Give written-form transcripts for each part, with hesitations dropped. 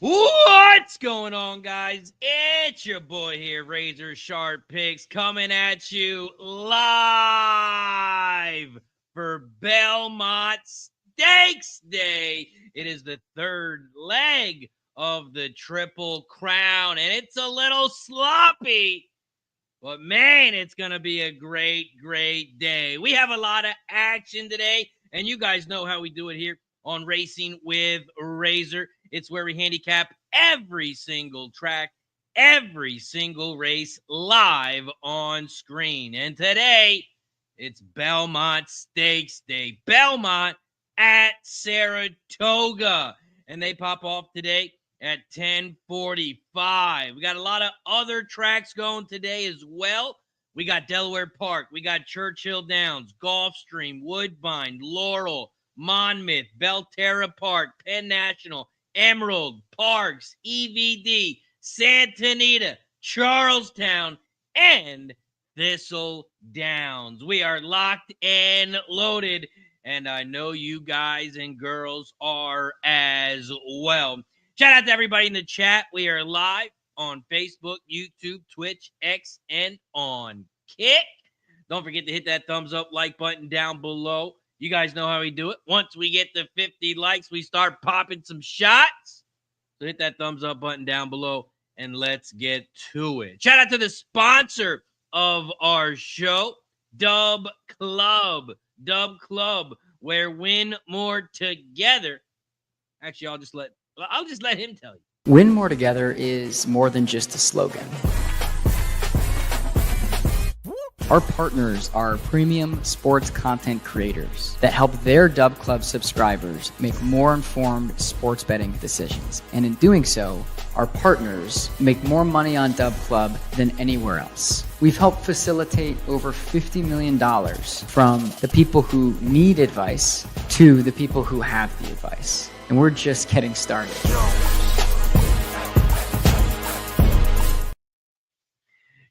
What's going on, guys? It's your boy here, RazorSharpPicks, coming at you live for Belmont Stakes Day. It is the third leg of the Triple Crown, and it's a little sloppy, but man, it's going to be a great day. We have a lot of action today, and you guys know how we do it here on Racing with Razor. It's where we handicap every single track, every single race live on screen. And today, it's Belmont Stakes Day. Belmont at Saratoga. And they pop off today at 10:45. We got a lot of other tracks going today as well. We got Delaware Park. We got Churchill Downs, Gulfstream, Woodbine, Laurel, Monmouth, Belterra Park, Penn National, Emerald, Parx, EVD, Santa Anita, Charlestown, and Thistledowns. We are locked and loaded, and I know you guys and girls are as well. Shout out to everybody in the chat. We are live on Facebook, YouTube, Twitch, X, and on Kick. Don't forget to hit that thumbs up, like button down below. You guys know how we do it. Once we get to 50 likes, we start popping some shots. So hit that thumbs up button down below, and let's get to it. Shout out to the sponsor of our show, Dub Club. Dub Club, where win more together. Actually, I'll just let him tell you. Win more together is more than just a slogan. Our partners are premium sports content creators that help their Dub Club subscribers make more informed sports betting decisions. And in doing so, our partners make more money on Dub Club than anywhere else. We've helped facilitate over $50 million from the people who need advice to the people who have the advice. And we're just getting started.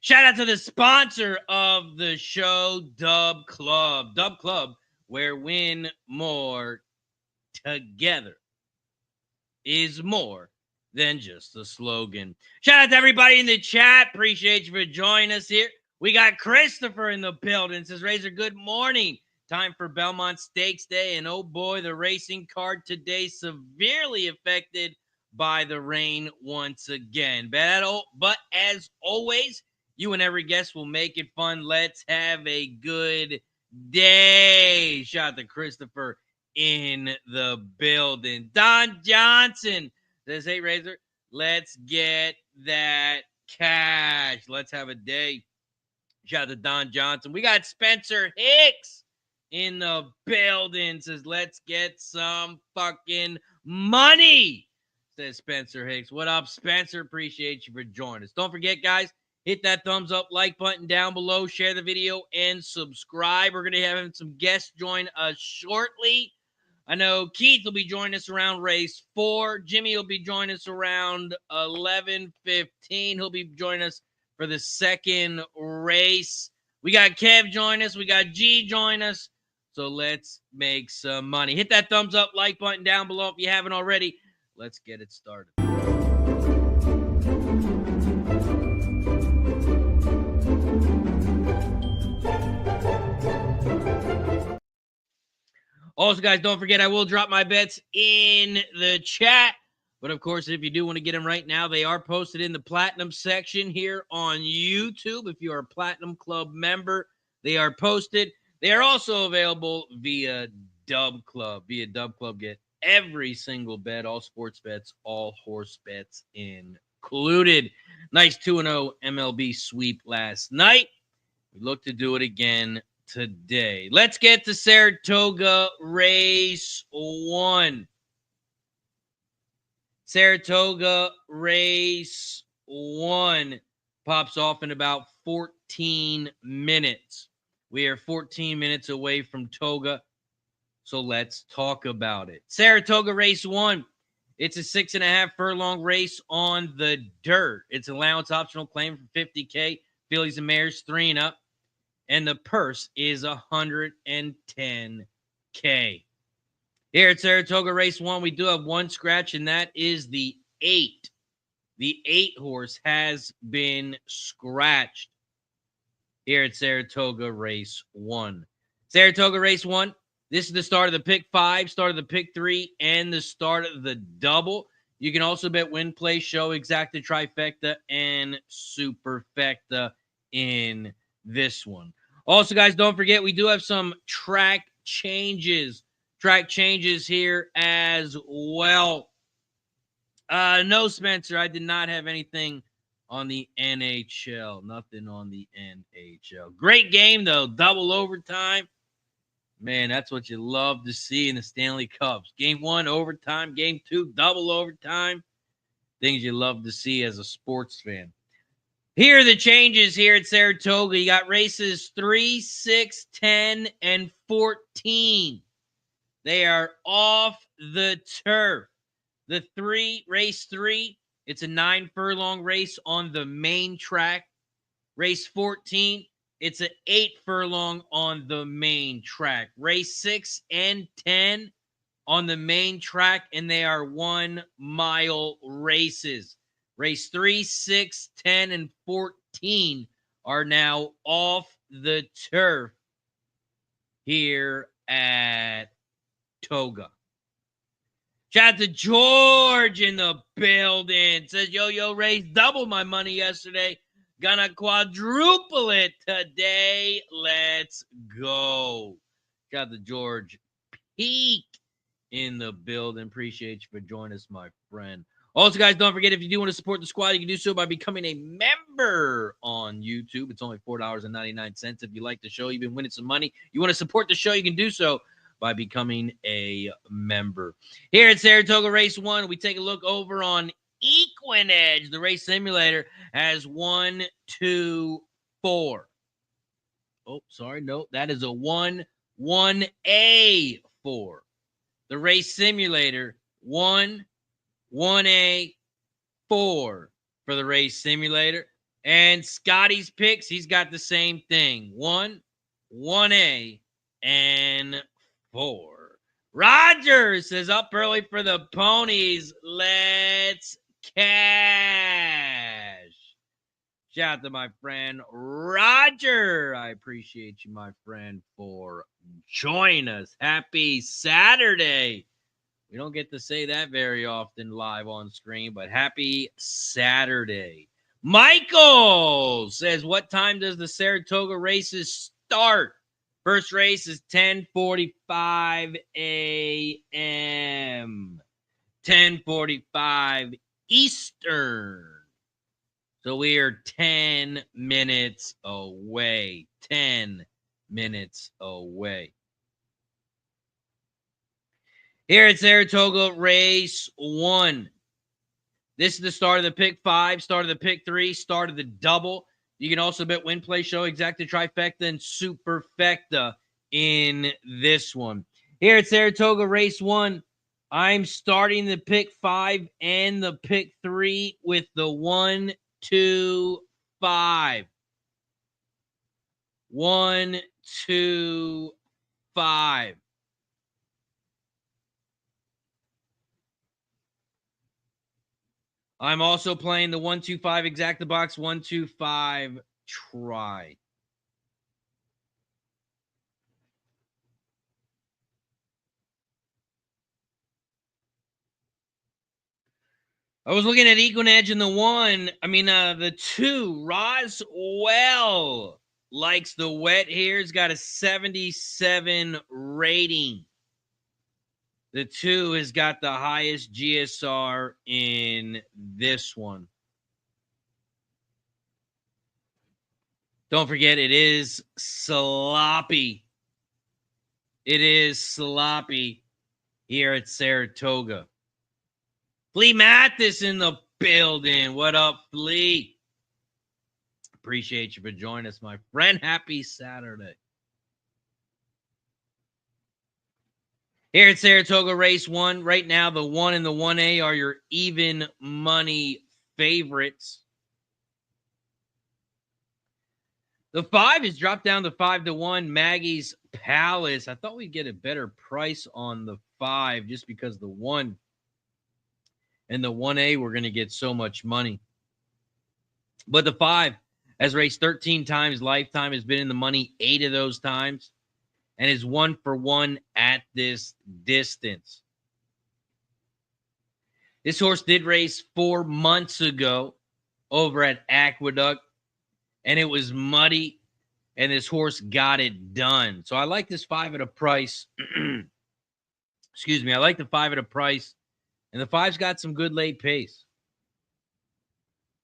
Shout out to the sponsor of the show, Dub Club. Dub Club, where win more together is more than just a slogan. Shout out to everybody in the chat. Appreciate you for joining us here. We got Christopher in the building. Says, Razor, good morning. Time for Belmont Stakes Day. And oh boy, the racing card today severely affected by the rain once again. But as always, you and every guest will make it fun. Let's have a good day. Shout out to Christopher in the building. Don Johnson says, hey, Razor, let's get that cash. Let's have a day. Shout out to Don Johnson. We got Spencer Hicks in the building. Says, let's get some fucking money, says Spencer Hicks. What up, Spencer? Appreciate you for joining us. Don't forget, guys, hit that thumbs up, like button down below, share the video, and subscribe. We're going to have some guests join us shortly. I know Keith will be joining us around race 4. Jimmy will be joining us around 11:15. He'll be joining us for the second race. We got Kev join us. We got G join us. So let's make some money. Hit that thumbs up, like button down below if you haven't already. Let's get it started. Also, guys, don't forget, I will drop my bets in the chat. But, of course, if you do want to get them right now, they are posted in the Platinum section here on YouTube. If you are a Platinum Club member, they are posted. They are also available via Dub Club. Via Dub Club, get every single bet, all sports bets, all horse bets included. Nice 2-0 MLB sweep last night. We look to do it again today. Let's get to Saratoga Race 1. Saratoga Race 1 pops off in about 14 minutes. We are 14 minutes away from Toga, so let's talk about it. Saratoga Race 1. It's a 6.5 furlong race on the dirt. It's allowance optional claim for $50K. Fillies and mares 3 and up. And the purse is $110K. Here at Saratoga Race 1, we do have one scratch, and that is the 8. The 8 horse has been scratched here at Saratoga Race 1. Saratoga Race 1, this is the start of the pick 5, start of the pick 3, and the start of the double. You can also bet win, play, show, exacta, trifecta, and superfecta in this one. Also, guys, don't forget, we do have some track changes here as well. No, Spencer, I did not have anything on the NHL. Nothing on the NHL. Great game, though. Double overtime. Man, that's what you love to see in the Stanley Cups. Game 1, overtime. Game 2, double overtime. Things you love to see as a sports fan. Here are the changes here at Saratoga. You got races 3, 6, 10, and 14. They are off the turf. The race 3, it's a 9-furlong race on the main track. Race 14, it's an 8-furlong on the main track. Race 6 and 10 on the main track, and they are 1-mile races. Race 3, 6, 10, and 14 are now off the turf here at Toga. Shout out to George in the building. Says, yo, Race doubled my money yesterday. Gonna quadruple it today. Let's go. Shout out to George Peak in the building. Appreciate you for joining us, my friend. Also, guys, don't forget, if you do want to support the squad, you can do so by becoming a member on YouTube. It's only $4.99. If you like the show, you've been winning some money, you want to support the show, you can do so by becoming a member. Here at Saratoga Race 1, we take a look over on Equinedge. The race simulator has 1, 2, 4. Oh, sorry. No, that is a 1, 1A 4. The race simulator, 1, 1A 4 for the race simulator. And Scotty's picks, he's got the same thing. 1, 1A, and 4. Roger says, up early for the ponies. Let's cash. Shout out to my friend Roger. I appreciate you, my friend, for joining us. Happy Saturday. We don't get to say that very often live on screen, but happy Saturday. Michael says, what time does the Saratoga races start? First race is 10:45 a.m. 10:45 Eastern. So we are 10 minutes away. 10 minutes away. Here at Saratoga Race 1. This is the start of the pick 5, start of the pick 3, start of the double. You can also bet win, play, show, exacta, trifecta, and superfecta in this one. Here at Saratoga Race 1, I'm starting the pick 5 and the pick 3 with the 1, 2, 5. 1, 2, 5. I'm also playing the 1, 2, 5 exacta box, 1, 2, 5 try. I was looking at Equinedge in the 1. The 2. Roswell likes the wet here. He's got a 77 rating. The 2 has got the highest GSR in this one. Don't forget, it is sloppy. It is sloppy here at Saratoga. Flea Mathis in the building. What up, Flea? Appreciate you for joining us, my friend. Happy Saturday. Here at Saratoga Race 1, right now the 1 and the 1A are your even money favorites. The 5 is dropped down to 5-1. Maggie's Palace. I thought we'd get a better price on the 5 just because the 1 And the 1A, we're going to get so much money. But the 5 has raced 13 times lifetime, has been in the money 8 of those times, and is 1 for 1 at this distance. This horse did race 4 months ago over at Aqueduct, and it was muddy, and this horse got it done. So I like this 5 at a price. Excuse me. I like the 5 at a price, and the 5's got some good late pace.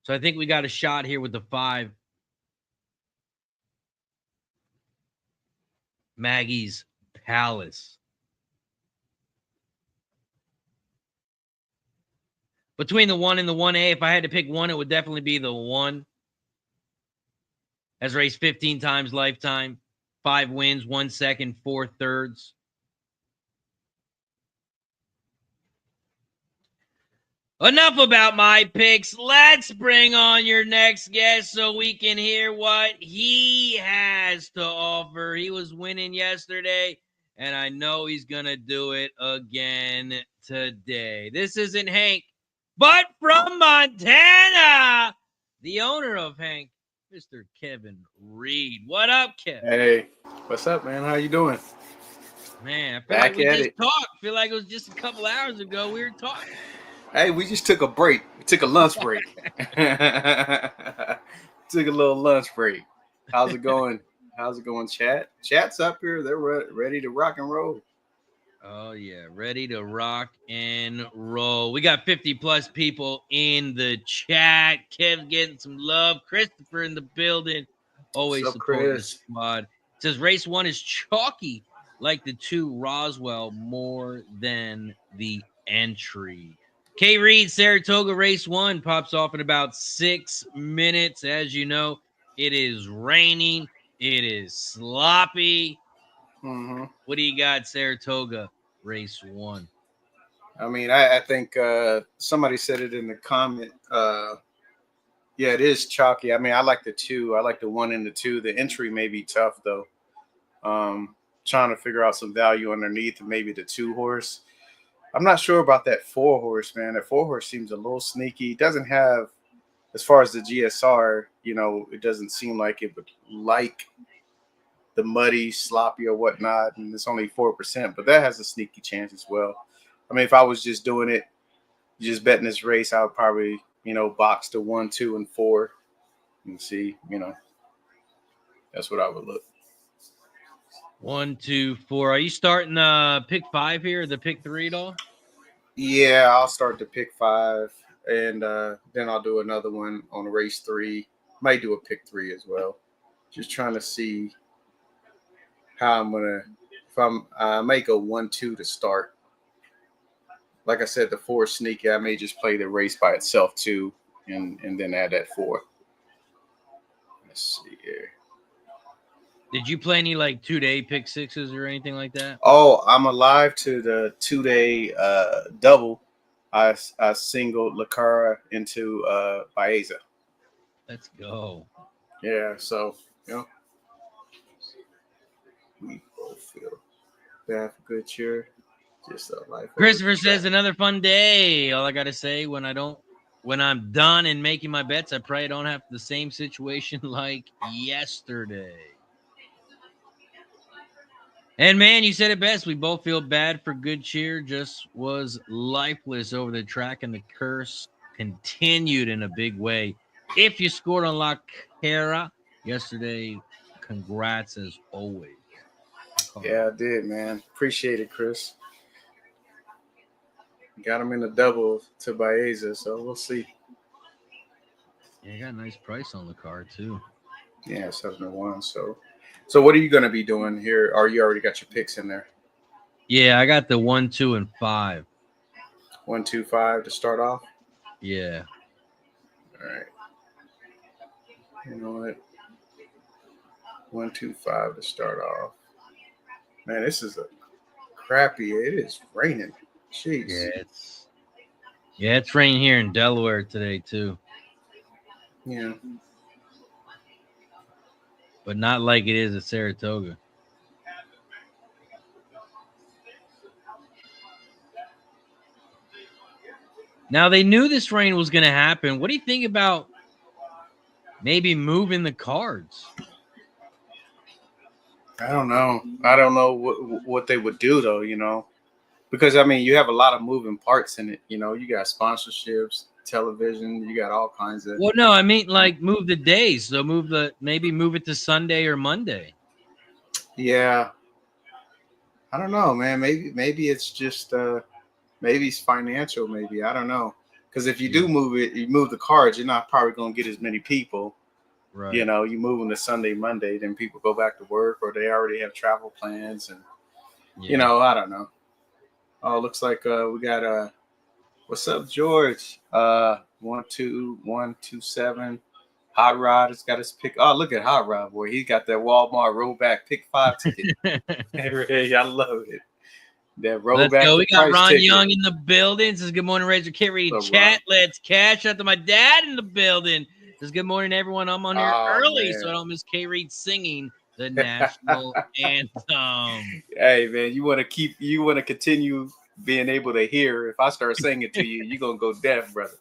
So I think we got a shot here with the 5. Maggie's Palace. Between the 1 and the 1A, if I had to pick one, it would definitely be the 1. Has raced 15 times lifetime, 5 wins, 1 second, 4 thirds. Enough about my picks. Let's bring on your next guest so we can hear what he has to offer. He was winning yesterday, and I know he's going to do it again today. This isn't Hank, but from Montana, the owner of Hank, Mr. Kevin Reed. What up, Kevin? Hey, what's up, man? How you doing? Man, I feel like we just talked. I feel like it was just a couple hours ago we were talking. Hey, we just took a break. We took a lunch break. Took a little lunch break. How's it going? How's it going, chat? Chat's up here. They're ready to rock and roll. Oh, yeah. Ready to rock and roll. We got 50-plus people in the chat. Kev getting some love. Christopher in the building. Always supporting the squad. It says race 1 is chalky like the 2 Roswell more than the entry. K. Reed, Saratoga Race 1 pops off in about 6 minutes. As you know, it is raining. It is sloppy. Mm-hmm. What do you got, Saratoga Race 1? I mean, I think somebody said it in the comment. Yeah, it is chalky. I mean, I like the 2. I like the 1 and the 2. The entry may be tough, though. Trying to figure out some value underneath, maybe the 2 horse. I'm not sure about that 4 horse, man. That 4 horse seems a little sneaky. It doesn't have, as far as the GSR, it doesn't seem like it would like the muddy, sloppy, or whatnot. And it's only 4%, but that has a sneaky chance as well. I mean, if I was just doing it, just betting this race, I would probably, box the 1, 2, and 4 and see, that's what I would look. 1, 2, 4. Are you starting pick 5 here or the pick 3 at all? Yeah, I'll start the pick 5, and then I'll do another one on race 3. Might do a pick 3 as well. Just trying to see how I'm gonna. If I may go 1, 2 to start. Like I said, the 4 is sneaky. I may just play the race by itself too, and then add that 4. Let's see here. Did you play any like 2-day pick 6s or anything like that? Oh, I'm alive to the 2-day double. I singled Lacara into Baeza. Let's go. Yeah, so we both feel bad for good cheer. Just a life. Christopher says another fun day. All I gotta say when I'm done and making my bets, I pray I don't have the same situation like yesterday. And man, you said it best. We both feel bad for good cheer. Just was lifeless over the track, and the curse continued in a big way. If you scored on La Cara yesterday, congrats as always. Yeah, I did, man. Appreciate it, Chris. Got him in the double to Baeza, so we'll see. Yeah, you got a nice price on the card too. Yeah, 7-1. So what are you going to be doing here? Or you already got your picks in there? Yeah, I got the 1, 2, and 5. 1, 2, 5 to start off? Yeah. All right. You know what? 1, 2, 5 to start off. Man, this is a crappy. It is raining. Jeez. Yeah, it's raining here in Delaware today too. Yeah. But not like it is at Saratoga. Now they knew this rain was going to happen. What do you think about maybe moving the cards? I don't know. I don't know what they would do though, you know, because I mean, you have a lot of moving parts in it. You know, you got sponsorships, television, you got all kinds of. Well, no, I mean like move the days. So maybe move it to Sunday or Monday. Yeah. I don't know, man. Maybe it's just maybe it's financial. Maybe I don't know. Because if you do move it, you move the cards, you're not probably going to get as many people. Right. You know, you move them to Sunday, Monday, then people go back to work or they already have travel plans. And, you know, I don't know. Oh, looks like we got what's up, George? 12127. Hot Rod has got his pick. Oh, look at Hot Rod, boy. He got that Walmart rollback pick 5 ticket. I love it. That rollback. Let's go. We got Ron ticket. Young in the building. Says good morning, Razor. Can't read chat. Ron. Let's cash out to my dad in the building. Says good morning, everyone. I'm on here early, so I don't miss K Reed singing the national anthem. Hey man, you want to continue being able to hear. If I start singing to you, you're gonna go deaf, brother.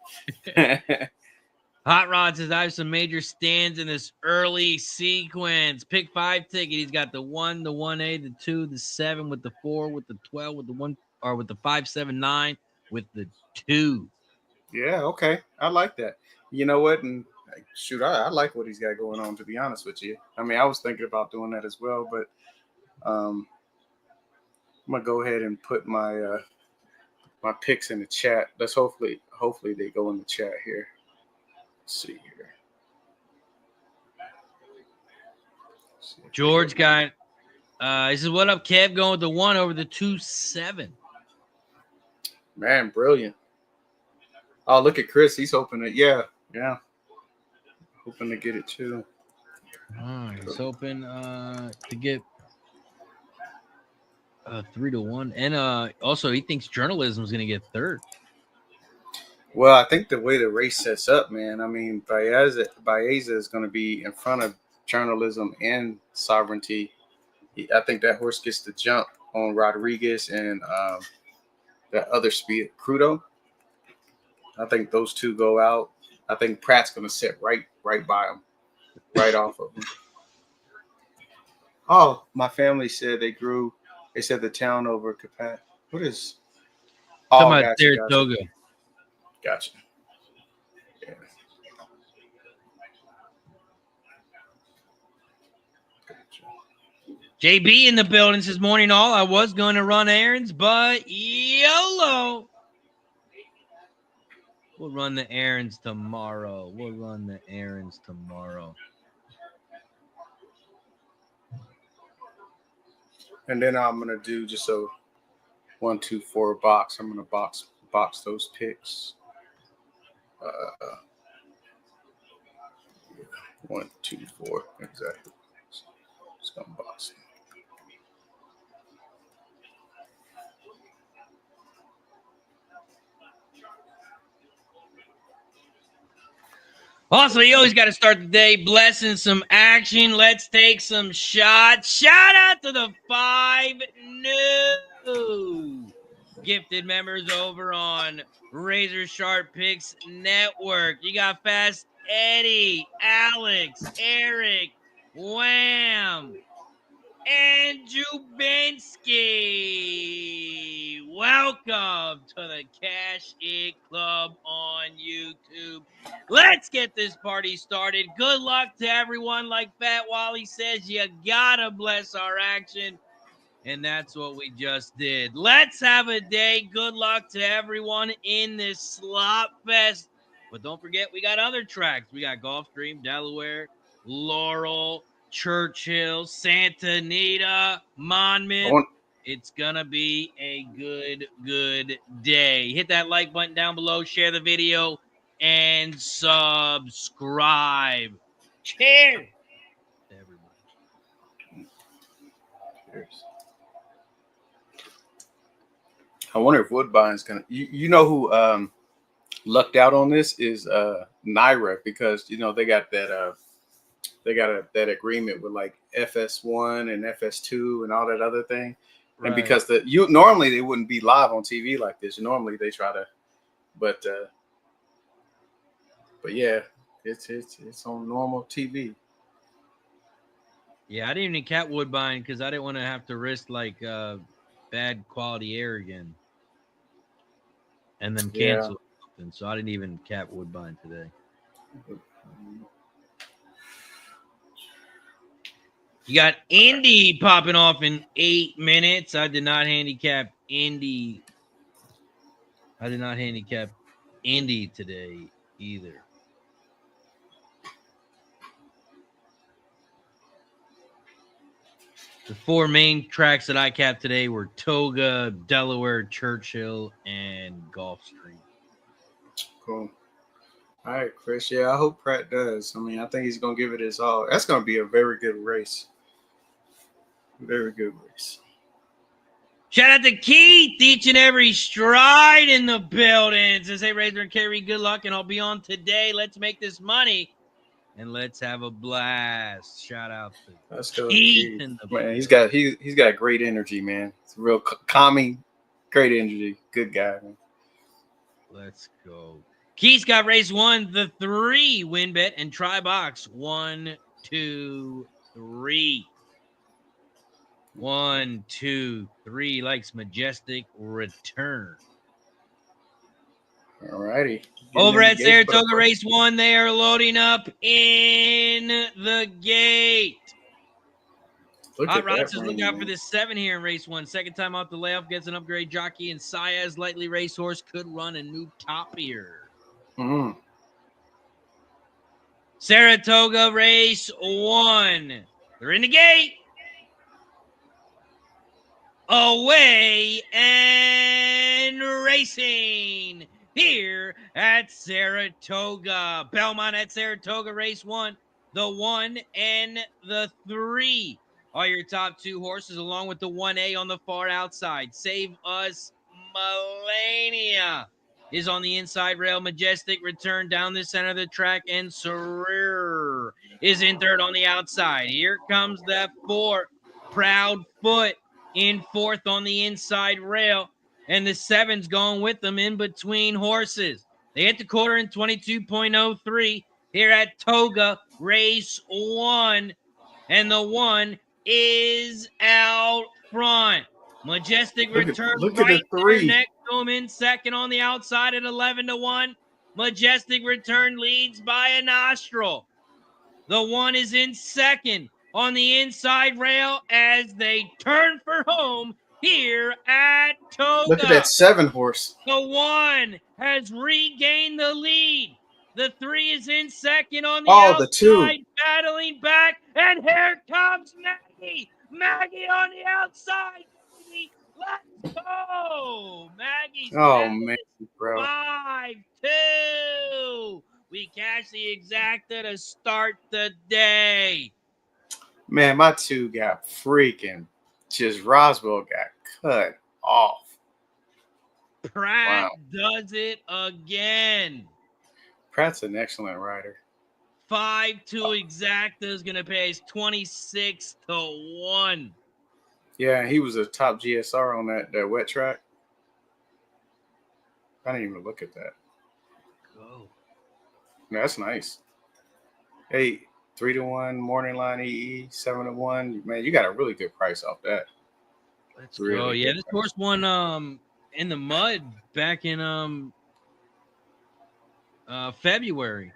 Hot Rod says I have some major stands in this early sequence. Pick 5 ticket. He's got the 1, the 1A, the 2, the 7 with the 4, with the 12, with the 1, or with the 5, 7, 9, with the 2. Yeah, okay. I like that. You know what? And shoot, I like what he's got going on, to be honest with you. I mean, I was thinking about doing that as well, but I'm gonna go ahead and put my my picks in the chat. Let's hopefully they go in the chat here. Let's see here. George got he says, what up, Kev? Going with the 1 over the 2-7. Man, brilliant. Oh, look at Chris. He's hoping it. Yeah. Hoping to get it too. He's hoping to get 3-1. And also he thinks journalism is gonna get 3rd. Well, I think the way the race sets up, man, I mean, Baeza is going to be in front of journalism and sovereignty. I think that horse gets the jump on Rodriguez and that other speed, Crudo. I think those two go out. I think Pratt's going to sit right by him, right off of him. Oh, my family said they said the town over Capat. What is? Oh, about Saratoga. Gotcha. Yeah. JB in the building says, morning all. I was going to run errands, but YOLO. We'll run the errands tomorrow. And then I'm going to do just a 1, 2, 4 box. I'm going to box those picks. 1, 2, 4, exactly. Just gonna box it. Also, you always got to start the day blessing some action. Let's take some shots. Shout out to the 5 new gifted members over on RazorSharpPicks Network. You got Fast Eddie, Alex, Eric, Wham, and Jubinsky. Welcome to the Cash It Club on YouTube. Let's get this party started. Good luck to everyone. Like Fat Wally says, you gotta bless our action. And that's what we just did. Let's have a day. Good luck to everyone in this slop fest. But don't forget, we got other tracks. We got Gulfstream, Delaware, Laurel, Churchill, Santa Anita, Monmouth. It's going to be a good day. Hit that like button down below. Share the video and subscribe. Cheers to everyone. Cheers. I wonder if Woodbine's gonna. You know who lucked out on this is Naira, because you know they got that that agreement with like FS1 and FS2 and all that other thing, right. And because normally they wouldn't be live on TV like this. Normally they try to But yeah, it's on normal TV. Yeah, I didn't even cap Woodbine because I didn't want to have to risk like bad quality air again and them cancel something. So I didn't even cap Woodbine today. You got Indy popping off in 8 minutes. I did not handicap Indy. I did not handicap Indy today either. The 4 main tracks that I capped today were Toga, Delaware, Churchill, and Gulfstream. Cool. All right, Chris. Yeah, I hope Pratt does. I mean, I think he's going to give it his all. That's going to be a very good race. Very good race. Shout out to Keith, each and every stride in the building. Says, hey, Razor and Kerry, good luck, and I'll be on today. Let's make this money, and let's have a blast. Shout out to Keith. Man, he's got great energy, man. It's real calming, great energy. Good guy, man. Let's go. Keith's got race 1, the 3 win bet, and try box 1, 2, 3. 1, 2, 3. Likes Majestic Return. All righty. Over at Saratoga Race 1, they are loading up in the gate. Hot Rod says, look out for this 7 here in race 1. Second time off the layoff, gets an upgrade jockey, and Saez, lightly racehorse, could run a new top here. Mm-hmm. Saratoga Race 1. They're in the gate. Away and racing here at Saratoga. Belmont at Saratoga Race 1. The 1 and the 3 are your top 2 horses, along with the 1A on the far outside. Save Us Melania is on the inside rail. Majestic Return down the center of the track, and Sarir is in third on the outside. Here comes that 4, Proud Foot, in 4th on the inside rail, and the 7's going with them in between horses. They hit the quarter in 22.03 here at Toga Race 1, and the 1 is out front. Majestic Return right there next to him in second on the outside at 11-1. Majestic Return leads by a nostril. The 1 is in second on the inside rail as they turn for home here at Toga. Look at that 7 horse. The 1 has regained the lead. The 3 is in second on the outside, the 2 battling back, and here comes Maggie. Maggie on the outside. Let's go. Maggie's man, bro. 5-2. We cash the exacta to start the day. Man, my 2 got freaking just Roswell got cut off. Pratt does it again. Pratt's an excellent rider. 5-2 exacta is going to pay us 26-1. Yeah, he was a top GSR on that wet track. I didn't even look at that. Go. That's nice. Hey, 3-1 morning line EE, 7-1. Man, you got a really good price off that. Let's go. Yeah, this horse won in the mud back in February.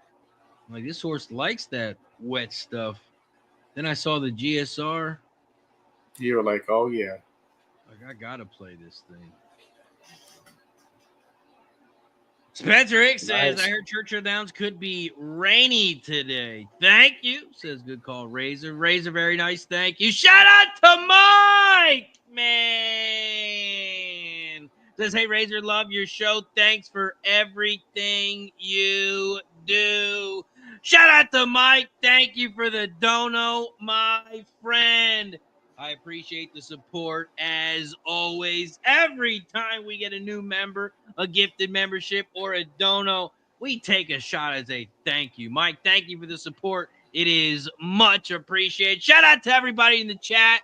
Like, this horse likes that wet stuff. Then I saw the GSR. You were like, oh yeah. Like, I gotta play this thing. Spencer Hicks says, I heard Churchill Downs could be rainy today. Thank you, says good call, Razor. Razor, very nice. Thank you. Shout out to Mike, man. Says, hey, Razor, love your show. Thanks for everything you do. Shout out to Mike. Thank you for the dono, my friend. I appreciate the support as always. Every time we get a new member, a gifted membership, or a dono, we take a shot as a thank you. Mike, thank you for the support. It is much appreciated. Shout out to everybody in the chat.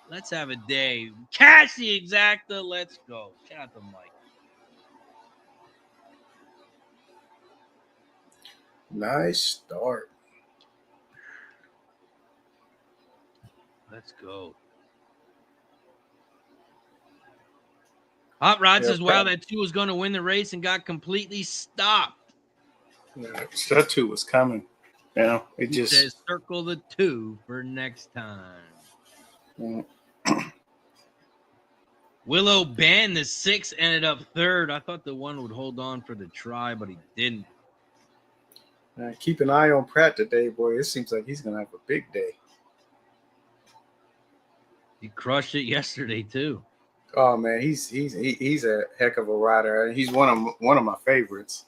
Let's have a day. Cash the exacta. Let's go. Shout out to Mike. Nice start. Let's go. Hot Rod says, wow, that 2 was going to win the race and got completely stopped. Yeah, that 2 was coming. You know, it just says circle the 2 for next time. Willow Bend, the 6, ended up 3rd. I thought the 1 would hold on for the try, but he didn't. Keep an eye on Pratt today, boy. It seems like he's gonna have a big day. He crushed it yesterday too. Oh man, he's a heck of a rider. He's one of my favorites.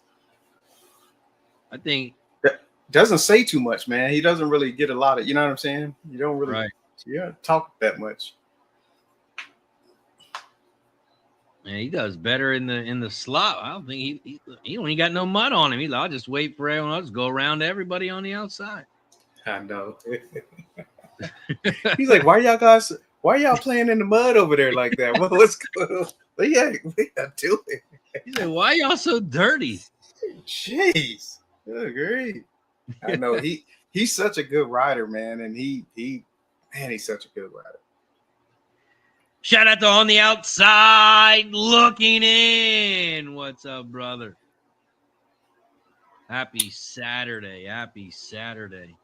I think doesn't say too much, man. He doesn't really get a lot of, you know what I'm saying? You don't really talk that much. Man, he does better in the slot. I don't think he don't even got no mud on him. He's like, I'll just wait for everyone else to go around to everybody on the outside. I know. He's like, why y'all playing in the mud over there like that? What's going on? What y'all doing? He's like, why y'all so dirty? Jeez. Good great. I know he's such a good rider, man, and he's such a good rider. Shout out to On the Outside Looking In. What's up, brother? Happy Saturday. Happy Saturday.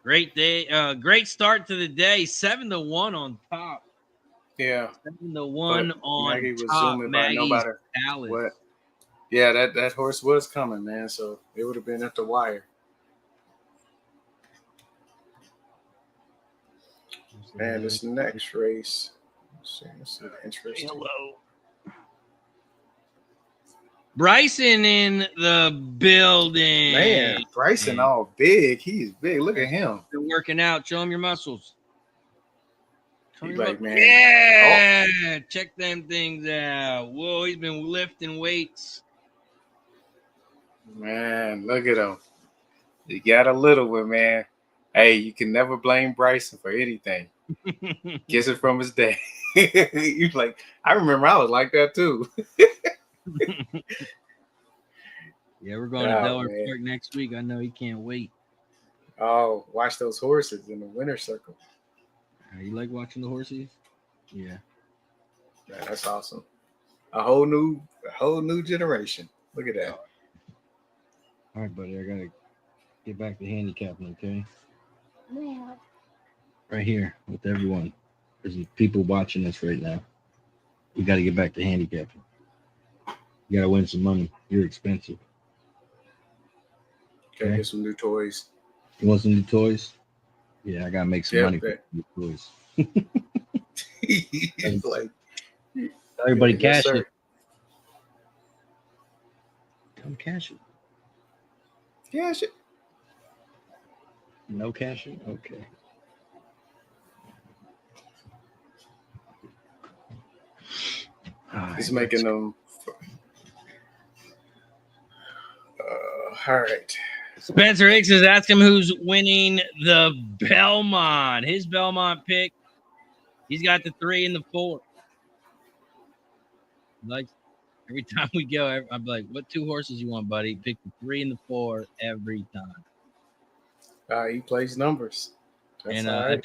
Great day. Great start to the day. 7-1 on top. Yeah. 7-1 on Maggie was top. zooming by nobody. What? Yeah, that horse was coming, man. So it would have been at the wire. Man, this next race. Let's see, interesting. Hello. Bryson in the building. Man, Bryson all big. He's big. Look at him. Been working out. Show him your muscles. He's like, man. Yeah. Check them things out. Whoa, he's been lifting weights. Man, look at him. You got a little one, man. Hey, you can never blame Bryson for anything. Gets it from his dad. You're like, I remember I was like that too. Yeah, we're going to Delaware Park next week. I know he can't wait. Oh, watch those horses in the winner's circle. You like watching the horses? Yeah. Man, that's awesome. A whole new generation. Look at that. All right, buddy. I gotta get back to handicapping, okay? Yeah. Right here with everyone. There's people watching us right now. We got to get back to handicapping. You got to win some money. You're expensive. Okay, get some new toys. You want some new toys? Yeah, I got to make some money for new toys. Like, everybody cash it. Come cash it. Cash it. No cashing? Okay. He's making them. All right. Spencer Hicks is asking who's winning the Belmont. His Belmont pick. He's got the 3 and the 4. Like every time we go, I'm like, "What 2 horses you want, buddy?" Pick the 3 and the 4 every time. He plays numbers. That's and right.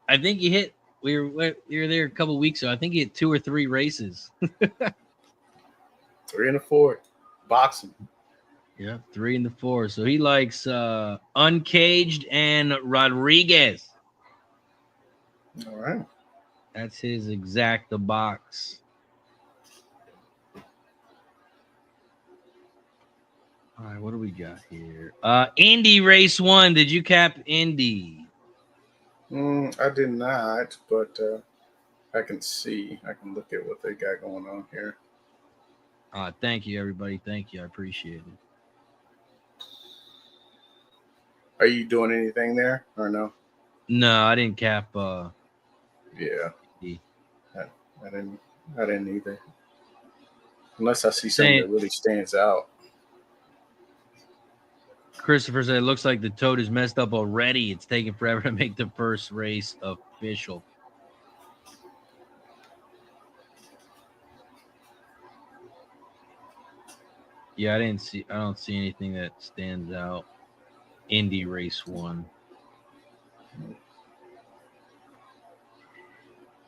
I think he hit. We were there a couple of weeks ago. I think he had 2 or 3 races. 3 and a 4, boxing. Yeah, 3 and the 4. So he likes Uncaged and Rodriguez. All right. That's his exact box. All right, what do we got here? Indy Race 1. Did you cap Indy? I did not, but I can see. I can look at what they got going on here. Thank you, everybody. Thank you. I appreciate it. Are you doing anything there or no? No, I didn't cap. Yeah. I didn't either. Unless I see something that really stands out. Christopher said it looks like the toad is messed up already. It's taking forever to make the first race official. Yeah, I don't see anything that stands out. Indy Race 1.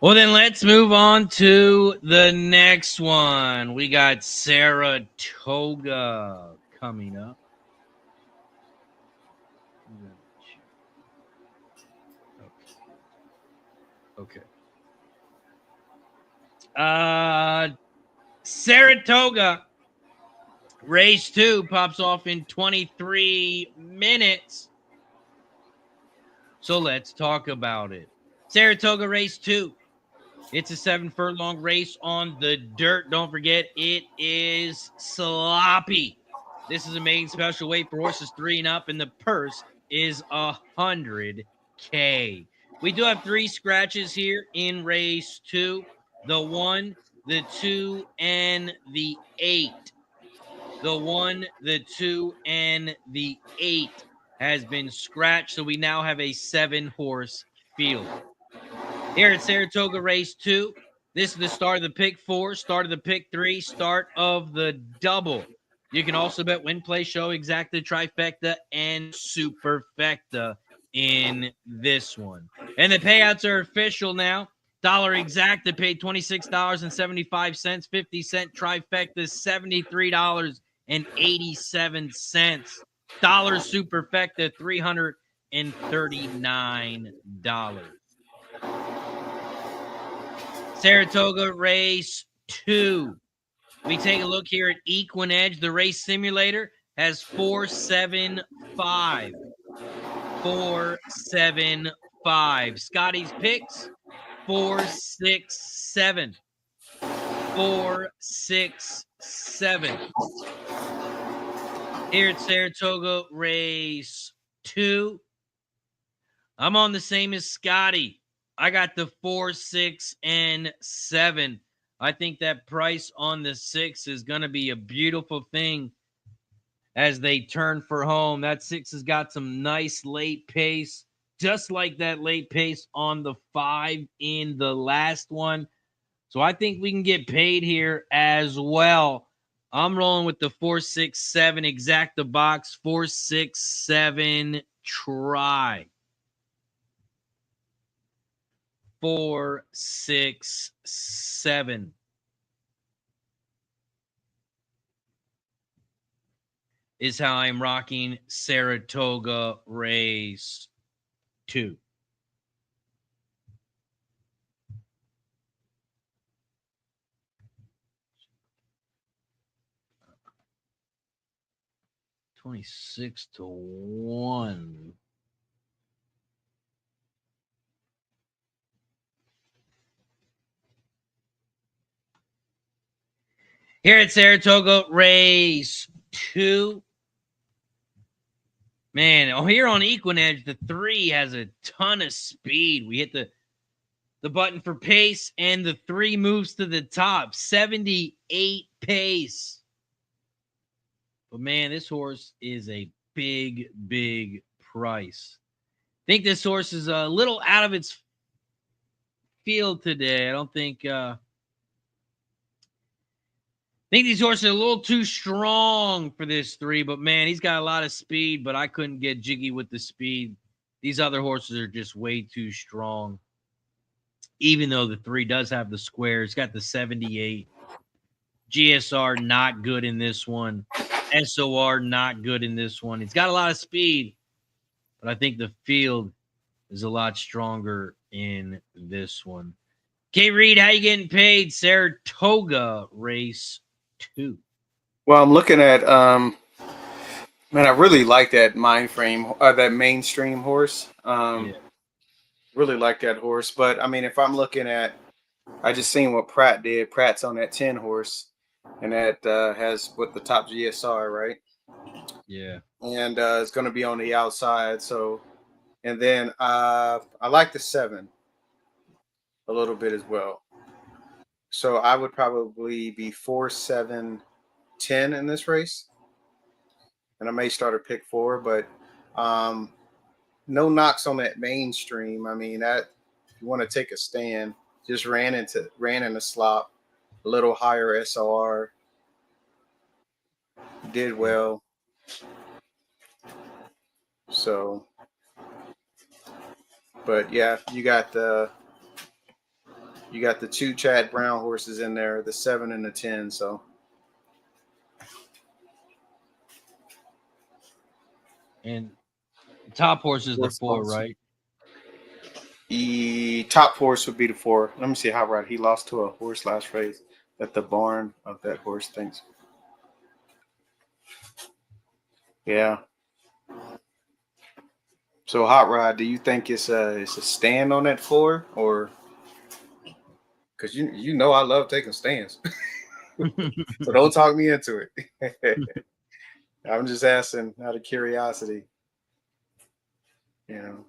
Well, then let's move on to the next one. We got Saratoga coming up. Okay. Saratoga Race 2 pops off in 23 minutes. So let's talk about it. Saratoga Race 2. It's a 7-furlong race on the dirt. Don't forget, it is sloppy. This is a maiden special weight for horses 3 and up, and the purse is $100K. We do have 3 scratches here in race 2. The 1, the 2, and the 8. The 1, the 2, and the 8 has been scratched, so we now have a 7-horse field. Here at Saratoga Race 2, this is the start of the pick 4, start of the pick 3, start of the double. You can also bet win, play, show, exacta, trifecta, and superfecta in this one. And the payouts are official now. Dollar exacta paid $26.75, 50-cent trifecta, $73.87. Dollar superfecta, $339. Saratoga Race 2. We take a look here at Equinedge. The race simulator has 475. 475. Scotty's picks, 467. 467. Here at Saratoga Race 2, I'm on the same as Scotty. I got the 4, 6, and 7. I think that price on the 6 is going to be a beautiful thing as they turn for home. That 6 has got some nice late pace, just like that late pace on the 5 in the last one. So I think we can get paid here as well. I'm rolling with the 4, 6, 7 exacta box, 4, 6, 7 try. 4, 6, 7. Is how I'm rocking Saratoga Race 2. $26-1. Here at Saratoga Race 2. Man, here on Equinedge, the 3 has a ton of speed. We hit the button for pace, and the 3 moves to the top. 78 pace. But, man, this horse is a big, big price. I think this horse is a little out of its field today. I don't think... I think these horses are a little too strong for this 3, but man, he's got a lot of speed, but I couldn't get jiggy with the speed. These other horses are just way too strong. Even though the 3 does have the square, it's got the 78. GSR not good in this one. SOR not good in this one. It's got a lot of speed, but I think the field is a lot stronger in this one. K. Reed, how you getting paid? Saratoga Race 2. Well, I'm looking at man, I really like that that mainstream horse. Really like that horse. But I mean, if I'm looking at, I just seen what Pratt did. Pratt's on that 10 horse, and that has what the top GSR, right? Yeah. And it's going to be on the outside. So, and then I like the 7 a little bit as well. So I would probably be 4, 7, 10 in this race. And I may start a pick 4, but no knocks on that mainstream. I mean, that if you want to take a stand, just ran in a slop, a little higher SOR, did well. So, but yeah, you got the 2 Chad Brown horses in there, the 7 and the 10. So, And the top horse is the 4, right? The top horse would be the 4. Let me see how right. He lost to a horse last race that the barn of that horse thinks. Yeah. So, Hot Rod, do you think it's a stand on that 4, or because you know I love taking stands, so don't talk me into it. I'm just asking out of curiosity. You know.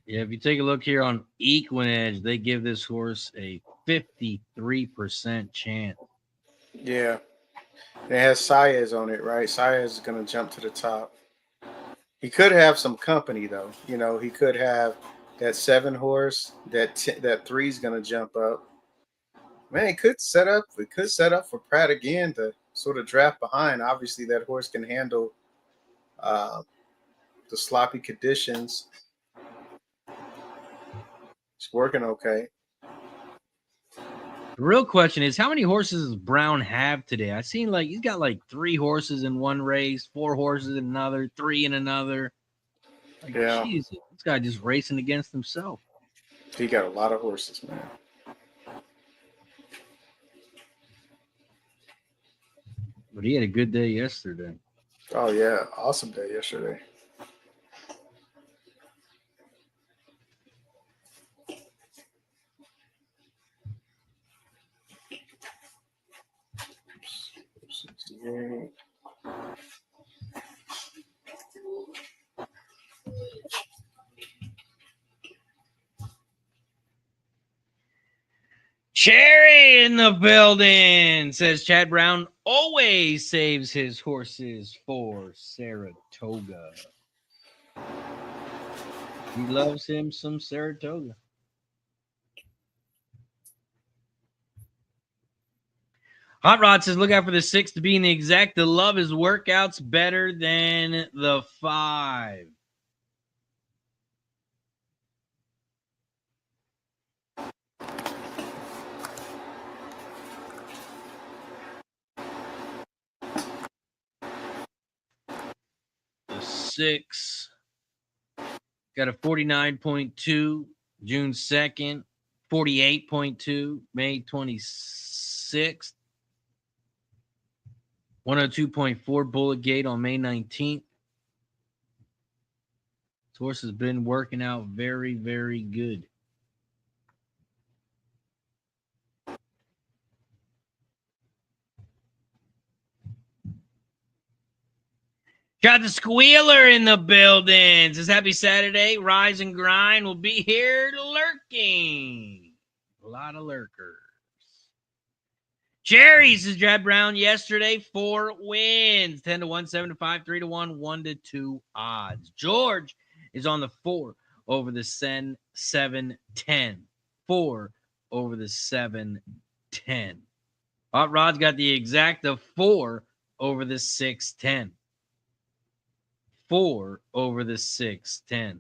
Yeah, if you take a look here on Equinedge, they give this horse a 53% chance. Yeah. It has Saez on it, right? Saez is going to jump to the top. He could have some company, though. You know, he could have that 7 horse. That 3 is going to jump up. Man, it could set up for Pratt again to sort of draft behind. Obviously, that horse can handle the sloppy conditions. It's working okay. The real question is, how many horses does Brown have today? I seen like he's got like 3 horses in one race, 4 horses in another, 3 in another. Like, Yeah. Jesus, this guy just racing against himself. He got a lot of horses, man. But he had a good day yesterday. Oh, yeah. Awesome day yesterday. Cherry in the building, says Chad Brown always saves his horses for Saratoga. He loves him some Saratoga. Hot Rod says, look out for the 6 to be in the exact. The love is workouts better than the 5. The 6 got a 49.2 June 2nd, 48.2 May 26th, 102.4 Bullet Gate on May 19th. This horse has been working out very, very good. Got the Squealer in the building. Says happy Saturday. Rise and Grind will be here lurking. A lot of lurkers. Jerry says Chad Brown yesterday, 4 wins. 10-1, 7-5, 3-1, 1-2 odds. George is on the 4 over the 7-10. 4 over the 7-10. Hot Rod's got the exact of 4 over the 6-10. 4 over the 6-10.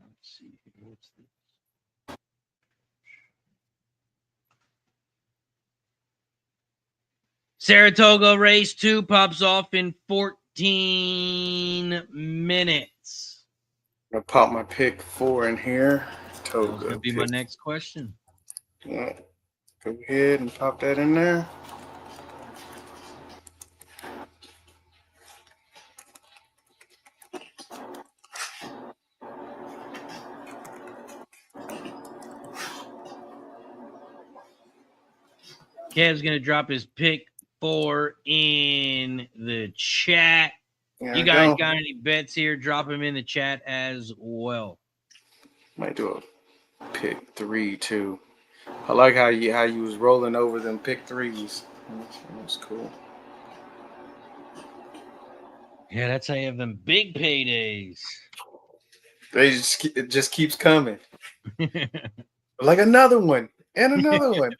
Let's see here. What's this? Saratoga Race 2 pops off in 14 minutes. I'm going to pop my pick 4 in here. That's going to be my next question. Yeah. Go ahead and pop that in there. Kev's going to drop his pick 4 in the chat. There You we guys go. got any bets here? Drop them in the chat as well. Might do a pick 3 too. I like how you was rolling over them pick 3s. That's cool. Yeah, that's how you have them big paydays. It just keeps coming. Like another one and another one.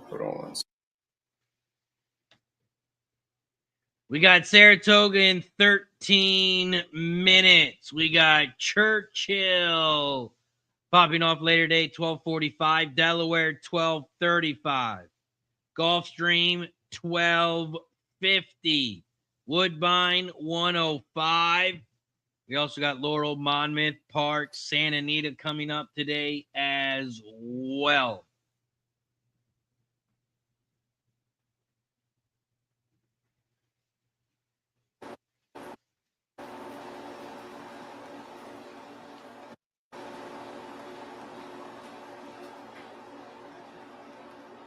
Hold on. We got Saratoga in 13 minutes. We got Churchill popping off later date 12:45. Delaware 12:35. Gulfstream 12:50. Woodbine 105. We also got Laurel, Monmouth, Park, Santa Anita coming up today as well.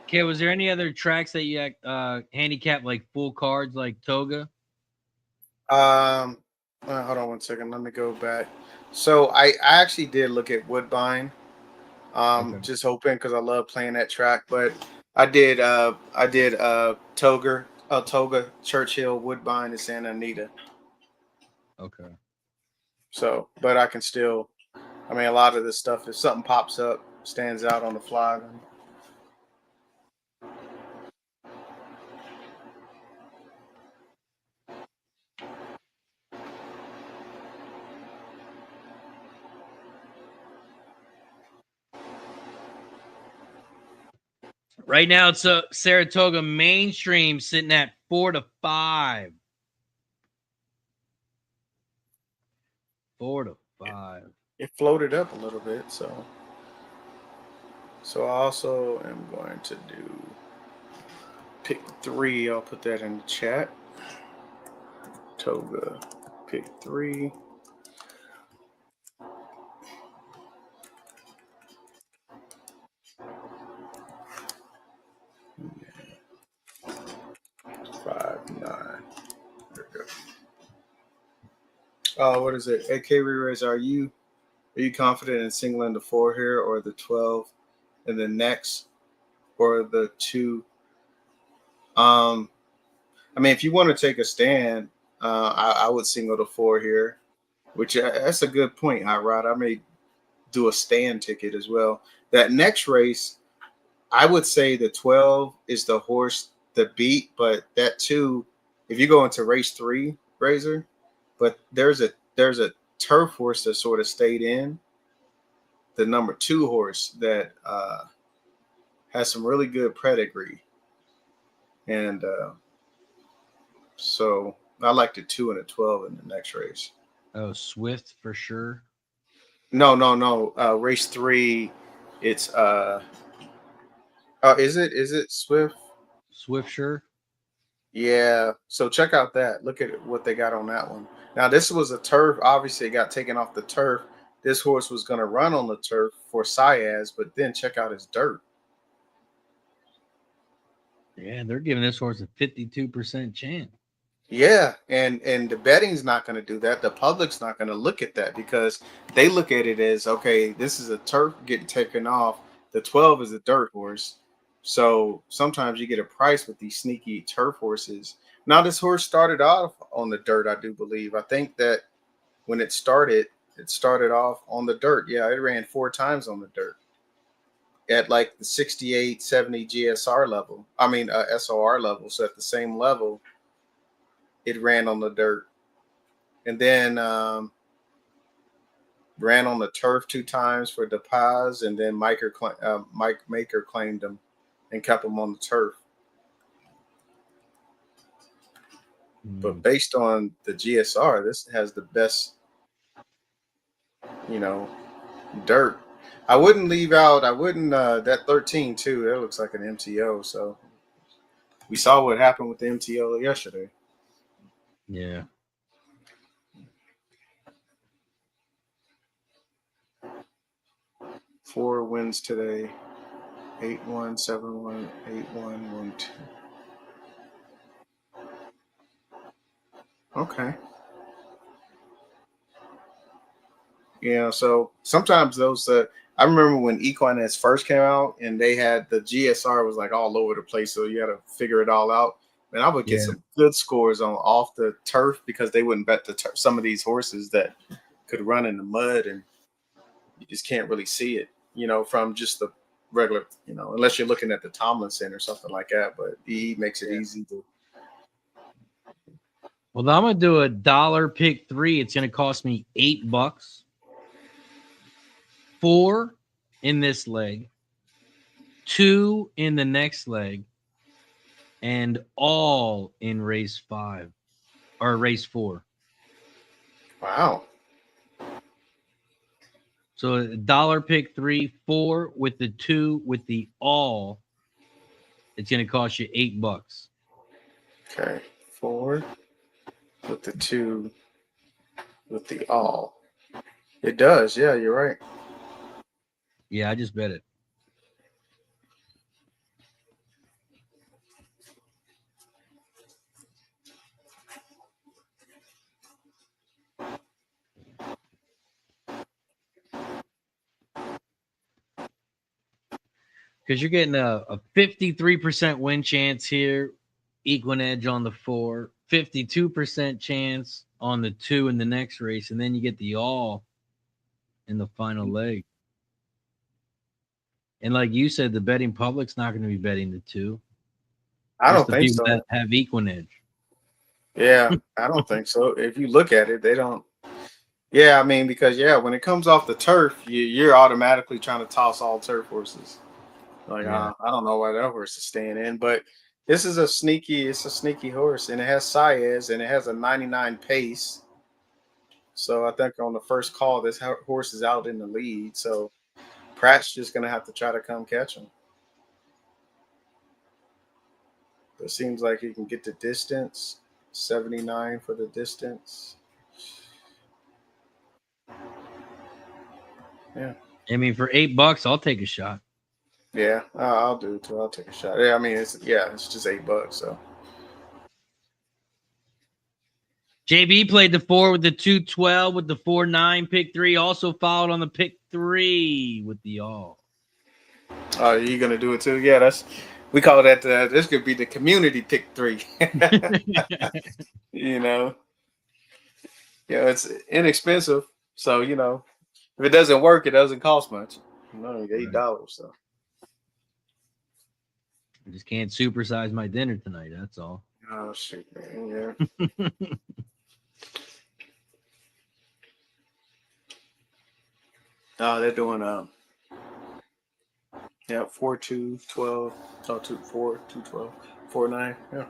Okay, was there any other tracks that you handicap like full cards like Toga? Hold on one second. Let me go back. So I actually did look at Woodbine. Okay. Just hoping because I love playing that track. But I did Toga, Churchill, Woodbine, and Santa Anita. Okay. So, but I can still, I mean, a lot of this stuff, if something pops up, stands out on the fly. Then Right now, it's a Saratoga mainstream sitting at 4-5. 4-5. it floated up a little bit. So I also am going to do pick 3. I'll put that in the chat. Toga, pick 3. Yeah. 5, 9. There we go. What is it? AK Re-Raise, are you confident in singling the 4 here or the 12 and the next or the 2? I mean, if you want to take a stand, I would single the 4 here, which that's a good point, Hot Rod. I may do a stand ticket as well. That next race, I would say the 12 is the horse to beat, but that 2, if you go into race 3, Razor, but there's a turf horse that sort of stayed in, the number 2 horse that has some really good pedigree, and so I like the 2 and the 12 in the next race. Oh, Swift for sure. No. Race 3, it's is it Swift? Swift sure. Yeah. So check out that. Look at what they got on that one. Now this was a turf. Obviously, it got taken off the turf. This horse was going to run on the turf for Siaz, but then check out his dirt. Yeah, they're giving this horse a 52% chance. Yeah, and the betting's not going to do that. The public's not going to look at that because they look at it as, okay, this is a turf getting taken off. The 12 is a dirt horse. So sometimes you get a price with these sneaky turf horses. Now this horse started off on the dirt, I do believe. I think that when it started off on the dirt. Yeah, it ran 4 times on the dirt at like the 68, 70 GSR level. I mean, SOR level. So at the same level, it ran on the dirt, and then ran on the turf 2 times for DePaz, and then Mike Maker claimed him and kept him on the turf. But based on the GSR, this has the best, dirt. I wouldn't leave out. I wouldn't that 13 too. That looks like an MTO. So we saw what happened with the MTO yesterday. Yeah. Four wins today. 8-1, 7-1, 8-1, 1-2. Okay. Yeah, so sometimes those I remember when Equinets first came out and they had the GSR was like all over the place, so you had to figure it all out. And I would get some good scores on off the turf because they wouldn't bet the some of these horses that could run in the mud and you just can't really see it, from just the regular, unless you're looking at the Tomlinson or something like that. But he makes it easy to. Well, I'm gonna do $1 pick 3. It's gonna cost me $8. 4 in this leg, 2 in the next leg, and all in race 5 or race 4. Wow. So $1 pick 3, 4 with the 2 with the all. It's gonna cost you $8. Okay, 4 with the 2 with the all. It does, yeah, you're right. Yeah, I just bet it. Because you're getting a 53% win chance here, equal edge on the 4, 52% chance on the 2 in the next race, and then you get the all in the final leg. And like you said, the betting public's not going to be betting the 2. I don't think so. That have equal edge. Yeah, I don't think so. If you look at it, they don't. Yeah, I mean, because when it comes off the turf, you're automatically trying to toss all turf horses. Like, I don't know why that horse is staying in, but this is a sneaky horse, and it has Saez, and it has a 99 pace. So I think on the first call, this horse is out in the lead. So Pratt's just going to have to try to come catch him. It seems like he can get the distance, 79 for the distance. Yeah. I mean, for $8, I'll take a shot. Yeah, I'll do it too. I'll take a shot. Yeah, I mean, it's just $8. So JB played the 4 with the 212 with the 4-9 pick 3. Also followed on the pick 3 with the all. Oh, you gonna do it too? Yeah, we call that this could be the community pick 3. It's inexpensive. So if it doesn't work, it doesn't cost much. $8. So I just can't supersize my dinner tonight. That's all. Oh shoot, man. Yeah. Oh, they're doing 4 2 12. Oh, 2 4 2 12 4 9. Yeah.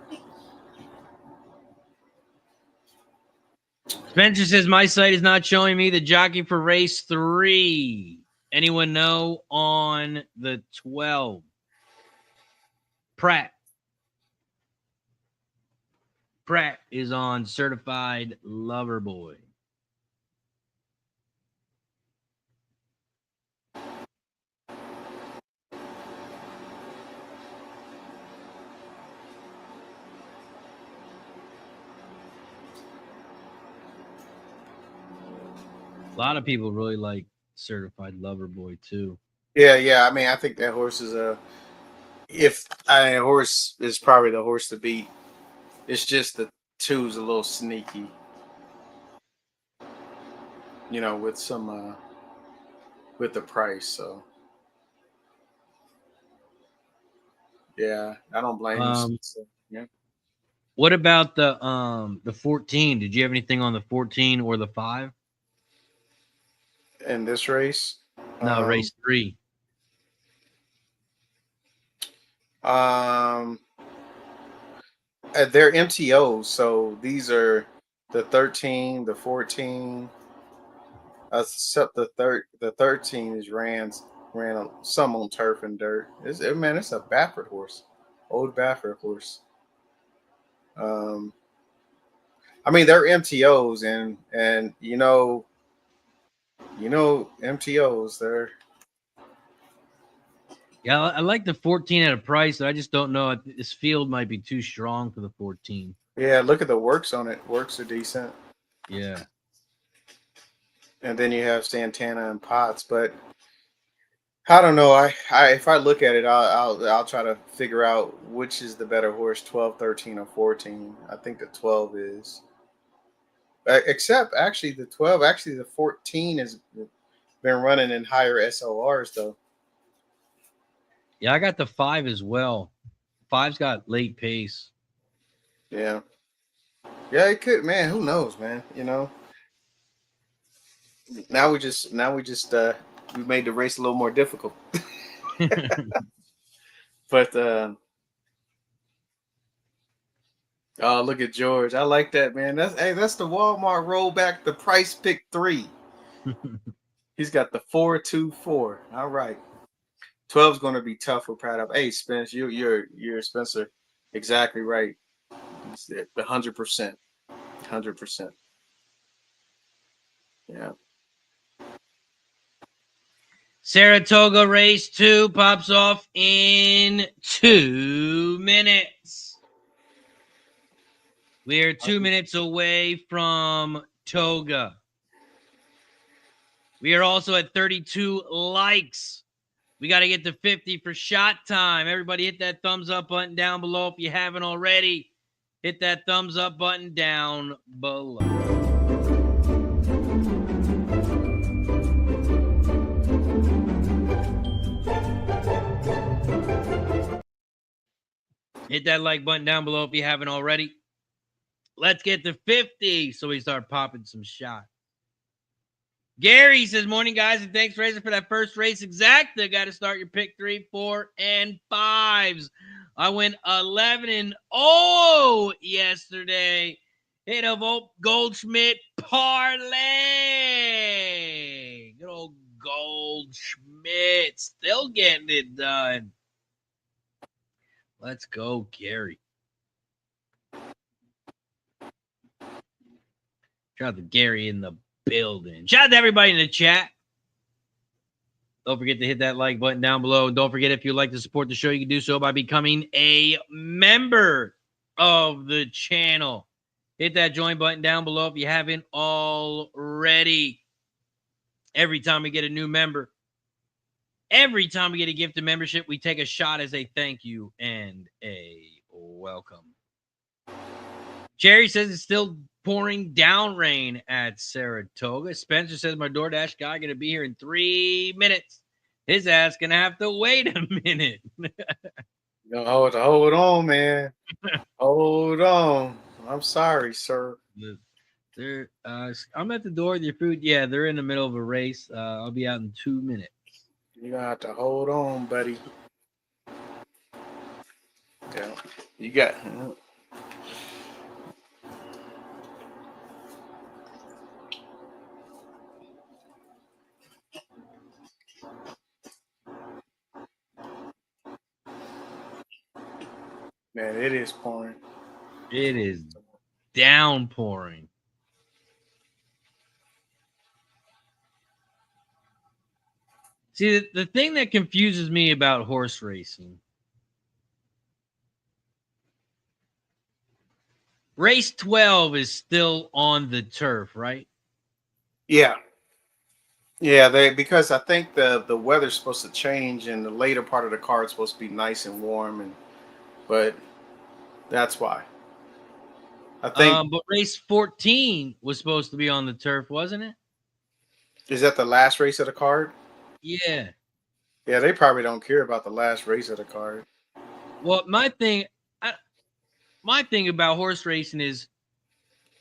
Spencer says my site is not showing me the jockey for race 3. Anyone know on the 12? Pratt is on Certified Lover Boy. A lot of people really like Certified Lover Boy too. Yeah. I mean, I think that horse is a horse is probably the horse to beat. It's just the 2's a little sneaky. With some with the price. So yeah, I don't blame him. So, yeah. What about the 14? Did you have anything on the 14 or the 5? In this race? No, race 3. They're MTOs, so these are the 13, the 14. Except the 13 is ran some on turf and dirt. It's a Baffert horse, old Baffert horse. I mean, they're MTOs, and you know MTOs. They're Yeah, I like the 14 at a price. I just don't know. This field might be too strong for the 14. yeah. Look at the works on it. Works are decent. Yeah. And then you have Santana and Potts, but I don't know. I if I look at it, I'll try to figure out which is the better horse, 12, 13, or 14. I think the 12 is. Except actually the 12, actually the 14 has been running in higher SORs though. Yeah, I got the 5 as well. 5's got late pace. Yeah. Yeah, it could, man. Who knows, man? You know. Now we just we made the race a little more difficult. But oh, look at George. I like that, man. That's the Walmart rollback, the price pick 3. He's got the 4-2-4. All right. 12's going to be tough for Pratt up. Hey, Spence, you're Spencer. Exactly right. The 100%. 100%. Yeah. Saratoga Race 2 pops off in 2 minutes. We're 2 minutes away from Toga. We are also at 32 likes. We got to get to 50 for shot time. Everybody hit that thumbs up button down below if you haven't already. Hit that thumbs up button down below. Hit that like button down below if you haven't already. Let's get to 50 so we start popping some shots. Gary says, morning, guys, and thanks, Razor, for that first race exacta. Got to start your pick 3, 4, and 5s. I went 11-0 yesterday. Hit a Goldschmidt parlay. Good old Goldschmidt. Still getting it done. Let's go, Gary. Shout out to Gary in the building. Shout out to everybody in the chat. Don't forget to hit that like button down below. Don't forget, if you'd like to support the show, you can do so by becoming a member of the channel. Hit that join button down below if you haven't already. Every time we get a new member, every time we get a gift of membership, we take a shot as a thank you and a welcome. Jerry says it's still pouring down rain at Saratoga. Spencer says my DoorDash guy going to be here in 3 minutes. His ass going to have to wait a minute. Hold on, man. Hold on. I'm sorry, sir. I'm at the door with your food. Yeah, they're in the middle of a race. I'll be out in 2 minutes. You got to hold on, buddy. Yeah, you got. Man, it is pouring. It is downpouring. See, the thing that confuses me about horse racing, race 12 is still on the turf, right? Yeah. Yeah, because I think the weather's supposed to change and the later part of the card is supposed to be nice and warm, but that's why. I think but race 14 was supposed to be on the turf, wasn't it? Is that the last race of the card? Yeah. Yeah, they probably don't care about the last race of the card. Well, my thing about horse racing is,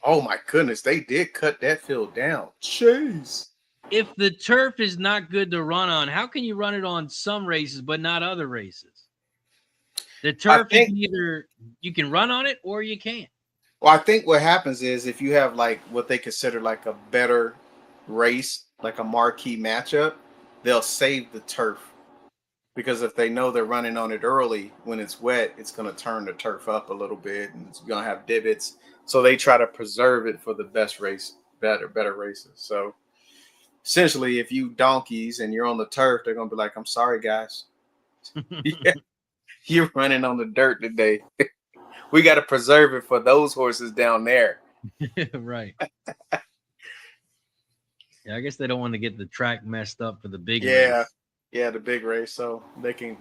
oh my goodness, they did cut that field down. Jeez. If the turf is not good to run on, how can you run it on some races but not other races? The turf is either you can run on it or you can't. Well, I think what happens is if you have like what they consider like a better race, like a marquee matchup, they'll save the turf because if they know they're running on it early, when it's wet, it's going to turn the turf up a little bit and it's going to have divots. So they try to preserve it for the best race, better races. So essentially, if you donkeys and you're on the turf, they're going to be like, I'm sorry, guys. Yeah, you're running on the dirt today. We got to preserve it for those horses down there. Right. Yeah, I guess they don't want to get the track messed up for the big race. race. Yeah, the big race. So they can.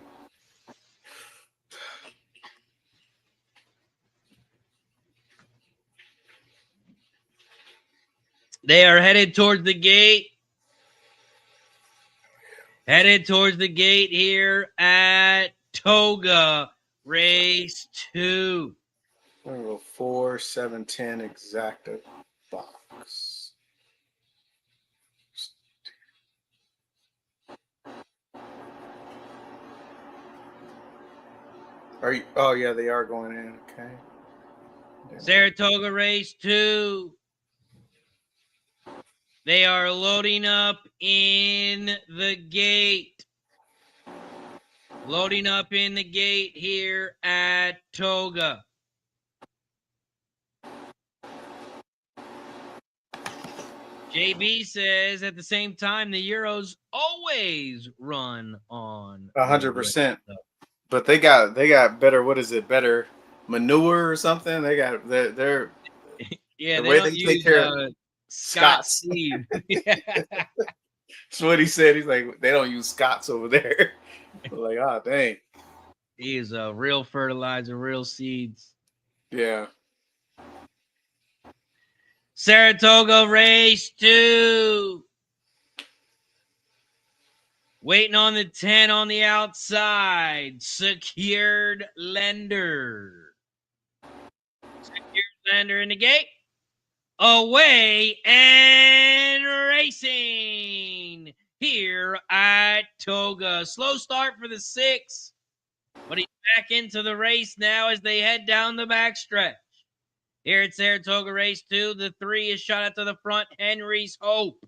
They are headed towards the gate. Headed towards the gate here at Toga Race 2. We're going to go 4, 7, 10 exacta box. Are you? Oh, yeah, they are going in. Okay. Saratoga Race 2. They are loading up in the gate. Loading up in the gate here at Toga. JB says at the same time, the Euros always run on 100%. But they got better. What is it? Better manure or something? They got they're yeah. The way they take care of Scott's. That's what he said. He's like, they don't use Scott's over there. Like, oh dang. He is a real fertilizer, real seeds. Yeah. Saratoga Race 2. Waiting on the 10 on the outside. Secured Lender. Secured Lender in the gate. Away and racing here at Toga. Slow start for the 6. But he's back into the race now as they head down the backstretch. Here at Saratoga Race 2, the 3 is shot out to the front. Henry's Hope.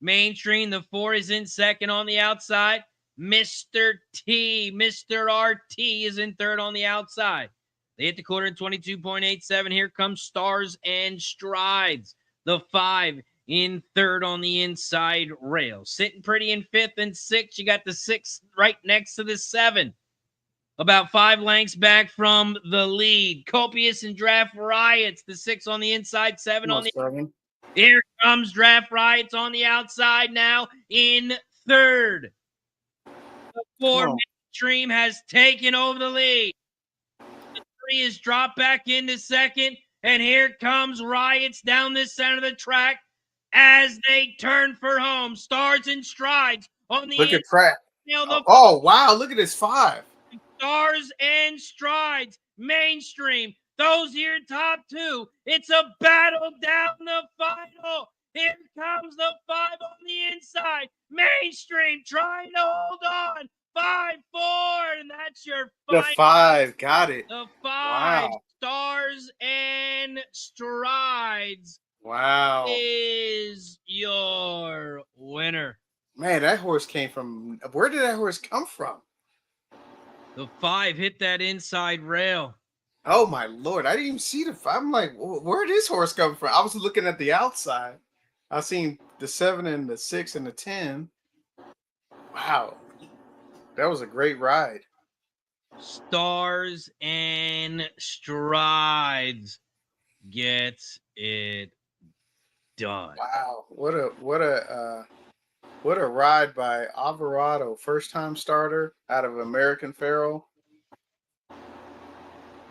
Mainstream, the 4 is in second on the outside. Mr. T, Mr. RT is in third on the outside. They hit the quarter in 22.87. Here comes Stars and Strides. The 5 in third on the inside rail. Sitting pretty in 5th and 6th. You got the 6 right next to the 7. About 5 lengths back from the lead. Copious and Draft Riots. The 6 on the inside, 7 on the 7. Here comes Draft Riots on the outside now in third. The 4 Mainstream has taken over the lead. The 3 is dropped back into second. And here comes Riots down the center of the track as they turn for home. Stars and Strides on the Look at track. Oh, wow. Look at this 5. Stars and Strides. Mainstream. Those here top 2. It's a battle down the final. Here comes the 5 on the inside. Mainstream trying to hold on. 5-4. And that's your 5. The 5. Got it. The 5. Wow. Stars and Strides. Wow. Is your winner. Man, that horse came from. Where did that horse come from? The 5 hit that inside rail. Oh, my Lord. I didn't even see the 5. I'm like, where did this horse come from? I was looking at the outside. I seen the 7 and the 6 and the 10. Wow. That was a great ride. Stars and Strides gets it done. Wow. What a ride by Alvarado. First time starter out of American Pharoah.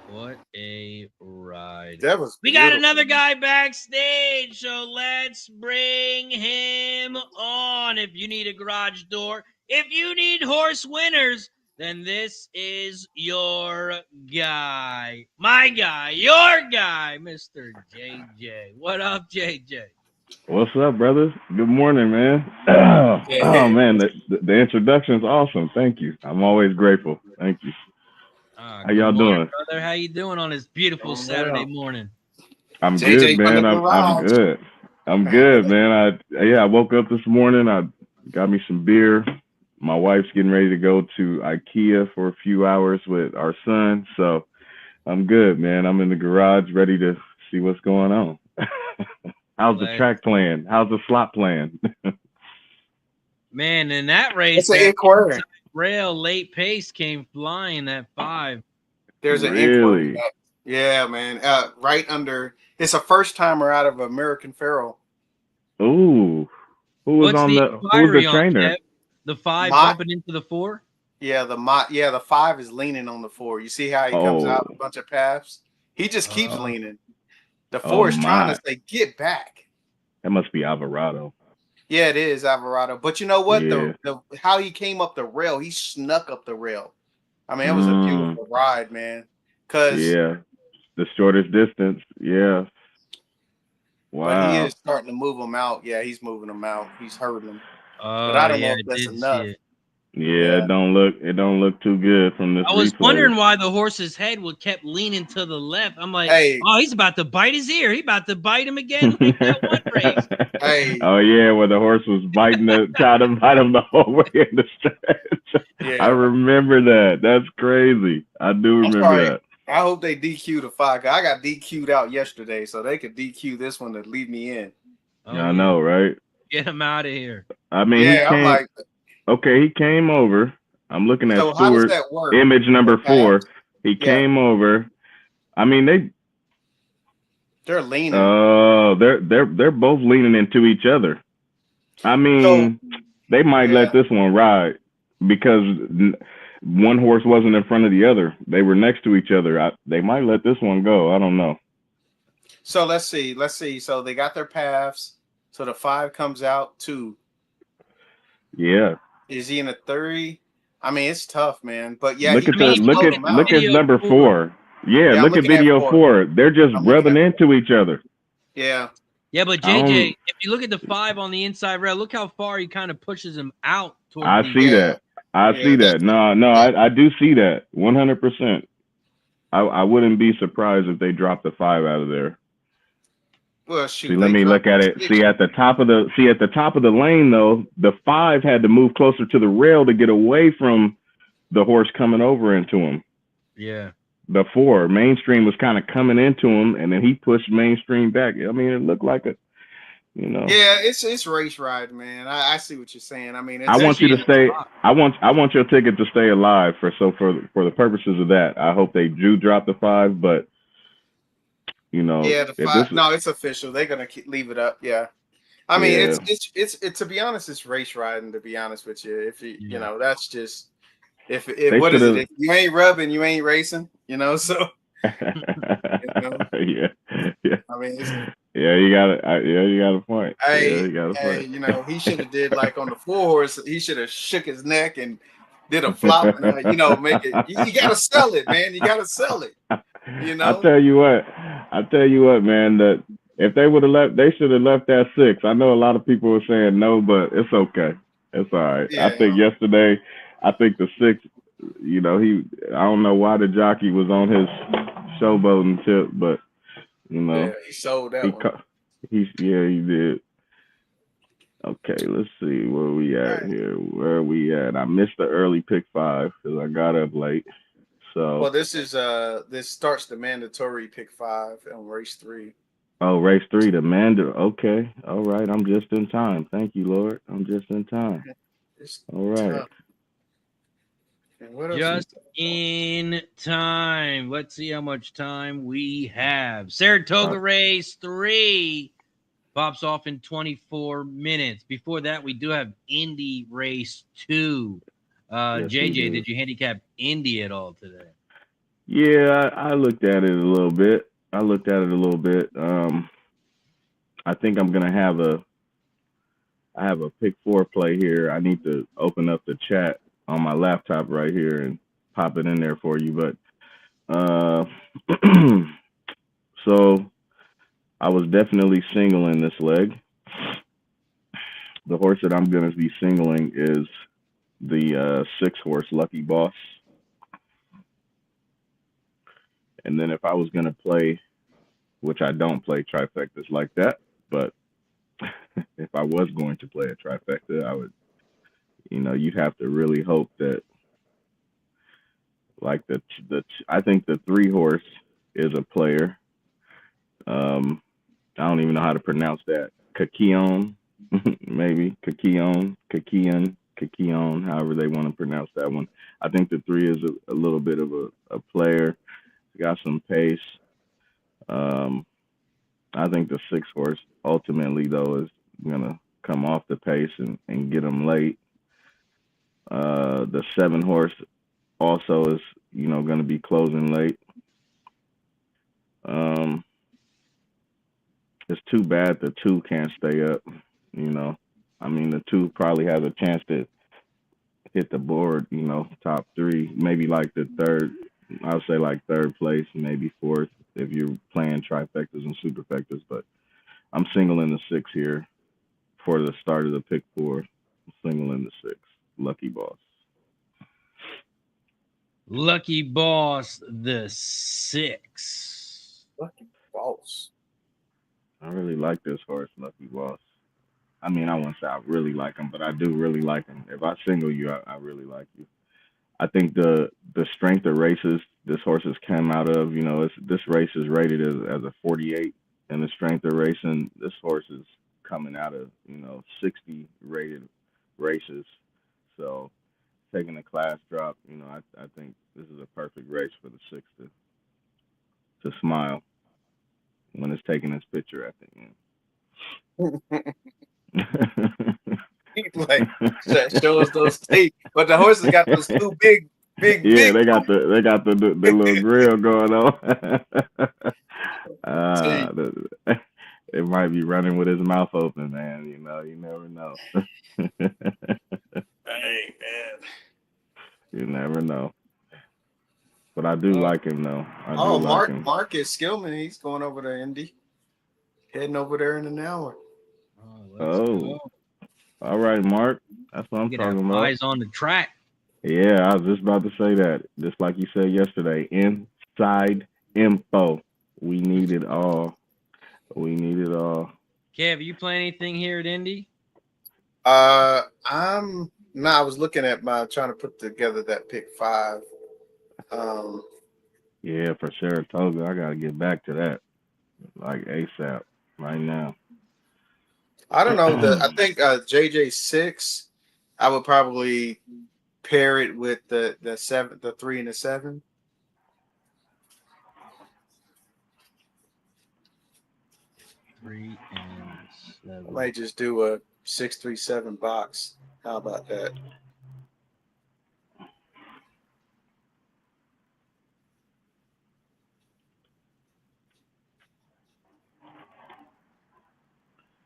What a ride. That was We got another guy backstage, so let's bring him on. If you need a garage door, if you need horse winners, then this is your guy. My guy, your guy, Mr. JJ. What up, JJ? What's up, brothers? Good morning, man. Oh, man, the introduction is awesome. Thank you. I'm always grateful. Thank you. How y'all doing? Brother, how you doing on this beautiful Saturday morning? I'm good, man. I'm good. I'm good, man. I woke up this morning. I got me some beer, my wife's getting ready to go to IKEA for a few hours with our son. So I'm good, man. I'm in the garage ready to see what's going on. How's the track playing? How's the slot playing? Man, in that race, rail late pace came flying at 5. There's an inquiry. Yeah, man. Right under. It's a first timer out of American Pharoah. Ooh, who was the trainer? The 5 bumping into the 4. Yeah, the 5 is leaning on the 4. You see how he comes out a bunch of paths? He just keeps leaning. The 4 is trying to say, get back. That must be Alvarado. Yeah, it is Alvarado. But you know what? Yeah. How he came up the rail, he snuck up the rail. I mean, it was a beautiful ride, man. Yeah, the shortest distance. Yeah. Wow. But he is starting to move him out. Yeah, he's moving him out. He's hurting him. But I don't know if that's enough. Yeah, it don't look too good from this. I was wondering why the horse's head kept leaning to the left. I'm like, oh, he's about to bite his ear. He's about to bite him again like that one race. Oh yeah, where the horse was biting trying to bite him the whole way in the stretch. Yeah. I remember that. That's crazy. I do remember that. I hope they DQ the 5. I got DQ'd out yesterday, so they could DQ this one to leave me in. Yeah, I know, right? Get him out of here. I mean, he came over. I'm looking at Stewart, image number 4. He came over. I mean, they're leaning. Oh, they're both leaning into each other. I mean, they might let this one ride because one horse wasn't in front of the other. They were next to each other. They might let this one go. I don't know. So let's see. So they got their paths. So the 5 comes out 2. Yeah. Is he in a 30? I mean, it's tough, man. But yeah, look at number 4. Yeah, look at video 4. They're just rubbing into each other. Yeah. Yeah, but JJ, if you look at the 5 on the inside rail, look how far he kind of pushes him out. I see that. No, I do see that 100%. I wouldn't be surprised if they dropped the 5 out of there. Well, shoot, see, let me look at it. See at the top of the lane though, the 5 had to move closer to the rail to get away from the horse coming over into him. Yeah. The 4 mainstream was kind of coming into him, and then he pushed mainstream back. I mean, it looked like Yeah, it's race ride, man. I see what you're saying. I mean, I want you to stay. I want your ticket to stay alive for the purposes of that. I hope they do drop the 5, but. Yeah, the 5. No, it's official. They're gonna leave it up. Yeah, I mean, it's to be honest, it's race riding. To be honest with you, if you that's just if what is it? If you ain't rubbing, you ain't racing. So. Yeah. I mean, you got a point. Hey, he should have did like on the 4 horse. He should have shook his neck and did a flop and make it. You gotta sell it, man. You gotta sell it. I tell you what, man, that if they would have left, they should have left that 6. I know a lot of people were saying no, but it's okay. It's all right. I think yesterday, the 6, I don't know why the jockey was on his showboating tip, but he sold that one. He did. Okay, let's see where we at here. Where are we at? I missed the early pick 5 because I got up late. So this starts the mandatory pick 5 on race 3. Oh, race 3, the okay. All right, I'm just in time. Thank you, Lord. I'm just in time. All right. Just in time. Let's see how much time we have. Saratoga Race 3 pops off in 24 minutes. Before that, we do have Indy Race 2. JJ, did you handicap Indy at all today? Yeah, I looked at it a little bit. I think I'm gonna have a pick 4 play here. I need to open up the chat on my laptop right here and pop it in there for you. But so I was definitely singling this leg. The horse that I'm gonna be singling is the 6 horse Lucky Boss. And then if I was going to play, which I don't play trifectas like that, but if I was going to play a trifecta, I would, you'd have to really hope that, like I think the 3-horse is a player. I don't even know how to pronounce that. Kakion, maybe Kakion, however they want to pronounce that one. I think the 3 is a little bit of a player. Got some pace. I think the 6-horse ultimately, though, is gonna come off the pace and get them late. The 7-horse also is, going to be closing late. It's too bad the 2 can't stay up. I mean, the 2 probably has a chance to hit the board. Top 3, maybe like the 3rd. I would say like 3rd place, maybe 4th if you're playing trifectas and superfectas. But I'm singling the 6 here for the start of the pick 4. I'm singling the 6. Lucky Boss. Lucky Boss, the 6. Lucky Boss. I really like this horse, Lucky Boss. I mean, I wouldn't say I really like him, but I do really like him. If I single you, I really like you. I think the strength of races this horse has come out of, this race is rated as a 48, and the strength of racing, this horse is coming out of, 60 rated races. So taking a class drop, I think this is a perfect race for the 6 to smile when it's taking his picture at the end. Like, show us those teeth, but the horses got those 2 big. Yeah, they got the little grill going on. It might be running with his mouth open, man. You never know. Hey, man. You never know. But I do like him, though. Marcus Skillman, he's going over to Indy. Heading over there in an hour. Oh. All right, Mark. That's what I'm talking about. Eyes on the track. Yeah, I was just about to say that. Just like you said yesterday, inside info. We need it all. Kev, are you playing anything here at Indy? I was looking at trying to put together that pick 5. Yeah, for Saratoga. I gotta get back to that. Like ASAP right now. I don't know. I think JJ6, I would probably pair it with the 7, the 3 and the 7. Three and 7. I might just do a 6-3-7 box. How about that?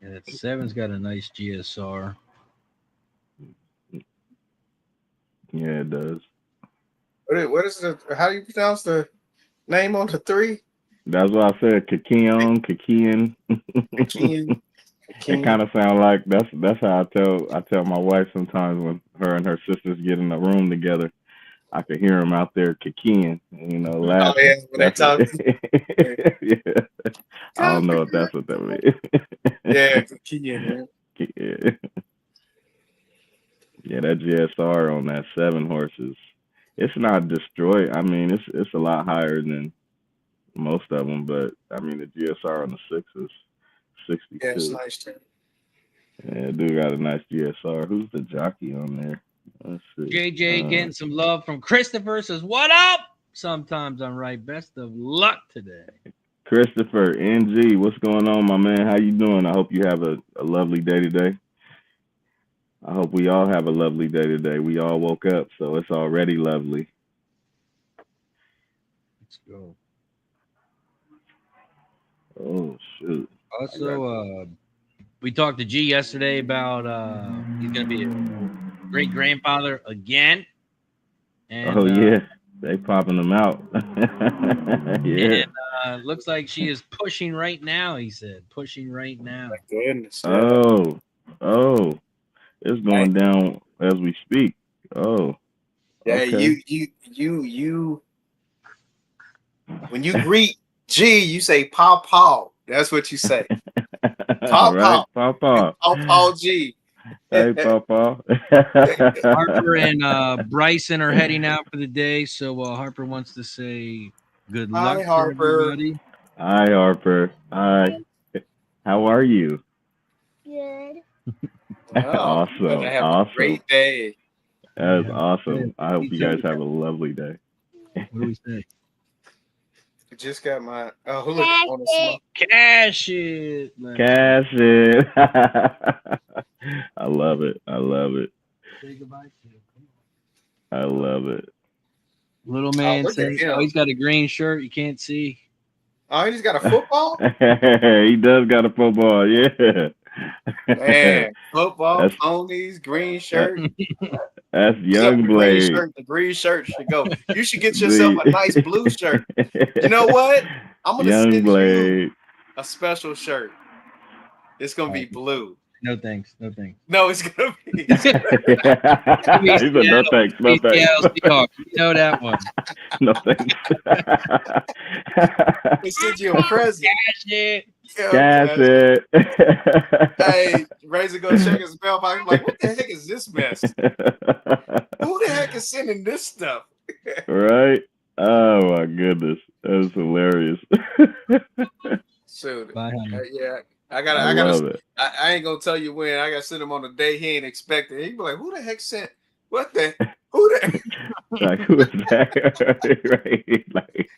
Yeah, that 7's got a nice GSR. Yeah, it does. What is the? How do you pronounce the name on the 3? That's what I said. Kakion. It kind of sounds like that's how I tell my wife sometimes when her and her sisters get in the room together. I could hear them out there kakiing, laughing. Oh, yeah, when they talk. Yeah. I don't know if that's what that means. Yeah, kakiing, man. Yeah, that GSR on that 7 horses, it's not destroyed. I mean, it's a lot higher than most of them, but I mean the GSR on the 6 is 62. Yeah, it's nice too. Yeah, dude got a nice GSR. Who's the jockey on there? Let's see. JJ getting some love from Christopher. Says, what up? Sometimes I'm right. Best of luck today. Christopher, NG, what's going on, my man? How you doing? I hope you have a lovely day today. I hope we all have a lovely day today. We all woke up, so it's already lovely. Let's go. Oh, shoot. Also, we talked to G yesterday about he's going to be a great-grandfather again. And, yeah. They popping them out. Yeah. And looks like she is pushing right now, he said. Pushing right now. My goodness. Oh. It's going down as we speak. Oh. Yeah, okay. you when you greet G, you say Paw. That's what you say. Paw. Right, Paw. Paw G. Hey, Papa. Harper and Bryson are heading out for the day, so Harper wants to say good luck Hi, to Harper. everybody. Hi, Harper. Hi. How are you? Good. Awesome. Have Awesome. a great day. That is Yeah. awesome. I hope you guys have a lovely day. What do we say? I just got my look on the small. Cash it. Cash it. I love it. I love it. Say goodbye to him. I love it. Little man look at saying, him. oh, he's got a green shirt. You can't see. Oh, he just got a football? He does got a football, yeah. Man, football, That's- ponies, green shirt. That's Except Young the green Blade. shirt, the green shirt should go. You should get yourself a nice blue shirt. You know what? I'm gonna Young send Blade. you a special shirt. It's gonna be blue. No thanks. No thanks. No, it's gonna be. He said, no thanks, no thanks. Seahawks. You know that one. No thanks. We send you a present. Cash it. Cash it. Hey, Razor go check his bell pocket. I'm like, what the heck is this mess? Who the heck is sending this stuff? Right? Oh my goodness. That is hilarious. Shoot. Bye, honey. Yeah. I love it. ain't gonna tell you when. I gotta send him on the day he ain't expecting. He be like, who the heck sent what the who the Like, who is that? Right? Like,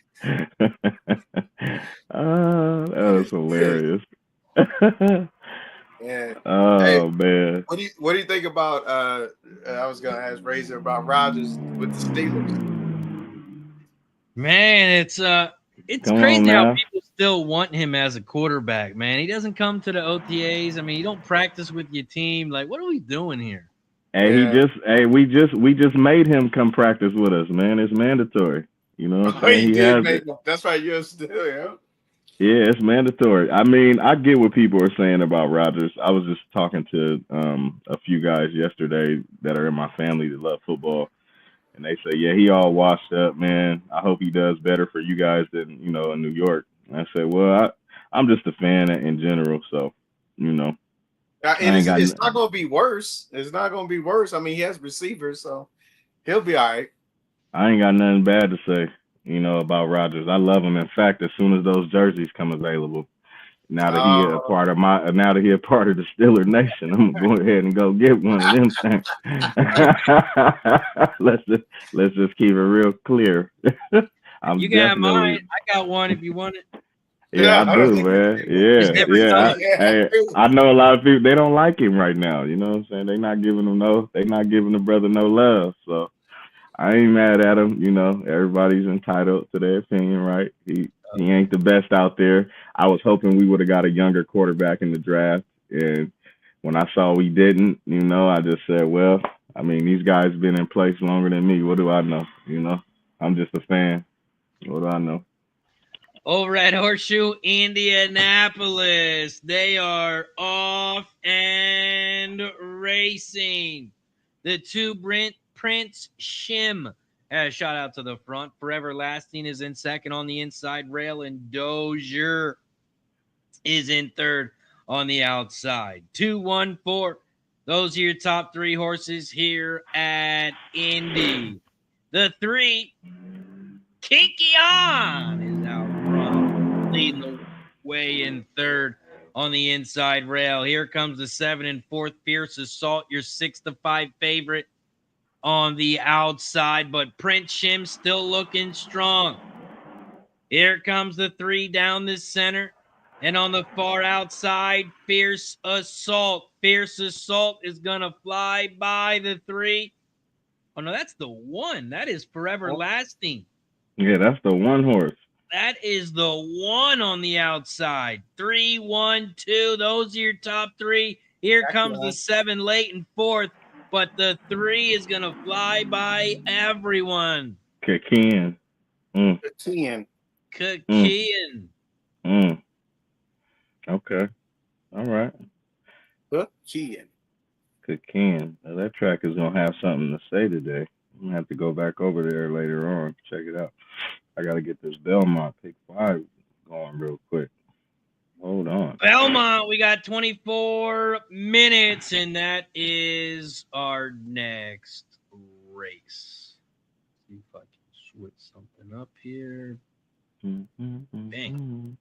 that was hilarious. Yeah. Oh Hey. man. What do you think about I was gonna ask Razor about Rodgers with the Steelers? Man, it's Come crazy on how now. people still want him as a quarterback, man. He doesn't come to the OTAs. I mean, you don't practice with your team. Like, what are we doing here? Hey, Yeah. we just made him come practice with us, man. It's mandatory. You know what I'm saying? He He did has make it. it. That's right, you're still, yeah. Yeah, it's mandatory. I mean, I get what people are saying about Rodgers. I was just talking to a few guys yesterday that are in my family that love football, and they say, yeah, he all washed up, man. I hope he does better for you guys than, in New York. And I said, well, I'm just a fan in general, so, And it's not going to be worse. It's not going to be worse. I mean, he has receivers, so he'll be all right. I ain't got nothing bad to say, about Rodgers. I love him. In fact, as soon as those jerseys come available, now that he a part of the Steeler Nation, I'm gonna go ahead and go get one of them things. let's just keep it real clear. You got mine. I got one if you want it. Yeah, I do, man. Yeah. Hey, I know a lot of people, they don't like him right now. You know what I'm saying? They're not giving the brother no love. So I ain't mad at him. Everybody's entitled to their opinion, right? He ain't the best out there. I was hoping we would have got a younger quarterback in the draft. And when I saw we didn't, I just said, well, I mean, these guys been in place longer than me. What do I know? I'm just a fan. What do I know? Over at Horseshoe Indianapolis, they are off and racing. The two Prince Shim has shot out to the front. Forever Lasting is in second on the inside rail, and Dozier is in third on the outside. 2, 1, 4. Those are your top three horses here at Indy. The 3, Kikion, is out front, leading the way in third on the inside rail. Here comes the 7 and 4th, Fierce Assault, your 6-5 favorite on the outside, but Prince Shim still looking strong. Here comes the 3 down the center, and on the far outside, Fierce Assault. Fierce Assault is going to fly by the 3. Oh, no, that's the 1. That is Forever Lasting. Yeah, that's the one horse. That is the 1 on the outside. 3, 1, 2. Those are your top 3. Here comes the 7 late and 4th, but the 3 is going to fly by everyone. Kikion. Kikion. Okay. All right. Kikion. Now, that track is going to have something to say today. I'm going to have to go back over there later on. Check it out. I got to get this Belmont pick 5 going real quick. Hold on. Belmont, we got 24 minutes, and that is our next race. See if I can switch something up here. Bang.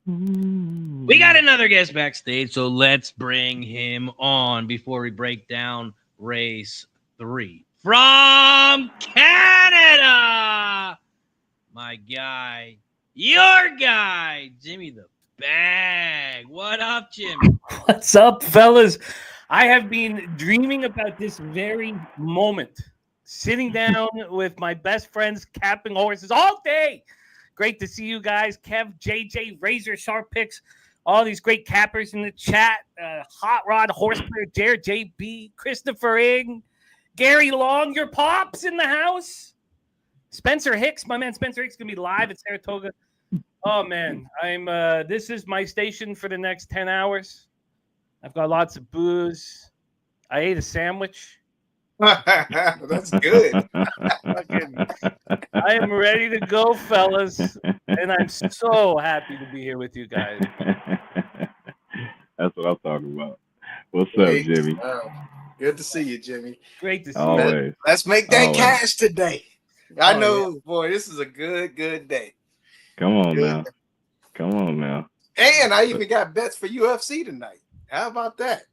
We got another guest backstage, so let's bring him on before we break down race 3. From Canada, my guy, your guy, Jimmy the Bag. What up, Jimmy? What's up, fellas? I have been dreaming about this very moment, sitting down with my best friends, capping horses all day. Great to see you guys. Kev, JJ, RazorSharpPicks, all these great cappers in the chat. Hot Rod, Horse Player, Jared, JB, Christopher Ing, Gary Long, your pops in the house. Spencer Hicks, my man Spencer Hicks, going to be live at Saratoga. Oh, man, this is my station for the next 10 hours. I've got lots of booze. I ate a sandwich. That's good. I am ready to go, fellas, and I'm so happy to be here with you guys. That's what I'm talking about. What's up, Jimmy? Good to see you, Jimmy. Great to see you. Let's make that cash today. I know, boy, this is a good day. Come on now. And I even got bets for UFC tonight. How about that?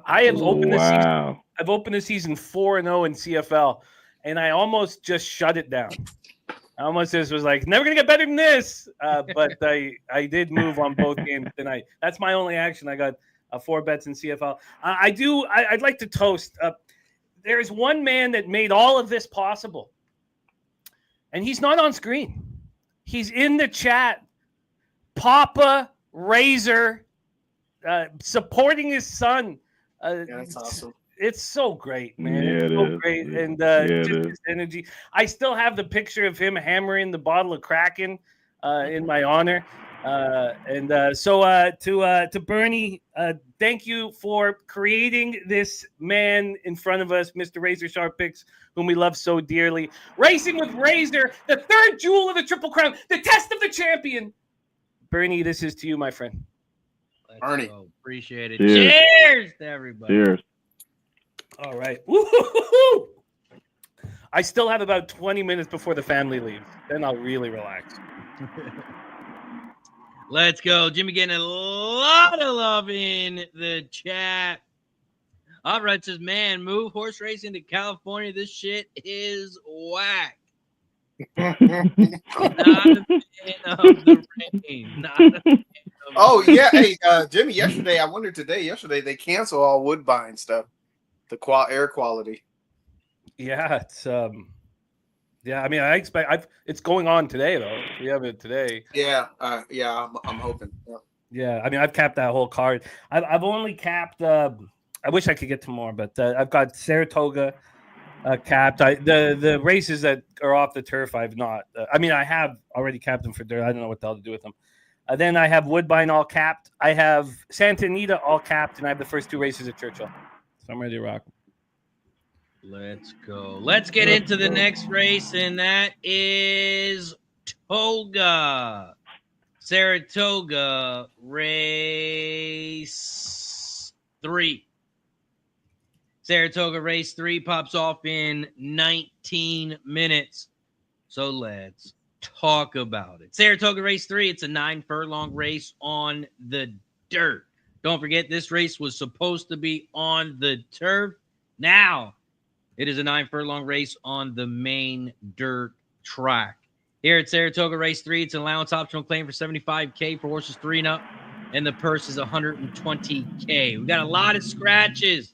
I have opened the season. I've opened the season 4-0 in CFL, and I almost just shut it down. I almost just was like, never gonna get better than this. But I did move on both games tonight. That's my only action. I got 4 bets in CFL. I'd like to toast. There is one man that made all of this possible, and he's not on screen. He's in the chat. Papa Razor, supporting his son. That's awesome. It's so great, man. Yeah, it's so great. And just his energy. I still have the picture of him hammering the bottle of Kraken in my honor. So to Bernie, thank you for creating this man in front of us, Mr. RazorSharpPicks, whom we love so dearly. Racing with Razor, the 3rd jewel of the Triple Crown, the test of the champion. Bernie, this is to you, my friend. Bernie. Appreciate it. Cheers to everybody. Cheers. All right. Woo-hoo-hoo-hoo. I still have about 20 minutes before the family leaves. Then I'll really relax. Let's go. Jimmy getting a lot of love in the chat. All right, says, man, move horse racing to California. This shit is whack. Not a fan of the rain. Yeah. Hey, Jimmy, yesterday they canceled all Woodbine stuff. The air quality. Yeah, it's yeah, I mean, I expect it's going on today though. We have it today. Yeah, I'm hoping. Yeah, I mean, I've capped that whole card. I've only capped. I wish I could get to more, but I've got Saratoga capped. The races that are off the turf, I've not. I mean, I have already capped them for dirt. I don't know what the hell to do with them. Then I have Woodbine all capped. I have Santa Anita all capped, and I have the first 2 races at Churchill. So I'm ready to rock. Let's go. Let's get into the next race, and that is Saratoga Race 3. Saratoga Race 3 pops off in 19 minutes. So let's talk about it. Saratoga Race 3, it's a 9-furlong race on the dirt. Don't forget, this race was supposed to be on the turf. Now, it is a 9-furlong race on the main dirt track. Here at Saratoga Race 3, it's an allowance optional claim for $75K for horses 3 and up, and the purse is $120K. We got a lot of scratches.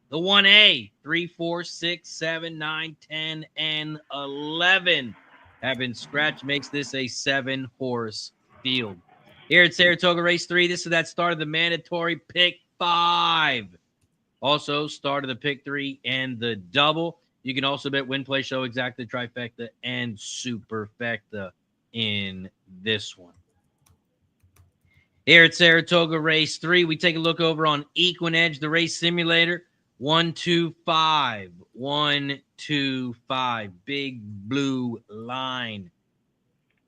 The 1A, 3, 4, 6, 7, 9, 10, and 11 have been scratched. Makes this a 7-horse field. Here at Saratoga Race 3, this is that start of the mandatory pick 5. Also, start of the pick 3 and the double. You can also bet win, play, show, exacta, trifecta, and superfecta in this one. Here at Saratoga Race 3, we take a look over on Equinedge, the race simulator. 125, 125, big blue line.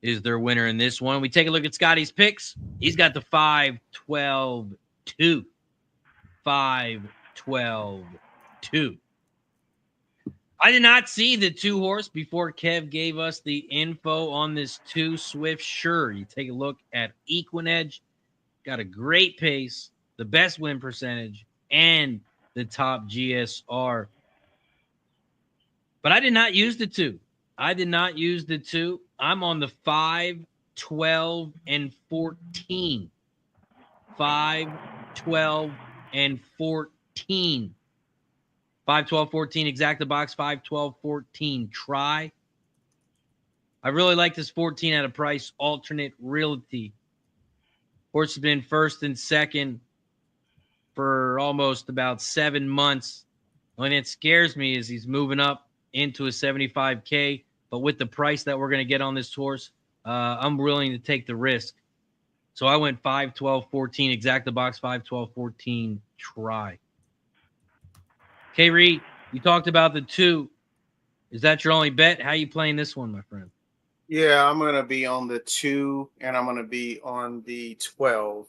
is their winner in this one. We take a look at Scotty's picks. He's got the 5-12-2. 5-12-2. I did not see the 2-horse before Kev gave us the info on this 2 Swift Sure. You take a look at Equinedge, got a great pace, the best win percentage, and the top GSR. But I did not use the 2. I did not use the 2. I'm on the 5, 12, and 14. 5, 12, and 14. 5, 12, 14, exact the box, 5, 12, 14, try. I really like this 14 at a price, alternate realty. Horse has been first and second for almost about 7 months. And it scares me is he's moving up into a 75K, but with the price that we're going to get on this horse, I'm willing to take the risk. So I went 5, 12, 14, exact the box, 5, 12, 14, try. Okay, Reed, you talked about the 2. Is that your only bet? How are you playing this one, my friend? Yeah, I'm going to be on the 2, and I'm going to be on the 12.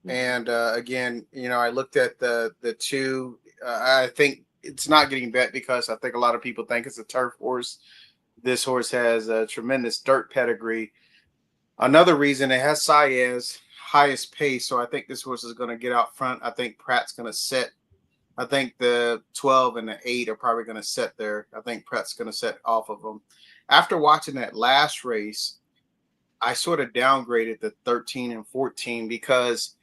And again, I looked at the 2. I think it's not getting bet because I think a lot of people think it's a turf horse. This horse has a tremendous dirt pedigree. Another reason, it has Saez highest pace, so I think this horse is going to get out front. I think Pratt's going to set. I think the 12 and the 8 are probably going to set there. I think Pratt's going to set off of them. After watching that last race, I sort of downgraded the 13 and 14 because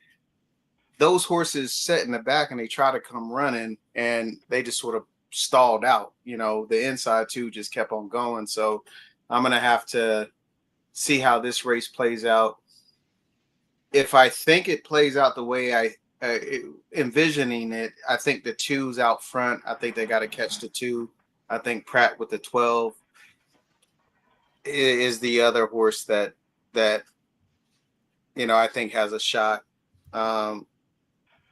those horses set in the back and they try to come running and they just sort of stalled out. The inside 2 just kept on going. So I'm going to have to see how this race plays out. If I think it plays out the way I envisioning it, I think the 2's out front. I think they got to catch the 2. I think Pratt with the 12 is the other horse that I think has a shot.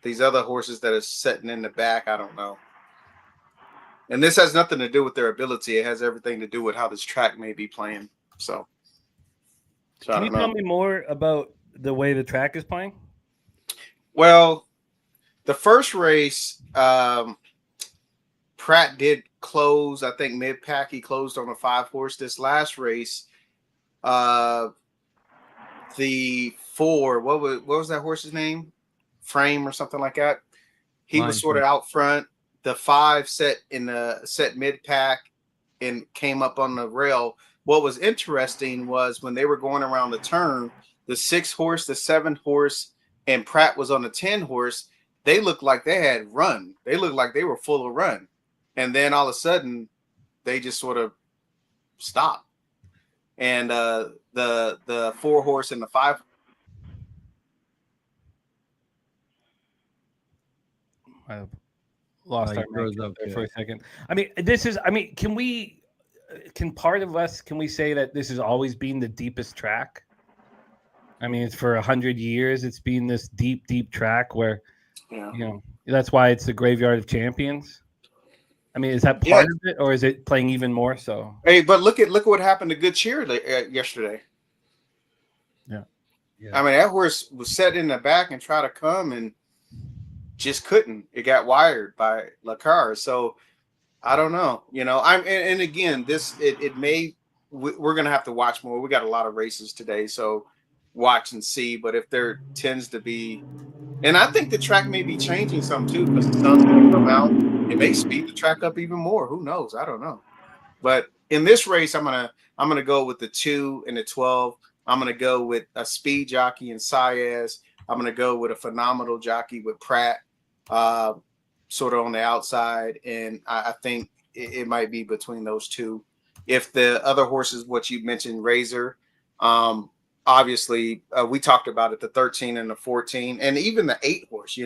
These other horses that are sitting in the back, I don't know. And this has nothing to do with their ability. It has everything to do with how this track may be playing. So can you tell me more about the way the track is playing? Well, the first race, Pratt did close. I think mid-pack he closed on a 5-horse. This last race, the 4, what was that horse's name? Frame or something like that. He was sort of out front. The 5 set mid-pack and came up on the rail. What was interesting was when they were going around the turn, the 6-horse, the 7-horse, and Pratt was on the 10-horse, they looked like they had run. They looked like they were full of run. And then all of a sudden, they just sort of stopped. And the 4-horse and the 5. I lost our mic there for a second. Can we say that this has always been the deepest track? I mean, it's for 100 years. It's been this deep, deep track where, that's why it's the graveyard of champions. I mean, is that part of it, or is it playing even more so? Hey, but look what happened to Good Cheer yesterday. Yeah. I mean, that horse was set in the back and tried to come and just couldn't. It got wired by Lacar. So I don't know. And again, we're gonna have to watch more. We got a lot of races today, so watch and see. But if there tends to be, and I think the track may be changing some too, because the sun's gonna come out. It may speed the track up even more. Who knows? I don't know. But in this race, I'm gonna go with the 2 and the 12. I'm gonna go with a speed jockey in Saez. I'm gonna go with a phenomenal jockey with Pratt, sort of on the outside, and I think it might be between those 2. If the other horses, what you mentioned, Razor, obviously we talked about it, the 13 and the 14, and even the 8-horse.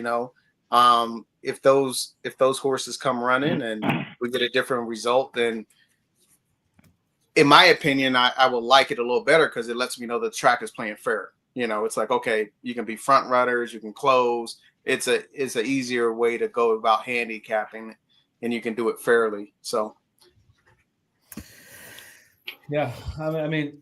If those horses come running and we get a different result, then in my opinion, I will like it a little better because it lets me know the track is playing fair. It's like, okay, you can be front runners, you can close. It's an easier way to go about handicapping, and you can do it fairly. So, Yeah, I mean,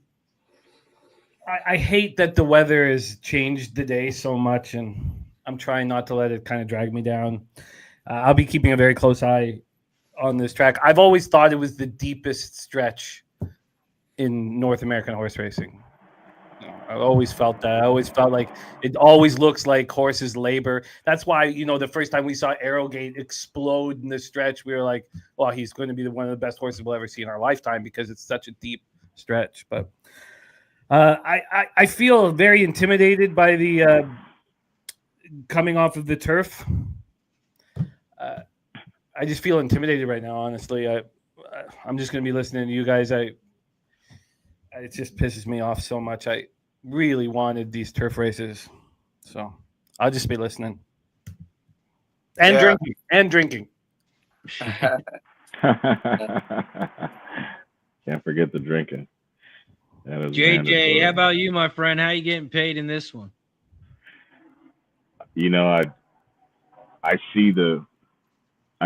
I hate that the weather has changed the day so much, and I'm trying not to let it kind of drag me down. I'll be keeping a very close eye on this track. I've always thought it was the deepest stretch in North American horse racing. I always felt that. I always felt like it always looks like horses labor. That's why, the first time we saw Arrowgate explode in the stretch, we were like, well, he's going to be one of the best horses we'll ever see in our lifetime because it's such a deep stretch. But I feel very intimidated by the coming off of the turf. I just feel intimidated right now, honestly. I'm just going to be listening to you guys. It just pisses me off so much. I really wanted these turf races, so I'll just be listening and drinking. Can't forget the drinking. JJ, how about you, my friend? How you getting paid in this one? I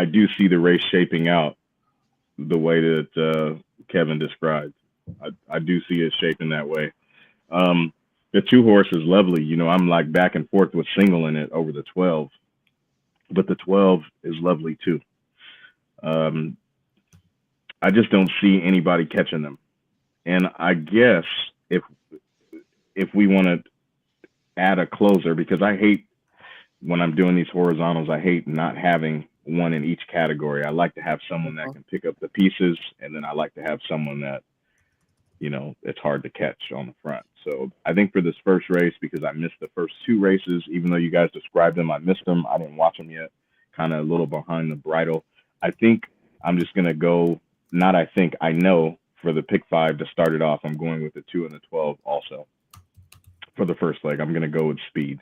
do see the race shaping out the way that Kevin described. I do see it shaping that way. The 2 horse is lovely. I'm like back and forth with singling it over the 12, but the 12 is lovely too. I just don't see anybody catching them. And I guess if we want to add a closer, because I hate when I'm doing these horizontals, I hate not having one in each category. I like to have someone that can pick up the pieces, and then I like to have someone that, it's hard to catch on the front. So I think for this first race, because I missed the first 2 races, even though you guys described them, I missed them. I didn't watch them yet. Kind of a little behind the bridle. I think I'm just going to go, I know for the pick 5 to start it off, I'm going with the 2 and the 12 also. For the first leg, I'm going to go with speed.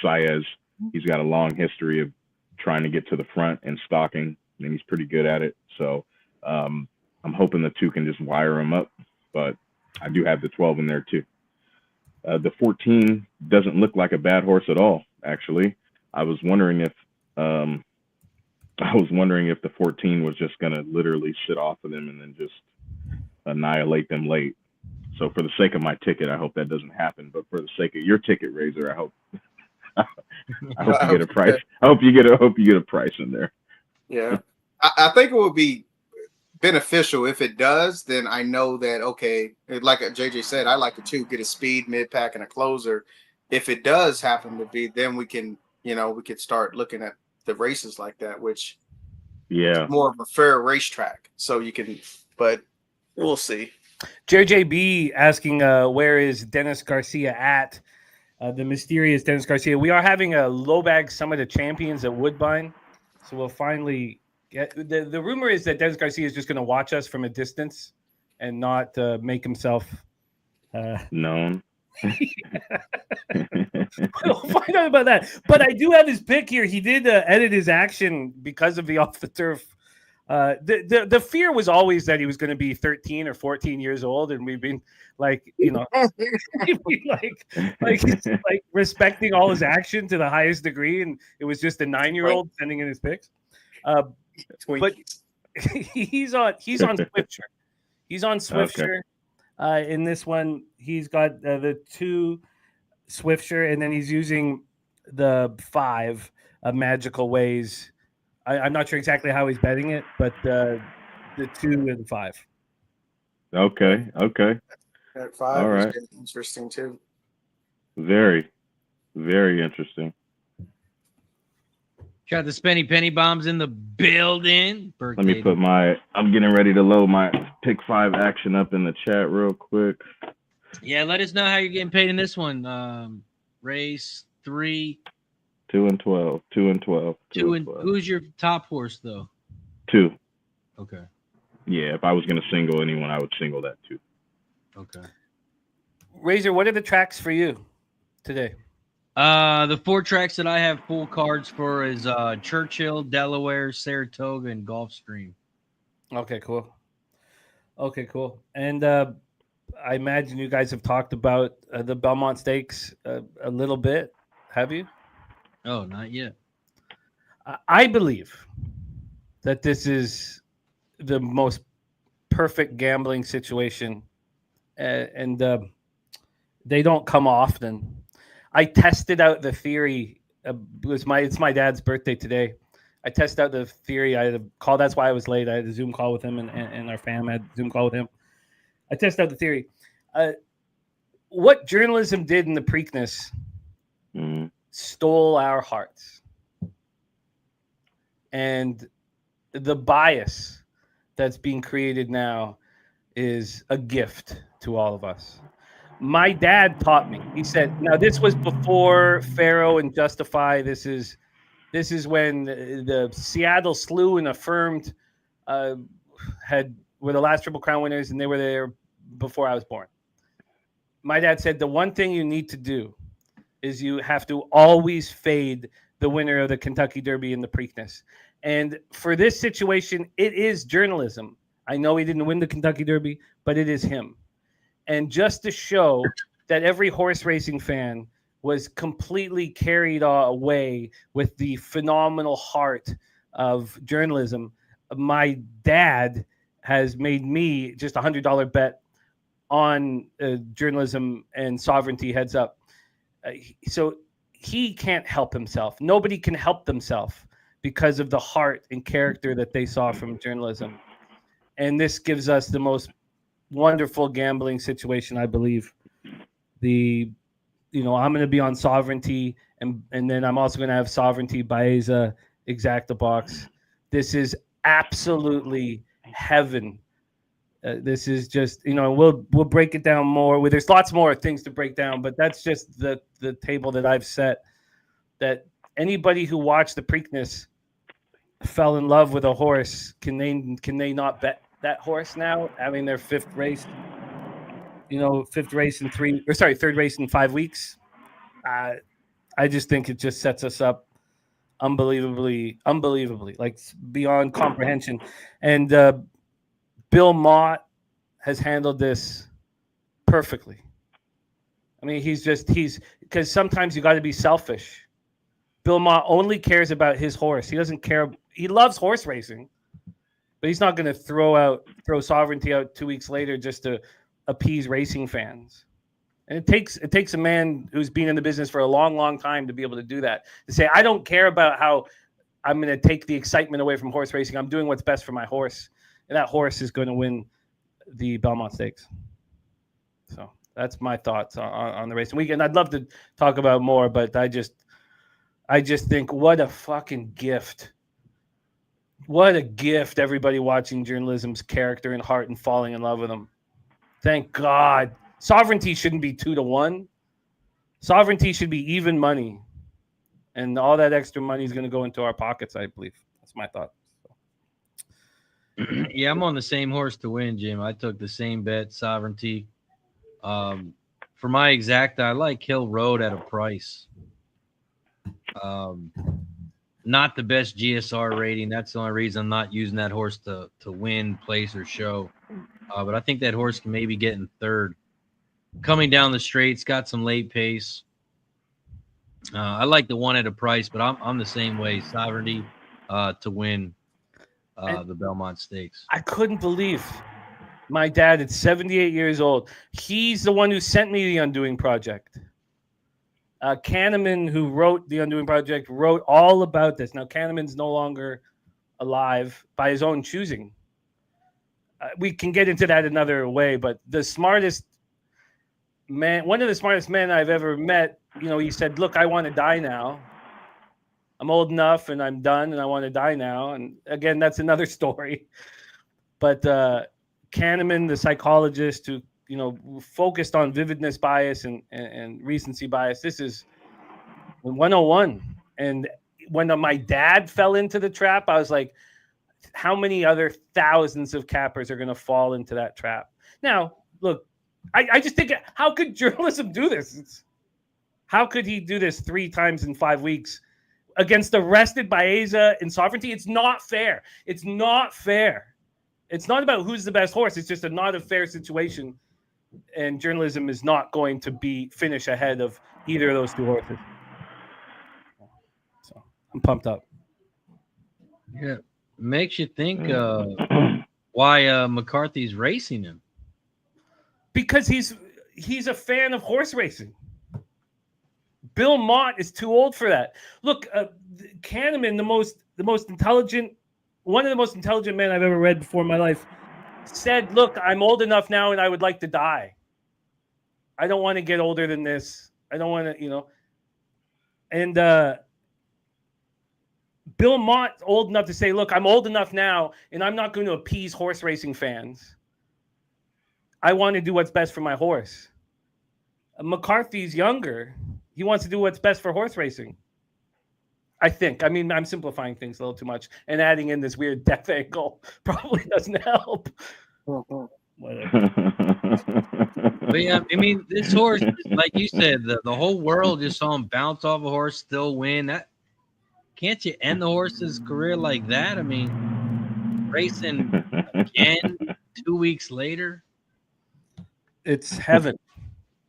Saez, he's got a long history of trying to get to the front and stalking, and he's pretty good at it. So I'm hoping the 2 can just wire him up, but I do have the 12 in there too. The 14 doesn't look like a bad horse at all, actually. I was wondering if the 14 was just going to literally sit off of them and then just annihilate them late. So for the sake of my ticket, I hope that doesn't happen. But for the sake of your ticket, Razor, I hope you get a price. I hope you get a price in there. Yeah, I think it would be beneficial if it does. Then I know that, okay, like JJ said, I like to get a speed, mid pack, and a closer. If it does happen to be, then we can start looking at the races like that, which is more of a fair racetrack. So you can, but we'll see. JJB asking, where is Dennis Garcia at? The mysterious Dennis Garcia. We are having a low bag Summit of Champions at Woodbine, so we'll finally get. The rumor is that Dennis Garcia is just going to watch us from a distance and not make himself known. We'll find out about that. But I do have his pick here. He did edit his action because of the off the turf. The fear was always that he was going to be 13 or 14 years old, and we've been like respecting all his action to the highest degree, and it was just a 9-year-old sending in his picks. But he's on Swiftsure. He's on Swiftsure. Okay. In this one, he's got the 2 Swiftsure, and then he's using the 5 Magical Ways. I'm not sure exactly how he's betting it, but the 2 and 5. Okay. That 5 all right. is interesting too. Very, very interesting. Got the Spenny Penny Bombs in the building. Let me put I'm getting ready to load my pick 5 action up in the chat real quick. Yeah, let us know how you're getting paid in this one. Race 3. 2 and 12. 2 and 12. 2 and 12. Who's your top horse though? 2. Okay. Yeah, if I was going to single anyone, I would single that 2. Okay. Razor, what are the tracks for you today? The 4 tracks that I have full cards for is Churchill, Delaware, Saratoga, and Gulfstream. Okay, cool. And I imagine you guys have talked about the Belmont Stakes a little bit. Have you? Oh, not yet. I believe that this is the most perfect gambling situation, and they don't come often. I tested out the theory. It's my dad's birthday today. I tested out the theory. I had a call. That's why I was late. I had a Zoom call with him, and our fam had a Zoom call with him. I tested out the theory. What journalism did in the Preakness stole our hearts. And the bias that's being created now is a gift to all of us. My dad taught me. He said, now this was before Pharaoh and Justify. This is when the Seattle Slew and Affirmed were the last Triple Crown winners, and they were there before I was born. My dad said the one thing you need to do is you have to always fade the winner of the Kentucky Derby in the Preakness. And for this situation, it is journalism. I know he didn't win the Kentucky Derby, but it is him. And just to show that every horse racing fan was completely carried away with the phenomenal heart of journalism, my dad has made me just $100 bet on journalism and sovereignty, heads up. So he can't help himself. Nobody can help themselves because of the heart and character that they saw from journalism. And this gives us the most wonderful gambling situation, I believe. I'm going to be on sovereignty, and then I'm also going to have sovereignty, Baeza, Exacta box. This is absolutely heaven. This is just, we'll break it down more. There's lots more things to break down, but that's just the table that I've set, that anybody who watched the Preakness fell in love with a horse. Can they not bet that horse now, having their third race in 5 weeks? I just think it just sets us up unbelievably, like beyond comprehension. And Bill Mott has handled this perfectly. I mean, he's because sometimes you got to be selfish. Bill Mott only cares about his horse. He doesn't care. He loves horse racing, but he's not going to throw sovereignty out 2 weeks later just to appease racing fans. And it takes a man who's been in the business for a long, long time to be able to do that. To say, I don't care about how I'm going to take the excitement away from horse racing. I'm doing what's best for my horse. And that horse is going to win the Belmont Stakes. So that's my thoughts on the racing weekend. I'd love to talk about more, but I just think what a fucking gift. What a gift, everybody watching journalism's character and heart and falling in love with them. Thank God. Sovereignty shouldn't be 2-1. Sovereignty should be even money. And all that extra money is going to go into our pockets, I believe. That's my thought. Yeah, I'm on the same horse to win, Jim. I took the same bet, sovereignty. For my Exacta, I like Hill Road at a price. Not the best GSR rating. That's the only reason I'm not using that horse to win, place, or show. But I think that horse can maybe get in third. Coming down the straight, got some late pace. I like the one at a price, but I'm the same way. Sovereignty to win the Belmont Stakes. I couldn't believe my dad at 78 years old. He's the one who sent me the Undoing Project. Kahneman, who wrote the Undoing Project, wrote all about this. Now, Kahneman's no longer alive by his own choosing. We can get into that another way, but the smartest man, one of the smartest men I've ever met, he said, look, I want to die now. I'm old enough and I'm done and I want to die now. And again, that's another story. But Kahneman, the psychologist who, focused on vividness bias and recency bias, this is 101. And when my dad fell into the trap, I was like, how many other thousands of cappers are going to fall into that trap? Now, look, I just think, how could journalism do this? How could he do this 3 times in 5 weeks against arrested Baeza and sovereignty? It's not fair. It's not fair. It's not about who's the best horse. It's just not a fair situation. And journalism is not going to finish ahead of either of those 2 horses. So I'm pumped up. Yeah. Makes you think, why McCarthy's racing him. Because he's a fan of horse racing. Bill Mott is too old for that. Look, Kahneman, the most intelligent, one of the most intelligent men I've ever read before in my life, said, "Look, I'm old enough now, and I would like to die. I don't want to get older than this. I don't want to, And Bill Mott's old enough to say, "Look, I'm old enough now, and I'm not going to appease horse racing fans. I want to do what's best for my horse." McCarthy's younger. He wants to do what's best for horse racing. I think. I mean, I'm simplifying things a little too much, and adding in this weird death angle probably doesn't help. Whatever. But yeah, I mean, this horse, like you said, the whole world just saw him bounce off a horse, still win. That can't you end the horse's career like that? I mean, racing again 2 weeks later. It's heaven.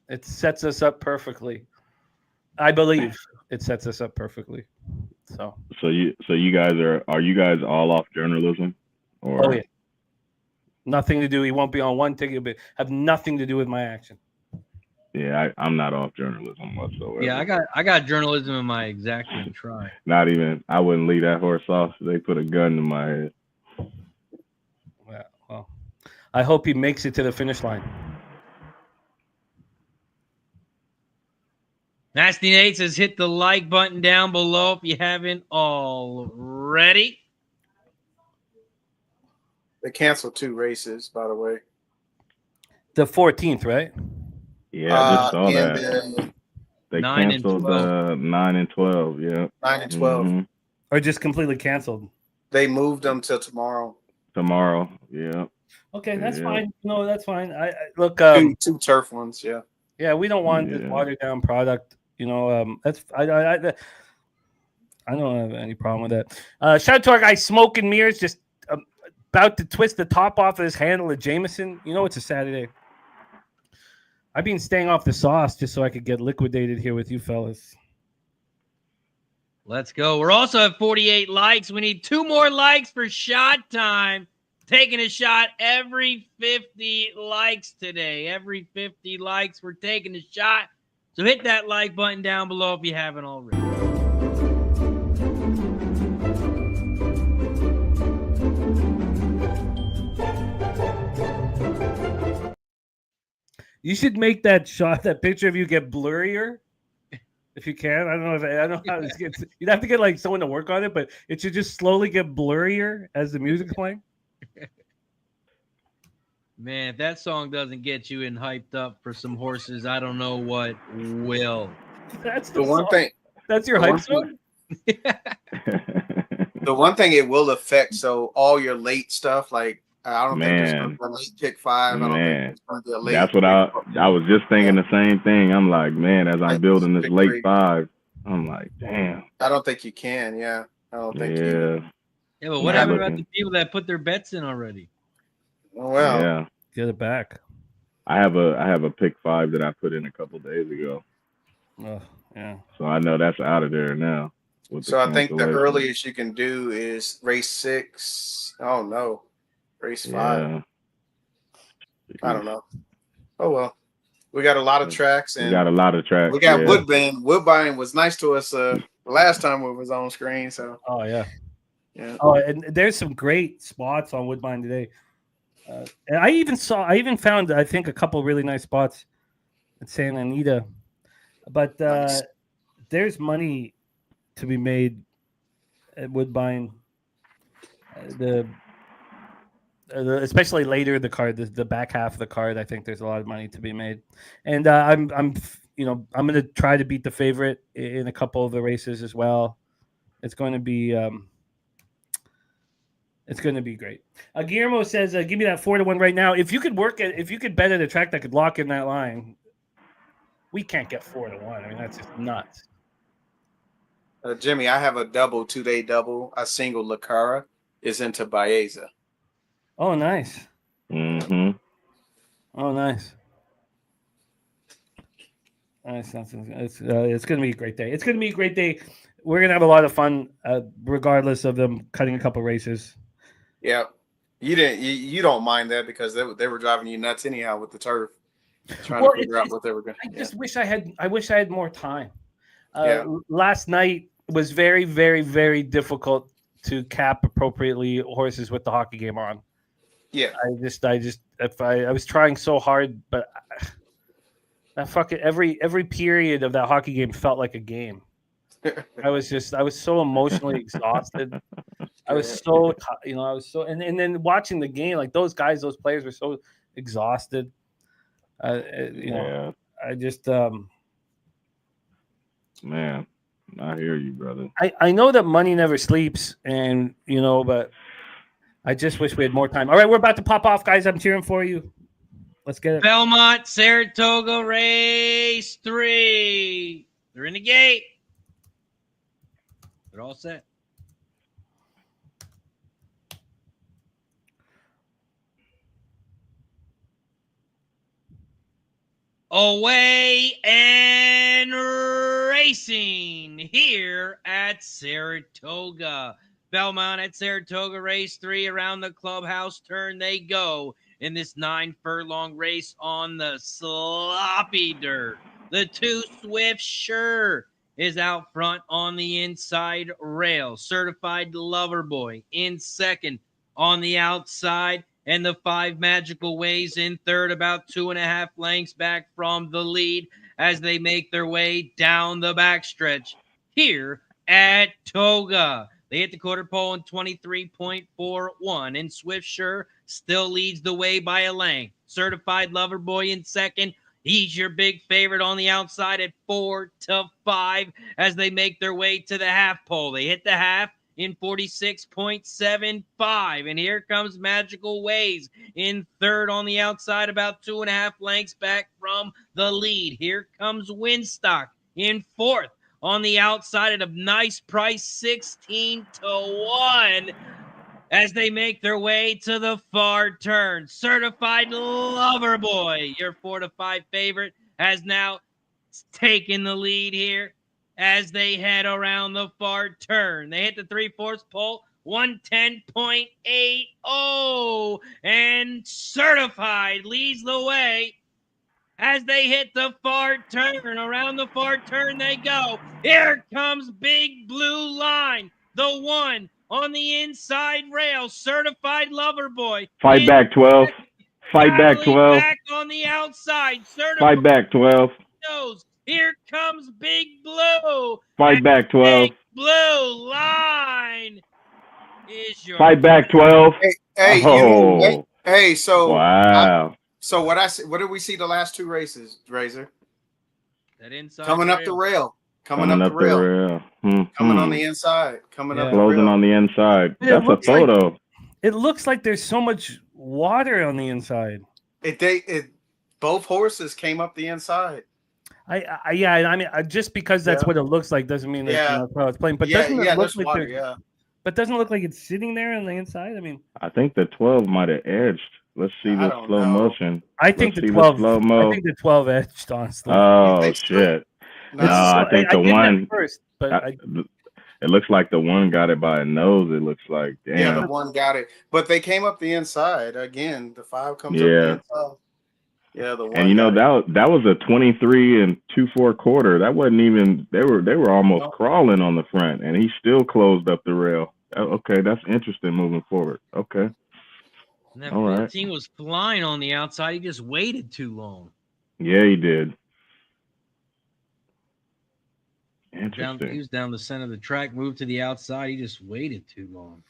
It sets us up perfectly. I believe it sets us up perfectly. So you guys are you guys all off journalism? Or? Oh yeah. Nothing to do. He won't be on one ticket, but have nothing to do with my action. Yeah, I'm not off journalism whatsoever. Yeah, I got journalism in my exacting try. Not even. I wouldn't leave that horse off. They put a gun in my head. Well, I hope he makes it to the finish line. Nasty Nate says hit the like button down below if you haven't already. They canceled 2 races, by the way. The 14th, right? Yeah, I just saw that. They canceled 9 and 12. Yeah, 9 and 12. Mm-hmm. Or just completely canceled. They moved them till tomorrow. Tomorrow, yeah. Okay, that's fine. No, that's fine. I look. 2 turf ones, yeah. Yeah, we don't want this watered down product. That's I don't have any problem with that. Shout out to our guy Smoking Mirrors, just about to twist the top off of his handle at Jameson. It's a Saturday. I've been staying off the sauce just so I could get liquidated here with you fellas. Let's go. We're also at 48 likes. We need 2 more likes for shot time. Taking a shot every 50 likes today. Every 50 likes, we're taking a shot. So hit that like button down below if you haven't already. You should make that picture of you get blurrier, if you can. I don't know how this gets. You'd have to get like someone to work on it, but it should just slowly get blurrier as the music's playing. Man, if that song doesn't get you in hyped up for some horses, I don't know what will. That's the one thing. That's your hype song? The one thing it will affect, so all your late stuff, like I don't think it's going to be a late pick 5. I don't think it's going to be a late. That's what I was just thinking the same thing. I'm like, man, as I'm building this late 5, I'm like, damn. I don't think you can. Yeah, I don't think you can. Yeah, but what happened about the people that put their bets in already? Well, yeah, get it back. I have a pick 5 that I put in a couple days ago. Oh, yeah. So I know that's out of there now. So I think the earliest you can do is race 6. Oh no, race 5. Yeah. I don't know. Oh well, we got a lot of tracks, and we got Woodbine. Woodbine was nice to us the last time we was on screen. So. Oh yeah. Yeah. Oh, and there's some great spots on Woodbine today. And I even found, I think, a couple really nice spots at Santa Anita. But nice. There's money to be made at Woodbine. Especially later the card, the back half of the card, I think there's a lot of money to be made. And I'm going to try to beat the favorite in a couple of the races as well. It's going to be. It's going to be great. Guillermo says, "Give me that 4-1 right now. If you could bet at a track that could lock in that line, we can't get 4-1. I mean, that's just nuts." Jimmy, I have a double 2-day double. A single Lacara is into Baeza. Oh, nice. Mm-hmm. Oh, nice. Nice. It's going to be a great day. It's going to be a great day. We're going to have a lot of fun, regardless of them cutting a couple races. Yeah. You didn't. You don't mind that because they were driving you nuts anyhow with the turf, trying to figure out what they were going. I just wish I had. I wish I had more time. Yeah. Last night was very, very, very difficult to cap appropriately horses with the hockey game on. Yeah. I was trying so hard, but that fucking every period of that hockey game felt like a game. I was so emotionally exhausted. I was so, and then watching the game, like those players were so exhausted. I just, man, I hear you, brother. I know that money never sleeps, and but I just wish we had more time. All right, we're about to pop off, guys. I'm cheering for you. Let's get it. Belmont Saratoga Race 3. They're in the gate. They're all set. Away and racing here at Saratoga. Belmont at Saratoga Race 3. Around the clubhouse turn they go in this 9-furlong race on the sloppy dirt. The Too Swift Sure is out front on the inside rail. Certified Lover Boy in second on the outside. And the 5 Magical Ways in third, about 2.5 lengths back from the lead as they make their way down the backstretch here at Toga. They hit the quarter pole in 23.41, and Swift Sure still leads the way by a length. Certified Lover Boy in second. He's your big favorite on the outside at 4-5 as they make their way to the half pole. They hit the half in 46.75. And here comes Magical Ways in third on the outside, about 2.5 lengths back from the lead. Here comes Winstock in fourth on the outside at a nice price, 16-1, as they make their way to the far turn. Certified Lover Boy, your 4-5 favorite, has now taken the lead here as they head around the far turn. They hit the 3/4 pole, 110.80, and Certified leads the way as they hit the far turn. Around the far turn they go. Here comes Big Blue Line, the one on the inside rail. Certified Lover Boy. Fight back, 12. Fight back, 12. Back on the outside. Certified. Fight back, 12. Here comes Big Blue. Fight back, 12. Big Blue Line is your fight back, 12. Hey, so wow. So what did we see the last 2 races, Razor? That inside coming rail. Up the rail. Coming up the rail. Coming on the inside. Coming up the rail. Closing on the inside. That's a photo. It looks like there's so much water on the inside. Both horses came up the inside. I mean, just because that's what it looks like doesn't mean that it's playing. But doesn't it look like water, But doesn't it look like it's sitting there on the inside? I mean, I think the 12 might have edged. Let's see the slow motion. I think the 12. I think the 12 edged, honestly. Oh shit! No, I think the one. First, but it looks like the one got it by a nose. It looks like damn. Yeah, the one got it, but they came up the inside again. The 5 comes up the inside. Yeah, the one. And that was a 23 and 2/4 quarter. That wasn't even. They were almost crawling on the front, and he still closed up the rail. Okay, that's interesting moving forward. Okay. And that 14 was flying on the outside. He just waited too long. Yeah, he did. Interesting. He was down the center of the track, moved to the outside. He just waited too long.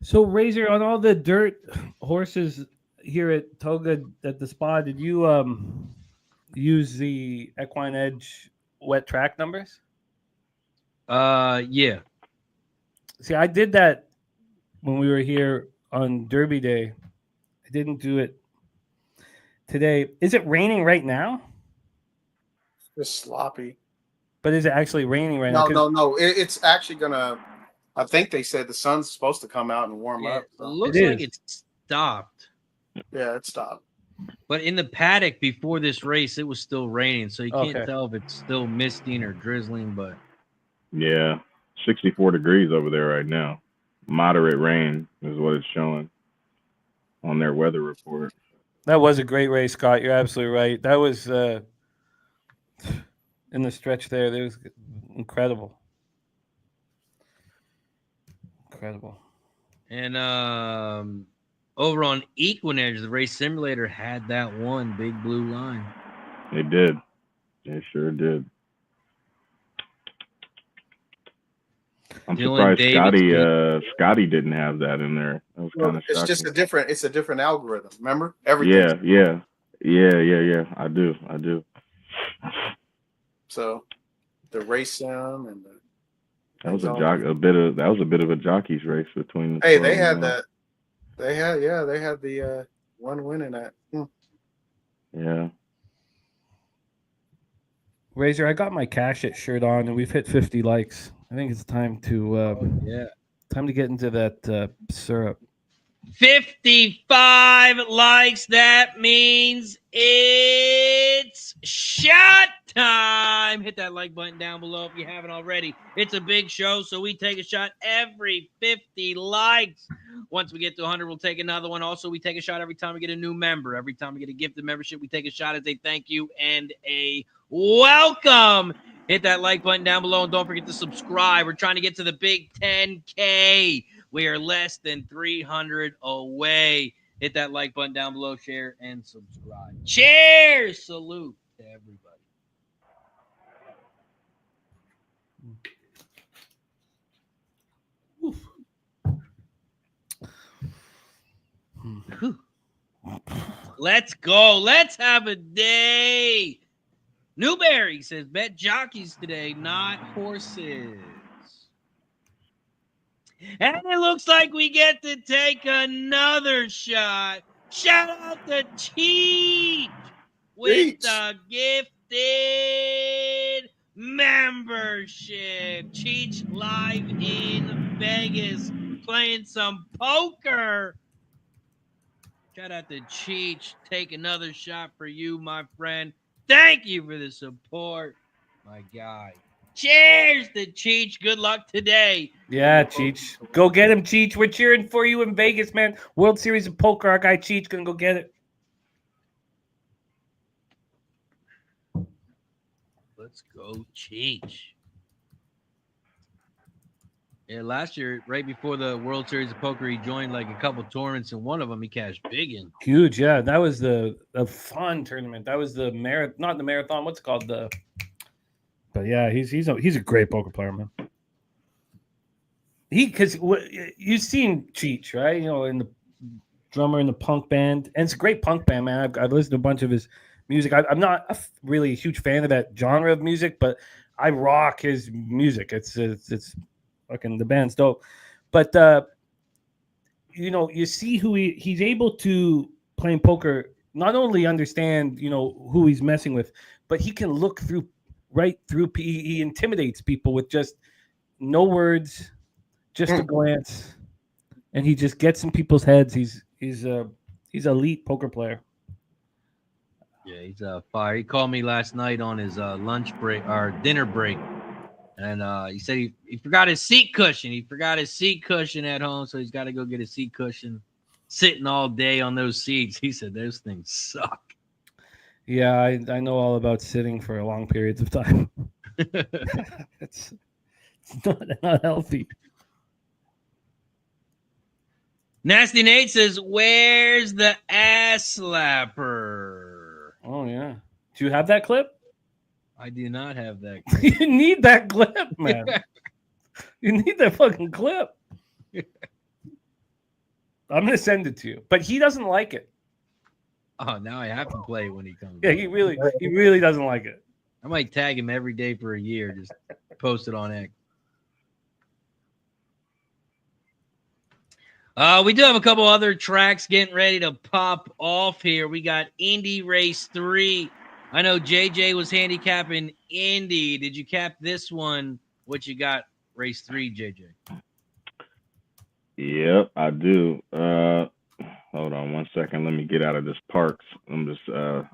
So, Razor, on all the dirt horses here at Toga at the spa, did you use the Equine Edge wet track numbers? Yeah. See, I did that when we were here on Derby Day. I didn't do it today. Is it raining right now? It's sloppy. But is it actually raining right now? No. It's actually gonna. I think they said the sun's supposed to come out and warm up. So. It looks like it's stopped. Yeah, it stopped. But in the paddock before this race, it was still raining, so you can't tell if it's still misting or drizzling. But yeah, 64 degrees over there right now. Moderate rain is what it's showing. on their weather report. That was a great race, Scott. You're absolutely right. That was in the stretch there. That was incredible. Incredible. And over on Equinedge, the race simulator had that one big blue line. They did. They sure did. I'm surprised Scotty didn't have that in there. That was kind of shocking. It's just a different algorithm. Remember? Everything. Yeah. I do. So the race sim and the that was a bit of a jockey's race between the Hey, they had that. They had the one win in that. Yeah. Razor, I got my Cash It shirt on and we've hit 50 likes. I think it's time to time to get into that syrup. 55 likes. That means it's shot time. Hit that like button down below if you haven't already. It's a big show, so we take a shot every 50 likes. Once we get to 100, we'll take another one. Also, we take a shot every time we get a new member. Every time we get a gifted membership, we take a shot as a thank you and a welcome. Hit that like button down below, and don't forget to subscribe. We're trying to get to the big 10K. We are less than 300 away. Hit that like button down below, share, and subscribe. Cheers! Salute to everybody. Let's go. Let's have a day. Newberry says, bet jockeys today, not horses. And it looks like we get to take another shot. Shout out to Cheech with the gifted membership. Cheech live in Vegas playing some poker. Shout out to Cheech. Take another shot for you, my friend. Thank you for the support, my guy. Cheers to Cheech. Good luck today. Yeah, Cheech. Go get him, Cheech. We're cheering for you in Vegas, man. World Series of Poker. Our guy Cheech gonna go get it. Let's go, Cheech. Yeah, last year, right before the World Series of Poker, he joined like a couple tournaments, and one of them he cashed big in. Huge, yeah. That was the fun tournament. That was the marathon, not the marathon. What's it called? But yeah, he's a great poker player, man. Because you've seen Cheech, right? You know, in the drummer in the punk band, and it's a great punk band, man. I've listened to a bunch of his music. I'm not really a huge fan of that genre of music, but I rock his music. It's fucking the band's dope. But you know, you see who he's able to playing poker. Not only understand, you know, who he's messing with, but he can look right through. He intimidates people with just no words, just a glance, and he just gets in people's heads. He's elite poker player. Yeah, he's fire. He called me last night on his lunch break or dinner break, and he said he forgot his seat cushion. He forgot his seat cushion at home, so he's got to go get a seat cushion. Sitting all day on those seats, he said those things suck. Yeah, I know all about sitting for long periods of time. it's not healthy. Nasty Nate says, "Where's the ass slapper?" Oh yeah, do you have that clip? I do not have that clip. You need that clip, man. You need that fucking clip. I'm gonna send it to you, but he doesn't like it. Oh, now I have to play it when he comes. Yeah, he really doesn't like it. I might tag him every day for a year. Just post it on X. We do have a couple other tracks getting ready to pop off here. We got Indy Race 3. I know JJ was handicapping Indy. Did you cap this one? What you got, Race 3, JJ? Yep, I do. Hold on 1 second. Let me get out of this Parx. I'm just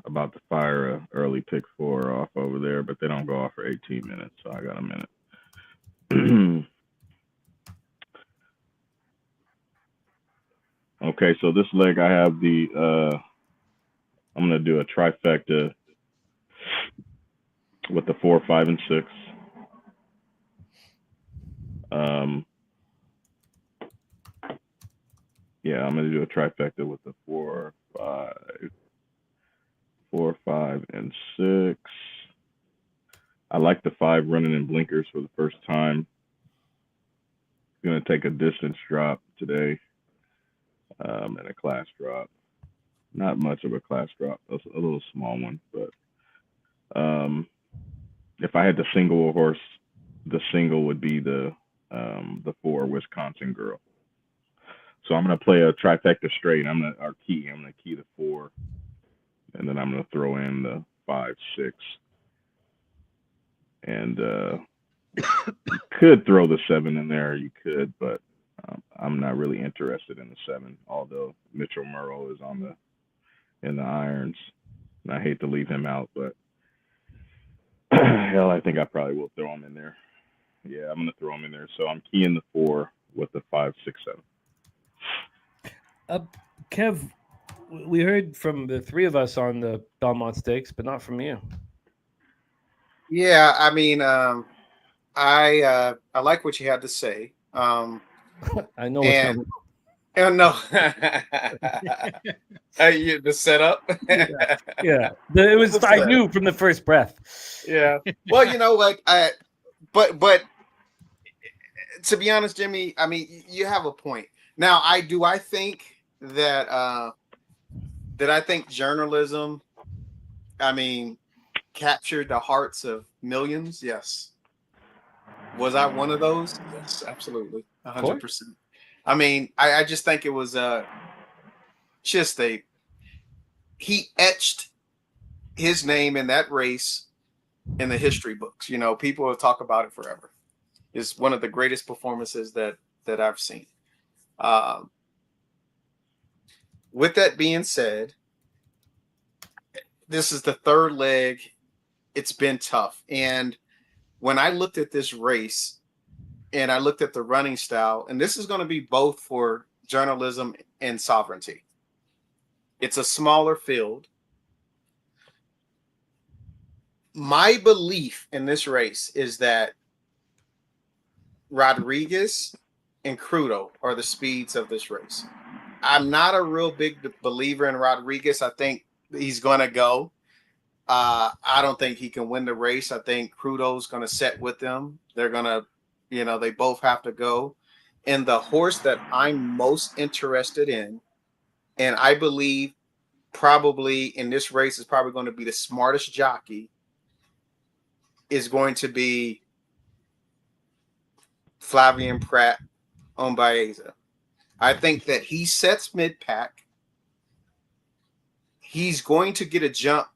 about to fire a early pick 4 off over there, but they don't go off for 18 minutes, so I got a minute. Okay, so this leg I have I'm gonna do a trifecta with the 4, 5, and 6. Yeah, I'm gonna do a trifecta with the 4, 5, and 6. I like the 5 running in blinkers for the first time. Gonna take a distance drop today, and a class drop. Not much of a class drop, a little small one, but if I had to single a horse, the single would be the 4 Wisconsin Girl. So I'm gonna play a trifecta straight. I'm gonna key the 4, and then I'm gonna throw in the 5, 6, and you could throw the 7 in there. You could, but I'm not really interested in the 7. Although Mitchell Murrow is in the irons, and I hate to leave him out, but hell, I think I probably will throw him in there. Yeah, I'm gonna throw him in there. So I'm keying the 4 with the 5, 6, 7. Kev, we heard from the 3 of us on the Belmont Stakes, but not from you. Yeah, I mean, I like what you had to say. I know what's coming. Oh no, the setup. Yeah. It was. I knew from the first breath. Yeah. Well, you know what? But to be honest, Jimmy, I mean, you have a point. Now, I think that I think journalism, I mean, captured the hearts of millions. Yes. Was I one of those? Yes, absolutely, 100%. I mean, I just think it was he etched his name in that race in the history books. You know, people will talk about it forever. It's one of the greatest performances that I've seen. With that being said, this is the 3rd leg. It's been tough. And when I looked at this race and I looked at the running style, and this is going to be both for journalism and sovereignty. It's a smaller field. My belief in this race is that Rodriguez and Crudo are the speeds of this race. I'm not a real big believer in Rodriguez. I think he's going to go. I don't think he can win the race. I think Crudo's going to set with them. They're going to, you know, they both have to go. And the horse that I'm most interested in, and I believe probably in this race is probably going to be the smartest jockey, is going to be Flavien Prat on Baeza. I think that he sets mid-pack. He's going to get a jump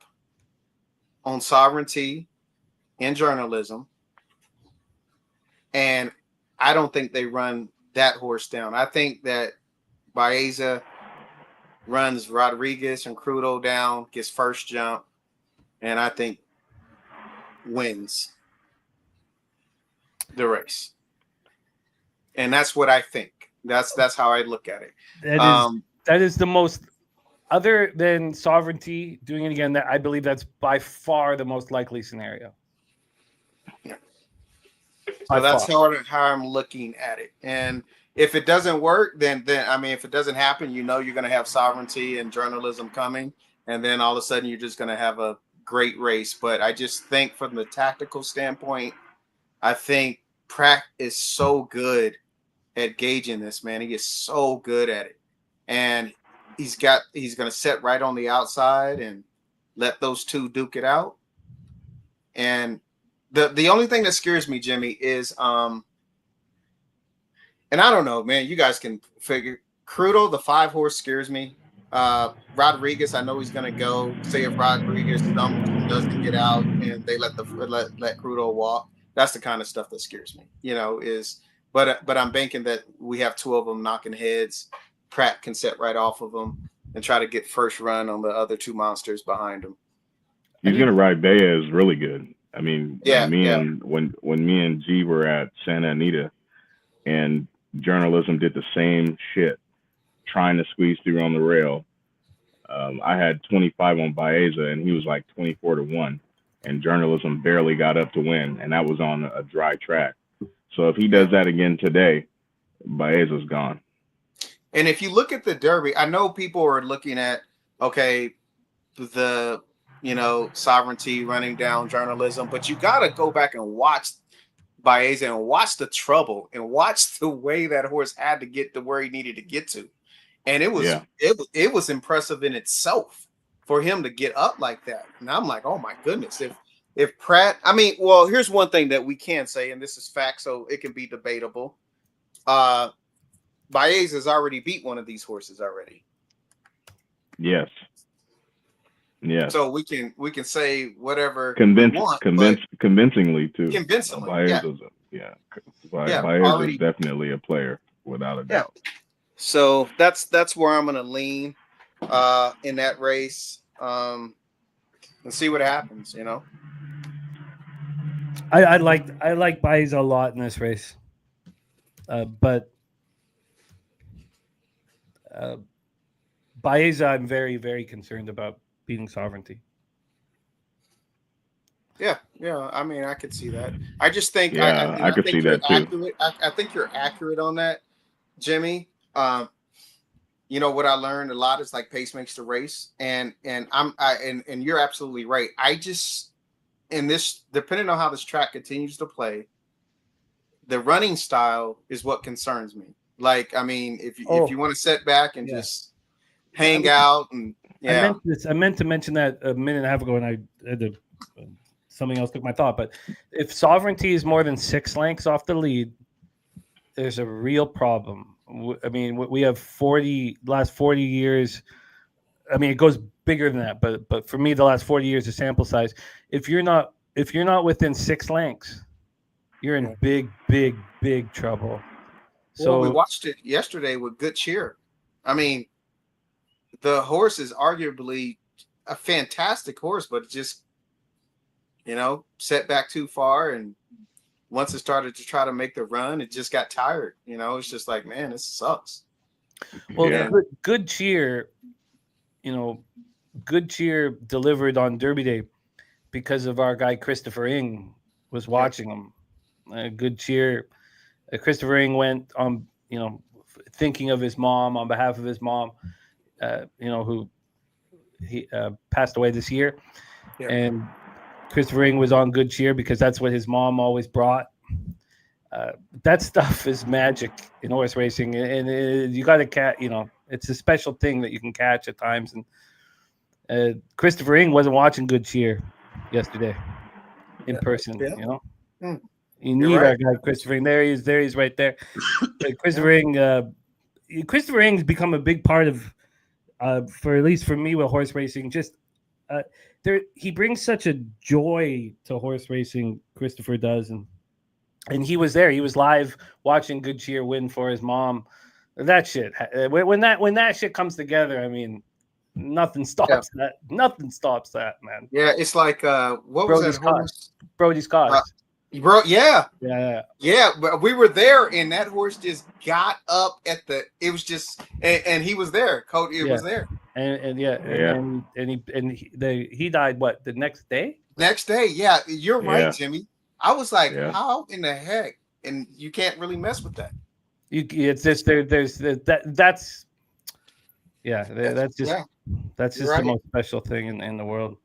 on sovereignty and journalism. And I don't think they run that horse down. I think that Baeza runs Rodriguez and Crudo down, gets first jump, and I think wins the race. And that's what I think. That's how I look at it. That is the most, other than sovereignty doing it again, that I believe that's by far the most likely scenario. Yeah. So that's how I'm looking at it. And if it doesn't work, then I mean, if it doesn't happen, you know you're going to have sovereignty and journalism coming, and then all of a sudden you're just going to have a great race. But I just think from the tactical standpoint, I think Pratt is so good at gauging this, man. He is so good at it. And he's going to set right on the outside and let those two duke it out. And the only thing that scares me, Jimmy, is and I don't know, man, you guys can figure. Crudo, the 5 horse, scares me. Rodriguez, I know he's going to go. Say if Rodriguez doesn't get out and they let Crudo walk, that's the kind of stuff that scares me. You know, but I'm banking that we have 2 of them knocking heads. Pratt can set right off of them and try to get first run on the other 2 monsters behind him. He's going to ride Baez really good. I mean, and when me and G were at Santa Anita, and journalism did the same shit, trying to squeeze through on the rail. I had 25 on Baeza, and he was like 24-1, and Journalism barely got up to win, and that was on a dry track. So if he does that again today, Baeza's gone. And if you look at the Derby, I know people are looking at, okay, the, sovereignty running down Journalism, but you got to go back and watch Baeza and watch the trouble and watch the way that horse had to get to where he needed to get to. And it was impressive in itself for him to get up like that. And I'm like, oh my goodness. If Pratt, here's one thing that we can say, and this is fact, so it can be debatable. Baez has already beat one of these horses already. Yes. Yeah. So we can say whatever convincingly too. Convincingly. Baez is definitely a player without a doubt. So that's where I'm gonna lean in that race. And see what happens, I like Baez a lot in this race. But Baeza, I'm very, very concerned about beating Sovereignty. Yeah. I could see that. I just think I could see that too. I think you're accurate on that, Jimmy. What I learned a lot is like pace makes the race, and you're absolutely right. I just depending on how this track continues to play, the running style is what concerns me. Like, if you want to sit back and just hang out and I meant to mention that a minute and a half ago, and I had to, something else took my thought. But if Sovereignty is more than 6 lengths off the lead, there's a real problem. We have last 40 years. It goes bigger than that, but for me, the last 40 years of sample size. If you're not within 6 lengths, you're in big, big, big trouble. So we watched it yesterday with Good Cheer. The horse is arguably a fantastic horse, but just set back too far, and once it started to try to make the run, it just got tired. It's just like, man, this sucks. Well, Good Cheer, Good Cheer delivered on Derby Day because of our guy Christopher Ing was watching him. Good Cheer, Christopher Ing went on, thinking of his mom, on behalf of his mom, who he passed away this year, and Christopher Ing was on Good Cheer because that's what his mom always brought. That stuff is magic in horse racing, and you got to catch. It's a special thing that you can catch at times. And Christopher Ing wasn't watching Good Cheer yesterday in person. You need our guy Christopher Ing. There he is. There he's right there. Christopher Ing. Christopher Ing's become a big part of, for at least for me with horse racing. Just he brings such a joy to horse racing. Christopher does, and he was there. He was live watching Good Cheer win for his mom. That shit. When that shit comes together, nothing stops that. Nothing stops that, man. Yeah, it's like what Brody's was that horse? Brody's Cause. Bro, yeah. But we were there, and that horse just got up at the. It was just, and he was there. Cody was there, and he died. What, the next day? Next day, yeah. You're right, Jimmy. I was like, how in the heck? And you can't really mess with that. It's just there's that's just the most special thing in the world.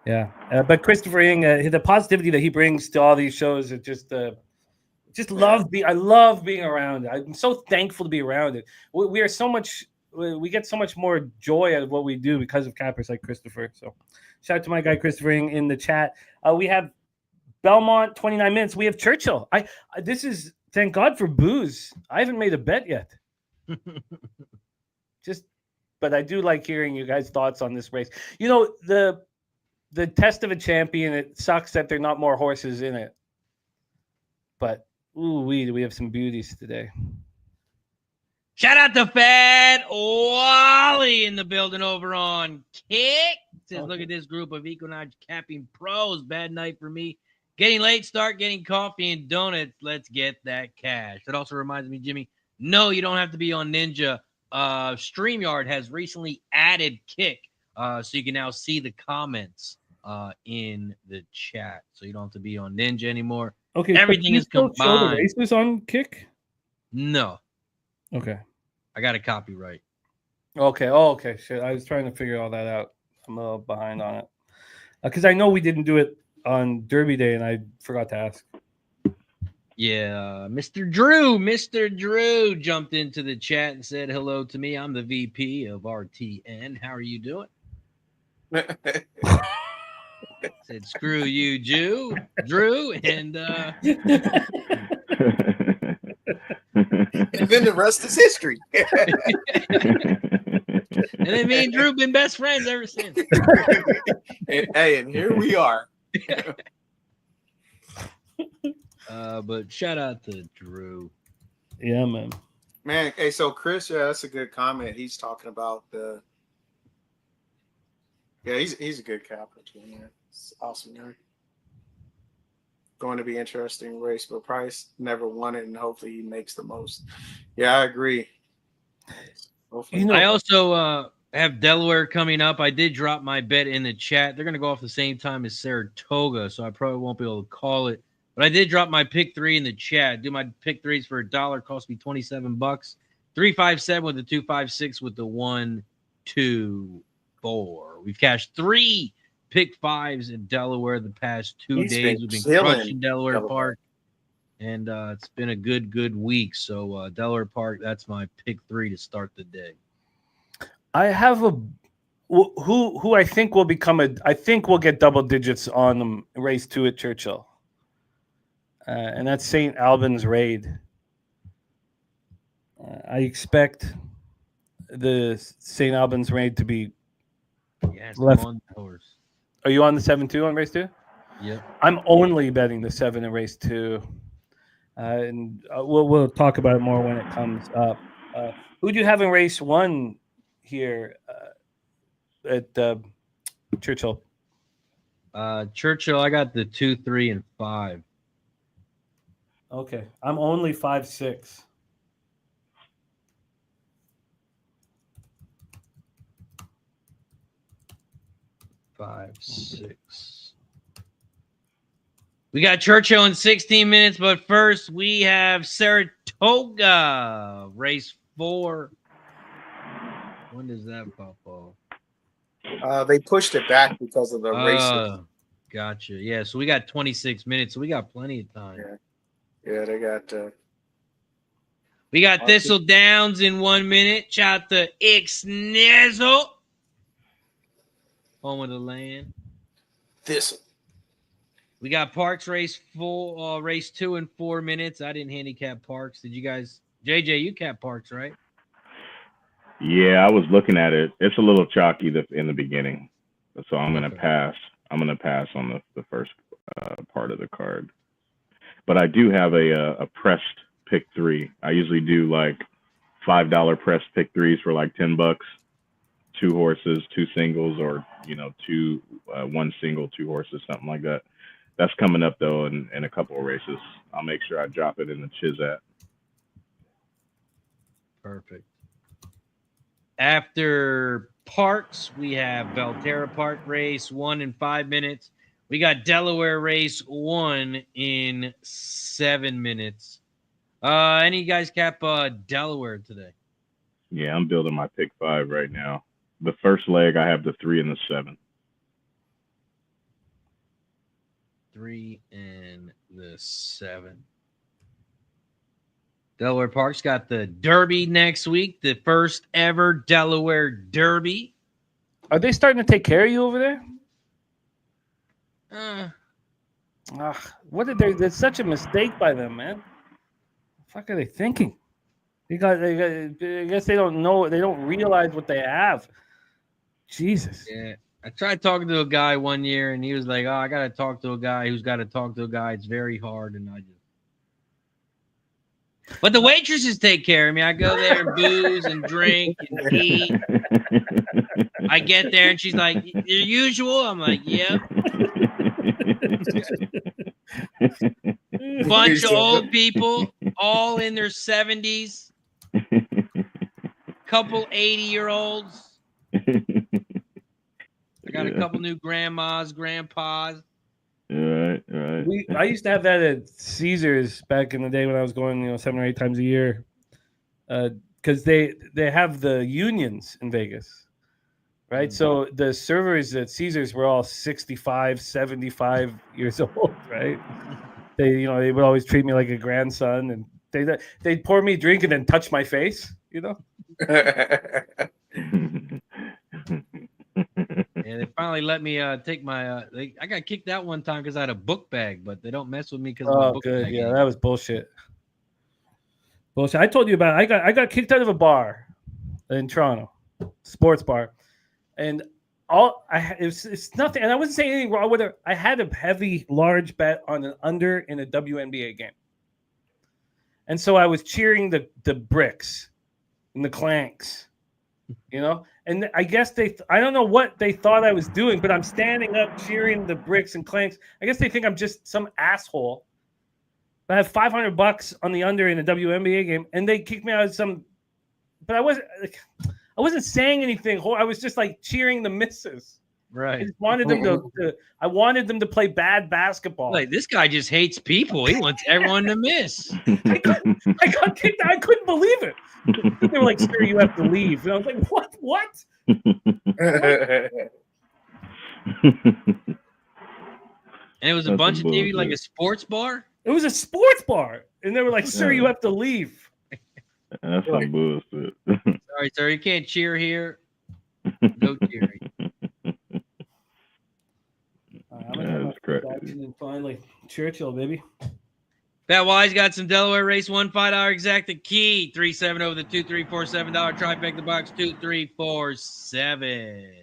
Yeah, but Christopher Ing, the positivity that he brings to all these shows, it I love being around it. I'm so thankful to be around it. We get so much more joy out of what we do because of cappers like Christopher. So shout out to my guy Christopher Ing in the chat. We have Belmont 29 minutes. We have Churchill. This is, thank God for booze. I haven't made a bet yet. But I do like hearing you guys' thoughts on this race. The test of a champion, it sucks that there are not more horses in it. But, we have some beauties today. Shout out to Fat Wally in the building over on Kick. Says, look at this group of Equinox capping pros. Bad night for me. Getting late start, getting coffee and donuts. Let's get that cash. That also reminds me, Jimmy, no, you don't have to be on Ninja StreamYard has recently added Kick, so you can now see the comments in the chat, so you don't have to be on Ninja anymore. Okay, everything is show the combined. races on Kick? No. Okay. I got a copyright. Okay. Oh, okay. Shit. I was trying to figure all that out. I'm a little behind on it. Because I know we didn't do it on Derby Day, and I forgot to ask. Yeah, Mr. Drew jumped into the chat and said hello to me. I'm the VP of RTN. How are you doing? Said screw you, Drew, and and then the rest is history. And then me and Drew been best friends ever since. and here we are. But shout out to Drew. Yeah, man. Man, hey, so Chris, yeah, that's a good comment. He's talking about the. Yeah, he's a good captain too, man. It's awesome, man. Going to be interesting race, but Price never won it, and hopefully he makes the most. Yeah, I agree. Hopefully. You know, I also have Delaware coming up. I did drop my bet in the chat. They're going to go off the same time as Saratoga, so I probably won't be able to call it. But I did drop my pick 3 in the chat. Do my pick 3s for $1. Cost me $27. 357 with the 256 with the 1, 2, 4. We've cashed 3 pick 5s in Delaware the past 2 days. We've been crushing Delaware Park. And it's been a good week. So Delaware Park, that's my pick 3 to start the day. I have a who I think will become I think we'll get double digits on race 2 at Churchill. And that's St. Albans Raid. I expect the St. Albans Raid to be left. Are you on the 7-2 on race 2? Yeah. I'm only betting the 7 in race 2. And we'll talk about it more when it comes up. Who do you have in race 1 here at Churchill? Churchill, I got the 2, 3, and 5. Okay, I'm only 5-6. Five, 6. We got Churchill in 16 minutes, but first we have Saratoga race 4. When does that pop off? They pushed it back because of the races. Gotcha. Yeah, so we got 26 minutes, so we got plenty of time. Yeah, they got. We got Thistledowns in 1 minute. Shout out to Ixnizzle. Home of the land. Thistle. We got Parx race 2 in 4 minutes. I didn't handicap Parx. Did you guys? JJ, you capped Parx, right? Yeah, I was looking at it. It's a little chalky in the beginning, so I'm gonna pass. I'm gonna pass on the first part of the card. But I do have a pressed pick 3. I usually do like $5 pressed pick 3s for like $10. 2 horses, 2 singles, or 1 single, 2 horses, something like that. That's coming up though in a couple of races. I'll make sure I drop it in the Chizat. Perfect. After Parx, we have Belterra Park race 1 in 5 minutes. We got Delaware race 1 in 7 minutes. Any of you guys cap Delaware today? Yeah, I'm building my pick 5 right now. The first leg, I have the 3 and the 7. 3 and the 7. Delaware Park's got the Derby next week, the first ever Delaware Derby. Are they starting to take care of you over there? What did they? That's such a mistake by them, man. What the fuck are they thinking? I guess they don't know. They don't realize what they have. Jesus. Yeah. I tried talking to a guy one year, and he was like, "Oh, I got to talk to a guy who's got to talk to a guy. It's very hard." And but the waitresses take care of me. I go there and booze and drink and eat. I get there, and she's like, "Your usual?" I'm like, "Yep." Bunch of old people, all in their 70s. couple 80-year-olds. I got a couple new grandmas, grandpas. Right. I used to have that at Caesars back in the day when I was going, 7 or 8 times a year, because they have the unions in Vegas, right? Mm-hmm. So the servers at Caesars were all 65, 75 years old, right? They would always treat me like a grandson, and they'd pour me a drink and then touch my face, Yeah, they finally let me take my. I got kicked out one time because I had a book bag, but they don't mess with me because of my book bag. Yeah, that was bullshit. I told you about it. I got kicked out of a bar in Toronto, sports bar, and it's nothing. And I wasn't saying anything wrong with it. I had a large bet on an under in a WNBA game, and so I was cheering the bricks and the clanks, And I guess I don't know what they thought I was doing, but I'm standing up cheering the bricks and clanks. I guess they think I'm just some asshole. I have $500 on the under in a WNBA game, and they kicked me out of some. But I wasn't saying anything. I was just like cheering the misses. Right. I just wanted them I wanted them to play bad basketball. Like, this guy just hates people. He wants everyone to miss. I got kicked out. I couldn't believe it. They were like, "Sir, you have to leave." And I was like, "What?" And it was a bunch of TV, like a sports bar? It was a sports bar. And they were like, "Sir, you have to leave." That's some bullshit. Sorry, sir, you can't cheer here. No cheering. That's crazy. And finally, Churchill, baby. Fat Wise got some Delaware Race 1 $5 exacta key. 3-7 over the $2-3-4-7 trifecta the box 2-3-4-7.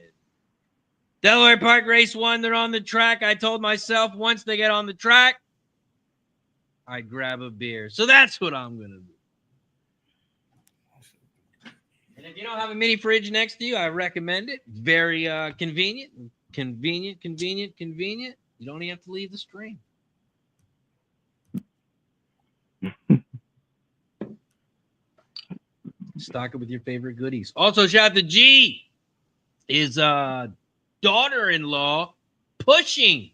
Delaware Park Race 1, they're on the track. I told myself once they get on the track, I'd grab a beer. So that's what I'm going to do. And if you don't have a mini fridge next to you, I recommend it. Very convenient. Convenient. You don't even have to leave the stream. Stock it with your favorite goodies. Also, shout out to G. His daughter-in-law pushing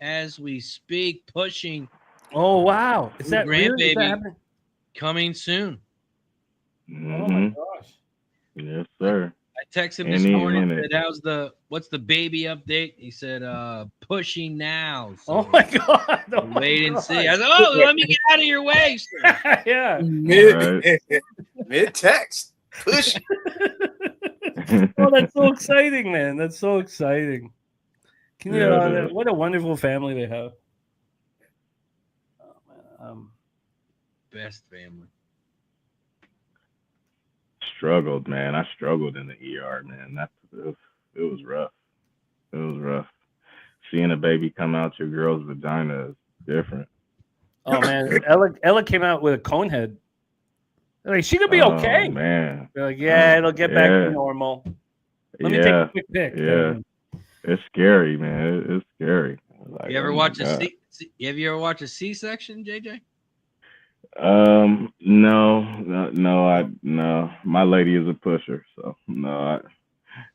as we speak. Pushing. Oh, wow. Is that grandbaby coming soon? Mm-hmm. Oh, my gosh. Yes, sir. I texted him this morning and said, what's the baby update? He said, pushing now. So oh my God. Wait and see. I said, let me get out of your way, sir. Yeah. Mid text. Push. Oh, that's so exciting, man. That's so exciting. Can you what a wonderful family they have. Oh, man. Best family. Struggled, man. I struggled in the ER, man. It was rough. It was rough. Seeing a baby come out your girl's vagina is different. Oh man, Ella came out with a cone head. They're like, she could be okay. Man, they're like, yeah, it'll get back to normal. Let me take a quick pic. Yeah, it's scary, man. It's scary. Like, you ever watch a C-section, JJ? No. My lady is a pusher, so no.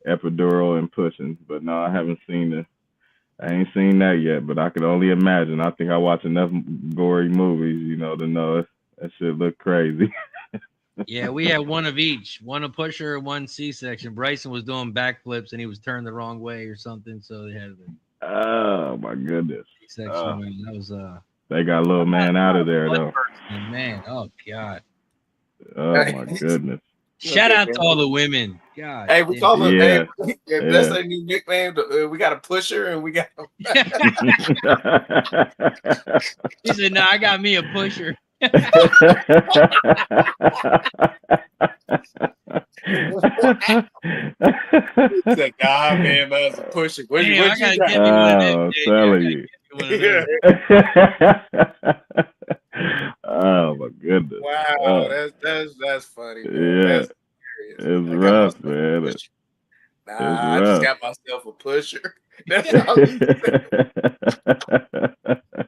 Epidural and pushing, but no, I haven't seen it. I ain't seen that yet, but I could only imagine. I think I watch enough gory movies, to know that shit look crazy. Yeah, we had one of each, one a pusher, one C-section. Bryson was doing backflips and he was turned the wrong way or something, so they had the. Oh my goodness! C-section. That was They got a little man out of there though. Man, oh God. Oh my goodness. Shout out to all the women. God. Hey, we call them. Yeah. That's their new nickname. We got a pusher and we got. He said, "No, I got me a pusher." He said, "God, man, that's a pusher." What you got? Telling you. Oh my goodness! Wow, that's funny. Man. Yeah, it's rough, man. I just got myself a pusher. That's all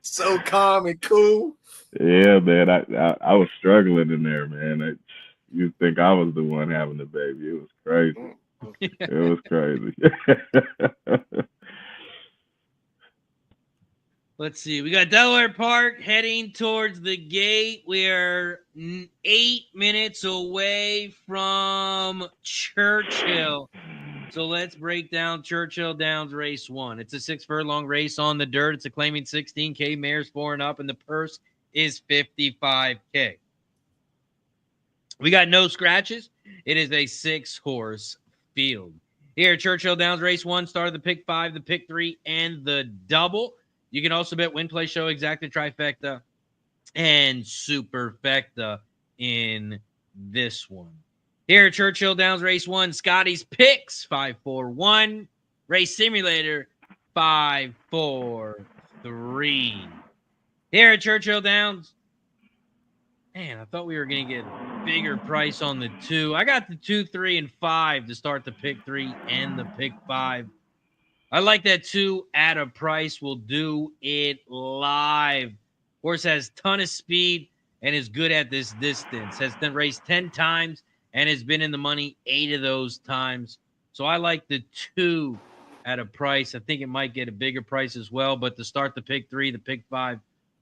so calm and cool. Yeah, man. I was struggling in there, man. you think I was the one having the baby. It was crazy. It was crazy. Let's see. We got Delaware Park heading towards the gate. We're 8 minutes away from Churchill. So let's break down Churchill Downs race 1. It's a 6-furlong race on the dirt. It's a claiming 16K, mares 4 and up, and the purse is $55K. We got no scratches. It is a 6-horse field. Here, Churchill Downs race 1 started the pick 5, the pick 3, and the double. You can also bet win, play, show, exacta, trifecta, and superfecta in this one. Here at Churchill Downs race 1, Scotty's picks 5-4-1, race simulator 5-4-3. Here at Churchill Downs, man, I thought we were going to get a bigger price on the 2. I got the 2, 3, and 5 to start the pick 3 and the pick 5. I like that 2 at a price. We'll do it live. Horse has a ton of speed and is good at this distance. Has been raced 10 times and has been in the money 8 of those times. So I like the 2 at a price. I think it might get a bigger price as well. But to start the pick 3, the pick 5,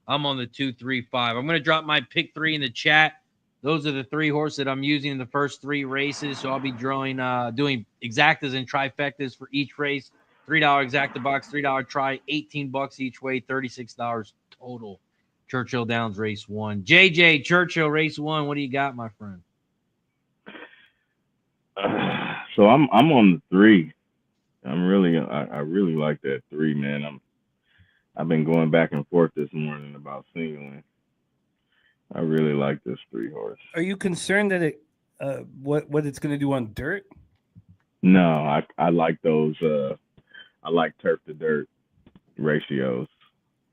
I'm on the 2, 3, 5. I'm going to drop my pick 3 in the chat. Those are the 3 horses that I'm using in the first 3 races. So I'll be doing exactas and trifectas for each race. $3 exacta box, $3 try, $18 each way, $36 total. Churchill Downs race 1. JJ, Churchill race 1. What do you got, my friend? So I'm on the 3. I really like that 3, man. I've been going back and forth this morning about singling. I really like this 3 horse. Are you concerned that it what it's going to do on dirt? No, I like those. I like turf to dirt ratios.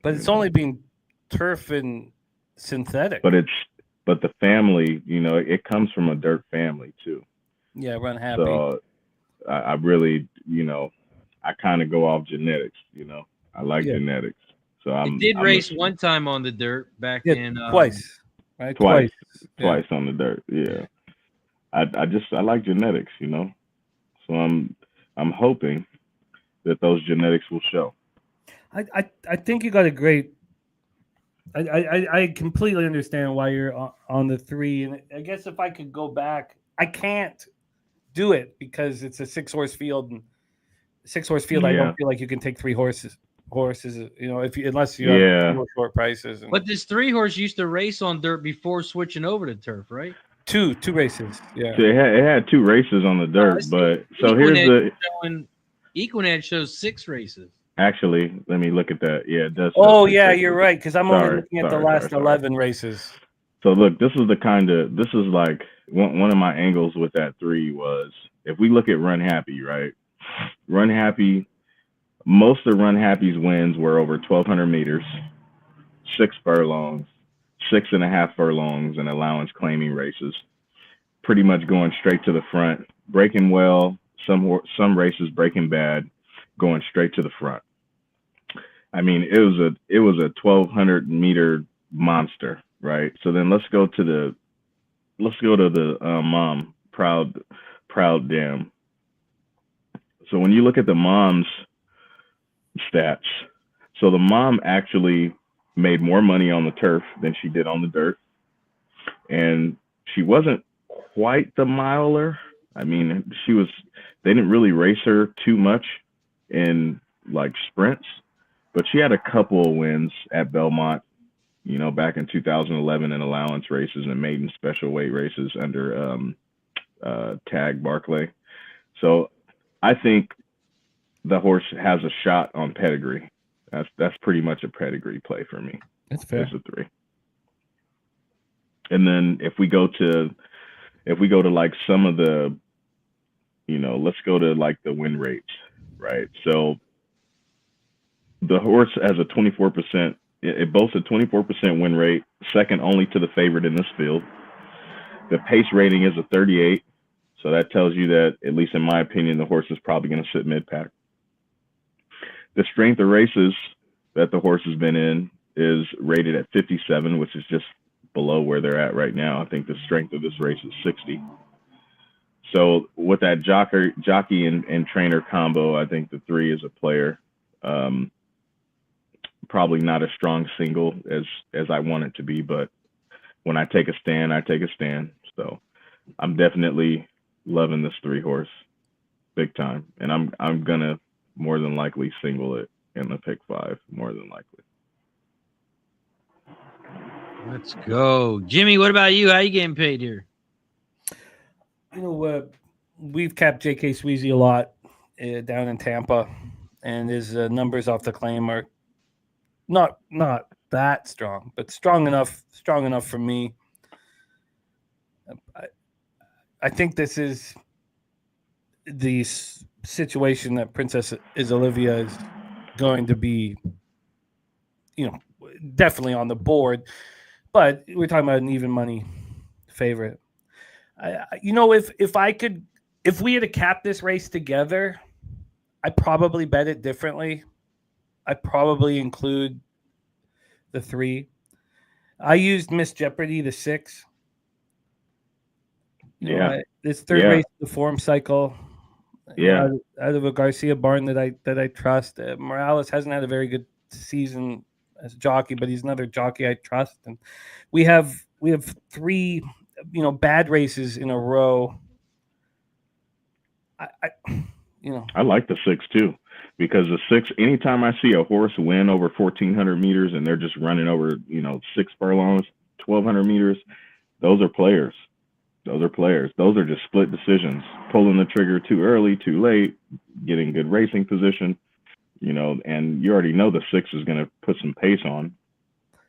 But it's only being turf and synthetic. But the family, it comes from a dirt family too. Yeah, Run Happy. So I really, I kind of go off genetics. I like genetics. So I did race one time on the dirt back in twice, right? Twice on the dirt. Yeah, I like genetics. So I'm hoping that those genetics will show. I think you got a great. I completely understand why you're on the 3, and I guess if I could go back, I can't do it because it's a 6-horse field, and 6-horse field. I don't feel like you can take 3 horses. Unless you have short prices. But this 3-horse used to race on dirt before switching over to turf, right? Two races. Yeah, so it had 2 races on the dirt, but so here's the. Equinedge shows 6 races. Actually, let me look at that. Yeah, it does. Oh, yeah, you're right. Because I'm only looking at the last 11 races. So look, this is like one of my angles with that 3 was if we look at Run Happy, right? Run Happy, most of Run Happy's wins were over 1,200 meters, 6 furlongs, 6.5 furlongs, and allowance claiming races. Pretty much going straight to the front, breaking well. Some races breaking bad, going straight to the front. I mean, it was a 1,200 meter monster, right? So then let's go to the mom, proud dam. So when you look at the mom's stats, so the mom actually made more money on the turf than she did on the dirt, and she wasn't quite the miler. I mean, they didn't really race her too much in like sprints, but she had a couple of wins at Belmont, back in 2011 in allowance races and maiden special weight races under Tag Barclay. So I think the horse has a shot on pedigree. That's pretty much a pedigree play for me. That's fair. It's a 3. And then if we go to like some of the, let's go to like the win rates, right? So the horse has a 24%, it boasts a 24% win rate, second only to the favorite in this field. The pace rating is a 38. So that tells you that, at least in my opinion, the horse is probably going to sit mid-pack. The strength of races that the horse has been in is rated at 57, which is just below where they're at right now. I think the strength of this race is 60. So with that jockey and trainer combo, I think the 3 is a player. Probably not a strong single as I want it to be, but when I take a stand, I take a stand. So I'm definitely loving this 3 horse big time, and I'm gonna more than likely single it in the pick 5, more than likely. Let's go, Jimmy. What about you? How you getting paid here? You know, we've capped J.K. Sweezy a lot down in Tampa, and his numbers off the claim are not that strong, but strong enough for me. I think this is the situation that Princess is Olivia is going to be, definitely on the board, but we're talking about an even money favorite. If we had to cap this race together, I'd probably bet it differently. I'd probably include the 3. I used Miss Jeopardy, the 6. This third race of the form cycle. Out of a Garcia barn that I trust. Morales hasn't had a very good season as a jockey, but he's another jockey I trust. And we have 3, bad races in a row. I like the 6 too, because the 6, anytime I see a horse win over 1,400 meters and they're just running over, 6 furlongs, 1,200 meters, those are players. Those are just split decisions, pulling the trigger too early, too late, getting good racing position, and you already know the 6 is going to put some pace on.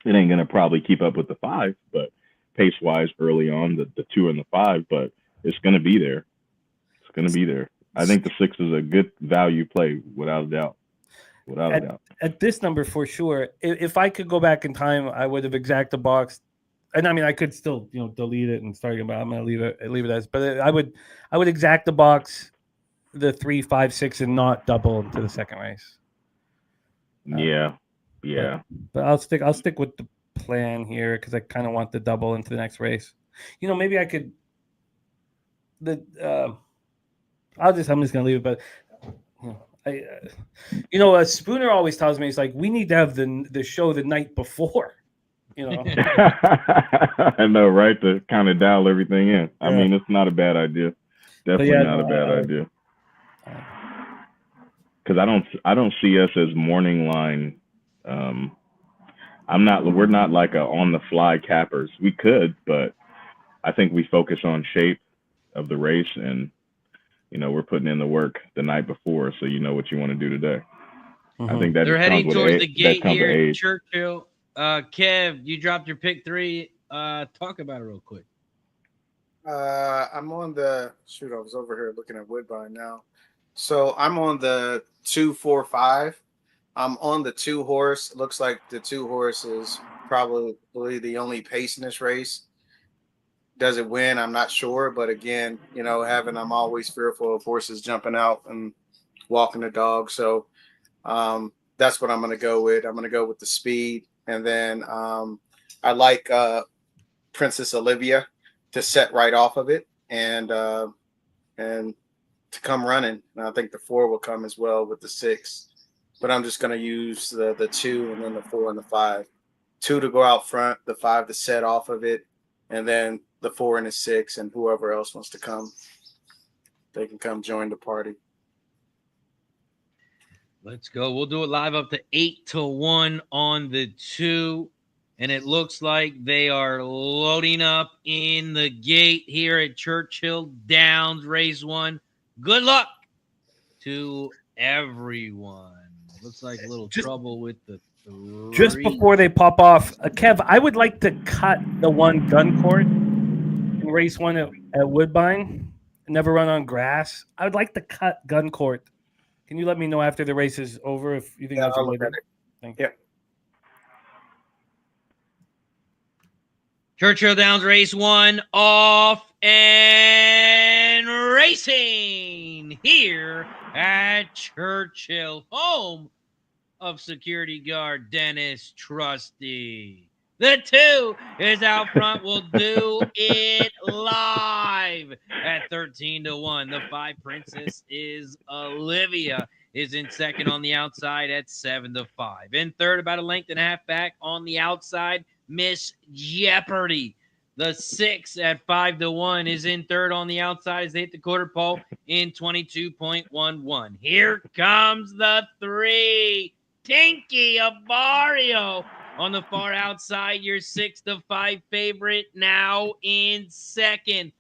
It ain't going to probably keep up with the 5, but pace-wise early on, the 2 and the 5, but it's going to be there. It's going to be there. I think the 6 is a good value play, without a doubt. At this number, for sure. If I could go back in time, I would have exacta boxed. And I mean, I could still, delete it and start about. I'm going to leave it as. But I would exacta box the 3, 5, 6 and not double into the second race. Yeah. But I'll stick with the plan here because I kind of want the double into the next race. Maybe I could. I'm just going to leave it. But Spooner always tells me, it's like, we need to have the show the night before. I know, right? To kind of dial everything in. I mean, it's not a bad idea. Definitely not a bad idea. Because I don't see us as morning line. We're not like a on the fly cappers. We could, but I think we focus on shape of the race, and we're putting in the work the night before, so you know what you want to do today. I think that they're heading towards the gate here in age. Churchill. Kev, you dropped your pick 3. Talk about it real quick. I'm on the I was over here looking at Woodbine now. So I'm on the 2, 4, 5. I'm on the 2 horse. It looks like the 2 horse is probably the only pace in this race. Does it win? I'm not sure. But again, I'm always fearful of horses jumping out and walking the dog. So that's what I'm going to go with. I'm going to go with the speed. And then I like Princess Olivia to set right off of it and to come running. And I think the 4 will come as well with the 6. But I'm just going to use the 2 and then the 4 and the 5. 2 to go out front, the 5 to set off of it, and then the 4 and the 6, and whoever else wants to come, they can come join the party. Let's go. We'll do it live up to 8-1 on the 2. And it looks like they are loading up in the gate here at Churchill Downs, race 1. Good luck to everyone. Looks like a little trouble with the 3. Just before they pop off, Kev, I would like to cut the 1 gun court in race 1 at Woodbine. Never run on grass. I would like to cut gun court. Can you let me know after the race is over if you think that's a good? Thank you. Churchill Downs race 1 off and racing here at Churchill, home of security guard Dennis Trusty. The 2 is out front. We'll do it live at 13-1. The 5 Princess is Olivia is in second on the outside at 7-5. In third, about a length and a half back on the outside, Miss Jeopardy. The 6 at 5-1 is in third on the outside as they hit the quarter pole in 22.11. Here comes the 3, Tinky Avario. On the far outside, your 6-5 favorite now in second.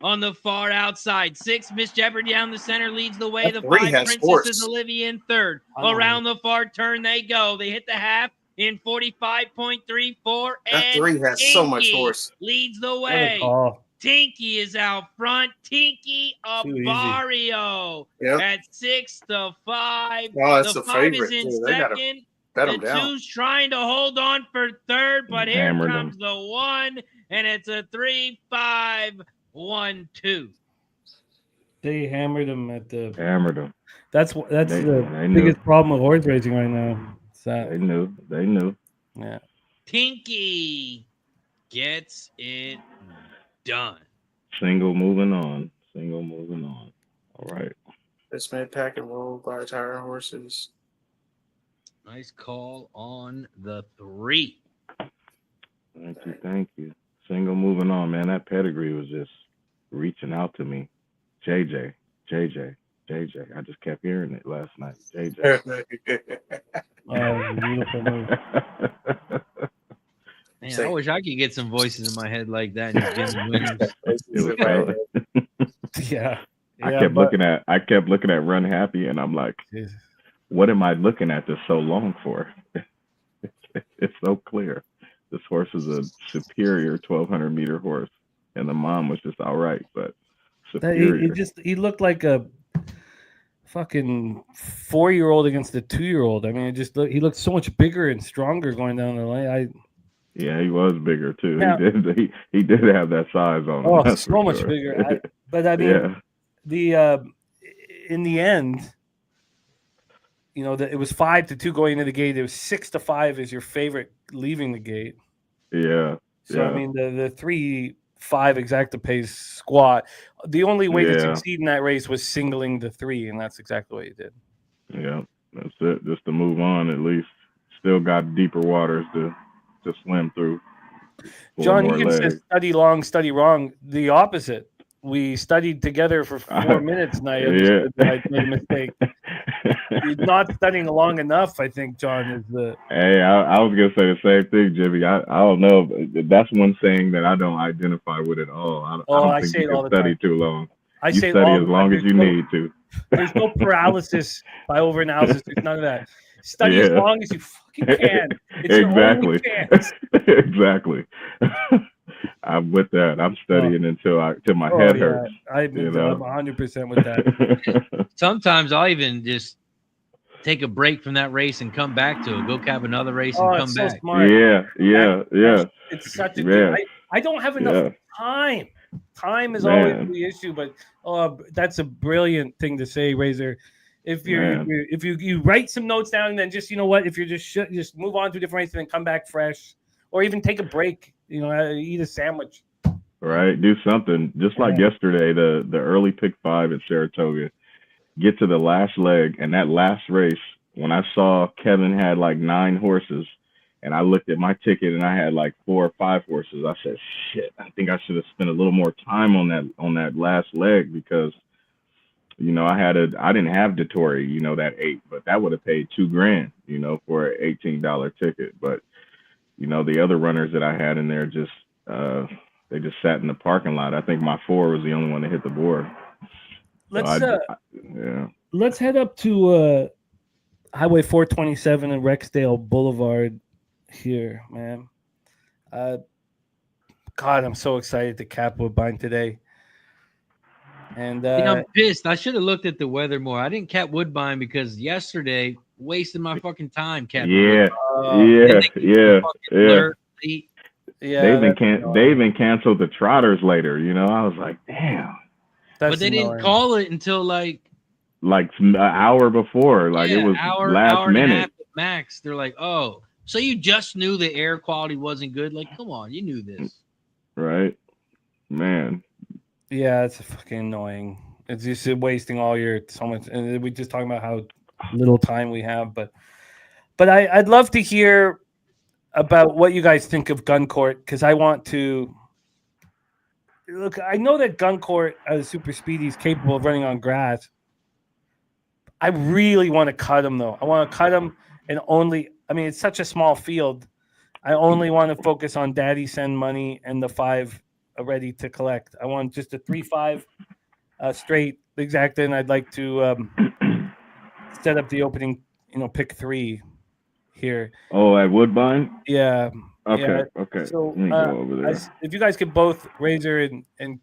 On the far outside, 6 Miss Jeopardy down the center leads the way. The 5 Princesses Olivia in third. Around the far turn they go. They hit the half in 45.34. That 3 has so much horse. Leads the way. Tinky is out front. Tinky Avario at 6-5. Oh, that's the a 5 favorite. is in Dude, second. The 2's trying to hold on for third, but here comes the 1, and it's a 3-5-1-2. They hammered him at the. Hammered him. That's the biggest problem with horse racing right now. They knew. Yeah. Tinky gets it done. Single moving on. All right. This made pack and roll by tire horses. Nice call on the 3. Thank you. Single moving on, man. That pedigree was just reaching out to me. JJ. I just kept hearing it last night. JJ. Beautiful move. Man, I wish I could get some voices in my head like that. And just Yeah. I kept looking at Run Happy, and I'm like, what am I looking at this so long for? It's so clear. This horse is a superior 1,200 meter horse, and the mom was just all right, but superior. He looked like a fucking 4-year-old against a 2-year-old. I mean, he looked so much bigger and stronger going down the lane. Yeah, he was bigger too. Now, he did have that size on him. Oh, so much bigger. But I mean, in the end, you know, it was 5-2 going into the gate. It was 6-5 is your favorite leaving the gate. Yeah. So I mean, the 3-5 exacta pace squat. The only way to succeed in that race was singling the 3, and that's exactly what he did. Yeah, that's it. Just to move on, at least. Still got deeper waters to swim through. John, you can say study long, study wrong. The opposite. We studied together for 4 minutes, and I understood that I made a mistake. You're not studying long enough, I think, John, is the... Hey, I was going to say the same thing, Jimmy. I don't know. That's one saying that I don't identify with at all. I don't think you can study too long. You study as long as you need to. There's no paralysis by overanalysis. There's none of that. Study as long as you fucking can. It's exactly. Your only chance. Exactly. I'm with that. I'm studying until my head hurts. I'm 100% with that. Sometimes I'll even just take a break from that race and come back to it. Go cap another race and come back. So smart. Yeah. It's such a good. I don't have enough time. Time is always the issue, but that's a brilliant thing to say, Razor. If you write some notes down and then just, you know what, if you just move on to a different race and then come back fresh, or even take a break, you know, eat a sandwich. Right, do something. Just like yesterday, the early pick 5 at Saratoga, get to the last leg, and that last race, when I saw Kevin had like 9 horses, and I looked at my ticket and I had like 4 or 5 horses, I said, shit, I think I should have spent a little more time on that last leg, because you know, I didn't have Dettori, you know, that 8, but that would have paid $2,000, you know, for an $18 ticket. But, you know, the other runners that I had in there just, they just sat in the parking lot. I think my 4 was the only one that hit the board. Let's head up to Highway 427 and Rexdale Boulevard here, man. God, I'm so excited to cap Woodbine today. And I'm pissed. I should have looked at the weather more. I didn't cap Woodbine because yesterday wasted my fucking time capping. Yeah. They even canceled the trotters later. You know, I was like, damn. But they didn't call it until like an hour before. Like it was last minute. And a half at max. They're like, oh, So you just knew the air quality wasn't good? Like, come on, you knew this. Right, man. Yeah, it's fucking annoying. It's just wasting all your so much. And we just talking about how little time we have, but I'd love to hear about what you guys think of gun court, because I want to look. I know that gun court as super speedy is capable of running on grass. I really want to cut him though. I want to cut him and only. I mean, it's such a small field. I only want to focus on Daddy Send Money and the 5 ready to collect. I want just a 3-5 straight exact. And I'd like to set up the opening. Pick 3 here. Oh, at Woodbine. Yeah. Okay. Yeah. Okay. So Let me go over there. if you guys could both, Razor and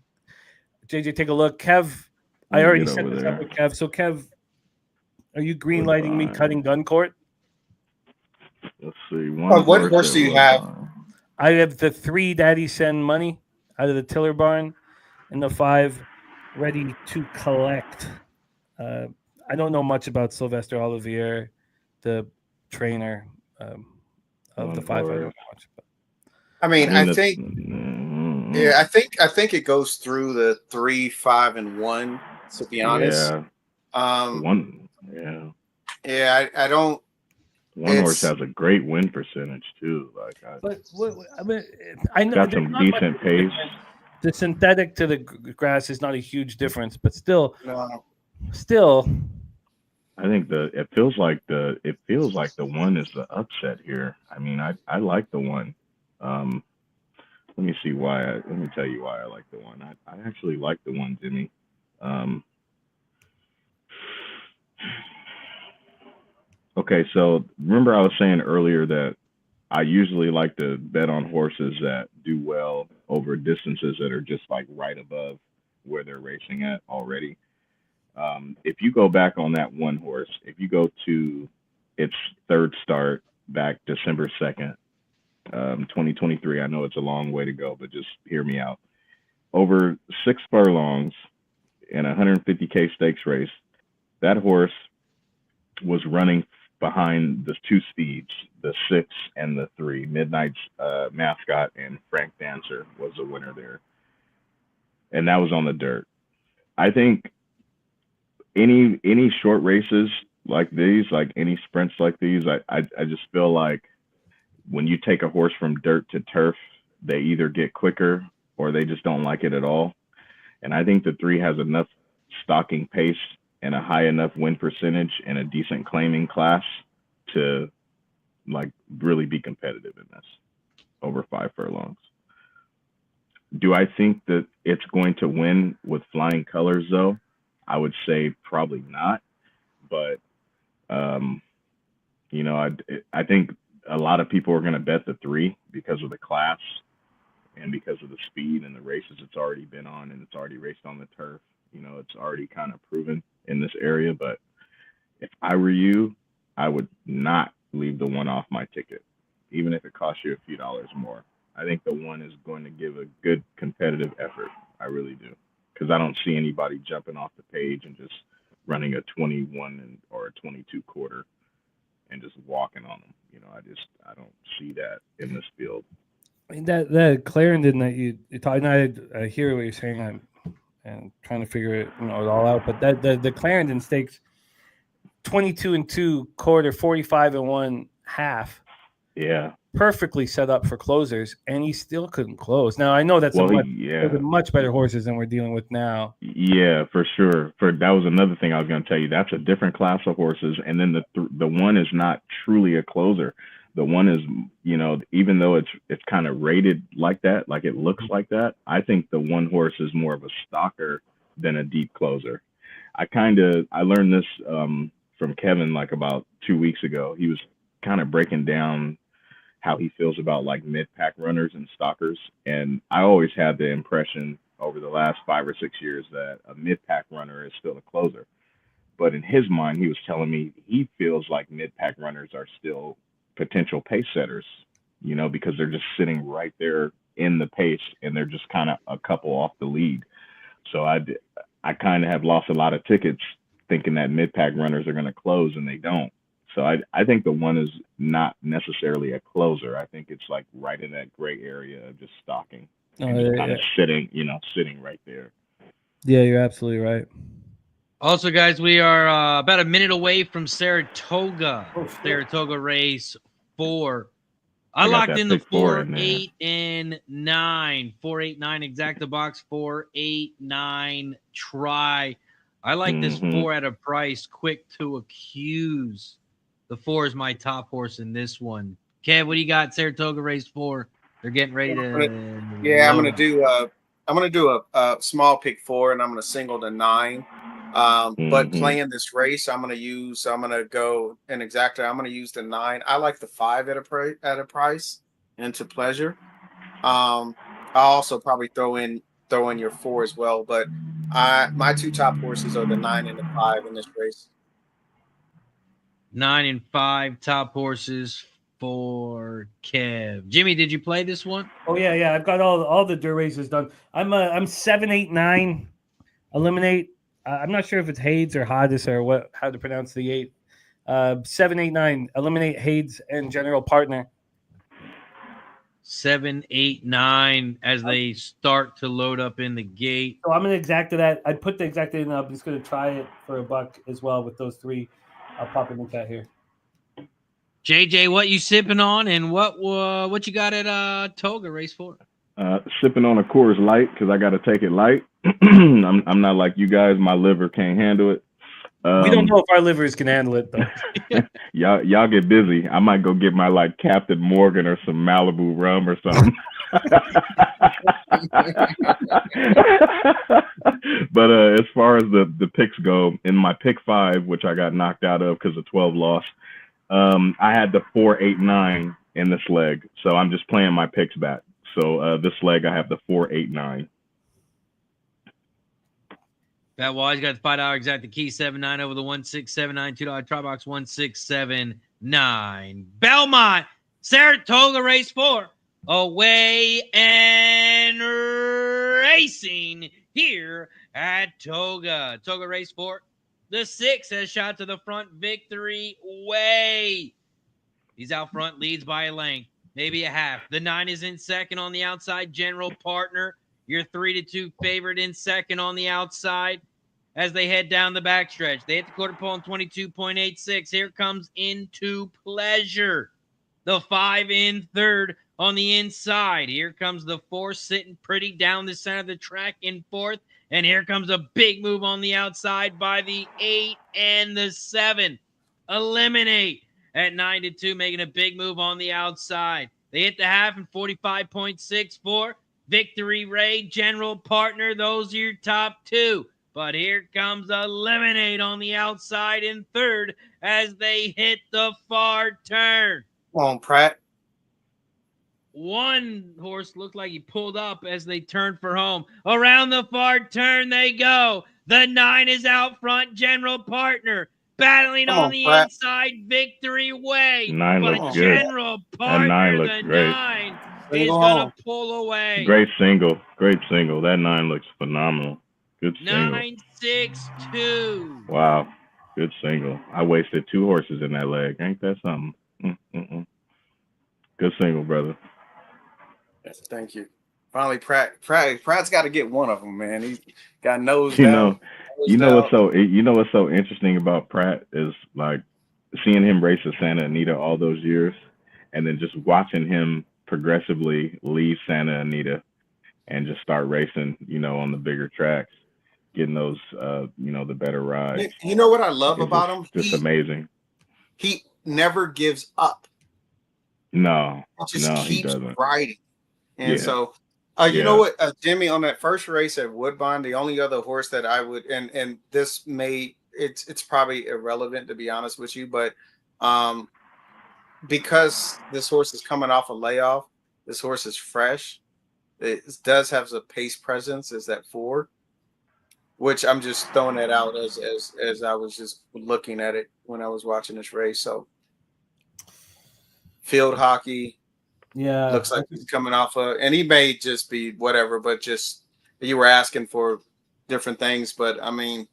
JJ, take a look. Kev, I already set this up with Kev. So Kev, are you green lighting me cutting gun court? Let's see. What horse do you have? I have the 3 Daddy Send Money out of the Tiller barn, and the 5 ready to collect. I don't know much about Sylvester Olivier, the trainer of the 5. I don't know much about. I mean, I think it goes through the 3, 5, and 1. To be honest, yeah. I don't. One horse has a great win percentage too. I know got some decent pace. The synthetic to the grass is not a huge difference, but still. I think it feels like the 1 is the upset here. I mean, I like the 1. Let me see why. Let me tell you why I like the 1. I actually like the 1, Jimmy. Okay, so remember I was saying earlier that I usually like to bet on horses that do well over distances that are just like right above where they're racing at already. If you go back on that 1 horse, if you go to its 3rd start back December 2nd, 2023, I know it's a long way to go, but just hear me out. Over 6 furlongs in a 150K stakes race, that horse was running behind the 2 speeds, the 6 and the 3. Midnight's Mascot and Frank Dancer was the winner there. And that was on the dirt. I think any short races like these, like any sprints like these, I just feel like when you take a horse from dirt to turf, they either get quicker or they just don't like it at all. And I think the 3 has enough stalking pace and a high enough win percentage and a decent claiming class to like really be competitive in this over 5 furlongs. Do I think that it's going to win with flying colors though? I would say probably not, but I think a lot of people are going to bet the 3 because of the class and because of the speed and the races it's already been on, and it's already raced on the turf. It's already kind of proven in this area. But if I were you, I would not leave the 1 off my ticket, even if it costs you a few dollars more. I think the 1 is going to give a good competitive effort. I really do, because I don't see anybody jumping off the page and just running a 21 or a 22 quarter and just walking on them. I don't see that in this field. I mean, that Clarendon that you talked, I hear what you're saying. I'm trying to figure it all out. But the Clarendon Stakes, 22-2 quarter, 45-1 half. Yeah. Perfectly set up for closers, and he still couldn't close. Now I know that's much better horses than we're dealing with now. Yeah, for sure. That was another thing I was going to tell you. That's a different class of horses, and then the 1 is not truly a closer. The 1 is, even though it's kind of rated like that, like it looks like that, I think the 1 horse is more of a stalker than a deep closer. I learned this from Kevin like about 2 weeks ago. He was kind of breaking down how he feels about like mid-pack runners and stalkers. And I always had the impression over the last 5 or 6 years that a mid-pack runner is still a closer. But in his mind, he was telling me he feels like mid-pack runners are still potential pace setters, because they're just sitting right there in the pace and they're just kind of a couple off the lead. So I kind of have lost a lot of tickets thinking that mid-pack runners are going to close, and they don't. So I think the 1 is not necessarily a closer. I think it's like right in that gray area of just stalking and just kind of sitting right there. Yeah, you're absolutely right. Also, guys, we are about a minute away from Saratoga. Saratoga Race 4. I locked in the 4, 8, and 9. 4, 8, 9 exact the box. 4, 8, 9 try. I like this 4 at a price. Quick to accuse. The 4 is my top horse in this one. Kev, what do you got? Saratoga Race 4. They're getting ready to. Yeah, I'm gonna do a small pick 4, and I'm gonna single the 9. But playing this race, I'm gonna use the 9. I like the 5 at a price into pleasure. I'll also probably throw in your 4 as well, but my 2 top horses are the 9 and the 5 in this race. 9 and 5 top horses for Kev. Jimmy, did you play this one? Oh yeah. I've got all the dirt races done. I'm 7, 8, 9. Eliminate. I'm not sure if it's Hades or Hades or how to pronounce the 8. 7, 8, 9. Eliminate Hades and General Partner. 7, 8, 9 as they start to load up in the gate. So I'm gonna exact that. I put the exact in. I'm just gonna try it for $1 as well with those 3. I'll pop in the chat here. JJ, what you sipping on, and what you got at Toga Race 4? Sipping on a Coors Light because I got to take it light. I'm not like you guys. My liver can't handle it. We don't know if our livers can handle it though. y'all get busy. I might go get my Captain Morgan or some Malibu rum or something. But as far as the picks go, in my pick 5, which I got knocked out of because of 12 loss, I had the 4, 8, 9 in this leg. So I'm just playing my picks back. So this leg, I have the 4, 8, 9. That Wise got the $5 exact the key 7-9 over the 1-6-7-9 $2 try box 1-6-7-9. Belmont Saratoga Race 4 away and racing here at Toga. Toga Race 4. The 6 has shot to the front victory way. He's out front, leads by a length, maybe a half. The 9 is in second on the outside. General Partner, your 3-2 favorite in second on the outside as they head down the backstretch. They hit the quarter pole in 22.86. Here comes Into Pleasure. The 5 in third on the inside. Here comes the 4 sitting pretty down the center of the track in fourth. And here comes a big move on the outside by the 8 and the 7. Eliminate at 9-2, making a big move on the outside. They hit the half in 45.64. Victory Ray, General Partner, those are your top 2. But here comes Eliminate on the outside in third as they hit the far turn. Come on, Pratt. One horse looked like he pulled up as they turned for home. Around the far turn they go. The 9 is out front, General Partner. Battling on the inside, Victory Way. 9 but looks General good. Partner, 9 looks the great. 9 is going to pull away. Great single. Great single. That 9 looks phenomenal. Good single. 9-6-2. Wow. Good single. I wasted 2 horses in that leg. Ain't that something? Good single, brother. Yes, thank you. Finally, Pratt's got to get one of them, man. He got nosed down. You know what's so interesting about Pratt is like seeing him race at Santa Anita all those years, and then just watching him progressively leave Santa Anita and just start racing, on the bigger tracks, getting those, the better rides. You know what I love about him? Just amazing. He never gives up. No, he just keeps he doesn't. riding. And so, you know what, Jimmy, on that first race at Woodbine, the only other horse that I would, and this it's probably irrelevant to be honest with you, but because this horse is coming off a layoff, this horse is fresh. It does have a pace presence as that 4, which I'm just throwing that out as I was just looking at it when I was watching this race. So field hockey. Yeah, looks like he's coming off and he may just be whatever, but just you were asking for different things. But I mean,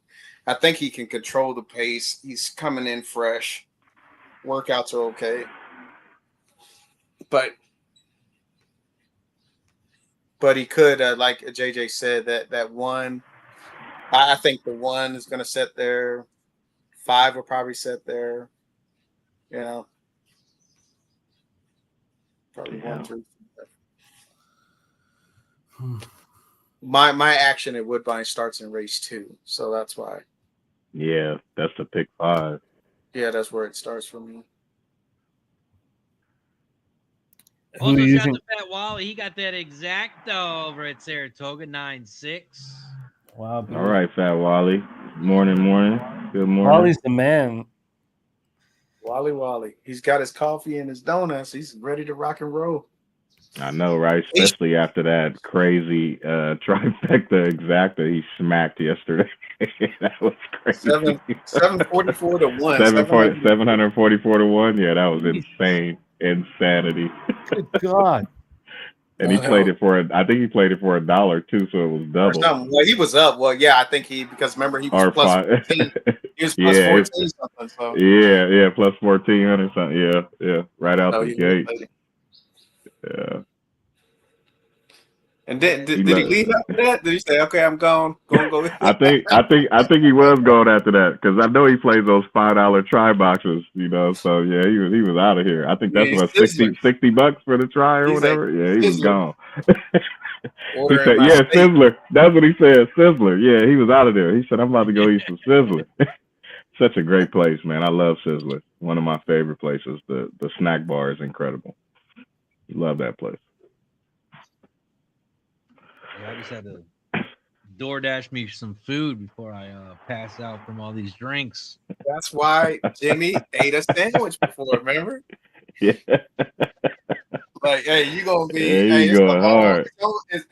I think he can control the pace. He's coming in fresh. Workouts are okay, but he could, like JJ said, that one. I think the 1 is going to sit there. 5 will probably sit there. You know, probably 1, 3. My action at Woodbine starts in race 2, so that's why. Yeah, that's the pick 5. Yeah, that's where it starts for me. Also, shout out to Fat Wally. He got that exacto over at Saratoga 9-6. Wow. All right, Fat Wally. Morning. Good morning. Wally's the man. Wally. He's got his coffee and his donuts. He's ready to rock and roll. I know, right? Especially after that crazy trifecta exacta he smacked yesterday. That was crazy. 744 to 1. 744 to 1. Yeah, that was insane. Insanity. Good God. I And he played it for I think he played it for $1 too, so it was double. Well, he was up. Well, yeah, I think because remember he was plus 14. He was plus 14 something. So yeah, plus 1400 something. Yeah, right out the gate. Yeah. And did he leave after that? Did he say, "Okay, I'm gone"? Go. I think he was going after that because I know he plays those $5 try boxes, you know. So yeah, he was out of here. I think that's what $60 for the try or whatever. Yeah, he was gone. He said, "Yeah, Sizzler." That's what he said, Sizzler. Yeah, he was out of there. He said, "I'm about to go eat some Sizzler." Such a great place, man. I love Sizzler. One of my favorite places. The snack bar is incredible. Love that place. Yeah, I just had to DoorDash me some food before I pass out from all these drinks. That's why Jimmy ate a sandwich before, remember? Yeah. Like, hey, you gonna be? Yeah, you going hard?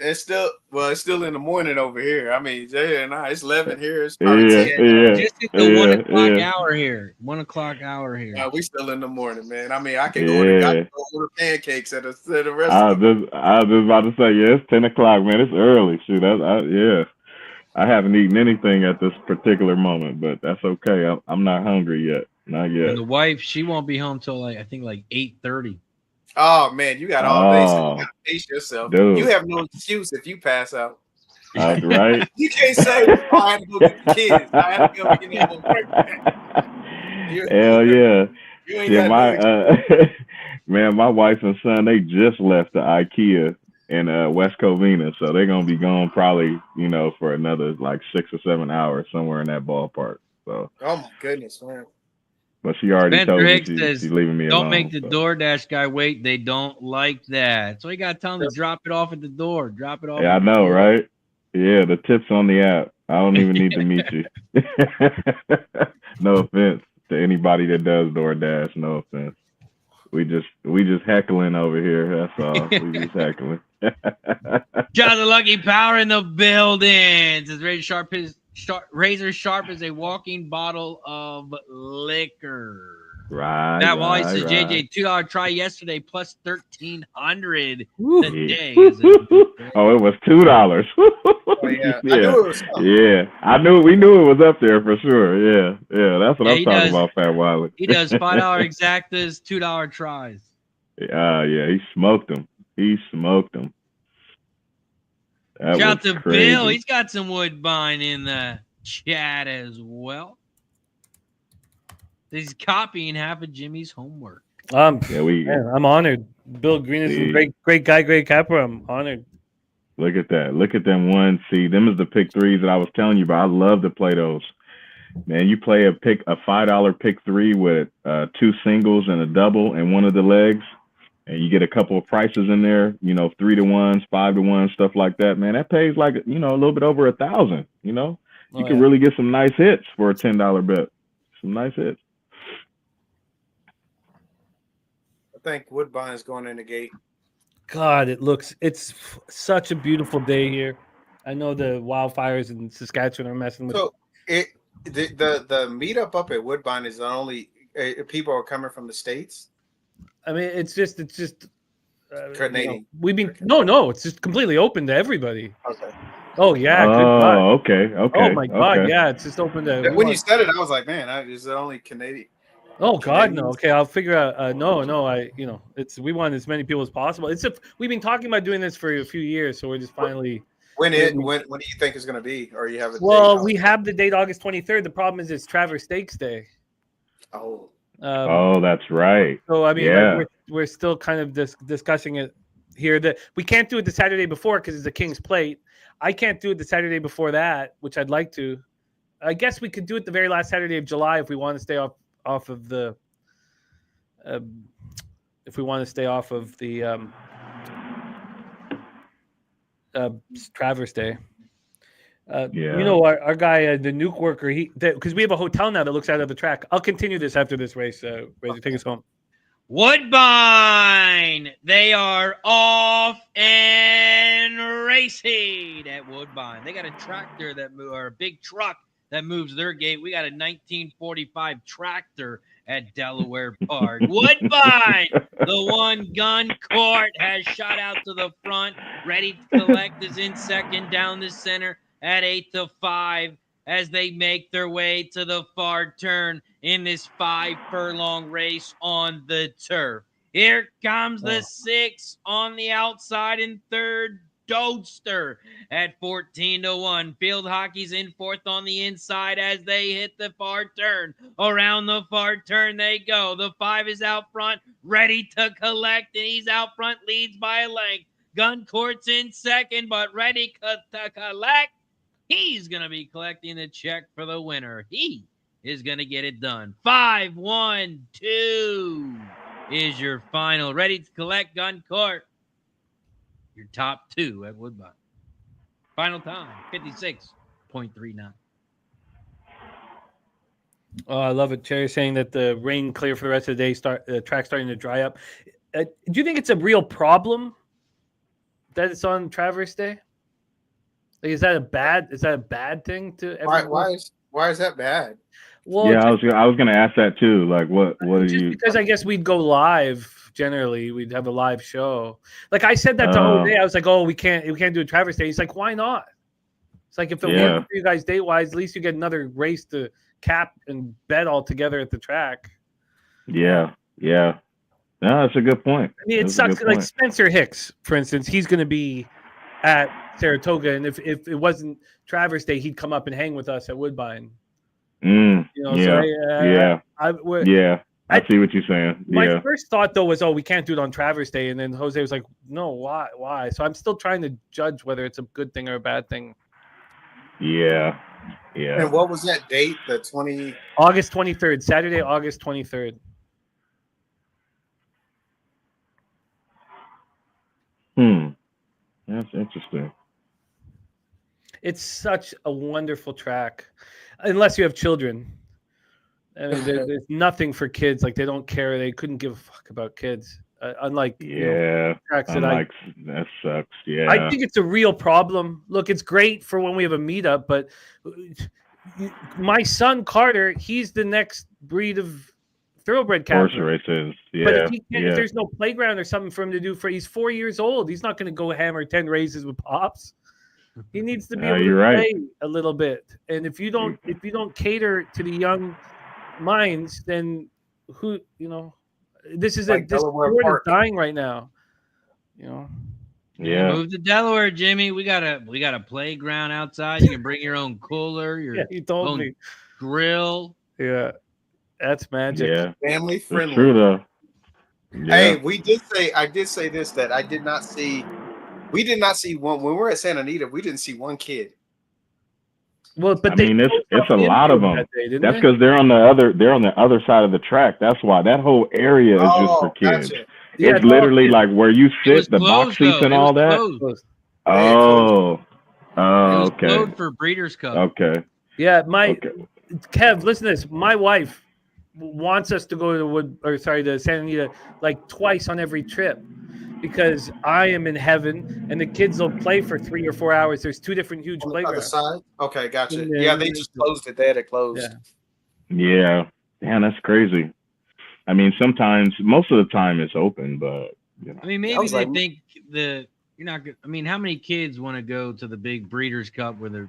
It's still in the morning over here. I mean, Jay and it's 11 here. It's probably 10. Just at the 1 o'clock hour here. 1 o'clock hour here. We still in the morning, man. I mean, I can go order pancakes at a restaurant. I was just about to say, yeah, it's 10 o'clock, man. It's early. Shoot, I haven't eaten anything at this particular moment, but that's okay. I'm not hungry yet. Not yet. And the wife, she won't be home till I think 8:30. Oh man, you got all day, so you gotta pace yourself. Dude. You have no excuse if you pass out. Right? You can't say, I had to go get the kids. I had to go get them break. Hell yeah. You ain't man, my wife and son, they just left the IKEA in West Covina, so they're gonna be gone probably, for another 6 or 7 hours, somewhere in that ballpark. So oh my goodness, man. But she already Spencer told me Hicks she's leaving me alone. Don't make the DoorDash guy wait. They don't like that. So you got to tell him to drop it off at the door. Drop it off. Yeah, I know, right? Yeah, the tip's on the app. I don't even need to meet you. No offense to anybody that does DoorDash. No offense. We just heckling over here. That's all. We just heckling. John the Lucky Power in the building. Says Razor Sharp is a walking bottle of liquor. Right. That Wally says JJ $2 try yesterday plus 1,300 today. Oh, it was $2. Oh, yeah. I knew it was something. Yeah, we knew it was up there for sure. Yeah, that's what I'm talking about, Fat Wally. He does $5 exactas, $2 tries. Yeah, he smoked them. Shout out to Bill. He's got some Woodbine in the chat as well. He's copying half of Jimmy's homework. I'm honored. Bill Green is a great guy, great capper. I'm honored. Look at that. Look at them ones. See, them is the pick threes that I was telling you about. I love to play those. Man, you play a $5 pick three with 2 singles and a double and one of the legs, and you get a couple of prices in there, 3-to-1s, 5-to-1, stuff like that. Man, that pays a little bit over $1,000. You can really get some nice hits for a $10 bet. Some nice hits. I think Woodbine is going in the gate. God, it's such a beautiful day here. I know the wildfires in Saskatchewan are messing with. So the meetup up at Woodbine is not only people are coming from the States. I mean, it's just Canadian. No, it's just completely open to everybody. Okay. Oh yeah. Okay. Oh my God, yeah, it's just open to. When you said it, I was like, man, is it only Canadian? Oh God, no. Okay, I'll figure out. No, we want as many people as possible. We've been talking about doing this for a few years, so we're just finally. When do you think it's going to be, or you have a date? Well, we have the date August 23rd. The problem is it's Traverse Stakes Day. Oh. That's right. So I mean, we're still kind of discussing it here. That we can't do it the Saturday before because it's a King's Plate. I can't do it the Saturday before that, which I'd like to. I guess we could do it the very last Saturday of July if we want to stay off of the Traverse Day. Our guy, the nuke worker, because we have a hotel now that looks out of the track. I'll continue this after this race. Razor, take us home. Woodbine, they are off and racing at Woodbine. They got a tractor or a big truck that moves their gate. We got a 1945 tractor at Delaware Park. Woodbine, the one gun court has shot out to the front. Ready to collect is in second down the center at 8-5 as they make their way to the far turn in this 5-furlong race on the turf. Here comes the 6 on the outside in third, Dodester at 14-1. Field Hockey's in fourth on the inside as they hit the far turn. Around the far turn they go. The 5 is out front, ready to collect, and he's out front, leads by a length. Guncourt's in second, but ready to collect. He's going to be collecting the check for the winner. He is going to get it done. 5-1-2 is your final. Ready to collect, Guncourt. Your top 2 at Woodbine. Final time, 56.39. Oh, I love it. Cherry saying that the rain clear for the rest of the day. The track starting to dry up. Do you think it's a real problem that it's on Traverse Day? Like, is that a bad thing to everyone? Why is that bad? Well, yeah, I was gonna ask that too. Like, what are you? Because I guess we'd go live. Generally, we'd have a live show. Like I said that to Jose, I was like, "Oh, we can't do a Traverse Day." He's like, "Why not?" It's like if it works for you guys date wise, at least you get another race to cap and bet all together at the track. Yeah. No, that's a good point. I mean, it sucks. Like Spencer Hicks, for instance, he's going to be at Saratoga, and if it wasn't Traverse Day, he'd come up and hang with us at Woodbine. I see what you're saying. My first thought though was, we can't do it on Traverse Day, and then Jose was like, no, why? So I'm still trying to judge whether it's a good thing or a bad thing. Yeah. And what was that date? August 23rd, Saturday, August 23rd. That's interesting. It's such a wonderful track, unless you have children. I mean, there's nothing for kids. Like they don't care. They couldn't give a fuck about kids. Unlike tracks that sucks. Yeah, I think it's a real problem. Look, it's great for when we have a meetup, but my son Carter, he's the next breed of thoroughbred captain. Horse races. Yeah, but if there's no playground or something for him to do, he's 4 years old. He's not going to go hammer 10 races with pops. He needs to be able to play a little bit. And if you don't cater to the young minds, then who, this is this sport is dying right now. Yeah. Move to Delaware, Jimmy. We got a playground outside. You can bring your own cooler, your own grill. Yeah. That's magic. Yeah. Family friendly. It's true though. Yeah. Hey, I did say this, that we did not see one when we were at Santa Anita. We didn't see one kid. Well, but it's a lot of them. That's because they're on the other side of the track. That's why that whole area is just for kids. Gotcha. Yeah, it's literally like where you sit, the box seats and all that. Okay. It was for Breeders' Cup. Okay. Yeah, Kev, listen to this. My wife wants us to go to Santa Anita like twice on every trip because I am in heaven and the kids will play for 3 or 4 hours. There's 2 different huge playgrounds. Okay, gotcha. Yeah, they just closed it. They had it closed. Yeah. Damn, that's crazy. I mean, most of the time it's open, but I mean, maybe they think you're not good. I mean, how many kids want to go to the big Breeders' Cup where it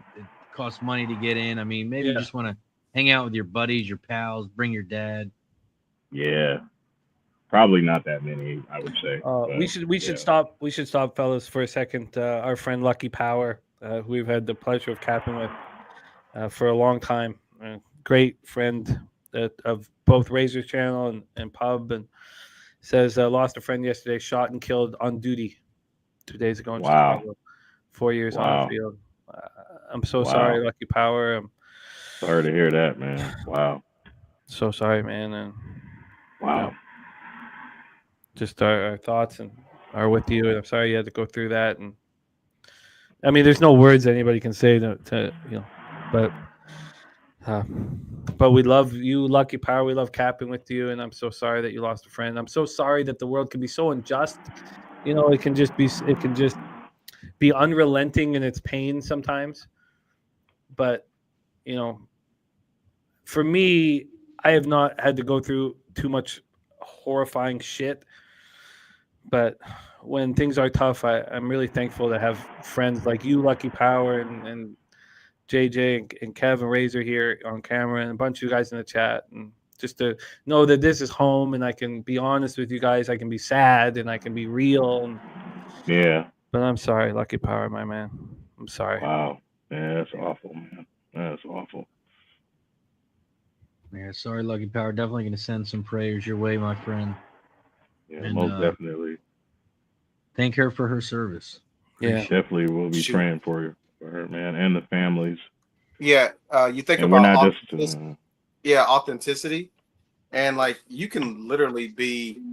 costs money to get in? I mean, maybe you just want to hang out with your buddies, your pals, bring your dad. Yeah. Probably not that many, I would say. We should stop. We should stop, fellas, for a second. Our friend Lucky Power, who we've had the pleasure of capping with for a long time, great friend of both Razor's channel and pub, and says lost a friend yesterday, shot and killed on duty 2 days ago in Chicago. 4 years on the field. I'm so sorry, Lucky Power. Sorry to hear that, man. Wow. So sorry, man. And wow. You know, just our thoughts are with you, and I'm sorry you had to go through that. And I mean, there's no words anybody can say to you know, but we love you, Lucky Power. We love capping with you, and I'm so sorry that you lost a friend. I'm so sorry that the world can be so unjust. You know, it can just be unrelenting in its pain sometimes. But you know, for me, I have not had to go through too much horrifying shit. But when things are tough, I'm really thankful to have friends like you, Lucky Power, and JJ and Kevin Razor here on camera, and a bunch of you guys in the chat, and just to know that this is home, and I can be honest with you guys. I can be sad, and I can be real. Yeah. But I'm sorry, Lucky Power, my man. I'm sorry. Wow. Yeah, that's awful, man. That's awful. Yeah, sorry, Lucky Power. Definitely going to send some prayers your way, my friend. Yeah, and, most definitely. Thank her for her service. Yeah, definitely. We'll be praying for her, man, and the families. Yeah, you think and about we're not just, authenticity, and like you can literally be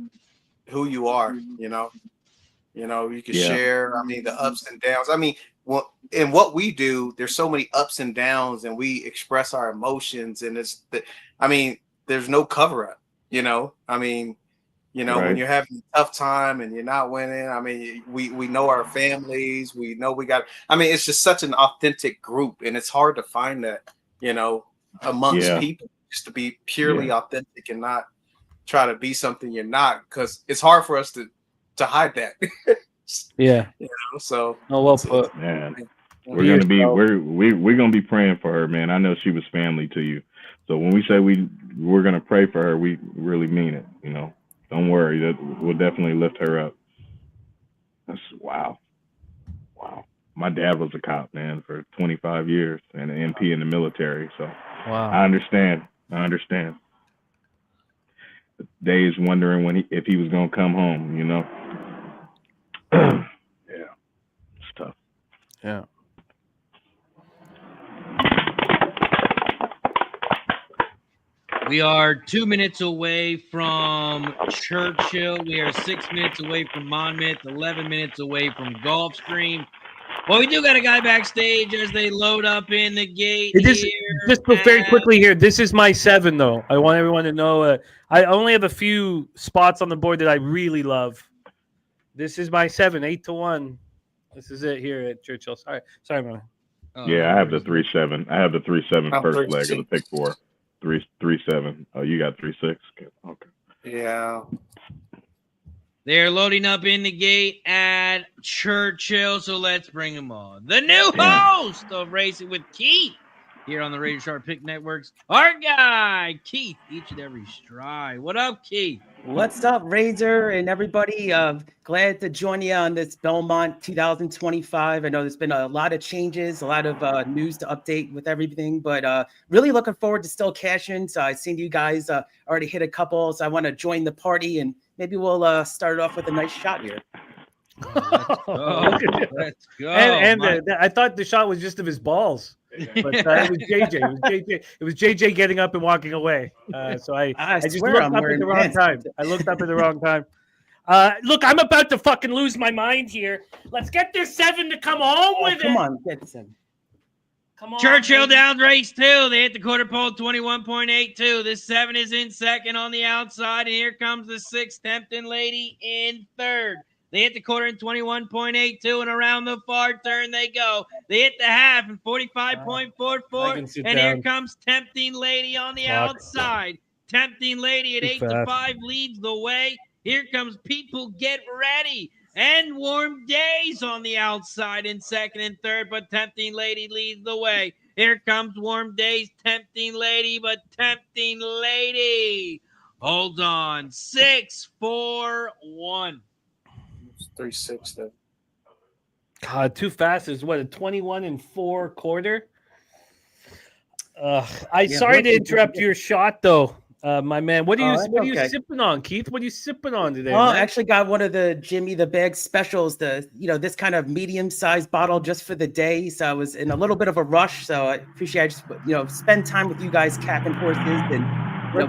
who you are. You know, you can share. I mean, the ups and downs. I mean, well, in what we do, there's so many ups and downs, and we express our emotions, and I mean, there's no cover up. You know, I mean. You know, when you're having a tough time and you're not winning, I mean, we know our families, we know I mean, it's just such an authentic group, and it's hard to find that, you know, amongst people, just to be purely authentic and not try to be something you're not, because it's hard for us to hide that. Yeah. You know, so. Oh, well put. Man, we're gonna be praying for her, man. I know she was family to you, so when we say we're gonna pray for her, we really mean it, you know. Don't worry, we'll definitely lift her up. That's wow. My dad was a cop, man, for 25 years and an MP in the military. So I understand. The days wondering if he was gonna come home, you know. Yeah, it's tough. Yeah. We are 2 minutes away from Churchill. We are 6 minutes away from Monmouth, 11 minutes away from Gulfstream. Well, we do got a guy backstage as they load up in the gate. Just very quickly here. This is my 7, though. I want everyone to know I only have a few spots on the board that I really love. This is my 7, 8-1. This is it here at Churchill. Sorry, man. Yeah, I have the 3-7. I have the 3-7 first leg of the pick 4. 3-7. Oh, you got 3-6. Okay. Yeah. They're loading up in the gate at Churchill, so let's bring them on. The new host of Racing with Keith here on the RazorSharpPicks Networks. Our guy, Keith, each and every stride. What up, Keith? What's up, Razor and everybody? Glad to join you on this Belmont 2025. I know there's been a lot of changes, a lot of news to update with everything, but really looking forward to still cashing. So I've seen you guys already hit a couple, so I want to join the party, and maybe we'll start it off with a nice shot here. Let's go. And I thought the shot was just of his balls. But it was JJ. It was JJ getting up and walking away. So I just looked up at the wrong time. I looked up at the wrong time. Look, I'm about to fucking lose my mind here. Let's get this 7 to come home with it. Come on, get the 7. Come on. Churchill Downs race 2. They hit the quarter pole 21.82. This 7 is in second on the outside, and here comes the 6 Tempting Lady in third. They hit the quarter in 21.82, and around the far turn they go. They hit the half in 45.44, and here comes Tempting Lady on the outside. Tempting Lady at 8-5 leads the way. Here comes People Get Ready and Warm Days on the outside in second and third, but Tempting Lady leads the way. Here comes Warm Days, Tempting Lady, but Tempting Lady Hold on. 6-4-1. 3-6 though. God, too fast is what, a 21-4 quarter? Sorry to interrupt your shot though, my man. What are you sipping on, Keith? What are you sipping on today? Well, man? I actually got one of the Jimmy the Bag specials, this kind of medium-sized bottle just for the day. So I was in a little bit of a rush. So I appreciate I just spend time with you guys capping horses and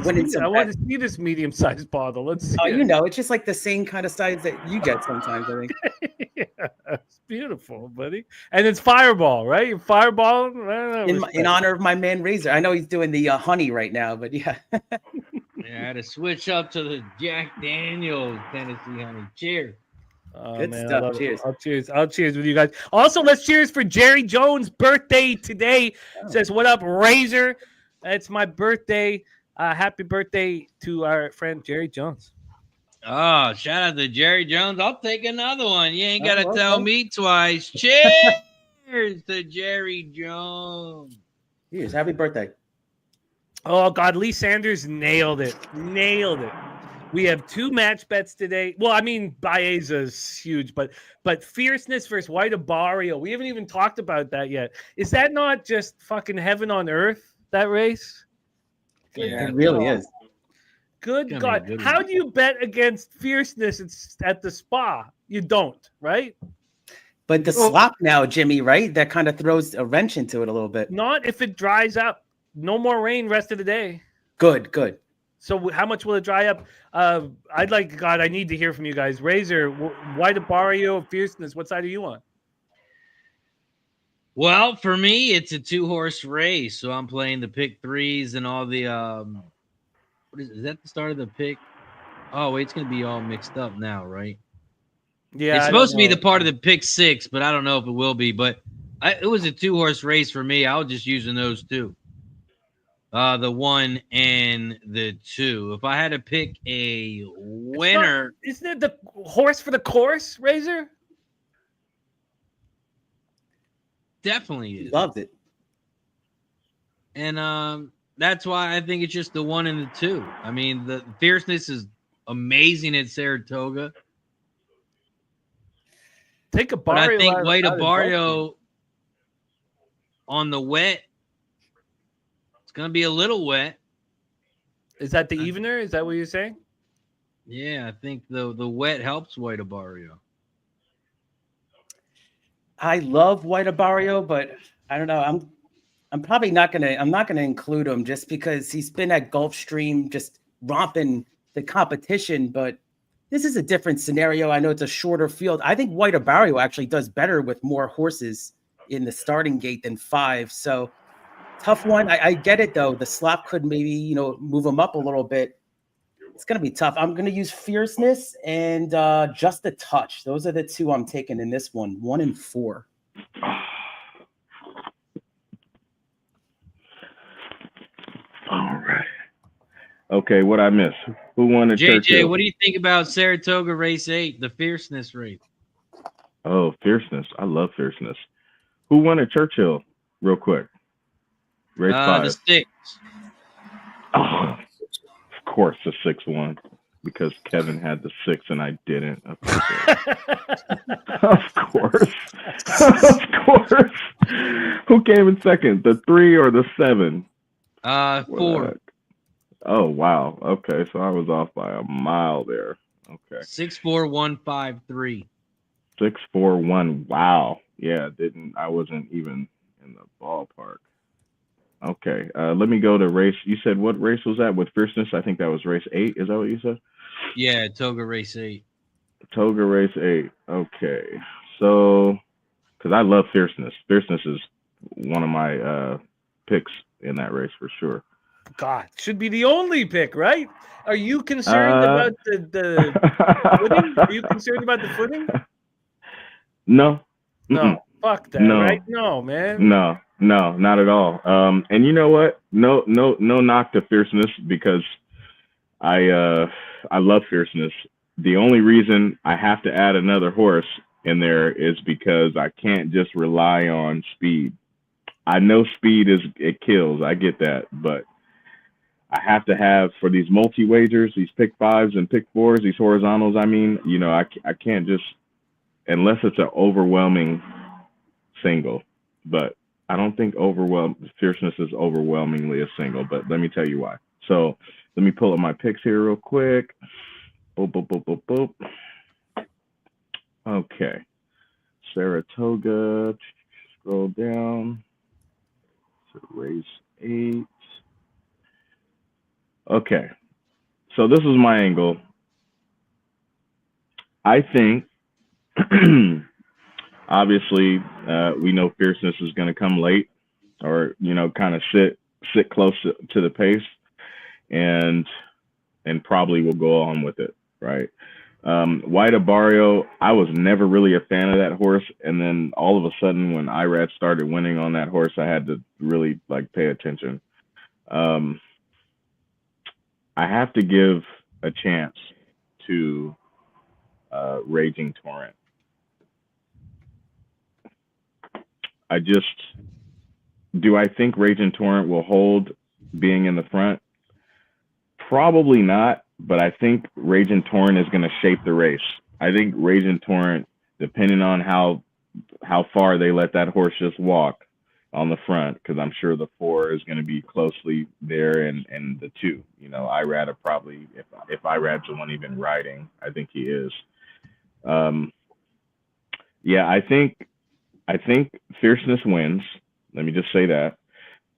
winning some. I want to see this medium-sized bottle. Let's see. It's just like the same kind of size that you get sometimes, I think. Yeah, it's beautiful, buddy. And it's Fireball, right? You're Fireball in honor of my man Razor. I know he's doing the honey right now, but yeah. Yeah, I had to switch up to the Jack Daniels Tennessee honey. Cheers. Oh, Good man, stuff. Cheers. I'll cheers with you guys. Also, let's cheers for Jerry Jones' birthday today. Says, what up, Razor? It's my birthday. Happy birthday to our friend Jerry Jones. Oh, shout out to Jerry Jones. I'll take another one. You ain't got to tell me twice. Cheers to Jerry Jones. Cheers. Happy birthday. Oh, God. Lee Sanders nailed it. We have 2 match bets today. Well, I mean, Baeza's huge, but Fierceness versus White Abario. We haven't even talked about that yet. Is that not just fucking heaven on earth, that race? Yeah, it really is. Good God. How do you bet against Fierceness at the spa? You don't, right? But the slop now, Jimmy, right? That kind of throws a wrench into it a little bit. Not if it dries up. No more rain rest of the day. Good. So how much will it dry up? I need to hear from you guys. Razor, White Abario, Fierceness, what side are you on? Well, for me, it's a 2-horse race, so I'm playing the pick 3s and all the is that the start of the pick? Oh, wait, it's going to be all mixed up now, right? Yeah. It's supposed to be the part of the pick 6, but I don't know if it will be. But it was a 2-horse race for me. I was just using those 2. The 1 and the 2. If I had to pick a winner. Isn't it the horse for the course, Razor? Definitely is. Loved it. And that's why I think it's just the 1 and the 2. I mean, the Fierceness is amazing at Saratoga. Take a But I think White Abario on the wet, it's going to be a little wet. Is that the evener? Is that what you're saying? Yeah, I think the wet helps White Abario. I love White Abario, but I don't know. I'm probably not gonna include him just because he's been at Gulfstream just romping the competition, but this is a different scenario. I know it's a shorter field. I think White Abario actually does better with more horses in the starting gate than 5. So tough one. I get it though. The slop could maybe, move him up a little bit. It's going to be tough. I'm going to use Fierceness and Just a Touch. Those are the 2 I'm taking in this one, 1 and 4. All right. Okay, what I miss? Who won the JJ, Churchill? what do you think about Saratoga Race 8, the Fierceness race? Oh, Fierceness. I love Fierceness. Who won at Churchill? Real quick. Race 5. The 6. Oh, of course, the 6-1. Because Kevin had the 6 and I didn't. Of course. Of course. Who came in second? The 3 or the 7? 4. Oh, wow. Okay, so I was off by a mile there. Okay. 6-4-1-5-3. 6-4-1. Wow. Yeah, I wasn't even in the ballpark. Okay. Let me go to race. You said what race was that with Fierceness? I think that was race 8. Is that what you said? Yeah, Toga Race 8. Toga Race 8. Okay. So, because I love Fierceness. Fierceness is one of my picks in that race for sure. God, should be the only pick, right? Are you concerned about the footing? Are you concerned about the footing? No. No. Fuck that, right? No, man. No, not at all. And you know what? No knock to Fierceness because I love Fierceness. The only reason I have to add another horse in there is because I can't just rely on speed. I know speed it kills. I get that, but I have to have for these multi wagers, these pick fives and pick fours, these horizontals. I mean, you know, I can't just, unless it's an overwhelming single, but I don't think Fierceness is overwhelmingly a single, but let me tell you why. So let me pull up my picks here real quick. Boop, boop, boop, boop, boop. Okay. Saratoga, scroll down to race 8. Okay. So this is my angle. I think, obviously, we know Fierceness is going to come late, or, you know, kind of sit close to the pace, and probably will go on with it, right? White Barrio, I was never really a fan of that horse, and then all of a sudden when Irad started winning on that horse, I had to really like pay attention. I have to give a chance to Raging Torrent. Do I think Raging Torrent will hold being in the front? Probably not, but I think Raging Torrent is going to shape the race. I think Raging Torrent, depending on how far they let that horse just walk on the front, because I'm sure the 4 is going to be closely there, and the 2. You know, Irad are probably, if Irad's the one even riding, I think he is. Yeah, I think Fierceness wins. Let me just say that.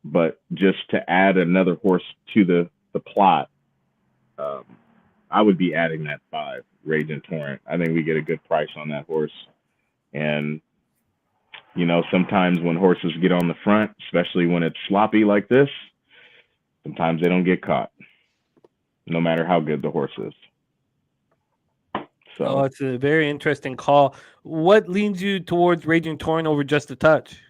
But just to add another horse to the plot, I would be adding that 5, Raging Torrent. I think we get a good price on that horse. And, you know, sometimes when horses get on the front, especially when it's sloppy like this, sometimes they don't get caught, no matter how good the horse is. So it's a very interesting call. What leans you towards Raging Torrent over Just a Touch?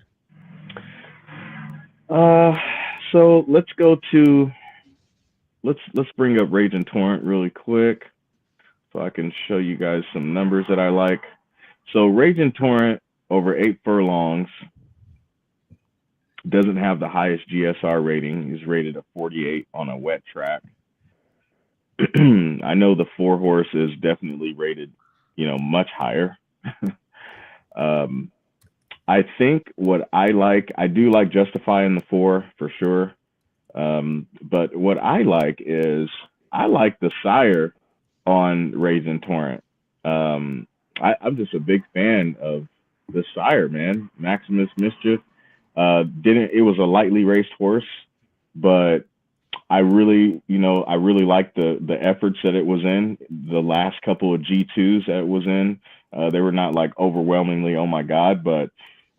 So let's go to let's bring up Raging Torrent really quick so I can show you guys some numbers that I like. So Raging Torrent over 8 furlongs doesn't have the highest GSR rating. He's rated a 48 on a wet track. I know the 4 horse is definitely rated, you know, much higher. I think what I like, I do like Justify in the 4 for sure. But what I like is I like the sire on Raging Torrent. I'm just a big fan of the sire, man. Maximus Mischief. It was a lightly raced horse, but I really liked the efforts that it was in. The last couple of G2s that it was in, they were not like overwhelmingly, oh my God, but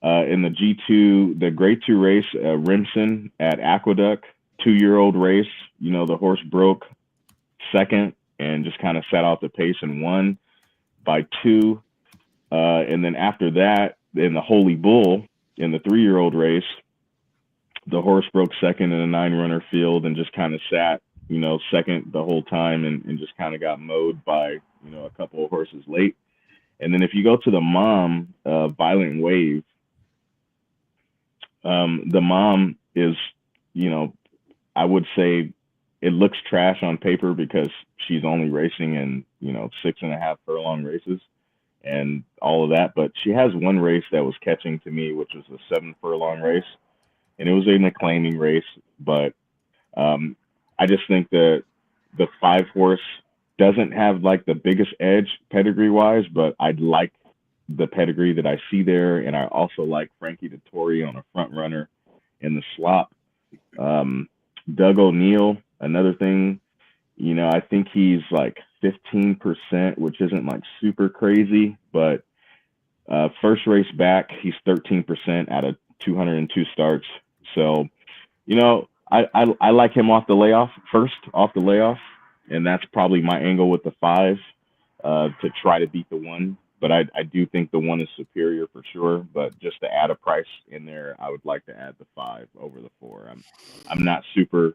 in the G2, the grade 2 race, Remsen at Aqueduct, 2-year-old race, you know, the horse broke second and just kind of sat off the pace and won by 2. And then after that, in the Holy Bull, in the 3-year-old race, the horse broke second in a 9-runner field and just kind of sat, you know, second the whole time and just kind of got mowed by, you know, a couple of horses late. And then if you go to the Mom, Violent Wave, the Mom is, you know, I would say it looks trash on paper because she's only racing in, you know, 6.5 furlong races and all of that. But she has one race that was catching to me, which was a 7 furlong race. And it was an acclaiming race. But I just think that the 5 horse doesn't have like the biggest edge pedigree wise, but I'd like the pedigree that I see there. And I also like Frankie Dettori on a front runner in the slop. Doug O'Neill, another thing, you know, I think he's like 15%, which isn't like super crazy, but first race back, he's 13% out of 202 starts. So, you know, I like him off the layoff, and that's probably my angle with the 5 to try to beat the 1. But I do think the 1 is superior for sure. But just to add a price in there, I would like to add the 5 over the 4. I'm not super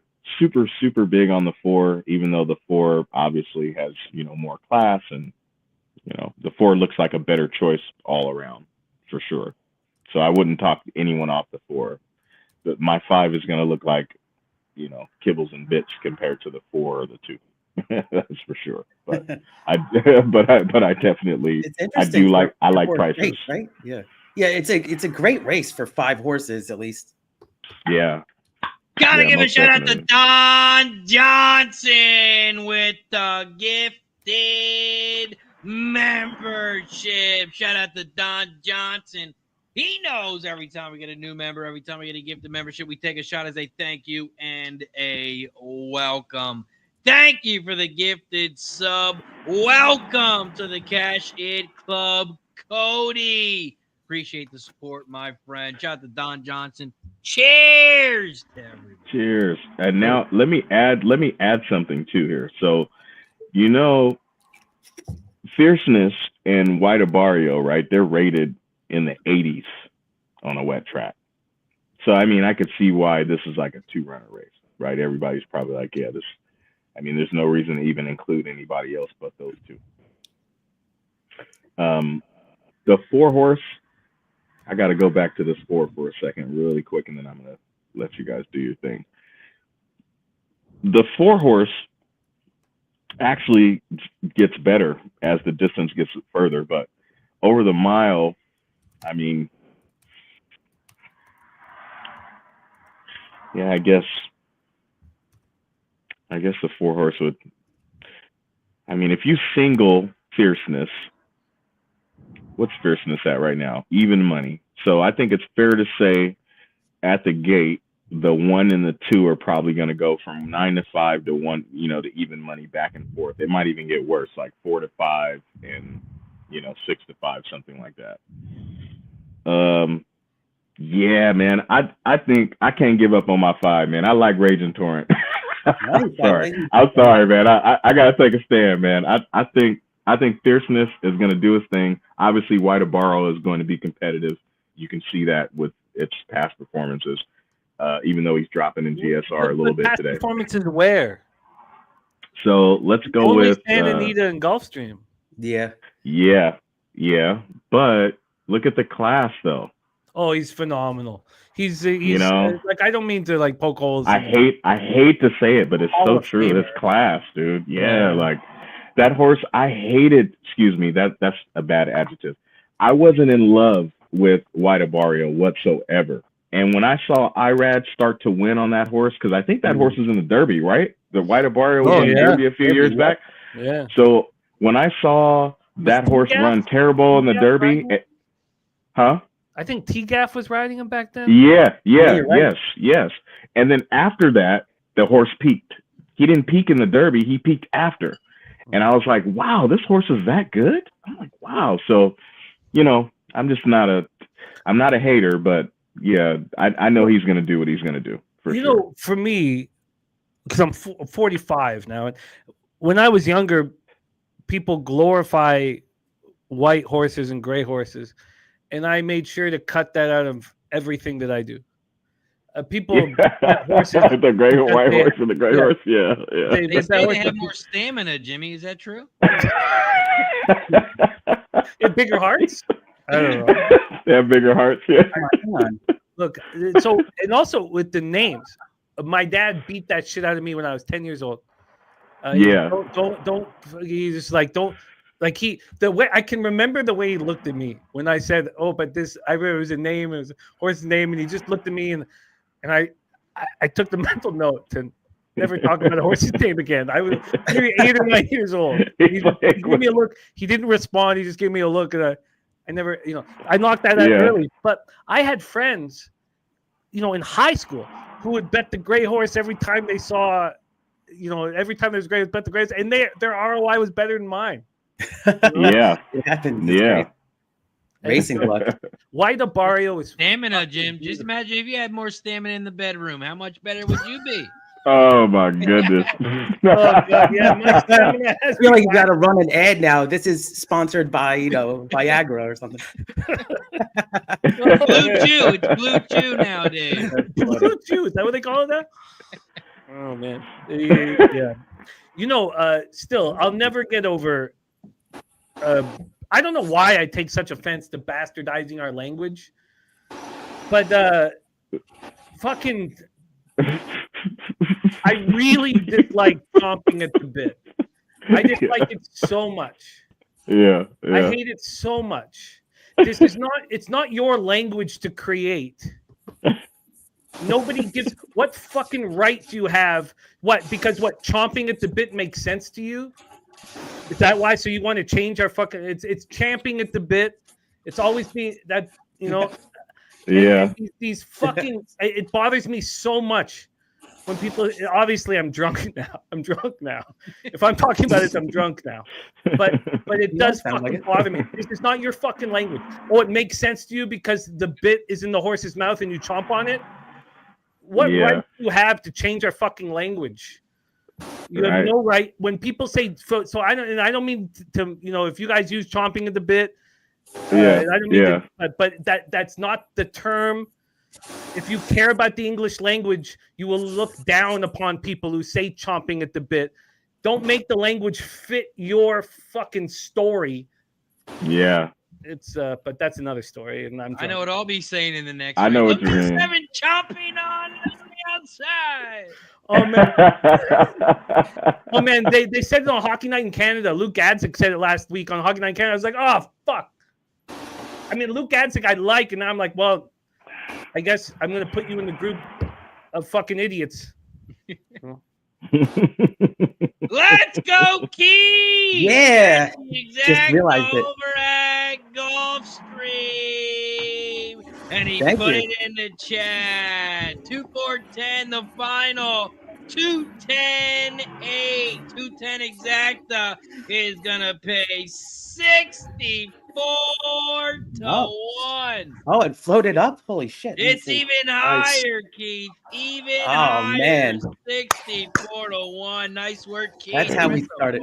big on the 4, even though the 4 obviously has, you know, more class, and you know the 4 looks like a better choice all around for sure. So I wouldn't talk anyone off the 4. But my 5 is going to look like kibbles and bits compared to the 4 or the 2. That's for sure. But I definitely It's interesting. I like prices. Race, right? Yeah. Yeah, it's a great race for 5 horses at least. Yeah. Gotta give a most shout out to definitely. Don Johnson with the gifted membership. Shout out to Don Johnson. He knows every time we get a new member, every time we get a gifted membership, we take a shot as a thank you and a welcome. Thank you for the gifted sub. Welcome to the Cash It Club, Cody. Appreciate the support, my friend. Shout out to Don Johnson. Cheers to everybody. Cheers. And now let me add something too here. So, Fierceness and White Barrio, right? They're rated in the 80s on a wet track. So, I mean, I could see why this is like a 2-runner race, right? Everybody's probably like, yeah, there's no reason to even include anybody else but those 2. The 4-horse, I got to go back to this 4 for a second really quick, and then I'm going to let you guys do your thing. The 4-horse actually gets better as the distance gets further, but over the mile, I mean, yeah, I guess the 4-horse would, I mean, if you single Fierceness, what's Fierceness at right now? Even money. So I think it's fair to say at the gate, the 1 and the 2 are probably going to go from 9 to 5 to 1, to even money back and forth. It might even get worse, like 4 to 5 and, 6 to 5, something like that. Yeah, man, I think I can't give up on my 5, man. I like Raging Torrent. I'm sorry, man. I gotta take a stand, man. I think Fierceness is gonna do its thing. Obviously, White Barrow is going to be competitive. You can see that with its past performances. Even though he's dropping in GSR a little bit today. Performances where? So let's go with Anita and Gulfstream. Yeah. But look at the class, though. Oh, he's phenomenal. He's like, I don't mean to like poke holes. I hate to say it, but it's so true. This class, dude. Yeah, like that horse. I hated. Excuse me. That's a bad adjective. I wasn't in love with White Barrio whatsoever. And when I saw Irad start to win on that horse, because I think that horse is in the Derby, right? The White Barrio was in the Derby a few years back. Yeah. So when I saw that horse run terrible in the Derby, I think T-Gaff was riding him back then. Yeah, yes. And then after that, the horse peaked. He didn't peak in the Derby; he peaked after. And I was like, "Wow, this horse is that good." I'm like, "Wow." So, I'm just not a hater, but. Yeah, I know he's going to do what he's going to do. For sure. For me, because I'm 45 now, and when I was younger, people glorify white horses and gray horses, and I made sure to cut that out of everything that I do. People, horses, the gray white horse and the gray horse, yeah. They say they have more stamina, Jimmy. Is that true? Bigger hearts. I don't know. They have bigger hearts. Yeah. Come on. Look, so and also with the names, my dad beat that shit out of me when I was 10 years old. Don't. He's just like don't. Like the way I can remember the way he looked at me when I said, "Oh, but this," I remember it was a name, it was a horse's name, and he just looked at me and I took the mental note to never talk about a horse's name again. I was maybe 8 or 9 years old. He gave me a look. He didn't respond. He just gave me a look, and I never, I knocked that out early. But I had friends, in high school who would bet the gray horse every time they saw, every time there was gray, bet the gray horse, and their ROI was better than mine. Yeah, it happened. Yeah, racing luck. White Barrio is stamina, Jim. Just imagine if you had more stamina in the bedroom. How much better would you be? Oh my goodness! God, yeah, I feel like you got to run an ad now. This is sponsored by Viagra or something. Blue Chew. It's Blue Chew nowadays. Blue Chew. Is that what they call it now? Oh man, yeah. Still, I'll never get over. I don't know why I take such offense to bastardizing our language, but fucking I really dislike chomping at the bit. I dislike it so much. Yeah. I hate it so much. It's not your language to create. Nobody gives. What fucking right do you have? Because chomping at the bit makes sense to you? Is that why? So you want to change our fucking? It's champing at the bit. It's always been that, Yeah. And these fucking. It bothers me so much when people. Obviously, I'm drunk now. If I'm talking about it, I'm drunk now. But it does fucking bother me. This is not your fucking language. Oh, it makes sense to you because the bit is in the horse's mouth and you chomp on it. What right do you have to change our fucking language? You have no right. When people say so, I don't mean to. If you guys use chomping at the bit, I don't mean to, but that's not the term. If you care about the English language, you will look down upon people who say chomping at the bit. Don't make the language fit your fucking story. Yeah. It's but that's another story, and I know what I'll be saying in the next. I know what you mean. 7 chomping on the outside. Oh man, they said it on Hockey Night in Canada. Luke Gadzik said it last week on Hockey Night in Canada. I was like, oh fuck. I mean, Luke Gadzik I like, and now I'm like, well, I guess I'm gonna put you in the group of fucking idiots. Let's go, Keith! Yeah, just realized it. Over at Gulfstream, and he put it in the chat. 2-4-10, the final. 210-8. 210 exacta is gonna pay 64 to 1. Oh, it floated up. Holy shit! It's even higher, Keith. Even higher. Man, 64 to 1. Nice work, Keith. That's how we started.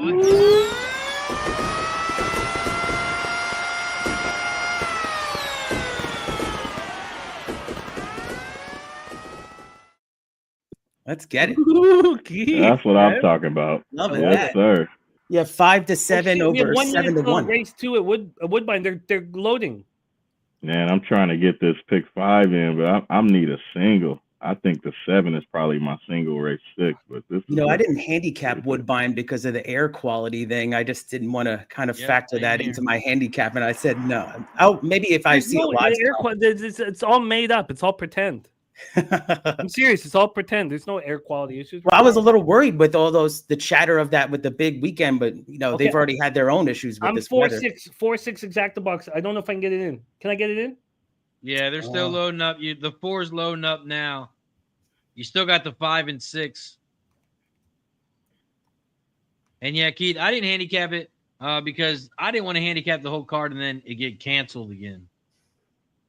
Let's get it. Ooh, Keith, that's what I'm talking about. Love it. Yes, sir. Yeah, 5-7 over 7-1. Race 2 at Woodbine. They're loading. Man, I'm trying to get this pick 5 in, but I need a single. I think the 7 is probably my single race 6. But this, I didn't handicap Woodbine because of the air quality thing. I just didn't want to kind of factor that into my handicap, and I said no. Maybe if I see a live, it's all made up. It's all pretend. I'm serious. It's all pretend. There's no air quality issues. Well, I was a little worried with all the chatter of that with the big weekend, but they've already had their own issues with this weather. 4-6 exacta box. I don't know if I can get it in. Can I get it in? Yeah, they're still loading up. The 4's loading up now. You still got the 5 and 6. And yeah, Keith, I didn't handicap it because I didn't want to handicap the whole card and then it get canceled again.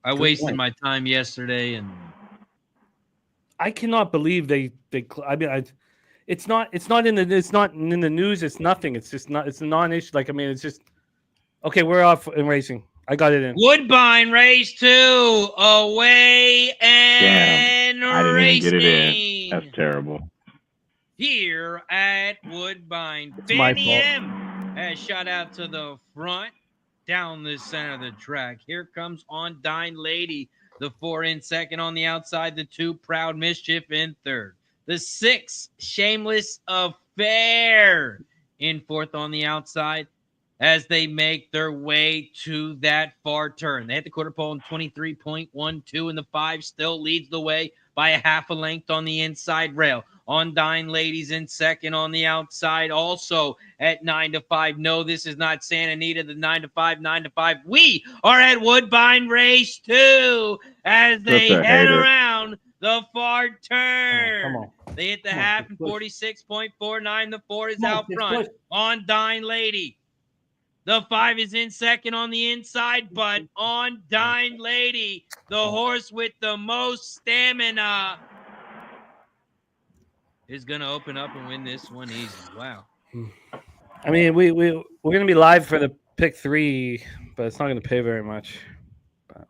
I wasted my time yesterday, and I cannot believe they. I mean, it's not in the news. It's nothing. It's just not. It's a non-issue. Like, I mean, it's just okay. We're off in racing. I got it in. Woodbine Race 2 away and I didn't racing. Even get it in. That's terrible. Here at Woodbine, it's my Fanny fault. M has shot out to the front, down the center of the track. Here comes On Dine Lady. The 4 in second on the outside. The 2 Proud Mischief in third. The 6 Shameless Affair in fourth on the outside as they make their way to that far turn. They hit the quarter pole in 23.12, and the 5 still leads the way by a half a length on the inside rail. On Dine Ladies in second on the outside, also at 9-5. No, this is not San Anita, the 9-5, 9-5. We are at Woodbine Race 2 as they head around the far turn. Come on. They hit the half in 46.49. The 4 is out front. On Dine Lady. The 5 is in second on the inside, but On Dine Lady, the horse with the most stamina, is going to open up and win this one easy. Wow. I mean, we're going to be live for the pick 3, but it's not going to pay very much. But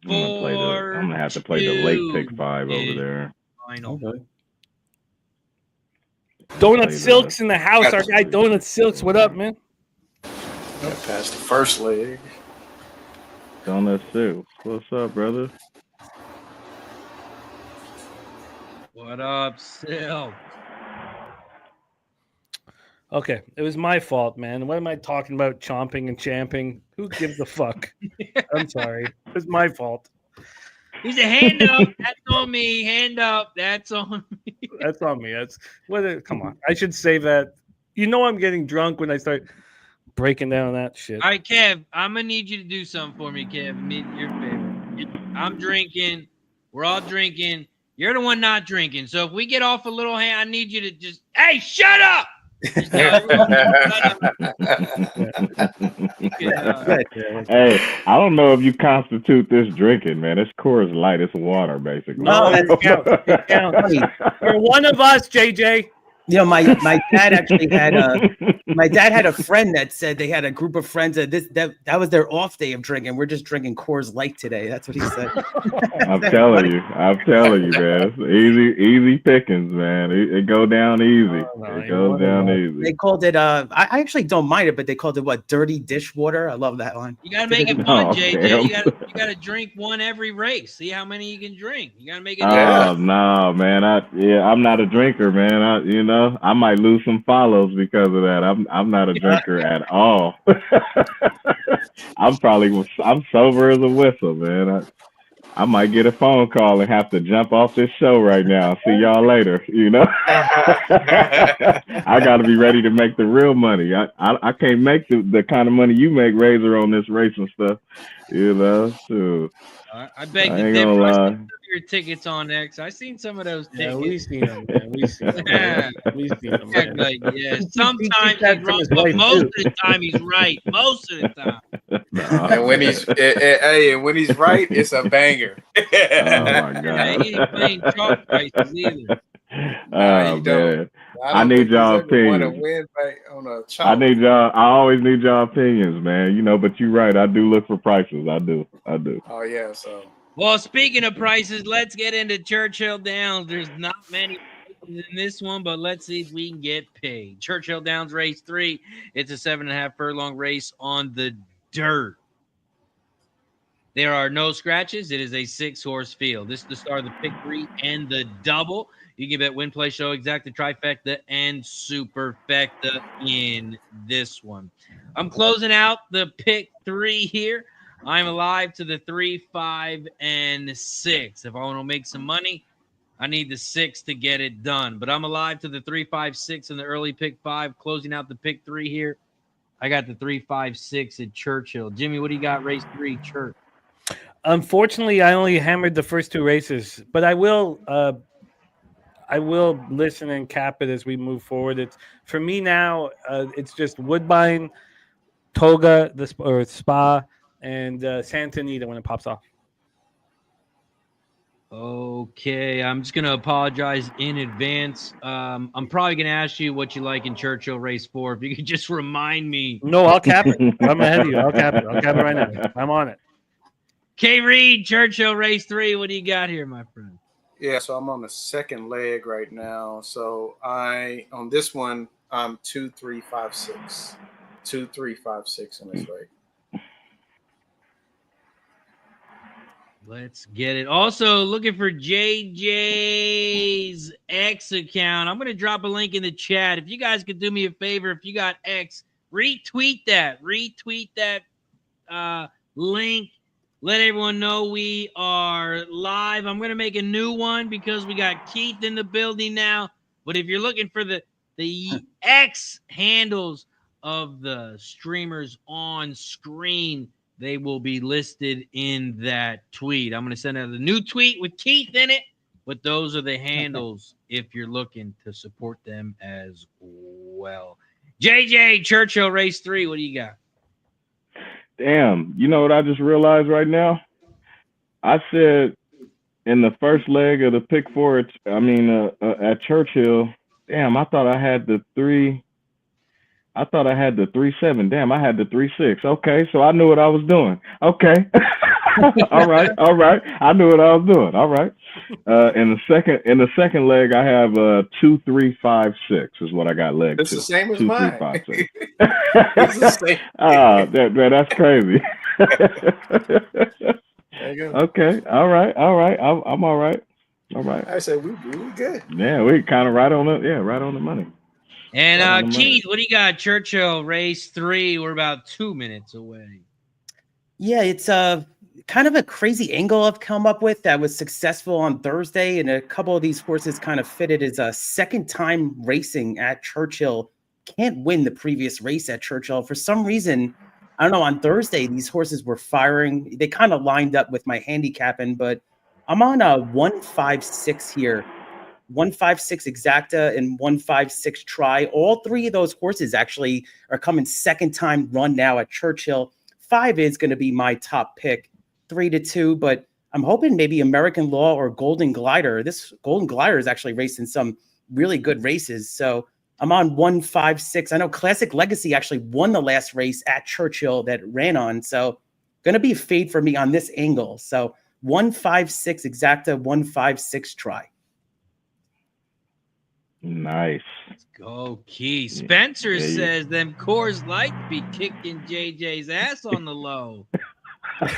I'm going to have to play the late pick 5 over there. Final. Okay. Donut Silks in the house. Our guy Donut Silks. What up, man? Got past the first leg. Donut Silks. What's up, brother? What up, Sil? Okay, it was my fault, man. What am I talking about? Chomping and champing? Who gives a fuck? I'm sorry. It was my fault. He's a hand up. That's on me. Hand up. That's on me. That's on me. That's what. Come on. I should save that. You know I'm getting drunk when I start breaking down that shit. All right, Kev. I'm gonna need you to do something for me, Kev. Your favorite. I'm drinking. We're all drinking. You're the one not drinking. So if we get off a little hand, I need you to just. Hey, shut up. Hey, I don't know if you constitute this drinking, man. It's Coors Light. It's water, basically. No, that counts. It counts. You're one of us, JJ. You know, my dad actually had a friend that said they had a group of friends that was their off day of drinking. We're just drinking Coors Light today. That's what he said. I'm telling you, man. It's easy pickings, man. It go down easy. It goes down easy. They called it. I actually don't mind it, but they called it what? Dirty dishwater. I love that one. You gotta make it fun, JJ. You gotta drink one every race. See how many you can drink. You gotta make it. Oh no, man. I'm not a drinker, man. I might lose some follows because of that. I'm not a drinker at all. I'm sober as a whistle, man. I might get a phone call and have to jump off this show right now. See y'all later. I got to be ready to make the real money. I can't make the kind of money you make, Razor, on this racing stuff. So I beg to differ. I seen your tickets on X. I seen some of those tickets. Yeah, we've seen them. We've seen them. Yeah, sometimes he's wrong, but most of the time he's right. Most of the time. And when he's right, it's a banger. Oh my god! Yeah, he ain't playing chalk prices either. Man. I need y'all opinions. I always need y'all opinions, man. But you're right. I do look for prices. I do. Oh yeah. So. Well, speaking of prices, let's get into Churchill Downs. There's not many prices in this one, but let's see if we can get paid. Churchill Downs Race 3. It's a 7.5 furlong race on the dirt. There are no scratches. It is a 6-horse field. This is the start of the pick 3 and the double. You can bet win, play, show, exacta, trifecta, and superfecta in this one. I'm closing out the pick 3 here. I'm alive to the 3, 5, and 6. If I want to make some money, I need the 6 to get it done. But I'm alive to the 3, 5, 6 in the early pick 5. Closing out the pick 3 here. I got the 3, 5, 6 at Churchill. Jimmy, what do you got? Race 3, Church. Unfortunately, I only hammered the first 2 races, but I will listen and cap it as we move forward. It's for me now. It's just Woodbine, Toga, Spa, and Santa Anita when it pops off. Okay, I'm just going to apologize in advance. I'm probably going to ask you what you like in Churchill Race 4. If you could just remind me. No, I'll cap it. I'm ahead of you. I'll cap it. I'll cap it right now. I'm on it. K. Reed, Churchill Race 3. What do you got here, my friend? Yeah, so I'm on the second leg right now. So on this one, I'm 2, 3, 5, 6. 2, 3, 5, 6 on this leg. Let's get it. Also, looking for JJ's X account. I'm going to drop a link in the chat. If you guys could do me a favor, if you got X, retweet that. Retweet that link. Let everyone know we are live. I'm going to make a new one because we got Keith in the building now. But if you're looking for the X handles of the streamers on screen, they will be listed in that tweet. I'm going to send out a new tweet with Keith in it, but those are the handles if you're looking to support them as well. JJ, Churchill Race 3, what do you got? Damn, you know what I just realized right now? I said in the first leg of the pick 4, at Churchill, damn, I thought I had the 3. I thought I had the 3-7. Damn, I had the 3-6. Okay, so I knew what I was doing. Okay. All right. I knew what I was doing. All right. In the second leg, I have 2, 3, 5, 6 is what I got leg 2. It's the same as 2, mine. 3, 5, 6. It's the same. That's crazy. There you go. Okay. All right. I'm all right. All right. I said we good. Yeah, we kind of right on the money. And Keith, what do you got? Churchill Race 3. We're about 2 minutes away. Yeah, it's kind of a crazy angle I've come up with that was successful on Thursday, and a couple of these horses kind of fitted as a second time racing at Churchill. Can't win the previous race at Churchill. For some reason, I don't know, on Thursday, these horses were firing. They kind of lined up with my handicapping, but I'm on a 156 here. 156 exacta and 156 try. All three of those horses actually are coming second time run now at Churchill. 5 is going to be my top pick, 3-2, but I'm hoping maybe American Law or Golden Glider. This Golden Glider is actually racing some really good races. So I'm on 156. I know Classic Legacy actually won the last race at Churchill that ran on. So going to be a fade for me on this angle. So 156 exacta, 156 try. Nice. Let's go, Key. Spencer says them Coors Light be kicking JJ's ass on the low. That's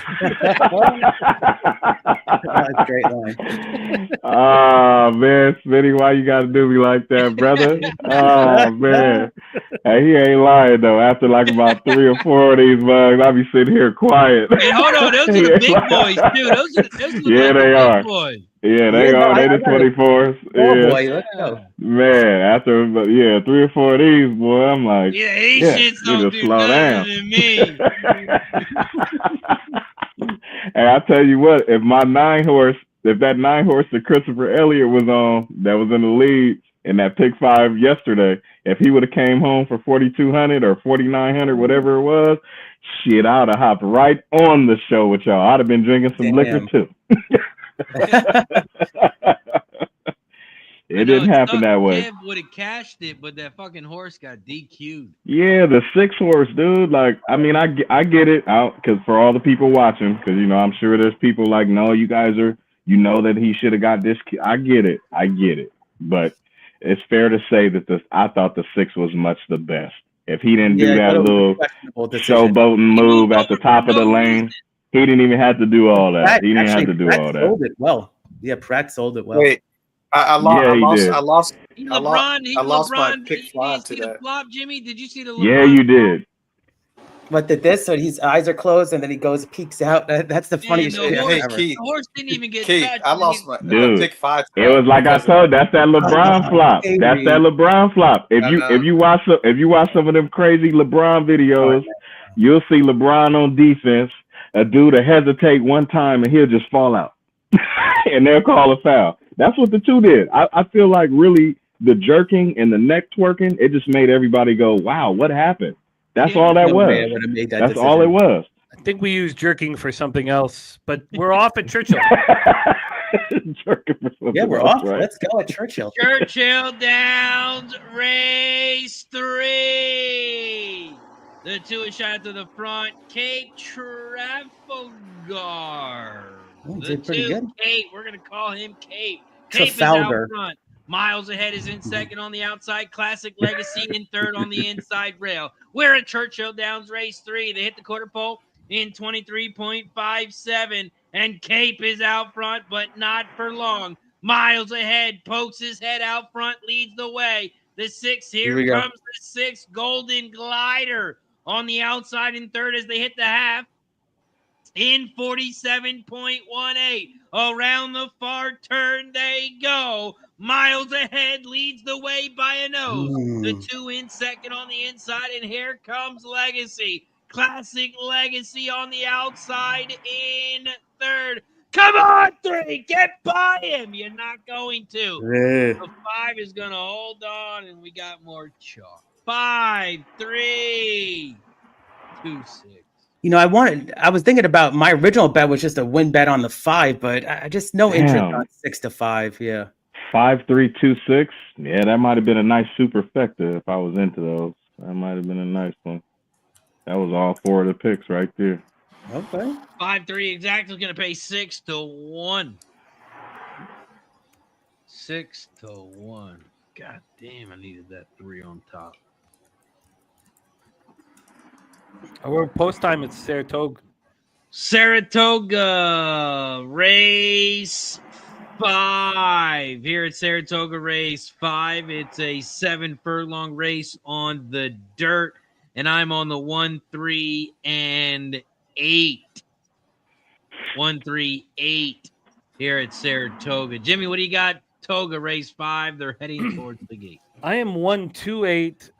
a great line. Oh man, Smitty, why you gotta do me like that, brother? Oh man. Hey, he ain't lying though. After like about 3 or 4 of these bugs, I'll be sitting here quiet. Hey, hold on, those are the big boys, too. Those are the Yeah, they are. boys. Yeah, they are. They the 24s. Oh boy, let's go. Man, after 3 or 4 of these, boy, I'm like, Yeah, these shits don't do slow down. nothing to me. And I tell you what, if that 9 horse that Christopher Elliott was on, that was in the lead in that pick 5 yesterday, if he would have came home for 4,200 or 4,900, whatever it was, shit, I'd have hopped right on the show with y'all. I'd have been drinking some liquor too. It didn't happen that way. Kev would have cashed it, but that fucking horse got DQ'd. Yeah, the 6 horse, dude. Like, I mean, I get it out because for all the people watching, because I'm sure there's people like, no, you guys are, that he should have got this. I get it, but it's fair to say that I thought the 6 was much the best. If he didn't do that little showboating move at the top of the lane, he didn't even have to do all that. He didn't have to do all that. Sold it well. Yeah, Pratt sold it well. Wait, I lost my LeBron, pick 5 to the that. flop, Jimmy? Did you see the LeBron? Yeah, you did. But this, so his eyes are closed, and then he peeks out. That's the funniest shit ever. The horse didn't even get Keith, touched. I lost my pick 5. It was like I told. That's that LeBron flop. That's that LeBron flop. If you watch some of them crazy LeBron videos, you'll see LeBron on defense. A dude will hesitate one time and he'll just fall out, and they'll call a foul. That's what the 2 did. I feel like really the jerking and the neck twerking, it just made everybody go, "Wow, what happened?" That's all that was. That's all it was. I think we use jerking for something else, but we're off at Churchill. Yeah, we're off. Right? Let's go at Churchill. Churchill Downs Race 3. The 2 is shot to the front. Cape Trafalgar. The 2, good. Cape. We're going to call him Cape. Cape Trafalgar. Is out front. Miles Ahead is in second on the outside. Classic Legacy in third on the inside rail. We're at Churchill Downs Race 3. They hit the quarter pole in 23.57. And Cape is out front, but not for long. Miles Ahead pokes his head out front, leads the way. The 6, here comes the 6, Golden Glider on the outside in third as they hit the half. In 47.18. Around the far turn they go. Miles Ahead leads the way by a nose. The 2 in second on the inside, and here comes Legacy. Classic Legacy on the outside in third. Come on, 3. Get by him. You're not going to. The 5 is going to hold on, and we got more chalk. 5, 3, 2, 6. I was thinking about my original bet was just a win bet on the 5, but I just no interest on 6-5. Yeah. 5, 3, 2, 6. Yeah, that might have been a nice superfecta if I was into those. That might have been a nice one. That was all 4 of the picks right there. Okay. 5, 3 exact is going to pay 6-1. 6-1. God damn, I needed that 3 on top. We're post time at Saratoga. Saratoga Race 5 here at Saratoga Race 5. It's a 7 furlong race on the dirt, and I'm on the 1, 3, and 8. 1, 3, 8 here at Saratoga. Jimmy, what do you got? Toga Race 5. They're heading towards the gate. I am 1, 2, 8.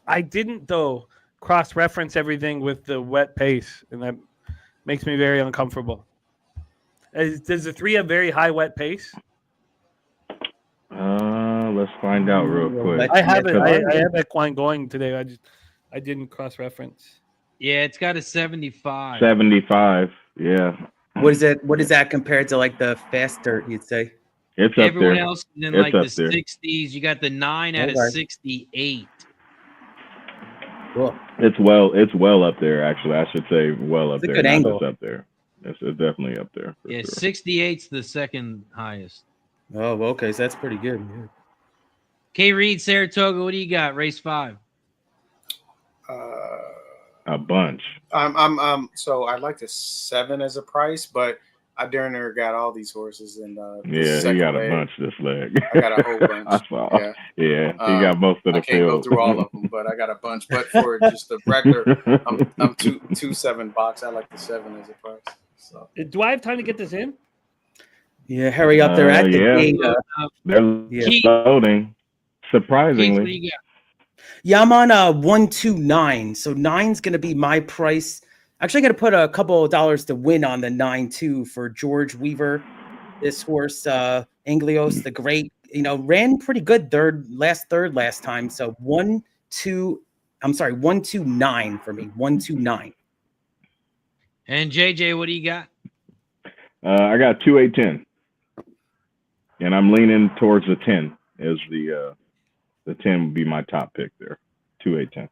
I didn't though cross-reference everything with the wet pace, and that makes me very uncomfortable. Does the 3 have very high wet pace? Let's find out real quick. I have it. I have equine going today. I didn't cross-reference. Yeah, it's got a 75. 75. Yeah. What is it? What is that compared to like the fast dirt? You'd say It's up Everyone there. else is in It's like the up there. 60s. You got the 9 at a 68. cool. It's well up there. Actually, I should say well up It's a there. good not angle. just up there. It's definitely up there. For Yeah, sure. 68's the second highest. Oh, well, okay, so that's pretty good. Yeah. K. Reed, Saratoga, what do you got? Race 5. A bunch. So I like the 7 as a price, but I darn near got all these horses in Yeah, he got a bunch this leg. I got a whole bunch. I saw. Yeah. Yeah, he got most of the I can't go field. through all of them, but I got a bunch. But for just the regular, I'm 2-7 box. I like the 7 as a price. So Do I have time to get this in? Yeah, hurry up! They're at the yeah. gate. They're Yeah. loading. Keith, what do Surprisingly. you got? Yeah, I'm on 129. So 9's gonna be my price. Actually, I'm gonna put a couple of dollars to win on the 9 too for George Weaver. This horse, Anglios the Great, ran pretty good third last time. So 129 for me. 129. And JJ, what do you got? I got 2, 8, 10. And I'm leaning towards the 10 as the 10 would be my top pick there. 2, 8, 10.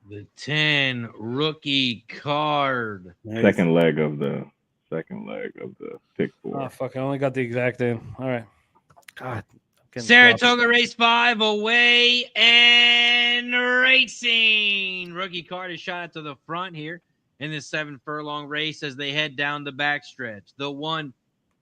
The 10 rookie card. Nice. Second leg of the pick 4. Oh fuck! I only got the exact in. All right. God. I'm getting Saratoga Race 5 away and racing. Rookie card is shot to the front here in this 7 furlong race as they head down the backstretch. The 1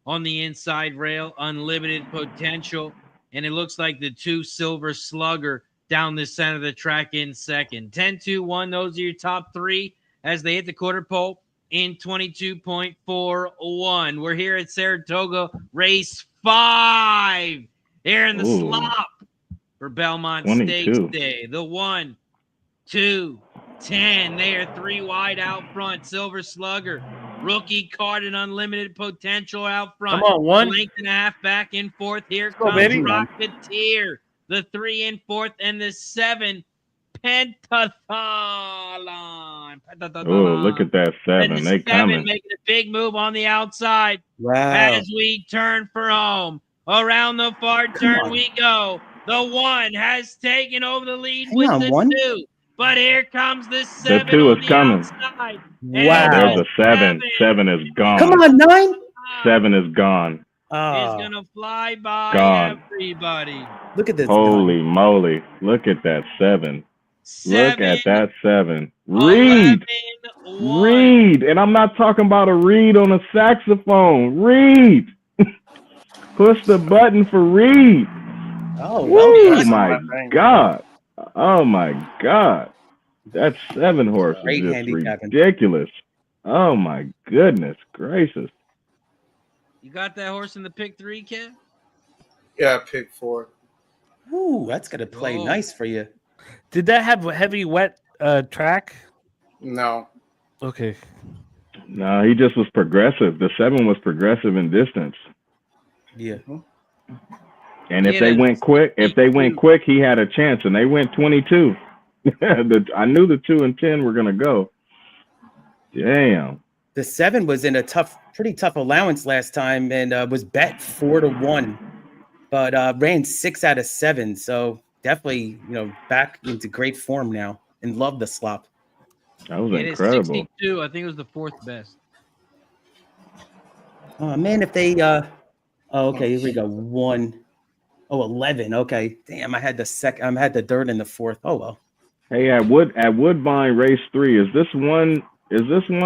on the inside rail, unlimited potential. And it looks like the 2 Silver Slugger down the center of the track in second. 10, 2, 1. Those are your top 3 as they hit the quarter pole in 22.41. We're here at Saratoga Race 5 here in the Ooh. slop for Belmont 22. Stakes Day. The 1, 2, 10. They are 3 wide out front. Silver Slugger, rookie card and unlimited potential out front. Come on, 1. Length and a half back and forth. Here Go, comes baby. Rocketeer. The 3 in fourth and the 7 Pentathlon. Oh, look at that 7. And the They 7 coming. making a big move on the outside Wow. as we turn for home. Around the far turn on. we go. The 1 has taken over the lead Hang with on, the 1? 2. But here comes the 7 2 on is the coming. outside. Wow. There's a 7. 7 is gone. Come on, 9. 7 is gone. Oh, Is gonna fly by Gone. everybody. look at this. Holy moly. Look at that 7. Look at 7, that 7. Reed. 11, 1. Reed. And I'm not talking about a reed on a saxophone. Reed. Push the button for Reed. Oh, Woo, well, my God. Oh, my God. That 7 horse is Great just handicapping. ridiculous. Oh, my goodness gracious. You got that horse in the pick 3, Kev? yeah, pick 4. Ooh, that's gonna play Oh. nice for you. Did that have heavy wet track? No, Okay. No, he just was progressive. The 7 was progressive in distance. Yeah. And if Yeah, they that's- went quick, he had a chance. And they went 22. I knew the 2 and 10 were gonna go. Damn. The 7 was in a pretty tough allowance last time and was bet 4-1, but ran 6 out of 7. So definitely, back into great form now and love the slop. That was It is incredible. 62. I think it was the 4th best. Oh man, if they okay, here we go. 11. Okay. Damn, I had the dirt in the 4th. Oh well. Hey, at Woodbine Race 3, is this one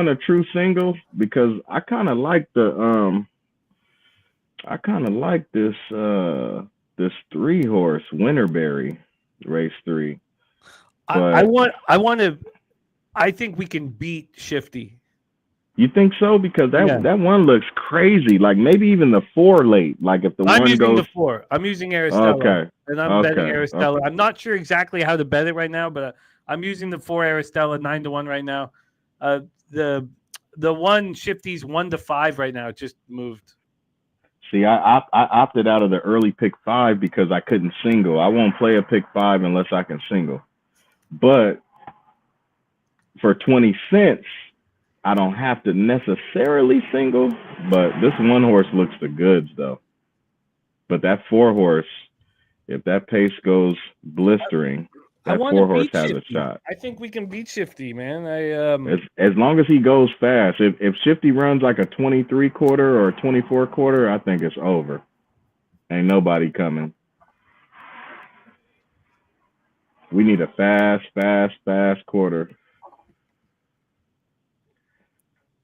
a true single? Because I kind of like the I kind of like this 3-horse Winterberry race 3. I want to. I think we can beat Shifty. You think so? Because that one looks crazy. Like maybe even the 4 late. Like if I'm one using goes the 4. I'm using Aristella. Okay. And I'm betting Aristella. Okay. I'm not sure exactly how to bet it right now, but I'm using the 4 Aristella 9-1 right now. The one Shifty's 1-5 right now. It just moved. See, I opted out of the early pick 5 because I couldn't single. I won't play a pick 5 unless I can single. But for 20 cents, I don't have to necessarily single. But this 1 horse looks the goods though. But that 4 horse, if that pace goes blistering, that 4 horse has a shot. I think we can beat Shifty, man. As long as he goes fast. If Shifty runs like a 23 quarter or a 24 quarter, I think it's over. Ain't nobody coming. We need a fast quarter.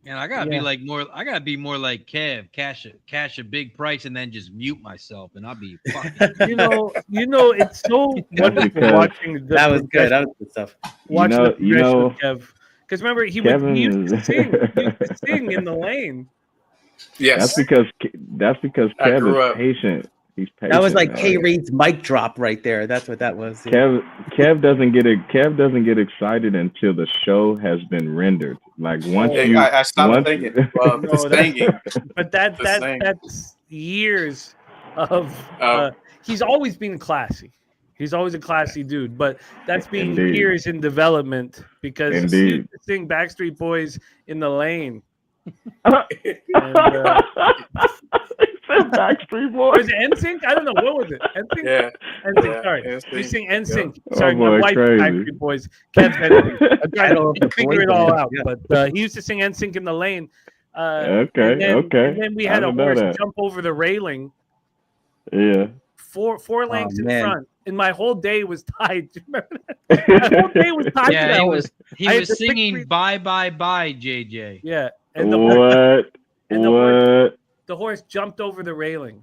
And I gotta be more like Kev, cash a big price and then just mute myself and I'll be fucking you know, it's so wonderful watching that was good. That was good stuff. Watching the progression of Kev. Because remember, he used to sing in the lane. Yes. That's because Kev is patient. He's patient. That was like K Reed's mic drop right there. That's what that was. Yeah. Kev doesn't get excited until the show has been rendered. Like once I stopped thinking. But that's years of. He's always been classy. He's always a classy dude, but that's been years in development because he sing Backstreet Boys in the lane. Backstreet Boys. Was it NSYNC? I don't know. What was it? NSYNC? Yeah. NSYNC, sorry. We sing NSYNC. Yeah. Sorry, my wife Backstreet Boys. Kev's NSYNC. I'm trying to figure it all out. But he used to sing NSYNC in the lane. And then we had a horse jump over the railing. Yeah. Four lengths in front. And my whole day was tied. Do you remember that? My whole day was tied to that. He was singing Bye Bye Bye, JJ. Yeah. And the horse jumped over the railing.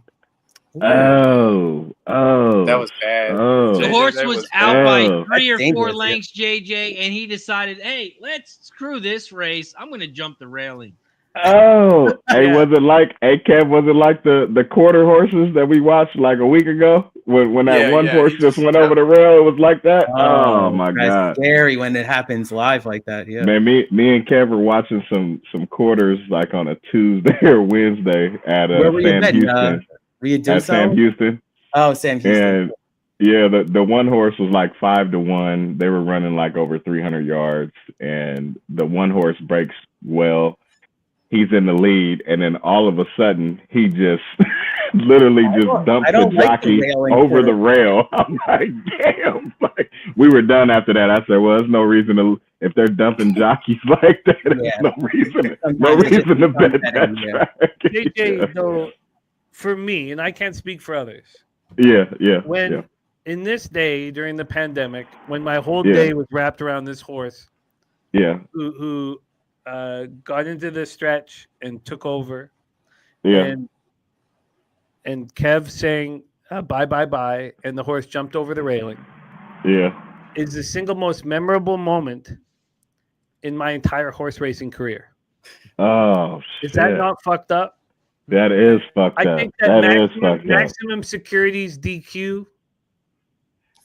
Oh. That was bad. Oh. The horse was out by 3 or 4 lengths, JJ, and he decided, hey, let's screw this race. I'm going to jump the railing. Oh, hey, was it like Kev? Was it like the quarter horses that we watched like a week ago when that one horse just went over the rail? It was like that. Oh my god, scary when it happens live like that. Yeah, man. Me and Kev were watching some quarters like on a Tuesday or Wednesday at Sam Houston. Were you doing Sam Houston? Oh, Sam Houston. And yeah, the one horse was like 5-1. They were running like over 300 yards, and the one horse breaks well. He's in the lead, and then all of a sudden, he just literally dumped the jockey over the rail. I'm like, damn! Like, we were done after that. I said, well, there's no reason to if they're dumping jockeys like that. There's no reason to bet that track. JJ, though, for me, and I can't speak for others. When in this day during the pandemic, when my whole day was wrapped around this horse, who got into the stretch and took over. And Kev saying bye, bye, bye, and the horse jumped over the railing. Is the single most memorable moment in my entire horse racing career. Oh, is that not fucked up? That is fucked up. I think that maximum securities DQ.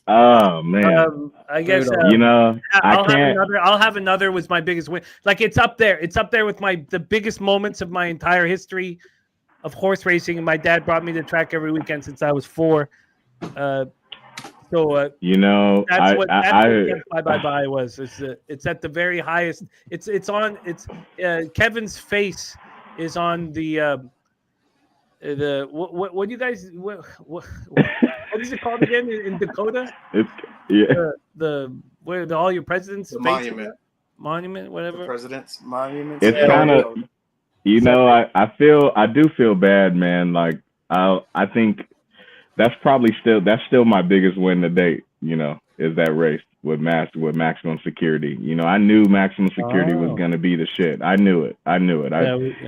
Oh man! I guess I'll have another was my biggest win. Like it's up there. It's up there with the biggest moments of my entire history of horse racing. And my dad brought me to track every weekend since I was 4. That's what bye bye bye was. It's at the very highest. It's on. Kevin's face is on the what do you guys what is it called again in Dakota? Where all your presidents the monument whatever the president's monument. It's kind of I do feel bad, man. Like I think that's still my biggest win to date. Is that race with maximum security. You know, I knew maximum security was going to be the shit. I knew it.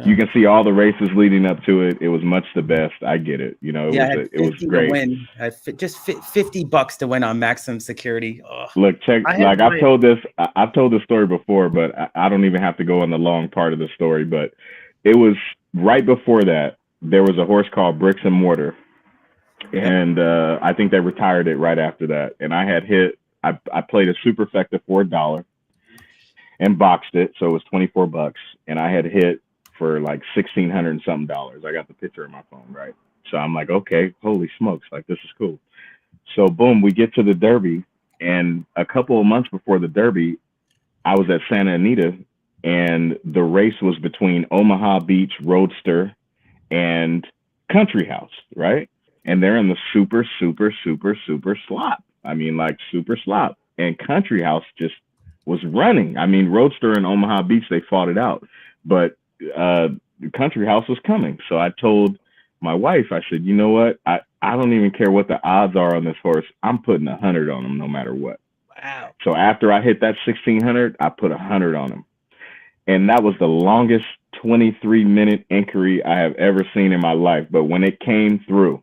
You can see all the races leading up to it. It was much the best. I get it. You know, it was great. To win. Just $50 to win on maximum security. Ugh. Look, check. I've told this story before, but I don't even have to go on the long part of the story. But it was right before that. There was a horse called Bricks and Mortar. And I think they retired it right after that. And I had hit, I played a superfecta for $1 and boxed it. So it was $24. And I had hit for like $1,600 and something. I got the picture in my phone, right? So I'm like, okay, holy smokes, like this is cool. So boom, we get to the Derby. And a couple of months before the Derby, I was at Santa Anita and the race was between Omaha Beach Roadster and Country House, right? And they're in the super slop. I mean, like super slop. And Country House just was running. I mean, Roadster and Omaha Beach, they fought it out. But Country House was coming. So I told my wife, I said, you know what? I don't even care what the odds are on this horse. I'm putting 100 on him no matter what. Wow. So after I hit that 1,600, I put 100 on him. And that was the longest 23-minute inquiry I have ever seen in my life. But when it came through,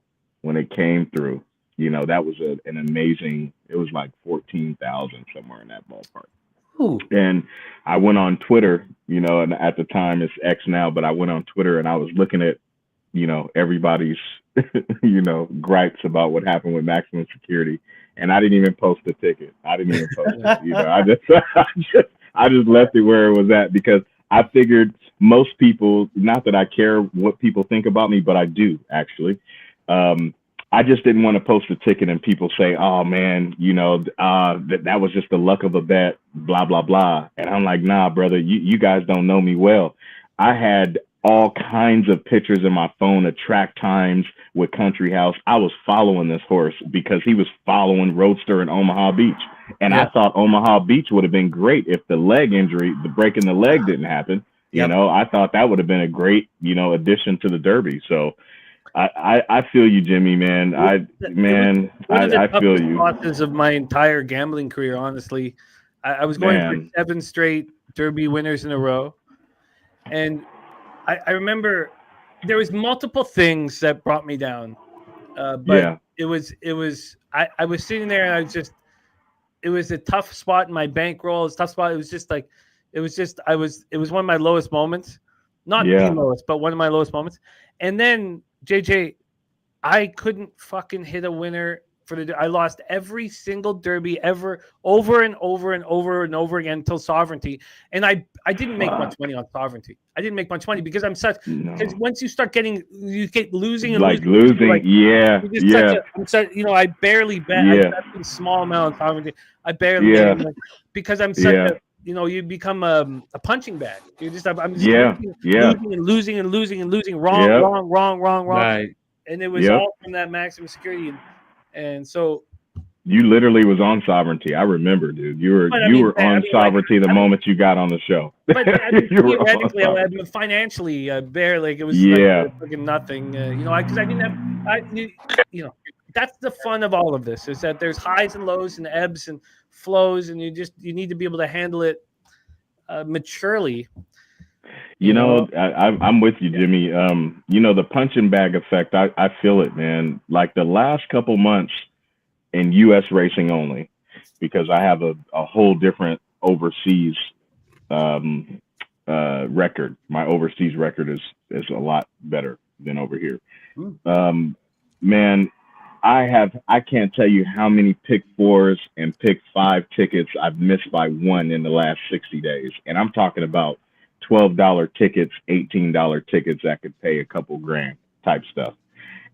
you know, that was an amazing, it was like 14,000 somewhere in that ballpark. Ooh. And I went on Twitter, you know, and at the time it's X now, but I went on Twitter and I was looking at, you know, everybody's, you know, gripes about what happened with maximum security. And I didn't even post the ticket. I didn't even post it. You know, I just left it where it was at because I figured most people, not that I care what people think about me, but I do actually. I just didn't want to post a ticket and people say, oh man, you know, that was just the luck of a bet, blah, blah, blah. And I'm like, nah, brother, you guys don't know me well. I had all kinds of pictures in my phone of track times with Country House. I was following this horse because he was following Roadster in Omaha Beach. And I thought Omaha Beach would have been great if the leg injury, the breaking the leg didn't happen. You know, I thought that would have been a great, you know, addition to the Derby. So I feel you, Jimmy, man. I feel you. Losses of my entire gambling career, honestly. I was going for 7 straight Derby winners in a row. And I remember there was multiple things that brought me down. But it was I was sitting there and it was a tough spot in my bankroll. It was a tough spot. It was one of my lowest moments. Not the lowest, but one of my lowest moments. And then JJ, I couldn't fucking hit a winner I lost every single Derby ever, over and over and over and over again until Sovereignty. And I didn't make much money on Sovereignty. I didn't make much money because because once you start you get losing and losing. Like, you know, I barely bet. I bet a small amount on Sovereignty. I barely bet because I'm such a, you know, you become a punching bag. You just I'm losing and losing. Wrong. Right. And it was all from that maximum security. And so you literally was on Sovereignty. I remember, dude. You were on Sovereignty the moment you got on the show. But theoretically, financially, barely. Like, it was like nothing. You know, because I didn't have. You know, that's the fun of all of this is that there's highs and lows and ebbs and flows, and you need to be able to handle it maturely. You know, I'm with you, Jimmy. You know, the punching bag effect, I feel it, man. Like the last couple months in U.S. racing only, because I have a whole different overseas record. My overseas record is a lot better than over here. Man, I can't tell you how many pick 4s and pick 5 tickets I've missed by one in the last 60 days. And I'm talking about $12 tickets, $18 tickets that could pay a couple grand type stuff.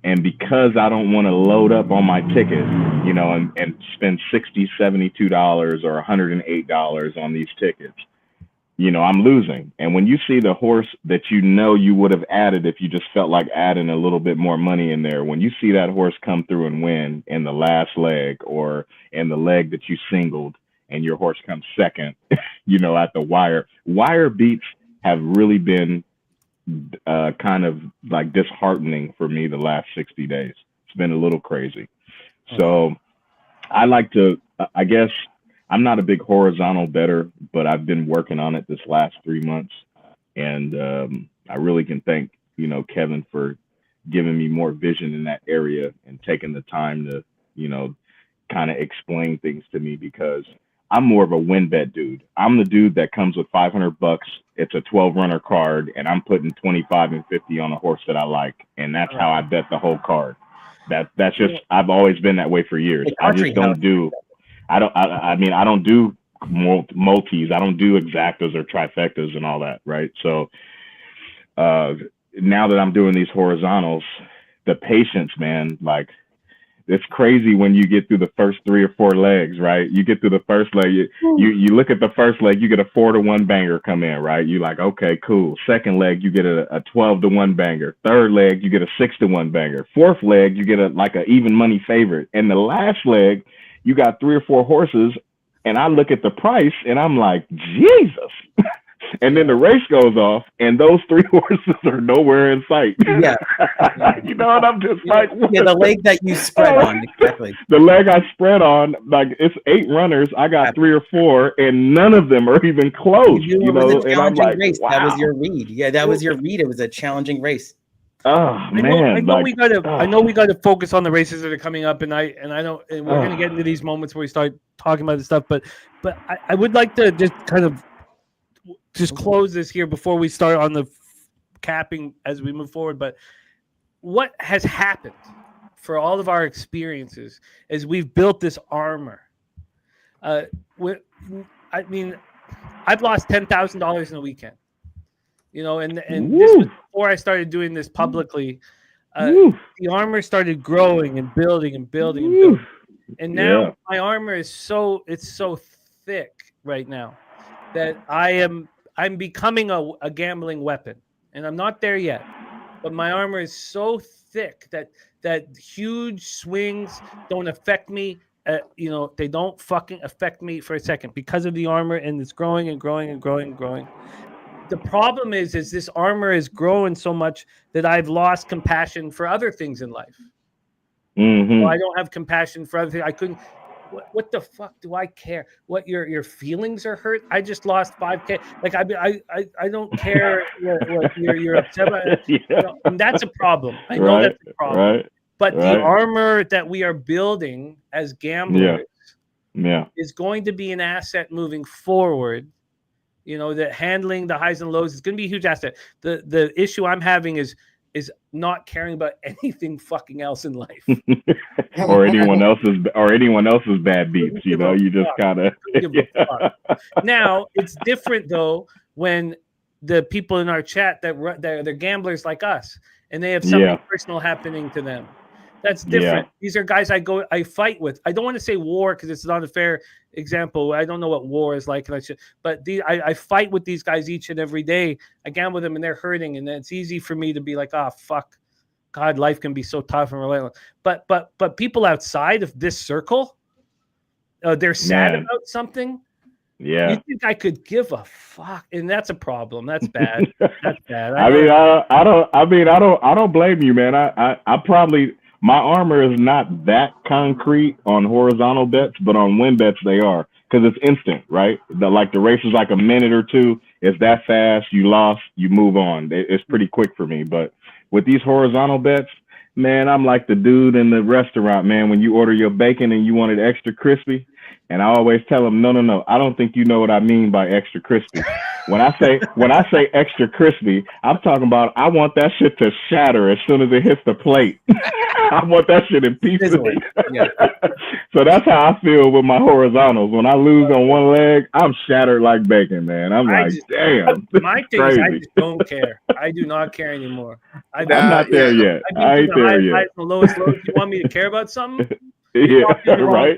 And because I don't want to load up on my ticket, you know, and spend $60, $72 or $108 on these tickets, you know, I'm losing. And when you see the horse that you know you would have added if you just felt like adding a little bit more money in there, when you see that horse come through and win in the last leg or in the leg that you singled and your horse comes second, you know, at the wire beats have really been kind of like disheartening for me the last 60 days. It's been a little crazy. So I like to, I guess I'm not a big horizontal bettor, but I've been working on it this last 3 months, and I really can thank Kevin for giving me more vision in that area and taking the time to kind of explain things to me, because I'm more of a win bet dude. I'm the dude that comes with $500. It's a 12 runner card, and I'm putting 25 and 50 on a horse that I like, and that's how I bet the whole card. That's just, I've always been that way for years. I just don't do. I don't do multis. I don't do exactas or trifectas and all that, right? So now that I'm doing these horizontals, the patience, man, like, it's crazy when you get through the first 3 or 4 legs, right? You get through the first leg, you look at the first leg, you get a 4-to-1 banger come in, right? You like, okay, cool. Second leg, you get a 12-to-1 banger. Third leg, you get a 6-to-1 banger. Fourth leg, you get a even money favorite. And the last leg, you got 3 or 4 horses, and I look at the price and I'm like, Jesus. And then the race goes off, and those 3 horses are nowhere in sight. Yeah. And I'm just like, yeah, the leg that you spread on, exactly. The leg I spread on, like, it's 8 runners. I got 3 or 4, and none of them are even close. And I'm like, race. Wow. That was your read. Yeah, that was your read. It was a challenging race. Oh man! I know we gotta focus on the races that are coming up, and we're gonna get into these moments where we start talking about this stuff. But I would like to just kind of just close this here before we start on the capping as we move forward. But what has happened for all of our experiences as we've built this armor? I've lost $10,000 in a weekend. And this was before I started doing this publicly. The armor started growing and building and building and building. And now my armor is so thick right now that I'm becoming a gambling weapon. And I'm not there yet. But my armor is so thick that huge swings don't affect me. They don't fucking affect me for a second because of the armor, and it's growing and growing and growing and growing. The problem is this armor is growing so much that I've lost compassion for other things in life. Mm-hmm. So I don't have compassion for other things. I couldn't. What the fuck do I care? What your feelings are hurt? I just lost $5,000. Like I don't care what you're upset about. And that's a problem. I know that's a problem. Right. But the armor that we are building as gamblers is going to be an asset moving forward. That handling the highs and lows is going to be a huge asset. The issue I'm having is not caring about anything fucking else in life, or anyone else's bad beats. You just gotta. Now it's different though when the people in our chat they're gamblers like us, and they have something personal happening to them. That's different. These are guys I fight with. I don't want to say war because it's not a fair example. I don't know what war is like, but I fight with these guys each and every day. I gamble with them, and they're hurting, and it's easy for me to be like, "Oh fuck, God, life can be so tough and relentless." But people outside of this circle, they're sad about something. Yeah, you think I could give a fuck, and that's a problem. That's bad. That's bad. I don't blame you, man. I probably. My armor is not that concrete on horizontal bets, but on win bets they are, because it's instant, right? The race is like a minute or two. It's that fast. You lost, you move on. It's pretty quick for me. But with these horizontal bets, man, I'm like the dude in the restaurant, man, when you order your bacon and you want it extra crispy. And I always tell them, no, I don't think you know what I mean by extra crispy. When I say extra crispy, I'm talking about I want that shit to shatter as soon as it hits the plate. I want that shit in pieces. Yeah. So that's how I feel with my horizontals. When I lose on one leg, I'm shattered like bacon, man. I'm damn. My thing is I just don't care. I do not care anymore. I'm not there yet. I ain't there yet. The lowest lows. You want me to care about something? Yeah, right.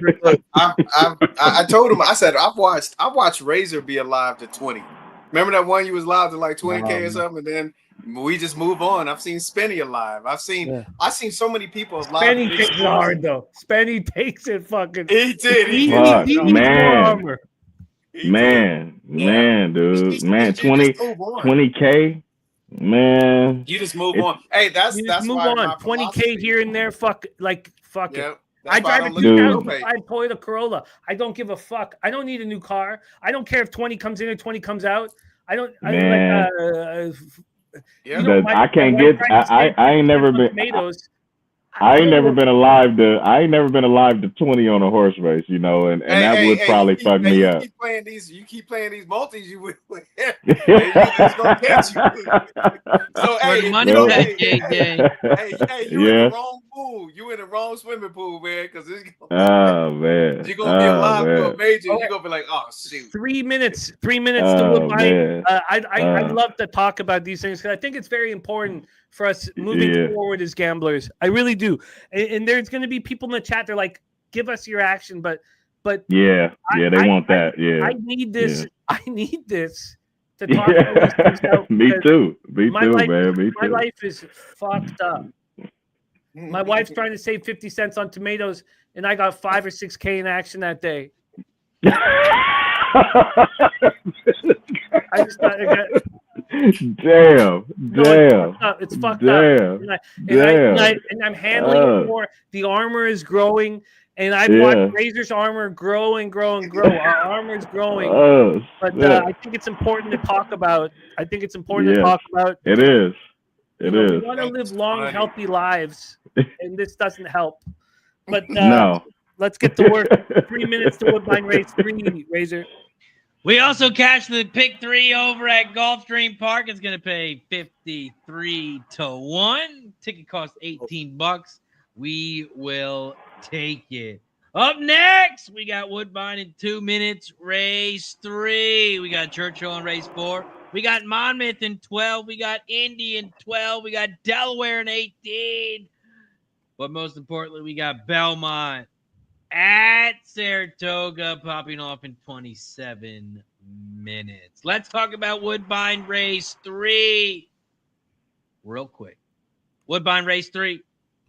I told him. I said I've watched Razor be alive to 20. Remember that one you was live to like 20K or something, and then we just move on. I've seen Spenny alive. I've seen so many people alive. Spenny takes it hard though. Spenny takes it fucking. He did. He Man, dude, 20K. Man, you just move on. Hey, that's move why on. 20K here and there. Fuck it. I drive a Dude. 2005 Toyota Corolla. I don't give a fuck. I don't need a new car. I don't care if 20 comes in or 20 comes out. I don't. Man. I can't get. I ain't never been. Tomatoes. I ain't never been alive to 20 on a horse race, and that would probably fuck me up. You keep playing these multis, you will. It's gonna catch you. So you in the wrong pool. You in the wrong swimming pool, man. Because it's man, you're gonna be alive for a major. You're gonna be like, oh shoot. 3 minutes. 3 minutes to Woodbine. I'd love to talk about these things because I think it's very important for us moving forward as gamblers. I really do. And there's going to be people in the chat. They're like, give us your action. But they want that. I need this. Yeah. I need this to talk about these things out. Me too, man. My life is fucked up. My wife's trying to save 50 cents on tomatoes, and I got 5 or 6K in action that day. Damn. It's fucked up. And I'm handling it more. The armor is growing, and I've watched Razor's armor grow and grow and grow. Our armor is growing. But I think it's important to talk about. It is. We want to live long, healthy lives, and this doesn't help. But no. Let's get to work. 3 minutes to Woodbine Race 3, Razor. We also cashed the pick 3 over at Gulfstream Park. It's going to pay 53-1. Ticket costs $18. We will take it. Up next, we got Woodbine in 2 minutes, race 3. We got Churchill in race 4. We got Monmouth in 12. We got Indy in 12. We got Delaware in 18. But most importantly, we got Belmont at Saratoga popping off in 27 minutes. Let's talk about Woodbine Race 3 real quick. Woodbine Race 3,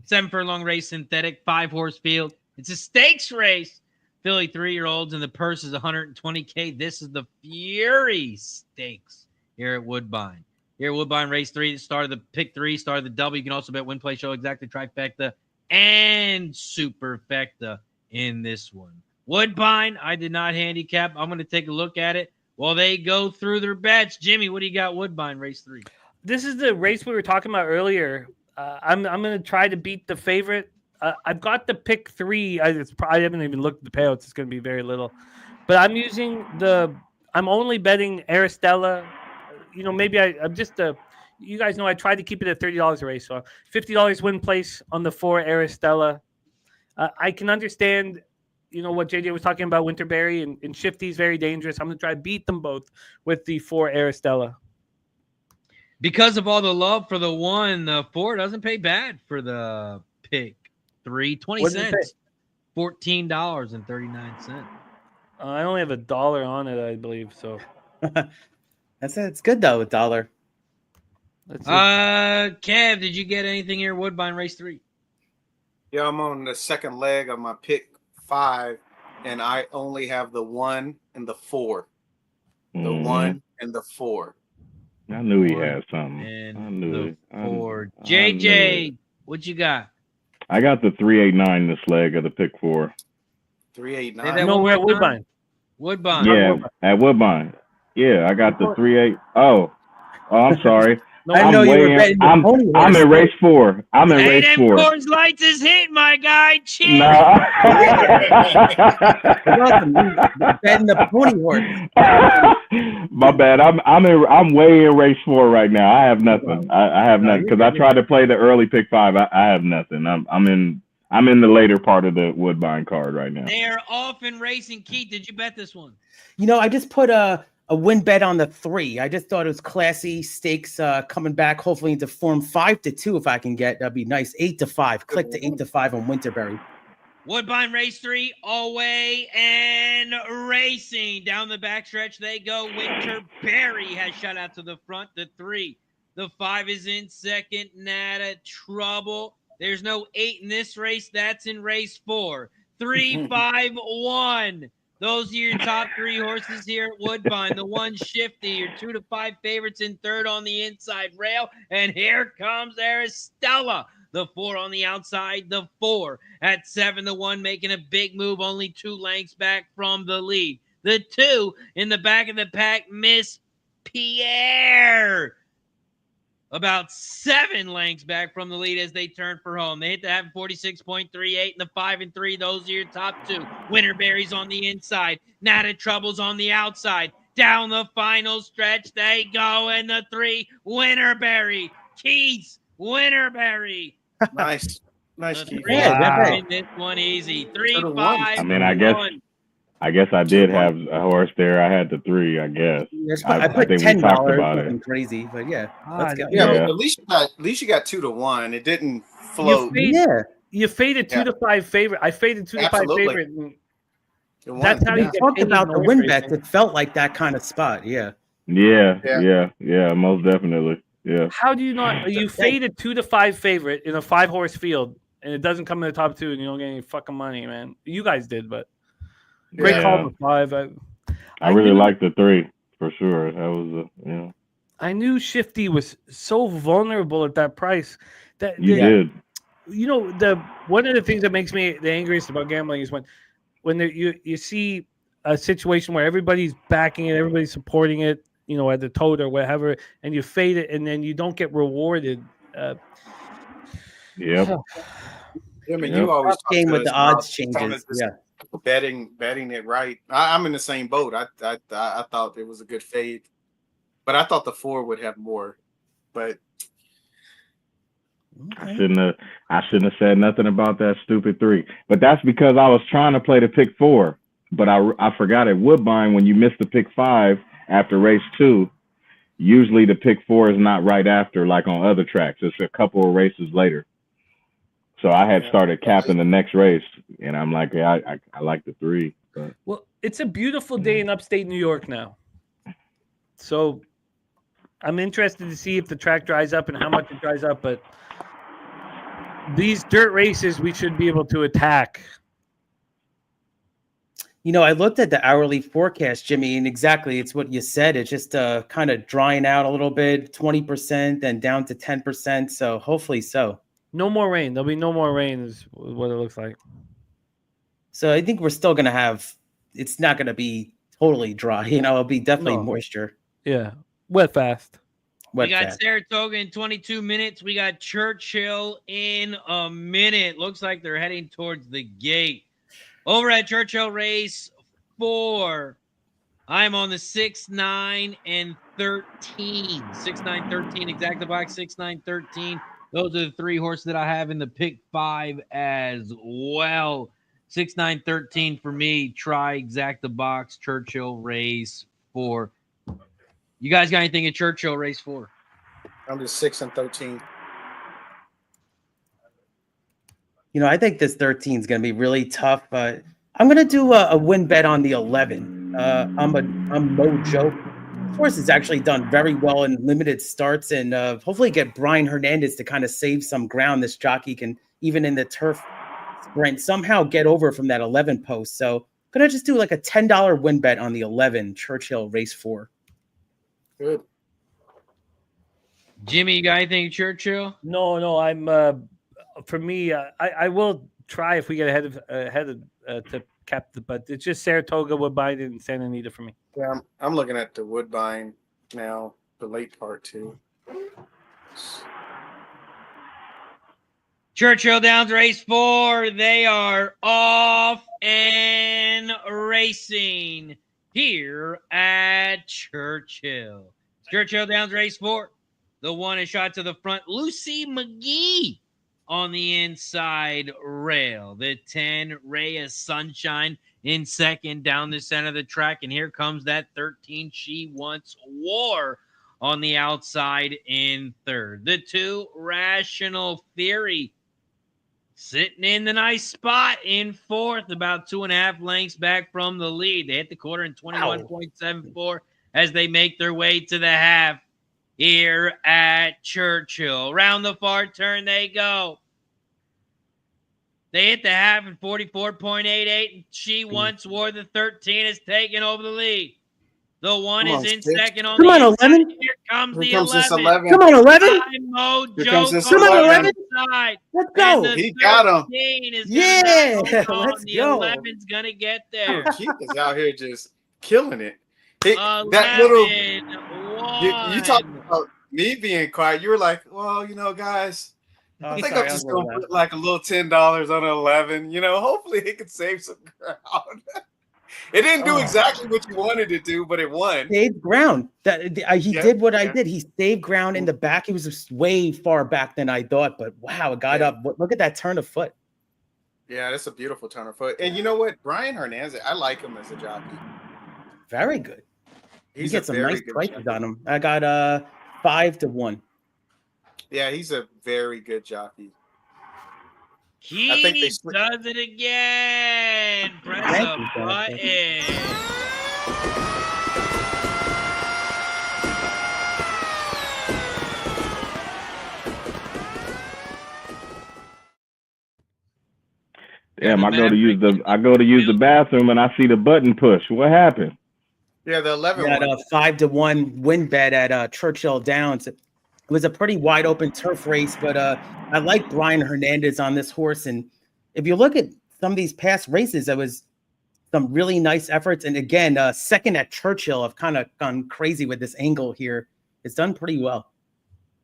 7 furlong race, synthetic, 5-horse field. It's a stakes race. Filly 3-year-olds, and the purse is $120K. This is the Fury Stakes here at Woodbine. Here at Woodbine Race 3, the start of the pick 3, start of the double. You can also bet win, play, show, exactly, trifecta, and superfecta in this one. Woodbine, I did not handicap. I'm going to take a look at it while they go through their bets. Jimmy, what do you got Woodbine Race 3? This is the race we were talking about earlier. I'm going to try to beat the favorite. I've got the pick 3. I haven't even looked at the payouts. It's going to be very little. But I'm using I'm only betting Aristella. Maybe I'm just you guys know I tried to keep it at $30 a race. So $50 win place on the 4 Aristella. I can understand, what JJ was talking about, Winterberry and Shifty's very dangerous. I'm going to try to beat them both with the 4 Aristella. Because of all the love for the 1, the 4 doesn't pay bad for the pick 3. 20 cents. $14.39. I only have $1 on it, I believe. So it's good though, $1. Kev, did you get anything here? Woodbine Race 3. Yeah, I'm on the second leg of my pick 5, and I only have the 1 and the 4. The 1 and the 4. I knew he had something. And I knew it. 4. JJ, what you got? I got the 389 this leg of the pick 4. 389. No, we're at Woodbine. Woodbine. Yeah, at Woodbine. Yeah, I got the 38. Oh, I'm sorry. No, I know you were betting the pony horse. I'm in race 4. I'm in race 4. Coors Lights is hit, my guy. Cheers. No. Betting the pony horse. My bad. I'm way in race 4 right now. I have nothing. I have nothing because I tried to play the early pick 5. I have nothing. I'm in the later part of the Woodbine card right now. They are off in racing. Keith, did you bet this one? I just put a win bet on the 3. I just thought it was classy. Stakes coming back, hopefully into form. 5-2 if I can get. That'd be nice. 8-5. Click to 8-5 on Winterberry. Woodbine Race 3, away and racing. Down the backstretch they go. Winterberry has shot out to the front. The 3. The 5 is in second. Nada trouble. There's no 8 in this race. That's in race 4. 3, 5, 1. Those are your top 3 horses here at Woodbine. The 1 Shifty, your 2 to 5 favorites in third on the inside rail. And here comes Aristella, The 4 on the outside. The 4 at 7-1, making a big move, only 2 lengths back from the lead. The 2 in the back of the pack, Miss Pierre, about 7 lengths back from the lead as they turn for home. They hit the half 46.38 and the 5 and 3. Those are your top 2. Winterberry's on the inside. Nata Trouble's on the outside. Down the final stretch they go, and the 3, Winterberry. Keith Winterberry. Nice. Keith. Yeah, this one easy. 3, 5. I mean, I guess I did have a horse there. I had the 3, I guess. I put think we $10. talked about it. Nothing crazy, but yeah, let's go. Yeah, but at least you got 2 to 1. It didn't float. You faded 2 to 5 favorite. I faded 2 to 5 favorite. That's how you talked about the win bets. It felt like that kind of spot. Yeah, most definitely. Yeah. How do you not? You faded 2 to 5 favorite in a 5-horse field, and it doesn't come in the top 2, and you don't get any fucking money, man. You guys did, but great call to 5. I really liked the 3 for sure. That was I knew Shifty was so vulnerable at that price. That you did. You know, one of the things that makes me the angriest about gambling is when you see a situation where everybody's backing it, everybody's supporting it, you know, at the tote or whatever, and you fade it, and then you don't get rewarded. I mean, you always game with the odds changes. Yeah, betting it right. I'm in the same boat. I thought it was a good fade, but I thought the 4 would have more. But I shouldn't have said nothing about that stupid 3. But that's because I was trying to play the pick 4, but I forgot at Woodbine when you miss the pick 5 after race 2, usually the pick 4 is not right after, like on other tracks. It's a couple of races later. So I had started capping the next race, and I'm like, I like the 3. But. Well, it's a beautiful day in upstate New York now. So I'm interested to see if the track dries up and how much it dries up. But these dirt races, we should be able to attack. You know, I looked at the hourly forecast, Jimmy, and exactly it's what you said. It's just kind of drying out a little bit, 20%, then down to 10%. So hopefully so. No more rain. There'll be no more rain is what it looks like. So I think we're still going to have – it's not going to be totally dry. You know, it'll be definitely moisture. Yeah. Wet fast. We got Saratoga in 22 minutes. We got Churchill in a minute. Looks like they're heading towards the gate. Over at Churchill Race 4, I'm on the 6, 9, and 13. 6, 9, 13, exact box 6, 9, 13. Those are the 3 horses that I have in the pick 5 as well. 6, 9, 13 for me. Try exact the box Churchill Race 4. You guys got anything at Churchill Race 4? I'm just 6 and 13. You know, I think this 13 is going to be really tough, but I'm going to do a win bet on the 11. I'm Mojo. This horse has actually done very well in limited starts, and hopefully get Brian Hernandez to kind of save some ground. This jockey can, even in the turf sprint, somehow get over from that 11 post. So I'm going to just do like a $10 win bet on the 11 Churchill Race 4. Good. Jimmy, you got anything at Churchill? No, I'm for me, I will try if we get ahead of to cap the, but it's just Saratoga, Woodbine, and Santa Anita for me. Yeah, I'm looking at the Woodbine now, the late part too. Churchill Downs Race 4. They are off and racing here at Churchill. Churchill Downs Race 4. The 1 is shot to the front. Lucy McGee on the inside rail. The 10, Rhea Sunshine in second down the center of the track. And here comes that 13, She Wants War on the outside in third. The 2, Rational Theory sitting in the nice spot in fourth, about 2.5 lengths back from the lead. They hit the quarter in 21.74 as they make their way to the half here at Churchill. Round the far turn they go. They hit the half in 44.88, and She Wants War, the 13, is taking over the lead. The 1 is in second on the inside. 11. Here comes the Here comes 11. this 11. Come on, 11. Here comes this Come on, 11. inside. Let's And go. the He got him. 13 is Yeah, gonna knock on. let's The go. 11's gonna get there. Keith is out here just killing it. That 11, little you talk about me being quiet. You were like, well, guys, I think I'm just gonna put like a little $10 on 11. Hopefully it can save some ground. It didn't do exactly what you wanted it to, but it won. Saved ground. He did what I did. He saved ground in the back. He was just way far back than I thought, but wow, it got up. Look at that turn of foot. Yeah, that's a beautiful turn of foot. And you know what? Brian Hernandez, I like him as a jockey. Very good. He's get some nice prices jockey. on him. I got 5-1. Yeah, he's a very good jockey. He I think does it again. Press a button. Damn, I go to use the bathroom and I see the button push. What happened? Yeah, the 11 Got a 5-1 win bet at Churchill Downs. It was a pretty wide open turf race, but I like Brian Hernandez on this horse. And if you look at some of these past races, there was some really nice efforts. And again, second at Churchill, I've kind of gone crazy with this angle here. It's done pretty well.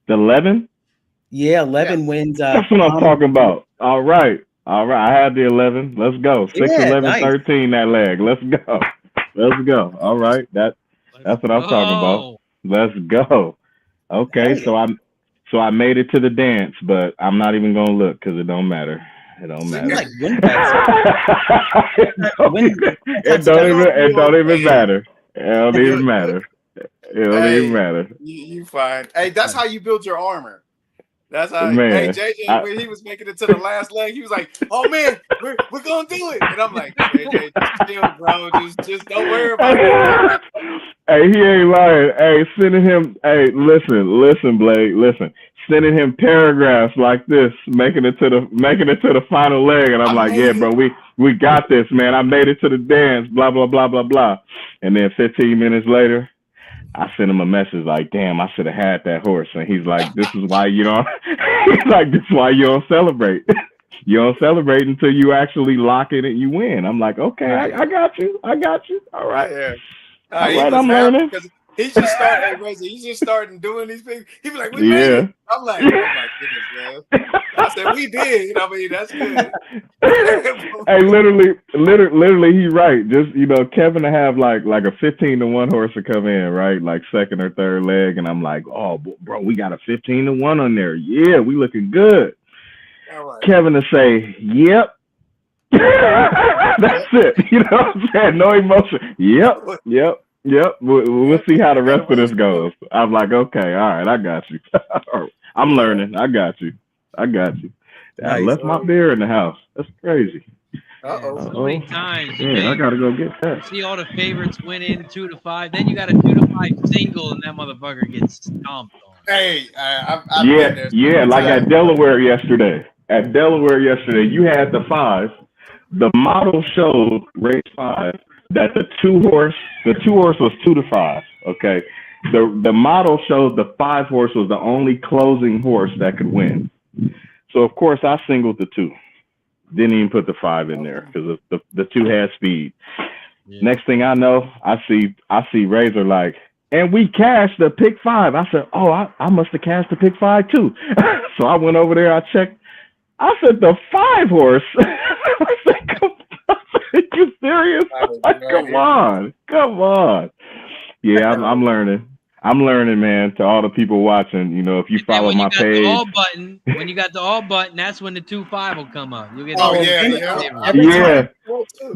The 11? Yeah, 11 wins. That's what I'm talking about. All right. I had the 11. Let's go. 6, 11, nice. 13 that leg. Let's go. Let's go. All right. That's what I'm talking about. Let's go. Okay, Hey. so I made it to the dance, but I'm not even gonna look because it don't matter. It don't matter. Like win bets. It don't even matter. It don't even matter. It don't even matter. You fine. Hey, that's how you build your armor. That's how. Man, hey, JJ, when he was making it to the last leg, he was like, "Oh man, we're gonna do it," and I'm like, "JJ, just chill, bro. Just don't worry about it." Hey, he ain't lying. Hey, sending him. Hey, listen, Blake. Listen, sending him paragraphs like this, making it to the final leg, and I'm like, "Yeah, bro, we got this, man. I made it to the dance. Blah blah blah blah blah." And then 15 minutes later, I sent him a message like, "Damn, I should have had that horse." And he's like, "This is why you don't." He's like, "This is why you don't celebrate. You don't celebrate until you actually lock it and you win." I'm like, "Okay, I got you. All right, Yeah. all right, I'm learning." He's just starting, hey, Razor, he's just starting doing these things. He be like, "We made it." I'm like, "Oh my goodness, man!" I said, "We did." I mean, that's good. Hey, literally, he's right. Just Kevin to have like a 15-1 horse to come in, right? Like second or third leg, and I'm like, "Oh, bro, we got a 15-1 on there. Yeah, we looking good." All right. Kevin to say, "Yep." That's it. You know what I'm saying? No emotion. Yep. We'll see how the rest of this goes. I'm like, okay, all right, I got you. I'm learning. I got you. I Nice. left my beer in the house. That's crazy. Uh-oh. So many times. Yeah, I gotta go get that. See all the favorites win in 2-5. Then you got a 2-5 single, and that motherfucker gets stomped on. Hey, I've been there. Yeah, like at Delaware yesterday. At Delaware yesterday, you had the 5. The model showed race 5 that the two horse was 2-5. Okay. The model showed the 5 horse was the only closing horse that could win. So of course I singled the 2. Didn't even put the 5 in there because the 2 had speed. Yeah. Next thing I know, I see Razor like, and we cashed the pick 5. I said, oh, I must have cashed the pick 5 too. So I went over there, I checked. I said, the 5 horse. I said, you serious? Like, come on. Yeah, I'm learning. I'm learning, man. To all the people watching, if you follow my page. When you got the all button, that's when the 2-5 will come up. You'll get yeah.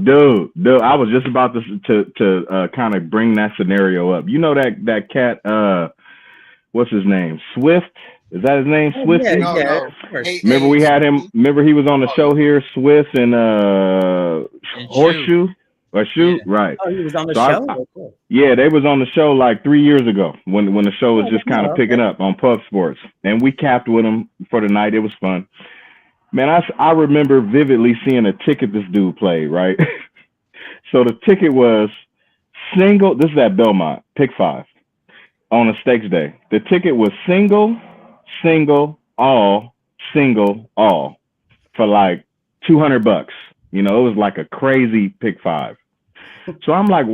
Dude, I was just about to kind of bring that scenario up. You know that cat, what's his name? Swift. Is that his name? Swift? Yeah. Remember we had him. Remember he was on the show here, Swift and Horseshoe. Yeah. Right. Oh, he was on the show? Yeah, they was on the show like 3 years ago when the show was just kind of picking up on Pub Sports. And we capped with them for the night. It was fun. Man, I remember vividly seeing a ticket this dude played, right? So the ticket was single. This is at Belmont, pick 5 on a stakes day. The ticket was single, all, single, all for like $200. You know, it was like a crazy pick 5. So I'm like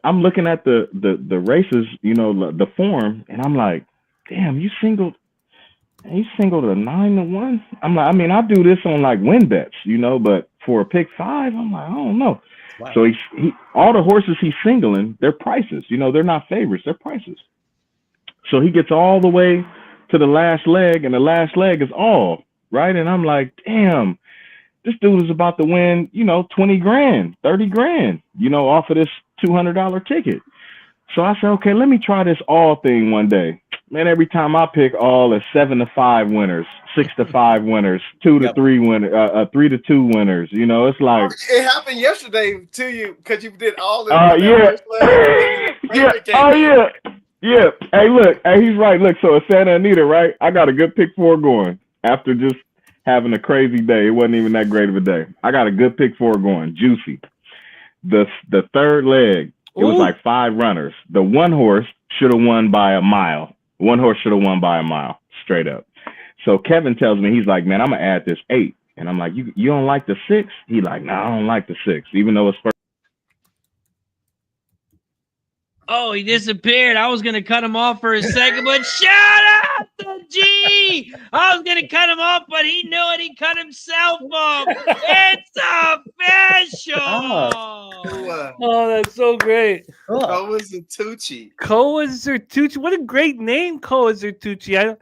I'm looking at the races, you know, the form, and I'm like, damn, you singled a 9-1. I'm like, I mean, I do this on like win bets, you know, but for a pick 5, I'm like, I don't know. Wow. So he all the horses he's singling, they're prices, you know, they're not favorites, they're prices. So he gets all the way to the last leg, and the last leg is all, right? And I'm like, damn, this dude is about to win, you know, 20 grand, 30 grand, you know, off of this $200 ticket. So I said, okay, let me try this all thing one day. Man, every time I pick all, it's 7-5 winners, 6-5 winners, 2-3 winners, 3-2 winners. You know, it's like it happened yesterday to you because you did all the yeah. Hey, look, hey, he's right. Look, so it's Santa Anita, right? I got a good pick 4 going after just having a crazy day. It wasn't even that great of a day. I got a good pick 4 going, juicy. The third leg, it was like 5 runners. The one horse should have won by a mile. One horse should have won by a mile, straight up. So Kevin tells me, he's like, man, I'm going to add this 8. And I'm like, you don't like the 6? He like, no, I don't like the 6, even though it's first. Oh, he disappeared. I was going to cut him off for a second, but shout out to G. I was going to cut him off, but he knew it. He cut himself off. It's official. Oh, that's so great. Koa Zertucci. Koa Zertucci. What a great name, Koa Zertucci.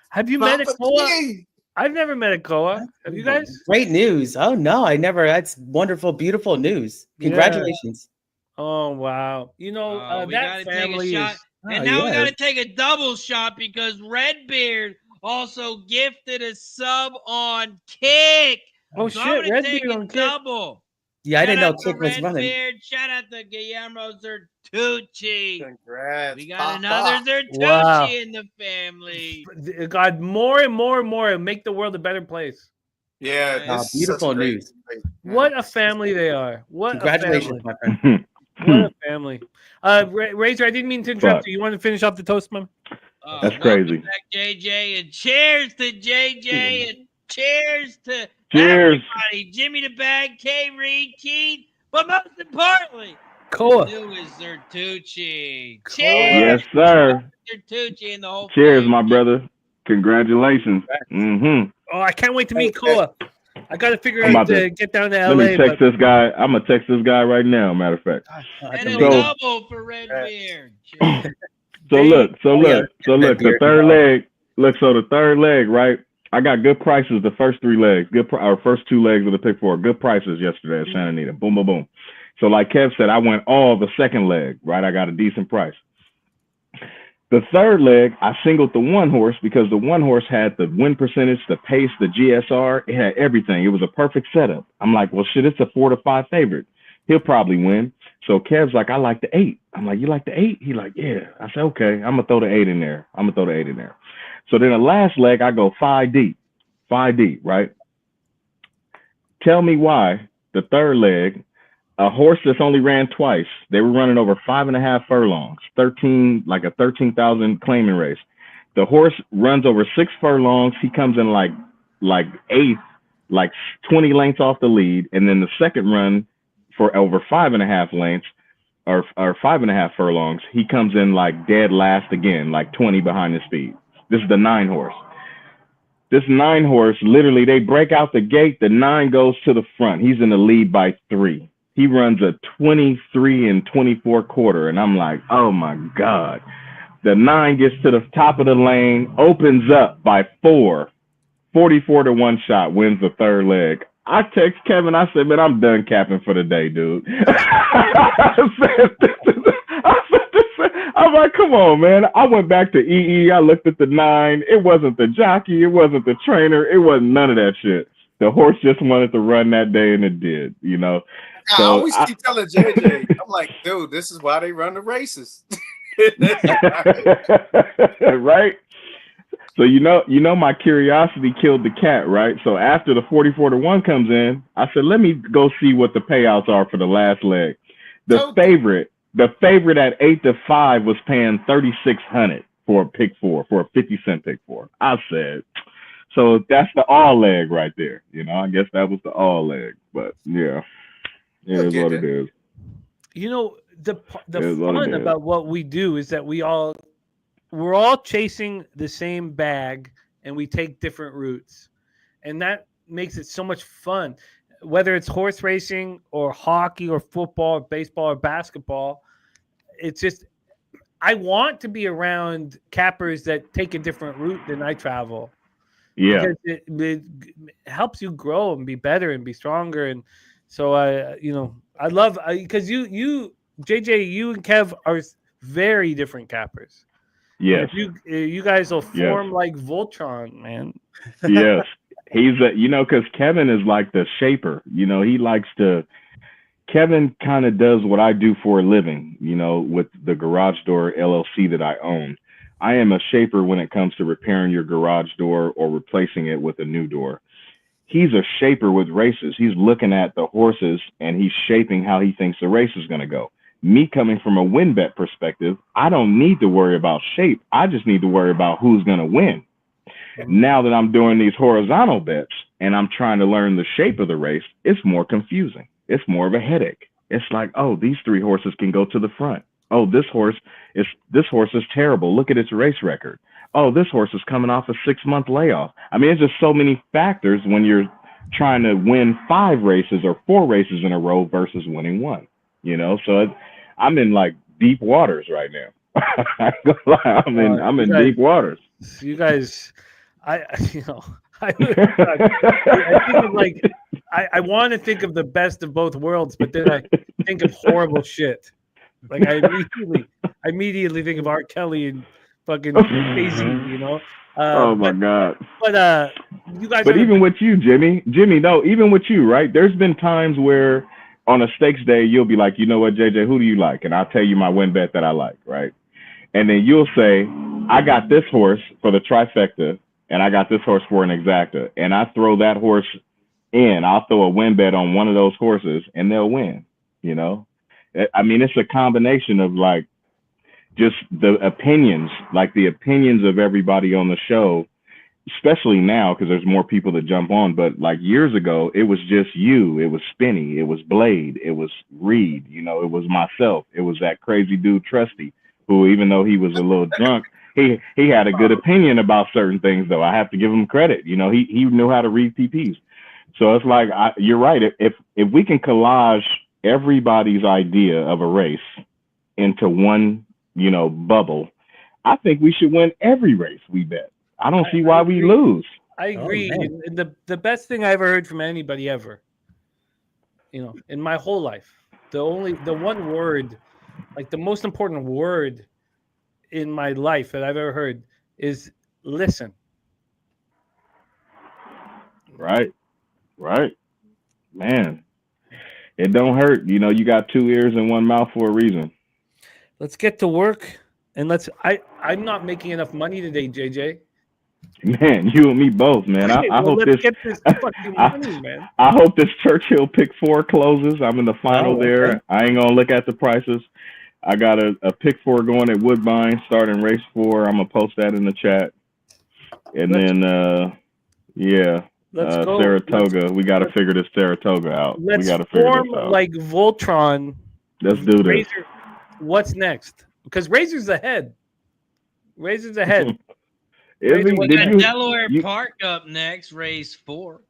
Have you met a Koa? I've never met a Koa. Have you guys? Great news. Oh, no, I never. That's wonderful, beautiful news. Congratulations. Yeah. Oh, wow. You know, that family is... And now we got to take a double shot because Redbeard also gifted a sub on Kick. Oh, so shit. Redbeard on double. Yeah, I didn't know Kick was running. Shout out to Guillermo Zertucci. Congrats. We got another Zertucci in the family. God, more and more and more make the world a better place. Yeah. Beautiful news. What a family they are. Congratulations, my friend. What a family. Razor, I didn't mean to interrupt you. You want to finish off the toast, man? That's crazy. Back, JJ, and cheers to JJ, and cheers to everybody. Jimmy the Bag, K. Reed, Keith, but most importantly, Koa. Newest Zertucci. Cheers. Yes, sir. Zertucci and the whole cheers, my brother. Congratulations. Mm-hmm. Oh, I can't wait to meet Koa. I got to figure out to get down to LA. Let me text this guy. I'm going to text this guy right now, matter of fact. And a double for Redbeard. So look, the third leg. Look, so the third leg, right? I got good prices the first 3 legs. Our first 2 legs of the pick 4. Good prices yesterday at Santa Anita. Boom, boom, boom. So like Kev said, I went all the second leg, right? I got a decent price. The third leg, I singled the one horse because the one horse had the win percentage, the pace, the GSR. It had everything. It was a perfect setup. I'm like, well, shit, it's a 4-5 favorite. He'll probably win. So Kev's like, I like the 8. I'm like, you like the 8? He like, yeah. I said, okay, I'm going to throw the 8 in there. So then the last leg, I go 5 deep, right? Tell me why the third leg, a horse that's only ran twice, they were running over 5.5 furlongs, 13,000 claiming race. The horse runs over 6 furlongs. He comes in like 8th, like 20 lengths off the lead. And then the second run for over 5.5 lengths or 5.5 furlongs, he comes in like dead last again, like 20 behind the speed. This is the 9 horse. This 9 horse, literally, they break out the gate. The 9 goes to the front. He's in the lead by 3. He runs a 23 24 quarter. And I'm like, oh my God. The 9 gets to the top of the lane, opens up by 4, 44 to 1 shot, wins the third leg. I text Kevin. I said, man, I'm done capping for the day, dude. I'm like, come on, man. I went back to EE. I looked at the 9. It wasn't the jockey. It wasn't the trainer. It wasn't none of that shit. The horse just wanted to run that day, and it did, you know. So I always keep telling JJ, I'm like, dude, this is why they run the races. Right? So you know my curiosity killed the cat, right? So after the 44 to 1 comes in, I said, let me go see what the payouts are for the last leg. The favorite at 8-5 was paying $3,600 for a pick 4, for a 50-cent pick 4. I said, So that's the all leg right there. You know, I guess that was the all leg. But yeah, it is what it is. You know, the fun about what we do is that we're all chasing the same bag and we take different routes. And that makes it so much fun. Whether it's horse racing or hockey or football or baseball or basketball, it's just I want to be around cappers that take a different route than I travel. Yeah. Because it helps you grow and be better and be stronger. And so I love because you JJ, you and Kev are very different cappers. Yes. You guys will form like Voltron, man. Yes. He's because Kevin is like the shaper. You know, he likes to. Kevin kind of does what I do for a living. You know, with the Garage Door LLC that I own. I am a shaper when it comes to repairing your garage door or replacing it with a new door. He's a shaper with races. He's looking at the horses and he's shaping how he thinks the race is going to go. Me coming from a win bet perspective, I don't need to worry about shape. I just need to worry about who's going to win. Now that I'm doing these horizontal bets and I'm trying to learn the shape of the race, it's more confusing. It's more of a headache. It's like, oh, these three horses can go to the front. Oh, this horse is terrible. Look at its race record. Oh, this horse is coming off a 6-month layoff. I mean, it's just so many factors when you're trying to win 5 races or 4 races in a row versus winning 1. You know, so I'm in like deep waters right now. I'm in deep waters. You guys, I think of like I want to think of the best of both worlds, but then I think of horrible shit. Like I immediately think of R. Kelly and fucking crazy, you know. Oh my God! But you guys. But even with you, Jimmy, no, even with you, right? There's been times where on a stakes day you'll be like, you know what, JJ, who do you like? And I'll tell you my win bet that I like, right? And then you'll say, I got this horse for the trifecta, and I got this horse for an exacta, and I throw that horse in. I'll throw a win bet on one of those horses, and they'll win. You know. I mean, it's a combination of like just the opinions, like the opinions of everybody on the show, especially now because there's more people that jump on. But like years ago, it was just you. It was Spinny. It was Blade. It was Reed. You know, it was myself. It was that crazy dude, Trusty, who even though he was a little drunk, he had a good opinion about certain things, though. I have to give him credit. You know, he knew how to read TPs. So it's like, you're right. If we can collage everybody's idea of a race into one, you know, bubble, I think we should win every race we bet. I don't see why we lose. I agree. And the best thing I ever heard from anybody ever, you know, in my whole life, the one word, like the most important word in my life that I've ever heard is listen. Right. Man. It don't hurt. You know, you got 2 ears and 1 mouth for a reason. Let's get to work and I'm not making enough money today, JJ. Man, you and me both, man. I hope let's get this fucking money, man. I hope this Churchill pick 4 closes. I'm in the final there. I ain't gonna look at the prices. I got a pick 4 going at Woodbine starting race 4. I'm gonna post that in the chat. And let's go. Saratoga. We got to figure this Saratoga out. Let's we got to figure form this out. like Voltron. Let's do this. Razor, what's next? Because Razor's ahead. We got Delaware Park up next, race 4.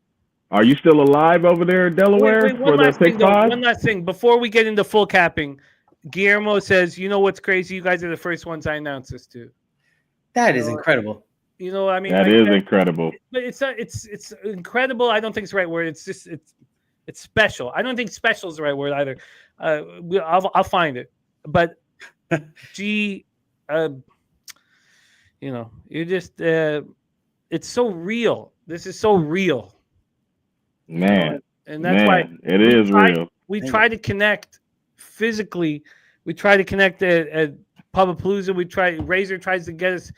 Are you still alive over there in Delaware for the pick 5? One last thing. Before we get into full capping, Guillermo says, you know what's crazy? You guys are the first ones I announced this to. That is incredible. You know, I mean, that is incredible. But it's incredible. I don't think it's the right word. It's just it's special. I don't think special is the right word either. I'll find it. But you know, you're just it's so real. This is so real, man. And that's why it is real. We try to connect physically. We try to connect at Pubapalooza. Razor tries to get us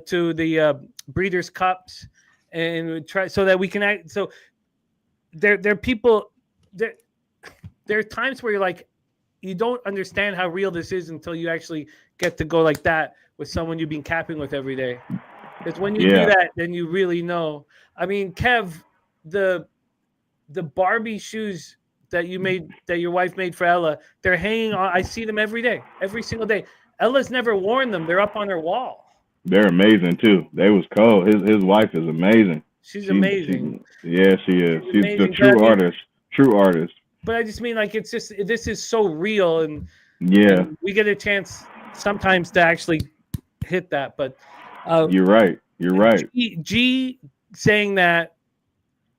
to the Breeders' Cups, and we try so that we can act. So there are people. There are times where you're like, you don't understand how real this is until you actually get to go like that with someone you've been capping with every day. Because when you do that, then you really know. I mean, Kev, the Barbie shoes that your wife made for Ella, they're hanging on. I see them every day, every single day. Ella's never worn them. They're up on her wall. They're amazing too. They was cold. His wife is amazing. She's amazing. She is. She's amazing. the true artist. True artist. But I just mean, like, it's just, this is so real, and we get a chance sometimes to actually hit that. But you're right. You're right. G saying that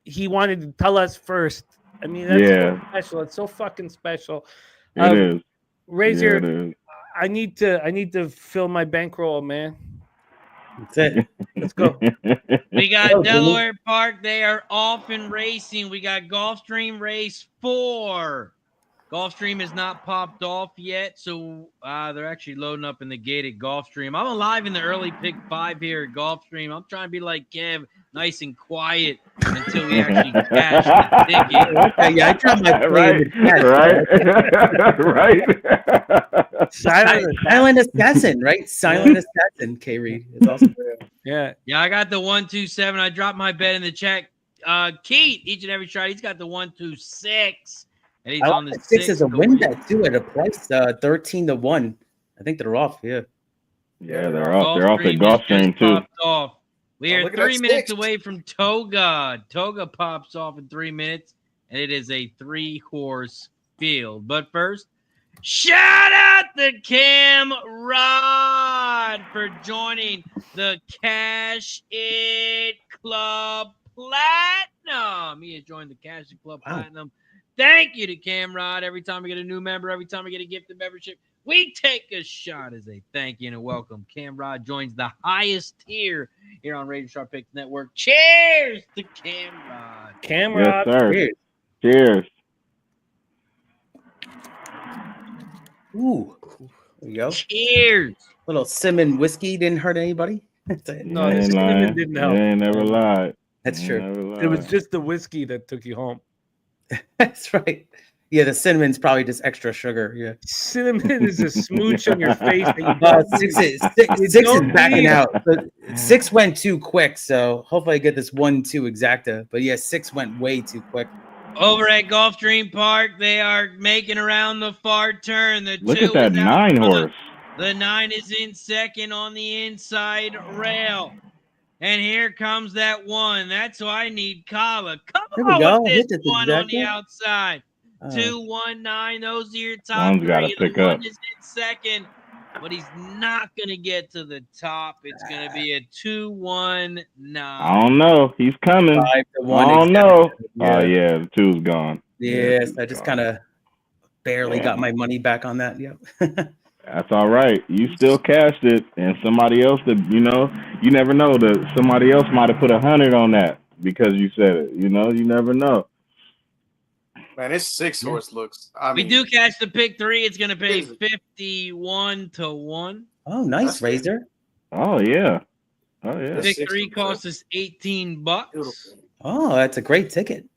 he wanted to tell us first. I mean, that's so special. It's so fucking special. It is. Razor, it is. I need to fill my bankroll, man. That's it. Let's go. We got Delaware Park. They are off and racing. We got Gulfstream Race 4. Gulfstream has not popped off yet, so they're actually loading up in the gate at Gulfstream. I'm alive in the early pick 5 here at Gulfstream. I'm trying to be like Kev, nice and quiet until we actually cash the ticket. Yeah, I tried my right. Silent assassin, right? Silent assassin. K Reed. It's awesome. Yeah. I got the 127. I dropped my bet in the check. Keith, each and every shot, he's got the 126. And he's on the 6 is a win bet too at a price 13-1. I think they're off. Yeah, they're off. They're off at Gulfstream too. Off. We are 3 minutes away from Toga. Toga pops off in 3 minutes, and it is a 3-horse field. But first, shout out to Cam Rod for joining the Cash It Club Platinum. He has joined the Cash It Club Platinum. Thank you to Camrod. Every time we get a new member, every time we get a gifted membership, we take a shot as a thank you and a welcome. Camrod joins the highest tier here on RazorSharpPicks Network. Cheers to Camrod. Camrod. Yes, sir. Cheers. Ooh. There you go. Cheers. Little cinnamon whiskey didn't hurt anybody. No, the cinnamon didn't help. They ain't never lied. That's true. It was just the whiskey that took you home. That's right. Yeah, the cinnamon's probably just extra sugar. Yeah, cinnamon is a smooch on your face. Six is backing out. But 6 went too quick, so hopefully I get this 1-2 exacta. But yeah, 6 went way too quick. Over at Gulfstream Park, they are making around the far turn. Look at that 9-horse. The 9 is in second on the inside rail. And here comes that 1. That's why I need Kala. Come on with this 1 on the outside. 2-1-9. Those are your top 3. The 1 is in second, but he's not going to get to the top. It's going to be a 2-1-9. I don't know. He's coming. 5-1 I don't know. Yeah. Oh, yeah. The 2's gone. Yes, I just kind of barely got my money back on that. Yep. That's all right. You still cashed it, and somebody else that you never know that somebody else might have put 100 on that because you said it. You never know. Man, this 6-horse looks. We do catch the pick 3. It's going to pay 51-1. Oh, nice, Razor. Oh yeah. Pick 3 costs us $18. Oh, that's a great ticket.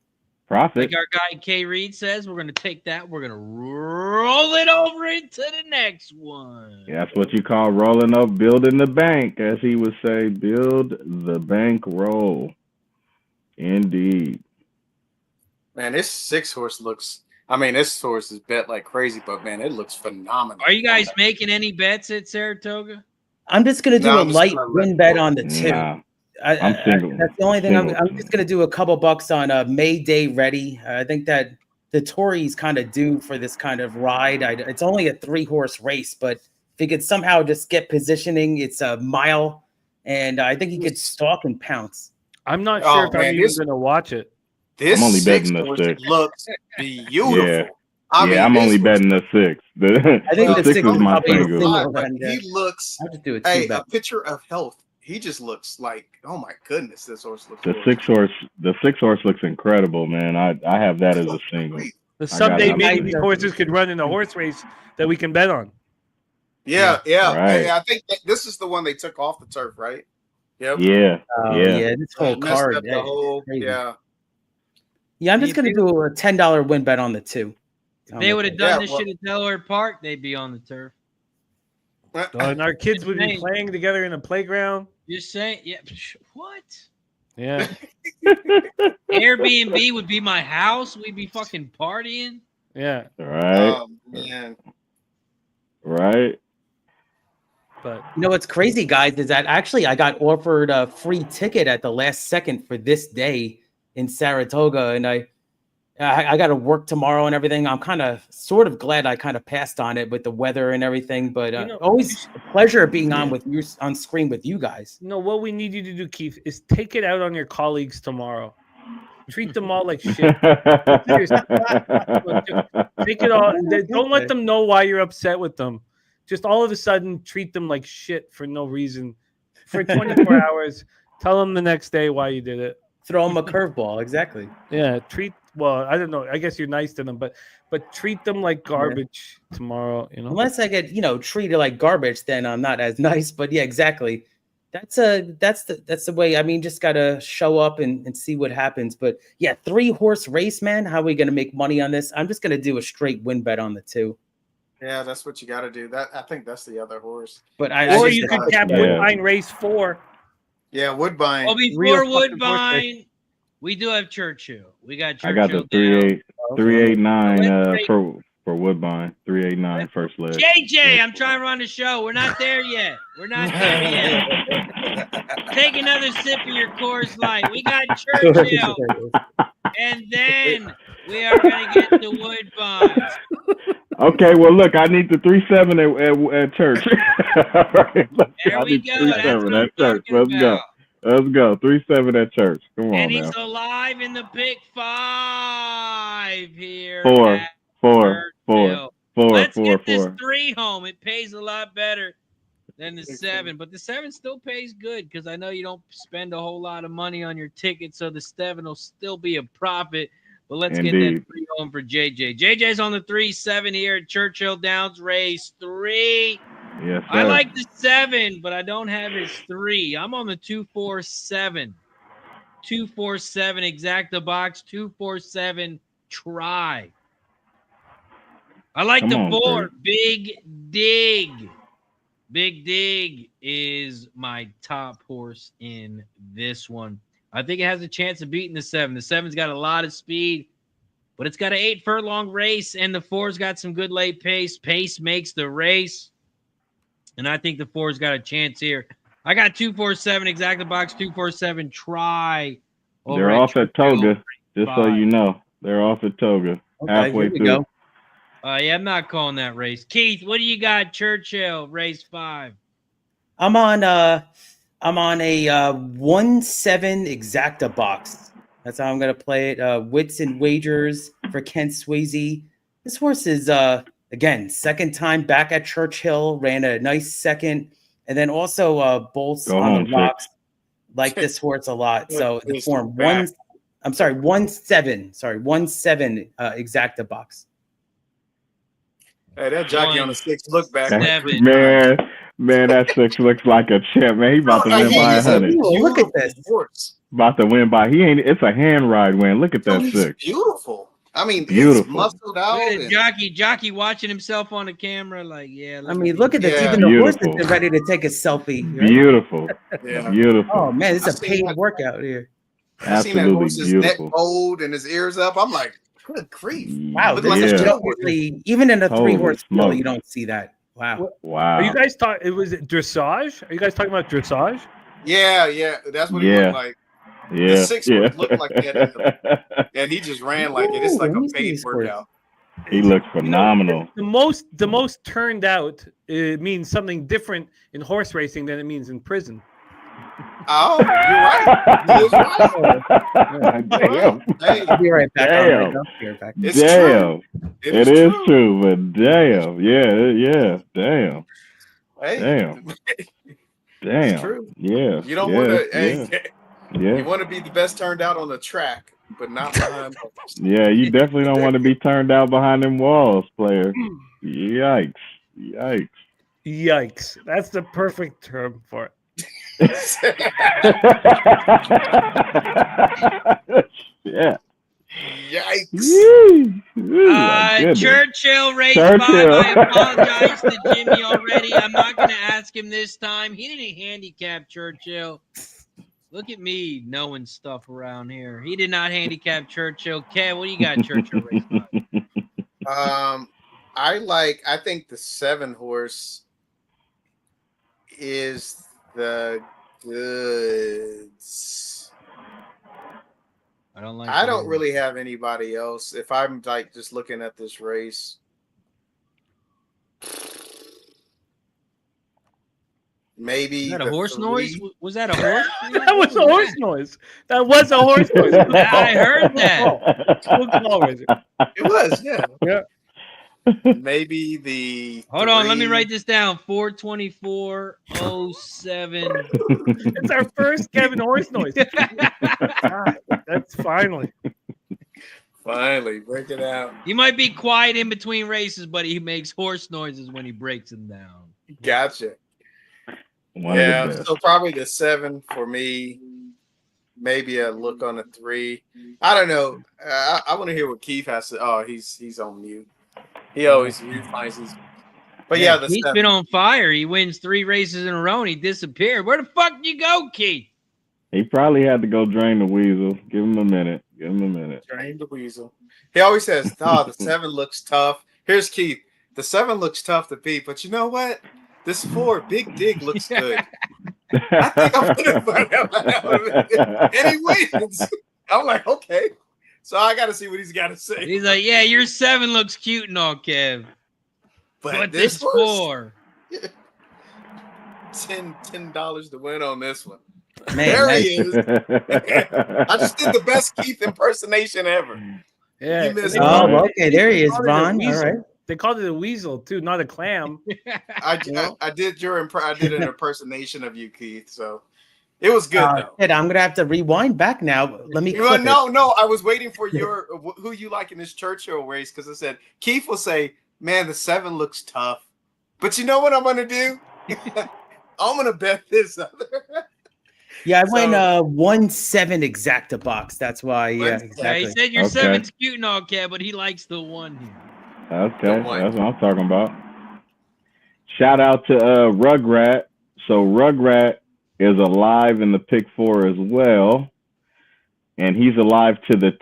Profit. Like our guy K Reed says, we're going to take that. We're going to roll it over into the next one. Yeah, that's what you call rolling up, building the bank, as he would say. Build the bank roll. Indeed. Man, this 6-horse looks. I mean, this horse is bet like crazy, but man, it looks phenomenal. Are you guys making any bets at Saratoga? I'm just gonna do a light win bet on the 2. Nah. I'm single. That's the only thing. I'm just going to do a couple bucks on May Day Ready. I think that the Tories kind of due for this kind of ride. It's only a 3-horse race, but if he could somehow just get positioning, it's a mile, and I think he could stalk and pounce. I'm not sure if I'm even going to watch it. This I'm only betting the 6 looks beautiful. Yeah. I'm only betting the 6. I think the 6 is my favorite. He looks. I'll just do it. A picture of health. He just looks like, oh my goodness, this horse looks. The 6-horse looks incredible, man. I have that as a single. But someday maybe these horses could run in a horse race that we can bet on. Yeah. Right. I think this is the one they took off the turf, right? Yep. Yeah. This whole card. Yeah, I'm just going to do a $10 win bet on the 2. If they would have done this shit at Delaware Park, they'd be on the turf. And our kids would be playing together in a playground. You're saying, yeah, what? Yeah. Airbnb would be my house. We'd be fucking partying. Yeah. Right. Oh man. Right. But You know what's crazy, guys, is that actually I got offered a free ticket at the last second for this day in Saratoga, and I got to work tomorrow and everything. I'm kind of sort of glad I kind of passed on it with the weather and everything, but always a pleasure being on with you on screen with you guys. no, what we need you to do, Keith, is take it out on your colleagues tomorrow. Treat them all like shit. Take it all. Don't let them know why you're upset with them. Just all of a sudden treat them like shit for no reason. For 24 hours, tell them the next day why you did it. Throw them a curveball, exactly. Yeah, well, I don't know. I guess you're nice to them, but treat them like garbage tomorrow, you know. Unless I get, treated like garbage, then I'm not as nice. But yeah, exactly. That's the way. I mean, just gotta show up and see what happens. But yeah, 3-horse race, man. How are we gonna make money on this? I'm just gonna do a straight win bet on the 2. Yeah, that's what you got to do. I think that's the other horse. But or you could cap Woodbine Race 4. Yeah, Woodbine. Well, before Woodbine, we do have Churchill. We got Churchill. I got the 389 for Woodbine. 389 first leg. JJ, I'm trying to run the show. We're not there yet. Take another sip of your Coors Light. We got Churchill, and then we are going to get to Woodbine. Okay, well, look, I need the 3-7 at church. Right, there we go. 3-7 at church. Let's go. 3-7 at church. Come on, and he's now. alive in the pick 5 here. 4. Let's get this 3 home. It pays a lot better than the 7, but the 7 still pays good because I know you don't spend a whole lot of money on your ticket, so the 7 will still be a profit. But let's get that 3 home for JJ. JJ's on the 3-7 here at Churchill Downs race 3. Yes, sir. I like the 7, but I don't have his 3. I'm on the 2-4-7. 2-4-7 exacta box. 2-4-7 try. I like the 4. Big Dig. Big Dig is my top horse in this one. I think it has a chance of beating the 7. The 7's got a lot of speed, but it's got an 8-furlong race, and the 4's got some good late pace. Pace makes the race, and I think the 4's got a chance here. I got 2-4-7 exacta box, 2-4-7 try. They're off at Toga, just so you know. They're off at Toga. Okay, halfway through. Go. Yeah, I'm not calling that race. Keith, what do you got? Churchill, race 5. I'm on a 1-7 exacta box. That's how I'm gonna play it. Wits and wagers for Kent Swayze. This horse is again second time back at Churchill. Ran a nice second, and then also bolts on the box. Like this horse a lot. So the form 1-7. Sorry, 1-7 exacta box. Hey, that jockey on the 6 look back. Man, that 6 looks like a champ, man. He about to win by 100. Look at this. About to win by. It's a hand ride win. Look at that 6. Beautiful. I mean, beautiful. He's muscled out. Jockey watching himself on the camera, like, yeah. Look at this. Even the horse is ready to take a selfie. Right? Beautiful. Yeah. Beautiful. Oh man, it's a paid workout here. I've seen that horse's neck fold and his ears up. I'm like, good grief! Wow, even in a 3-horse field, you don't see that. Wow. Are you guys talking? It was dressage. Are you guys talking about dressage? Yeah. That's what he looked like. Yeah. The 6 looked like that, and he just ran like it. It's like a paid workout. He looks phenomenal. The most turned out, it means something different in horse racing than it means in prison. Oh, you're right. He is right. Damn. Hey, I'll be right back. Damn. It's damn. True. It is true, but damn. Yeah. Damn. Hey. Damn. It's true. Yeah. You don't want to. Hey, yeah. You want to be the best turned out on the track, but not behind. Yeah, you definitely don't want to be turned out behind them walls, player. Yikes. That's the perfect term for it. Yeah. Yikes. Churchill Race 5. I apologize to Jimmy already. I'm not going to ask him this time. He didn't handicap Churchill. Look at me knowing stuff around here. He did not handicap Churchill. Kev, what do you got, Churchill Race 5? I think the 7 horse is the goods. I don't really have anybody else. If I'm like just looking at this race, maybe is that a horse noise? Was that a horse? That was a horse noise. That was a horse noise. I heard that. It was, yeah. Yeah. Maybe the. Hold on, let me write this down. 424.07. It's our first Kevin horse noise. That's finally break it out. He might be quiet in between races, but he makes horse noises when he breaks them down. Gotcha. Yeah, so probably the 7 for me. Maybe a look on the 3. I don't know. I want to hear what Keith has to. Oh, he's on mute. He always finds his. But yeah, he's 7. been on fire. He wins 3 races in a row and he disappeared. Where the fuck did you go, Keith? He probably had to go drain the weasel. Give him a minute. Drain the weasel. He always says, "Oh, the 7 looks tough." Here's Keith. The 7 looks tough to beat, but you know what? This 4, Big Dig, looks good. I think I'm gonna find out. And he wins. I'm like, okay. So I got to see what he's got to say. He's like, yeah, your 7 looks cute and all, Kev. But this 4. $10 to win on this one. Man, there he is. I just did the best Keith impersonation ever. Yeah. Oh, okay. There he is, Ron. All right. They called it a weasel too, not a clam. I did an impersonation of you, Keith. So it was good. Though. I'm gonna have to rewind back now. Let me. No. I was waiting for your who you like in this Churchill race because I said Keith will say, "Man, the 7 looks tough," but you know what I'm gonna do? I'm gonna bet this other. Yeah, I went 1-7 exacta box. That's why. Yeah, exactly. Yeah, he said your 7's cute and all, Kev, but he likes the 1 here. Okay, that's what I'm talking about. Shout out to Rugrat. So Rugrat is alive in the pick 4 as well, and he's alive to the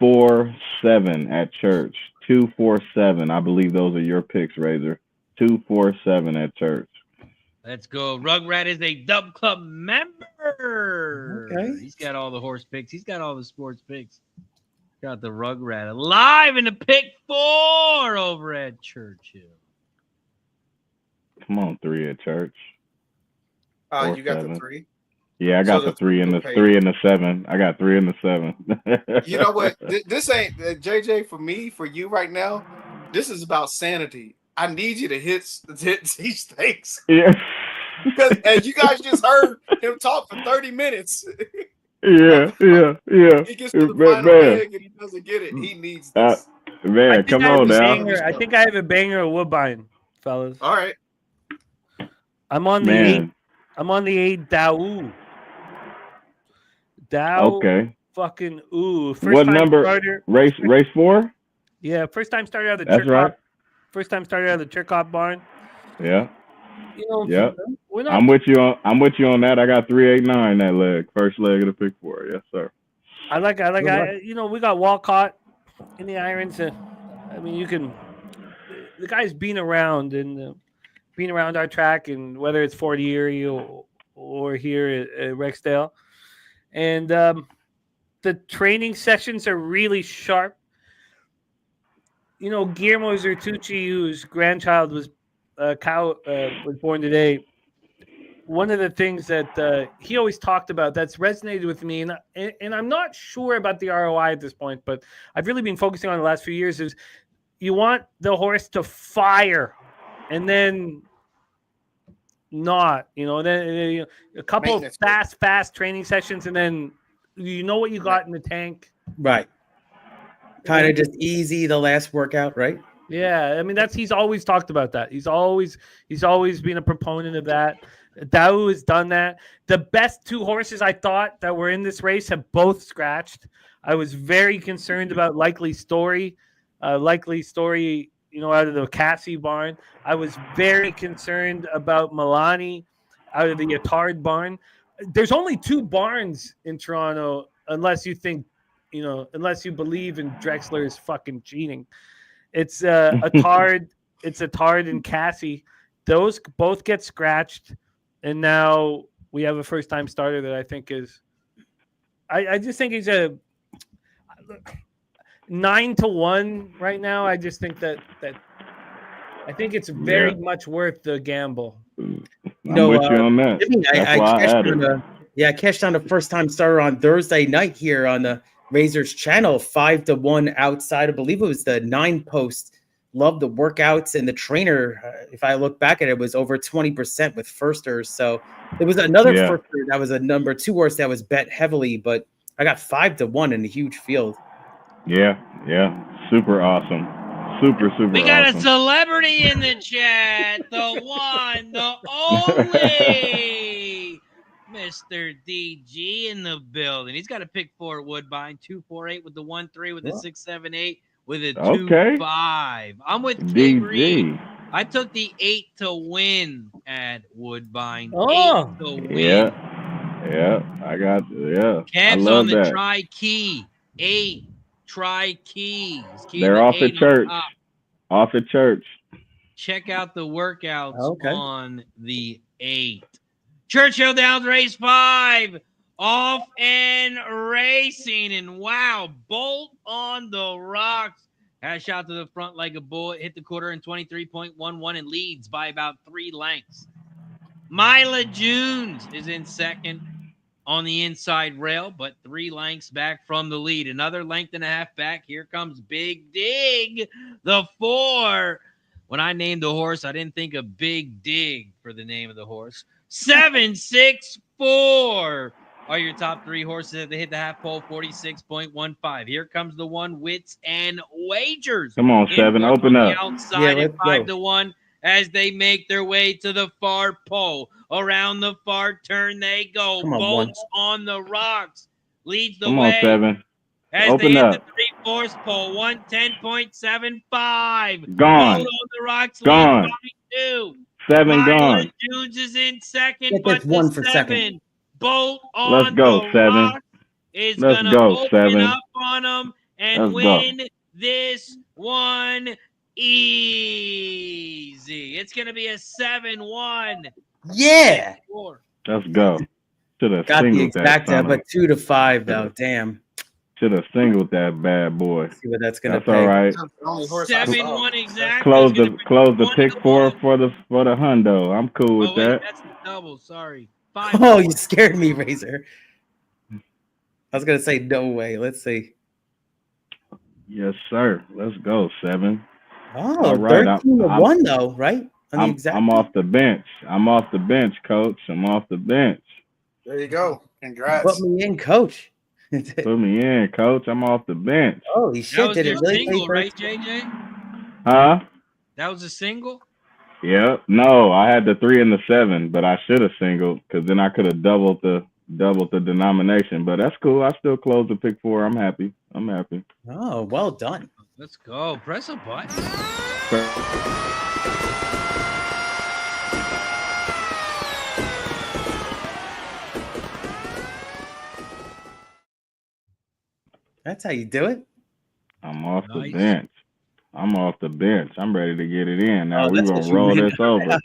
2-4-7 at Church. 2-4-7. I believe those are your picks, Razor. 2-4-7 at Church. Let's go. Rugrat is a Dub Club member. Okay. He's got all the horse picks. He's got all the sports picks. Got the Rugrat alive in the pick 4 over at Churchill. Come on, 3 at Church. You got the 3? Yeah, I got the 3 and the 3 and the 7. I got 3 and the 7. You know what? This ain't JJ for me, for you right now. This is about sanity. I need you to hit these stakes. Yeah. Because as you guys just heard him talk for 30 minutes. Yeah. He gets to the final leg and he doesn't get it. He needs this. Man, come on now. I think I have a banger of Woodbine, fellas. All right. I'm on the 8. I'm on the 8 Dow. Okay. Fucking ooh. What number? Starter. Race 4? Yeah, first time starter out of the That's right. First time starter out of the Chirkop barn. Yeah. You know, yeah. We're not... I'm with you on that. I got 3-8-9 that leg. First leg of the pick 4. Yes, sir. I we got Walcott in the irons. I mean, the guy's been around our track, and whether it's Fort Erie or here at Rexdale, and the training sessions are really sharp. You know, Guillermo Zertucci, whose grandchild was born today. One of the things that he always talked about that's resonated with me, and I'm not sure about the ROI at this point, but I've really been focusing on the last few years, is you want the horse to fire and then not, then a couple of fast training sessions, and then you know what you got in the tank. Right. Kind of just easy the last workout, right? Yeah, I mean he's always talked about that. He's always been a proponent of that. Dow has done that. The best 2 horses I thought that were in this race have both scratched. I was very concerned about Likely Story, out of the Cassie barn. I was very concerned about Milani out of the Yatard barn. There's only 2 barns in Toronto, unless you believe in Drexler is fucking cheating. It's a Tard and Cassie. Those both get scratched, and now we have a first-time starter that I think is. I just think he's a 9-1 right now. I just think that I think it's very much worth the gamble. I'm with you on that. Jimmy, I cashed on the first-time starter on Thursday night here on the Razors channel, 5-1 outside. I believe it was the 9 post. Love the workouts and the trainer. If I look back at it, was over 20% with firsters. So it was another firster that was a number 2 horse that was bet heavily, but I got 5-1 in a huge field. Yeah, super awesome, super. We got awesome. A celebrity in the chat, the one, the only, Mr. DG in the building. He's got a pick 4 at Woodbine, 2-4-8 with the 1-3 with the 6-7-8 with a 2-5. I'm with DG. I took the 8 to win at Woodbine. 8 to win. Yeah, I got Cavs on the tri-key. 8 tri-keys. They're off at church. Off at church. Check out the workouts on the 8. Churchill Downs race 5. Off and racing. And wow, Bolt on the rocks. Has shot to the front like a bullet. Hit the quarter in 23.11 and leads by about 3 lengths. Mila Junes is in second on the inside rail, but 3 lengths back from the lead. Another length and a half back. Here comes Big Dig, the 4. When I named the horse, I didn't think of Big Dig for the name of the horse. 7, 6, 4 are your top 3 horses that they hit the half pole, 46.15. Here comes the 1, Wits and Wagers. Come on, 7, open up. Outside at 5-1 as they make their way to the far pole. Around the far turn they go. Bolts on the rocks. Leads the way. Come on, 7. As open they hit up. the 3/4 pole, 110.75. Gone. Bolt on the rocks. Gone. 2. 7 gone. Jones is in second, but one the for 7. second. Bolt on Let's go, the 7. rock is Let's gonna go, open 7. up on them and win this one easy. It's gonna be a 7-1. Yeah. Let's go. Should have Got the singled exact that. but 2-5 though. Damn. Should have singled that bad boy. See what that's gonna That's pay. all right. 7-1 exact. Close the pick 4 for the hundo. I'm cool with that. That's the double. Sorry. 5. Oh, you scared me, Razor. I was gonna say no way. Let's see. Yes, sir. Let's go, 7. Oh, all right. 13-1 though, right? I'm off the bench. I'm off the bench, coach. I'm off the bench. There you go. Congrats. Put me in, coach. Put me in, coach. I'm off the bench. Holy shit! Did it really single, pay right, JJ? Huh? That was a single? Yep. No, I had the 3 and the 7, but I should have singled because then I could have doubled the denomination. But that's cool. I still closed the pick 4. I'm happy. Oh, well done. Let's go. Press a button. That's how you do it. I'm off the bench. I'm ready to get it in. Now we're going to what you roll mean. this over. I'm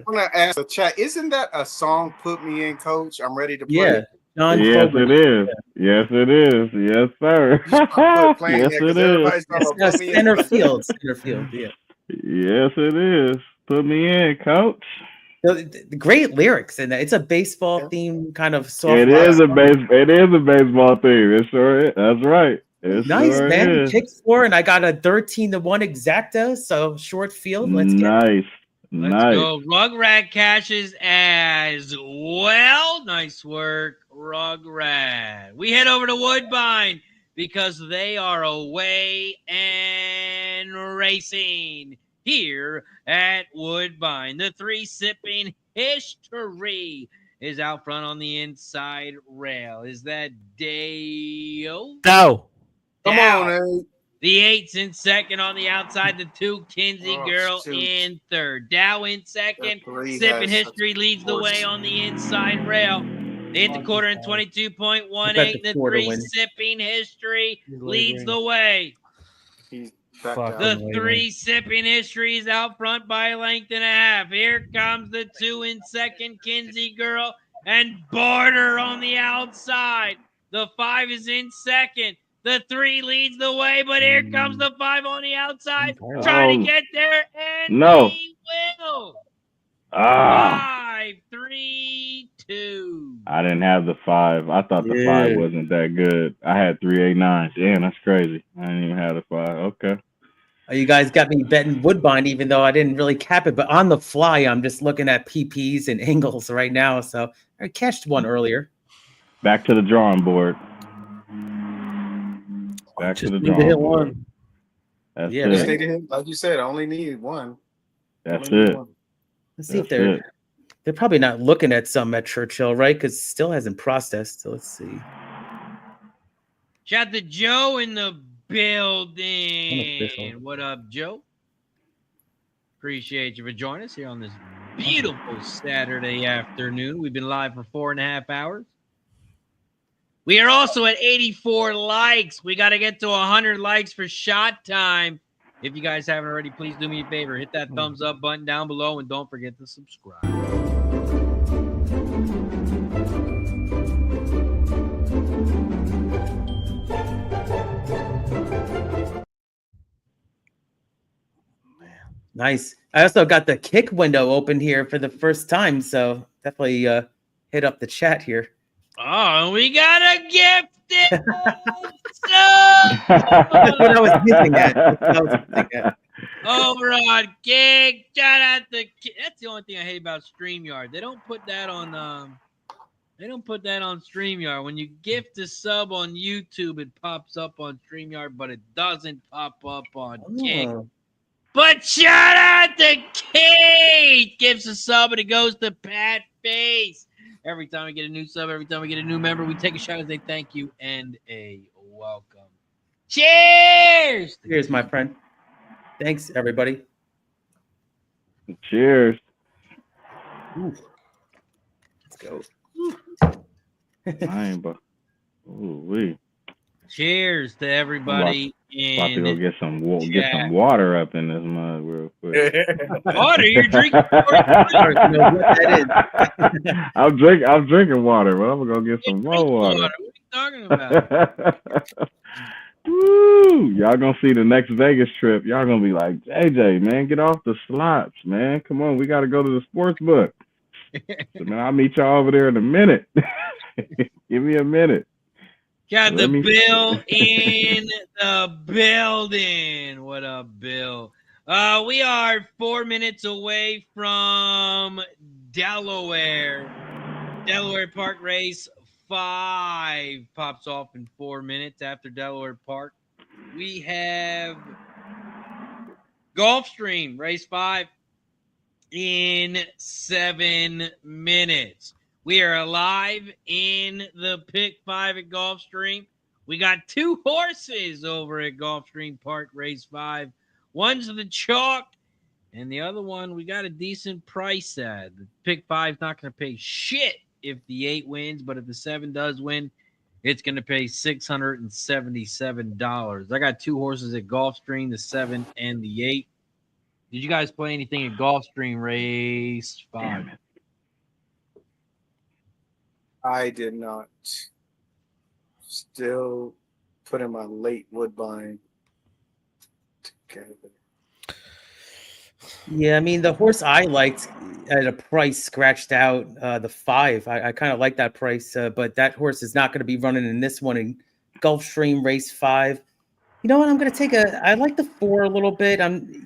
going to ask the chat, isn't that a song, Put Me In, Coach? I'm ready to play. Yeah. Yes, it is. Yes, it is. Yes, sir. Yes, it is. Center field. Yeah. Yes, it is. Put me in, coach. The great lyrics in that. It's a baseball theme kind of song. It is a baseball theme. It sure is. That's right. It nice, sure man. is. Pick 4, and I got a 13-1 exacta. So short field. Let's nice. Let's go. Rugrat cashes as well. Nice work, Rugrat. We head over to Woodbine because they are away and racing here at Woodbine. The 3 sipping history is out front on the inside rail. Is that Dale? Dow. Come on, Nate. The 8's in second on the outside. The 2, Kinsey Girl, shoot. in third. Dow in second. The 3 Sipping has History leads the way on the inside rail. They hit the quarter in 22.18. The 3, Sipping History, leads the way. He's back The down. 3, Sipping History, is out front by a length and a half. Here comes the 2 in second, Kinsey Girl, and Border on the outside. The 5 is in second. The 3 leads the way, but here comes the 5 on the outside, trying to get there, and he will. 5, 3, 2. I didn't have the 5. I thought the 5 wasn't that good. I had 389. Damn, that's crazy. I didn't even have the 5. Okay. You guys got me betting Woodbine, even though I didn't really cap it. But on the fly, I'm just looking at PPs and angles right now. So I cashed one earlier. Back to the drawing board. Back to the drawing board. That's it. Like you said, I only need one. That's it. Let's see if they're probably not looking at some at Churchill, right? Because still hasn't processed. So let's see. Shout out to Joe in the building. What up, Joe? Appreciate you for joining us here on this beautiful Saturday afternoon. We've been live for 4.5 hours. We are also at 84 likes. We got to get to 100 likes for shot time. If you guys haven't already, please do me a favor. Hit that thumbs up button down below, and don't forget to subscribe. Nice. I also got the kick window open here for the first time, so definitely hit up the chat here. Oh, we got a gifted That's what I was hinting at. Over on Gig. Shout out to that's the only thing I hate about StreamYard. They don't put that on StreamYard. When you gift a sub on YouTube, it pops up on StreamYard, but it doesn't pop up on Gig. But shout out to Kate. Gives a sub and it goes to Pat Face. Every time we get a new sub, every time we get a new member, we take a shot and say thank you and a welcome. Cheers! Cheers, my friend. Thanks, everybody. Cheers. Ooh. Let's go. Ooh-wee. Cheers to everybody. About to go get some water up in this mug real quick. Water? You're drinking water? I'm drinking water, but I'm gonna go get some more water. What are you talking about? Woo! Y'all gonna see the next Vegas trip. Y'all gonna be like, JJ, man, get off the slots, man. Come on, we gotta go to the sports book. So, man, I'll meet y'all over there in a minute. Give me a minute. Got the Bill in the building. What up, Bill? We are 4 minutes away from Delaware. Delaware Park Race 5 pops off in 4 minutes after Delaware Park. We have Gulfstream Race 5 in 7 minutes. We are live in the Pick 5 at Gulfstream. We got 2 horses over at Gulfstream Park Race 5. One's the chalk, and the other one we got a decent price at. The Pick 5's not going to pay shit if the 8 wins, but if the 7 does win, it's going to pay $677. I got 2 horses at Gulfstream, the 7 and the 8. Did you guys play anything at Gulfstream Race 5? I did not. Still putting my late Woodbine together. Yeah, I mean, the horse I liked at a price scratched out the 5. I kind of like that price, but that horse is not going to be running in this one in Gulfstream Race 5. You know what? I'm going to take I like the 4 a little bit.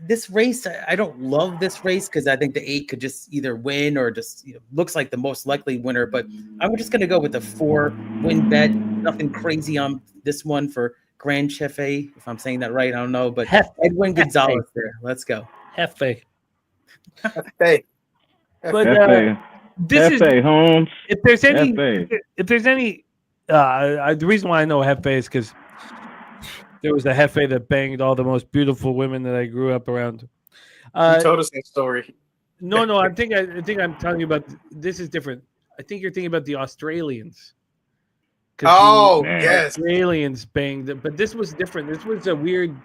This race, I don't love this race because I think the 8 could just either win or just looks like the most likely winner. But I'm just going to go with the 4 win bet. Nothing crazy on this one for Grand Chefe, if I'm saying that right. I don't know, but Edwin Gonzalez there. Let's go. Hefe. Hey. But This is Holmes. If there's any, the reason why I know Hefe is because there was a Hefe that banged all the most beautiful women that I grew up around. You told us that story. No, I think I'm telling you about. This is different. I think you're thinking about the Australians. Oh, yes. Australians banged, but this was different. This was a weird,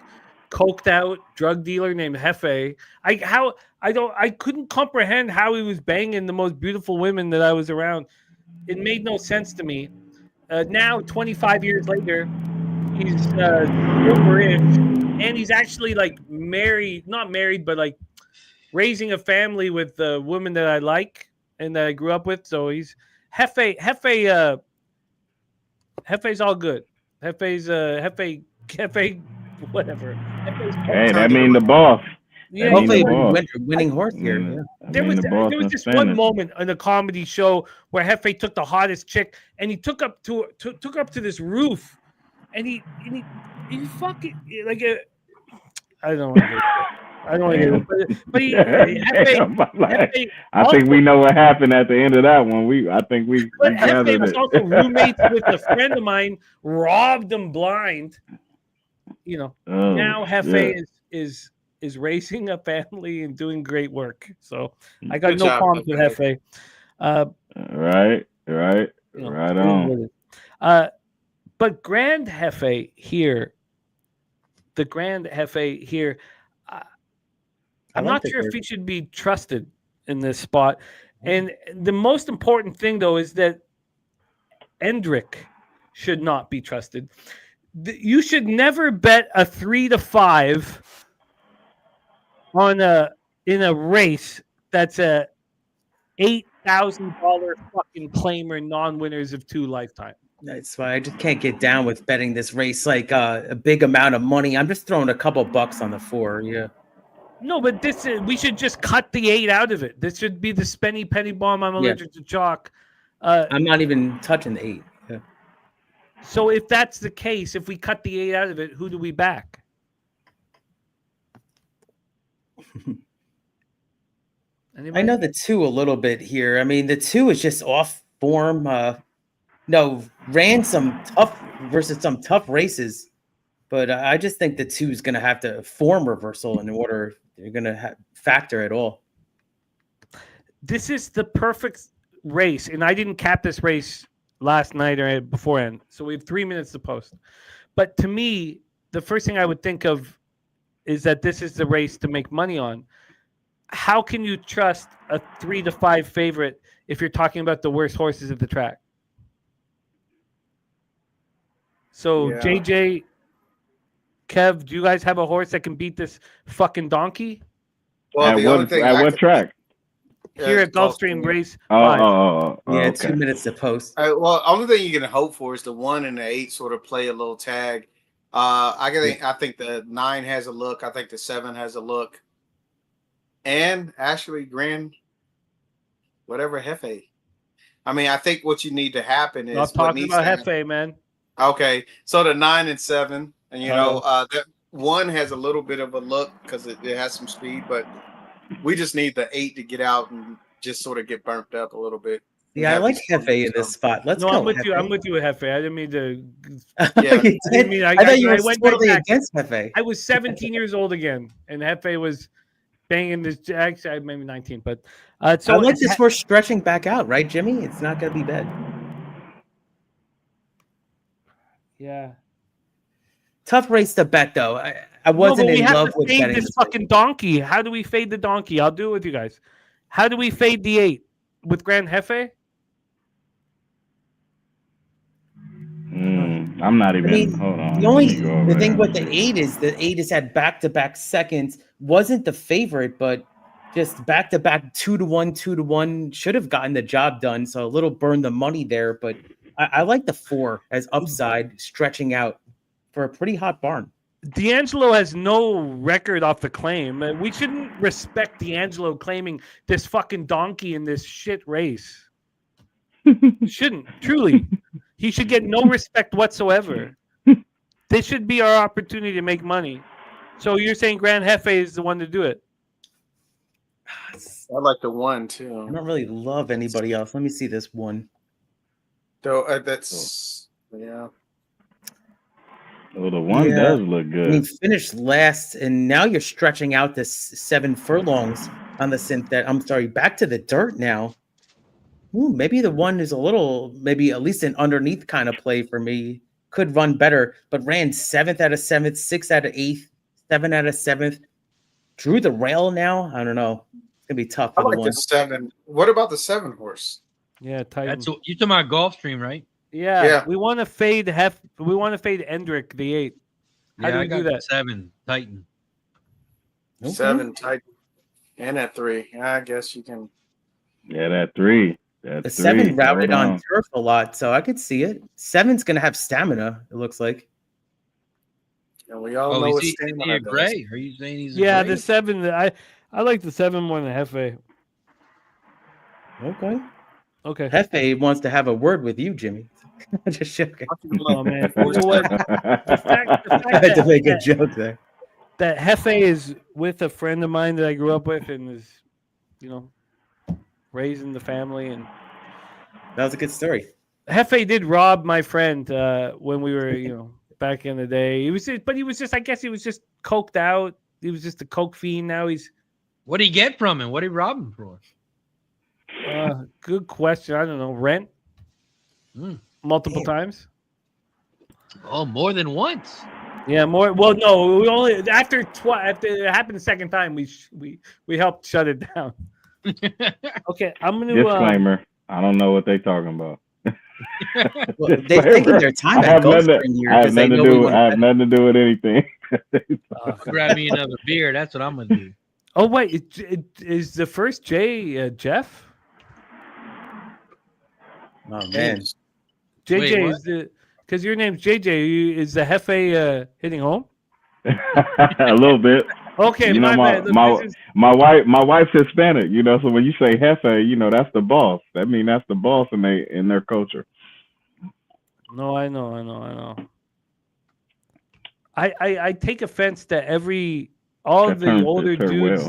coked out drug dealer named Hefe. I couldn't comprehend how he was banging the most beautiful women that I was around. It made no sense to me. Now, 25 years later, he's super rich, and he's actually like not married, but like raising a family with the woman that I like and that I grew up with. So he's Hefe. Hefe's all good. Hefe's whatever. Hey, that mean the boss. Yeah, hopefully winning horse here. Yeah. There was just one moment in a comedy show where Hefe took the hottest chick and he took up to this roof, and he fucking like I don't want to get it. But he Hefe, I think we know what happened at the end of that one. Hefe was also roommates with a friend of mine, robbed him blind. You know, now Hefe is raising a family and doing great work. So I got no problems with Hefe. Right on. But Grand Hefe here, the Grand Hefe here, I'm not sure if he should be trusted in this spot. And the most important thing, though, is that Endrick should not be trusted. You should never bet a 3 to 5 in a race that's a $8,000 fucking claimer, non-winners of 2 lifetime. That's why I just can't get down with betting this race like a big amount of money. I'm just throwing a couple bucks on the 4. Yeah. No, but we should just cut the 8 out of it. This should be the Spenny Penny Bomb. I'm allergic to chalk. I'm not even touching the 8. Yeah. So if that's the case, if we cut the 8 out of it, who do we back? I know the 2 a little bit here. I mean, the 2 is just off form. Ran some tough races, but I just think the 2 is going to have to form reversal in order they're going to factor at all. This is the perfect race, and I didn't cap this race last night or beforehand, so we have 3 minutes to post. But to me, the first thing I would think of is that this is the race to make money on. How can you trust a 3 to 5 favorite if you're talking about the worst horses at the track? So, JJ, Kev, do you guys have a horse that can beat this fucking donkey? Well, at what track? Here at Gulfstream Race. Okay. 2 minutes to post. Well, only thing you can hope for is the 1 and the 8 sort of play a little tag. I think the 9 has a look. I think the 7 has a look. And actually, Grand, whatever Hefe. I mean, I think what you need to happen is. I'm talking about Hefe, man. Okay, so the 9 and 7, and that 1 has a little bit of a look because it has some speed, but we just need the 8 to get out and just sort of get burnt up a little bit. Yeah, I like Hefe in this spot. Let's go. I'm with you. I'm with you with Hefe. I didn't mean to. Yeah, I thought you were totally against Hefe. I was 17 years old again, and Hefe was banging this. Actually, maybe 19, but so I like this horse stretching back out, right, Jimmy? It's not going to be bad. Yeah. Tough race to bet, though. I wasn't in love with betting this fucking donkey. How do we fade the donkey? I'll do it with you guys. How do we fade the 8 with Grand Hefe? I'm not even. Hold on. The thing with the 8 is the 8 has had back-to-back seconds. Wasn't the favorite, but just back-to-back 2-1, 2-1 should have gotten the job done. So a little burn the money there, but I like the 4 as upside stretching out for a pretty hot barn. D'Angelo has no record off the claim. We shouldn't respect D'Angelo claiming this fucking donkey in this shit race. Shouldn't, truly. He should get no respect whatsoever. This should be our opportunity to make money. So you're saying Grand Hefe is the one to do it? I like the 1 too. I don't really love anybody else. Let me see this one. Though that's yeah. Well, the 1 does look good. You finished last, and now you're stretching out this 7 furlongs on the synthetic. I'm sorry, back to the dirt now. Ooh, maybe the 1 is a little, maybe at least an underneath kind of play for me. Could run better, but ran 7th out of 7th, 6th out of 8th, 7 out of 7th. Drew the rail now. I don't know. It's gonna be tough for I like the 1. the 7. What about the 7 horse? Yeah, Titan. That's you talking about Gulfstream, right? Yeah, we want to fade We want to fade Endrick the 8. How do we do that? 7 Titan. Okay. 7 Titan, and at 3. I guess you can. Yeah, that 3. The 7 routed on turf a lot, so I could see it. 7's gonna have stamina. It looks like. And we all know is it's he a gray? Are you saying he's a Yeah, gray? the 7. I like the 7 more than Hefe. Okay. Hefe wants to have a word with you, Jimmy. Just joking. Oh man, the fact I had to make a joke there. That Hefe is with a friend of mine that I grew up with and is, raising the family, and that was a good story. Hefe did rob my friend when we were, back in the day. He was just, I guess he was just coked out. He was just a coke fiend. Now he's. What did he get from him? What did he rob him for? Good question. I don't know. Rent. Multiple times. Oh, more than once. Yeah, more. Well, no, we only after it happened the second time. We helped shut it down. Okay, I'm gonna disclaimer. I don't know what they're talking about. Well, they've taken their time. I have nothing to do with anything. Grab me another beer. That's what I'm gonna do. Oh wait, is the first J Jeff? Oh man, JJ is the because your name's JJ. Is the Hefe hitting home? A little bit. Okay, my wife's Hispanic, so when you say Hefe, that's the boss. That means that's the boss in their culture. No, I know. I take offense to all of the older dudes.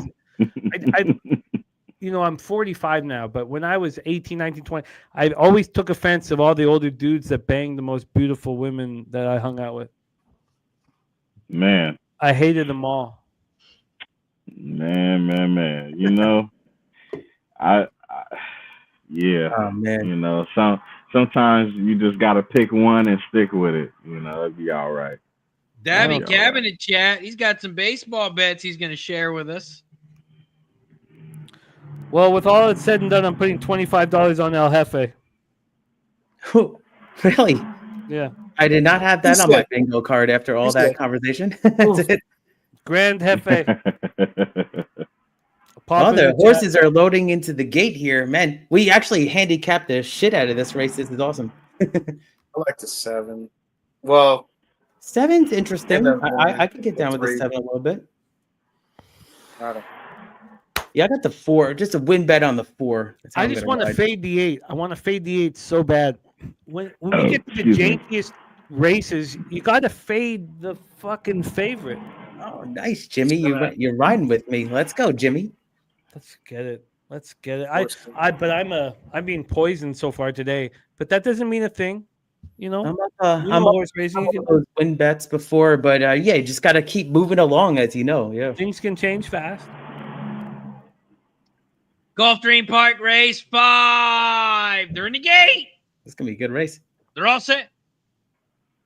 I'm 45 now, but when I was 18, 19, 20, I always took offense of all the older dudes that banged the most beautiful women that I hung out with. Man. I hated them all. Man. Yeah. Oh man. Sometimes you just gotta pick one and stick with it. It'll be all right. Dabby Cabinet chat. He's got some baseball bets he's gonna share with us. Well, with all that's said and done, I'm putting $25 on El Jefe. Really? Yeah. I did not have that on my bingo card after all that conversation. Grand Jefe. Oh, the horses are loading into the gate here. Man, we actually handicapped the shit out of this race. This is awesome. I like the 7. Well, 7's interesting. I could get down with the 7 a little bit. Yeah, I got the 4. Just a win bet on the 4. I just want to fade the 8. I want to fade the 8 so bad. When we get to the jankiest races, you got to fade the fucking favorite. Oh, nice, Jimmy. You're riding with me. Let's go, Jimmy. Let's get it. I'm being poisoned so far today, but that doesn't mean a thing. I'm horse racing. Those win bets before, but you just got to keep moving along, as you know. Yeah, things can change fast. Gulfstream Park race 5. They're in the gate. It's gonna be a good race. They're all set.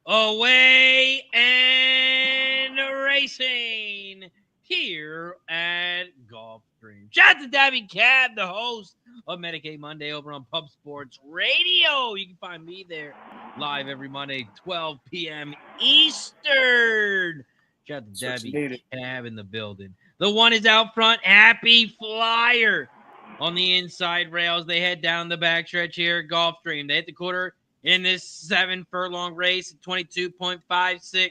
Away and racing here at Gulfstream. Shout out to Dabby Cab, the host of Medicaid Monday over on Pub Sports Radio. You can find me there live every Monday, 12 p.m. Eastern. Shout out to Dabby Cab in the building. The 1 is out front. Happy Flyer on the inside rails. They head down the backstretch here at Gulfstream. They hit the quarter in this 7 furlong race at 22.56.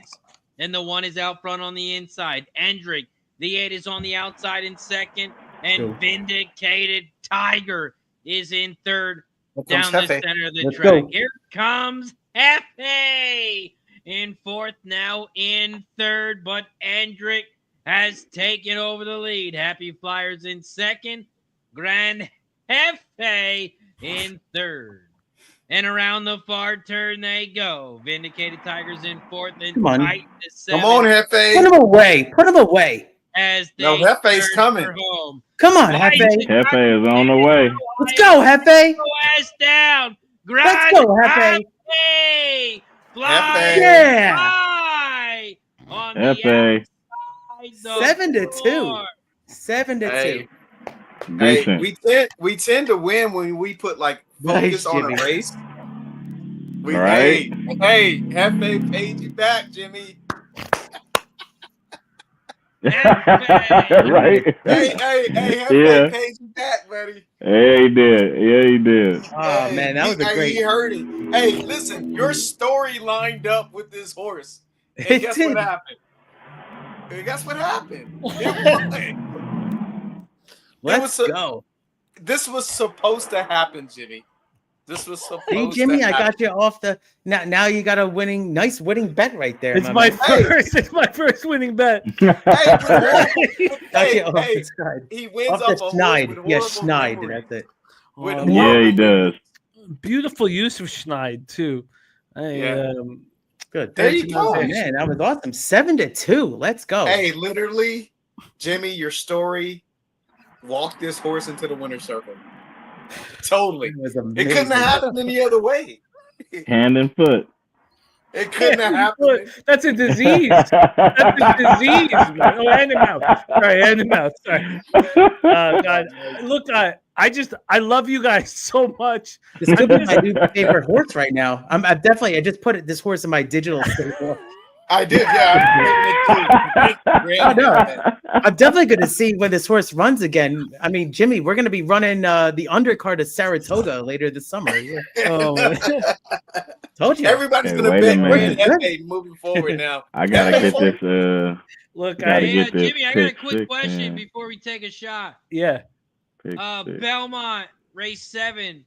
And the 1 is out front on the inside. Endrick. The 8 is on the outside in second. And Vindicated Tiger is in third down the center of the track. Here comes Hefe in fourth, now in third. But Endrick has taken over the lead. Happy Flyers in second. Grand Jefe in third. And around the far turn they go. Vindicated Tigers in fourth and Come on. tight to seventh. Come on, Hefe. Put him away. Put him away. As they No, Hefe's turn coming. for home. Come on, Why Hefe. is it- Hefe is on the way. Let's go, Hefe. Ass down. Let's go, Hefe. Hefe. Fly. Hefe. Yeah. Fly. On the Hefe. outside the 7-2. floor. 7-2. Hey, Decent. we tend to win when we put like focus Nice, on Jimmy. a race. Right. Hey, Hefe paid you back, Jimmy. Right. Hey, Hefe Yeah. paid you back, buddy. Yeah, he did. Yeah, he did. Oh, man, that was a great. He heard it. Hey, listen, your story lined up with this horse. And It guess did. what happened? And guess what happened? It won. Let's was a- go. This was supposed to happen, Jimmy. This was supposed See, to Jimmy, I happen. got you off the. Now you got a nice winning bet right there. It's my man. first. It's my first winning bet. Hey, Got you off hey, the side. he wins Off up a the horse schneid. with Yeah, horrible schneid. memory. That's it. With Oh, Yeah, horrible he does. Beautiful use of Schneid too. Yeah. Good. There you 13. go. Oh, man, that was awesome. 7-2. Let's go. Hey, literally, Jimmy, your story walked this horse into the winner's circle. Totally. It was It amazing. couldn't have happened any other way. Hand and foot. It couldn't have happened. That's a disease. That's a disease. Man. Oh, hand and mouth. Sorry, hand and mouth. Sorry. God, look, I love you guys so much. This could be my new favorite horse right now. I just put this horse in my digital stable. I did, yeah. Oh, no. I'm definitely going to see when this horse runs again. I mean, Jimmy, we're going to be running the undercard of Saratoga later this summer. Yeah. Oh, Told you. Everybody's Hey, gonna wait a bet minute. Grand Jefe moving forward now. I gotta get this. look, Gotta Hey, get this Jimmy, I got a pick quick six question in. before we take a shot. yeah. Pick six. Belmont Race 7.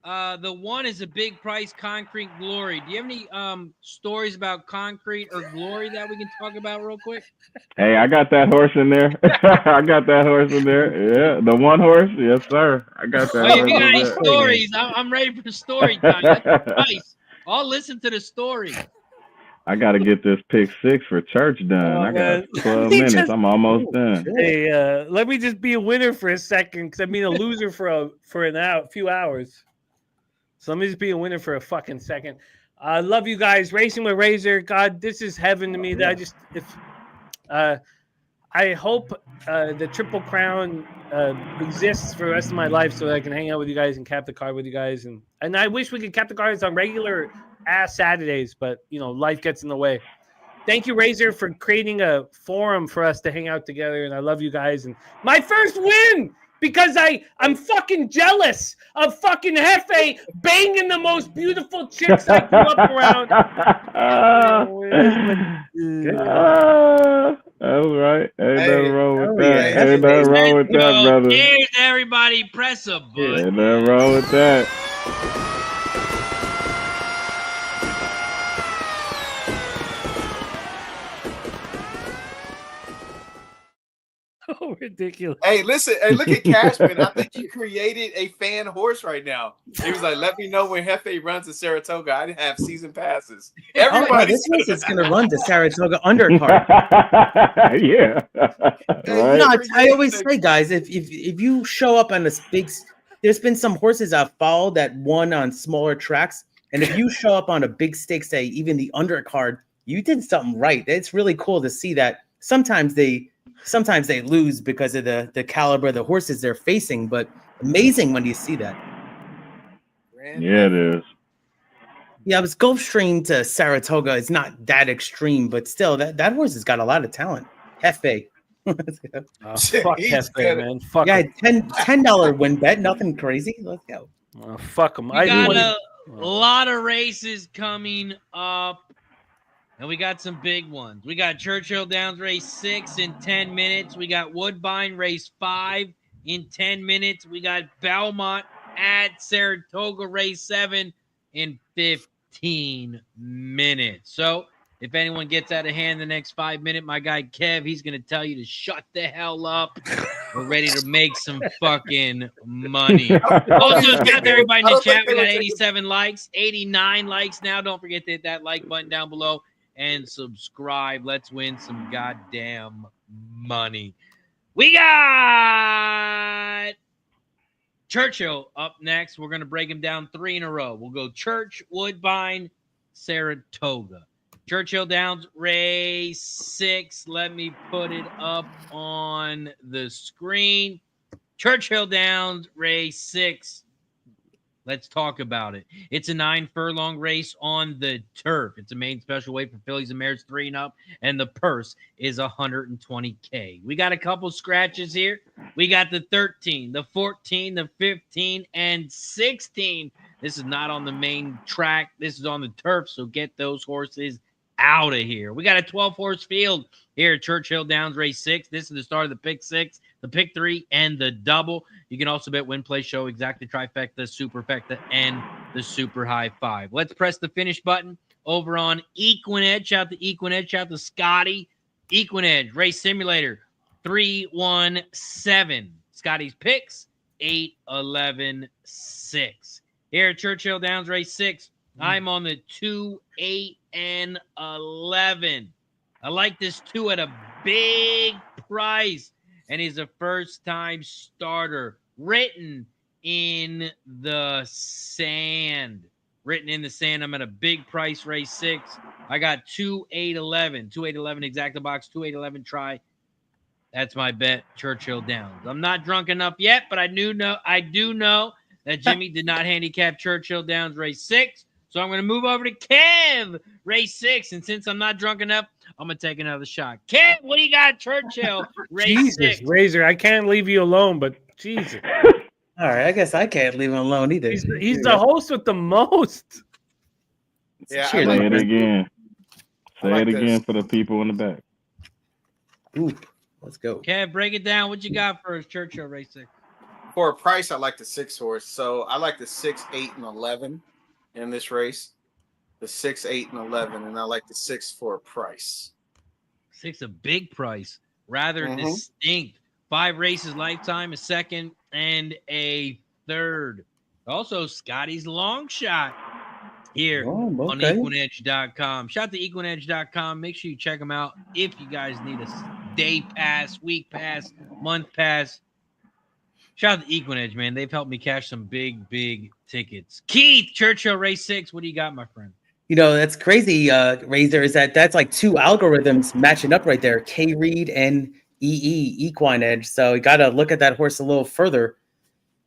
The one is a big price, Concrete Glory. Do you have any stories about Concrete or Glory that we can talk about real quick? Hey, I got that horse in there. I got that horse in there. Yeah, the one horse. Yes, sir. I got that Oh, horse if you got in any there. stories, I'm ready for story time. That's nice. I'll listen to the story. I got to get this pick six for church done. Oh, I man. got 12 He minutes. just- I'm almost done. Hey, let me just be a winner for a second, because I mean a loser for a few hours. So let me just be a winner for a fucking second. I love you guys. Racing with Razor. God, this is heaven to me. That I hope the Triple Crown exists for the rest of my life so that I can hang out with you guys and cap the card with you guys. And I wish we could cap the cards on regular ass Saturdays, but life gets in the way. Thank you, Razor, for creating a forum for us to hang out together. And I love you guys. And my first win, because I'm fucking jealous of fucking Jefe banging the most beautiful chicks I grew up around. That's right. Ain't nothing wrong with oh, that. yeah. Ain't nothing wrong with that, brother. Cheers, everybody. Press a button. Ain't nothing wrong with that. Oh, ridiculous. Hey, listen. Hey, look at Cashman. I think he created a fan horse right now. He was like, "Let me know when Jefe runs to Saratoga. I didn't have season passes." Oh, no, Everybody, this horse is going to run the Saratoga undercard. Yeah. Right? I always say, guys, if you show up on this big, there's been some horses I've followed that won on smaller tracks, and if you show up on a big stake, say even the undercard, you did something right. It's really cool to see that. Sometimes they lose because of the caliber of the horses they're facing, but amazing when you see that. Yeah, it is. Yeah, it was Gulfstream to Saratoga. It's not that extreme, but still, that horse has got a lot of talent. Jefe. Oh, fuck He's Jefe, good. man. Fuck Yeah, him. $10 win bet, nothing crazy. Let's go. Oh, fuck him. We got a lot of races coming up. And we got some big ones. We got Churchill Downs Race 6 in 10 minutes. We got Woodbine Race 5 in 10 minutes. We got Belmont at Saratoga Race 7 in 15 minutes. So If anyone gets out of hand the next 5 minutes, my guy Kev, he's going to tell you to shut the hell up. We're ready to make some fucking money. Also, shout out to everybody in the chat. We got 87 likes, 89 likes now. Don't forget to hit that like button down below and subscribe. Let's win some goddamn money. We got Churchill up next. We're going to break him down 3 in a row. We'll go Church, Woodbine, Saratoga. Churchill Downs, race 6. Let me put it up on the screen. Churchill Downs, race 6. Let's talk about it. It's a 9-furlong race on the turf. It's a main special weight for fillies and mares 3 and up, and the purse is $120K. We got a couple scratches here. We got the 13, the 14, the 15, and 16. This is not on the main track. This is on the turf, so get those horses out of here. We got a 12-horse field here at Churchill Downs, race 6. This is the start of the pick 6, the pick 3, and the double. You can also bet win, play, show, exacta, trifecta, superfecta, and the super high 5. Let's press the finish button over on Equinedge. Shout out to Equinedge. Shout out to Scotty. Equinedge, race simulator, 3-1-7. Scotty's picks, 8-11-6. Here at Churchill Downs, race 6, I'm on the 2, 8, and 11. I like this 2 at a big price, and he's a first-time starter. Written in the sand. Written in the sand. I'm at a big price, race 6. I got 2, 8, 11. 2, 8, 11 exacta box, 2, 8, 11 try. That's my bet, Churchill Downs. I'm not drunk enough yet, but I do know that Jimmy did not handicap Churchill Downs, race 6. So I'm going to move over to Kev, race 6. And since I'm not drunk enough, I'm going to take another shot. Kev, what do you got, Churchill, race 6? Razor, I can't leave you alone, but Jesus. All right, I guess I can't leave him alone either. He's the host with the most. Yeah, Say it again. Say like it again this. for the people in the back. Ooh, let's go. Kev, break it down. What you got for us, Churchill, race 6? For a price, I like the 6-horse. So I like the 6, 8, and 11 in this race. The 6, 8, and 11, and I like the 6 for a price. 6 a big price, rather distinct. 5 races lifetime, a second and a third. Also, Scotty's long shot here on Equinedge.com. Shout out to Equinedge.com. Make sure you check them out if you guys need a day pass, week pass, month pass. Shout out to Equinedge, man. They've helped me cash some big, big tickets. Keith, Churchill, race 6. What do you got, my friend? You know, that's crazy, Razor, is that's like 2 algorithms matching up right there, K-Reed and Equinedge. So you got to look at that horse a little further.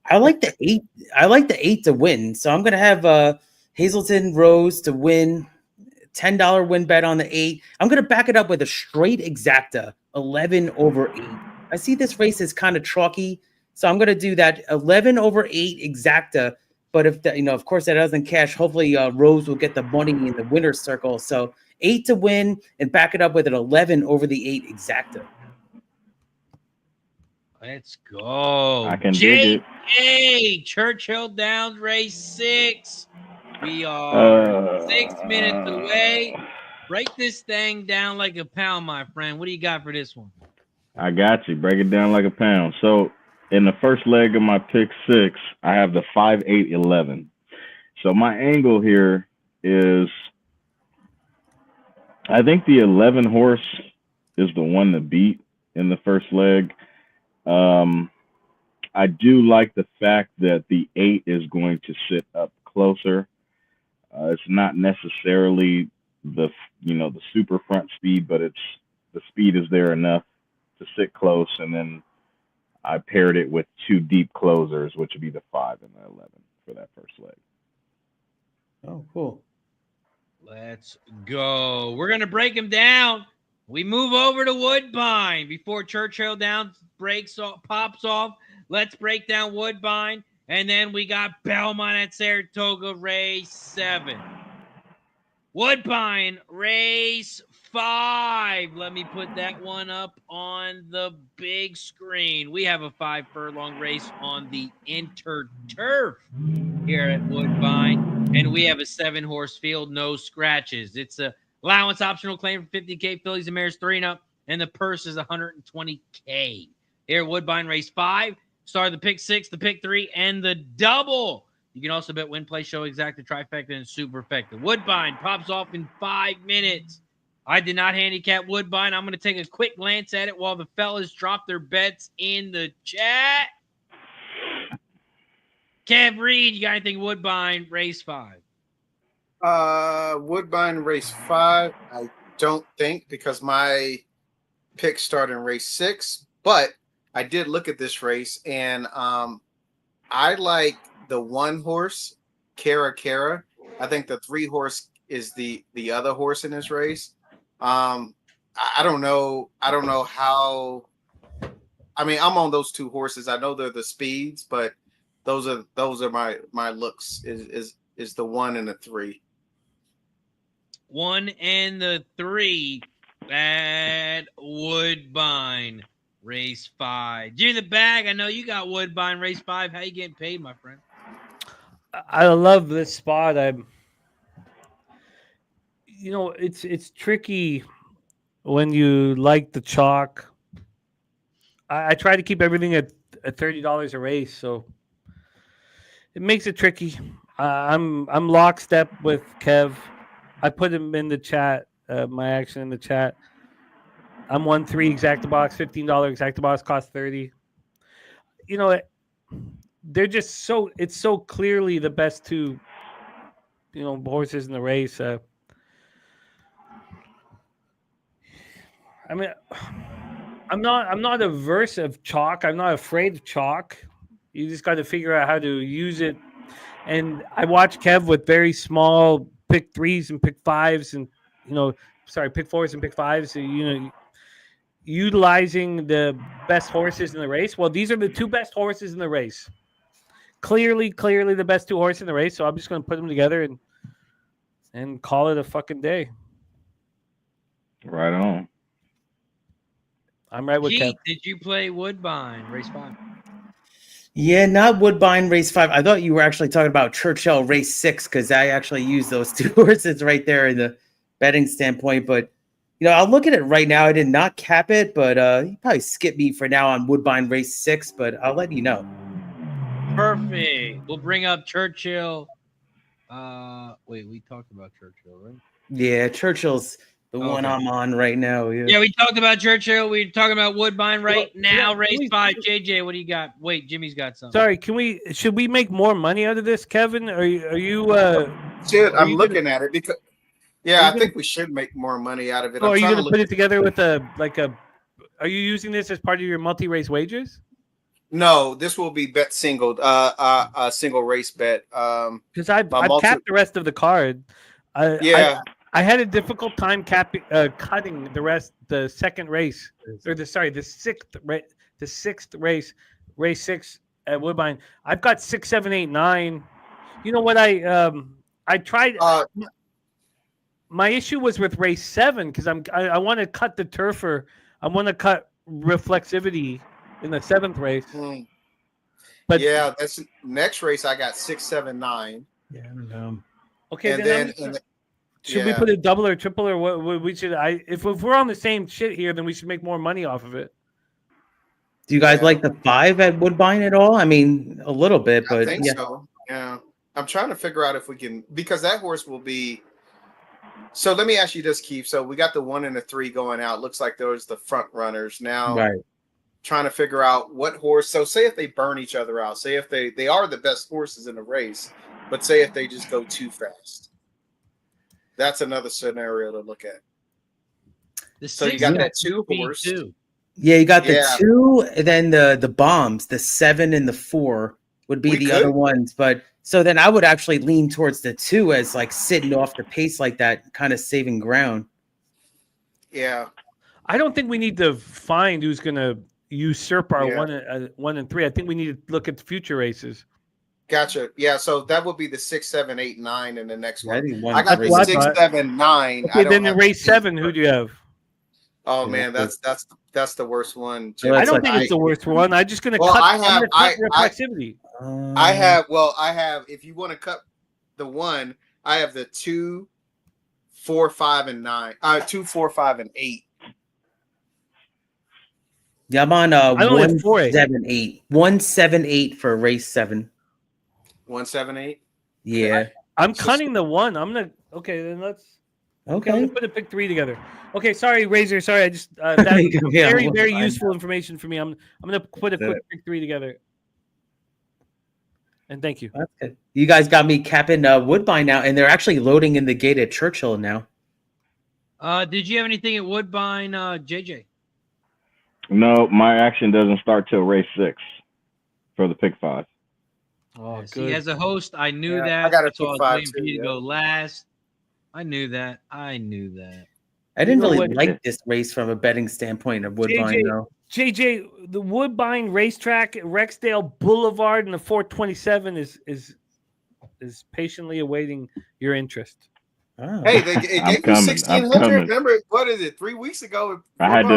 I like the 8. I like the 8 to win. So I'm going to have Hazelton Rose to win, $10 win bet on the 8. I'm going to back it up with a straight exacta, 11 over 8. I see this race is kind of chalky. So I'm going to do that 11 over 8 exacta. But if that, of course, that doesn't cash, hopefully Rose will get the money in the winner's circle. So 8 to win and back it up with an 11 over the 8 exacta. Let's go. I can dig it. Hey, Churchill Downs, race 6. We are 6 minutes away. Break this thing down like a pound, my friend. What do you got for this one? I got you. Break it down like a pound. So in the first leg of my pick 6, I have the 5, 8, 11. So my angle here is, I think the 11 horse is the one to beat in the first leg. I do like the fact that the 8 is going to sit up closer. It's not necessarily the super front speed, but the speed is there enough to sit close, and then I paired it with 2 deep closers, which would be the 5 and the 11 for that first leg. Oh, cool. Let's go. We're going to break them down. We move over to Woodbine before Churchill Downs pops off. Let's break down Woodbine. And then we got Belmont at Saratoga, race 7. Woodbine, race 5. Let me put that one up on the big screen. We have a 5-furlong race on the Interturf here at Woodbine. And we have a 7-horse field, no scratches. It's a Allowance optional claim for $50K. Fillies and mares 3 and up, and the purse is $120K. Here, Woodbine Race 5. Start the pick 6, the pick 3, and the double. You can also bet win, play, show, exacta, trifecta, and superfecta. Woodbine pops off in 5 minutes. I did not handicap Woodbine. I'm going to take a quick glance at it while the fellas drop their bets in the chat. Kev Reed, you got anything Woodbine Race 5? Woodbine Race 5, I don't think, because my picks start in race 6, but I did look at this race, and I like the 1 horse, Cara. I think the 3 horse is the other horse in this race. I don't know how. I mean, I'm on those 2 horses. I know they're the speeds, but those are my looks. Is the 1 and the 3. 1 and the 3 at Woodbine Race 5. Jimmy the Bag, I know you got Woodbine Race 5. How you getting paid, my friend? I love this spot. It's tricky when you like the chalk. I try to keep everything at $30 a race, so it makes it tricky. I'm lockstep with Kev. I put him in the chat, my action in the chat. I'm 1-3 exacta box, $15 exacta box cost $30. They're just it's so clearly the best 2, horses in the race. I mean, I'm not averse of chalk. I'm not afraid of chalk. You just got to figure out how to use it. And I watch Kev with very small pick 3s and pick 5s and pick 4s and pick 5s. So, utilizing the best horses in the race. Well, these are the 2 best horses in the race. Clearly the best 2 horses in the race. So I'm just going to put them together and call it a fucking day. Right on. I'm right with Keith, Kev. did you play Woodbine Race 5? Yeah, not Woodbine Race 5. I thought you were actually talking about Churchill Race 6 because I actually used those 2 horses right there in the betting standpoint. But, I'll look at it right now. I did not cap it, but you probably skip me for now on Woodbine Race 6, but I'll let you know. Perfect. We'll bring up Churchill. Wait, we talked about Churchill, right? Yeah, Churchill's the one I'm on right now. Yeah, we talked about Churchill. We're talking about Woodbine right now. Race 5. JJ, what do you got? Wait, Jimmy's got something. Sorry, should we make more money out of this, Kevin? Are you I'm looking at it because I think we should make more money out of it. Oh, are you going to put it together with are you using this as part of your multi-race wagers? No, this will be bet single, a single race bet. Because I've capped the rest of the card. I had a difficult time cutting the second race, or the 6th race, race 6 at Woodbine. I've got 6, 7, 8, 9. You know what? I tried. My issue was with race 7 because I want to cut the turfer. I want to cut reflexivity in the 7th race. But yeah, that's next race. I got 6, 7, 9. Yeah, I don't know. Okay, and then should we put a double or triple or what? We should. If we're on the same shit here, then we should make more money off of it. Do you guys like the 5 at Woodbine at all? I mean, a little bit, but I think so. Yeah, I'm trying to figure out if we can, because that horse will be. So let me ask you this, Keith. So we got the 1 and the 3 going out. Looks like those the front runners now. Right. Trying to figure out what horse. So say if they burn each other out. Say if they are the best horses in the race, but say if they just go too fast. That's another scenario to look at. So you got that 2 horse. Yeah, you got the 2, and then the bombs, the 7 and the 4 would be the other ones. But so then I would actually lean towards the 2 as like sitting off the pace like that, kind of saving ground. Yeah. I don't think we need to find who's going to usurp our 1 and 3. I think we need to look at the future races. Gotcha. Yeah, so that would be the 6, 7, 8, 9 in the next one. I got the 6, 7, 9. Okay, then in race 7, who do you have? Oh man, that's the worst one. I don't think it's the worst one. I'm just going to cut reflexivity. I have. If you want to cut the 1, I have the 2, 4, 5, and 9. 2, 4, 5, and 8. Yeah, I'm on I only have 4-8. 178. 178 for race 7. 1, 7, 8. Yeah. I'm cutting the 1. I'm gonna. Okay, then let's. Okay, I'm gonna put a pick 3 together. Okay, sorry, Razor. Sorry, I just that's very, very useful information for me. I'm gonna put a quick pick 3 together. And thank you. That's good. You guys got me capping Woodbine now, and they're actually loading in the gate at Churchill now. Did you have anything at Woodbine, JJ? No, my action doesn't start till race 6 for the pick 5. Oh, See, good. as a host, I knew that. I got a That's why I pick was 5 waiting for you to go last. I knew that. I didn't really what? like this race from a betting standpoint of Woodbine, though. JJ, the Woodbine racetrack at Rexdale Boulevard in the 427 is patiently awaiting your interest. Oh. Hey, it gave you 1,600. Remember, what is it? 3 weeks ago, I had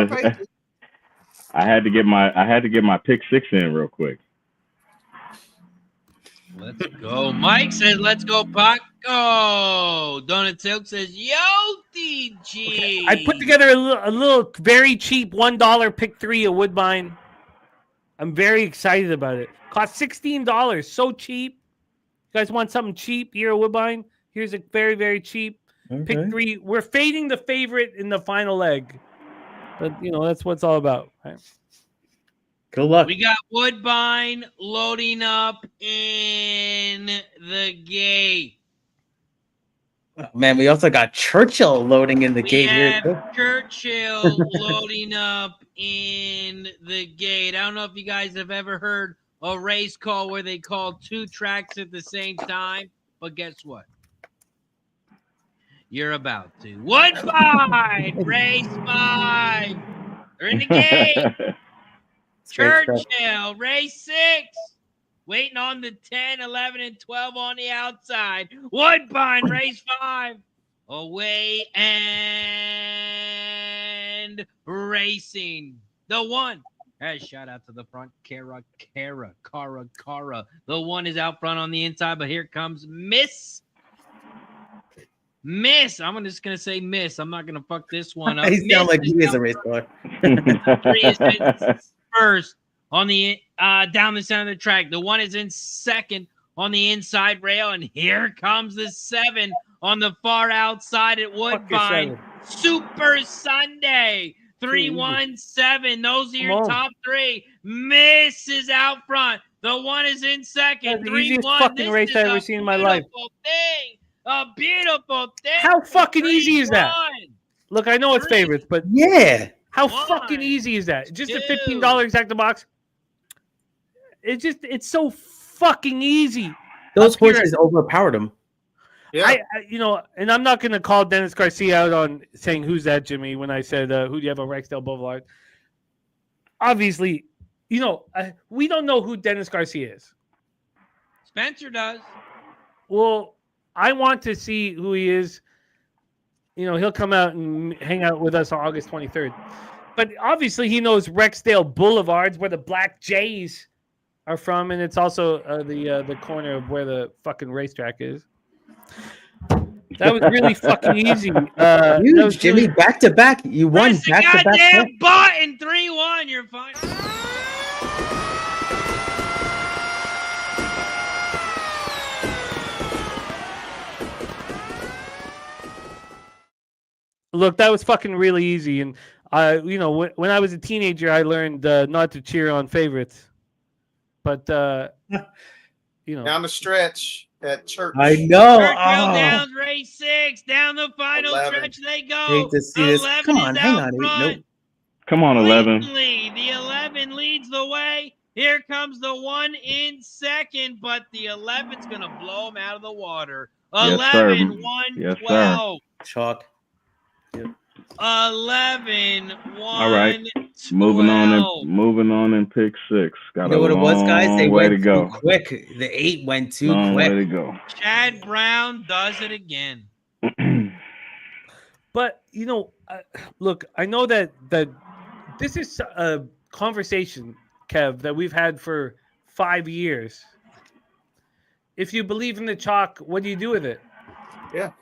to get my pick 6 in real quick. Let's go. Mike says, let's go, Paco. Donut Silk says, yo, DG. Okay. I put together a little very cheap $1 pick 3 at Woodbine. I'm very excited about it. Cost $16. So cheap. You guys want something cheap here at Woodbine? Here's a very, very cheap pick 3. We're fading the favorite in the final leg. But, that's what it's all about. Right? Good luck. We got Woodbine loading up in the gate. Oh, man, we also got Churchill loading in the gate here. Churchill loading up in the gate. I don't know if you guys have ever heard a race call where they call 2 tracks at the same time, but guess what? You're about to. Woodbine, race 5. They're in the gate. Churchill, race 6. Waiting on the 10, 11, and 12 on the outside. Woodbine, race 5. Away and racing. The 1. Hey, shout out to the front. Cara. The 1 is out front on the inside, but here comes Miss. I'm just going to say Miss. I'm not going to fuck this one up. He sounds like he is a race car. 3 is in first on the down the center of the track. The 1 is in second on the inside rail, and here comes the 7 on the far outside at Woodbine. Super Sunday 317. Those are your top 3. Miss is out front. The 1 is in second. The easiest fucking race I've ever seen in my life. A beautiful thing. How fucking easy is that? Look, I know it's favorites, but yeah. How fucking easy is that? Just a $15 exact box. It's so fucking easy. Those horses overpowered him. Yeah. And I'm not going to call Dennis Garcia out on saying who's that, Jimmy, when I said who do you have on Rexdale Boulevard. Obviously, we don't know who Dennis Garcia is. Spencer does. Well, I want to see who he is. He'll come out and hang out with us on August 23rd. But obviously he knows Rexdale Boulevards, where the Black Jays are from, and it's also the corner of where the fucking racetrack is. That was really fucking easy. Huge, Jimmy, back to back. You won back to back. Goddamn button 3-1. You're fine. Look, that was fucking really easy. And, when I was a teenager, I learned not to cheer on favorites. But, down the stretch at Church. I know. Churchill Downs, race 6. Down the final 11. stretch they go. Hate to see this. Come on, hang on. Nope. Come on, 11. The 11 leads the way. Here comes the 1 in second, but the 11's going to blow him out of the water. 11, 1, yes, 12. Chalk. Yep. 11, 1, all right. 12. Moving on in pick 6. Got what it was, guys? They went to go. Too quick. The 8 went too long quick. Way to go. Chad Brown does it again. But look, I know that this is a conversation, Kev, that we've had for 5 years. If you believe in the chalk, what do you do with it? Yeah.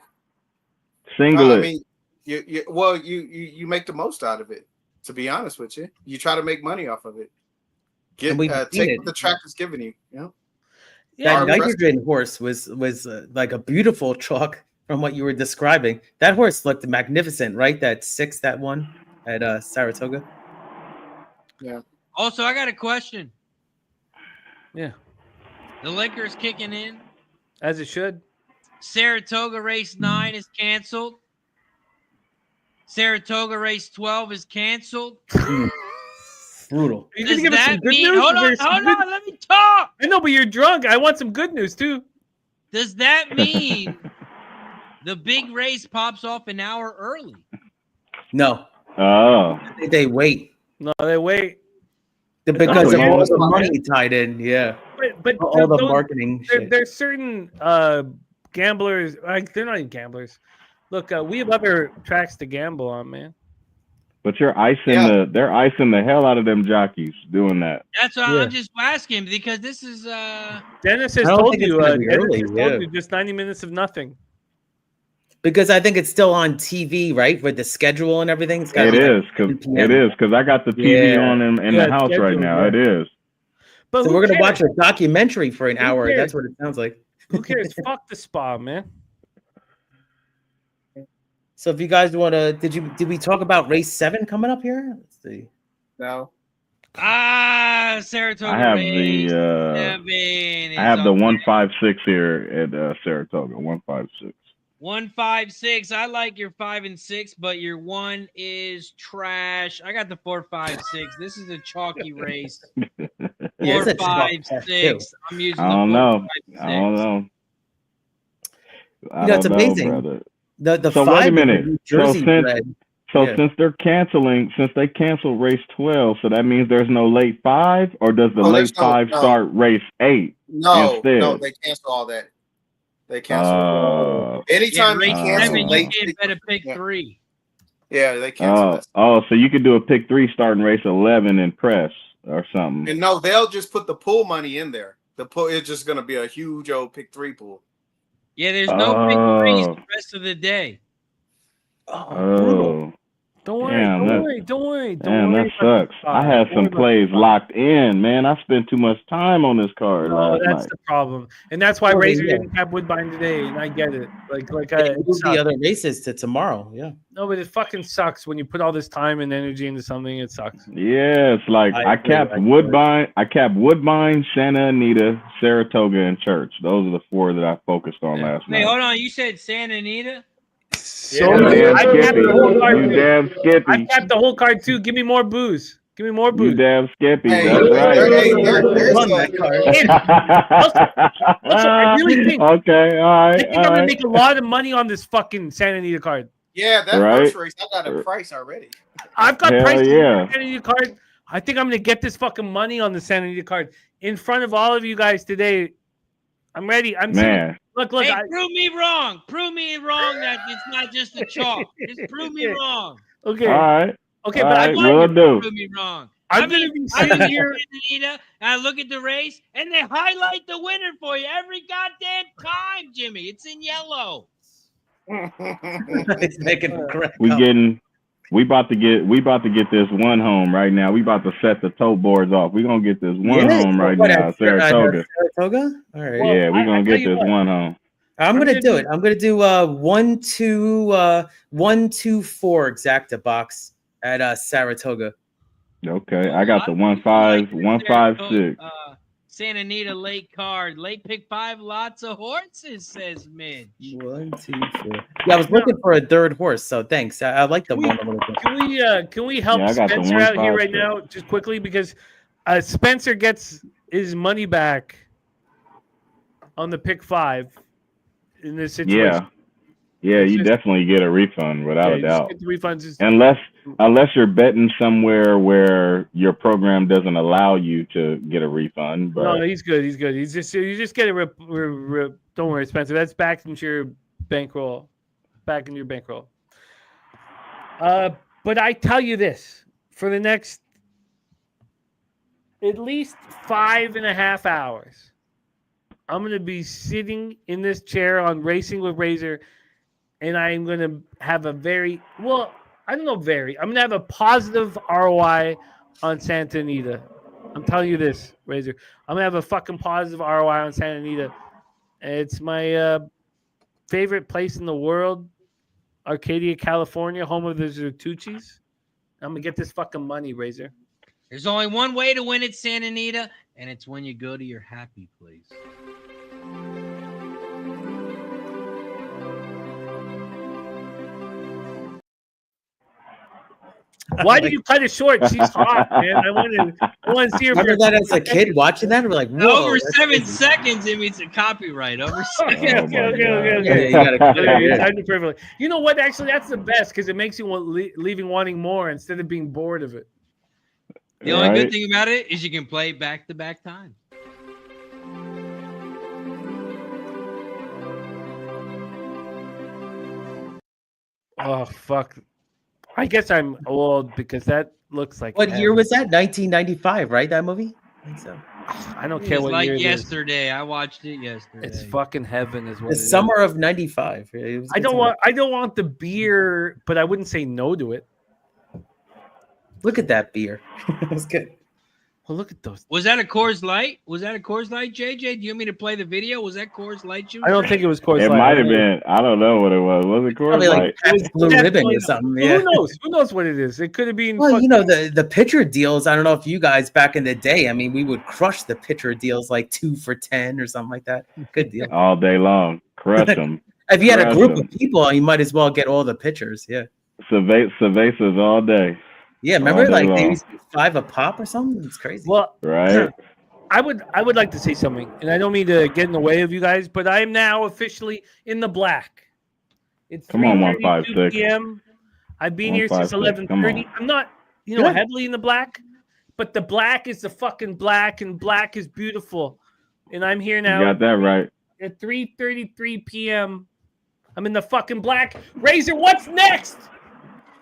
Single I it. mean, you make the most out of it. To be honest with you, you try to make money off of it. Take what the track is giving you. You know? That nitrogen horse was like a beautiful chalk from what you were describing. That horse looked magnificent, right? That 6 that won at Saratoga. Yeah. Also, I got a question. Yeah. The liquor's kicking in. As it should. Saratoga Race 9 is canceled. Saratoga Race 12 is canceled. Brutal. Are you Does gonna give us some that good mean? news? Hold on, let me talk. I know, but you're drunk. I want some good news too. Does that mean the big race pops off an hour early? No. Oh. They wait. No, they wait. Because of all the money tied in, yeah. But all the marketing shit. There's certain gamblers. They're not even gamblers. Look, we have other tracks to gamble on, man. But they're icing the hell out of them jockeys doing that. That's what I'm just asking, because this is Dennis has told you. Told you just 90 minutes of nothing. Because I think it's still on TV, right? With the schedule and everything. It is because I got the TV on in the house right now. It is. But so we're gonna watch a documentary for an hour. That's what it sounds like. Who cares? Fuck the spa, man. So if you guys want to, did we talk about race 7 coming up here? Let's see. No. Saratoga. I have race I have the 156 here at Saratoga. 156. 156. I like your 5 and 6, but your 1 is trash. I got the 4, 5, 6. This is a chalky race. 4, 5, 6. I'm using. I don't know. I don't know. It's amazing. Brother. So wait a minute. Since they canceled race 12, so that means there's no late 5, or does the late 5 start race 8? No, they cancel all that. They cancel. Anytime race they cancel 7, late, you can't bet a pick 3. Yeah, they cancel. So you could do a pick 3 starting race 11 and press or something. And no, they'll just put the pool money in there. The pool it's just gonna be a huge old pick 3 pool. Yeah, there's no pick 3s the rest of the day. Don't worry. Damn, that sucks. I had some plays locked in, man. I spent too much time on this card. Oh, that's the problem, and that's why Razor didn't have Woodbine today. And I get it. Like I moved the other races to tomorrow. Yeah. No, but it fucking sucks when you put all this time and energy into something. It sucks. Yeah, it's like I capped Woodbine, Santa Anita, Saratoga, and Church. Those are the 4 that I focused on last night. Wait, hold on. You said Santa Anita? I capped the whole card. You damn Skippy. I capped the whole card too. Give me more booze. You damn Skippy. Hey, that's I really think. Okay, all right. I think I'm gonna make a lot of money on this fucking Santa Anita card. Yeah, that first race, I got a price already. I've got prices on the Santa Anita card. I think I'm gonna get this fucking money on the Santa Anita card in front of all of you guys today. I'm ready. Look. Hey, prove me wrong. Prove me wrong that it's not just a chalk. Just prove me wrong. Okay. All right. Okay, all but right, I want you to prove me wrong. I'm gonna be sitting here, Anita, and I look at the race, and they highlight the winner for you every goddamn time, Jimmy. It's in yellow. It's making the correct. We about to get this one home right now. We about to set the toe boards off. We're gonna get this one home right now, Saratoga. Saratoga? All right. Well, yeah, we're gonna get this one home. I'm gonna do it. I'm gonna do 1, 2, 1, 2, 4 exacta box at Saratoga. Okay, I got the 1, 5, 1, 5, 6. Santa Anita late card, late pick 5, lots of horses, says Mitch. 1, 2, 4. Yeah, I was looking for a third horse, so thanks. I like the one. Can we help Spencer out here right now, just quickly, because Spencer gets his money back on the pick 5 in this situation. Yeah, you definitely get a refund without a doubt. Get the refunds unless you're betting somewhere where your program doesn't allow you to get a refund. But no, he's good. You just get a don't worry, Spencer. That's back into your bankroll. But I tell you this, for the next at least 5.5 hours, I'm gonna be sitting in this chair on Racing with Razor, and I'm going to have a very well. I don't know. I'm going to have a positive ROI on Santa Anita. I'm telling you this, Razor. I'm going to have a fucking positive ROI on Santa Anita. It's my favorite place in the world, Arcadia, California, home of the Zertucci's. I'm going to get this fucking money, Razor. There's only one way to win at Santa Anita, and it's when you go to your happy place. Why did you cut it short? She's hot, man. I want to see her. Remember that as a kid watching that? We're like, whoa. Over 7 seconds, it means a copyright. Over 7 Okay. Yeah, you gotta Time to privilege. You know what? Actually, that's the best because it makes you leaving wanting more instead of being bored of it. The only good thing about it is you can play back-to-back time. Oh, fuck. I guess I'm old because that looks like What year was that? 1995, right? That movie? I think so. I don't care what like year yesterday. I watched it yesterday. It's fucking heaven is what The summer of 95. I don't want the beer, but I wouldn't say no to it. Look at that beer. That's good. Well, look at those. Was that a Coors Light? JJ? Do you want me to play the video? Was that Coors Light juice? I don't think it was Coors Light. It might have been. I don't know what it was. Was it Coors Probably Light? like Blue Ribbon or something. Yeah. Who knows? Who knows what it is? It could have been. Well, you know, the pitcher deals. I don't know if you guys back in the day. I mean, we would crush the pitcher deals like 2 for $10 or something like that. Good deal. All day long. Crush them. If you had a group of people, you might as well get all the pitchers. Yeah. Cervezas all day. Yeah, remember like long. they used to be $5 a pop or something? It's crazy. Well, right. I would like to say something, and I don't mean to get in the way of you guys, but I am now officially in the black. It's 3:32 p.m. I've been here since 11:30. I'm not, heavily in the black, but the black is the fucking black, and black is beautiful. And I'm here now. You got that right. At 3:33 p.m. I'm in the fucking black. Razor, what's next?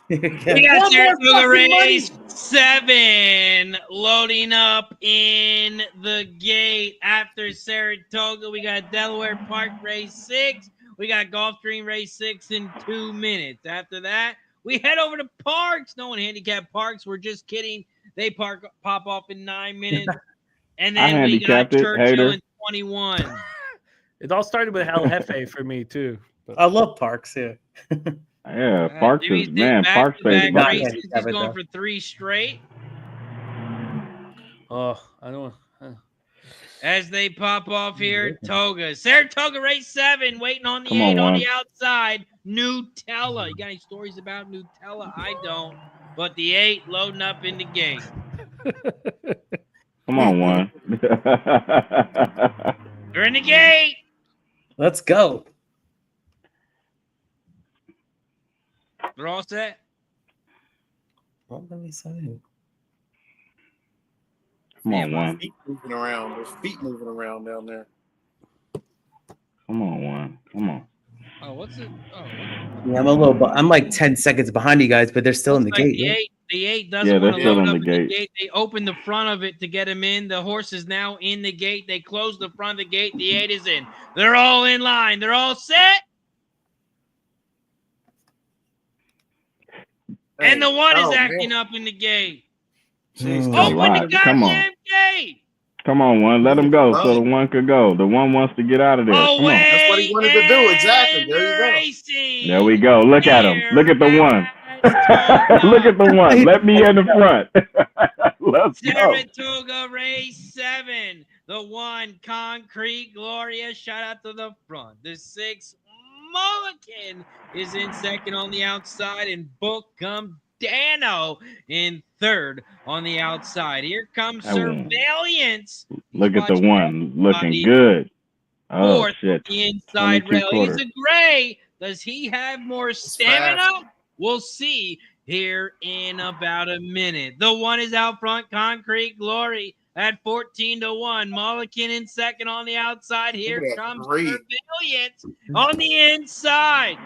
We got Saratoga Race 7 loading up in the gate. After Saratoga, we got Delaware Park Race 6. We got Gulfstream Race 6 in 2 minutes. After that, we head over to Parx. No one handicapped Parx. We're just kidding. They pop off in 9 minutes. And then we got Churchill in 21. It all started with El Jefe for me, too. But I love Parx, yeah. Yeah, Parx is, man, Parx races. He's going for 3 straight. Oh, I don't As they pop off here, Saratoga Race 7, waiting on the 8 on the outside. Nutella. You got any stories about Nutella? I don't. But the 8 loading up in the gate. Come on, Juan. They're in the gate. Let's go. They're all set. What let me say? Come on, Juan. Feet moving around. There's feet moving around down there. Come on, Juan. Come on. Oh, what's it? Oh, yeah, I'm like 10 seconds behind you guys, but they're still in the gate. The 8 doesn't want to load up in the gate. They open the front of it to get him in. The horse is now in the gate. They close the front of the gate. The 8 is in. They're all in line. They're all set. And the 1 is acting up in the gate. Open the goddamn gate. Come on, Juan. Let him go so the 1 could go. The 1 wants to get out of there. Come on. That's what he wanted to do. Exactly. There you go. Racing. There we go. Look at him. Look at the 1. Look at the 1. Let me in the front. Let's go. Saratoga Race 7. The 1, Concrete Gloria. Shout out to the front. The 6, Mulligan is in second on the outside, and Bookham Dano in third on the outside. Here comes Surveillance. Look at the 1 looking good. Oh, fourth shit. The inside rail. He's a gray. Does he have more stamina? We'll see here in about a minute. The 1 is out front. Concrete Glory at 14-1. Mulligan in second on the outside. Here comes Surveillance on the inside.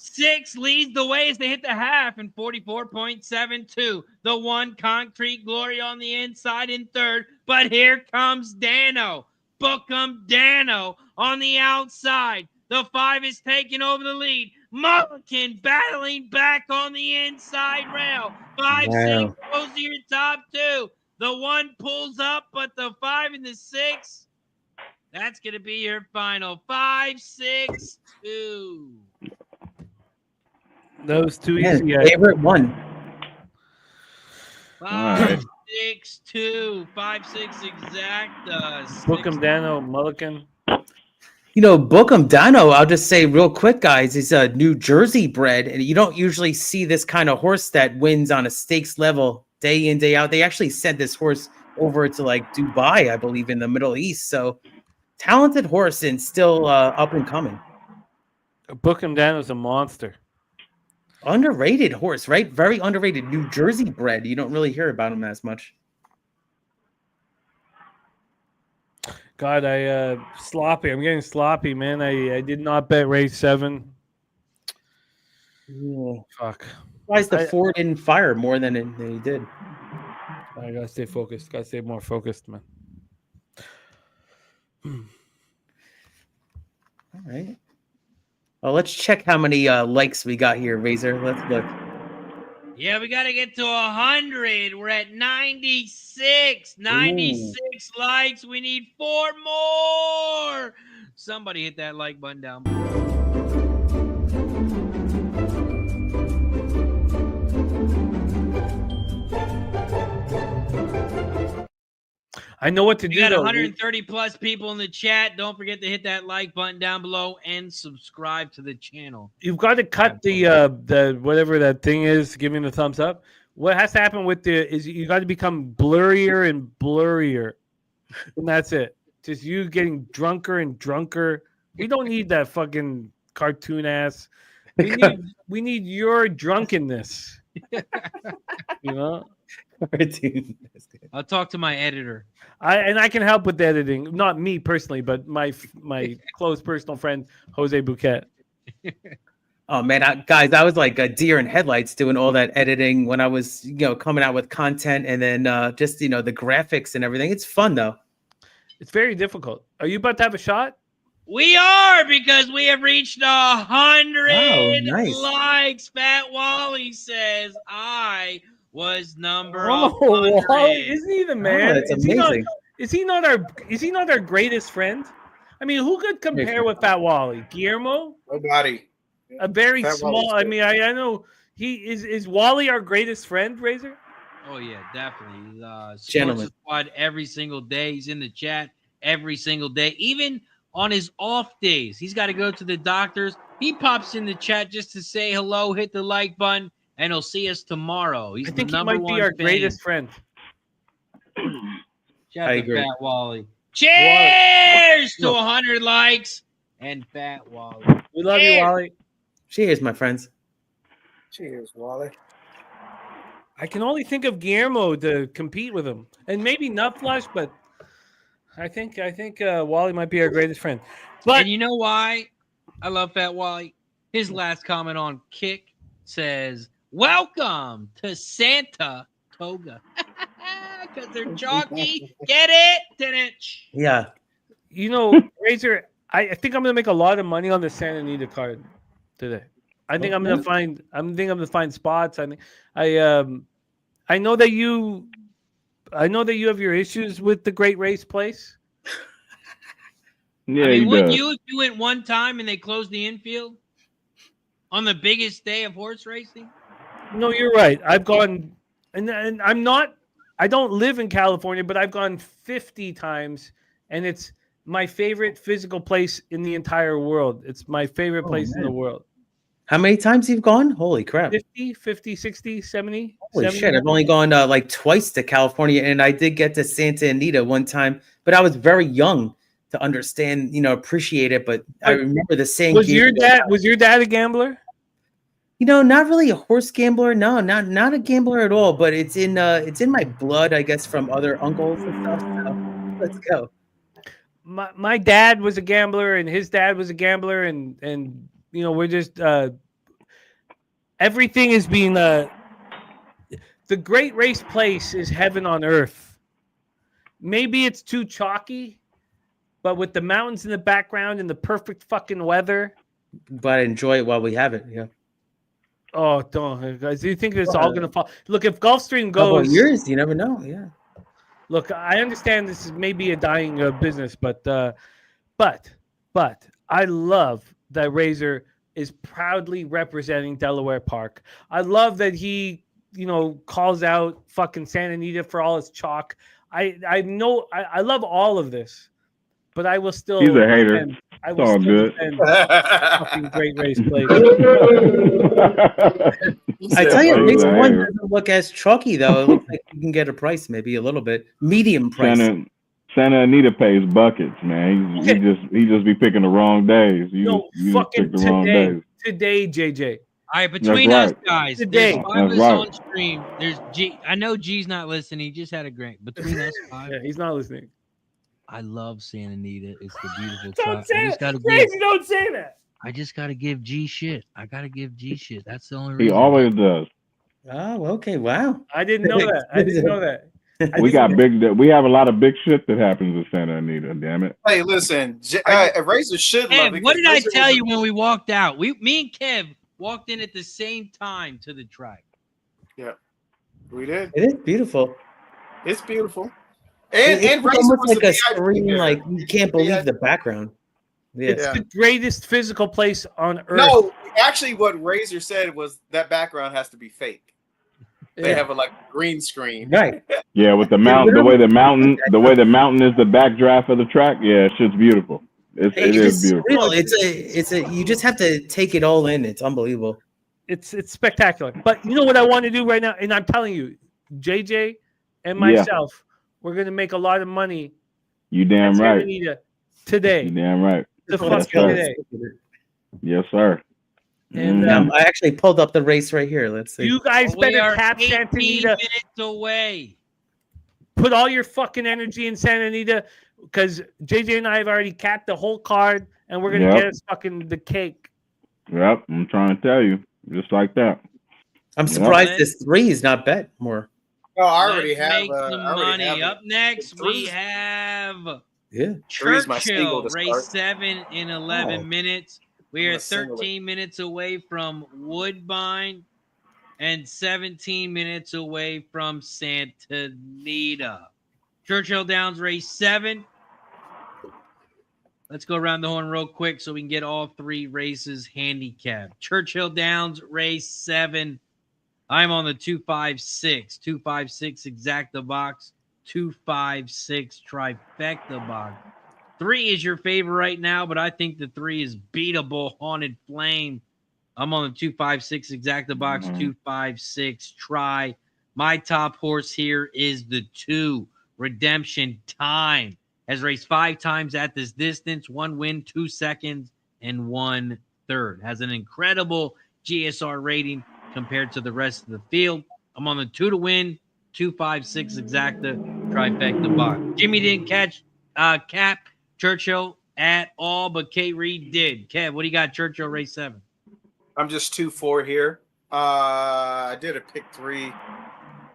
6 leads the way as they hit the half in 44.72. The 1, Concrete Glory on the inside in third. But here comes Dano. Bookham Dano on the outside. The 5 is taking over the lead. Mulligan battling back on the inside rail. 5, 6 goes to your top 2. The 1 pulls up, but the 5 and the 6, that's going to be your final. 5, 6, 2. Those two easy. Favorite one. 5, 6, 2. 5, 6 exact. Bookham Dano, Mulligan. You know, Bookham Dano, I'll just say real quick, guys, is a New Jersey bred, and you don't usually see this kind of horse that wins on a stakes level day in, day out. They actually sent this horse over to like Dubai, I believe, in the Middle East. So talented horse and still up and coming. Bookham Dano's a monster. Underrated horse, right? Very underrated. New Jersey bred. You don't really hear about him as much. God, sloppy. I'm getting sloppy, man. I did not bet race 7. Yeah. Fuck. Surprised the 4 didn't fire more than he did. I gotta stay focused. Gotta stay more focused, man. All right. Well, let's check how many likes we got here, Razor. Let's look. Yeah, we got to get to 100. We're at 96. 96 likes. We need 4 more. Somebody hit that like button down below. I know what to do. We got 130 plus people in the chat. Don't forget to hit that like button down below and subscribe to the channel. You've got to cut the whatever that thing is, giving the thumbs up. What has to happen with is you got to become blurrier and blurrier, and that's it. Just you getting drunker and drunker. We don't need that fucking cartoon ass. We need your drunkenness. You know. I'll talk to my editor. I can help with the editing. Not me personally, but my close personal friend Jose Bouquet. Oh man, guys, I was like a deer in headlights doing all that editing when I was, coming out with content, and then just the graphics and everything. It's fun though. It's very difficult. Are you about to have a shot? We are, because we have reached 100 nice. likes. Fat Wally says I was number 100. Wally, isn't he the man? That's amazing. Is he not our greatest friend? I mean, who could compare with Fat Wally? Guillermo? Nobody. A very Fat small. I mean, I know he is Wally our greatest friend, Razor? Oh yeah, definitely. Gentleman. Sports Squad every single day. He's in the chat every single day, even on his off days. He's got to go to the doctors. He pops in the chat just to say hello, hit the like button, and he'll see us tomorrow. I think he might be our greatest friend. Shout out to Fat Wally. Cheers to 100 likes and Fat Wally. We love you, Wally. Cheers, my friends. Cheers, Wally. I can only think of Guillermo to compete with him, and maybe Nutflush, but I think Wally might be our greatest friend. But and you know why I love Fat Wally? His last comment on Kick says, "Welcome to Santa Toga," because they're chalky. Get it? Didn't? Yeah. Razor, I think I'm gonna make a lot of money on the Santa Anita card today. I think I'm gonna find spots. I know that you have your issues with the Great Race Place. Yeah, I mean, wouldn't does. you if you went one time and they closed the infield on the biggest day of horse racing? No, you're right. I've gone, and I don't live in California, but I've gone 50 times, and it's my favorite physical place in the entire world. It's my favorite place in the world. How many times you've gone? Holy crap. 50, 60, 70. Holy 70. shit. I've only gone like twice to California, and I did get to Santa Anita one time, but I was very young to understand, appreciate it. But I remember the saying. Was your dad a gambler? Not really a horse gambler. No, not a gambler at all, but it's in my blood, I guess, from other uncles and stuff. So let's go. My dad was a gambler, and his dad was a gambler, and we're just everything is being the Great Race Place is heaven on earth. Maybe it's too chalky, but with the mountains in the background and the perfect fucking weather. But enjoy it while we have it. Yeah. Oh, don't guys! Do you think it's all gonna fall? Look, if Gulfstream Couple goes, years, you never know. Yeah. look, I understand this is maybe a dying business, but I love that Razor is proudly representing Delaware Park. I love that he, calls out fucking Santa Anita for all its chalk. I know I love all of this, but I will still. He's a hater. I It's all good. Fucking great race play. I tell you, race one doesn't look as chalky though. It looks like you can get a price, maybe a little bit medium price. Santa Anita pays buckets, man. He just be picking the wrong days. You just pick the wrong days. Today, JJ. All right, between us guys, today. There's 5 of us on stream. There's G. I know G's not listening. He just had a great. Between us 5. Yeah, he's not listening. I love Santa Anita. It's the beautiful. Don't say that. Crazy, don't say that. I just gotta give G shit. I gotta give G shit. That's the only reason. He always does. Oh, okay. Wow. I didn't know that. We have a lot of big shit that happens with Santa Anita. Damn it. Hey, listen, Razor should love it. What did I tell you when we walked out? Me and Kev walked in at the same time to the track. Yeah, we did. It is beautiful. It's beautiful. And it's Razor almost was like a screen, like you can't believe the background. Yeah. It's the greatest physical place on earth. No, actually, what Razor said was that background has to be fake. They have a green screen, right? Yeah, with the mountain, the way the mountain is the backdraft of the track. Yeah, shit's beautiful. It is beautiful. Real. It's a. You just have to take it all in. It's unbelievable. It's spectacular. But you know what I want to do right now, and I'm telling you, JJ and myself, we're gonna make a lot of money. You damn right. Today. You damn right. Today. Yes, sir. And I actually pulled up the race right here. Let's see. You guys better cap 18 Santa Anita. minutes away. Put all your fucking energy in Santa Anita because JJ and I have already capped the whole card, and we're gonna get us fucking the cake. Yep, I'm trying to tell you, just like that. I'm surprised this 3 is not bet more. Oh, I already Let's have make some money. Up next, we have Churchill Race 7 in 11 minutes. We are 13 minutes away from Woodbine and 17 minutes away from Santa Anita. Churchill Downs Race 7. Let's go around the horn real quick so we can get all 3 races handicapped. Churchill Downs Race 7. I'm on the 256. 256 exacta box. 256 trifecta box. 3 is your favorite right now, but I think the 3 is beatable. Haunted Flame. I'm on the 256 exacta box. 256 try. My top horse here is the 2 Redemption Time. Has raced 5 times at this distance. 1 win, 2 seconds, and 1/3. Has an incredible GSR rating compared to the rest of the field. I'm on the 2 to win. 256 exacta trifecta box. Jimmy didn't catch cap Churchill at all, but K Reed did. Kev, what do you got? Churchill Race 7. I'm just 2-4 here. I did a pick 3.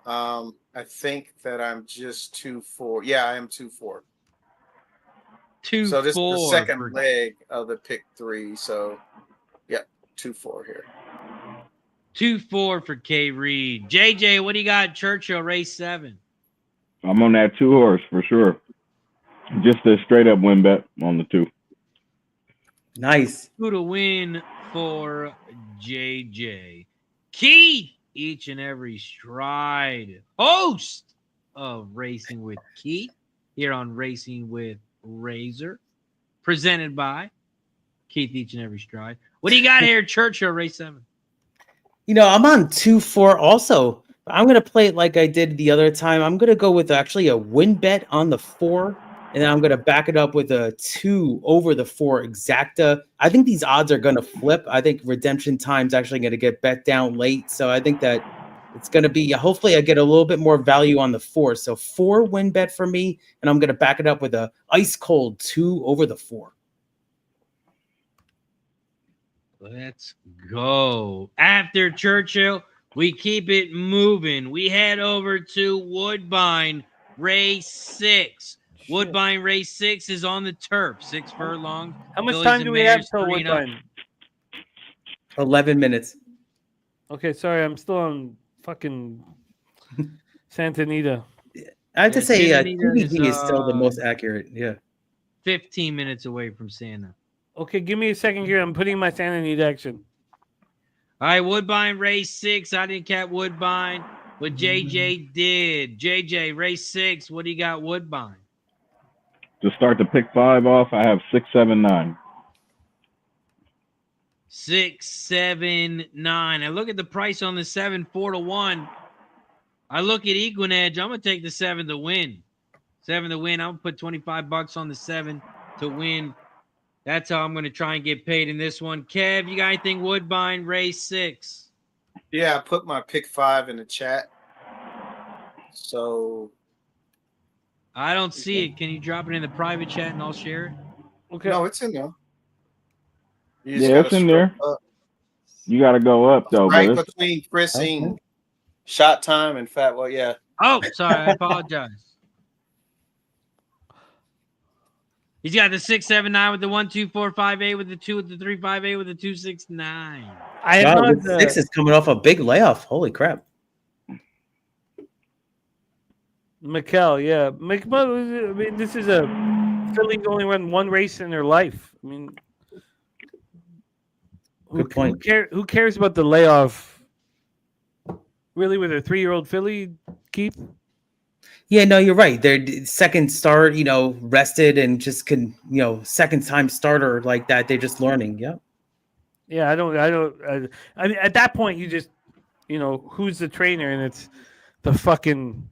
I think that I'm just 2-4. Yeah, I am 2-4. 2-4. So this is the second leg of the pick 3. So yeah, 2-4 here. 2-4 for K Reed. JJ, what do you got? Churchill Race 7. I'm on that 2 horse for sure. Just a straight up win bet on the 2. Nice. 2 to win for JJ. Keith, each and every stride. Host of Racing with Keith here on Racing with Razor. Presented by Keith, each and every stride. What do you got here, Churchill Race 7? I'm on 2-4 also. I'm going to play it like I did the other time. I'm going to go with actually a win bet on the 4. And then I'm going to back it up with a 2 over the 4 exacta. I think these odds are going to flip. I think Redemption Time's actually going to get bet down late. So I think that it's going to be, hopefully I get a little bit more value on the 4. So 4 win bet for me. And I'm going to back it up with a ice cold 2 over the 4. Let's go. After Churchill, we keep it moving. We head over to Woodbine Race 6. Woodbine Race 6 is on the turf. 6 furlongs. How much Fillies time and do we have mares, till 3-0. Woodbine? 11 minutes. Okay, sorry, I'm still on fucking Santa Anita. I have to Yeah, say, Santa Anita TBD is still the is, most accurate. Yeah. 15 minutes away from Santa. Okay, give me a second here. I'm putting my Santa Anita action. All right, Woodbine Race 6. I didn't cap Woodbine. What JJ did. JJ, Race 6. What do you got, Woodbine? To start the pick 5 off, I have 6, 7, 9. 6, 7, 9. I look at the price on the 7, 4-1. I look at Equinedge. I'm gonna take the 7 to win. 7 to win. I'm gonna put $25 on the 7 to win. That's how I'm gonna try and get paid in this one. Kev, you got anything? Woodbine Race 6. Yeah, I put my pick 5 in the chat. So I don't see it. Can you drop it in the private chat and I'll share it? Okay. no, it's in there. You just Yeah, gotta it's in scroll there. up. You got to go up, though. Right But it's, between pressing shot time and fat. Well, yeah. Oh, sorry. I apologize. He's got the 6, 7, 9 with the 1, 2, 4, 5, 8 with the 2 with the 3, 5, 8 with the 2, 6, 9. I have Wow, not, the 6 is coming off a big layoff. Holy crap. Mikkel, yeah. I mean, this is a Philly only run one race in their life. I mean, Good point. Who cares about the layoff? Really, with a 3-year-old filly, Keith? Yeah, no, you're right. Their second start, rested and just can, second time starter like that. They're just learning. Yeah. Yeah, I mean, at that point, you just, who's the trainer? And it's the fucking.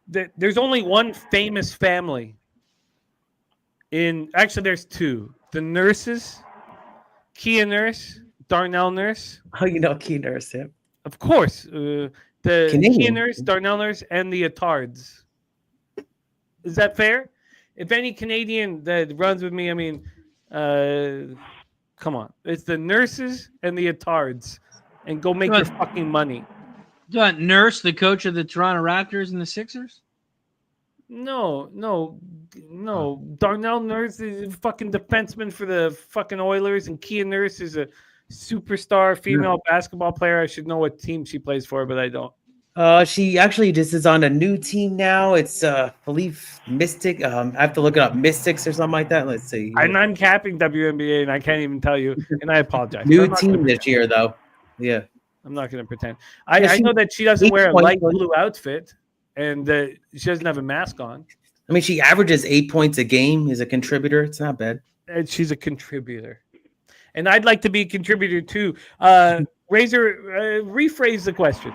There's only one famous family. Actually, there's two. The nurses, Kia Nurse, Darnell Nurse. Oh, Key Nurse. Yeah. Of course. The Canadian. Kia Nurse, Darnell Nurse, and the Attards. Is that fair? If any Canadian that runs with me, I mean, come on. It's the nurses and the Attards. And go make your fucking money. Nurse, the coach of the Toronto Raptors and the Sixers? No. Darnell Nurse is a fucking defenseman for the fucking Oilers, and Kia Nurse is a superstar female basketball player. I should know what team she plays for, but I don't. She actually just is on a new team now. It's I believe Mystic. I have to look it up. Mystics or something like that. Let's see. I'm capping WNBA, and I can't even tell you, and I apologize. New team this year, though. Yeah. I'm not going to pretend. I know that she doesn't wear a light blue outfit, and she doesn't have a mask on. I mean, she averages 8 points a game as a contributor. It's not bad. And she's a contributor. And I'd like to be a contributor, too. Razor, rephrase the question.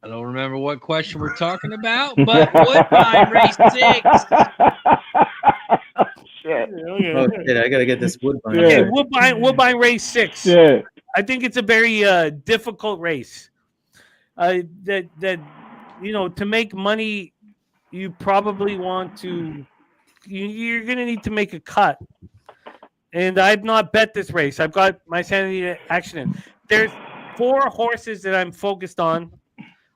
I don't remember what question we're talking about, but Woodbine Race 6. shit. Oh, shit, I got to get this Woodbine. Okay, Woodbine Race 6. Yeah. I think it's a very difficult race. To make money, you probably want to. You're going to need to make a cut. And I've not bet this race. I've got my sanity action in. There's 4 horses that I'm focused on.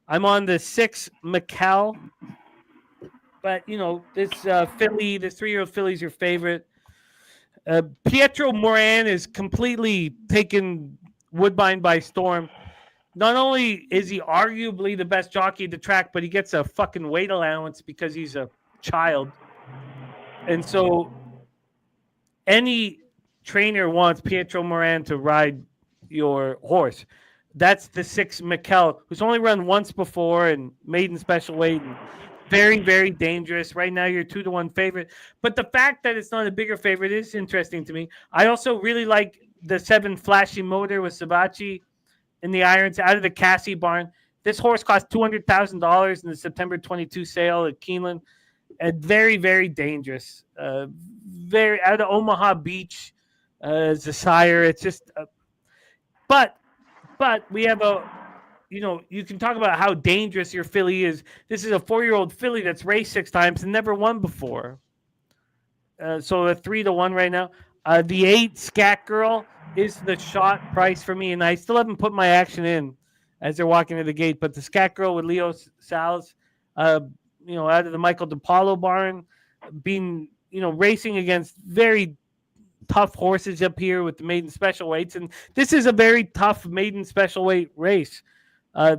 I'm on the 6 McCall. But, this filly, this 3-year-old filly is your favorite. Pietro Moran is completely taken Woodbine by storm. Not only is he arguably the best jockey at the track, but he gets a fucking weight allowance because he's a child. And so any trainer wants Pietro Moran to ride your horse. That's the 6 McCall, who's only run once before and maiden special weight. And very, very dangerous. Right now, you're 2-1 favorite. But the fact that it's not a bigger favorite is interesting to me. I also really like the 7 Flashy Motor with Sabachi in the irons out of the Cassie barn. This horse cost $200,000 in the September 22 sale at Keeneland. And very, very dangerous. Very out of Omaha Beach as a sire. It's just, but we have you can talk about how dangerous your filly is. This is a 4-year-old filly that's raced 6 times and never won before. So a 3-1 right now. The 8 Scat Girl is the shot price for me, and I still haven't put my action in as they're walking to the gate. But the Scat Girl with Leo Sal's out of the Michael DePaulo barn, being, racing against very tough horses up here with the maiden special weights. And this is a very tough maiden special weight race.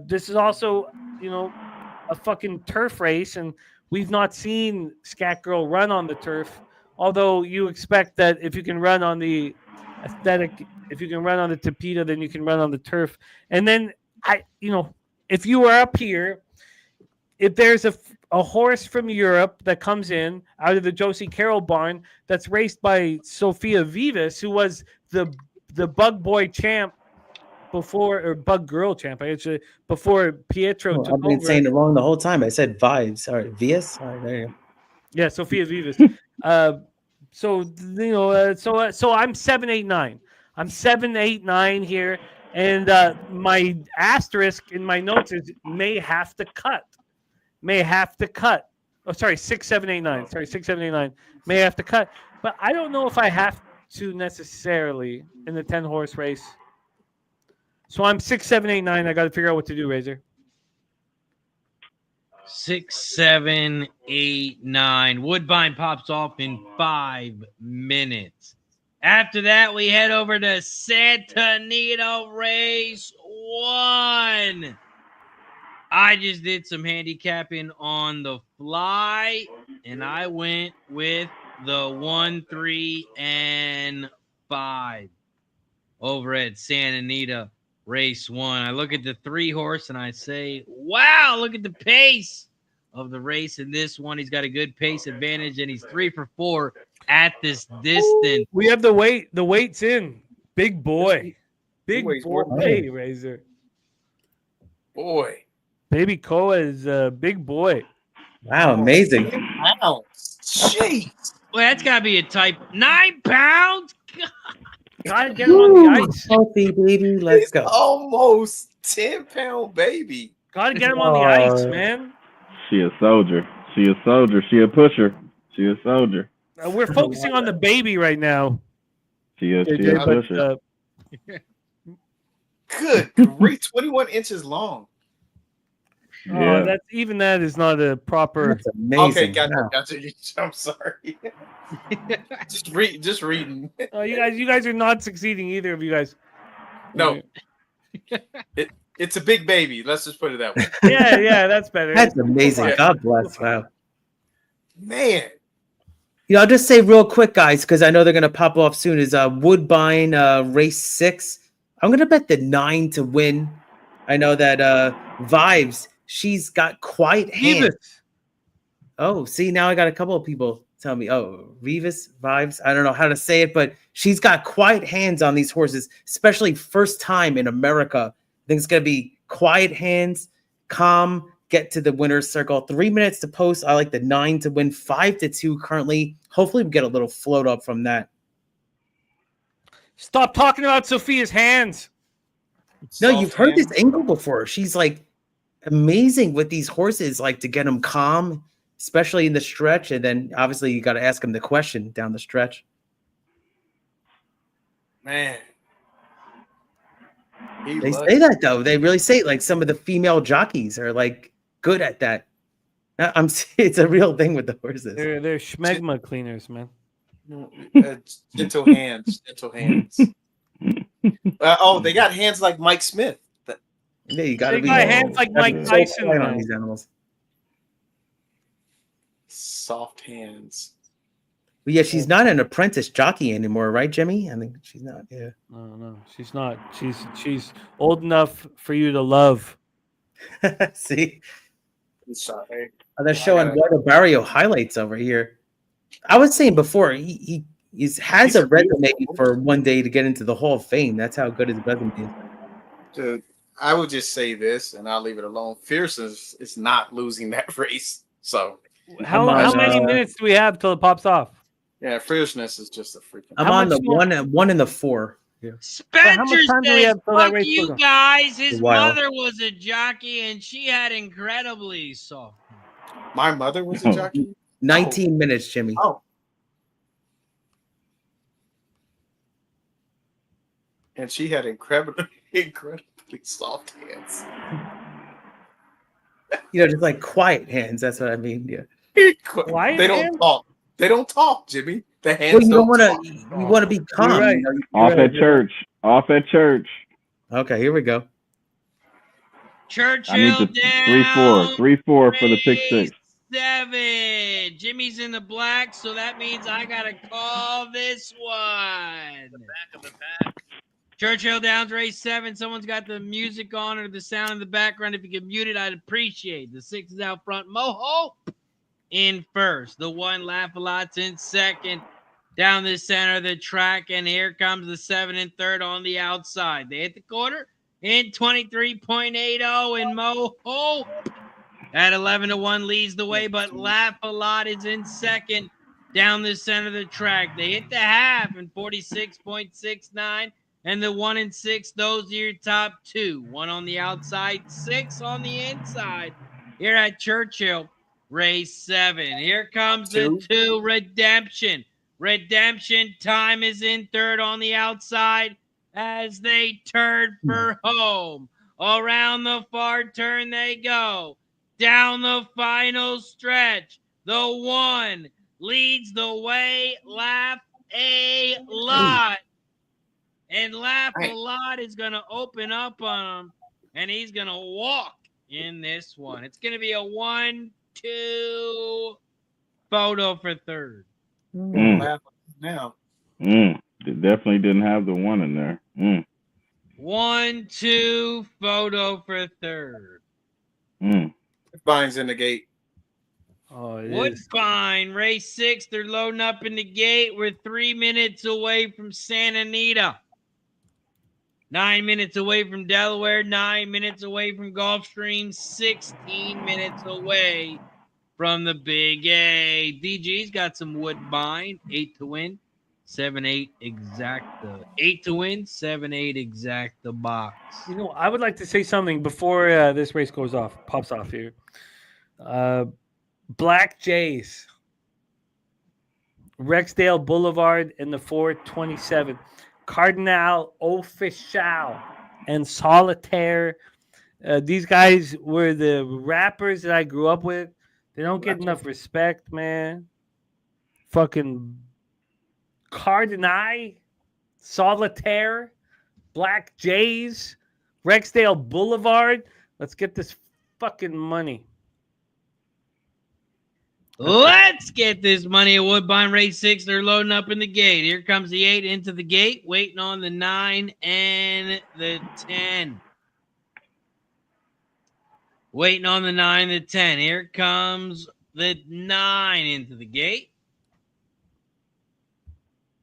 This is also, a fucking turf race, and we've not seen Scat Girl run on the turf. Although you expect that if you can run on the aesthetic, if you can run on the Tapeta, then you can run on the turf. And then if you were up here, if there's a horse from Europe that comes in out of the Josie Carroll barn that's raced by Sophia Vivas, who was the Bug Boy champ before, or Bug Girl champ, actually, before Pietro took I've been over. saying it wrong the whole time. I said Vibes. All right, Vias. All right, there you go. Yeah, Sophia Vivas. So I'm 789. I'm 789 here, and my asterisk in my notes is may have to cut. Oh, sorry, 6789. Sorry, 6789. May have to cut, but I don't know if I have to necessarily in the 10-horse race. So I'm 6789. I got to figure out what to do, Razor. 6, 7, 8, 9. Woodbine pops off in 5 minutes. After that, we head over to Santa Anita Race 1. I just did some handicapping on the fly, and I went with the 1, 3, and 5 over at Santa Anita Race 1. I look at the 3-horse and I say, wow, look at the pace of the race in this one. He's got a good pace advantage, and he's 3 for 4 at this distance. We have the weight. The weight's in. Big boy. Big boy, Razor. Boy. Baby Koa is a big boy. Wow, amazing. Wow. Jeez. Well, that's got to be a type 9 pounds. Gotta get him on the ice. Healthy baby, let's go. Almost 10-pound baby. Gotta get him on the ice, man. She a soldier. She a soldier. She a pusher. She a soldier. We're focusing on the baby right now. She a pusher. Good grief, 21 inches long. Yeah. That is not a proper. That's amazing. Okay, gotcha. I'm sorry. just reading. You guys are not succeeding, either of you guys. No. It's a big baby. Let's just put it that way. Yeah, that's better. That's amazing. Yeah. God bless. Wow. Man. I'll just say real quick, guys, because I know they're going to pop off soon, is Woodbine Race 6. I'm going to bet the 9 to win. I know that Vibes, she's got quiet hands. Oh, see, now I got a couple of people tell me, Vibes. I don't know how to say it, but she's got quiet hands on these horses, especially first time in America. I think it's going to be quiet hands, calm, get to the winner's circle. 3 minutes to post. I like the 9 to win, 5 to 2 currently. Hopefully we get a little float up from that. Stop talking about Sophia's hands. No, you've heard this angle before. She's like amazing with these horses, like to get them calm, especially in the stretch. And then obviously you got to ask them the question down the stretch. Man. They say that though. They really say it. Like some of the female jockeys are like good at that. It's a real thing with the horses. They're schmegma cleaners, man. Gentle hands. They got hands like Mike Smith. Yeah, you got to be. Got hands like Mike Tyson on these animals. Soft hands. But yeah, she's not an apprentice jockey anymore, right, Jimmy? I think she's not. Yeah. No, she's not. She's old enough for you to love. See, sorry. They're showing Eduardo Barrio highlights over here. I was saying before, he has a resume for one day to get into the Hall of Fame. That's how good his resume is. Dude, I would just say this, and I'll leave it alone. Fierceness is not losing that race. So, how many minutes do we have till it pops off? Yeah, Fierceness is just a freaking. I'm on the one and the 4. Yeah. Spencer says, fuck you guys. His mother was a jockey, and she had incredibly soft. My mother was a jockey? 19 minutes, Jimmy. Oh. And she had incredibly soft hands. just like quiet hands. That's what I mean. Yeah. Quiet They don't hands? talk. They don't talk, Jimmy. The hands Well, you don't don't want talk. to. You want to be calm. right. You know? Off at church. Off at church. Okay, here we go. Churchill I need the Downs. 3-4 for the pick race 6. 7. Jimmy's in the black, so that means I gotta call this one. The back of the pack. Churchill Downs race 7. Someone's got the music on or the sound in the background. If you could mute it, I'd appreciate. The 6 is out front. Mo Hope in first. The 1 Laugh-A-Lot's in second. Down the center of the track, and here comes the 7 and third on the outside. They hit the quarter in 23.80, and Mo Hope at 11-1 leads the way, but Laugh-A-Lot is in second down the center of the track. They hit the half in 46.69, and the 1 and 6, those are your top 2. 1 on the outside, 6 on the inside. Here at Churchill, race 7. Here comes the 2 Redemption. Redemption time is in third on the outside as they turn for home. Around the far turn they go. Down the final stretch. The 1 leads the way. Laugh-A-Lot. And Laugh-A-Lot is going to open up on him, and he's going to walk in this one. It's going to be a 1-2 photo for third. Now. They definitely didn't have the 1 in there. 1-2 photo for third. Woodbine's in the gate. Oh, it is. Woodbine, race 6. They're loading up in the gate. We're 3 minutes away from Santa Anita. 9 minutes away from Delaware. 9 minutes away from Gulfstream. 16 minutes away from the Big A. DG's got some Woodbine. 8 to win. 7-8 exact. 8 to win. 7-8 exact the box. You know, I would like to say something before this race pops off here. Black Jays, Rexdale Boulevard in the 427, Cardinal Official, and Solitaire. These guys were the rappers that I grew up with. They don't get enough respect, man. Fucking Cardinal, Solitaire, Black Jays, Rexdale Boulevard. Let's get this fucking money. Let's get this money at Woodbine race 6. They're loading up in the gate. Here comes the 8 into the gate, waiting on the 9 and the 10. Waiting on the 9 and the 10. Here comes the 9 into the gate.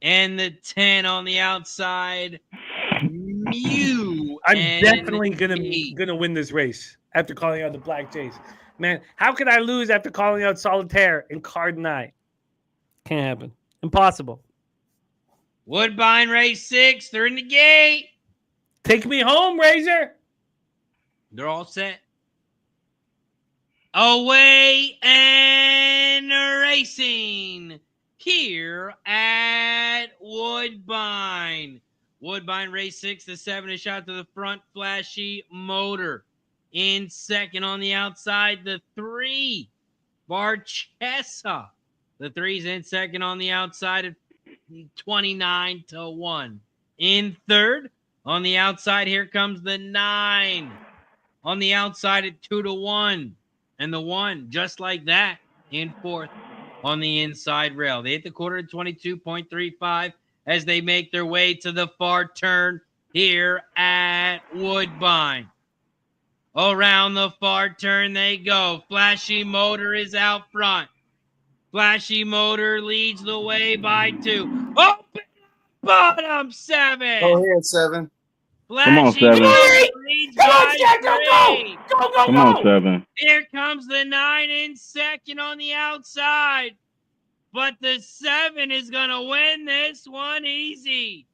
And the 10 on the outside. Mew. I'm definitely gonna win this race after calling out the Black Jays. Man, how could I lose after calling out Solitaire and Cardinal? Can't happen. Impossible. Woodbine race 6. They're in the gate. Take me home, Razor. They're all set. Away and racing here at Woodbine. Woodbine race 6. The 7 is shot to the front. Flashy Motor. In second on the outside, the 3, Barchesa. The 3's in second on the outside at 29-1. In third on the outside, here comes the 9. On the outside at 2-1. And the 1, just like that, in fourth on the inside rail. They hit the quarter at 22.35 as they make their way to the far turn here at Woodbine. Around the far turn they go. Flashy Motor is out front. Flashy Motor leads the way by 2. Open bottom 7. Go ahead, 7. Come on, Flashy 7. Motor leads by 3. Come on, 7. Here comes the 9 in second on the outside. But the 7 is going to win this one easy.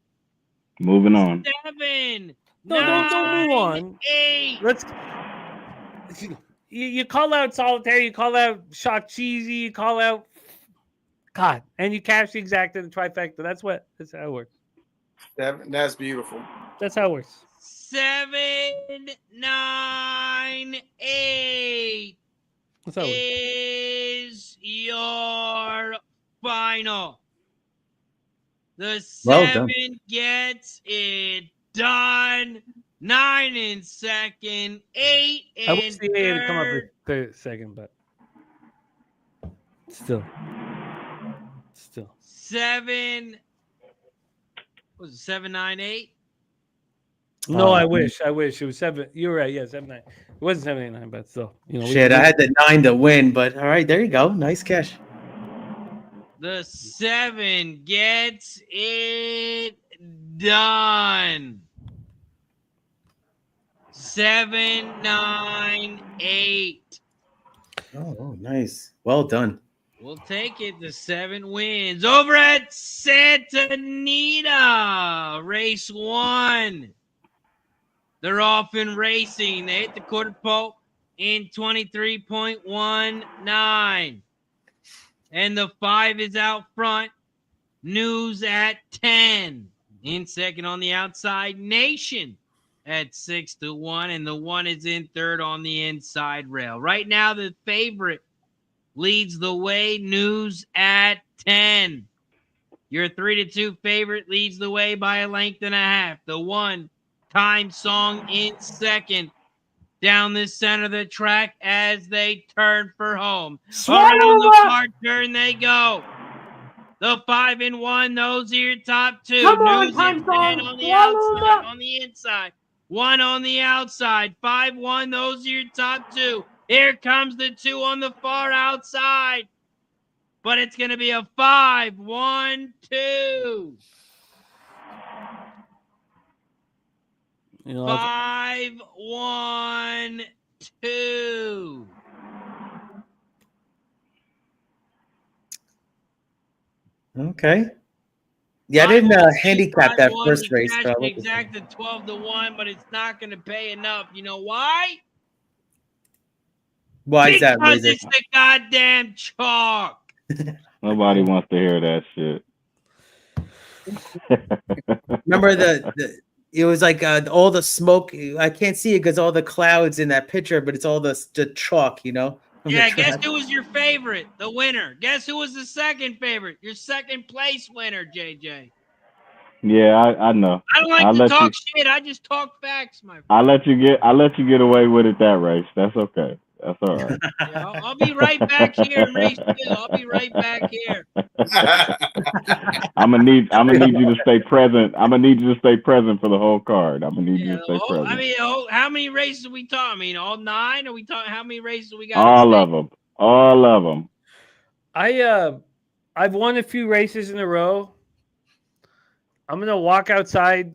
Moving on. 7. No, don't move on. 8. Let's. You call out Solitaire, you call out Shot Cheesy, you call out God, and you cash the exact and the trifecta. That's how it works. 7. That's beautiful. That's how it works. 798 is your final. The 7 gets it done. 9 in second, 8 in I wish the 8 had come up third. with second, but still. 7. Was it 798? No, I wish it was 7. You're right. Yeah, 7-9. It wasn't 7-8-9, but still, Shit, I had the 9 to win, but all right, there you go. Nice cash. The 7 gets it done. 798. Oh, nice. Well done. We'll take it. The 7 wins over at Santa Anita. Race 1. They're off in racing. They hit the quarter pole in 23.19. And the 5 is out front. News at 10. In second on the outside, Nation at 6-1. And the 1 is in third on the inside rail. Right now, the favorite leads the way. News at 10. Your 3-2 favorite leads the way by a length and a half. The 1 Time Song in second. Down the center of the track as they turn for home. Around the far turn they go. The 5 and 1, those are your top 2. Come on, News Time at Song. 10 on the outside, on the inside. 1 on the outside. 5-1, those are your top 2. Here comes the 2 on the far outside. But it's going to be a 5-1-2. 5-1-2. Okay. Yeah, I didn't handicap that first race. Exact at 12-1, but it's not going to pay enough. You know why? Why is that? Because it's the goddamn chalk. Nobody wants to hear that shit. Remember it was like all the smoke. I can't see it because all the clouds in that picture, but it's all the chalk, Yeah, guess who was your favorite? The winner. Guess who was the second favorite? Your second place winner, JJ. Yeah, I know. I don't like to talk shit. I just talk facts, my friend. I let you get away with it that race. That's okay. That's all right. Yeah, I'll be right back here in race 2. I'll be right back here. I'm gonna need you to stay present. I'm gonna need you to stay present for the whole card. I'm gonna need you to stay present. I mean, how many races are we talking? I mean, all 9? Are we talking? How many races we got? All of them. All of them. I've won a few races in a row. I'm gonna walk outside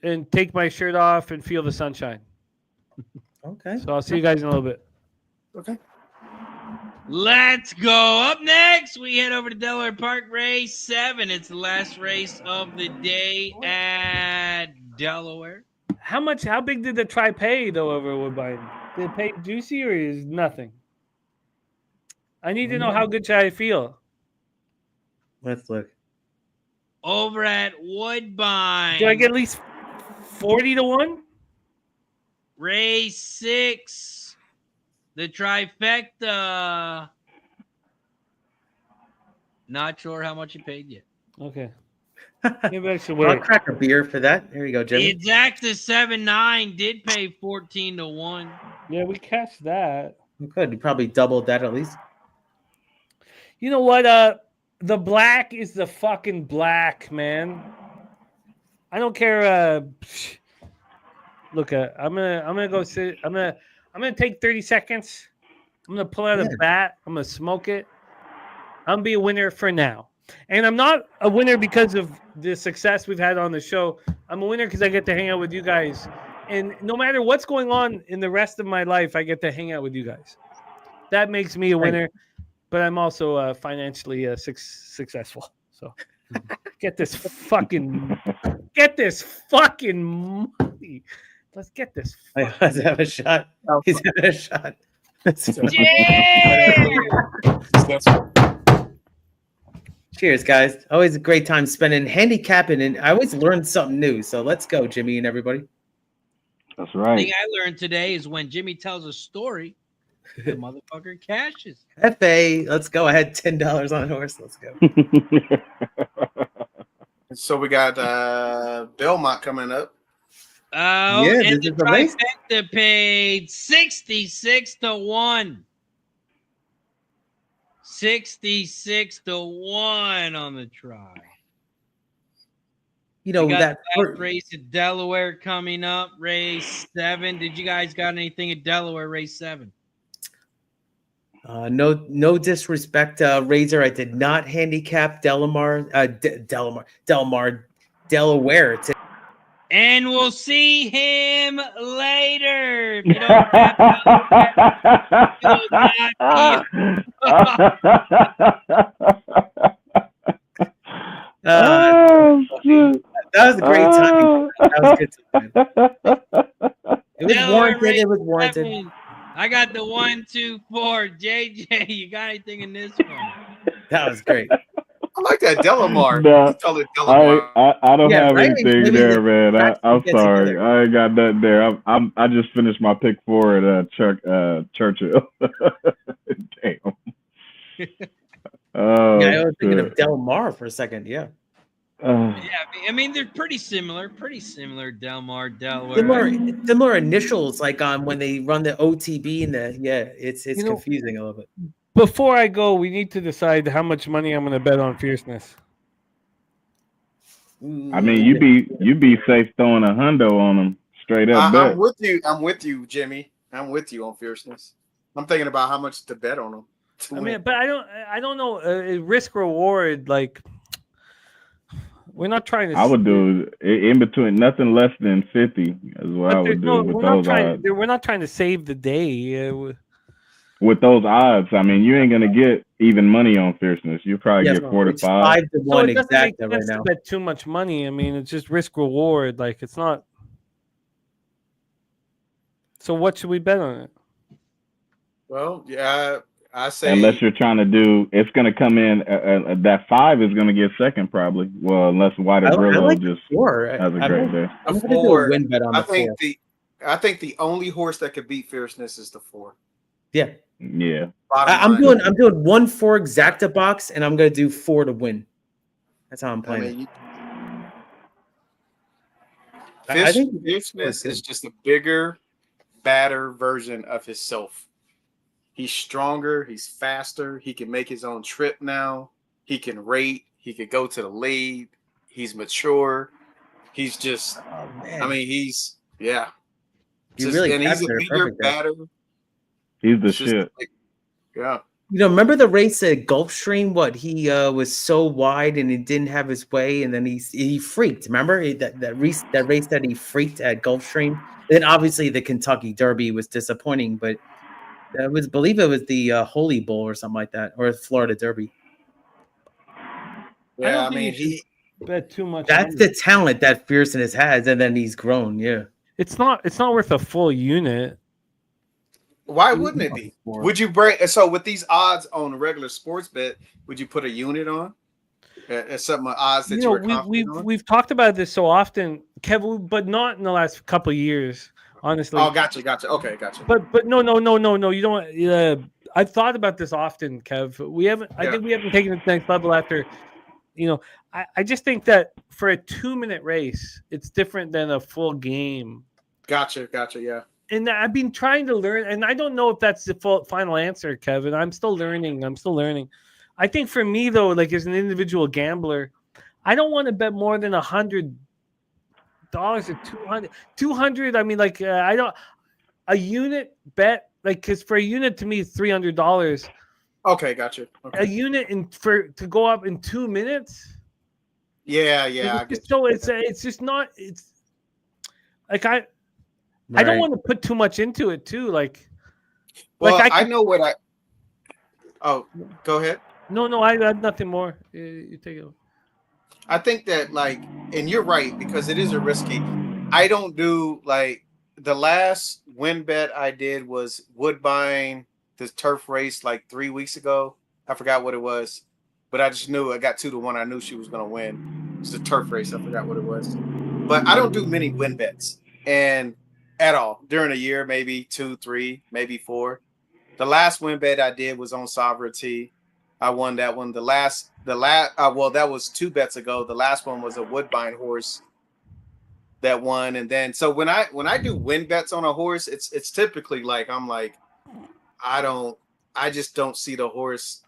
and take my shirt off and feel the sunshine. Okay. So I'll see you guys in a little bit. Okay. Let's go. Up next, we head over to Delaware Park Race 7. It's the last race of the day at Delaware. How big did the try pay though over Woodbine? Did it pay juicy or is nothing? I need to know how good should I feel. Let's look. Over at Woodbine. Do I get at least 40-1? Race 6. The trifecta. Not sure how much you paid yet. Okay. Maybe I should wait. I'll crack a beer for that. There you go, Jimmy. The Exacta 7-9 did pay 14-1. Yeah, we cashed that. You could. You probably doubled that at least. You know what? The black is the fucking black, man. I don't care. Look, I'm gonna go sit. I'm gonna take 30 seconds. I'm gonna pull out a bat. I'm gonna smoke it. I'm gonna be a winner for now. And I'm not a winner because of the success we've had on the show. I'm a winner because I get to hang out with you guys. And no matter what's going on in the rest of my life, I get to hang out with you guys. That makes me a winner. But I'm also financially successful. So get this fucking money. Let's get this. Let's have a shot. He's having a shot. Cheers, guys. Always a great time spending handicapping, and I always learn something new. So let's go, Jimmy and everybody. That's The right. thing I learned today is when Jimmy tells a story, the motherfucker cashes. FA, let's go ahead. $10 on a horse. Let's go. So we got Belmont coming up. Oh, Yeah, and this the is the race. trifecta paid 66-1. 66-1 on the try. You know We got that the last race at Delaware coming up, race 7. Did you guys got anything at Delaware, race 7? no disrespect, Razor. I did not handicap Delaware. And we'll see him later. If you don't That was a great timing. That was good. It was warranted. It was warranted. 7. I got the 1, 2, 4. JJ, you got anything in this one? That was great. I like that Delamar. No, You call it Delamar. I don't have right? anything Maybe there, man. I'm get sorry. together. I ain't got nothing there. I just finished my pick 4 at Churchill. Damn. Oh, Yeah, I was thinking shit. of Del Mar for a second. Yeah. Yeah, I mean they're pretty similar. Delmar, Delaware. Similar initials, like on when they run the OTB and it's confusing a little bit. Before I go, we need to decide how much money I'm going to bet on Fierceness. I mean, you be safe throwing a hundo on them straight up. I'm with you. I'm with you, Jimmy. I'm with you on Fierceness. I'm thinking about how much to bet on them. I mean, but I don't know. Risk reward, like we're not trying to. I would do in between nothing less than 50 is what I would do with those odds. We're not trying to save the day. With those odds, I mean, you ain't gonna get even money on Fierceness. You probably get 4 to 5. 5 to 1 So it doesn't make exacta right sense to now. bet too much money. I mean, it's just risk reward. Like it's not. So what should we bet on it? Well, yeah, I say Unless you're trying to do, it's going to come in. That 5 is going to get second probably. Well, unless White Brillo like just 4. has a great day. I'm going to do a win bet on the 4. I think the only horse that could beat Fierceness is the 4. Yeah. Yeah. I'm doing 1-4 exacta box, and I'm going to do 4 to win. That's how I'm playing. I think Fierceness is just a bigger, badder version of himself. He's stronger. He's faster. He can make his own trip now. He can rate. He could go to the lead. He's mature. He's just. I mean, he's yeah. You really and he's a bigger, badder. He's the shit. Yeah. You know, remember the race at Gulfstream? What he was so wide and he didn't have his way, and then he freaked. Remember that race that he freaked at Gulfstream. Then obviously the Kentucky Derby was disappointing, but I believe it was the Holy Bowl or something like that, or Florida Derby. Yeah, I mean he bet too much. That's the talent that Fierceness has, and then he's grown. Yeah, it's not worth a full unit. Why wouldn't it be? Would you break? So with these odds on a regular sports bet, would you put a unit on? Some odds that you were confident on? We've talked about this so often, Kevin, but not in the last couple of years, honestly. Oh, gotcha. Okay, gotcha. But no. You don't. I've thought about this often, Kev. We haven't. I think we haven't taken it to the next level after. I just think that for a 2-minute race, it's different than a full game. Gotcha. Yeah. And I've been trying to learn, and I don't know if that's the final answer, Kevin. I'm still learning. I think for me, though, like as an individual gambler, I don't want to bet more than $100 or $200. I mean, like I don't a unit bet, like because for a unit to me, it's $300. Okay, gotcha. Okay. A unit to go up in 2 minutes. Yeah. It's just not. It's like I don't want to put too much into it too. I know what I. Oh, go ahead. No, I have nothing more. You take it. I think that and you're right because it is a risky. I don't do the last win bet I did was Woodbine, this turf race 3 weeks ago. I forgot what it was, but I just knew I got 2 to 1. I knew she was going to win. It's a turf race. I forgot what it was, but I don't do many win bets. And at all during a year, maybe 2, 3, maybe 4. The last win bet I did was on Sovereignty. I won that one. Well, that was 2 bets ago. The last one was a Woodbine horse that won. And then, so when I do win bets on a horse, it's typically like, I'm like, I just don't see the horse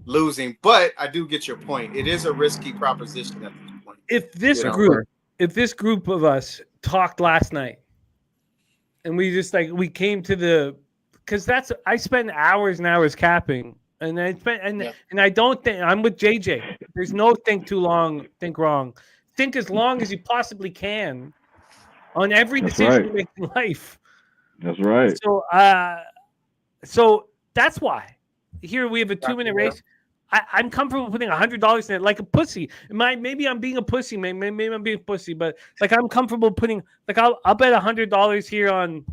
losing, but I do get your point. It is a risky proposition at this point. If this group of us talked last night and we came to because I spend hours and hours capping, and I don't think I'm with JJ. There's no think too long, think wrong. Think as long as you possibly can on every decision you make in life. That's right. So that's why here we have a 2-minute race. I'm comfortable putting $100 in it like a pussy. Maybe I'm being a pussy. Maybe I'm being a pussy, but like I'm comfortable putting I'll bet $100 here on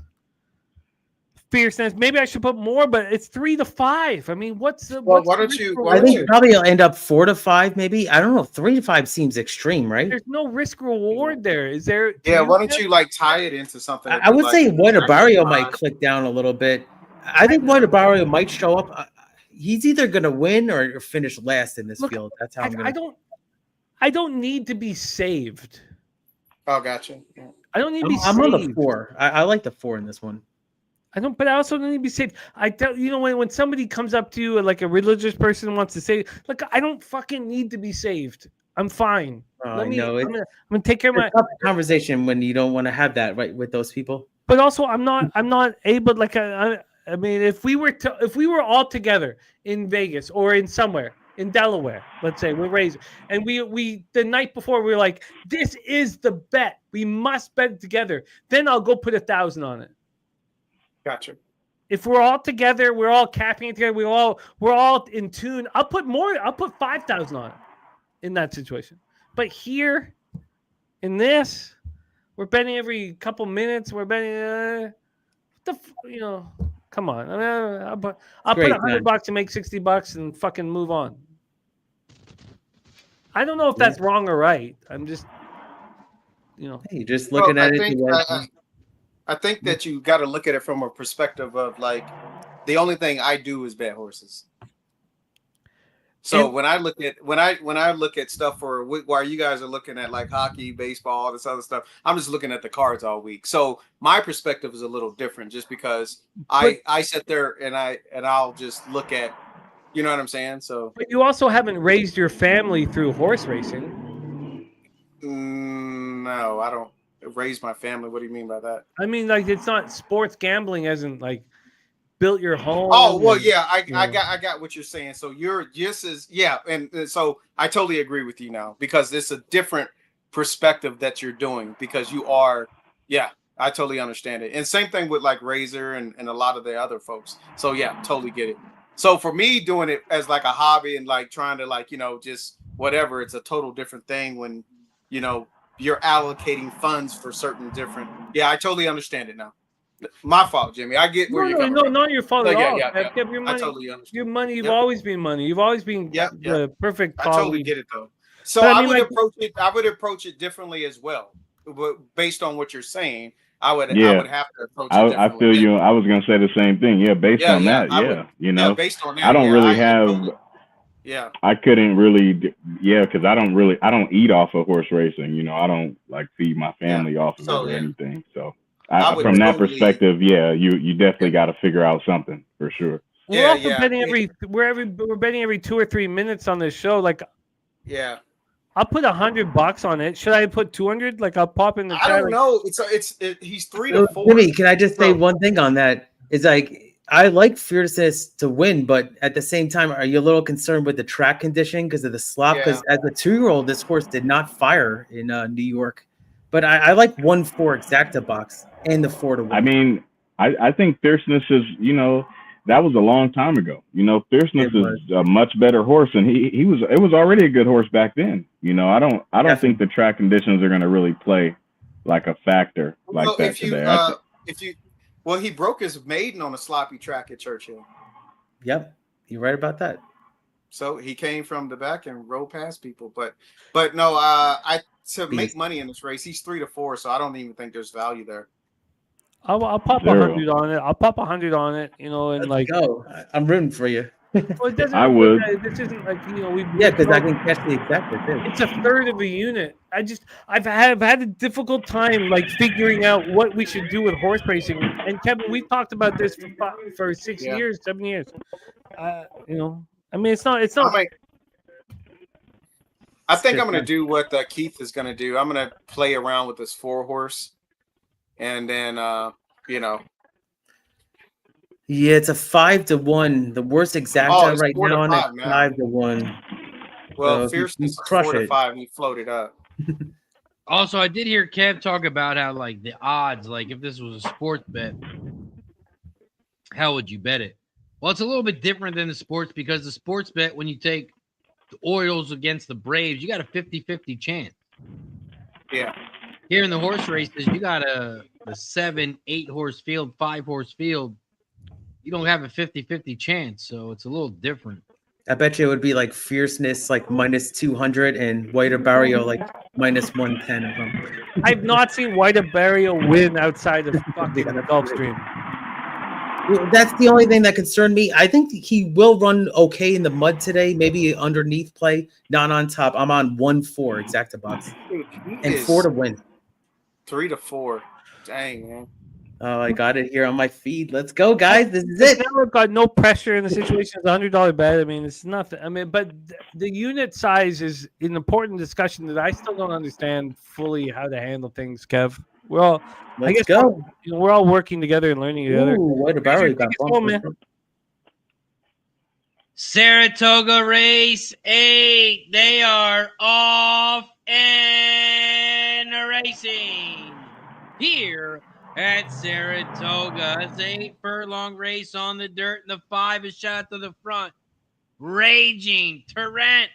fierceness. Maybe I should put more, but it's 3 to 5. I mean, why don't you? I think probably it'll end up 4 to 5, maybe. I don't know. 3 to 5 seems extreme, right? There's no risk reward there. Is there? Yeah. Why don't you like tie it into something? I would say White Barrio might click down a little bit. I think White Barrio might show up. He's either going to win or finish last in this field. That's how I'm going to. I don't need to be saved. Oh, gotcha. Yeah. I don't need to be saved. I'm on the 4. I like the 4 in this one. But I also don't need to be saved. I tell you, when somebody comes up to you, like a religious person wants to say, look, I don't fucking need to be saved. I'm fine. I'm gonna take care of my conversation when you don't want to have that right with those people. But also, I'm not able. Like, I mean, if we were all together in Vegas or in somewhere in Delaware, let's say we're Razor, and we the night before we were like, this is the bet. We must bet it together. Then I'll go put 1,000 on it. Gotcha. If we're all together, we're all capping it together, we're all in tune. I'll put more. I'll put 5,000 on it in that situation. But here, in this, we're betting every couple minutes. We're betting. Come on. I'll put $100 to make $60 and fucking move on. I don't know if that's wrong or right. I'm just, Hey, just looking at it. I think that you got to look at it from a perspective of like, the only thing I do is bet horses. So when I look at stuff while you guys are looking at like hockey, baseball, all this other stuff, I'm just looking at the cards all week. So my perspective is a little different, just because I sit there and I'll just look at, you know what I'm saying? So, but you also haven't raised your family through horse racing. No, I don't raise my family. What do you mean by that? I mean, like, it's not sports gambling, hasn't like built your home. Oh, well, yeah, I got what you're saying. So and so I totally agree with you now, because it's a different perspective that you're doing, because you are, I totally understand it. And same thing with like Razor and a lot of the other folks. So yeah, totally get it. So for me, doing it as like a hobby and like trying to like, just whatever, it's a total different thing when, you're allocating funds for certain different. Yeah, I totally understand it now. My fault, Jimmy. I get where you're coming from. Not your fault at all. Yeah. Your money, I totally understand. Your money, you've always been money. You've always been the perfect colleague. I totally get it though. So I would approach it differently as well. But based on what you're saying, I would have to approach it differently. I feel you. I was gonna say the same thing. Yeah, based on that. Based on that. I don't really have. Yeah. I couldn't really, because I don't eat off of horse racing. I don't like feed my family off of it or anything. So from that perspective, you definitely got to figure out something for sure. We're also betting we're betting every 2 or 3 minutes on this show. Like, I'll put $100 on it. Should I put 200? Like, I'll pop in the chat. I don't know. He's 3 to 4. Jimmy, can I just say one thing on that? It's like, I like Fierceness to win, but at the same time, are you a little concerned with the track condition because of the slop? Because as a 2-year-old, this horse did not fire in New York. But I like 1-4 exacta box and the 4 to 1. I mean, I think Fierceness is, that was a long time ago. Fierceness is a much better horse, and it was already a good horse back then. I don't think the track conditions are going to really play like a factor like that today. Well, he broke his maiden on a sloppy track at Churchill. Yep, you're right about that. So he came from the back and rode past people, but no, make money in this race, he's 3 to 4, so I don't even think there's value there. I'll pop 100 on it. I'll pop 100 on it. You know, and Let's go. I'm rooting for you. Well, it doesn't. I would. This isn't like because I can catch the exact too. It's a third of a unit. I've had a difficult time like figuring out what we should do with horse racing. And Kevin, we talked about this for 6 years, 7 years. You know, I mean, it's not. I think I'm going to do what Keith is going to do. I'm going to play around with this 4-horse, and then you know. Yeah, it's a 5-1. The worst exacta right now on it, 5-1. Well, Fierceness is 4-5. He floated up. Also, I did hear Kev talk about how like the odds, like if this was a sports bet, how would you bet it? Well, it's a little bit different than the sports because the sports bet, when you take the Orioles against the Braves, you got a 50-50 chance. Yeah. Here in the horse races, you got a 7, 8 horse field, 5 horse field. You don't have a 50-50 chance, so it's a little different. I bet you it would be like Fierceness like -200 and White Barrio like -110 or something. I've not seen White Barrio win outside of fucking Gulfstream. That's the only thing that concerned me. I think he will run okay in the mud today, maybe underneath play, not on top. I'm on 1-4 exacta box. And 4 to win. 3-4. Dang, man. Oh, I got it here on my feed. Let's go, guys. This is it. I've got no pressure in the situation. It's a $100 bet. I mean, it's nothing. I mean, but the unit size is an important discussion that I still don't understand fully how to handle things, Kev. Well, let's go. We're all working together and learning together. Ooh, what about it? Saratoga Race 8. They are off and racing here at Saratoga. It's an 8 furlong race on the dirt, and the 5 is shot to the front. Raging Torrent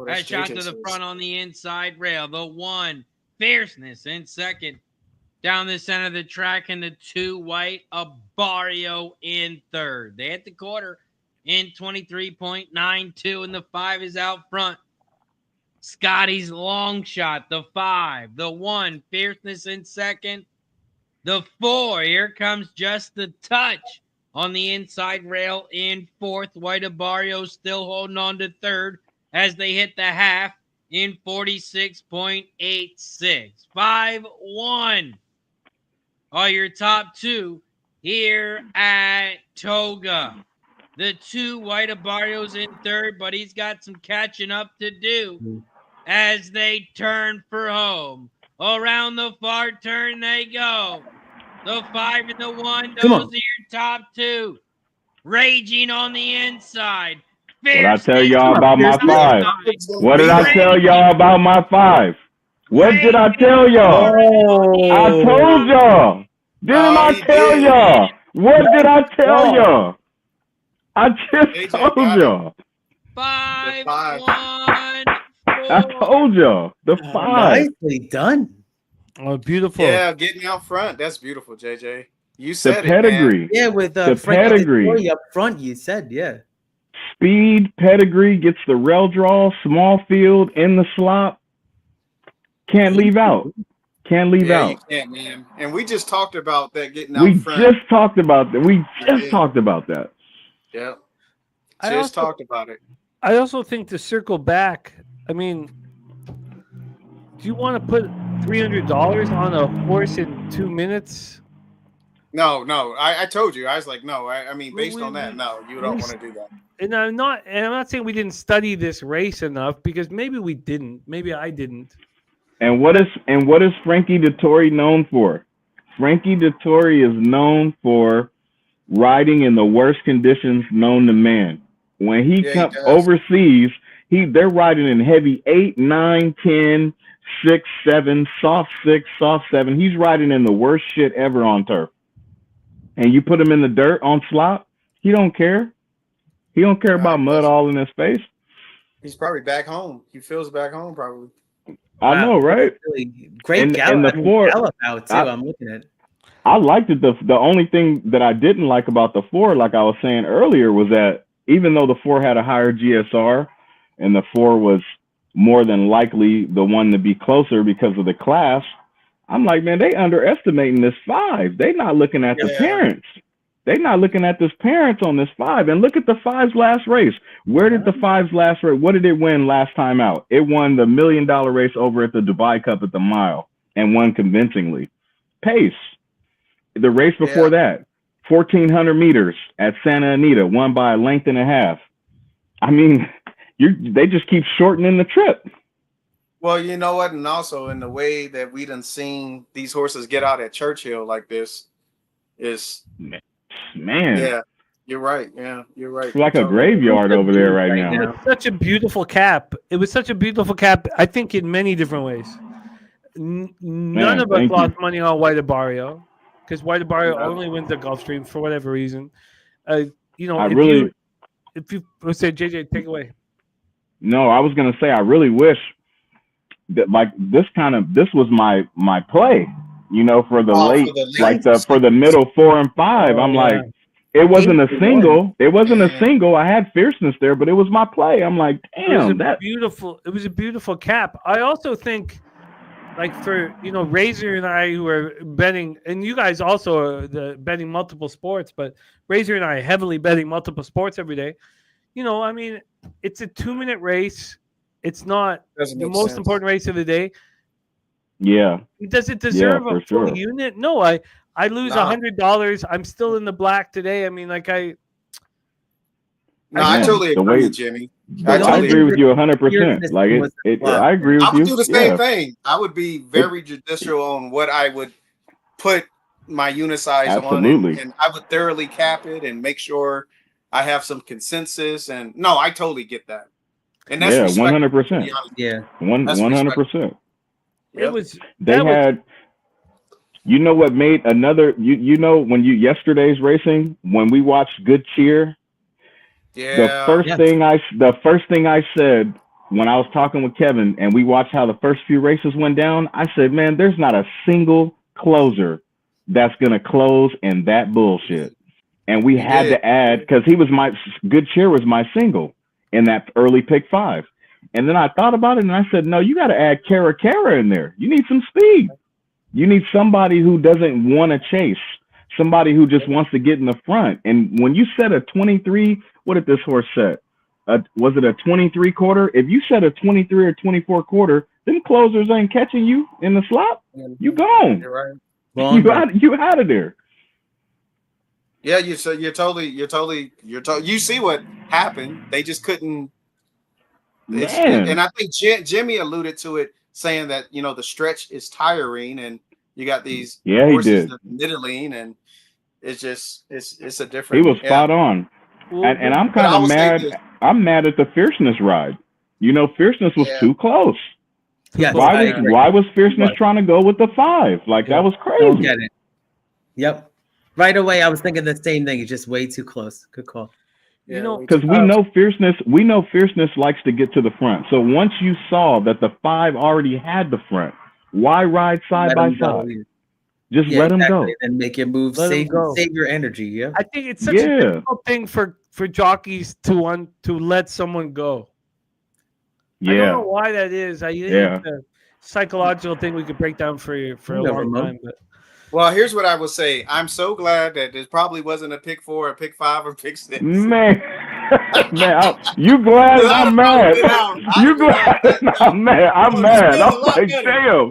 has shot to the front on the inside rail. The 1, Fierceness in second. Down the center of the track, and the 2, White Barrio in third. They hit the quarter in 23.92, and the 5 is out front. Scotty's long shot, the 5, the 1, Fierceness in second, the 4, here comes Just the Touch on the inside rail in fourth. White Barrio still holding on to third as they hit the half in 46.86. 5-1 are your top 2 here at Toga. The 2, White Barrio's in third, but he's got some catching up to do as they turn for home. Around the far turn they go. The 5 and the 1, those are your top 2. Raging on the inside. What did I tell y'all about my 5? What did I tell y'all about my 5? What did I tell y'all? I told y'all. Didn't I tell y'all? What did I tell y'all? I just told y'all. 5-1. I told y'all. The 5. Nicely done. Oh, beautiful. Yeah, getting out front. That's beautiful, JJ. You said the pedigree. It, yeah, with the pedigree up front, you said, yeah. Speed, pedigree, gets the rail draw, small field, in the slop. Can't leave out. Can't leave out. You can't, man. And we just talked about that getting out front. We just talked about that. Yeah. Just talked about it. I also think to circle back, I mean, do you want to put $300 on a horse in 2 minutes? No. I told you. I was like, no. I mean, based on that, no, you don't want to do that. And I'm not saying we didn't study this race enough, because maybe we didn't. Maybe I didn't. And what is Frankie Dettori known for? Frankie Dettori is known for riding in the worst conditions known to man. When he comes overseas, they're riding in heavy 8, 9, 10, 6, 7, soft 6, soft 7. He's riding in the worst shit ever on turf. And you put him in the dirt on slop, he don't care. He don't care about mud all in his face. He's probably back home. He feels back home probably. I know, right? Really great gallop. Gallop out too. I'm looking at it. I liked it. The only thing that I didn't like about the 4, like I was saying earlier, was that even though the 4 had a higher GSR and the 4 was more than likely the one to be closer because of the class, I'm like, man, they underestimating this 5. They not looking at the parents. They not looking at this parents on this 5. And look at the 5's last race. Where did the 5's last race? What did it win last time out? It won the $1 million race over at the Dubai Cup at the mile and won convincingly. Pace. The race before that, 1,400 meters at Santa Anita, won by a length and a half. I mean, they just keep shortening the trip. Well, you know what? And also in the way that we done seen these horses get out at Churchill like this is... Man. Yeah, you're right. Yeah, you're right. It's like a graveyard over there right now. It was such a beautiful cap. It was such a beautiful cap, I think, in many different ways. None of us lost money on White Barrio because White Barrio only wins the Gulfstream for whatever reason. You know, if you say, JJ, take away. No, I was gonna say I really wish that this was my play. You know, for the for the middle 4 and 5. I'm like, it wasn't a single. It wasn't a single. I had fierceness there, but it was my play. I'm like, damn, it was a beautiful cap. I also think, like, for Razor and I who are betting, and you guys also are betting multiple sports, but Razor and I are heavily betting multiple sports every day. I mean, it's a 2-minute race. It's not the most important race of the day. Yeah. Does it deserve a full unit? No, I lose $100. I'm still in the black today. I mean, like I totally agree with Jimmy. I agree with you 100%. Like I agree with you. I would do the same thing. I would be very judicial on what I would put my unit size on, and I would thoroughly cap it and make sure I have some consensus. And no, I totally get that. And that's 100%. Yeah, 100%. It was. You know what made another? When yesterday's racing, when we watched Good Cheer. Yeah. The first thing I said when I was talking with Kevin and we watched how the first few races went down, I said, man, there's not a single closer that's gonna close in that bullshit. And we had to add, because Good Cheer was my single in that early pick 5. And then I thought about it and I said, no, you got to add Cara in there. You need some speed. You need somebody who doesn't want to chase, somebody who just wants to get in the front. And when you set a 23, what did this horse set? Was it a 23 quarter? If you set a 23 or 24 quarter, them closers ain't catching you in the slot. You gone. You're right. You out of there. Yeah, you see what happened. They just couldn't. And I think Jimmy alluded to it, saying that the stretch is tiring, and you got these horses that are middling, and it's a different. He was spot on, and I'm kind of mad. I'm mad at the fierceness ride. Fierceness was too close. Yeah. Why was fierceness trying to go with the 5? Like that was crazy. Don't get it. Yep. Right away, I was thinking the same thing. It's just way too close. Good call. Because we know fierceness likes to get to the front. So once you saw that the 5 already had the front, why ride side by side? Just let him go and make your move. Save your energy. Yeah, I think it's such a difficult thing for jockeys to let someone go. I don't know why that is. I think it's a psychological thing we could break down for a long time. But well, here's what I would say. I'm so glad that it probably wasn't a pick 4, a pick 5, or pick 6. Man, you glad? I'm mad. You glad? I'm mad. I'm mad. I'm like, damn.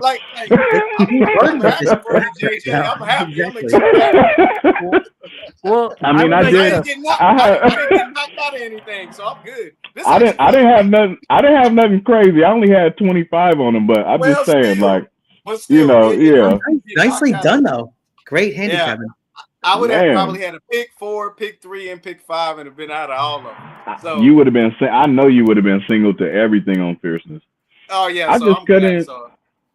I'm happy. Well, I mean, I didn't get knocked out of anything, so I'm good. I didn't have nothing. I didn't have nothing crazy. I only had 25 on them, but I'm just saying, like. Still, nicely done though. Great handicap. I would have probably had a pick 4, pick 3, and pick 5, and have been out of all of them. So you would have been. I know you would have been single to everything on fierceness. Oh yeah, I just couldn't.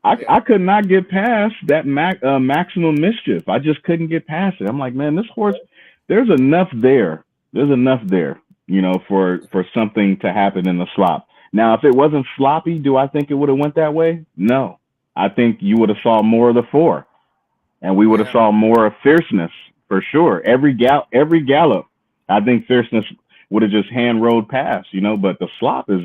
I could not get past that maximum mischief. I just couldn't get past it. I'm like, man, this horse. There's enough there. There's enough there. For something to happen in the slop. Now, if it wasn't sloppy, do I think it would have went that way? No. I think you would have saw more of the 4, and we would have saw more of fierceness for sure. Every gallop, I think fierceness would have just hand rolled past, But the slop is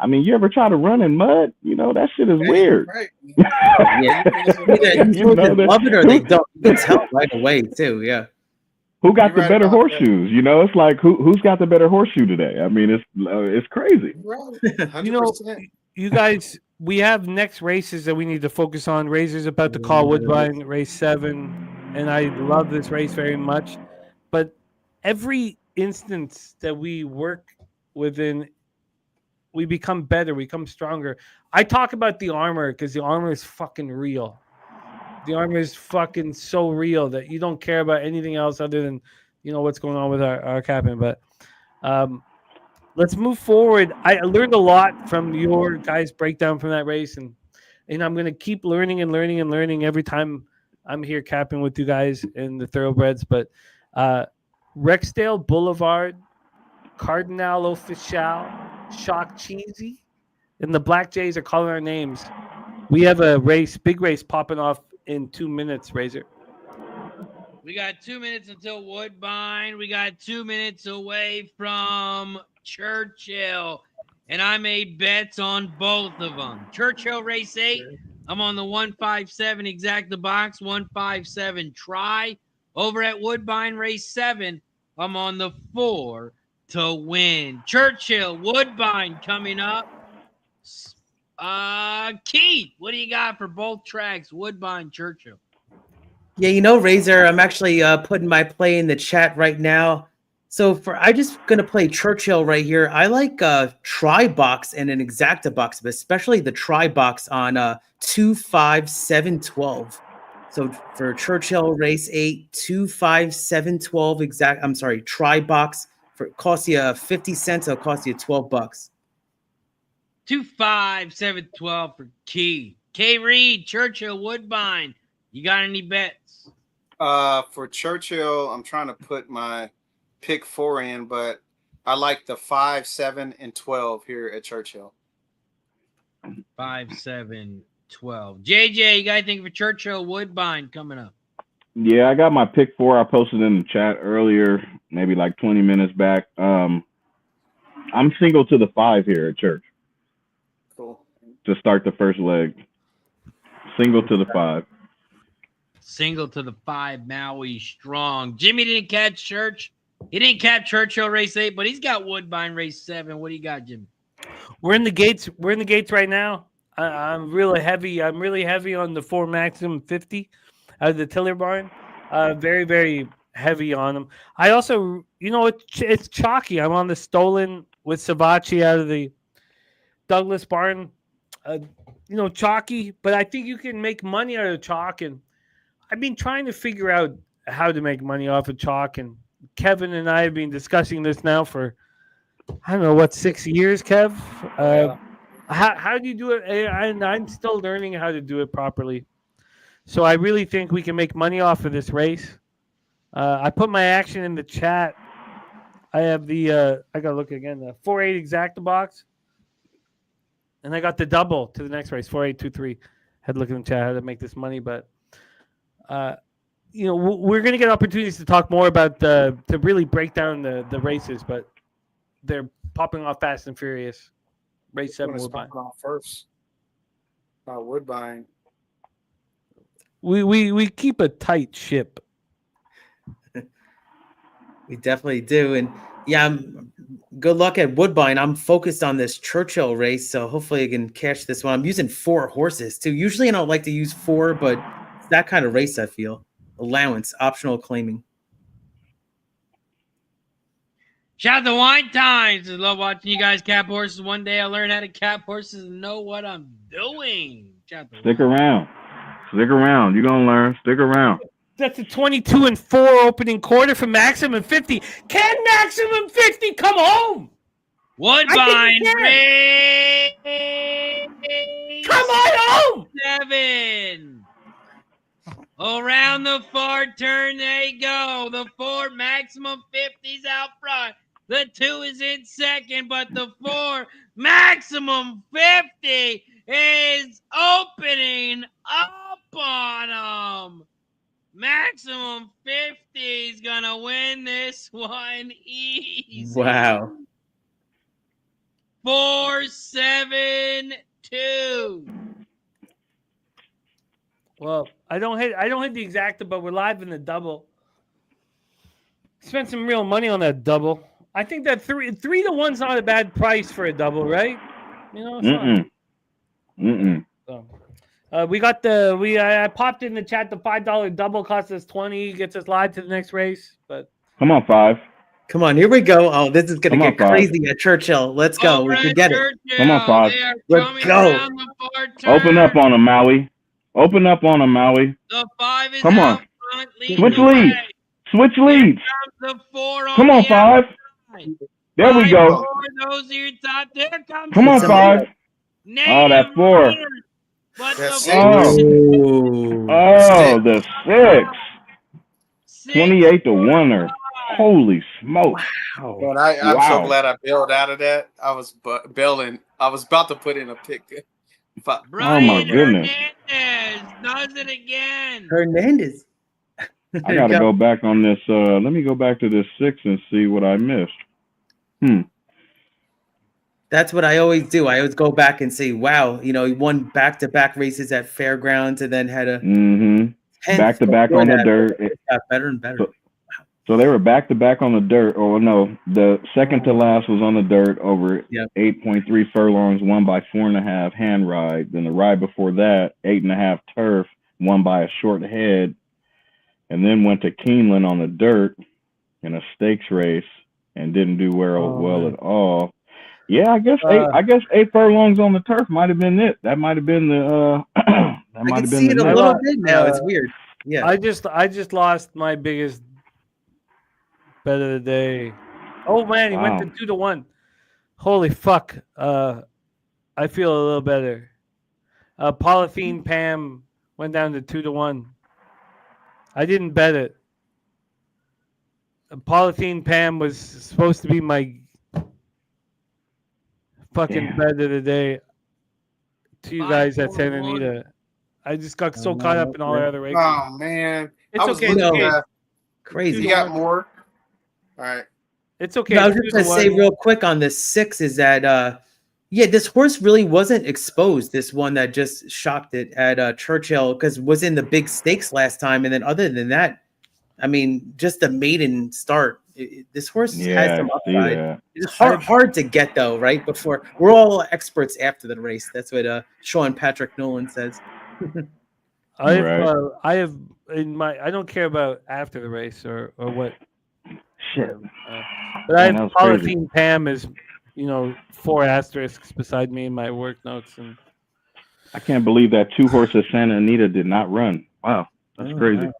I mean, you ever try to run in mud? You know, that shit is weird. Right. Yeah. You know, they love it or they don't. You can tell right away too. Yeah. Who got the better horseshoes? You know, it's like who's got the better horseshoe today? I mean, it's crazy. You know, you guys, we have next races that we need to focus on. Razor's about to call Woodbine Race 7, and I love this race very much. But every instance that we work within, we become better, we become stronger. I talk about the armor because the armor is fucking real. The armor is fucking so real that you don't care about anything else other than, you know, what's going on with our captain. But let's move forward. I learned a lot from your guys' breakdown from that race, and I'm going to keep learning and learning and learning every time I'm here capping with you guys in the thoroughbreds. But Rexdale Boulevard, Cardinal Official, Shock Cheesy, and the Black Jays are calling our names. We have a race, big race popping off in 2 minutes, Razor. We got 2 minutes until Woodbine. We got 2 minutes away from Churchill. And I made bets on both of them. Churchill Race 8, I'm on the 157 exact the box, 157 try. Over at Woodbine Race 7, I'm on the 4 to win. Churchill, Woodbine coming up. Keith, what do you got for both tracks, Woodbine, Churchill? Yeah, you know, Razor, I'm actually putting my play in the chat right now. So I just gonna play Churchill right here. I like try box and an exacta box, but especially the try box on 25712. So for Churchill Race 8, 25712 exact. I'm sorry, try box for costs you 50 cents. It'll cost you $12. 25712 for Key. K Reed, Churchill, Woodbine. You got any bets? For Churchill, I'm trying to put my pick 4 in, but I like the 5, 7, and 12 here at Churchill. 5, 7, 12. JJ, you got anything for Churchill, Woodbine coming up? Yeah, I got my pick 4. I posted in the chat earlier, maybe like 20 minutes back. I'm single to the 5 here at Church. Cool. To start the first leg. Single to the 5. Single to the 5, Maui strong. Jimmy didn't catch Church. He didn't catch Churchill Race 8, but he's got Woodbine Race 7. What do you got, Jimmy? We're in the gates. We're in the gates right now. I'm really heavy. I'm really heavy on the 4 Maximum 50 out of the Tiller barn. Very, very heavy on them. I also, you know, it's chalky. I'm on the Stolen with Savachi out of the Douglas barn. You know, chalky, but I think you can make money out of chalk. And I've been trying to figure out how to make money off of chalk. And Kevin and I have been discussing this now for, I don't know, 6 years, Kev? How do you do it? And I'm still learning how to do it properly. So I really think we can make money off of this race. I put my action in the chat. I have the, I got to look again, the 4-8 exacta box. And I got the double to the next race, 4-8-2-3. Had to look in the chat how to make this money. But, you know, we're going to get opportunities to talk more about to really break down the races. But they're popping off fast and furious. Race 7 Woodbine. First. Woodbine. We keep a tight ship. We definitely do. And yeah, good luck at Woodbine. I'm focused on this Churchill race, so hopefully I can catch this one. I'm using 4 horses too. Usually I don't like to use 4, but it's that kind of race, I feel. Allowance, optional claiming. Shout out to Wine Times. I love watching you guys cap horses. One day I'll learn how to cap horses and know what I'm doing. Stick around. Stick around. You're going to learn. Stick around. That's a 22-4 opening quarter for Maximum 50. Can Maximum 50 come home? Woodbine Race. Come on home. 7. Around the far turn they go. The 4 Maximum 50's out front. The 2 is in second, but the 4 Maximum 50 is opening up on them. Maximum 50 is going to win this one easy. Wow. 472. Well, I don't hit the exacta, but we're live in the double. Spent some real money on that double. I think that 3-to-1's not a bad price for a double, right? You know, it's not. So, we got I popped in the chat. The $5 double costs us 20, gets us live to the next race. But come on, 5. Come on, here we go. Oh, this is gonna get crazy at Churchill. Let's go. We can get it. Come on, 5. Let's go. Open up on him, Maui. Open up on him, Maui. The 5 is come on. Front, switch leads. Switch leads. The 4 on come on, 5. There we go. Those are your top. There comes come on, 5. Oh, that 4. But the 6. 28-1. Holy smoke! Wow. But I'm so glad I bailed out of that. I was bailing. I was about to put in a pick. Oh my goodness! Hernandez does it again. Hernandez. I gotta go back on this. Let me go back to this 6 and see what I missed. That's what I always do. I always go back and say, "Wow, he won back-to-back races at Fairgrounds, and then had a back-to-back on the dirt. It got better and better." So they were back-to-back on the dirt. Or no, the second to last was on the dirt over 8.3 furlongs, won by 4.5 hand ride. Then the ride before that, 8.5 turf, won by a short head. And then went to Keeneland on the dirt in a stakes race and didn't do well at all. Yeah, I guess 8 furlongs on the turf might have been it. That might have been the that might have been the a little bit now. It's weird. Yeah. I just lost my biggest bet of the day. Oh man, he went to 2-to-1. Holy fuck. I feel a little better. Polythene Pam went down to 2-to-1. I didn't bet it. Polythene Pam was supposed to be my fucking bet of the day to you guys at Santa Anita. I just got so caught up in all our other races. Oh man, it's okay. Crazy. You got more. All right. It's okay. No, I was just going to say real quick on this 6 is that, this horse really wasn't exposed. This one that just shocked it at Churchill because was in the big stakes last time. And then other than that, I mean, just the maiden start. This horse has some upside. It's hard to get though, right? Before we're all experts after the race. That's what Sean Patrick Nolan says. I don't care about after the race or what. Shit. But I have Polythene Pam is, 4 asterisks beside me in my work notes, and I can't believe that 2 horses Santa Anita did not run. Wow, that's crazy.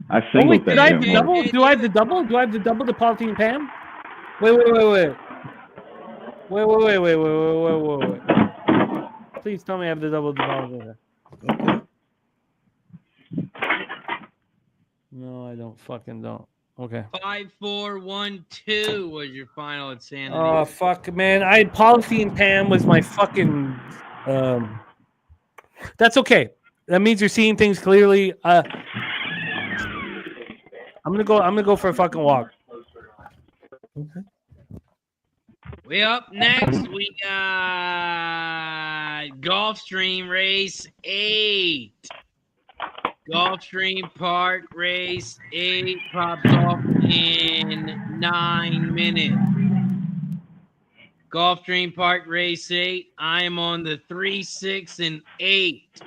I singled that. Did I have the double? Do I have the double? Do I have the double to Polythene Pam? Wait. Please tell me I have the double to Polythene Pam. No, I don't. Okay. 5-4-1-2 was your final at Santa Anita. Oh fuck, man! Polythene Pam was my fucking. That's okay. That means you're seeing things clearly. I'm gonna go for a fucking walk. Okay. We up next. We got Gulfstream Race 8. Gulfstream Park Race 8 pops off in 9 minutes. Gulfstream Park Race 8. I am on the 3, 6, and 8.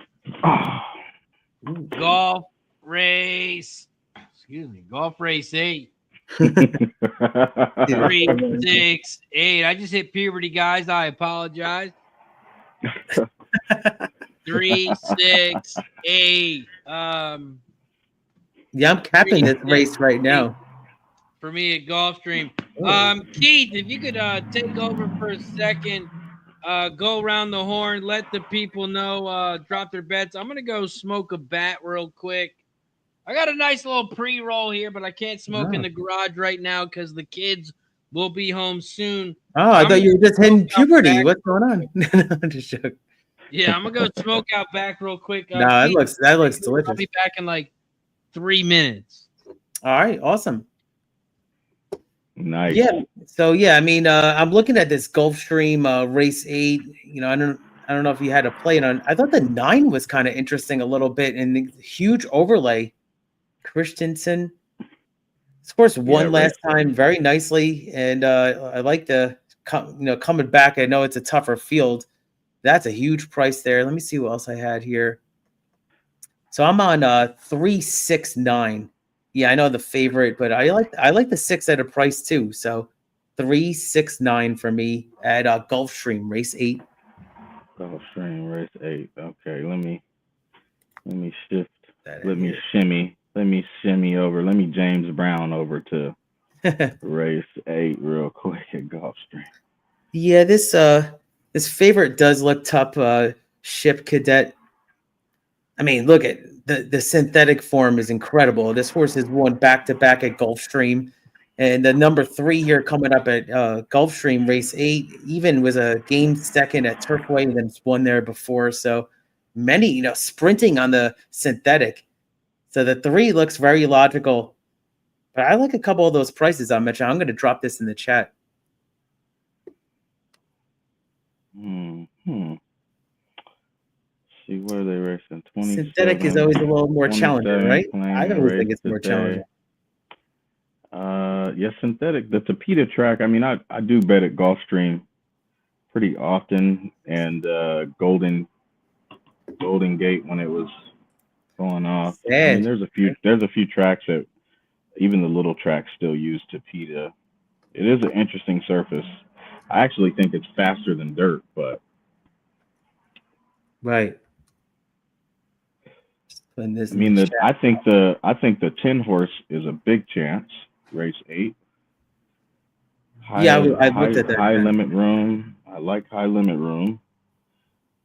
Golf Race 8. 3, 6, 8. I just hit puberty, guys. I apologize. 3, 6, 8. I'm capping this race right now. For me at Gulfstream. Keith, if you could take over for a second, go around the horn, let the people know, drop their bets. I'm going to go smoke a bat real quick. I got a nice little pre-roll here, but I can't smoke in the garage right now because the kids will be home soon. Oh, I thought you were just hitting puberty. What's going on? I'm just joking. Yeah, I'm going to go smoke out back real quick. No, that looks delicious. I'll be back in like 3 minutes. All right, awesome. Nice. Yeah. So yeah, I mean, I'm looking at this Gulfstream Race 8. You know, I don't know if you had to play it on. I thought the 9 was kind of interesting a little bit, and the huge overlay. Christensen, of course, won last time very nicely, and I like the coming back. I know it's a tougher field. That's a huge price there. Let me see what else I had here. So I'm on 369. Yeah, I know the favorite, but I like the 6 at a price too. So 369 for me at Gulfstream Race 8. Gulfstream Race 8. Okay, let me shift. Let me shimmy. Let me shimmy over. Let me James Brown over to Race 8 real quick at Gulfstream. Yeah, this favorite does look tough. Ship Cadet. I mean, look at the synthetic form is incredible. This horse has won back-to-back at Gulfstream. And the number 3 here coming up at Gulfstream Race 8 even was a game second at Turfway and then won there before. So many, sprinting on the synthetic. So the 3 looks very logical. But I like a couple of those prices I mentioned. I'm going to drop this in the chat. See where they racing. Synthetic is always a little more challenging, right? I always think it's more challenging. Yeah, synthetic. The Tapeta track. I mean, I do bet at Gulfstream pretty often, and Golden Gate when it was going off. I mean, there's a few tracks that even the little tracks still use Tapeta. It is an interesting surface. I actually think it's faster than dirt, but right. I mean, I think the 10 horse is a big chance. Race 8. I looked at that. High limit room. I like high limit room.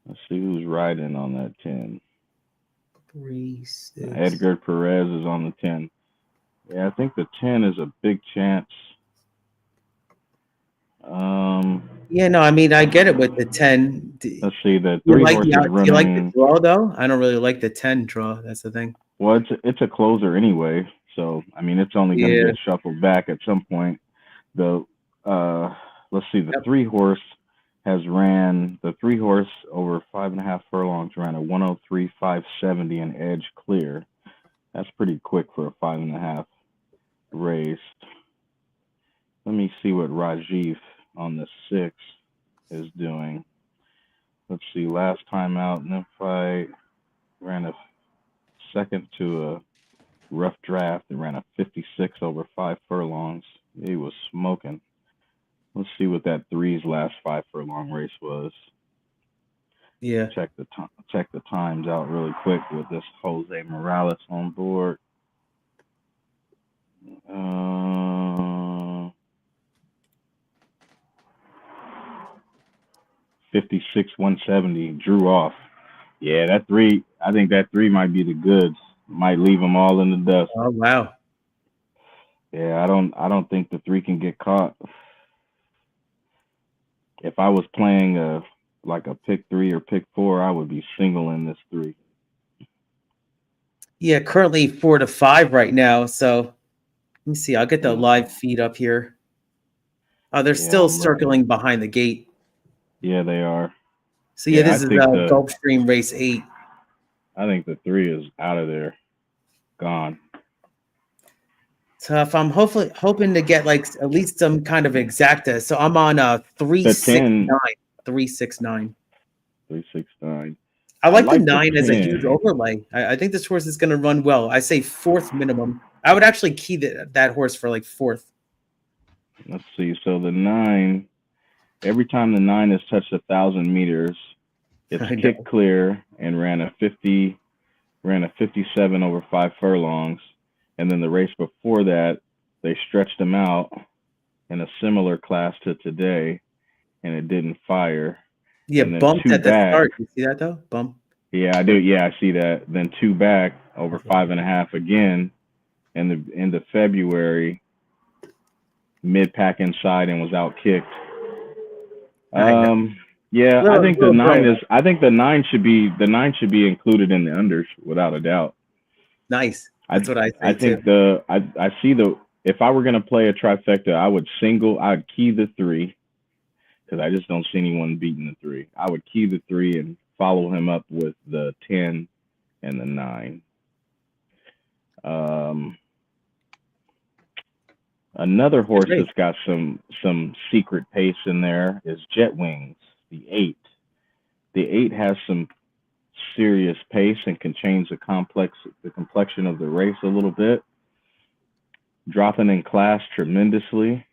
Let's see who's riding on that 10. 3, 6. Edgar Perez is on the 10. Yeah, I think the 10 is a big chance. Yeah, no, I mean, I get it with the 10. Let's see, the 3 horses running. Do you like the draw, though? I don't really like the 10 draw. That's the thing. Well, it's a closer anyway. So, I mean, it's only going to get shuffled back at some point. Let's see, the 3 horse over 5.5 furlongs ran a 103.570 and edge clear. That's pretty quick for a 5.5 race. Let me see what Rajiv on the 6 is doing. Let's see, last time out in the fight, ran a second to a rough draft and ran a 56 over 5 furlongs. He was smoking. Let's see what that 3's last 5 furlong race was. Yeah. Check the times out really quick with this Jose Morales on board. 56.170 drew off. Yeah, that 3. I think that 3 might be the goods. Might leave them all in the dust. Oh wow. Yeah, I don't think the 3 can get caught. If I was playing like a pick 3 or pick 4, I would be singling this 3. Yeah, currently 4 to 5 right now. So let me see. I'll get the live feed up here. Oh, they're still circling behind the gate. Yeah, they are. So this is Gulfstream Race 8. I think the 3 is out of there, gone. Tough. I'm hoping to get like at least some kind of exacta. So I'm on 369. 369. 369. I like the 9 as a huge overlay. I think this horse is going to run well. I say 4th minimum. I would actually key that horse for like 4th. Let's see. So the 9, every time the 9 has touched 1,000 meters, it's kicked clear and ran a 57 over 5 furlongs. And then the race before that, they stretched him out in a similar class to today, and it didn't fire. Yeah, bumped at the start. You see that though? Bump. Yeah, I do. Yeah, I see that. Then 2 back over 5.5 again, and the end of February, mid-pack inside and was out kicked. Yeah, I think the 9 is. I think the 9 should be included in the unders without a doubt. Nice. That's what I think. I think I see if I were going to play a trifecta, I'd key the 3 because I just don't see anyone beating the 3. I would key the 3 and follow him up with the 10 and the 9. Another horse that's got some secret pace in there is Jet Wings, the 8. The 8 has some serious pace and can change the complexion of the race a little bit, dropping in class tremendously.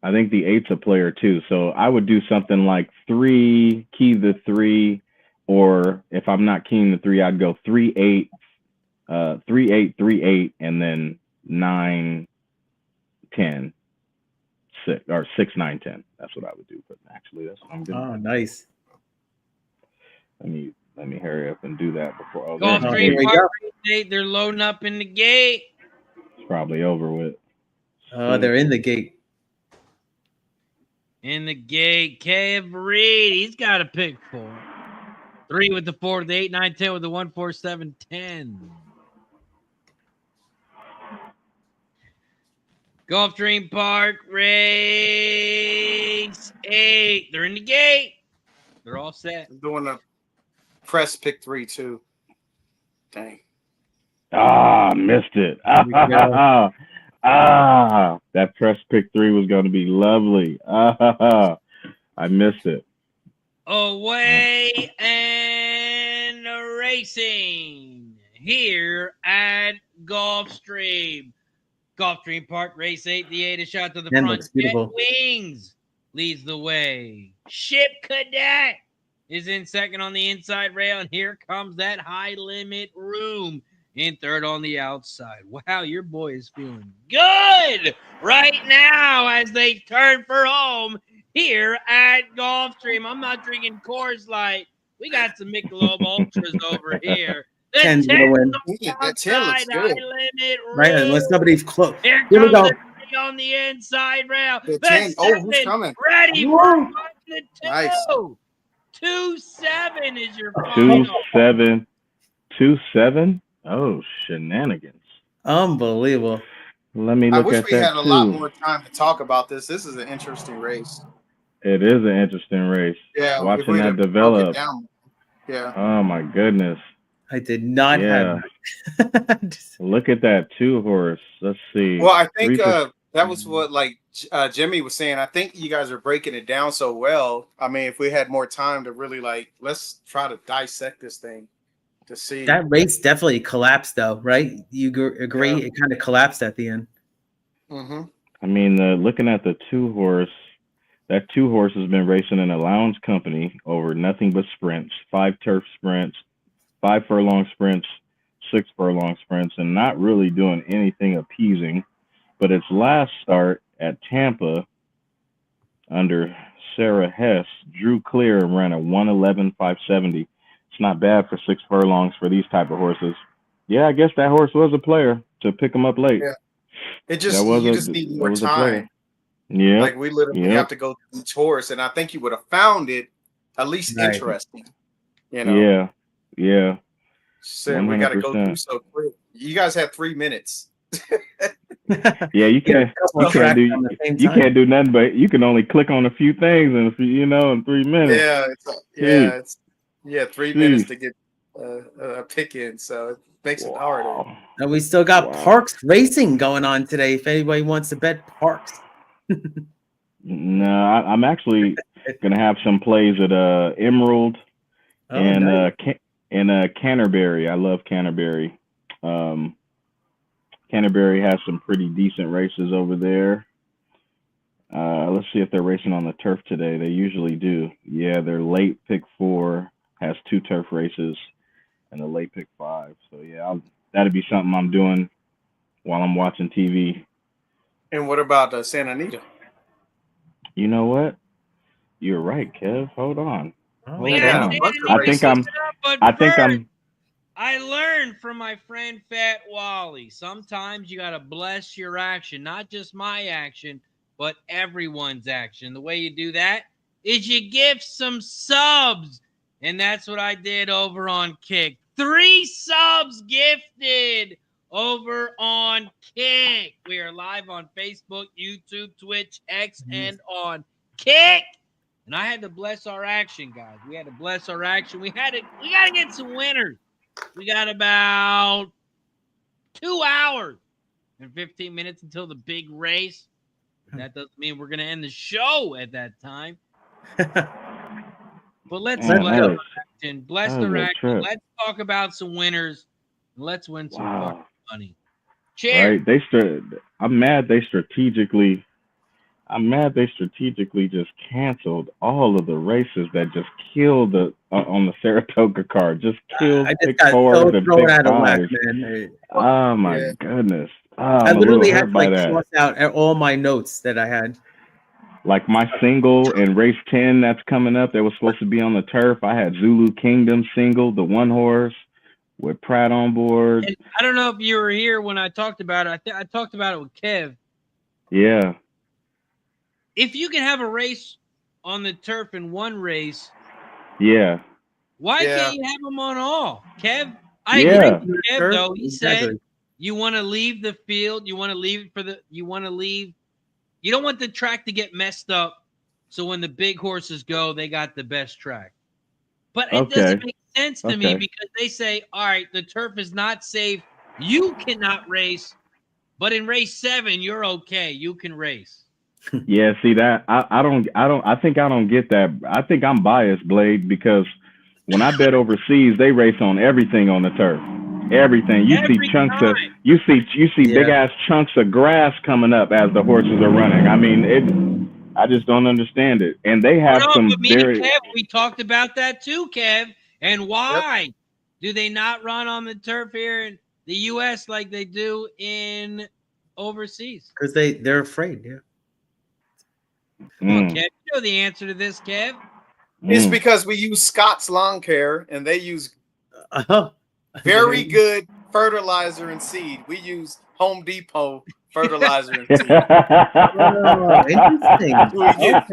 I think the 8's a player too, so I would do something like 3, key the 3, or if I'm not keying the 3, I'd go 3-8, 3-8, 3-8, and then 9, 10, 6, or 6, 9, 10. That's what I would do. But actually, that's what I'm doing. Oh, nice. Let me hurry up and do that before. Gulfstream Park, they're loading up in the gate. It's probably over with. Oh, they're in the gate. In the gate, Kev Reed, he's got a pick 4. 3 with the 4, the 8, 9, 10 with the 1, 4, 7, 10. Gulfstream Park, race 8. They're in the gate. They're all set. I'm doing a press pick 3 too. Dang. Missed it. That press pick 3 was going to be lovely. I missed it. Away and racing here at Gulfstream. Gulfstream Park, race 8. The 8 is shot to the front. Jet Wings leads the way. Ship Cadet is in second on the inside rail, and here comes that high limit room in third on the outside. Wow, your boy is feeling good right now as they turn for home here at Gulfstream. I'm not drinking Coors Light. We got some Michelob Ultras over here. The 10's gonna win. That 10 looks good. Right, unless somebody's close. Here we comes go. the 3 on the inside rail. The 10. Oh, who's coming? Ready for the 2. Nice. 2-7 is your final. 2-7. Oh, shenanigans. Unbelievable. Let me look at that. I wish we had a lot more time to talk about this. This is an interesting race. It is an interesting race. Yeah. Watching that develop. Yeah. Oh, my goodness. I did not have that. Look at that 2 horse. Let's see. Well, I think that was what Jimmy was saying. I think you guys are breaking it down so well. I mean, if we had more time to really let's try to dissect this thing to see. That race definitely collapsed though, right? You agree? Yeah. It kind of collapsed at the end. Mm-hmm. I mean, looking at the 2 horse, that 2 horse has been racing in a lounge company over nothing but sprints, 5 turf sprints, 5 furlong sprints, 6 furlong sprints, and not really doing anything appeasing. But its last start at Tampa under Sarah Hess drew clear and ran a 1:11.570. It's not bad for 6 furlongs for these type of horses. Yeah, I guess that horse was a player to pick him up late. Yeah. You just need more time. Yeah. Like we literally have to go through each horse, and I think you would have found it at least interesting. You know? Yeah. So we got to go through so quick. You guys have 3 minutes. Yeah, you can't do nothing, but you can only click on a few things in 3 minutes. Yeah, 3 minutes to get a pick in, so it makes it harder. And we still got Parx Racing going on today. If anybody wants to bet Parx. No, I'm actually gonna have some plays at Emerald and Canterbury. I love Canterbury. Canterbury has some pretty decent races over there. Let's see if they're racing on the turf today. They usually do. Yeah, their late pick 4 has 2 turf races and the late pick 5. So yeah, that'd be something I'm doing while I'm watching TV. And what about Santa Anita? You know what? You're right, Kev. Hold on. I learned from my friend Fat Wally. Sometimes you got to bless your action, not just my action, but everyone's action. The way you do that is you give some subs. And that's what I did over on Kick. 3 subs gifted over on Kick. We are live on Facebook, YouTube, Twitch, X, and on Kick. And I had to bless our action, guys. We had to bless our action. We got to get some winners. We got about 2 hours and 15 minutes until the big race. That doesn't mean we're going to end the show at that time. But let's bless the action. Let's talk about some winners. Let's win some fucking money. Cheers. Right. I'm mad they strategically just canceled all of the races that just killed on the Saratoga card. Just killed big fours and big fives. Oh my goodness. I literally had to cross out all my notes that I had. Like my single in race 10 that's coming up that was supposed to be on the turf. I had Zulu Kingdom single, the one horse with Pratt on board. And I don't know if you were here when I talked about it. I talked about it with Kev. Yeah. If you can have a race on the turf in one race, why can't you have them on all? Kev, I agree with Kev though. He said you want to leave the field, you want to leave you don't want the track to get messed up. So when the big horses go, they got the best track. But it doesn't make sense to me because they say, all right, the turf is not safe. You cannot race, but in race 7, you're okay. You can race. Yeah, see that I think I don't get that. I think I'm biased, Blade, because when I bet overseas, they race on everything on the turf. Everything. You see big ass chunks of grass coming up as the horses are running. I mean, I just don't understand it. And they have we talked about that too, Kev. And why do they not run on the turf here in the US like they do in overseas? Because they're afraid, Well, Kev, you know the answer to this, Kev. It's because we use Scott's Lawn Care and they use very good fertilizer and seed. We use Home Depot fertilizer and seed. Interesting.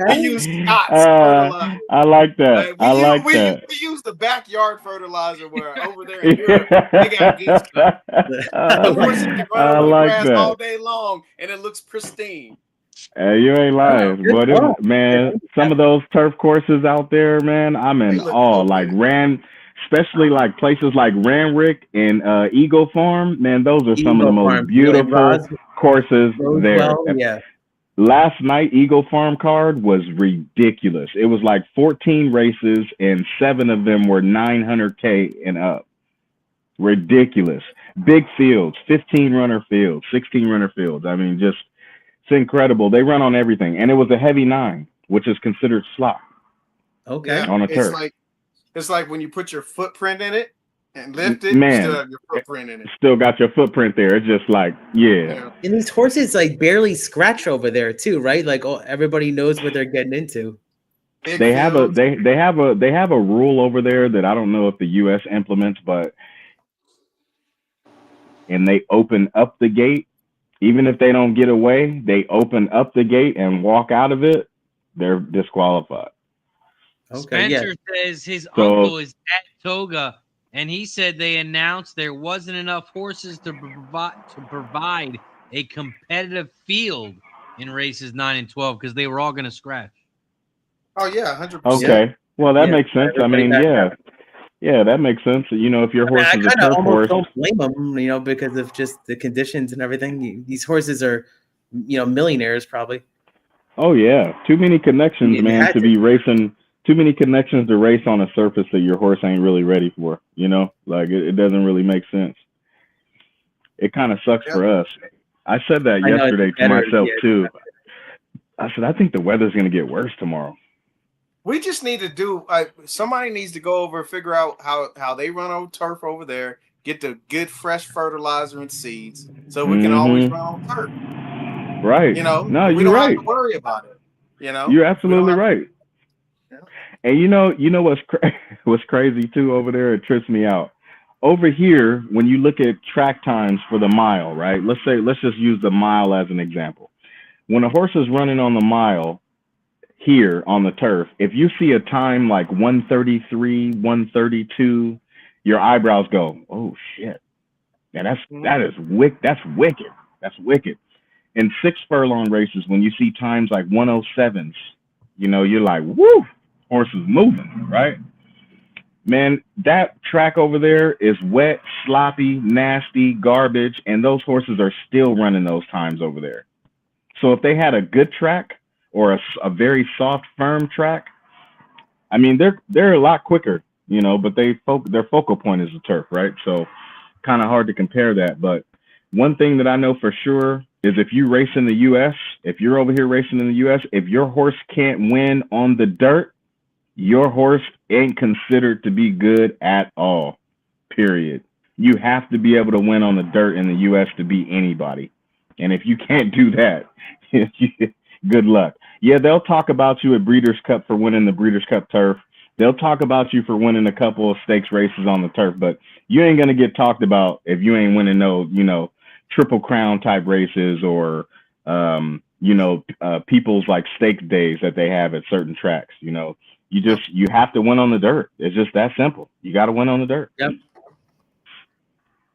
We use Scott's fertilizer. I like that. We use the backyard fertilizer where over there in Europe they got geese cut. The horses can run over the grass all day long and it looks pristine. You ain't lying, but man, some of those turf courses out there, man, I'm in awe. Like especially like places like Ranrick and Eagle Farm, man, those are some of the most beautiful courses there. Last night, Eagle Farm card was ridiculous. It was like 14 races and 7 of them were 900K and up. Ridiculous. Big fields, 15 runner fields, 16 runner fields. I mean, just it's incredible. They run on everything. And it was a heavy 9, which is considered slop. Okay. On a turf. It's like when you put your footprint in it and lift it, you still have your footprint in it. Still got your footprint there. It's just like, And these horses like barely scratch over there too, right? Like everybody knows what they're getting into. They have a rule over there that I don't know if the US implements, and they open up the gate. Even if they don't get away, they open up the gate and walk out of it, they're disqualified. Spencer says his uncle is at Toga, and he said they announced there wasn't enough horses to provide a competitive field in races 9 and 12 because they were all going to scratch. Oh yeah, 100%. Okay, well that makes sense. I mean, that makes sense. You know, if your horse is a turf horse, don't blame them, because of just the conditions and everything. These horses are, millionaires probably. Oh yeah, too many connections, man, to be racing. Too many connections to race on a surface that your horse ain't really ready for. Like it doesn't really make sense. It kind of sucks for us. I said that yesterday to myself too. I said I think the weather's going to get worse tomorrow. We just need to do. Somebody needs to go over and figure out how they run on turf over there. Get the good fresh fertilizer and seeds, so we can always run on turf. Right. No, we don't have to worry about it. You're absolutely right. And you know what's crazy too over there? It trips me out. Over here, when you look at track times for the mile, right? Let's just use the mile as an example. When a horse is running on the mile here on the turf, if you see a time like 1:33, 1:32, your eyebrows go, oh shit. And that's wicked. That's wicked. In 6 furlong races, when you see times like 107s, you know, you're like, woo, horse is moving, right? Man, that track over there is wet, sloppy, nasty, garbage, and those horses are still running those times over there. So if they had a good track or a very soft, firm track, I mean, they're a lot quicker, you know, but their focal point is the turf, right? So kind of hard to compare that. But one thing that I know for sure is if you race in the U.S., if you're over here racing in the U.S., if your horse can't win on the dirt, your horse ain't considered to be good at all, period. You have to be able to win on the dirt in the U.S. to beat anybody. And if you can't do that, good luck. Yeah, they'll talk about you at Breeders' Cup for winning the Breeders' Cup turf. They'll talk about you for winning a couple of stakes races on the turf, but you ain't going to get talked about if you ain't winning no, you know, Triple Crown type races or, you know, people's like stakes days that they have at certain tracks. You know, you have to win on the dirt. It's just that simple. You got to win on the dirt. Yep.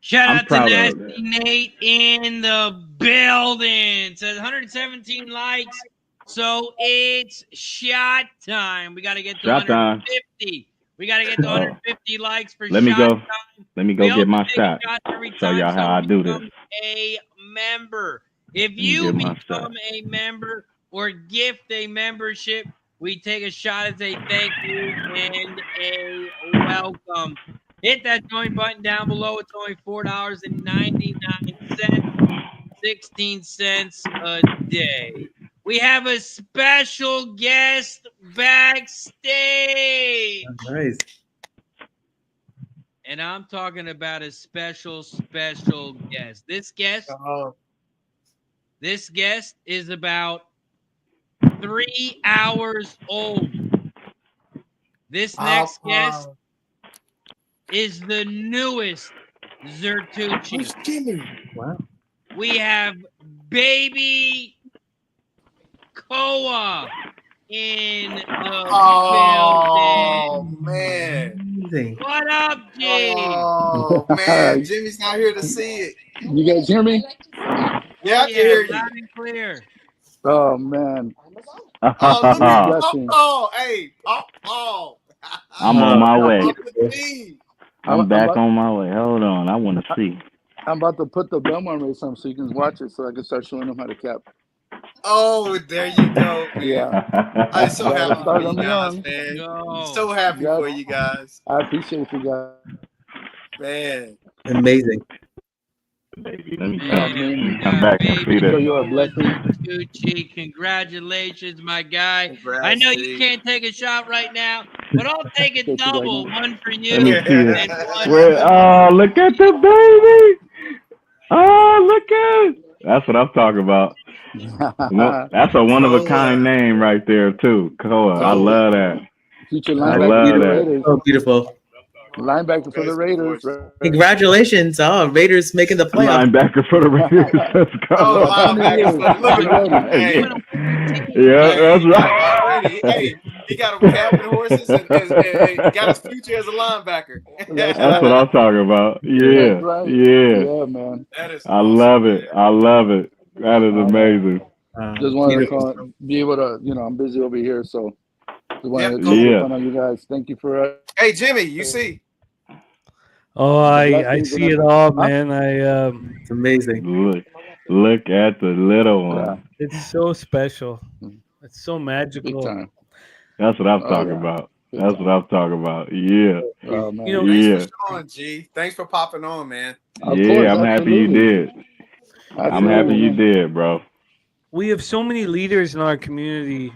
Shout out to Nasty Nate in the building. Says 117 likes, so it's shot time. We got to get to 150. We got to get to 150 likes for shot time. Let me go get my shot. Show y'all how I do this. A member. If you become a member or gift a membership, we take a shot as a thank you and a welcome. Hit that join button down below. It's only $4.99, 16 cents a day. We have a special guest backstage. Nice. And I'm talking about a special guest. This guest is about 3 hours old. This next guest is the newest Zertucci. Wow. We have baby Koa in the building. Man. What up, G? Oh, man. Jimmy's not here to see it. You guys hear me? Yeah, I can hear you. Loud and clear. Oh, man. Hey. I'm on my way. I'm back about, on my way. Hold on. I want to see. I'm about to put the Belmont Race on so you can watch it so I can start showing them how to cap. Oh, there you go, man. Yeah. I'm so happy for you guys, on. man. Yo. So happy for you guys. I appreciate you guys. Man. Amazing. Let me come back and see that. You're a blessing. Tucci, congratulations, my guy. Congrats, I know you Steve. can't take a shot right now, but I'll take a double. One for you. Let me see and it. one Oh, look at the baby. Oh, look at it. That's what I'm talking about. That's a one-of-a-kind name right there, too. Koa. I love that. Future I love that. Oh, beautiful. Linebacker for the Raiders. Congratulations. Oh, Raiders making the playoffs. Linebacker for the Raiders. Let's go. Yeah, that's right. Hey, he got him capping horses and got his future as a linebacker. That's what I'm talking about. Yeah, right. yeah, man. That is I love it. I love it. That is amazing. Just wanted to be able to, I'm busy over here, so just wanted to fun on you guys. Thank you for. Hey, Jimmy, you see. Oh, I see it all, man. It's amazing. Look at the little one. Yeah. It's so special. It's so magical. Big time. That's what I'm talking about. That's what I'm talking about. Yeah. Oh, man. Thanks for showing, G. Thanks for popping on, man. Yeah, I'm happy you did. I'm happy you did, bro. We have so many leaders in our community.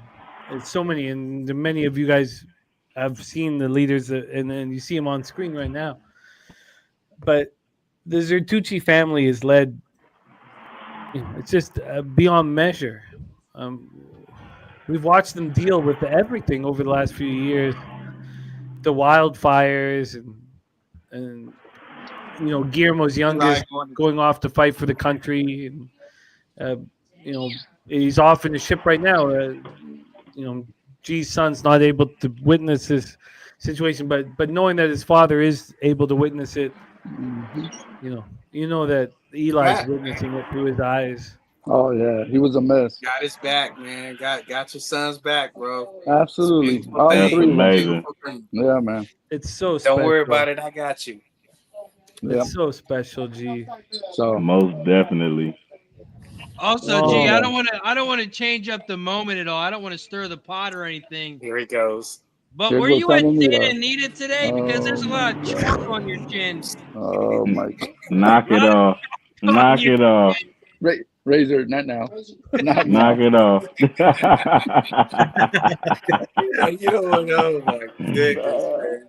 It's so many, and many of you guys have seen the leaders, and you see them on screen right now. But the Zertucci family is led. It's just beyond measure. We've watched them deal with everything over the last few years, the wildfires, and Guillermo's youngest going off to fight for the country, and he's off in the ship right now. G's son's not able to witness his situation, but knowing that his father is able to witness it, you know that Eli's witnessing it through his eyes. Oh yeah, he was a mess. Got his back, man. Got your son's back, bro. Absolutely. That's amazing. Yeah, man. It's so special. Don't worry about it. I got you. It's so special, G. So most definitely. Also, G, I don't want to change up the moment at all. I don't want to stir the pot or anything. Here he goes. But were you at Santa Anita today? Because there's a lot of chalk on your chin. Oh my God. Knock it off. Knock it off. Razor, not now. Knock it off. You don't know, my goodness.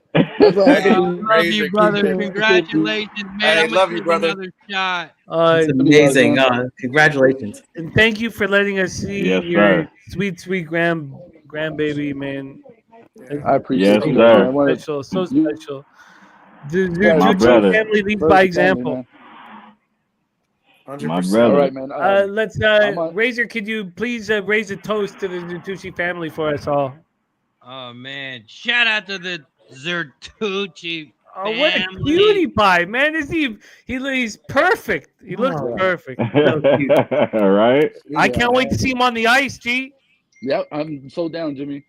Love you, brother. Congratulations, man. I love you, brother. Another shot. It's amazing. Congratulations. And thank you for letting us see your sweet grandbaby, man. I appreciate it. So special. The brother. family leads by example. 100%. My brother. All right, man. Let's Razor, could you please raise a toast to the Zertucci family for us all? Oh man! Shout out to the Zertucci family. What a cutie pie, man! He's perfect. He looks perfect. Right? I can't wait to see him on the ice, G. Yep, I'm so down, Jimmy.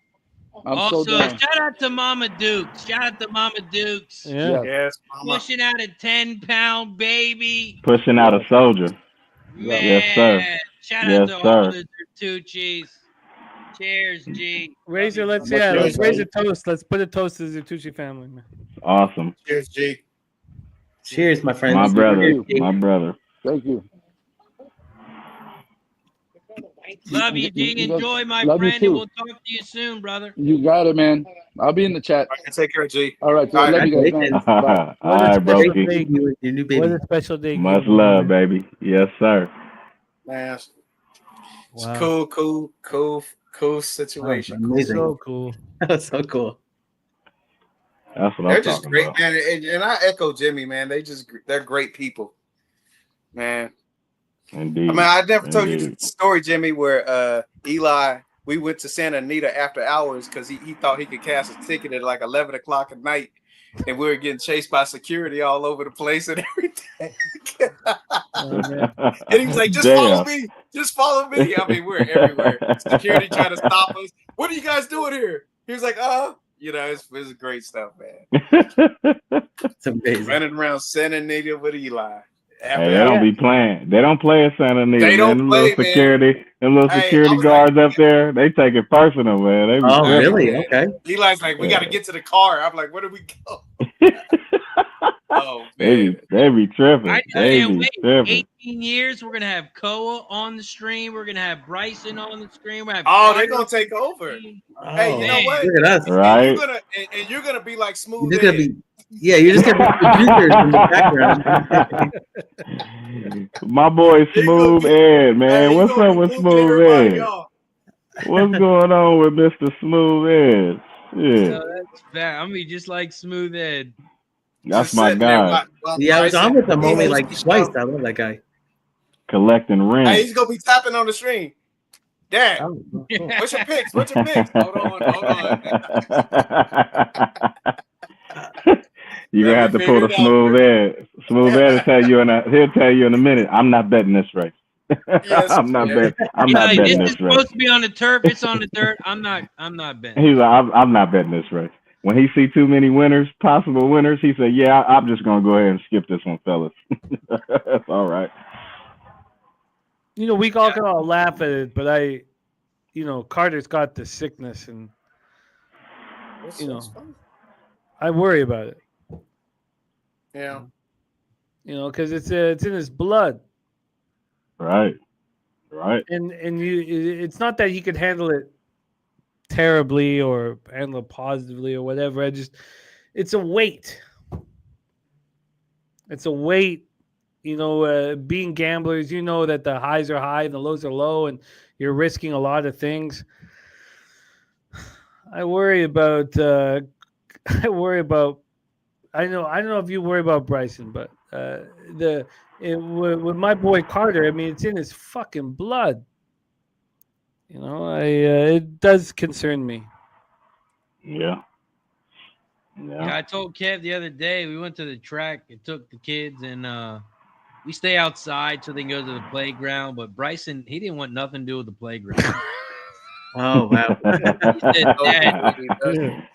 Shout out to Mama Dukes. Shout out to Mama Dukes. Yeah. Yes, Mama. Pushing out a 10-pound baby. Pushing out a soldier. Man. Yes, sir. Shout out to all the Zertucci's. Cheers, G. Razor, let's raise a toast. Let's put a toast to the Zertucci family, man. Awesome. Cheers, G. Cheers, my friends. My brother. Thank you. Love you, G. Enjoy, my friend, and we'll talk to you soon, brother. You got it, man. I'll be in the chat. All right, take care, G. All right, love you guys, man. Bye. All right, bro. What a special day. Much love, baby. Yes, sir. Man, it's cool situation. Amazing. So cool. That's so cool. That's what They're I'm just talking great, about. man. And I echo Jimmy, man. They're great people, man. Indeed. I mean, I never told you the story, Jimmy, where Eli, we went to Santa Anita after hours because he thought he could cash a ticket at like 11 o'clock at night, and we were getting chased by security all over the place and everything. And he was like, follow me. Just follow me. I mean, we're everywhere. Security trying to stop us. What are you guys doing here? He was like, it's great stuff, man. It's amazing. Running around Santa Anita with Eli. Hey, they don't be playing. They don't play at Santa Anita. They don't play, little security, and little security guards up there. They take it personal, man. They really? Man. Okay. Eli's like, we got to get to the car. I'm like, where do we go? Oh man, they be tripping. I they can't be wait. tripping. 18 years, we're gonna have Koa on the stream. We're gonna have Bryson on the stream. They're gonna take over. Hey, you know what? Look at us, right? And you're gonna be like Smooth. You're just gonna be. Yeah, you're just gonna be producers in the background. My boy Smooth Ed, man. What's up with Smooth Ed? What's going on with Mr. Smooth Ed? Yeah. No, that's bad. I'm gonna be just like Smooth Ed. That's my guy. Yeah, I was on with him only like twice. I love that guy. Collecting rent. Hey, he's gonna be tapping on the stream. Dad, what's your picks? Hold on. You're gonna have to pull the Smooth Ed. Smooth Ed will tell you he'll tell you in a minute. I'm not betting this race. Yes, I'm not betting. I'm not betting this this is race. supposed to be on the turf. It's on the dirt. I'm not betting. He's like, I'm not betting this race. When he see too many possible winners, he said, "Yeah, I'm just gonna go ahead and skip this one, fellas." That's all right. You know, we all can all laugh at it, but Carter's got the sickness, and I worry about it. Yeah. Because it's in his blood. Right. And it's not that he could handle it terribly or handle it positively or whatever. It's a weight. It's a weight. Being gamblers, that the highs are high and the lows are low, and you're risking a lot of things. I worry about. I don't know if you worry about Bryson, but with my boy Carter, I mean, it's in his fucking blood. It does concern me. Yeah. Yeah, I told Kev the other day we went to the track and took the kids, and we stay outside so they can go to the playground. But Bryson, he didn't want nothing to do with the playground. Oh wow! He said, Dad,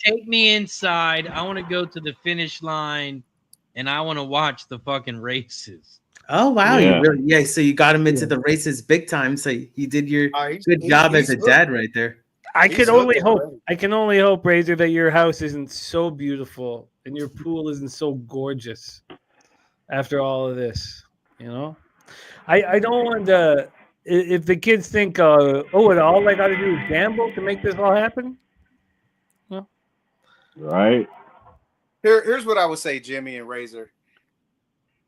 take me inside. I want to go to the finish line, and I want to watch the fucking races. Oh wow! You really, so you got him into the races big time. So you did your good job as a dad right there. I can only hope, Razor, that your house isn't so beautiful and your pool isn't so gorgeous after all of this. You know, I don't want to. If the kids think, all I got to do is gamble to make this all happen. Well, right. Here's what I would say, Jimmy and Razor.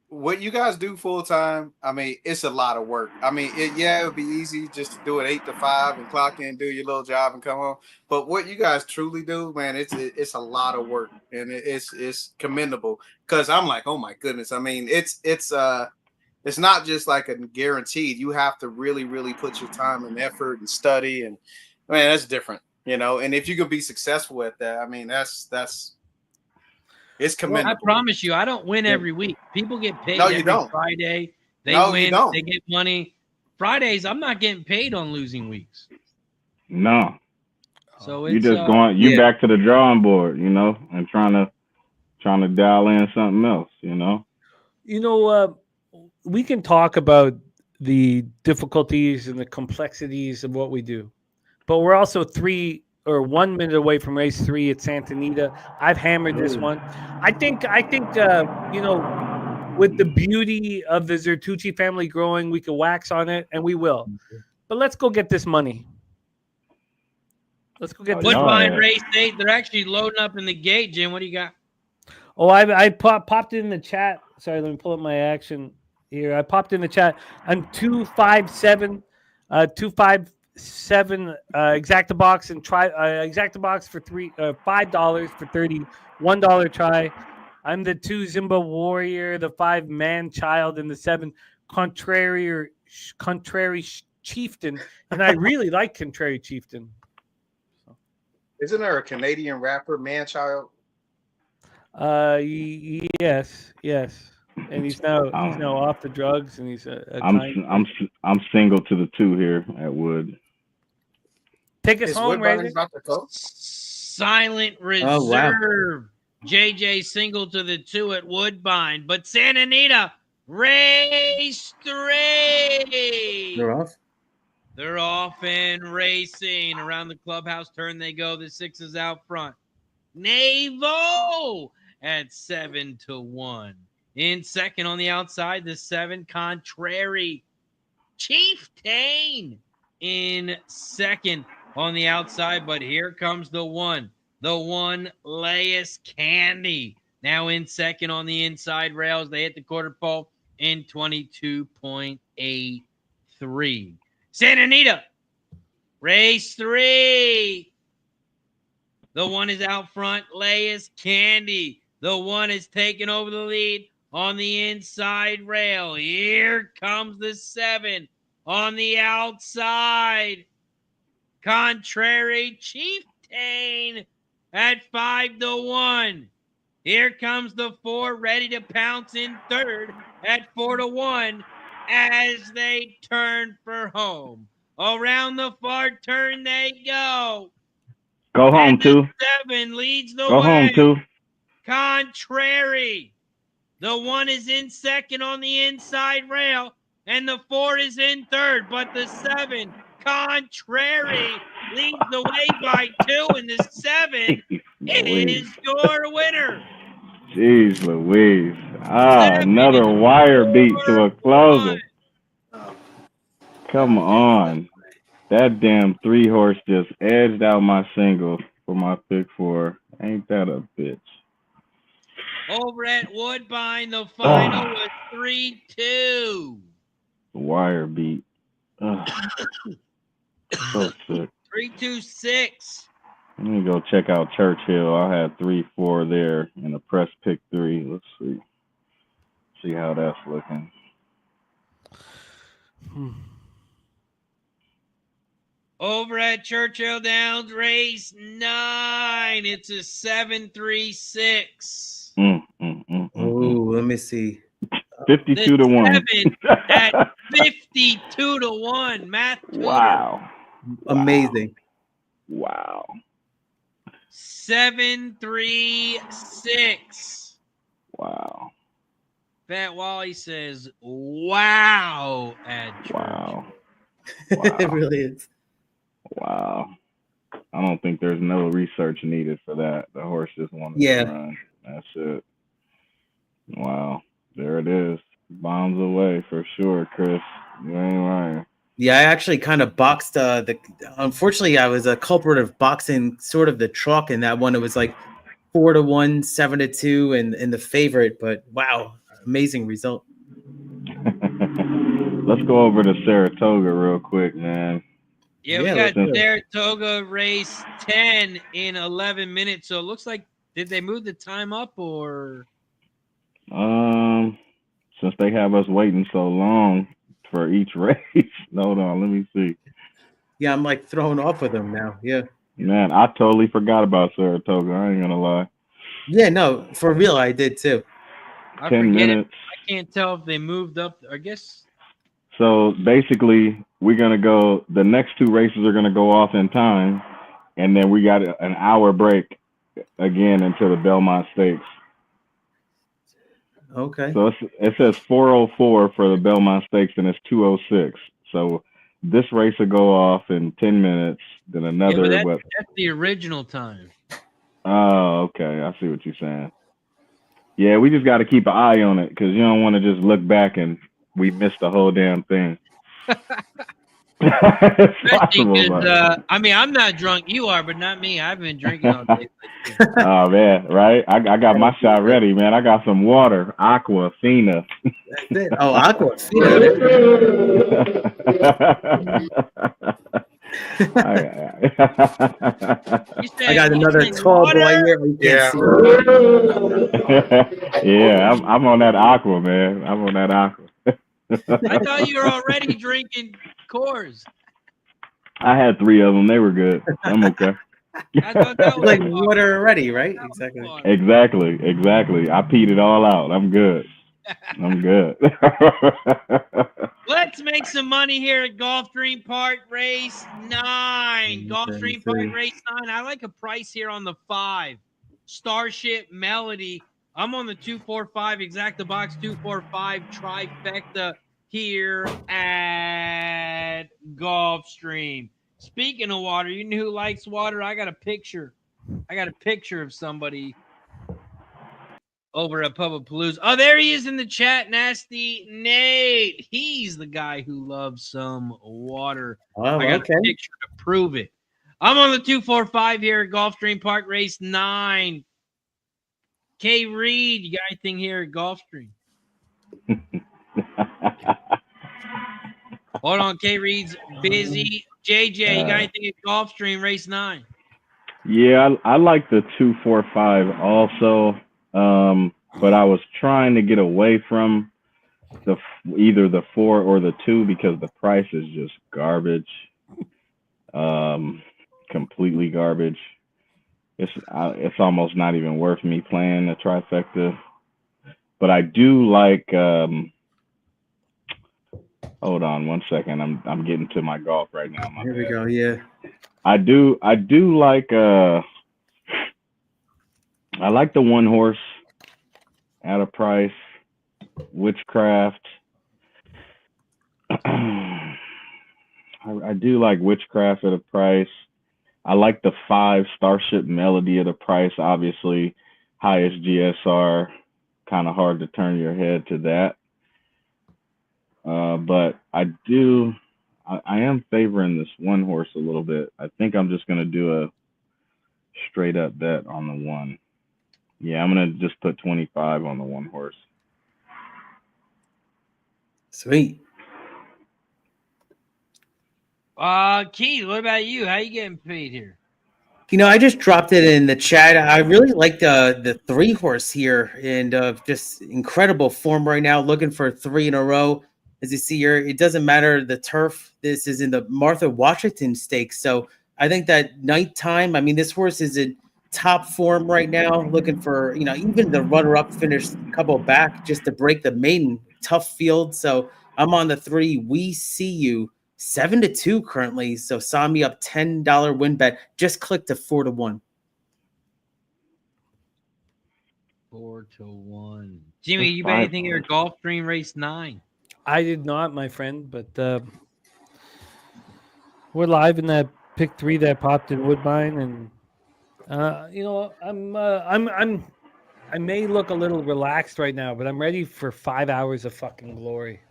What you guys do full time, I mean, it's a lot of work. I mean, it would be easy just to do it 8 to 5 and clock in, do your little job, and come home. But what you guys truly do, man, it's a lot of work, and it's commendable. Because I'm like, oh my goodness, I mean, it's not just like a guaranteed. You have to really, really put your time and effort and study, and man, that's different, you know. And if you can be successful at that, I mean, that's. It's commendable. Well, I promise you, I don't win every week. People get paid every Friday. They win. They get money. Fridays, I'm not getting paid on losing weeks. No. So you just going. You back to the drawing board, you know, and trying to dial in something else, you know. You know, we can talk about the difficulties and the complexities of what we do, but we're also 1 minute away from race 3 at Santa Anita. I've hammered this one. I think you know, with the beauty of the Zertucci family growing, we can wax on it, and we will. But let's go get this money. Let's go get this Woodbine Race 8. They're actually loading up in the gate, Jim. What do you got? Oh, I popped it in the chat. Sorry, let me pull up my action here. I popped in the chat. I'm 257 Exactabox and try Exactabox for $5 for $31 try. I'm the 2 Zimba Warrior, the 5 Man Child, and the 7 Contrary Chieftain, and I really like Contrary Chieftain. So. Isn't there a Canadian rapper, Man Child? Yes, and he's now off the drugs, and he's I'm single to the 2 here at Wood. Take us home, Razor. Silent Reserve. JJ single to the 2 at Woodbine. But Santa Anita, race 3. They're off and racing. Around the clubhouse turn they go. The 6 is out front. Navo at 7-1. In second on the outside, the 7 Contrary. Chieftain in second on the outside, but here comes the 1. The 1, Layus Candy. Now in second on the inside rails. They hit the quarter pole in 22.83. Santa Anita, race 3. The 1 is out front, Layus Candy. The 1 is taking over the lead on the inside rail. Here comes the 7 on the outside. Contrary Chieftain at 5-1. Here comes the 4, ready to pounce in third at 4-1 as they turn for home. Around the far turn they go. Go home, 2. 7 leads the way. Go home, 2. Contrary. The 1 is in second on the inside rail, and the 4 is in third, but the 7, Contrary, leads the way by 2, and the 7 is your winner. Jeez Louise. Another wire beat to a closer. Come on. That damn 3-horse just edged out my single for my pick 4. Ain't that a bitch? Over at Woodbine, the final was 3-2. Wire beat. So sick. 3-2-6. Let me go check out Churchill. I had 3-4 there in a press pick 3. Let's see how that's looking. Over at Churchill Downs, race 9. It's a 7-3-6. Oh, let me see. 52 to 1. At 52 to 1. Math tutor. Wow. Amazing. Wow. 7-3-6. Wow. Fat Wally says, wow, at Church. Wow. It really is. Wow. I don't think there's no research needed for that. The horse just wanted to run. That's it. Wow. There it is. Bombs away for sure, Chris. You ain't lying. Yeah, I actually kind of boxed unfortunately I was a culprit of boxing sort of the chalk in that one. It was like 4 to 1, 7 to 2, and the favorite, but wow, amazing result. Let's go over to Saratoga real quick, man. Yeah, we got Saratoga race 10 in 11 minutes. So it looks like, did they move the time up or? Since they have us waiting so long for each race. Hold on, let me see. Yeah, I'm like thrown off with them now. Yeah. Man, I totally forgot about Saratoga. I ain't gonna lie. Yeah, no, for real, I did too. 10 minutes. I can't tell if they moved up, I guess. So basically, we're gonna go. The next 2 races are gonna go off in time, and then we got an hour break again until the Belmont Stakes. Okay. So it says 4:04 for the Belmont Stakes, and it's 2:06. So this race will go off in 10 minutes. Then another. Yeah, that's the original time. Oh, okay. I see what you're saying. Yeah, we just got to keep an eye on it because you don't want to just look back and we missed the whole damn thing. I mean, I'm not drunk. You are, but not me. I've been drinking all day. Oh, man, right? I got my shot ready, man. I got some water, Aquafina. That's it. Oh, Aquafina. I got another tall boy here. Yeah, I'm on that Aqua, man. I'm on that Aqua. I thought you were already drinking Coors. I had 3 of them. They were good. I'm okay. I thought that was like water already, right? Exactly. Exactly. I peed it all out. I'm good. Let's make some money here at Gulfstream Park Race 9. Gulfstream Park Race 9. I like a price here on the 5. Starship Melody. I'm on the 245 exacta box 245 trifecta here at Gulfstream. Speaking of water, you know who likes water? I got a picture of somebody over at Public Palooza. Oh, there he is in the chat, Nasty Nate. He's the guy who loves some water. Oh, I got a picture to prove it. I'm on the 245 here at Gulfstream Park Race 9. K. Reed, you got anything here at Gulfstream? Hold on, K. Reed's busy. JJ, you got anything at Gulfstream Race 9? Yeah, I like the 245 also, but I was trying to get away from either the 4 or the 2 because the price is just garbage, completely garbage. It's almost not even worth me playing a trifecta. But I do like. Hold on 1 second. I'm getting to my golf right now. Here we go. Yeah. I do like. I like the 1 horse at a price. Witchcraft. I do like Witchcraft at a price. I like the 5 Starship Melody at a price. Obviously, highest GSR. Kind of hard to turn your head to that. But I am favoring this 1 horse a little bit. I think I'm just going to do a straight up bet on the 1. Yeah, I'm going to just put 25 on the 1 horse. Sweet. Keith, what about you? How you getting paid here? You know, I just dropped it in the chat. I really like the 3 horse here and just incredible form right now. Looking for 3 in a row. As you see here, it doesn't matter the turf. This is in the Martha Washington Stakes. So I think that nighttime, I mean, this horse is in top form right now, looking for, even the runner-up finished a couple back just to break the maiden. Tough field. So I'm on the 3. We See You 7-2 currently. So saw me up $10 win bet. Just click to 4-1. 4-1. Jimmy, you bet anything here at Gulfstream Race 9? I did not, my friend, but we're live in that pick 3 that popped in Woodbine, and I may look a little relaxed right now, but I'm ready for 5 hours of fucking glory.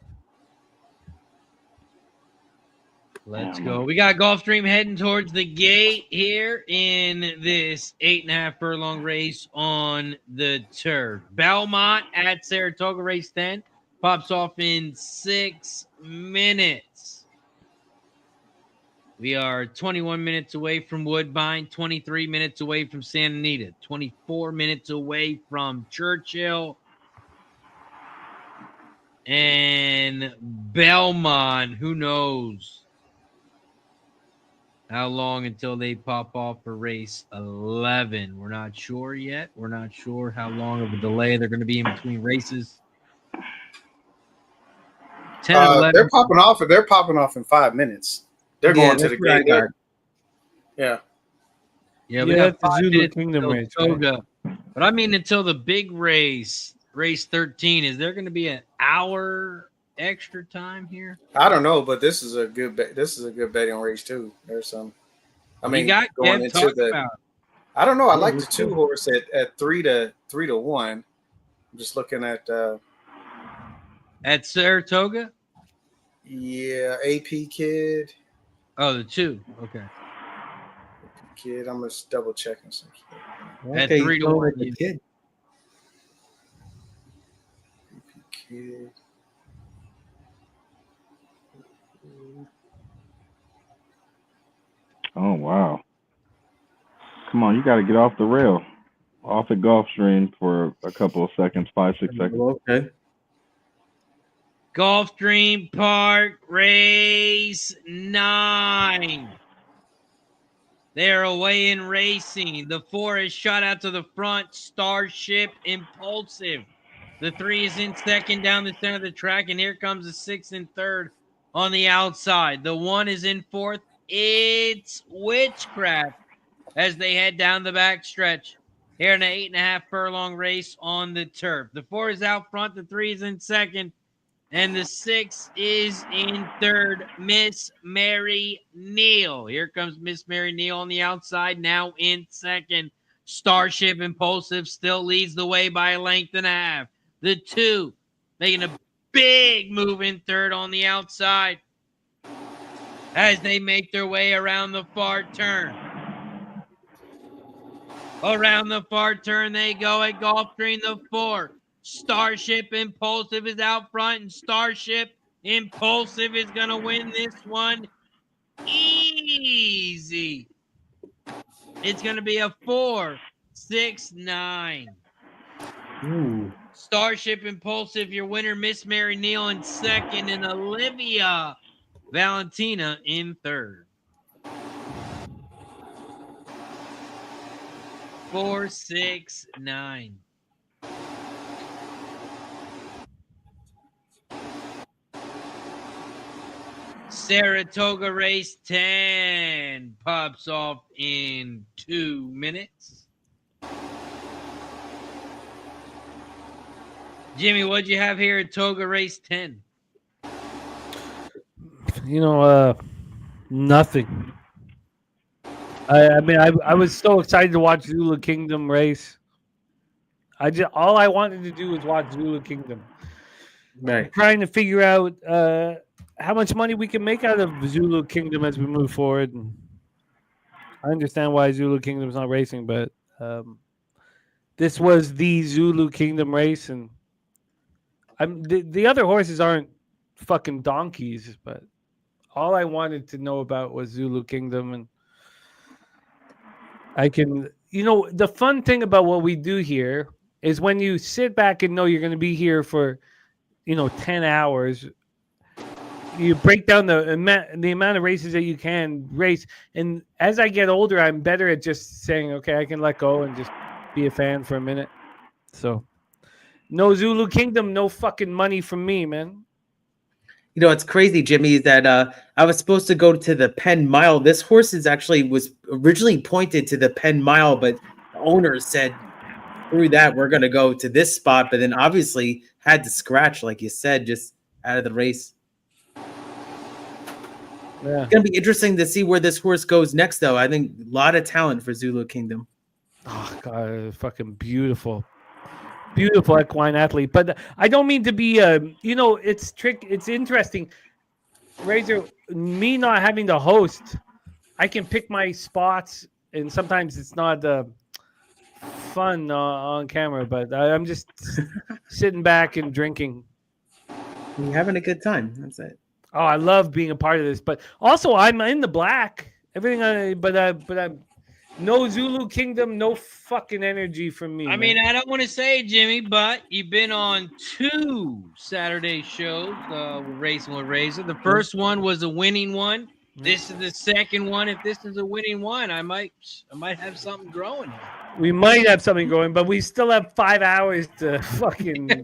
Let's go. We got Gulfstream heading towards the gate here in this 8.5 furlong race on the turf. Belmont at Saratoga Race 10 pops off in 6 minutes. We are 21 minutes away from Woodbine, 23 minutes away from Santa Anita, 24 minutes away from Churchill and Belmont. Who knows how long until they pop off for race 11? We're not sure yet. We're not sure how long of a delay they're going to be in between races. 10 and 11. They're popping off. They're popping off in 5 minutes. They're going to the gate. Yeah. Yeah, we got 5 minutes Saratoga. But I mean, until the big race 13, is there going to be an hour extra time here? I don't know, but this is a good bet. This is a good betting race too. There's some. I mean, going into the. I don't know. I like the 2 horse at 3-1. I'm just looking at Saratoga. Yeah, AP Kid. Oh, the 2. Okay. Kid, I'm just double checking something. At 3-1, the Kid. AP Kid. Oh, wow. Come on, you got to get off the rail. Off the Gulfstream for a couple of seconds, 5-6 seconds. Okay. Gulfstream Park Race 9. They're away in racing. The 4 is shot out to the front. Starship Impulsive. The 3 is in second down the center of the track, and here comes the 6 and 3rd on the outside. The 1 is in 4th. It's Witchcraft as they head down the back stretch here in an 8.5 furlong race on the turf. The 4 is out front. The 3 is in second. And the 6 is in 3rd, Miss Mary Neal. Here comes Miss Mary Neal on the outside, now in 2nd. Starship Impulsive still leads the way by a length and a half. The 2 making a big move in 3rd on the outside as they make their way around the far turn. Around the far turn they go at Gulfstream. The 4. Starship Impulsive is out front, and Starship Impulsive is going to win this one easy. It's going to be a 4-6-9. Ooh. Starship Impulsive, your winner, Miss Mary Neal in 2nd, and Olivia Valentina in 3rd. 4-6-9. Saratoga Race 10 pops off in 2 minutes. Jimmy, what'd you have here at Toga Race 10? Nothing. I was so excited to watch Zulu Kingdom race. All I wanted to do was watch Zulu Kingdom. Right. I'm trying to figure out how much money we can make out of Zulu Kingdom as we move forward. And I understand why Zulu Kingdom's not racing, but this was the Zulu Kingdom race, and the other horses aren't fucking donkeys, but all I wanted to know about was Zulu Kingdom, and I can, the fun thing about what we do here is when you sit back and know you're going to be here for, 10 hours, you break down the amount of races that you can race. And as I get older, I'm better at just saying, okay, I can let go and just be a fan for a minute. So no Zulu Kingdom, no fucking money from me, man. You know, it's crazy, Jimmy, that I was supposed to go to the Penn Mile. This horse was originally pointed to the Penn Mile, but the owner said through that we're going to go to this spot, but then obviously had to scratch, like you said, just out of the race. Yeah. It's going to be interesting to see where this horse goes next, though. I think a lot of talent for Zulu Kingdom. Oh, God, fucking beautiful. Beautiful equine athlete. But I don't mean to be, it's interesting. Razor, me not having to host, I can pick my spots, and sometimes it's not fun on camera, but I'm just sitting back and drinking. You're having a good time. That's it. Oh, I love being a part of this, but also I'm in the black. But I'm no Zulu Kingdom, no fucking energy from me. I mean, I don't want to say, Jimmy, but you've been on 2 Saturday shows Racing with Razor. The first one was a winning one. This is the second one. If this is a winning one, I might have something growing. We might have something going, but we still have 5 hours to fucking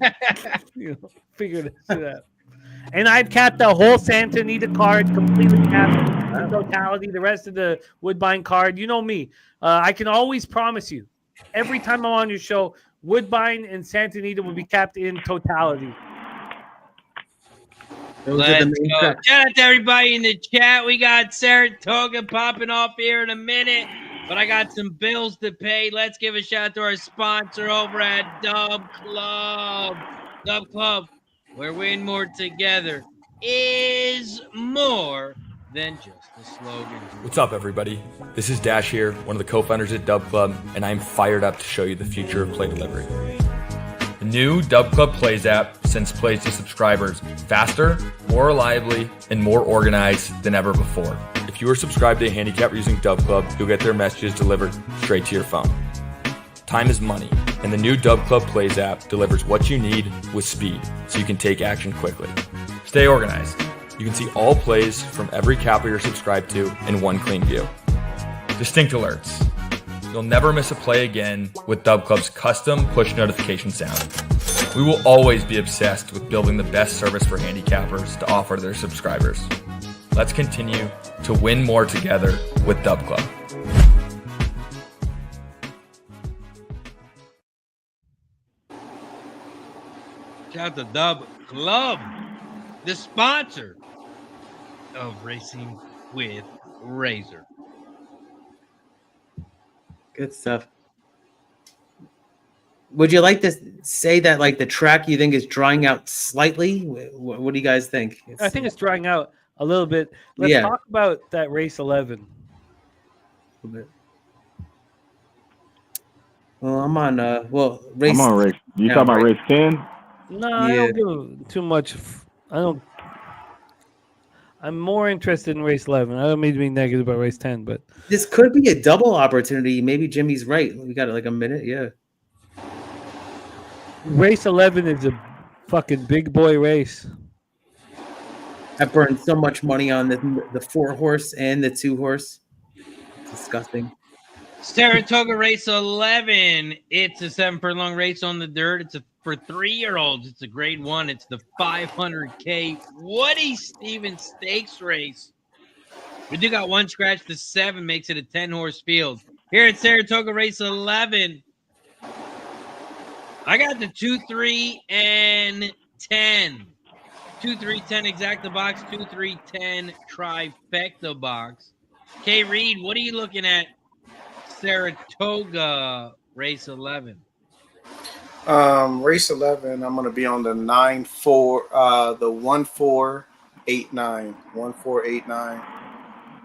figure this shit out. And I've capped the whole Santa Anita card, completely capped in totality. The rest of the Woodbine card, you know me. I can always promise you, every time I'm on your show, Woodbine and Santa Anita will be capped in totality. Let's go. Shout out to everybody in the chat. We got Saratoga popping off here in a minute, but I got some bills to pay. Let's give a shout out to our sponsor over at Dub Club. Dub Club, where win more together is more than just a slogan. What's up, everybody? This is Dash here, one of the co-founders at Dub Club, and I'm fired up to show you the future of play delivery. The new Dub Club Plays app sends plays to subscribers faster, more reliably, and more organized than ever before. If you are subscribed to a handicapper using Dub Club, you'll get their messages delivered straight to your phone. Time is money, and the new Dub Club Plays app delivers what you need with speed, so you can take action quickly. Stay organized. You can see all plays from every capper you're subscribed to in one clean view. Distinct alerts. You'll never miss a play again with Dub Club's custom push notification sound. We will always be obsessed with building the best service for handicappers to offer to their subscribers. Let's continue to win more together with Dub Club. Shout out to Dub Club, the sponsor of Racing with Razor. Good stuff. Would you like to say that, like, the track you think is drying out slightly? What do you guys think? I think it's drying out a little bit. Let's talk about that race 11. A little bit. Well, I'm on race. I'm on race. You talking about race 10? No, I don't give too much. I'm more interested in race 11. I don't mean to be negative about race 10, but this could be a double opportunity. Maybe Jimmy's right. We got like a minute. Yeah. Race 11 is a fucking big boy race. I burned so much money on the 4-horse and the 2-horse. Disgusting. Saratoga Race 11. It's a 7-furlong race on the dirt. It's for 3-year-olds. It's a grade 1. It's the 500K Woody Stevens Stakes race. We do got one scratch. The 7 makes it a 10-horse field. Here at Saratoga Race 11, I got the 2, 3, and 10. 2, 3, 10 exacta box, 2, 3, 10 trifecta box. K. Reed, what are you looking at? Saratoga Race 11. Race 11, I'm going to be on the 9-4, the 1-4-8-9, 1-4-8-9.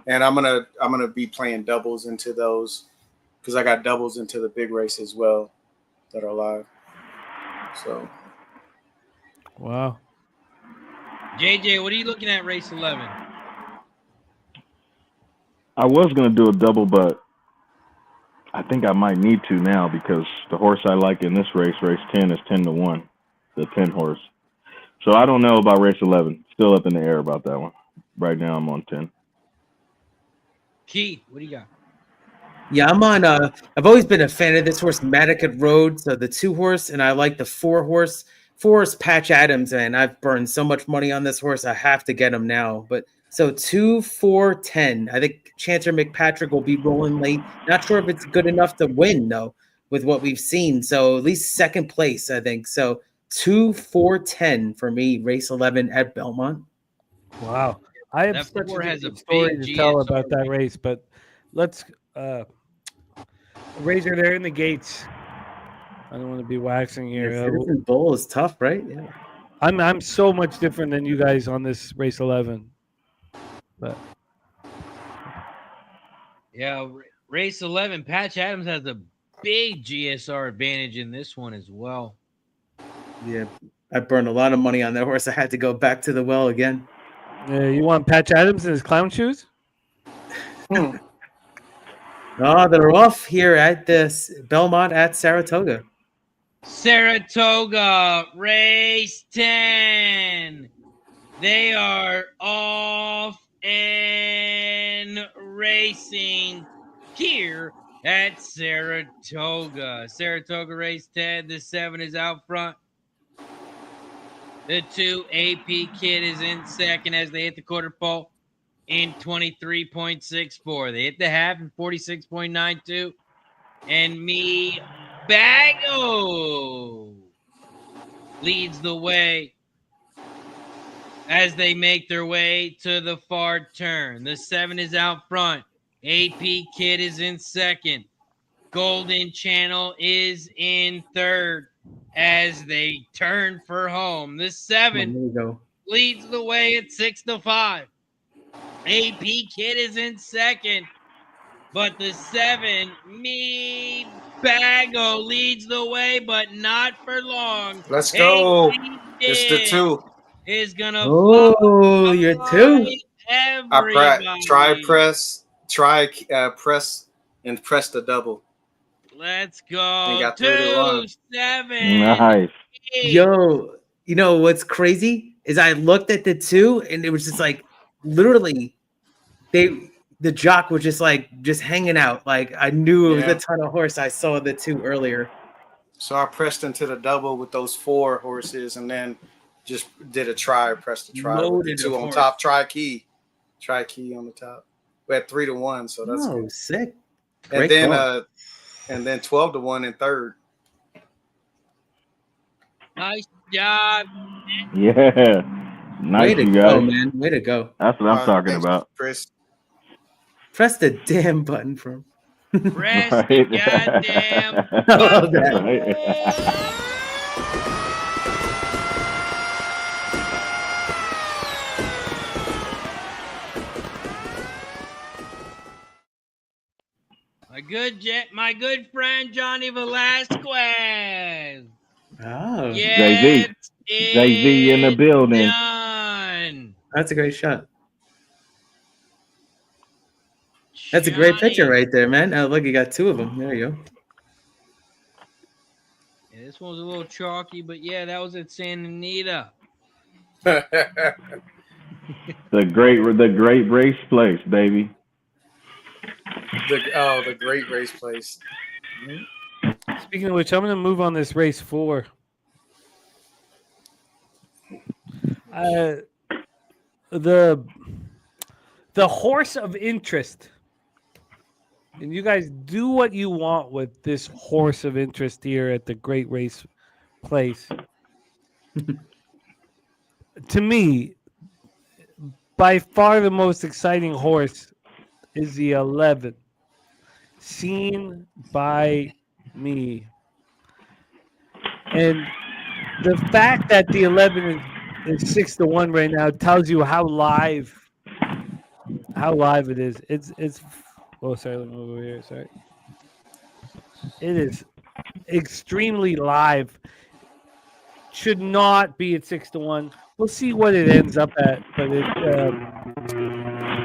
And I'm going to be playing doubles into those because I got doubles into the big race as well that are live. So. Wow. JJ, what are you looking at race 11? I was going to do a double, but I think I might need to now because the horse I like in this race, race 10, is 10-1, the 10 horse. So I don't know about race 11. Still up in the air about that one. Right now I'm on 10. Keith, what do you got? Yeah, I'm on. I've always been a fan of this horse, Madaket Road. So the 2-horse, and I like the 4-horse. 4-horse Patch Adams, and I've burned so much money on this horse. I have to get him now. But so 2, 4, 10. I think Chancer McPatrick will be rolling late. Not sure if it's good enough to win though, with what we've seen. So at least second place, I think. So 2, 4, 10 for me. Race 11 at Belmont. Wow, I have such a good story to tell about that race, but let's. Razor, they're in the gates. I don't want to be waxing here. Citizen Bowl is tough, right? Yeah. I'm so much different than you guys on this race 11. But yeah, race 11. Patch Adams has a big GSR advantage in this one as well. Yeah, I burned a lot of money on that horse. I had to go back to the well again. You want Patch Adams in his clown shoes? Oh, they're off here at this Belmont at Saratoga. Saratoga, race 10. They are off and racing here at Saratoga. Saratoga, race 10. The 7 is out front. The 2, AP Kid, is in second as they hit the quarter pole in 23.64. They hit the half in 46.92. And Me Bago leads the way as they make their way to the far turn. The 7 is out front. AP Kid is in second. Golden Channel is in third as they turn for home. The 7 leads the way at 6-5. AP Kid is in second, but the 7, Me Bago, leads the way, but not for long. Let's go. It's the 2. Is gonna. Oh, you're 2. Try press, and press the double. Let's go. Got 2, 7. Nice. 8. Yo, you know what's crazy is I looked at the 2 and it was just like literally the jock was just hanging out. Like I knew it was a ton of horse. I saw the 2 earlier. So I pressed into the double with those 4 horses and then just did a try, pressed the try with the 2 on top, try key on the top. We had 3-1, so that's good. Sick. And then 12-1 in third. Nice job. Yeah. Nice, way to you go, guys. man. Way to go. That's what I'm talking about. Chris. Press the damn button from. Press the goddamn button. My good friend Johnny Velasquez. Oh, Jay-Z in the building. Done. That's a great shot. That's a great picture right there, man. Oh, look, you got 2 of them. There you go. Yeah, this one's a little chalky, but yeah, that was at Santa Anita. The great race place, baby. The great race place. Speaking of which, I'm going to move on this race 4. The horse of interest. And you guys do what you want with this horse of interest here at the Great Race Place. To me, by far the most exciting horse is the 11. Seen by Me. And the fact that the 11 is 6-1 right now tells you how live it is. It's oh, sorry, let me move over here. Sorry. It is extremely live. Should not be at 6-1. We'll see what it ends up at, but it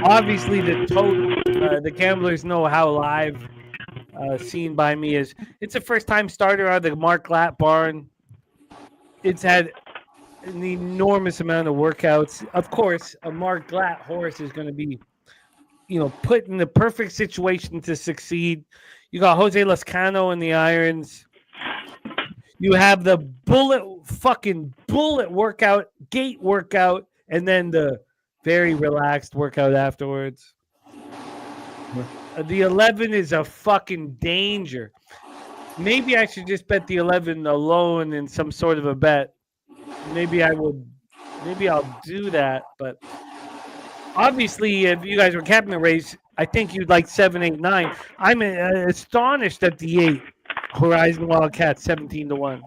obviously the gamblers know how live Seen by Me is. It's a first-time starter out of the Mark Latt barn. It's had an enormous amount of workouts. Of course, a Mark Glatt horse is going to be, put in the perfect situation to succeed. You got Jose Lascano in the irons. You have the bullet workout, gate workout, and then the very relaxed workout afterwards. The 11 is a fucking danger. Maybe I should just bet the 11 alone in some sort of a bet. Maybe I'll do that. But obviously, if you guys were capping the race, I think you'd like 7, 8, 9. I'm astonished at the 8 Horizon Wildcat 17-1.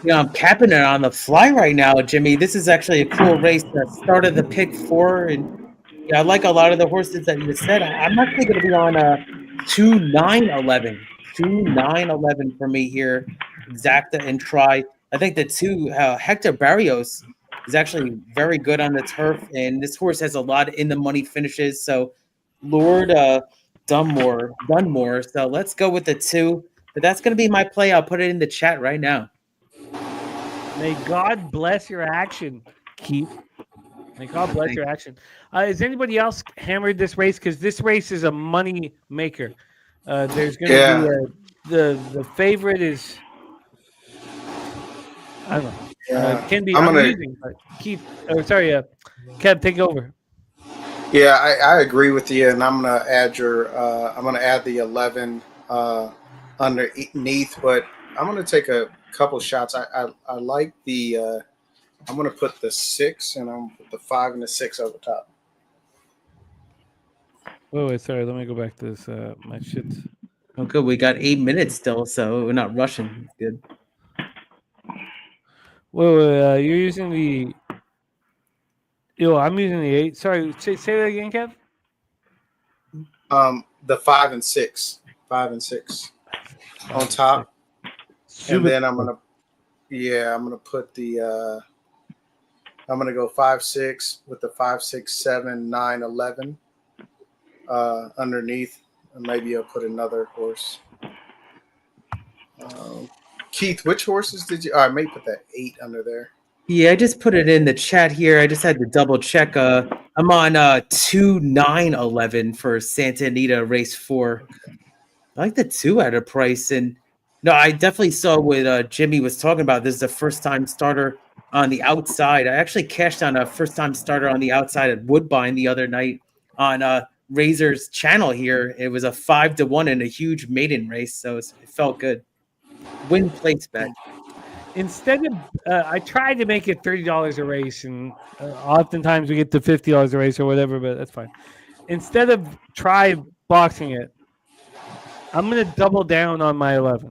Yeah, I'm capping it on the fly right now, Jimmy. This is actually a cool race. That started the pick 4, and I like a lot of the horses that you said. I'm actually going to be on 2-9-11. 2-9-11 for me here. Exacta and Try. I think the 2 Hector Barrios is actually very good on the turf, and this horse has a lot in the money finishes. So Lord Dunmore. So let's go with the 2. But that's going to be my play. I'll put it in the chat right now. May God bless your action, Keith. May God bless your action. Has anybody else hammered this race? Because this race is a money maker. There's going to be the favorite is, I don't know. Can be amusing, but Keith. Kev, take over. Yeah, I agree with you, and I'm gonna add the 11 underneath, but I'm gonna take a couple shots. I like the. I'm gonna put the 6, and I'm gonna put the 5 and the 6 over top. Wait, sorry. Let me go back to this. My shit. Oh, good. We got 8 minutes still, so we're not rushing. Good. Wait, you're using the. I'm using the 8. Sorry, say that again, Kev. The 5 and 6, 5 and 6 on top, and then I'm gonna put the. I'm gonna go 5, 6 with the 5, 6, 7, 9, 11 underneath, and maybe I'll put another horse. Keith, which horses did you? I may put that 8 under there. Yeah, I just put it in the chat here. I just had to double check. I'm on 2-9-11 for Santa Anita race 4. I like the 2 at a price, and no, I definitely saw what Jimmy was talking about. This is a first-time starter on the outside. I actually cashed on a first-time starter on the outside at Woodbine the other night on Razor's channel here. It was a 5-1 in a huge maiden race, so it felt good. Win place bet. Instead of, I tried to make it $30 a race, and oftentimes we get to $50 a race or whatever, but that's fine. Instead of try boxing it, I'm going to double down on my 11.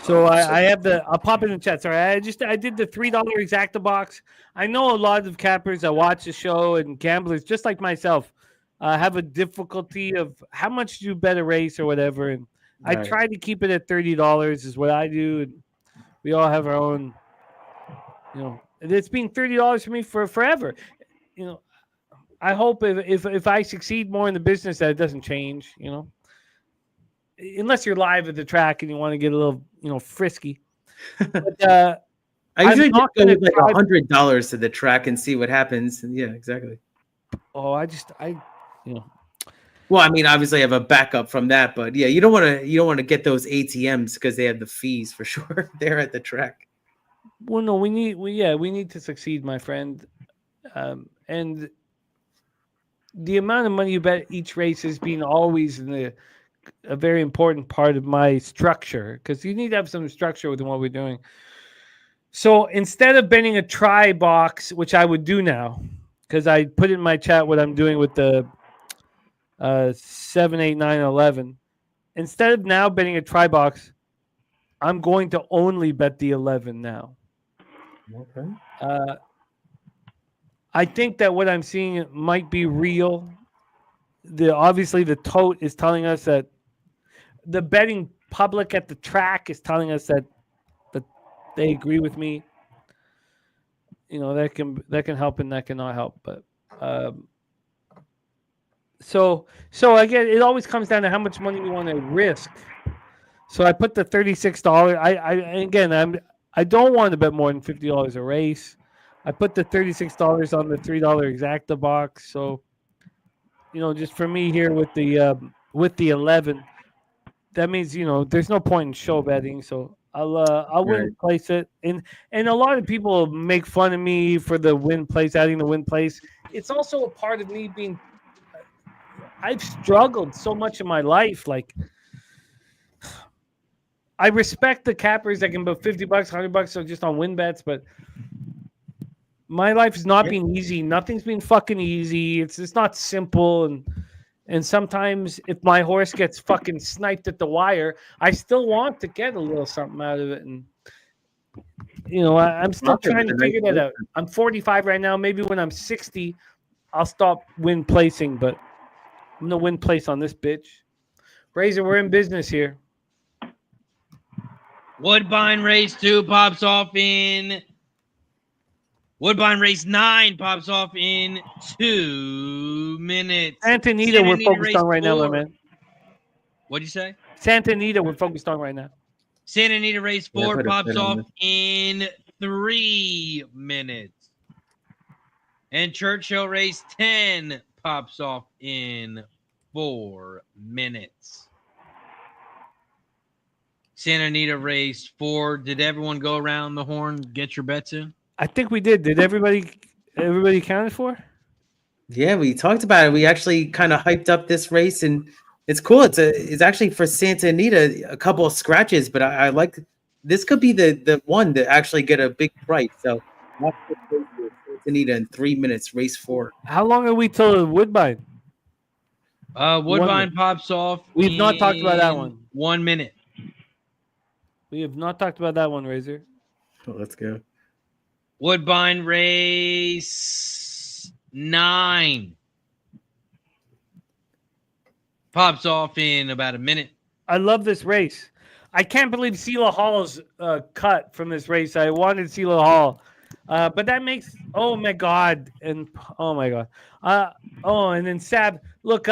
So I have I'll pop it in the chat. Sorry, I did the $3 exacta box. I know a lot of cappers that watch the show and gamblers, just like myself, have a difficulty of how much do you bet a race or whatever, and I try to keep it at $30 is what I do. And we all have our own, it's been $30 for me for forever. I hope if I succeed more in the business that it doesn't change, unless you're live at the track and you want to get a little, frisky. But, I usually just go with like $100 to the track and see what happens. And yeah, exactly. Oh, Well, I mean, obviously I have a backup from that, but yeah, you don't want to get those ATMs because they have the fees for sure. They're at the track. Well, no, we need to succeed, my friend. And the amount of money you bet each race has been always a very important part of my structure, because you need to have some structure with what we're doing. So instead of betting a try box, which I would do now, because I put in my chat what I'm doing with the 7, 8, 9, 11. Instead of now betting a try box, I'm going to only bet the 11 now. Okay. I think that what I'm seeing might be real. Obviously the tote is telling us that the betting public at the track is telling us that they agree with me. That can help and that cannot help, but. So again, it always comes down to how much money you want to risk. So I put the $36. I don't want to bet more than $50 a race. I put the $36 on the $3 exacta box. So, just for me here with the 11, that means there's no point in show betting. So I'll win place it, and a lot of people make fun of me for the win place, adding the win place. It's also a part of me being. I've struggled so much in my life, like. I respect the cappers that can put $50, $100 so just on win bets, but my life has not been easy. Nothing's been fucking easy. It's just not simple, and sometimes if my horse gets fucking sniped at the wire, I still want to get a little something out of it, and I'm still trying to figure that out. I'm 45 right now. Maybe when I'm 60, I'll stop win placing, but no win place on this bitch. Razor, we're in business here. Woodbine Race 2 pops off in. Woodbine Race 9 pops off in 2 minutes. Santa Anita, we're focused on right now, my man. What'd you say? Santa Anita, we're focused on right now. Santa Anita Race 4 pops off in 3 minutes. And Churchill Race 10 pops off in 4 minutes. Santa Anita Race 4. Did everyone go around the horn, get your bets in? I think we did. Did everybody accounted for? Yeah, we talked about it. We actually kind of hyped up this race, and it's cool. It's actually for Santa Anita a couple of scratches, but I like this could be the one to actually get a big price. So watch Santa Anita in 3 minutes, race 4. How long are we till Woodbine? Woodbine pops off. We've not talked about that one. 1 minute. We have not talked about that one, Razor. Oh, let's go. Woodbine Race 9 pops off in about a minute. I love this race. I can't believe Sela Hall's cut from this race. I wanted Sela Hall. But that makes, oh my God. And oh my God. And then Sav. Look,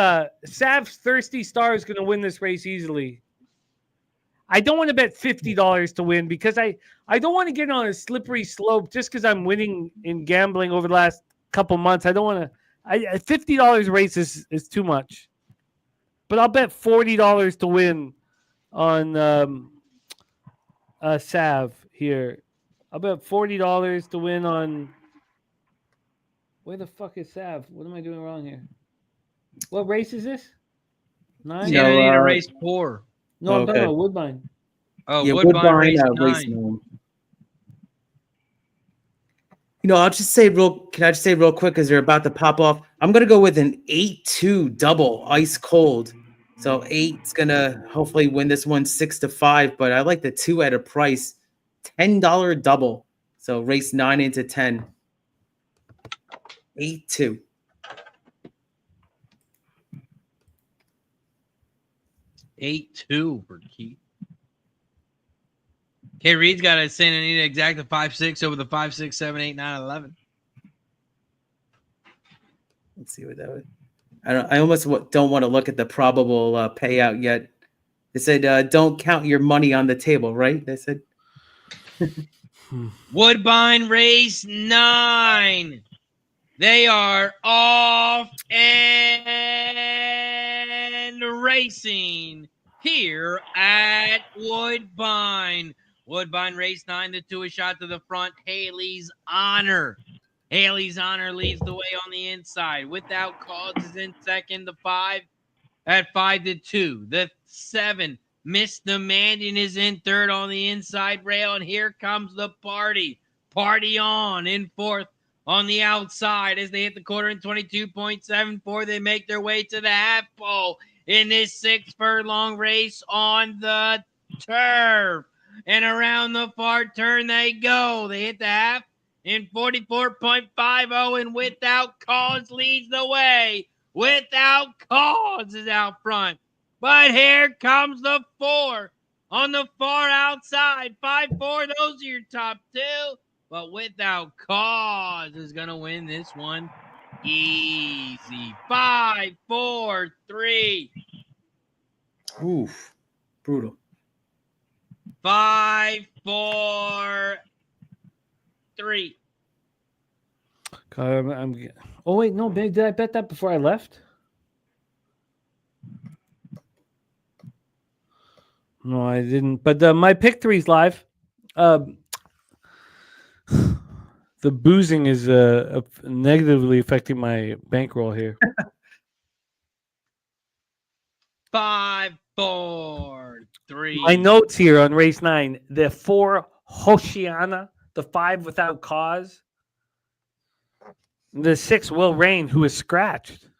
Sav's Thirsty Star is going to win this race easily. I don't want to bet $50 to win because I don't want to get on a slippery slope just because I'm winning in gambling over the last couple months. I don't want to. $50 race is too much. But I'll bet $40 to win on Sav here. I'll bet $40 to win on. Where the fuck is Sav? What am I doing wrong here? What race is this? 9? Santa Anita Race 4. No, I'm talking about Woodbine. Oh, yeah, Woodbine Race 9. I'll just say can I just say real quick because they're about to pop off? I'm going to go with an 8-2 double ice cold. So 8's going to hopefully win this one 6-5, but I like the 2 at a price, $10 double. So race 9 into 10. 8-2. 8-2 for Keith. Okay, Reed's got a Santa Anita exacta 5-6 over the 5, 6, 7, 8, 9, 11. Let's see what that would. I almost don't want to look at the probable payout yet. They said don't count your money on the table, right? They said. Woodbine Race 9. They are off and racing here at Woodbine. Woodbine Race 9, the 2 is shot to the front. Haley's Honor. Haley's Honor leads the way on the inside. Without Cause is in second. The 5 at 5-2. The 7, Miss Demanding, is in third on the inside rail. And here comes the party. Party on in fourth on the outside as they hit the quarter in 22.74. They make their way to the half pole in this 6 furlong race on the turf. And around the far turn they go. They hit the half in 44.50, and Without Cause leads the way. Without Cause is out front. But here comes the 4 on the far outside. 5-4, those are your top 2. But Without Cause is going to win this one easy. 5-4-3. Oof. Brutal. 5-4-3. 3. Oh wait, no, did I bet that before I left? No, I didn't. But my pick 3's live. The boozing is negatively affecting my bankroll here. 5, 4, 3. My notes here on race 9: the 4 Hoshiana, the 5 Without Cause, the 6 Will Rain, who is scratched.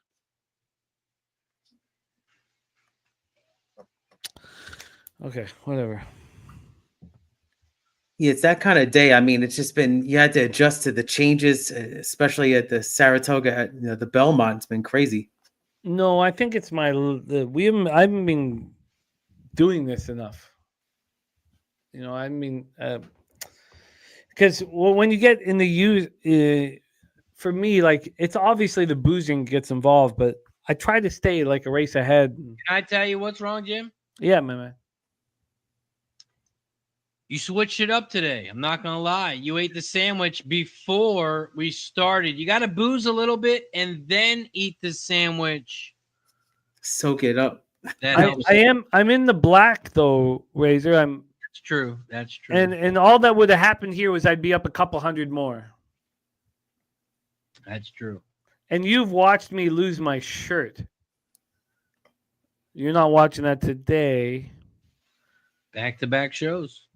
Okay, whatever. Yeah, it's that kind of day. I mean, it's just been, you had to adjust to the changes, especially at the Saratoga, the Belmont. It's been crazy. No, I think it's I haven't been doing this enough. I mean, because when you get in the use, for me, like, it's obviously the boozing gets involved, but I try to stay like a race ahead. Can I tell you what's wrong, Jim? Yeah, man. You switched it up today. I'm not going to lie. You ate the sandwich before we started. You got to booze a little bit and then eat the sandwich. Soak it up. That helps. I'm in the black though, Razor. That's true. That's true. And all that would have happened here was I'd be up a couple hundred more. That's true. And you've watched me lose my shirt. You're not watching that today. Back-to-back shows.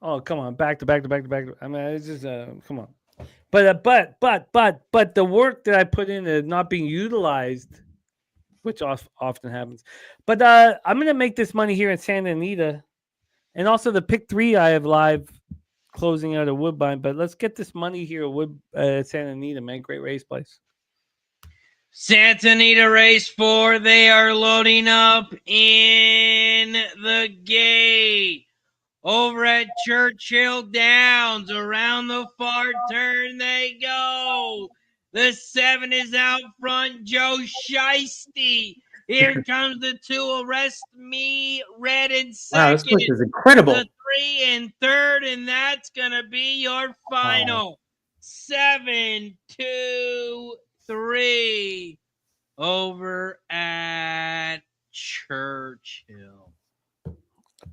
Oh, come on. Back to back. I mean, it's just come on. But the work that I put into not being utilized, which often happens. But I'm going to make this money here in Santa Anita. And also the pick 3 I have live closing out at Woodbine. But let's get this money here at Santa Anita, man. Great race place. Santa Anita race 4. They are loading up in the gate. Over at Churchill Downs, around the far turn they go. The 7 is out front, Joe Shiesty. Here comes the 2, Arrest Me, red in second. Wow, this place is incredible. The 3 in third, and that's going to be your final. 7, 2, 3 over at Churchill.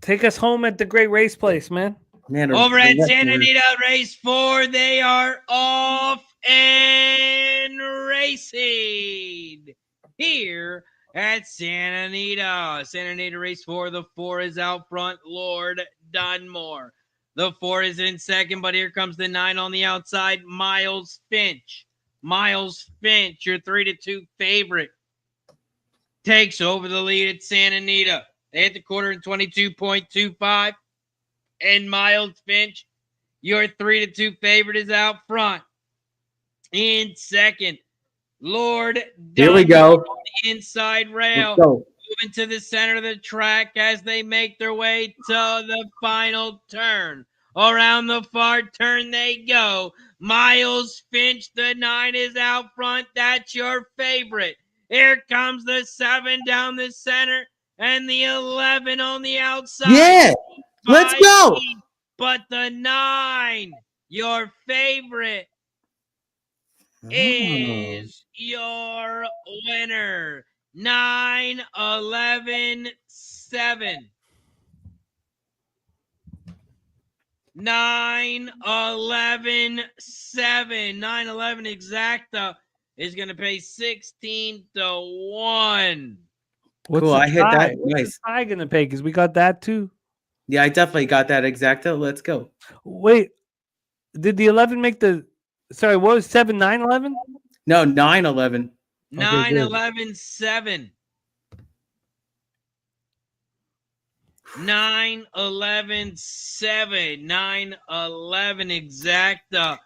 Take us home at the great race place, man. Over at Santa Anita race 4, they are off and racing here at Santa Anita. Santa Anita race 4, the 4 is out front, Lord Dunmore. The 4 is in second, but here comes the 9 on the outside, Miles Finch. Miles Finch, your 3-2 favorite, takes over the lead at Santa Anita. They hit the quarter in 22.25. And Miles Finch, your 3-2 favorite, is out front. In second, Lord Here we go. on the inside rail. Moving to the center of the track as they make their way to the final turn. Around the far turn they go. Miles Finch, the 9 is out front. That's your favorite. Here comes the 7 down the center. And the 11 on the outside. Yeah, let's go. But the 9, your favorite, is your winner. 9, 11, 7. 9, 11, 7. 9, 11 exacta is going to pay 16-1. Cool, I hit that. Nice. What's I going to pay? Because we got that too. Yeah, I definitely got that exacta. Let's go. Wait, did the 11 make the... Sorry, what was 7, 9, 11? No, 9, 11. 9, 11, 7. 9, 11, 7. 9, 11 exacta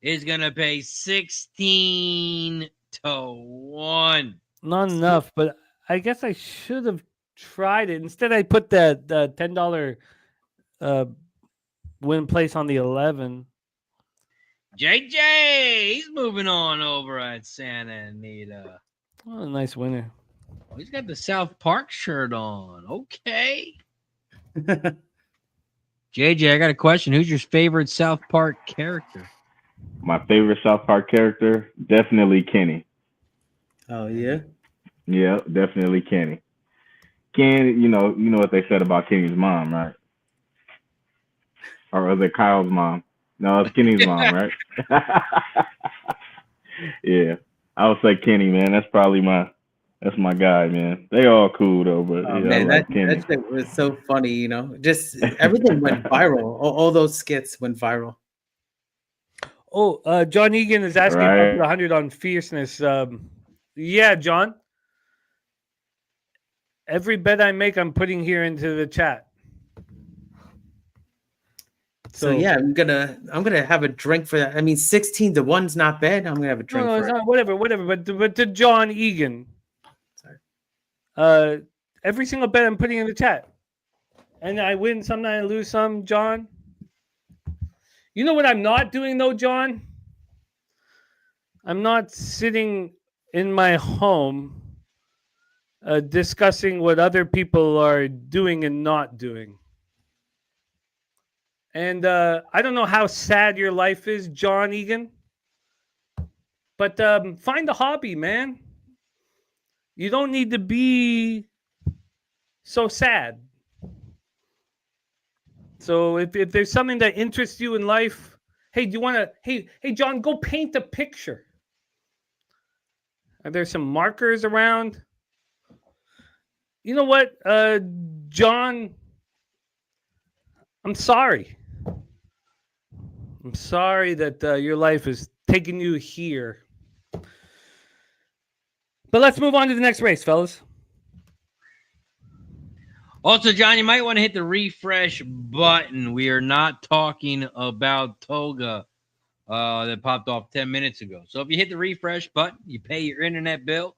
is going to pay 16-1. Not enough, but I guess I should have tried it. Instead, I put the $10 win place on the 11. JJ, he's moving on over at Santa Anita. Oh, a nice winner. Oh, he's got the South Park shirt on. Okay. JJ, I got a question. Who's your favorite South Park character? My favorite South Park character, definitely Kenny. Oh yeah. Yeah, definitely Kenny. Kenny, you know what they said about Kenny's mom, right? Or was it Kyle's mom? No, it's Kenny's mom, right? Yeah, I would say Kenny, man. That's my guy, man. They all cool though, but Oh yeah, man, I like Kenny. that shit was so funny, Just everything went viral. All those skits went viral. Oh, John Egan is asking about the 100 on fierceness. Yeah, John. Every bet I make, I'm putting here into the chat. So yeah, I'm gonna have a drink for that. I mean, 16-1's not bad. I'm gonna have a drink. No, for it's it. not. Whatever. But to John Egan. Sorry. Every single bet I'm putting in the chat, and I win some, and I lose some. John. You know what I'm not doing though, John? I'm not sitting in my home discussing what other people are doing and not doing. And I don't know how sad your life is, John Egan, but find a hobby, man. You don't need to be so sad. So if there's something that interests you in life, hey, do you want to, hey, John, go paint a picture. Are there some markers around? You know what, John, I'm sorry. I'm sorry that your life is taking you here. But let's move on to the next race, fellas. Also, John, you might want to hit the refresh button. We are not talking about Toga that popped off 10 minutes ago. So if you hit the refresh button, you pay your internet bill,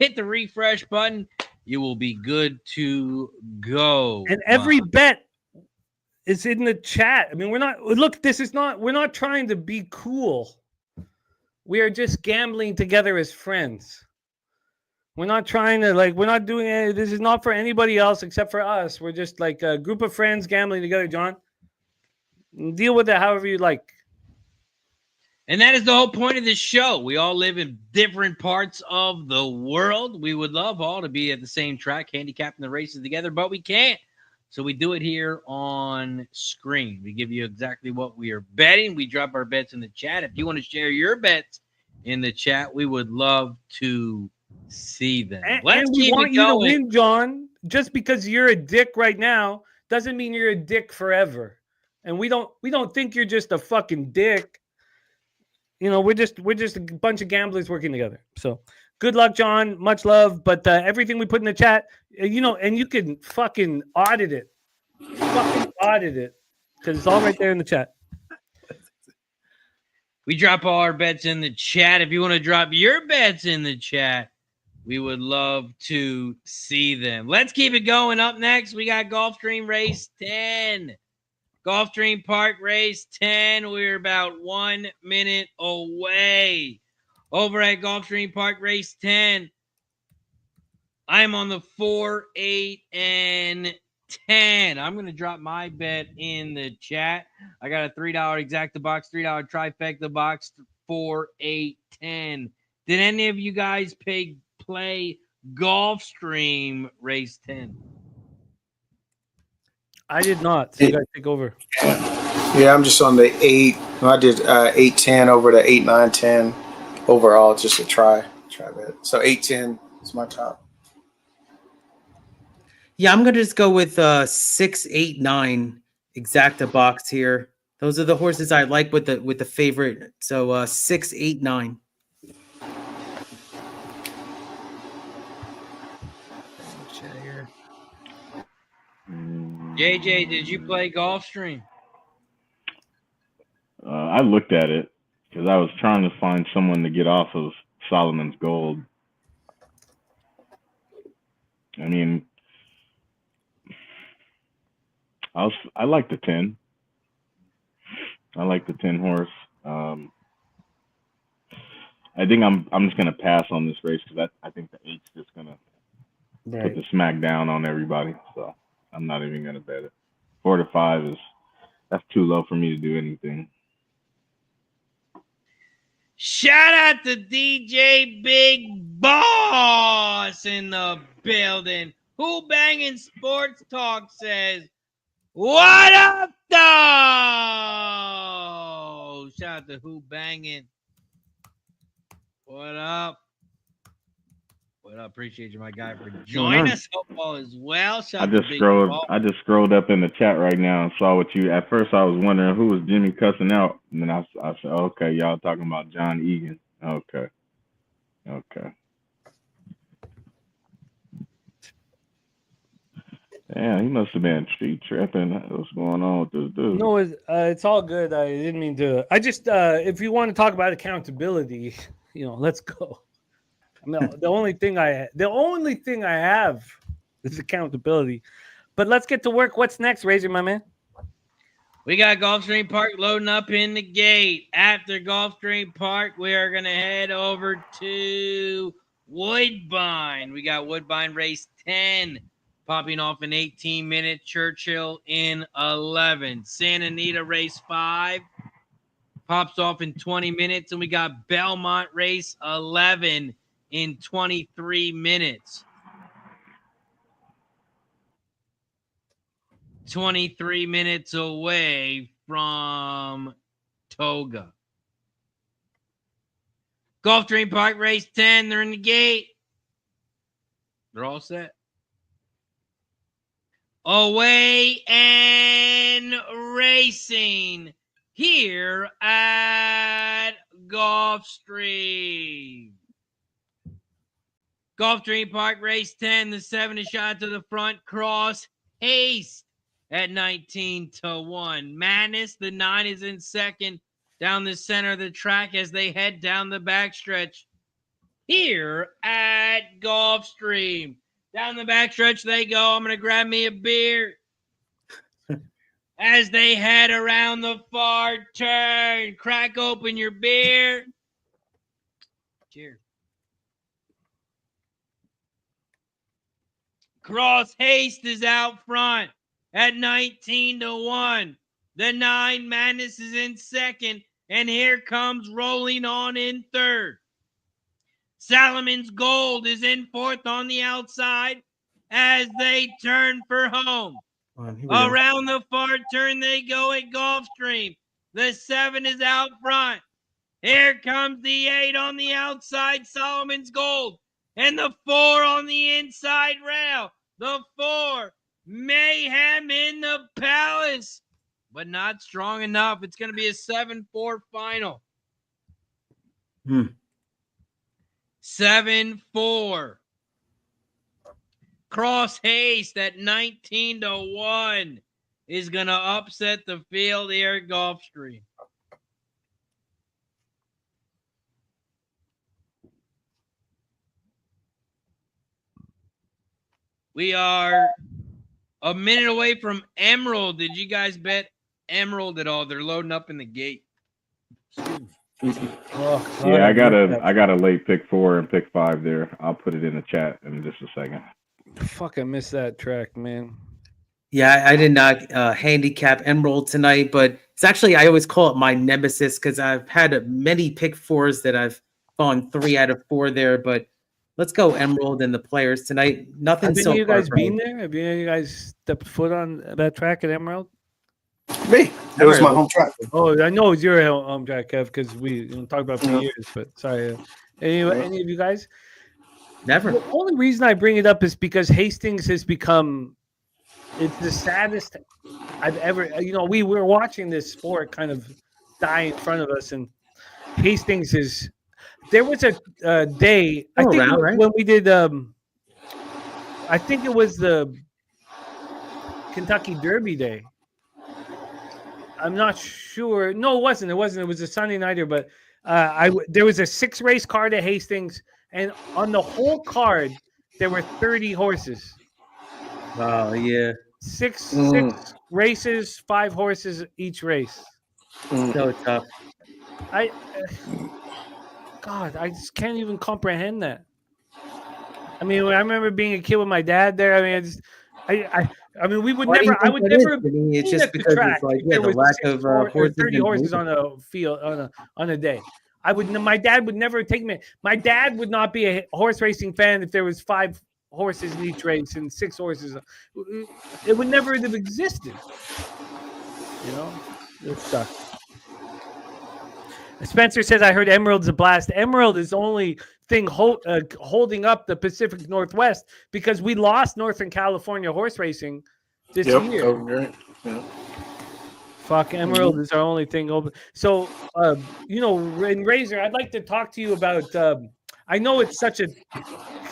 hit the refresh button, you will be good to go. And every bet is in the chat. I mean, we're not trying to be cool. We are just gambling together as friends. We're not trying to, we're not doing it. This is not for anybody else except for us. We're just like a group of friends gambling together, John. Deal with it however you like. And that is the whole point of this show. We all live in different parts of the world. We would love all to be at the same track, handicapping the races together, but we can't. So we do it here on screen. We give you exactly what we are betting. We drop our bets in the chat. If you want to share your bets in the chat, we would love to see them. And we want you to win, John. Just because you're a dick right now doesn't mean you're a dick forever. And we don't think you're just a fucking dick. We're just a bunch of gamblers working together. So good luck, John. Much love. But everything we put in the chat, and you can fucking audit it. Fucking audit it. Because it's all right there in the chat. We drop all our bets in the chat. If you want to drop your bets in the chat, we would love to see them. Let's keep it going. Up next, we got Gulfstream Race 10. Gulfstream Park Race 10. We're about 1 minute away. Over at Gulfstream Park Race 10, I'm on the 4, 8, and 10. I'm going to drop my bet in the chat. I got a $3 exacta box, $3 trifecta box, 4, 8, 10. Did any of you guys play Gulfstream Race 10? I did not. So you guys take over. Yeah, I'm just on the 8. I did 8, 10 over to 8, 9, 10 overall, just to try that. So 8, 10 is my top. Yeah, I'm gonna just go with 6, 8, 9 exacta box here. Those are the horses I like with the favorite. So 6, 8, 9. JJ, did you play Gulfstream? I looked at it because I was trying to find someone to get off of Solomon's Gold. I mean, I like the 10. I like the 10 horse. I think I'm just gonna pass on this race because I think the 8's just gonna put the smack down on everybody. So I'm not even gonna bet it. 4 to 5 that's too low for me to do anything. Shout out to DJ Big Boss in the building. Who Banging Sports Talk says, what up, though? Shout out to Who Banging. What up? What up? Appreciate you, my guy, for joining us. Hope all is well. I just scrolled up in the chat right now and saw what you. At first, I was wondering who was Jimmy cussing out, and then I said, "Okay, y'all talking about John Egan." Okay. Yeah, he must have been tripping. What's going on with this dude? No, it's all good. I didn't mean to. I just, if you want to talk about accountability, let's go. No, the only thing I have is accountability. But let's get to work. What's next, Razor, my man? We got Gulfstream Park loading up in the gate. After Gulfstream Park, we are going to head over to Woodbine. We got Woodbine Race 10 popping off in 18 minutes. Churchill in 11. Santa Anita Race 5 pops off in 20 minutes. And we got Belmont Race 11 in 23 minutes. 23 minutes away from Toga. Gulfstream Park Race 10, they're in the gate. They're all set. Away and racing here at Gulfstream. Gulfstream Park Race 10, the 7 is shot to the front. Cross Haste at 19-1. Madness, the 9 is in second down the center of the track as they head down the backstretch here at Gulfstream. Down the backstretch they go. I'm going to grab me a beer as they head around the far turn. Crack open your beer. Cheers. Cross Haste is out front at 19-1. The 9 Madness is in second, and here comes rolling on in third. Salomon's Gold is in fourth on the outside as they turn for home. Around the far turn they go at Gulfstream. The 7 is out front. Here comes the 8 on the outside, Solomon's Gold. And the 4 on the inside rail. The 4, Mayhem in the Palace. But not strong enough. It's going to be a 7-4 final. 7-4. Cross Haste at 19-1 is going to upset the field here at Gulfstream. We are a minute away from Emerald. Did you guys bet Emerald at all? They're loading up in the gate. Yeah, I got a late pick 4 and pick 5 there. I'll put it in the chat in just a second. Fucking miss that track, man. Yeah, I did not handicap Emerald tonight, but it's actually, I always call it my nemesis because I've had many pick 4s that I've gone 3 out of 4 there, but let's go Emerald and the Players tonight. Nothing. Have any of you guys been there? Have any of you guys stepped foot on that track at Emerald? Me. It was my home track. Oh, I know it's your home track, Kev, because we talked about it for years. But sorry, any of you guys? Never. The only reason I bring it up is because Hastings has become. It's the saddest I've ever. We were watching this sport kind of die in front of us, and Hastings is. There was a day, I think, when we did. I think it was the Kentucky Derby day. I'm not sure. No, it wasn't. It was a Sunday nighter, but there was a 6-race card at Hastings, and on the whole card there were 30 horses. Wow, yeah. Six races, 5 horses each race. So tough. God, I just can't even comprehend that. I mean, I remember being a kid with my dad there. I mean, I mean, we would never. I would never. It's just because track it's like the lack of horses 30 horses on a field on a day. My dad would never take me. My dad would not be a horse racing fan if there was 5 horses in each race and 6 horses. It would never have existed. You know, it sucks. Spencer says, I heard Emerald's a blast. Emerald is the only thing holding up the Pacific Northwest because we lost Northern California horse racing this year. Oh, great. Yeah. Fuck, Emerald is our only thing open. So, in Razor, I'd like to talk to you about, I know it's such a,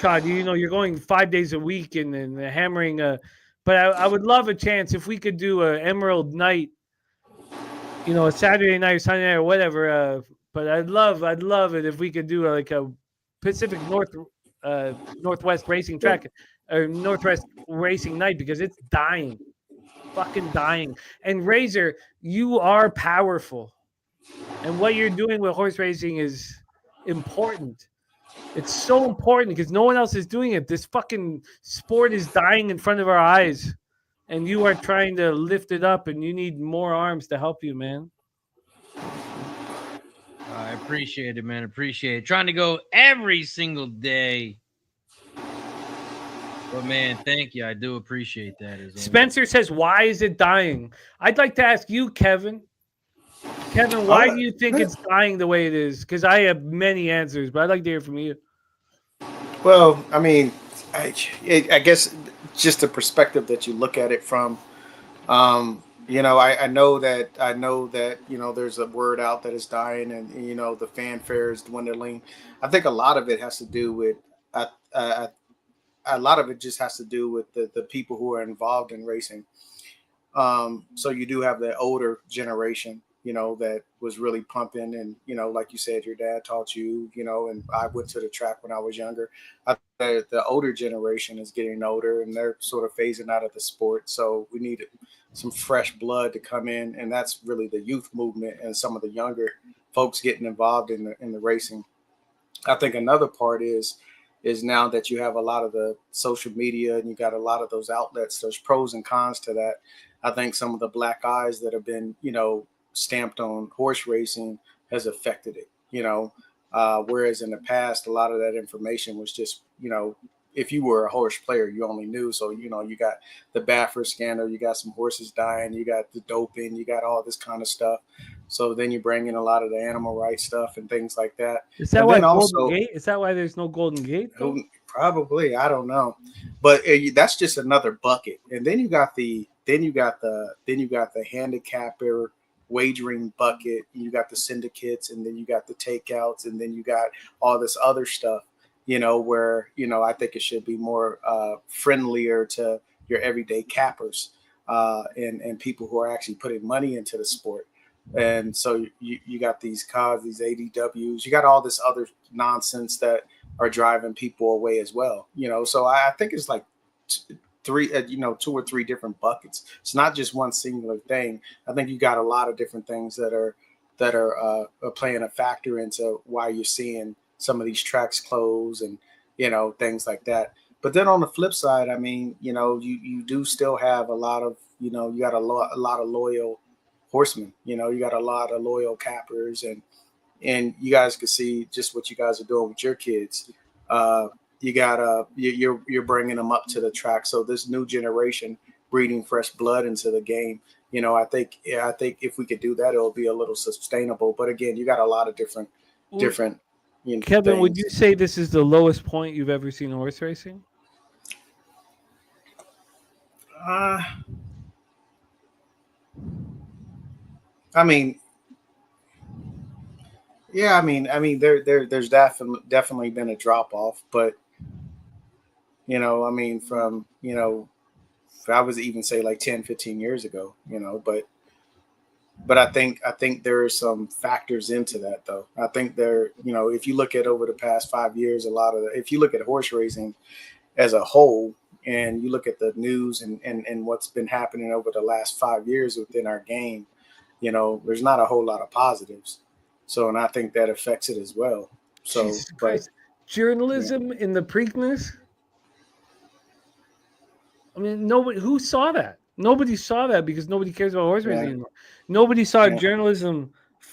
God, you're going 5 days a week and hammering, but I would love a chance if we could do a Emerald night, a Saturday night or Sunday night or whatever. But I'd love it if we could do a Pacific Northwest racing track or Northwest racing night because it's dying. Fucking dying. And Razor, you are powerful, and what you're doing with horse racing is important. It's so important because no one else is doing it. This fucking sport is dying in front of our eyes, and you are trying to lift it up, and you need more arms to help you, man. I appreciate it, man. Appreciate it. Trying to go every single day. But, man, thank you. I do appreciate that. Spencer says, why is it dying? I'd like to ask you, Kevin. Kevin, why do you think it's dying the way it is? Because I have many answers, but I'd like to hear from you. Well, I mean, I guess just the perspective that you look at it from. I know that there's a word out that is dying, and the fanfare is dwindling. I think a lot of it has to do with a lot of it just has to do with the people who are involved in racing. So you do have the older generation, that was really pumping. And, like you said, your dad taught you, and I went to the track when I was younger. The older generation is getting older and they're sort of phasing out of the sport. So we need some fresh blood to come in. And that's really the youth movement and some of the younger folks getting involved in the racing. I think another part is now that you have a lot of the social media and you got a lot of those outlets, there's pros and cons to that. I think some of the black eyes that have been, stamped on horse racing has affected it, whereas in the past, a lot of that information was just, if you were a horse player, you only knew. So, you got the Baffert scandal, you got some horses dying, you got the doping, you got all this kind of stuff. So then you bring in a lot of the animal rights stuff and things like that. Is that why Golden Gate? Is that why there's no Golden Gate? Probably, I don't know, but that's just another bucket. And then you got the handicapper wagering bucket. You got the syndicates, and then you got the takeouts, and then you got all this other stuff. Where I think it should be more friendlier to your everyday cappers and people who are actually putting money into the sport. And so you got these cars, these ADWs, you got all this other nonsense that are driving people away as well. So I think it's like two or three different buckets. It's not just one singular thing. I think you got a lot of different things that are playing a factor into why you're seeing some of these tracks close and, things like that. But then on the flip side, I mean, you do still have a lot of, you got a lot of loyal horsemen, you got a lot of loyal cappers, and you guys can see just what you guys are doing with your kids. You're bringing them up to the track. So this new generation breeding fresh blood into the game, I think if we could do that, it'll be a little sustainable. But again, you got a lot of different. Kevin, things. Would you say this is the lowest point you've ever seen horse racing? I mean, yeah, there's definitely been a drop off, but from I was even say like 10, 15 years ago, but I think there are some factors into that though. I think if you look at over the past 5 years, if you look at horse racing as a whole, and you look at the news and what's been happening over the last 5 years within our game, there's not a whole lot of positives. So, and I think that affects it as well. So, but journalism in the Preakness. I mean, who saw that? Nobody saw that because nobody cares about horse racing anymore. Nobody saw journalism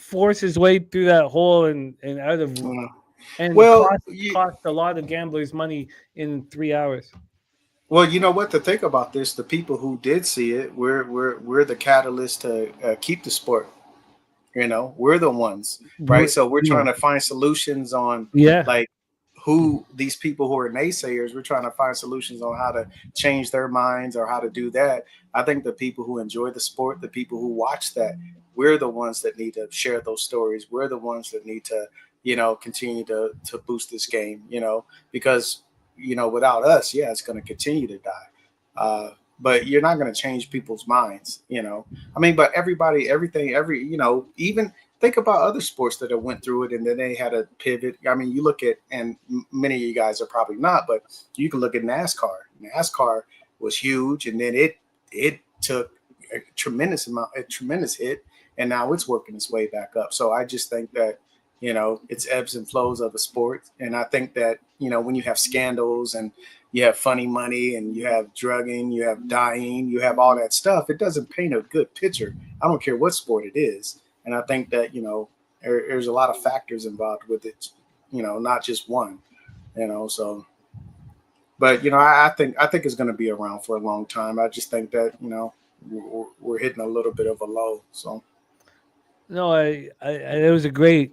force his way through that hole and out of and cost a lot of gamblers money in 3 hours. Well, you know what? To think about this, the people who did see it, we're the catalyst to keep the sport. You know, we're the ones, right? So we're trying to find solutions on, like, who these people who are naysayers. We're trying to find solutions on how to change their minds or how to do that. I think the people who enjoy the sport, the people who watch that, we're the ones that need to share those stories. We're the ones that need to, you know, continue to boost this game. You know, because, you know, without us, it's going to continue to die. But you're not going to change people's minds, you know. I mean, but you know, even think about other sports that have went through it and then they had a pivot. I mean, you look at, and many of you guys are probably not, but you can look at NASCAR. NASCAR was huge, and then it took a tremendous hit, and now it's working its way back up. So I just think that, you know, it's ebbs and flows of a sport. And I think that, you know, when you have scandals and you have funny money and you have drugging, you have dying, you have all that stuff, it doesn't paint a good picture. I don't care what sport it is. And I think that, you know, there's a lot of factors involved with it, you know, not just one, you know, so. But, you know, I think it's going to be around for a long time. I just think that, you know, we're hitting a little bit of a low. So. No, it was great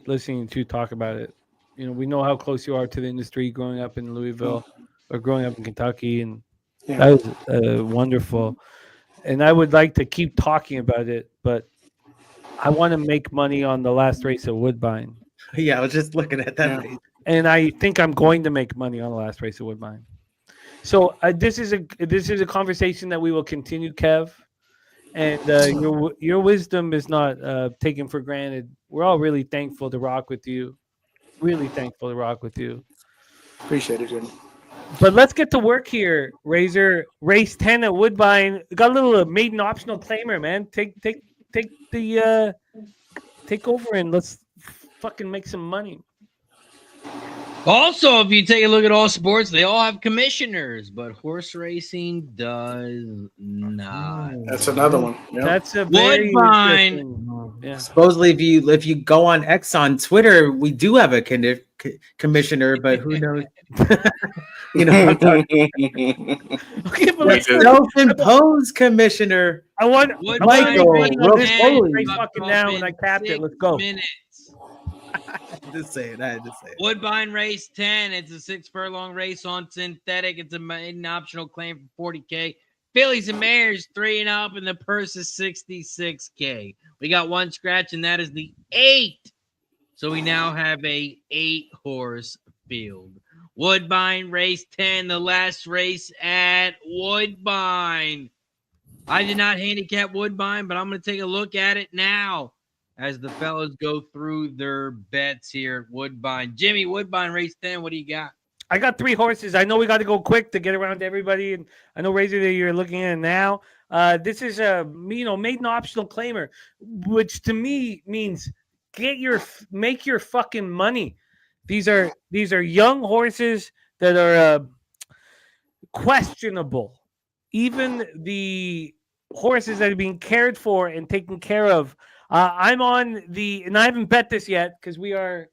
listening to you talk about it. You know, we know how close you are to the industry growing up in Louisville or growing up in Kentucky. And that was wonderful. And I would like to keep talking about it, but I want to make money on the last race at Woodbine. Yeah, I was just looking at that race. And I think I'm going to make money on the last race at Woodbine. So this is a conversation that we will continue, Kev. And your wisdom is not taken for granted. We're all really thankful to rock with you. Really thankful to rock with you. Appreciate it, Jimmy. But let's get to work here, Razor. Race 10 at Woodbine. Got a little maiden optional claimer, man. Take over and let's fucking make some money. Also, if you take a look at all sports, they all have commissioners, but horse racing does not. That's another one. Yep. That's a very Woodbine. Yeah. Supposedly, if you go on X on Twitter, we do have a commissioner, but who knows? You know, okay, but self-imposed commissioner. I want Michael. Race fucking now, and I capped it. Let's go. I had to say it. Woodbine Race 10. It's a 6-furlong race on synthetic. It's a maiden optional claim for $40K. Fillies and mares 3 and up, and the purse is $66K. We got one scratch, and that is the 8. So we now have a 8-horse field. Woodbine Race 10, the last race at Woodbine. I did not handicap Woodbine, but I'm going to take a look at it now as the fellas go through their bets here at Woodbine. Jimmy, Woodbine Race 10, what do you got? I got 3 horses. I know we got to go quick to get around to everybody, and I know, Razor, that you're looking at it now. This is a maiden optional claimer, which to me means make your fucking money. These are young horses that are questionable. Even the horses that are being cared for and taken care of. I'm on and I haven't bet this yet because we are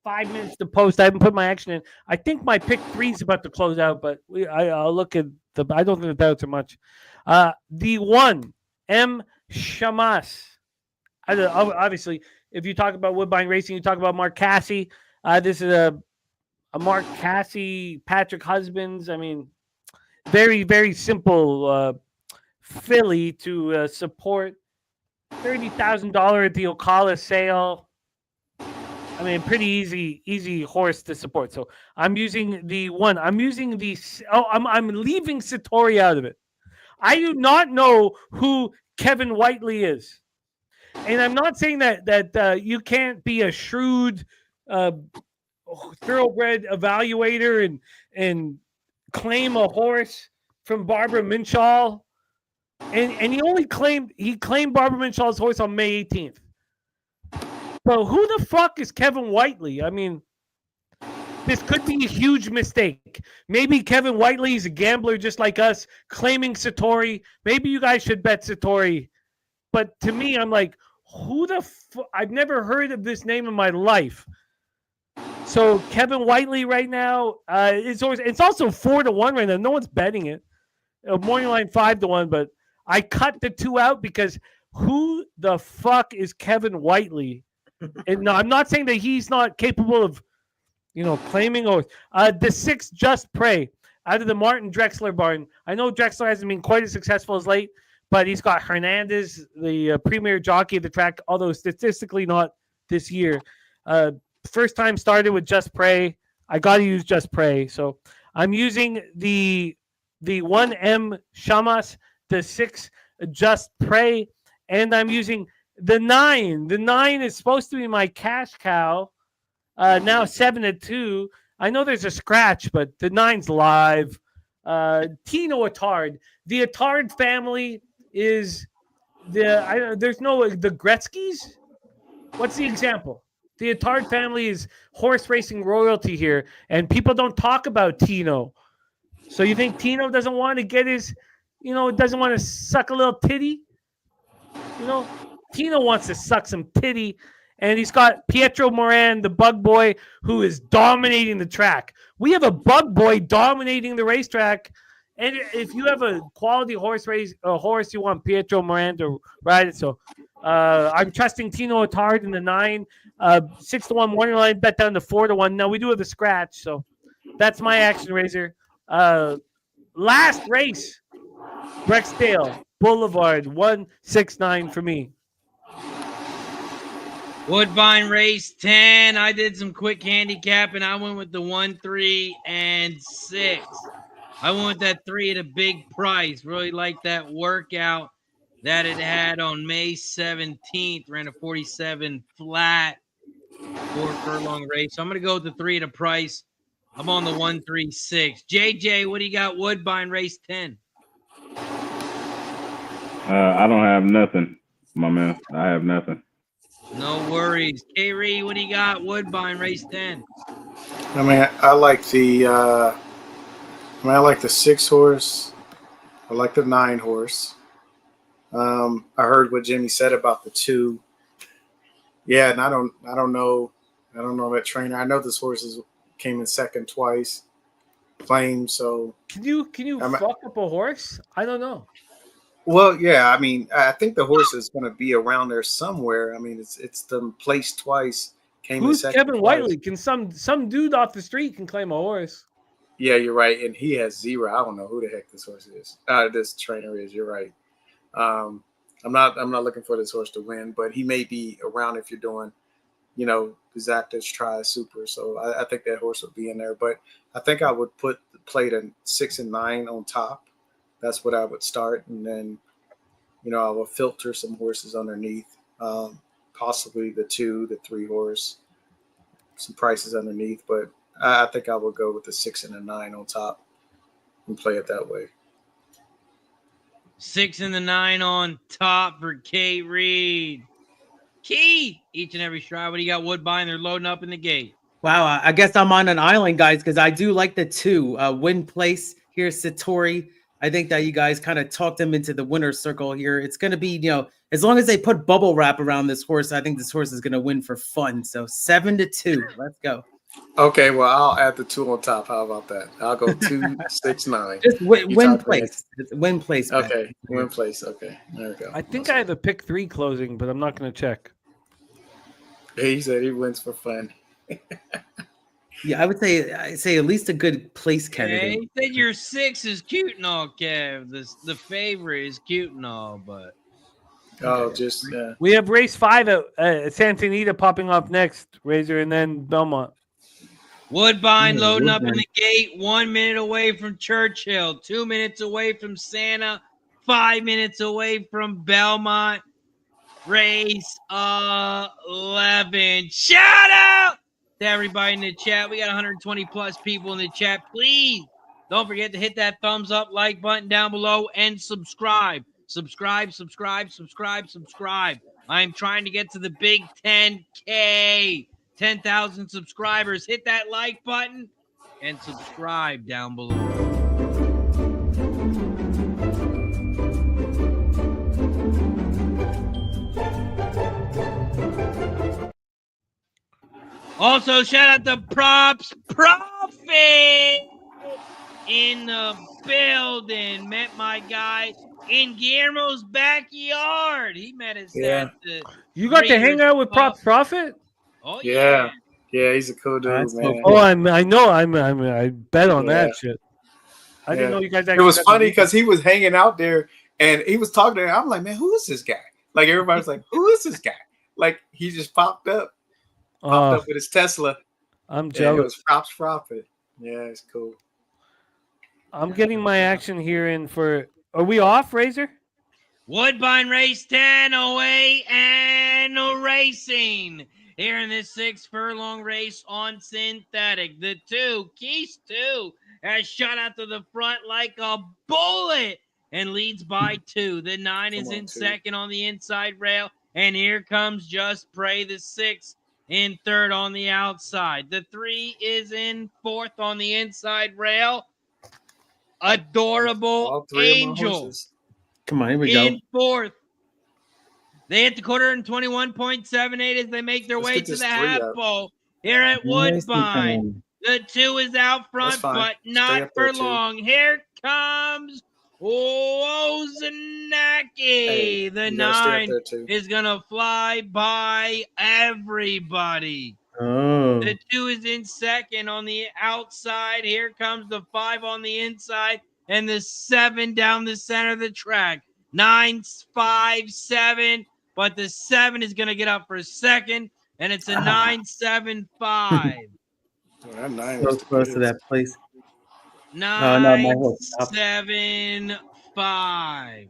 5 minutes to post. I haven't put my action in. I think my pick 3 is about to close out, but I'll look at I don't think the bets are much. The 1, M. Shamas. Obviously, if you talk about Woodbine Racing, you talk about Mark Casse. This is a Mark Casse, Patrick Husbands. I mean, very, very simple filly to support. $30,000 at the Ocala sale. I mean, pretty easy horse to support. So I'm using the 1. I'm using the. I'm leaving Satori out of it. I do not know who Kevin Whiteley is, and I'm not saying that you can't be a shrewd thoroughbred evaluator and claim a horse from Barbara Minshall. And he claimed Barbara Minshall's horse on May 18th. So who the fuck is Kevin Whiteley? I mean, this could be a huge mistake. Maybe Kevin Whiteley is a gambler just like us, claiming Satori. Maybe you guys should bet Satori. but to me, I'm like, who the I've never heard of this name in my life. So Kevin Whiteley right now, it's also 4-1 right now. No one's betting it. Morning line 5-1, but I cut the 2 out because who the fuck is Kevin Whiteley? And no, I'm not saying that he's not capable of, claiming or the 6 Just Pray out of the Martin Drexler barn. I know Drexler hasn't been quite as successful as late, but he's got Hernandez, the premier jockey of the track, although statistically not this year. First time started with Just Pray. I got to use Just Pray. So I'm using the 1M Shamas, the 6 Just Pray, and I'm using the 9. The 9 is supposed to be my cash cow. Now 7-2. I know there's a scratch, but the 9's live. Tino Attard. The Attard family is there's no the Gretzkys. What's the example? The Attard family is horse racing royalty here, and people don't talk about Tino. So you think Tino doesn't want to get his, doesn't want to suck a little titty? Tino wants to suck some titty, and he's got Pietro Moran, the bug boy, who is dominating the track. We have a bug boy dominating the racetrack, and if you have a quality horse, you want Pietro Moran to ride it. So I'm trusting Tino Attard in the 9. 6-1 morning line, bet down to 4-1. Now we do have a scratch, so that's my action, Razor. Last race, Rexdale Boulevard, 169 for me. Woodbine Race 10. I did some quick handicapping. I went with the 1, 3, and 6. I went with that 3 at a big price. Really like that workout that it had on May 17th. Ran a 47 flat. 4 furlong race. So I'm going to go with the 3 at a price. I'm on the 1, 3, 6. JJ, what do you got? Woodbine Race 10. I don't have nothing, my man. I have nothing. No worries. K-Ree, what do you got? Woodbine Race 10. I mean, I like the I like the 6 horse. I like the 9 horse. I heard what Jimmy said about the 2. Yeah, and I don't know that trainer. I know this horse came in second twice, claimed. So can you fuck up a horse? I don't know. Well, yeah, I mean, I think the horse is going to be around there somewhere. I mean, it's the placed twice. Who's Kevin Whiteley? Can some dude off the street can claim a horse? Yeah, you're right, and he has 0. I don't know who the heck this horse is. This trainer is. You're right. I'm not looking for this horse to win, but he may be around if you're doing, the Zactus Tri Super. So I think that horse would be in there. But I think I would play the 6 and 9 on top. That's what I would start, and then, I will filter some horses underneath, possibly the 2, the 3 horse, some prices underneath. But I think I would go with the 6 and the 9 on top and play it that way. 6 and the 9 on top for Kate Reed. Key, each and every stride. What do you got, Woodbine? They're loading up in the gate. Wow, I guess I'm on an island, guys, because I do like the 2. Win place here, Satori. I think that you guys kind of talked him into the winner's circle here. It's going to be, as long as they put bubble wrap around this horse, I think this horse is going to win for fun. So 7-2. Let's go. Okay, well, I'll add the 2 on top. How about that? I'll go 2, 6, 9. Just win place. Win place. Okay, win place. Okay, there we go. I think I have a pick 3 closing, but I'm not going to check. He said he wins for fun. Yeah, I would say at least a good place candidate. Yeah, he said your 6 is cute and all, Kev. The favorite is cute and all, but we have race 5 at Santa Anita popping up next, Razor, and then Belmont. Woodbine loading up in the gate. 1 minute away from Churchill, 2 minutes away from Santa, 5 minutes away from Belmont. Race 11. Shout out to everybody in the chat. We got 120 plus people in the chat. Please don't forget to hit that thumbs up, like button down below, and subscribe. Subscribe. I'm trying to get to the big 10K, 10,000 subscribers. Hit that like button and subscribe down below. Also, shout out to Props Profit in the building. Met my guy in Guillermo's backyard. He met us at the. You got to hang out with Props Profit? Oh yeah. Yeah, he's a cool dude, man. So cool. I bet on that shit. I didn't know you guys actually. It was funny because he was hanging out there and he was talking to him. I'm like, man, who is this guy? Like everybody's like, who is this guy? Like he just popped up with his Tesla. I'm jealous. It was Props Profit. Yeah, it's cool. I'm getting my action here in for. Are we off, Razor? Woodbine Race 10 away and racing here in this 6 furlong race on synthetic. The 2, Keys 2, has shot out to the front like a bullet and leads by 2. The 9 is in second on the inside rail. And here comes Just Pray, the 6 in third on the outside. The 3 is in fourth on the inside rail. Adorable Angel. Come on, here we go. In fourth. They hit the quarter in 21.78 as they make their way to the half pole here at Woodbine. The 2 is out front, but not for long. Here comes Woznacki. The 9 is going to fly by everybody. Oh. The 2 is in second on the outside. Here comes the 5 on the inside and the 7 down the center of the track. 9, 5, 7, but the 7 is going to get up for a second, and it's a 9, 7, 5. So close to that place. 9, 7, 5.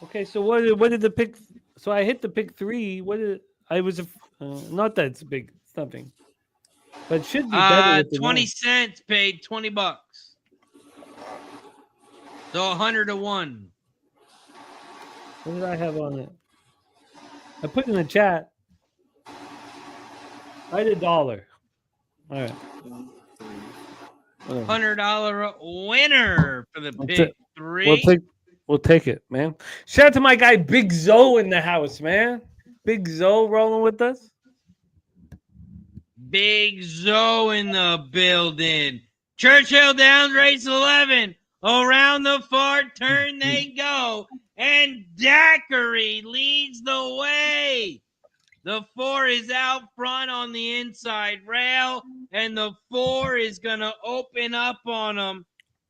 Okay, so what did the pick? So I hit the pick 3. What did I was not that it's big, it's nothing, but it should be better. 20 cents paid $20. So 100 to 1. What did I have on it? I put in the chat. I did $1. All right. $100 winner for the pick 3. We'll take it, man. Shout out to my guy Big Zoe in the house, man. Big Zoe rolling with us. Big Zoe in the building. Churchill Downs race 11. Around the far turn they go. And Daiquiri leads the way. The 4 is out front on the inside rail. And the 4 is going to open up on them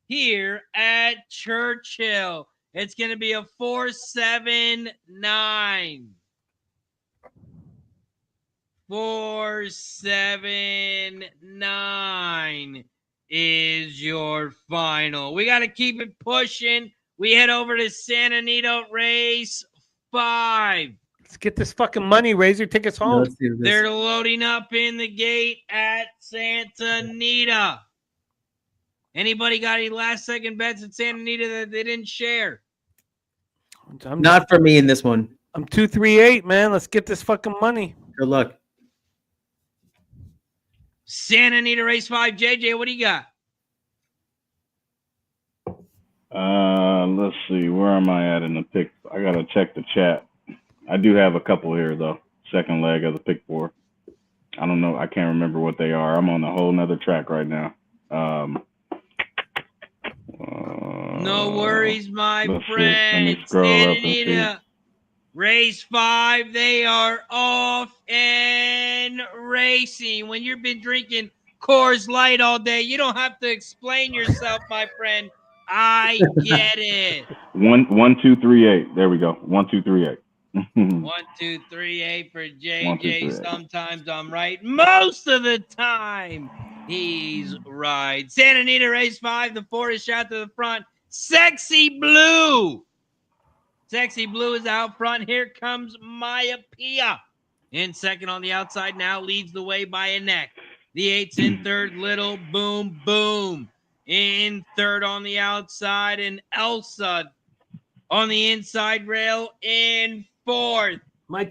here at Churchill. It's going to be a 4-7-9. 4-7-9 is your final. We got to keep it pushing. We head over to Santa Anita race 5. Let's get this fucking money, Razor. Take us home. They're loading up in the gate at Santa Anita. Anybody got any last second bets at Santa Anita that they didn't share? Not for me in this one. I'm 238, man. Let's get this fucking money. Good luck. Santa Anita race 5. JJ, what do you got? Let's see. Where am I at in the pick? I gotta check the chat. I do have a couple here though. Second leg of the pick 4. I don't know. I can't remember what they are. I'm on a whole nother track right now. No worries, my friend. Santa Anita race 5. They are off and racing. When you've been drinking Coors Light all day, you don't have to explain yourself, my friend. I get it. 1, 2, 3, 8. There we go. 1, 2, 3, 8. 1, 2, 3, 8 for JJ. 1, 2, 3, sometimes I'm right. Most of the time, he's right. Santa Anita race 5. The 4 is shot to the front. Sexy Blue. Sexy Blue is out front. Here comes Maya Pia. In second on the outside now, leads the way by a neck. The 8's in third. Little Boom Boom in third on the outside, and Elsa on the inside rail in fourth.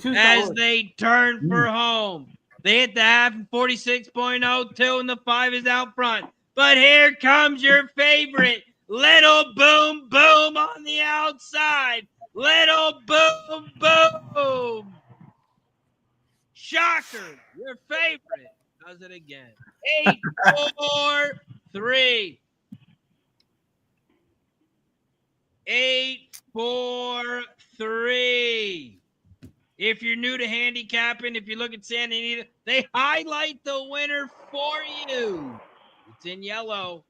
As they turn for home. They hit the half in 46.02, and the 5 is out front. But here comes your favorite, Little Boom Boom on the outside. Little Boom Boom. Shock sponsor, your favorite, does it again. 843. 843. If you're new to handicapping, if you look at Santa Anita, they highlight the winner for you. It's in yellow.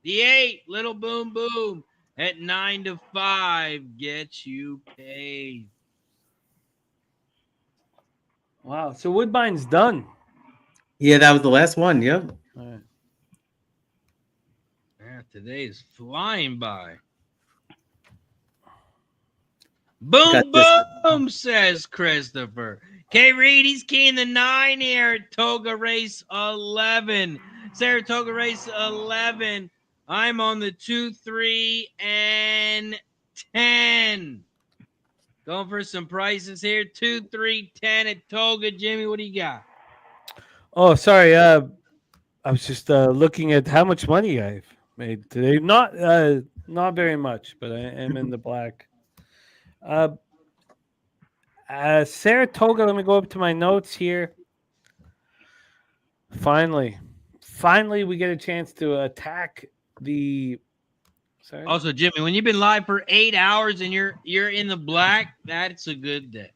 The 8, Little Boom Boom, at 9 to 5 gets you paid. Wow. So Woodbine's done. Yeah, that was the last one. Yep. All right. Yeah, today is flying by. Boom, boom, says Christopher. K. Reed, he's keying the 9 here at Saratoga Race 11. Saratoga Race 11. I'm on the 2, 3, and 10. Going for some prices here. 2, 3, 10 at Toga. Jimmy, what do you got? Oh, sorry. I was just looking at how much money I've made today. Not very much, but I am in the black. Saratoga, let me go up to my notes here. Finally, we get a chance to attack the. Sorry. Also, Jimmy, when you've been live for 8 hours and you're in the black, that's a good day.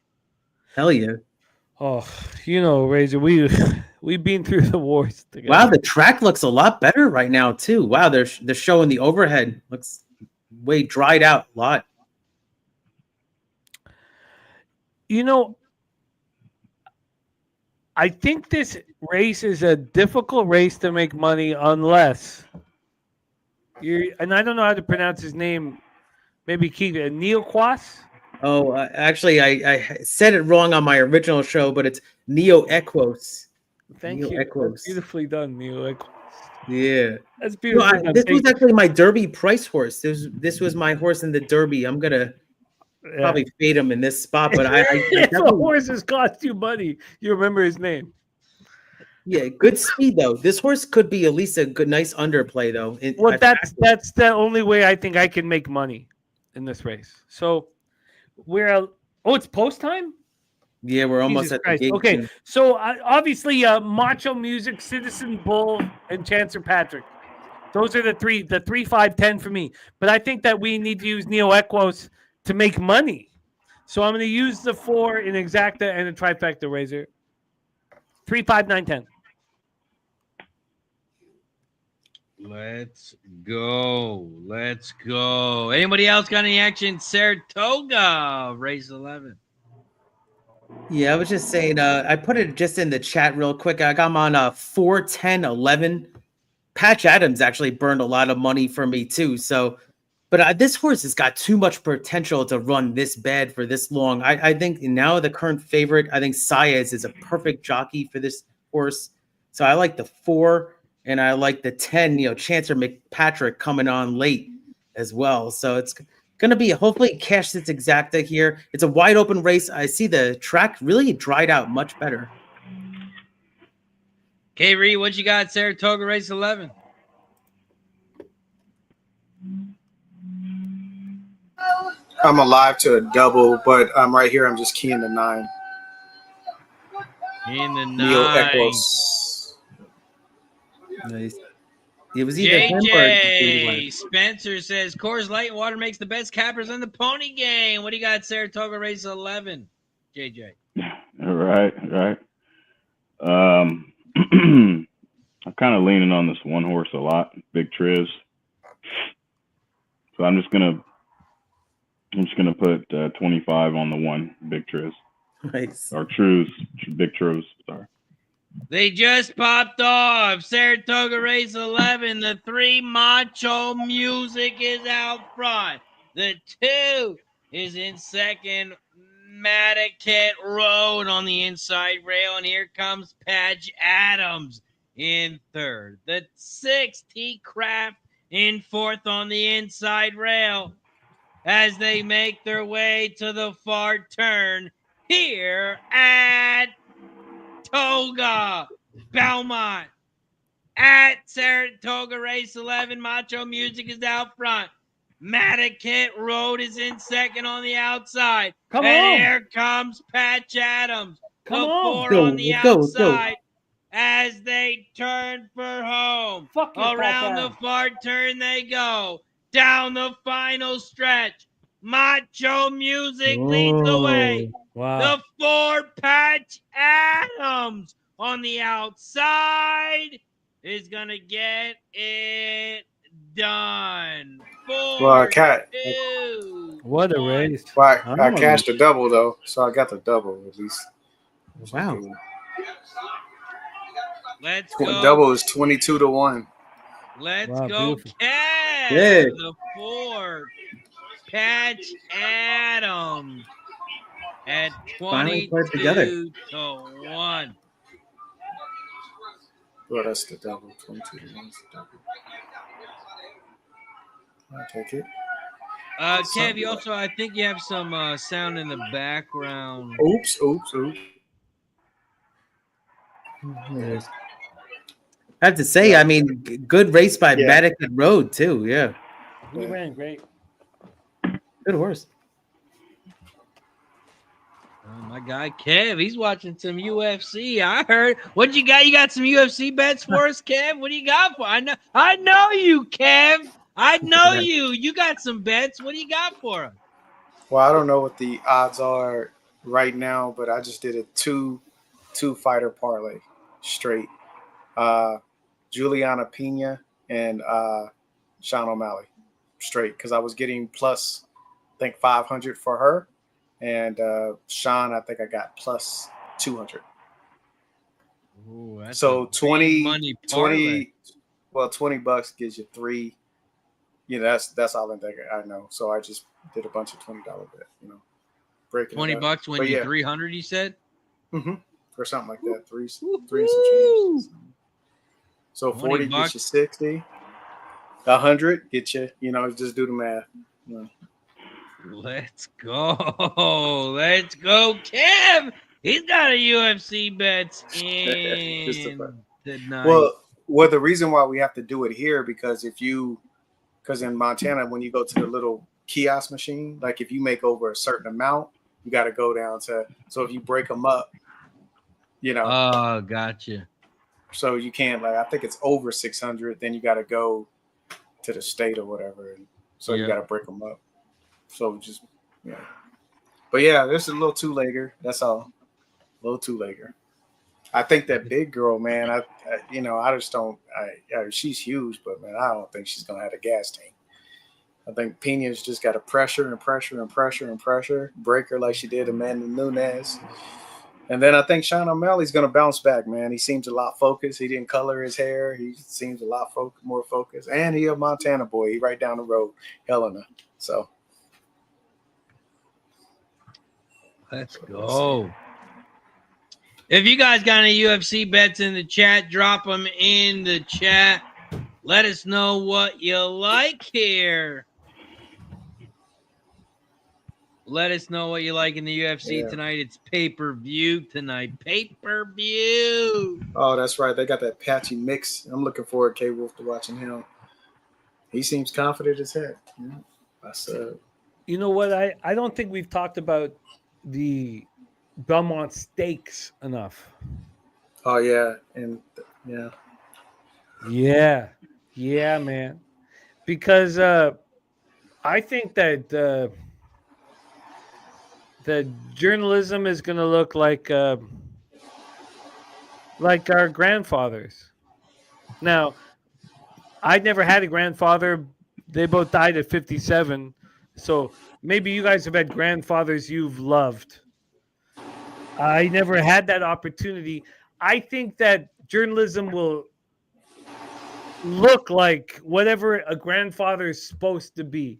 Hell yeah. Oh, you know, Razor, we've been through the wars together. Wow, the track looks a lot better right now too. Wow, they're showing the overhead looks way dried out a lot. You know, I think this race is a difficult race to make money unless and I don't know how to pronounce his name. Maybe keep it Neoquas. Oh, actually, I said it wrong on my original show, but it's Neo Equos. Thank you. That's beautifully done, Neo Equos. Yeah, that's beautiful. This was actually my Derby price horse. This was my horse in the Derby. I'm gonna probably fade him in this spot, but if the horses cost you money, you remember his name. Yeah, good speed though. This horse could be at least a good, nice underplay though. Well, that's the only way I think I can make money in this race. So it's post time. Yeah, we're almost at the gate. Okay, so obviously, Macho Music, Citizen Bull, and Chancer Patrick. Those are the 3, 5, 10 for me. But I think that we need to use Neo Equos to make money. So I'm going to use the 4 in exacta and a trifecta Razor. 3, 5, 9, 10. Let's go. Anybody else got any action? Saratoga Race 11. Yeah, I was just saying, I put it just in the chat real quick. I got him on 4, 10, 11. Patch Adams actually burned a lot of money for me too. So, but this horse has got too much potential to run this bad for this long. I think now the current favorite, I think Saez is a perfect jockey for this horse. So I like the 4 and I like the 10, Chancer McPatrick coming on late as well. So it's going to be hopefully cash this exacta here. It's a wide open race. I see the track really dried out much better. K. Reed, what you got? Saratoga Race 11. I'm alive to a double, but I'm right here. I'm just keying the 9. In the 9. Neo Equos. Nice. It was either JJ Spencer says Coors Light and water makes the best cappers in the pony game. What do you got, Saratoga Race 11? JJ. Right. I'm kind of leaning on this one horse a lot, Big Triz. So I'm just gonna put 25 on the 1, Big Triz. Nice. Or Trues, Big Trues. Sorry. They just popped off. Saratoga Race 11. The 3 Macho Music is out front. The 2 is in second. Madaket Road on the inside rail. And here comes Patch Adams in third. The 6 T-Craft in fourth on the inside rail as they make their way to the far turn here at Toga Belmont at Saratoga Race 11. Macho Music is out front. Madaket Road is in second on the outside. Come and on. here comes Patch Adams. Come the on. 4 on the outside as they turn for home. Around the far turn they go. Down the final stretch. Macho Music leads the way. Wow. The 4 Patch Adams on the outside is going to get it done. 4, 2, what a race. Well, I cashed a double, though, so I got the double at least. Wow. Let's go. Double is 22-1. Let's Wow, go, beautiful. Kev. Yeah. The 4 Patch Adams at Finally put it together. 22-1. Well, that's the double. 22-1 is the double. I'll take it. Kev, you also, I think you have some sound in the background. Oops. I have to say, I mean, good race by Madigan Road too. Yeah, He ran great. good horse. Oh, my guy Kev, he's watching some UFC. I heard. What you got? You got some UFC bets for us, Kev? What do you got for? I know you, Kev. I know you. You got some bets. What do you got for us? Well, I don't know what the odds are right now, but I just did a two fighter parlay straight. Juliana Pena and Sean O'Malley straight, because I was getting plus, I think 500 for her, and Sean, I think I got plus 200. Ooh, that's so 20 $20 gives you 3. You know, that's all I know. So I just did a bunch of $20 bet. You know, breaking $20 when you 300. You said, or something like that. Three and some change. So 40 gets you 60. 100 get you. You know, just do the math. You know. Let's go. Let's go, Kev. He's got a UFC bets in tonight. Well, the reason why we have to do it here, because in Montana, when you go to the little kiosk machine, like if you make over a certain amount, you got to go down to, so if you break them up, you know. Oh, gotcha. So you can't, like, I think it's over 600, then you got to go to the state or whatever. And so you got to break them up. So just, yeah. But yeah, this is a little two-legger. That's all. A little two-legger. I think that big girl, man, I just don't, she's huge, but man, I don't think she's going to have a gas tank. I think Pena's just got to pressure, break her like she did Amanda Nunes. And then I think Sean O'Malley's going to bounce back, man. He seems a lot focused. He didn't color his hair. He seems a lot more focused. And he a Montana boy. He right down the road, Helena. So. Let's go. If you guys got any UFC bets in the chat, drop them in the chat. Let us know what you like here. Let us know what you like in the UFC tonight. It's pay-per-view tonight. Pay-per-view. Oh, that's right. They got that patchy mix. I'm looking forward, K-Wolf, to watching him. He seems confident as heck. Yeah. You know what? I don't think we've talked about the Belmont Stakes enough. Oh, yeah. And, yeah. Yeah, man. Because I think that the journalism is going to look like our grandfathers. Now, I never had a grandfather. They both died at 57. So maybe you guys have had grandfathers you've loved. I never had that opportunity. I think that journalism will look like whatever a grandfather is supposed to be.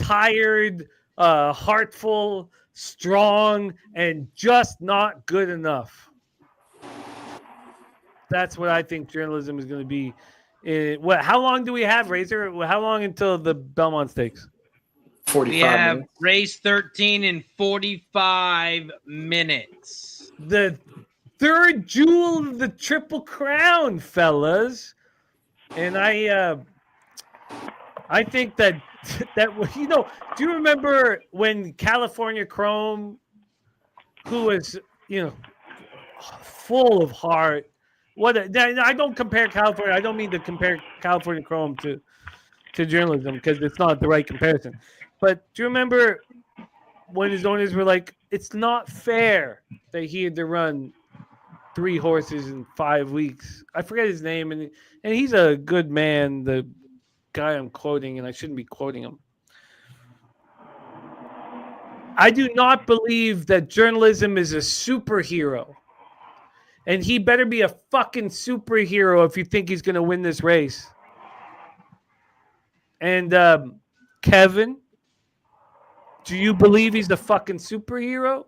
Tired, heartful, strong, and just not good enough. That's what I think journalism is going to be. How long do we have, Razor? How long until the Belmont Stakes? 45 we have minutes. race 13 in 45 minutes. The third jewel of the Triple Crown, fellas. And I think that that, you know, do you remember when California Chrome, who was, you know, full of heart, I don't compare California. I don't mean to compare California Chrome to journalism because it's not the right comparison. But do you remember when his owners were like, it's not fair that he had to run 3 horses in 5 weeks? I forget his name, and he's a good man, the guy I'm quoting, and I shouldn't be quoting him. I do not believe that journalism is a superhero. And he better be a fucking superhero if you think he's going to win this race. And Kevin, do you believe he's the fucking superhero?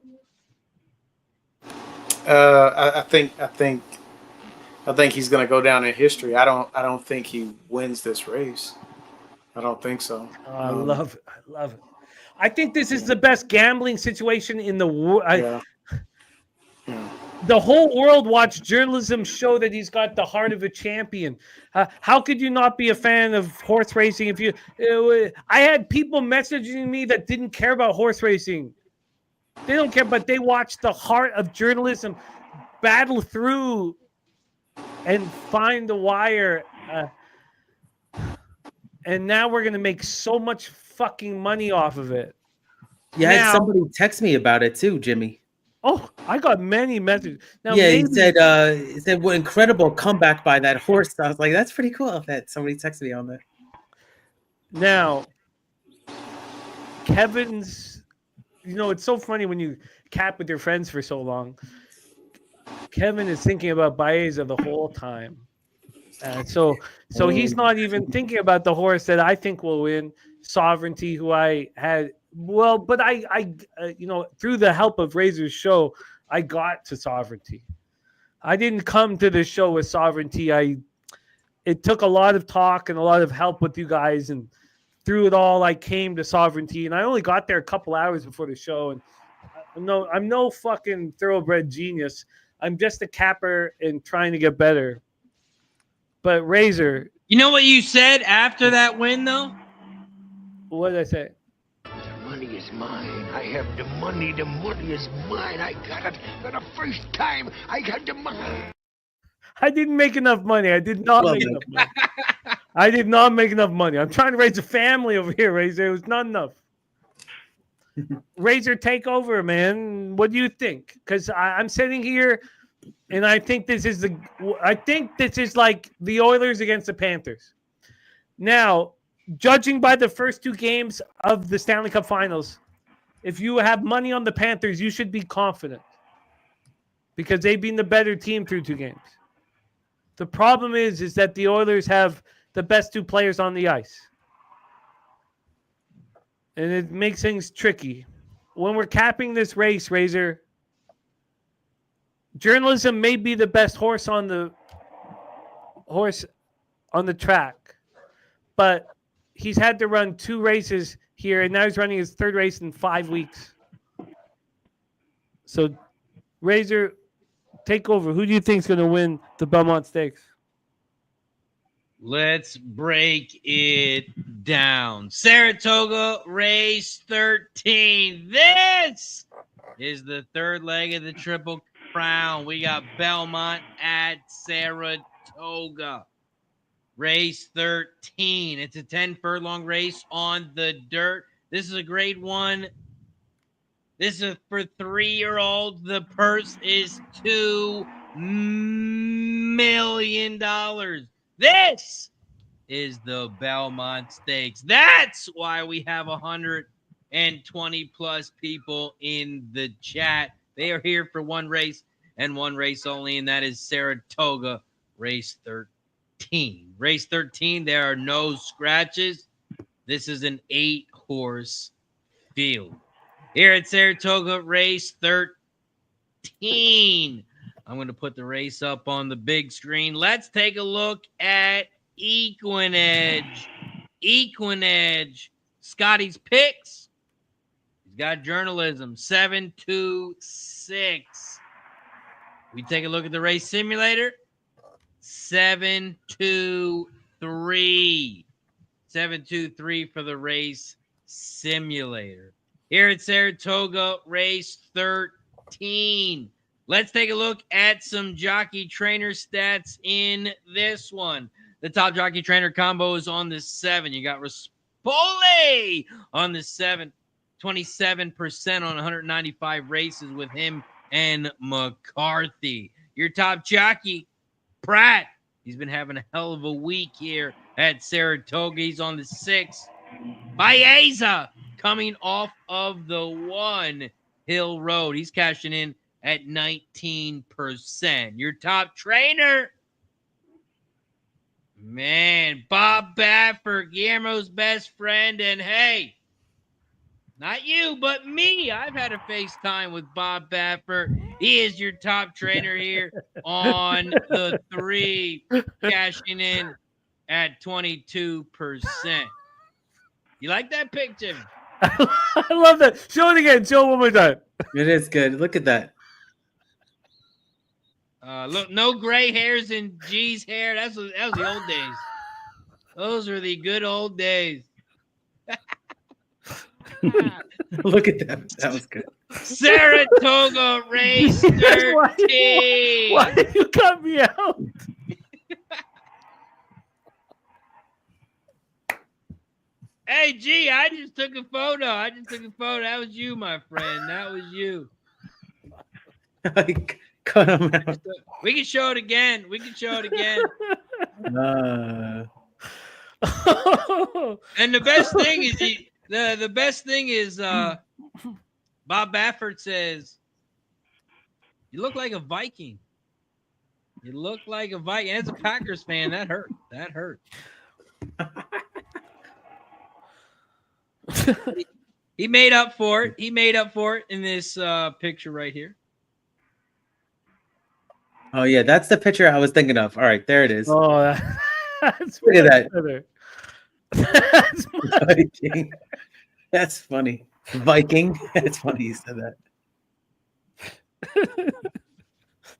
I think he's going to go down in history. I don't think he wins this race. I don't think so. I love it. I love it. I think this is the best gambling situation in the world. Yeah. The whole world watched journalism show that he's got the heart of a champion. How could you not be a fan of horse racing? I had people messaging me that didn't care about horse racing. They don't care, but they watched the heart of journalism battle through and find the wire. And now we're going to make so much fucking money off of it. Yeah, I had somebody text me about it too, Jimmy. Oh, I got many messages. Now, yeah, he said what incredible comeback by that horse. I was like, that's pretty cool that somebody texted me on that. Now, Kevin's, you know, it's so funny when you cap with your friends for so long. Kevin is thinking about Baeza the whole time. So he's not even thinking about the horse that I think will win, Sovereignty, who I had. Well, but I you know, through the help of Razor's show, I got to Sovereignty. I didn't come to this show with Sovereignty. It took a lot of talk and a lot of help with you guys, and through it all, I came to Sovereignty, and I only got there a couple hours before the show. And I'm no fucking thoroughbred genius. I'm just a capper and trying to get better. But Razor, you know what you said after that win, though? What did I say? The money is mine. I have the money. The money is mine. I got it for the first time. I got the money. I didn't make enough money. I did not make enough money. I did not make enough money. I'm trying to raise a family over here, Razor. It was not enough. Razor, take over, man. What do you think? Because I'm sitting here, and I think this is like the Oilers against the Panthers. Now, judging by the first 2 games of the Stanley Cup Finals, if you have money on the Panthers, you should be confident because they've been the better team through 2 games. The problem is that the Oilers have the best 2 players on the ice. And it makes things tricky. When we're capping this race, Razor, journalism may be the best horse on the track, but he's had to run 2 races here, and now he's running his 3rd race in 5 weeks. So, Razor, take over. Who do you think is going to win the Belmont Stakes? Let's break it down. Saratoga Race 13. This is the 3rd leg of the Triple Crown. We got Belmont at Saratoga. Race 13. It's a 10-furlong race on the dirt. This is a grade 1. This is for 3-year-olds. The purse is $2 million. This is the Belmont Stakes. That's why we have 120 plus people in the chat. They are here for 1 race and 1 race only, and that is Saratoga Race 13. Race 13, there are no scratches. This is an 8-horse field. Here at Saratoga Race 13, I'm going to put the race up on the big screen. Let's take a look at Equinedge. Equinedge, Scotty's picks. He's got journalism, 7-2-6. We take a look at the race simulator, 7-2-3. 723 for the race simulator. Here at Saratoga Race 13. Let's take a look at some jockey trainer stats in this one. The top jockey trainer combo is on the 7. You got Rispoli on the 7. 27% on 195 races with him and McCarthy. Your top jockey, Pratt. He's been having a hell of a week here at Saratoga. He's on the 6. Baeza coming off of the 1 Hill Road. He's cashing in at 19%. Your top trainer, man, Bob Baffert, Guillermo's best friend. And hey, not you, but me. I've had a FaceTime with Bob Baffert. He is your top trainer here on the 3, cashing in at 22%. You like that picture? I love that. Show it again. Show it one more time. It is good. Look at that. Look, no gray hairs in G's hair. That was the old days. Those are the good old days. Look at that. That was good. Saratoga Race 13. Why did you cut me out? Hey, G, I just took a photo. That was you, my friend. That was you. Cut him out. We can show it again. And the best thing is the best thing is Bob Baffert says, you look like a Viking. You look like a Viking. As a Packers fan, that hurt. He made up for it. In this picture right here. Oh yeah, that's the picture I was thinking of. All right, there it is. Oh, that's look at that. That's Viking. That's funny. Viking. That's funny you said that.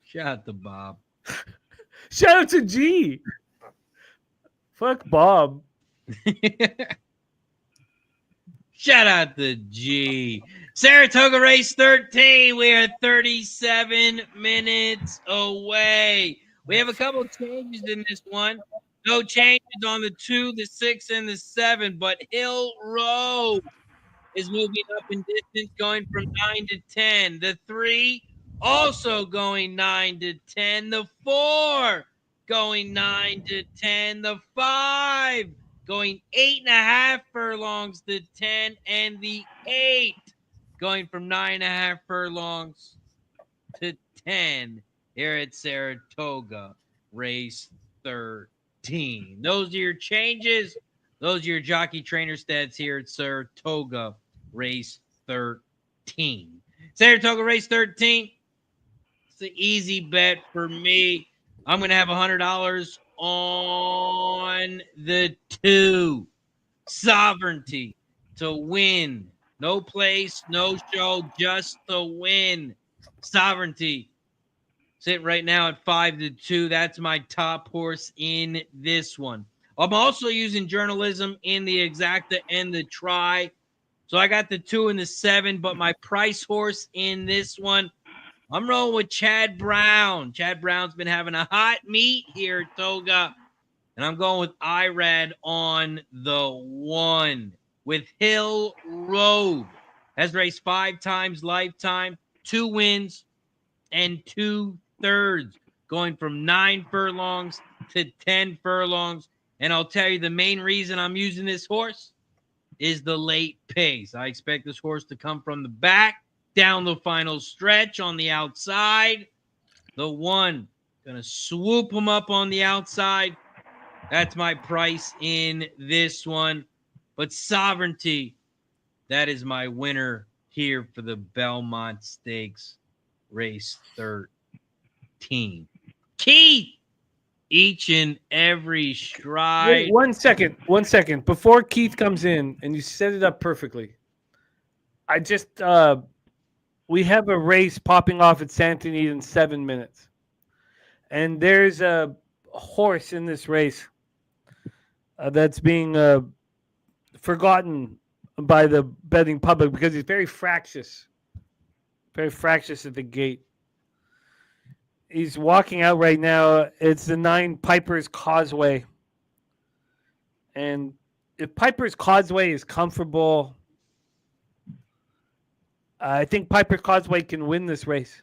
Shout out to Bob. Shout out to G. Fuck Bob. Shout out to G. Saratoga Race 13. We are 37 minutes away. We have a couple changes in this one. No changes on the 2, the 6, and the 7, but Hill Road is moving up in distance, going from 9 to 10. The 3 also going 9 to 10. The 4 going 9 to 10. The 5 going 8.5 furlongs to 10. And the 8 going from 9.5 furlongs to 10 here at Saratoga Race 13. Those are your changes. Those are your jockey trainer stats here at Saratoga Race 13. Saratoga Race 13. It's an easy bet for me. I'm going to have $100 on the 2. Sovereignty to win. No place, no show, just the win. Sovereignty. Sit right now at 5-2. That's my top horse in this one. I'm also using journalism in the exacta and the try. So I got the 2 and the 7, but my price horse in this one, I'm rolling with Chad Brown. Chad Brown's been having a hot meet here at Toga. And I'm going with Irad on the 1. With Hill Road. Has raced 5 times lifetime, 2 wins, and 2/3. Going from 9 furlongs to 10 furlongs. And I'll tell you the main reason I'm using this horse is the late pace. I expect this horse to come from the back, down the final stretch on the outside. The 1, going to swoop him up on the outside. That's my price in this one. But Sovereignty, that is my winner here for the Belmont Stakes Race 13. Keith, each and every stride. Wait, 1 second. Before Keith comes in, and you set it up perfectly, I just, we have a race popping off at Santa Anita in 7 minutes. And there's a horse in this race that's being forgotten by the betting public because he's very fractious at the gate. He's walking out right now. It's the 9 Piper's Causeway. And if Piper's Causeway is comfortable, I think Piper's Causeway can win this race.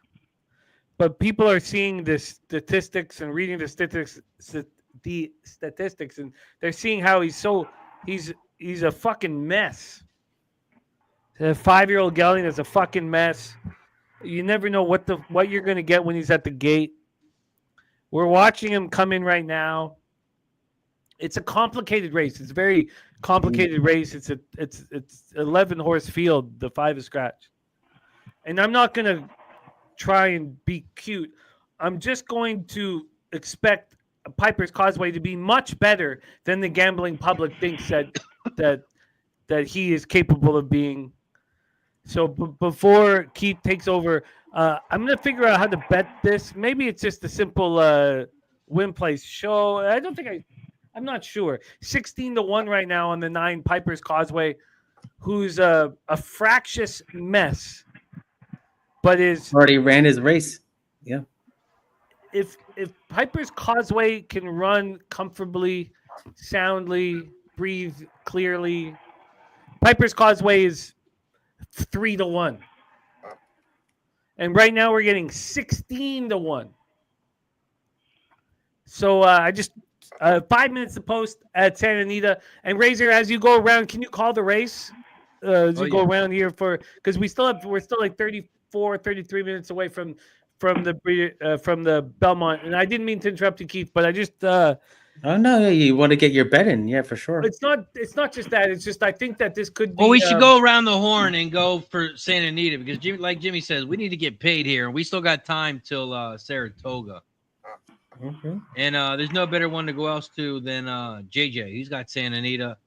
But people are seeing the statistics and reading the statistics, and they're seeing how he's a fucking mess. The 5-year-old gelding is a fucking mess. You never know what you're going to get when he's at the gate. We're watching him come in right now. It's a complicated race. It's a very complicated race. It's 11 horse field. The 5 is scratch, and I'm not going to try and be cute. I'm just going to expect Piper's Causeway to be much better than the gambling public thinks that he is capable of being. So before Keith takes over, I'm going to figure out how to bet this. Maybe it's just a simple win place show. I'm not sure. 16-1 right now on the 9 Piper's Causeway, who's a fractious mess, but is already ran his race. Yeah. If Piper's Causeway can run comfortably, soundly, breathe clearly, Piper's Causeway is 3-1. And right now we're getting 16-1. So I just 5 minutes to post at Santa Anita. And Razor, as you go around, can you call the race? Go around here because we're still like 34, 33 minutes away from the Belmont. And I didn't mean to interrupt you, Keith, but I just oh no, you want to get your bet in, yeah, for sure. It's not just that. It's just I think that this could be. Well, we should go around the horn and go for Santa Anita because, like Jimmy says, we need to get paid here, and we still got time till Saratoga. Okay. And there's no better one to go else to than JJ. He's got Santa Anita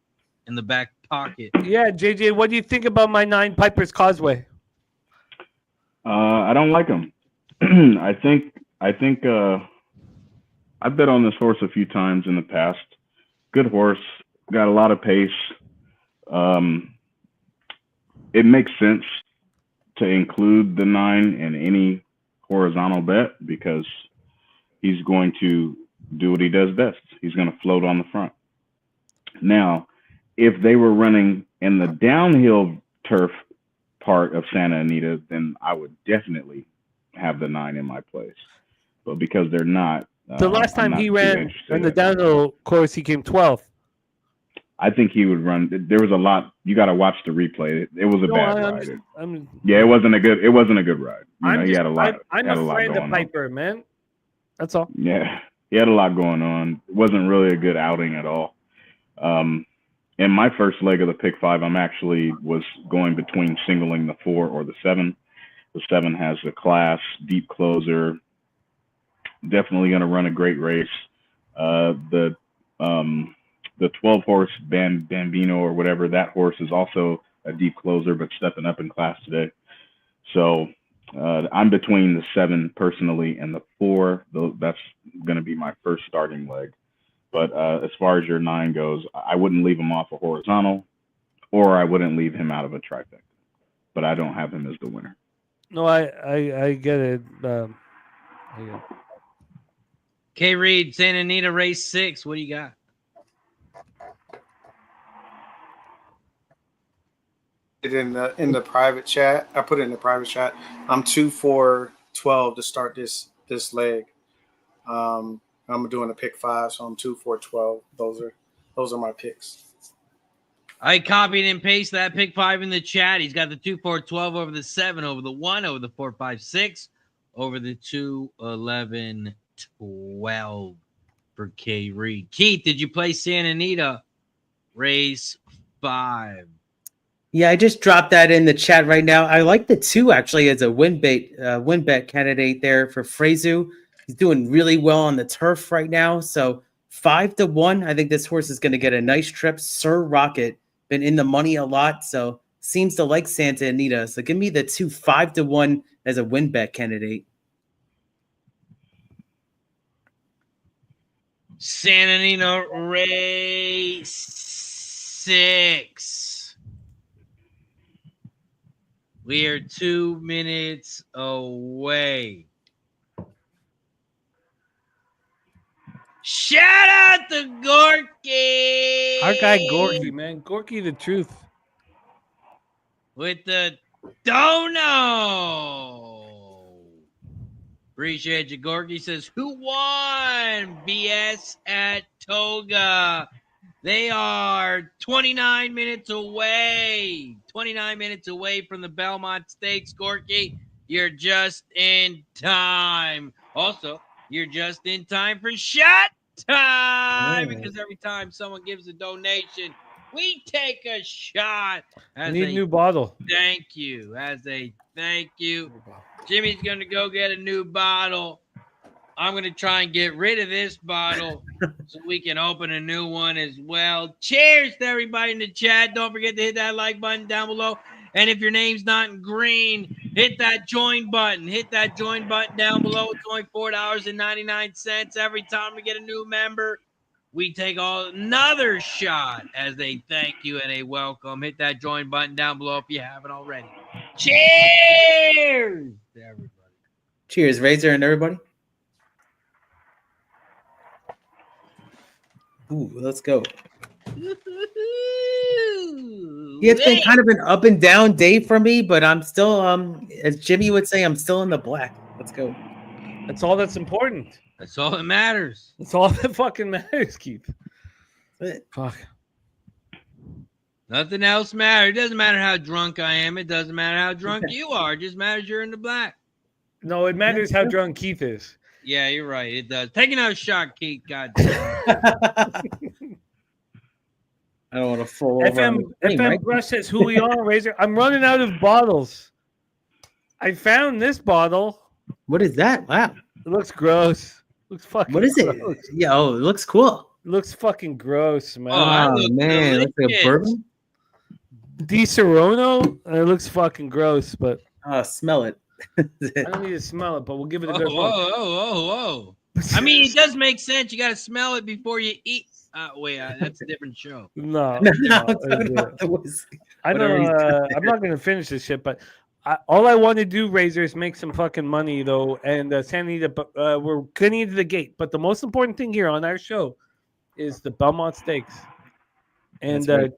in the back pocket. Yeah, JJ, what do you think about my 9 Piper's Causeway? I don't like him. I think I've bet on this horse a few times in the past. Good horse, got a lot of pace. It makes sense to include the 9 in any horizontal bet because he's going to do what he does best. He's going to float on the front. Now, if they were running in the downhill turf part of Santa Anita, then I would definitely have the 9 in my place. But because they're not, the last time he ran on the downhill course, he came 12th. I think he would run. There was a lot. You got to watch the replay. It was a bad ride. It wasn't a good ride. He had a lot. I'm afraid of Piper, man. That's all. Yeah, he had a lot going on. It wasn't really a good outing at all. In my first leg of the pick 5, was going between singling the 4 or the 7. The 7 has the class, deep closer, definitely going to run a great race. The 12 horse Bambino or whatever, that horse is also a deep closer, but stepping up in class today. So I'm between the 7 personally and the 4. That's going to be my first starting leg. But as far as your 9 goes, I wouldn't leave him off a horizontal, or I wouldn't leave him out of a trifecta. But I don't have him as the winner. No, I get it. K. Reed, Santa Anita race 6. What do you got? In the private chat, I put it in the private chat. I'm 2-4-12 to start this leg. I'm doing a pick 5, so I'm 2-4-12. Those are my picks. I copied and pasted that pick 5 in the chat. He's got the 2-4-12 over the 7, over the 1, over the 4-5-6, over the 2-11-12 for K. Reed. Keith, did you play Santa Anita race 5? Yeah, I just dropped that in the chat right now. I like the 2 actually as a win bet candidate there for Frezu. He's doing really well on the turf right now. So 5-1. I think this horse is going to get a nice trip. Sir Rocket been in the money a lot, so seems to like Santa Anita. So give me the 2 5-1 as a win bet candidate. Santa Anita race 6. We are 2 minutes away. Shout out to Gorky. Our guy Gorky, man. Gorky the truth. With the dono. Appreciate you, Gorky. Says, who won BS at Toga? They are 29 minutes away. 29 minutes away from the Belmont Stakes, Gorky. You're just in time. Also, you're just in time for shot time, because every time someone gives a donation, we take a shot. I need a new bottle. Thank you. As a thank you. Jimmy's going to go get a new bottle. I'm going to try and get rid of this bottle so we can open a new one as well. Cheers to everybody in the chat. Don't forget to hit that like button down below. And if your name's not in green, hit that join button. Hit that join button down below. It's only $4.99 every time we get a new member. We take another shot as a thank you and a welcome. Hit that join button down below if you haven't already. Cheers to everybody. Cheers, Razor and everybody. Ooh, let's go. Yeah, it's been kind of an up and down day for me, but I'm still, as Jimmy would say, I'm still in the black. Let's go. That's all that's important. That's all that matters. That's all that fucking matters, Keith. Fuck. Nothing else matters. It doesn't matter how drunk I am. It doesn't matter how drunk you are. It just matters you're in the black. No, it matters how drunk Keith is. Yeah, you're right. It does. Take another shot, Keith. God damn. I don't want to fall over. FM Brush says, who we are, Razor. I'm running out of bottles. I found this bottle. What is that? Wow. It looks gross. Looks fucking What is gross. it? Yeah, oh, it looks cool. It looks fucking gross, man. Oh, man. Looks like a bourbon? Di Serono? It looks fucking gross, but... Smell it. I don't need to smell it, but we'll give it a good one. Whoa. I mean, it does make sense. You got to smell it before you eat. Wait, that's a different show. No. I'm not going to finish this shit, but all I want to do, Razor, is make some fucking money, though, and Anita, we're getting into the gate. But the most important thing here on our show is the Belmont Stakes. And right.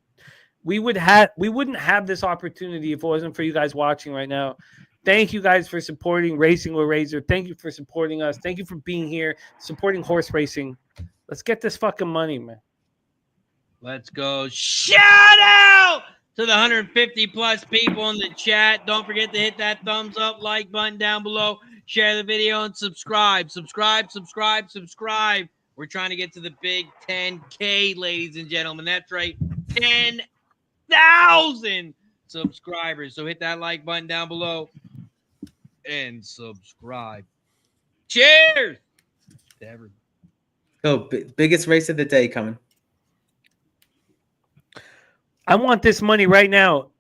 we wouldn't have this opportunity if it wasn't for you guys watching right now. Thank you guys for supporting Racing with Razor. Thank you for supporting us. Thank you for being here, supporting horse racing. Let's get this fucking money, man. Let's go. Shout out to the 150 plus people in the chat. Don't forget to hit that thumbs up, like button down below. Share the video and subscribe. Subscribe. We're trying to get to the big 10K, ladies and gentlemen. That's right. 10,000 subscribers. So hit that like button down below and subscribe. Cheers to everybody. Oh, biggest race of the day coming. I want this money right now.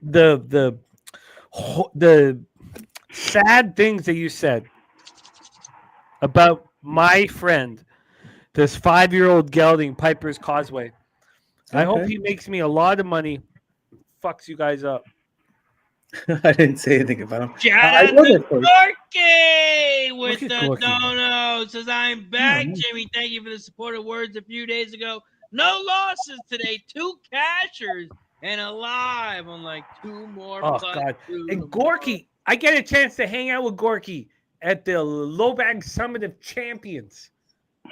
The sad things that you said about my friend, this 5-year-old gelding, Piper's Causeway. Okay. I hope he makes me a lot of money. Fucks you guys up. I didn't say anything about him. Shout out to Gorky with the dono. Says, I'm back, Jimmy. Thank you for the supportive words a few days ago. No losses today. 2 cashers and alive on like 2 more. Oh, God. And Gorky, I get a chance to hang out with Gorky at the Lowbag Summit of Champions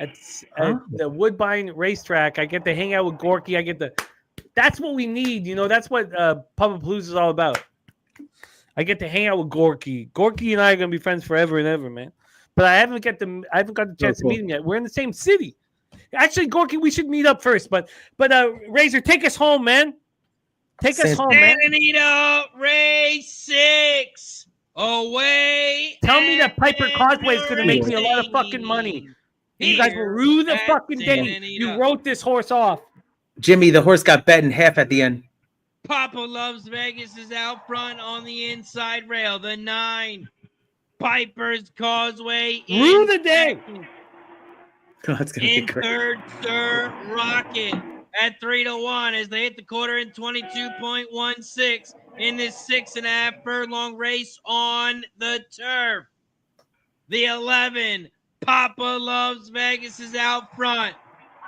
at the Woodbine racetrack. I get to hang out with Gorky. That's what we need. You know, that's what Papa Palooza is all about. I get to hang out with Gorky. Gorky and I are gonna be friends forever and ever, man. But I haven't got the chance to meet him yet. We're in the same city. Actually, Gorky, we should meet up first. But Razor, take us home, man. Take us home, man. Anita, race 6 away. Tell me that Piper Causeway is gonna make me a lot of fucking money. You guys will rue the fucking day you wrote this horse off. Jimmy, the horse got bet in half at the end. Papa Loves Vegas is out front on the inside rail. The 9, Piper's Causeway. Rue the day. Oh, that's gonna in be great. third, Sir Rocket. at 3-1 as they hit the quarter in 22.16 in this 6.5 furlong race on the turf. The 11, Papa Loves Vegas, is out front.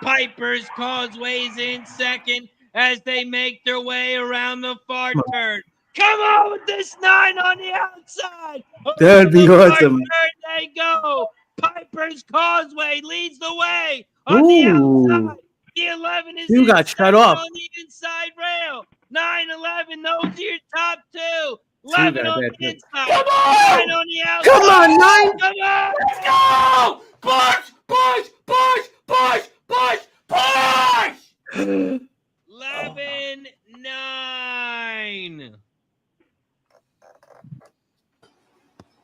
Piper's Causeway is in second as they make their way around the far turn. Come on with this 9 on the outside. That'd be awesome. There they go. Piper's Causeway leads the way on the outside. The 11 is you got shut off on the inside rail. 9-11, those are your top two. 11 on the inside. Come on! 9 on the outside. Come on, 9. Come on. Let's go! Push, push, push, push, push, push! 11-9.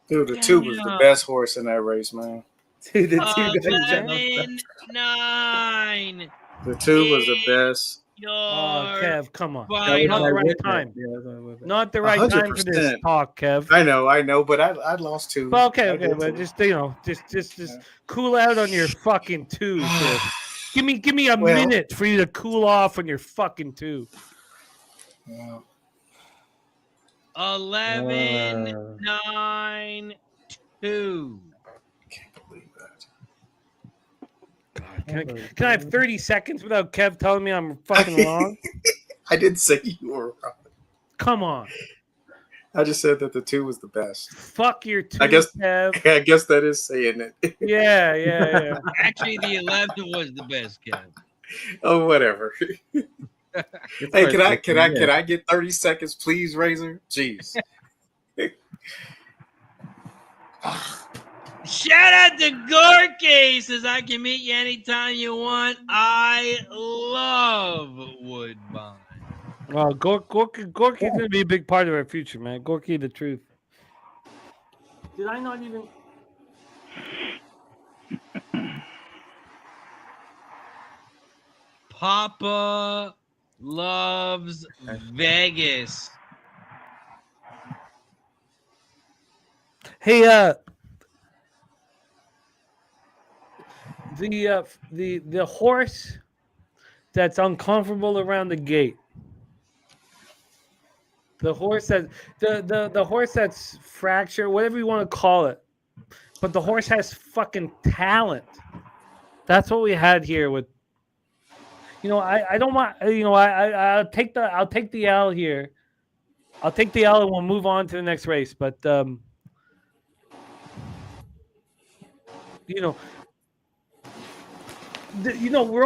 Dude, the 2 was the best horse in that race, man. Dude, the 2 11-9. The 2 was the best. Oh, Kev, come on. Fine. Not the right time. Not the right time for this 100%. talk, Kev. I know, but I lost 2. Well, okay, but just just cool out on your fucking 2. So. Give me a minute for you to cool off on your fucking 2. Yeah. 11-9-2. Can't believe that. God, can I have 30 seconds without Kev telling me I'm fucking wrong? I didn't say you were wrong. Come on. I just said that the 2 was the best. Fuck your 2, Kev. I guess that is saying it. Yeah. Actually, the 11 was the best, Kevin. Oh, whatever. Hey, can I get 30 seconds, please, Razor? Jeez. Shout out to Gorky. Says I can meet you anytime you want. I love Woodbine. Well, Gorky's going to be a big part of our future, man. Gorky, the truth. Did I not even... Papa Loves Vegas. Hey, the horse that's uncomfortable around the gate. The horse that the horse that's fractured, whatever you want to call it, but the horse has fucking talent. That's what we had here with. I don't want. I'll take the L here. I'll take the L and we'll move on to the next race. But we're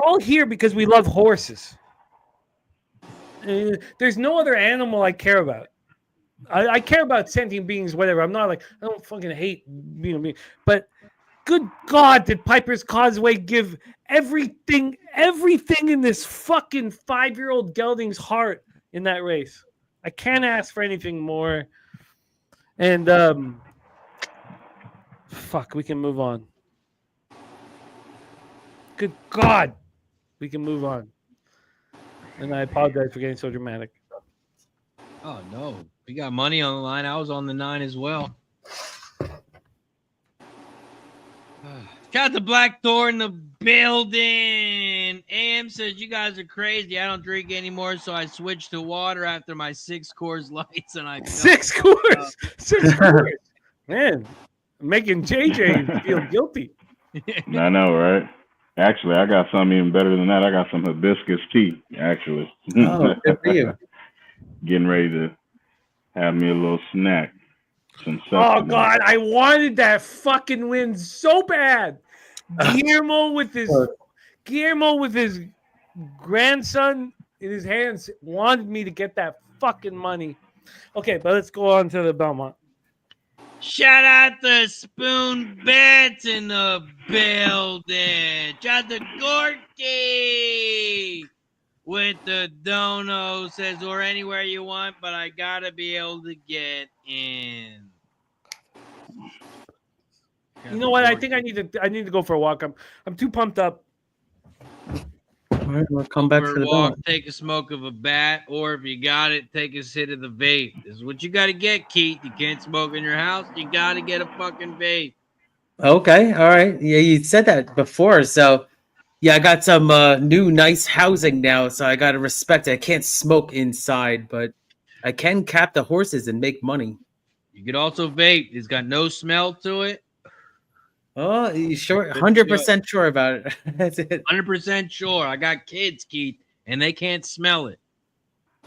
all here because we love horses. There's no other animal I care about. I care about sentient beings, whatever. I'm not like, I don't fucking hate but good God, did Piper's Causeway give everything in this fucking 5-year-old gelding's heart in that race. I can't ask for anything more. And we can move on. Good God, we can move on. And I apologize for getting so dramatic. Oh, no. We got money on the line. I was on the 9 as well. Got the Blackthorn in the building. AM says, you guys are crazy. I don't drink anymore, so I switched to water after my 6 Coors Lights. And I 6 Coors? 6 Coors? Man, making JJ feel guilty. I know, right? Actually, I got something even better than that. I got some hibiscus tea, actually. Oh, good for you. Getting ready to have me a little snack. Oh, God, I wanted that fucking win so bad. Guillermo with his grandson in his hands wanted me to get that fucking money. Okay, but let's go on to the Belmont. Shout out to Spoon Bets in the building. Shout out to Gorky with the dono. Says, or anywhere you want, but I gotta be able to get in. You know what? I think I need to go for a walk. I'm too pumped up. All right, we'll come back to the walk, take a smoke of a bat, or if you got it, take a hit of the vape. This is what you got to get, Keith. You can't smoke in your house. You got to get a fucking vape. Okay, all right. Yeah, you said that before, so Yeah, I got some new nice housing now, so I got to respect it. I can't smoke inside, but I can cap the horses and make money. You could also vape. It's got no smell to it. Oh, you sure? 100% sure about it. That's it. 100% sure. I got kids, Keith, and they can't smell it.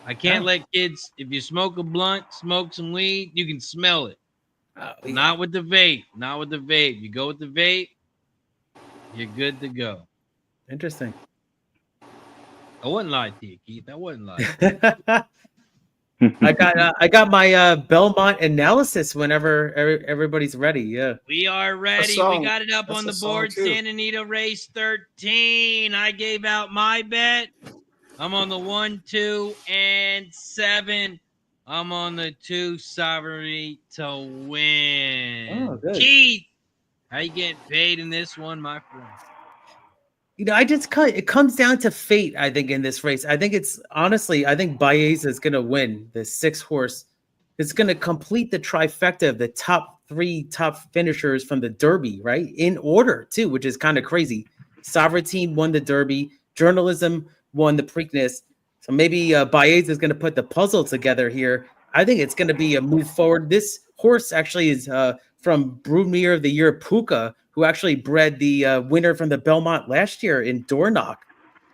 I can't let kids, if you smoke a blunt, smoke some weed, you can smell it. Not with the vape. Not with the vape. You go with the vape, you're good to go. Interesting. I wouldn't lie to you, Keith. I wouldn't lie. I got my Belmont analysis whenever everybody's ready. Yeah, we are ready. We got it up on the board. Santa Anita Race 13. I gave out my bet. I'm on the 1, 2, and 7. I'm on the 2 Sovereignty to win. Oh, good. Keith, how you getting paid in this one, my friend? You know, it comes down to fate, I think, in this race. I think I think Baeza is going to win the 6 horse. It's going to complete the trifecta of the top 3 finishers from the Derby, right? In order, too, which is kind of crazy. Sovereignty won the Derby. Journalism won the Preakness. So maybe Baeza is going to put the puzzle together here. I think it's going to be a move forward. This horse actually is from Broodmere of the Year Puka, who actually bred the winner from the Belmont last year in Dornoch.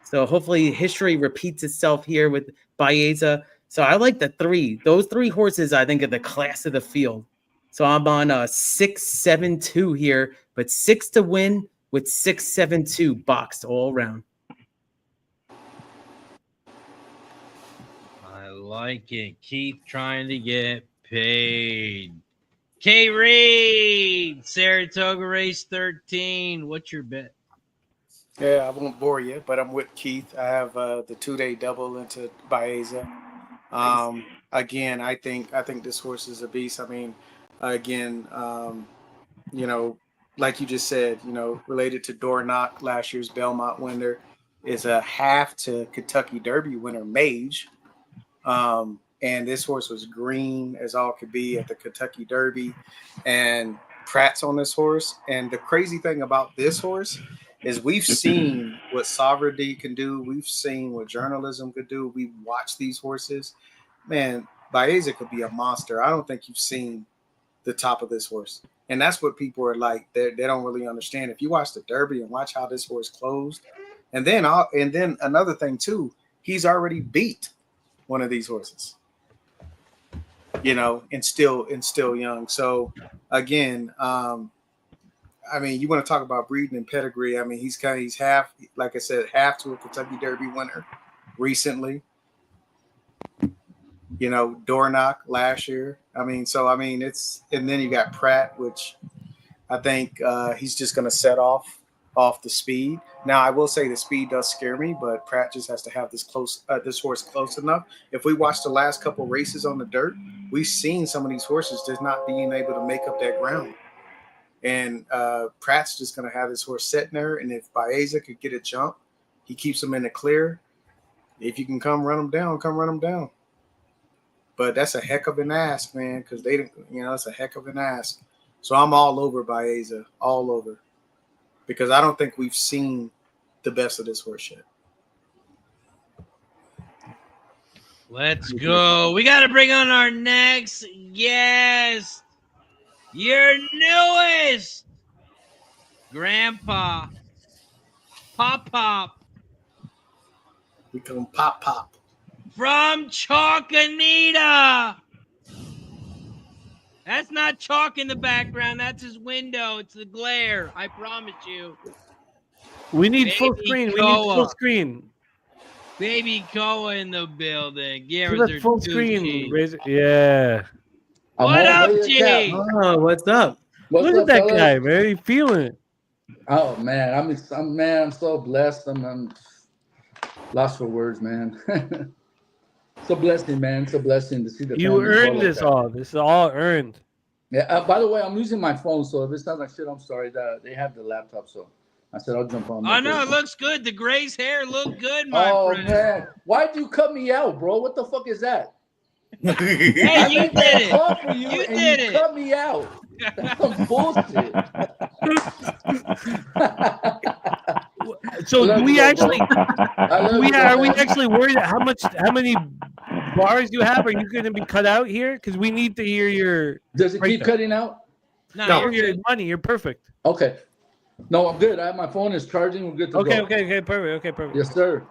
So hopefully history repeats itself here with Baeza. So I like the 3. Those 3 horses, I think, are the class of the field. So I'm on 6-7-2 here, but 6 to win with 6-7-2 boxed all around. I like it. Keith trying to get paid. K. Reed, Saratoga Race 13. What's your bet? Yeah, I won't bore you, but I'm with Keith. I have the 2-day double into Baeza. Again, I think this horse is a beast. I mean, again, you know, like you just said, you know, related to Dornoch, last year's Belmont winner, is a half to Kentucky Derby winner, Mage. And this horse was green as all could be at the Kentucky Derby, and Pratt's on this horse. And the crazy thing about this horse is we've seen what sovereignty can do. We've seen what journalism could do. We've watched these horses. Man, Baeza could be a monster. I don't think you've seen the top of this horse. And that's what people are like. They don't really understand. If you watch the Derby and watch how this horse closed, and then another thing too, he's already beat one of these horses, you know, and still young. So again, I mean, you want to talk about breeding and pedigree. I mean, he's half, like I said, half to a Kentucky Derby winner recently. You know, Dornoch last year. I mean, it's, and then you got Pratt, which I think he's just going to set off the speed. Now, I will say the speed does scare me, but Pratt just has to have this horse close enough. If we watch the last couple races on the dirt, we've seen some of these horses just not being able to make up that ground. And Pratt's just going to have this horse sitting there. And if Baeza could get a jump, he keeps him in the clear. If you can come run him down, come run him down. But that's a heck of an ask, man, because they didn't, you know, it's a heck of an ask. So I'm all over Baeza, all over, because I don't think we've seen the best of this horse yet. Let's go. We got to bring on our next guest. Your newest grandpa, Pop. We call him Pop. From Chalkanita. That's not chalk in the background. That's his window. It's the glare. I promise you. We need full screen. We need full screen. Baby Koa in the building. Yeah, full screen. Yeah. What up, G? Oh, what's up? Look at that guy, man. You feeling it? Oh man, I'm so blessed. I'm lost for words, man. It's a blessing, man. It's a blessing to see the. You earned this all. This is all earned. Yeah. By the way, I'm using my phone, so if it sounds like shit, I'm sorry. They have the laptop, so I said I'll jump on. Oh no, it looks good. The Gray's hair look good, my friend. Oh man, why'd you cut me out, bro? What the fuck is that? Hey, you did it. For you did it. Cut me out. That's some bullshit. So do we actually? Are we actually worried how many bars you have? Are you going to be cut out here? Because we need to hear your. Does it keep cutting out? No, your money. You're perfect. Okay. No, I'm good. My phone is charging. We're good to go. Okay, perfect. Yes, sir.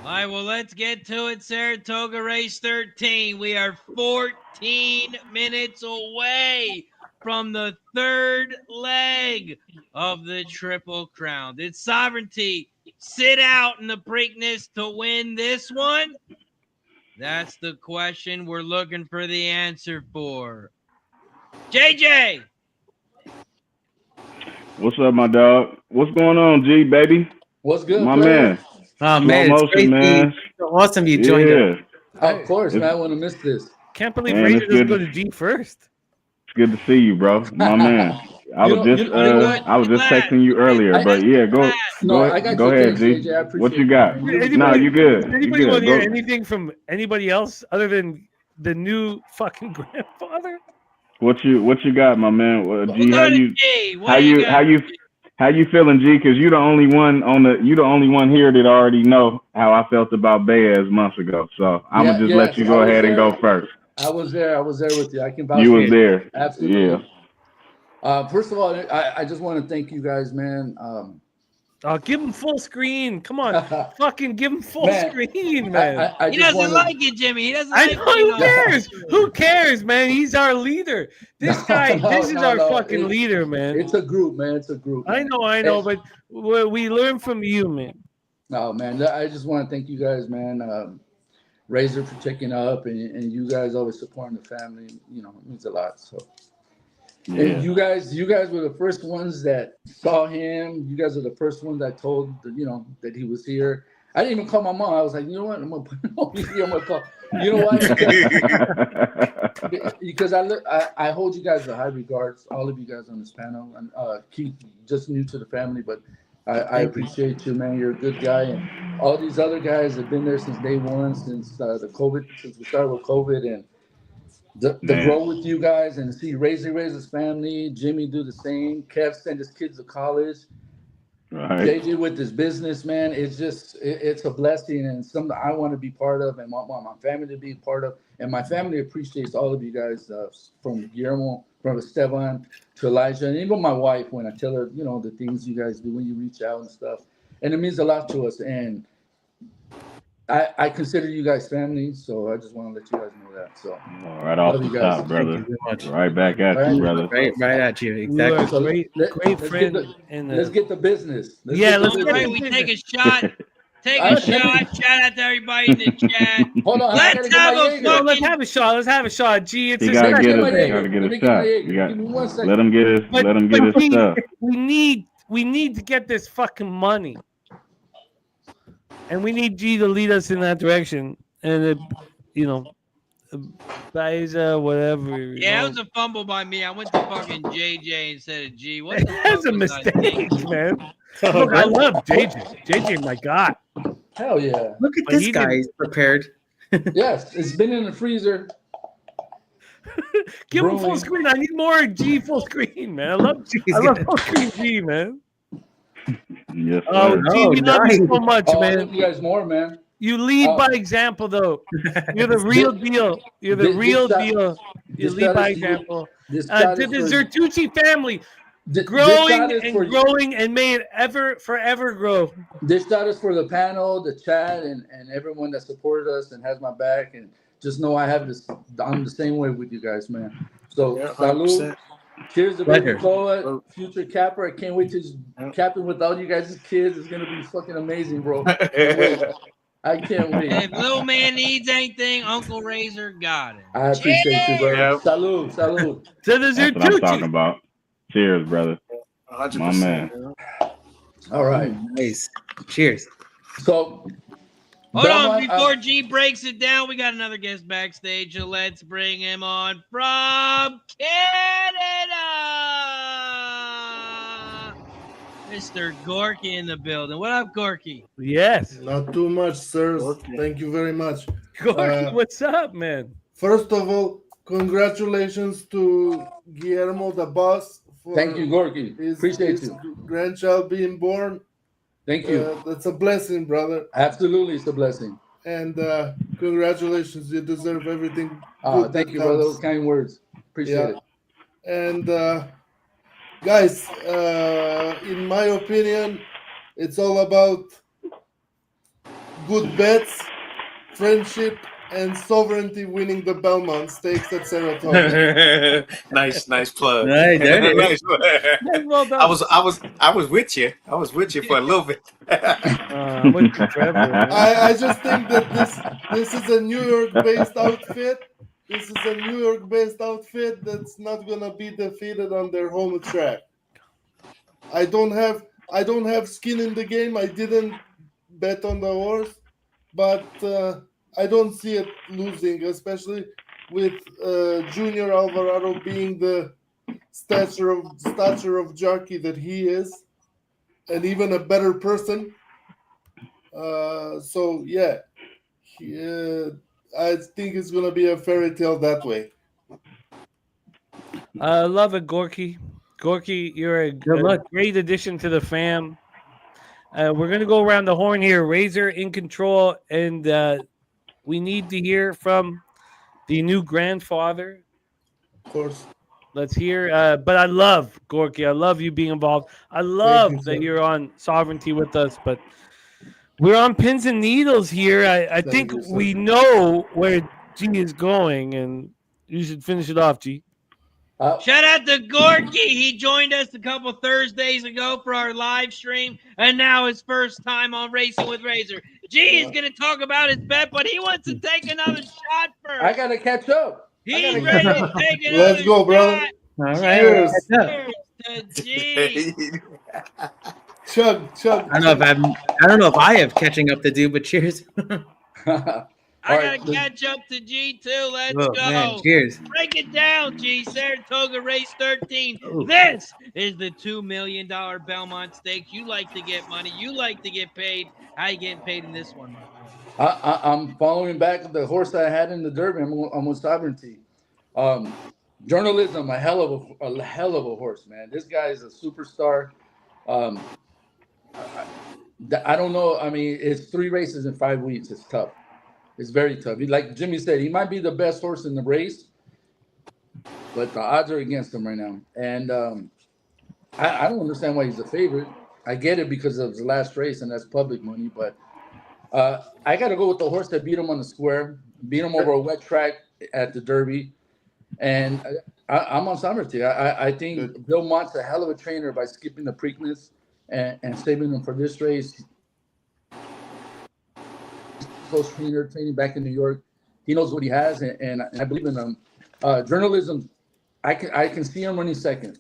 All right, well, let's get to it. Saratoga Race 13. We are 14 minutes away from the third leg of the Triple Crown. Did Sovereignty sit out in the Preakness to win this one? That's the question we're looking for the answer for. JJ! What's up, my dog? What's going on, G, baby? What's good, my player? man? Oh, man, it's great, man. Awesome you joined us. Of course, man. I want to miss this. Can't believe Razor doesn't go to G first. It's good to see you, bro. My man. I was just texting you earlier, but yeah, go ahead, G. What you got? No, you good. Anybody want to hear anything from anybody else other than the new fucking grandfather? What you got, my man? G, how you feeling, G? Because you're the only one here that already know how I felt about Baez months ago. So I'm gonna just let you go ahead and go first. I was there with you. I can vouch. You was there. Absolutely. Yeah. First of all, I just want to thank you guys, man. Give him full screen. Come on. Fucking give him full screen, man. He doesn't like it, Jimmy. He doesn't like it. Who cares? Who cares, man? He's our leader. This guy, this is our fucking leader, man. It's a group, man. It's a group. Man. I know, but we learn from you, man. No, man. I just want to thank you guys, man. Razor for checking up, and you guys always supporting the family. You know, it means a lot. So. Yeah. And you guys were the first ones that saw him. You guys are the first ones that told that he was here. I didn't even call my mom. I was like, you know what? I'm gonna put it over here. I'm gonna call. You know why? Because I hold you guys in high regards. All of you guys on this panel, and Keith, just new to the family, but I appreciate you, man. You're a good guy, and all these other guys have been there since day one, since we started with COVID, and. The grow with you guys and see Razor raise his family, Jimmy do the same, Kev send his kids to college, right. JJ with his business, man. It's just it's a blessing and something I want to be part of and want my family to be part of. And my family appreciates all of you guys, from Guillermo, from Esteban to Elijah, and even my wife when I tell her, the things you guys do when you reach out and stuff. And it means a lot to us. And I consider you guys family, so I just want to let you guys know that. So right off the top, brother. Right back at you, brother. Right at you. Exactly. So great friend. Let's get the business. We take a shot. Shout out to everybody in the chat. Hold on. Let's have a shot. Let's have a shot. Gee, it's gotta get a shot. Let him get his stuff. We need to get this fucking money. And we need G to lead us in that direction. And, whatever. Yeah, it was a fumble by me. I went to fucking JJ instead of G. That's a mistake, man. Look, I love JJ. JJ, my God. Hell yeah. Look at this guy. He's prepared. Yes, it's been in the freezer. Give him full screen. I need more G full screen, man. I love full screen G, man. Yes, G, we love you so much, man. I love you guys more, man. You lead by example, though. You're the real deal. You're the real deal. You lead by example. To the Zertucci family, growing, and may it forever grow. This shot is for the panel, the chat, and everyone that supported us and has my back. And just know I'm the same way with you guys, man. So, salud. Cheers to Baby Cola, future capper. I can't wait to cap it with all you guys' kids. It's going to be fucking amazing, bro. I can't wait. If little man needs anything, Uncle Razor got it. I appreciate you, bro. Yep. Salud. That's what I'm talking about. Cheers, brother. 100%. My man. All right. Nice. Cheers. So, hold on. Before G breaks it down, we got another guest backstage. So let's bring him on from Canada. Mr. Gorky in the building. What up, Gorky? Yes. Not too much, sir. Thank you very much. Gorky, what's up, man? First of all, congratulations to Guillermo, the boss. Thank you, Gorky. Appreciate his you. Grandchild being born. Thank you. It's a blessing, brother. Absolutely, it's a blessing. And congratulations. You deserve everything. Thank you for those kind words. Appreciate it. And guys, in my opinion, it's all about good bets, friendship, and sovereignty winning the Belmont Stakes at Saratoga. nice plug. Right, there it is. Nice. Well done. I was with you. I was with you for a little bit. I'm with you, Trevor. I just think that this is a New York-based outfit. This is a New York-based outfit that's not gonna be defeated on their home track. I don't have skin in the game. I didn't bet on the horse, but I don't see it losing, especially with Junior Alvarado being the stature of jockey that he is, and even a better person. So yeah, I think it's gonna be a fairy tale that way. I love it, Gorky. Gorky, you're a great addition to the fam. We're going to go around the horn here. Razor in control, and we need to hear from the new grandfather. Of course. Let's hear. But I love, Gorky, I love you being involved. I love that you're on Sovereignty with us, but we're on pins and needles here. I think we know where G is going, and you should finish it off, G. Shout out to Gorky. He joined us a couple Thursdays ago for our live stream, and now his first time on Racing with Razor. G is going to talk about his bet, but he wants to take another shot first. I got to catch up. He's ready to take another Let's go, brother. All right. Cheers. Cheers to G. Chug. I don't know if I have catching up to do, but cheers. I got to catch up to G too. Let's go. Man, cheers. Break it down, G. Saratoga Race 13. This is the $2 million Belmont Stakes. You like to get money. You like to get paid. How you getting paid in this one? I'm following back the horse that I had in the Derby. I'm with Sovereignty. Journalism, a hell of a horse, man. This guy is a superstar. I don't know. I mean, it's 3 races in 5 weeks. It's tough. It's very tough. Like Jimmy said, he might be the best horse in the race, but the odds are against him right now. And I don't understand why he's a favorite. I get it because of the last race, and that's public money. But I got to go with the horse that beat him on the square, beat him over a wet track at the Derby. And I'm on Sovereignty. I think Belmont's a hell of a trainer by skipping the Preakness and saving them for this race. Close trainer, training back in New York. He knows what he has, and I believe in him. Journalism, I can see him running second.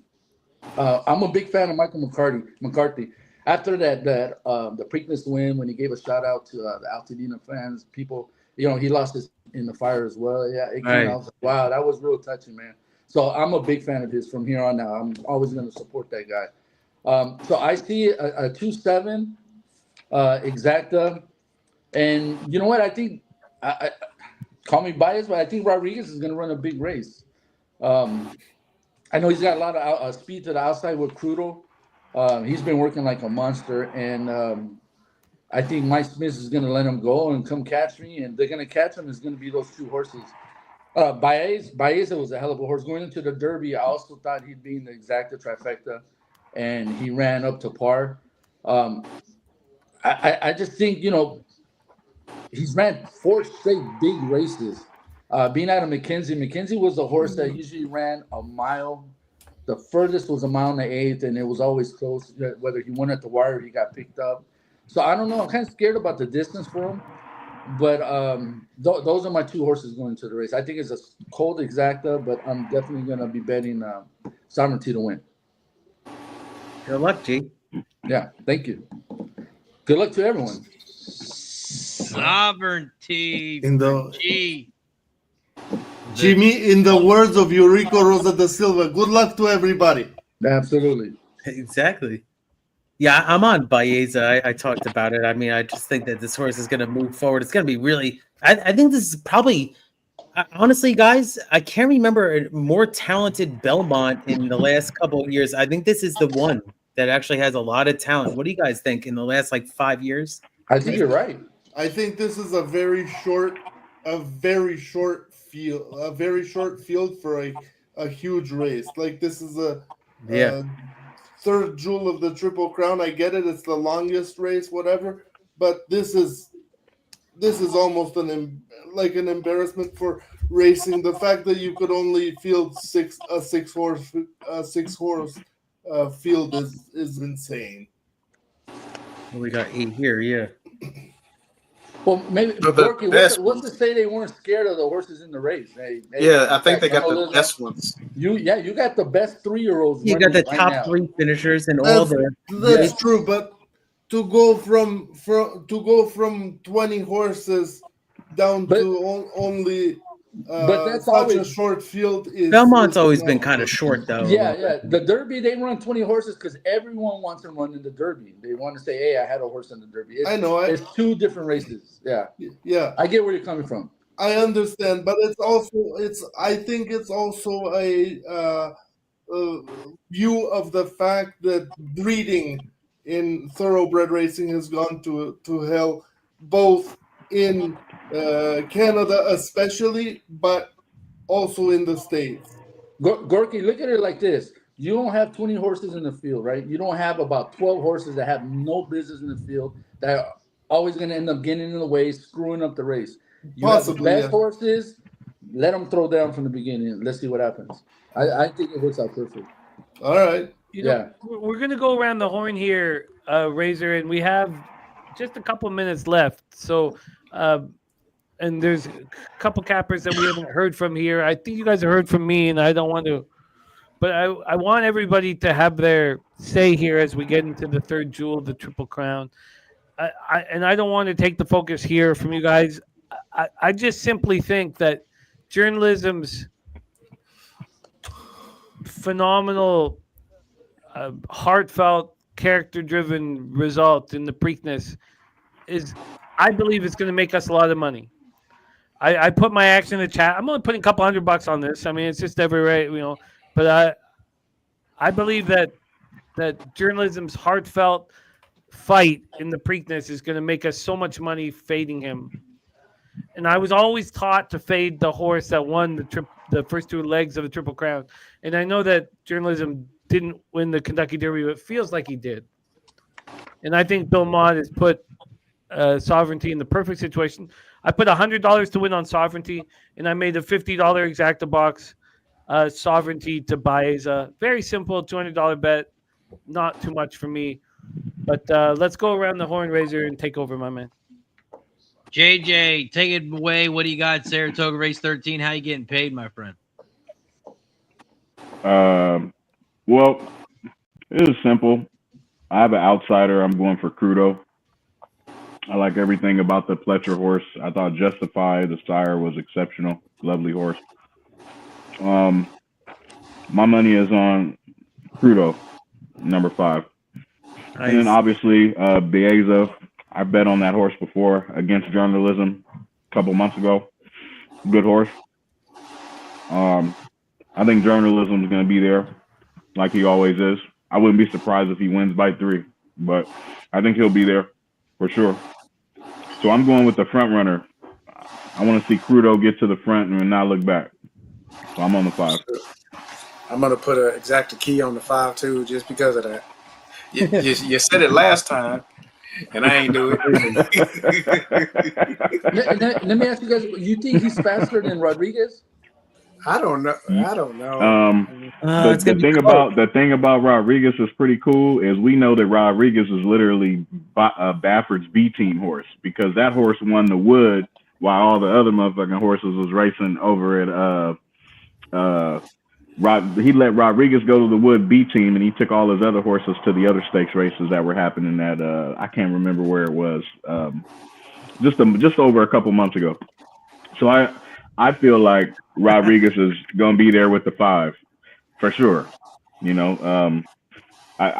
I'm a big fan of Michael McCarthy. After that the Preakness win, when he gave a shout out to the Altadena fans, people, he lost his in the fire as well. Yeah, it came out. I was like, wow, that was real touching, man. So I'm a big fan of his from here on now. I'm always going to support that guy. So I see a 2-7 exacta. And you know what? I think, I call me biased, but I think Rodriguez is going to run a big race. I know he's got a lot of speed to the outside with Crudo. He's been working like a monster. And I think Mike Smith is going to let him go and come catch me. And they're going to catch him. It's going to be those 2 horses. Baez was a hell of a horse. Going into the Derby, I also thought he'd be in the exacta trifecta. And he ran up to par. I just think, he's ran 4 straight big races. Being out of McKenzie was a horse that usually ran a mile. The furthest was a mile and 1/8, and it was always close. Whether he won at the wire or he got picked up. So I don't know. I'm kind of scared about the distance for him. But those are my 2 horses going to the race. I think it's a cold exacta, but I'm definitely going to be betting Sovereignty to win. Good luck, G. Yeah, thank you. Good luck to everyone. Sovereignty. G. Jimmy, in the words of Eurico Rosa da Silva, good luck to everybody. Absolutely. Exactly. Yeah, I'm on Baeza. I talked about it. I mean, I just think that this horse is going to move forward. It's going to be really – I think this is probably – honestly, guys, I can't remember a more talented Belmont in the last couple of years. I think this is the one that actually has a lot of talent. What do you guys think in the last like 5 years? I think you're right. I think this is a very short field for a huge race. Like this is a third jewel of the Triple Crown. I get it; it's the longest race, whatever. But this is almost an embarrassment for racing. The fact that you could only field six horse field is insane. We got 8 here, yeah. Well, maybe Gorky, what's to say they weren't scared of the horses in the race? I think they got the best ones. You got the best 3-year-olds. You got the top 3 finishers and all the. That's true, but to go from 20 horses down to only but that's such always a short field is Belmont's always been kind of short though. Yeah. The Derby, they run 20 horses because everyone wants to run in the Derby. They want to say, "Hey, I had a horse in the Derby." I know. It's 2 different races. Yeah. I get where you're coming from. I understand, but I think it's also a view of the fact that breeding in thoroughbred racing has gone to hell, both in Canada especially, but also in the States. Gorky, look at it like this. You don't have 20 horses in the field, right? You don't have about 12 horses that have no business in the field that are always going to end up getting in the way, screwing up the race. You Possibly, have the best horses, let them throw down from the beginning. Let's see what happens. I think it works out perfect. All right. We're going to go around the horn here, Razor, and we have just a couple minutes left. So, and there's a couple cappers that we haven't heard from here. I think you guys have heard from me, and I don't want to, but I want everybody to have their say here as we get into the third jewel of the Triple Crown. And I don't want to take the focus here from you guys. I just simply think that journalism's phenomenal, heartfelt, character-driven result in the Preakness is, I believe, it's going to make us a lot of money. I put my action in the chat. I'm only putting a couple $100 on this. I mean, it's just every right, But I believe that journalism's heartfelt fight in the Preakness is going to make us so much money fading him. And I was always taught to fade the horse that won the first 2 legs of the Triple Crown. And I know that journalism didn't win the Kentucky Derby, but it feels like he did. And I think Belmont has put Sovereignty in the perfect situation. I put $100 to win on Sovereignty, and I made a $50 exacta box Sovereignty to Baeza. Very simple $200 bet. Not too much for me. But let's go around the horn, Razor, and take over, my man. JJ, take it away. What do you got, Saratoga Race 13? How you getting paid, my friend? Well, it is simple. I have an outsider. I'm going for Crudo. I like everything about the Pletcher horse. I thought Justify, the sire, was exceptional. Lovely horse. My money is on Crudo, number 5. Nice. And then obviously Baeza. I bet on that horse before against journalism a couple months ago. Good horse. I think journalism is going to be there like he always is. I wouldn't be surprised if he wins by 3, but I think he'll be there for sure. So I'm going with the front runner. I want to see Crudo get to the front and not look back. So I'm on the 5. I'm going to put an exacta key on the 5 too, just because of that. You said it last time. And I ain't do it. Let me ask you guys, you think he's faster than Rodriguez? I don't know. The thing about Rodriguez is pretty cool is we know that Rodriguez is literally Bafford's B team horse, because that horse won the Wood while all the other motherfucking horses was racing over at he let Rodriguez go to the Wood B team, and he took all his other horses to the other stakes races that were happening at I can't remember where it was, just over a couple months ago. So I feel like Rodriguez is gonna be there with the 5 for sure. I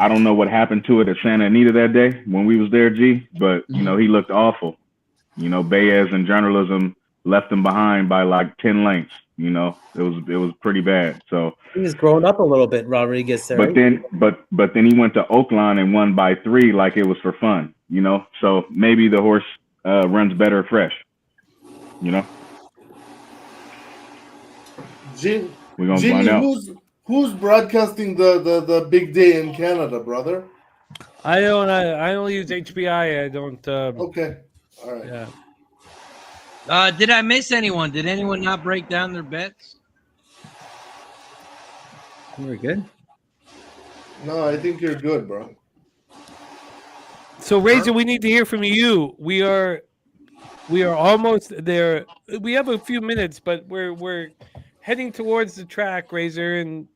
don't know what happened to it at Santa Anita that day when we was there, G, but he looked awful. Baez and journalism left him behind by like 10 lengths. You know, it was pretty bad. So he was growing up a little bit, Rodriguez. There, but right? then he went to Oakland and won by 3 like it was for fun. You know, so maybe the horse runs better fresh. You know, we're gonna Jimmy, find out. Who's broadcasting the big day in Canada, brother? I only use HBI. I don't. Okay. All right. Yeah. Did I miss anyone? Did anyone not break down their bets? Very good. No, I think you're good, bro. So Razor, we need to hear from you. We are almost there. We have a few minutes, but we're heading towards the track, Razor, and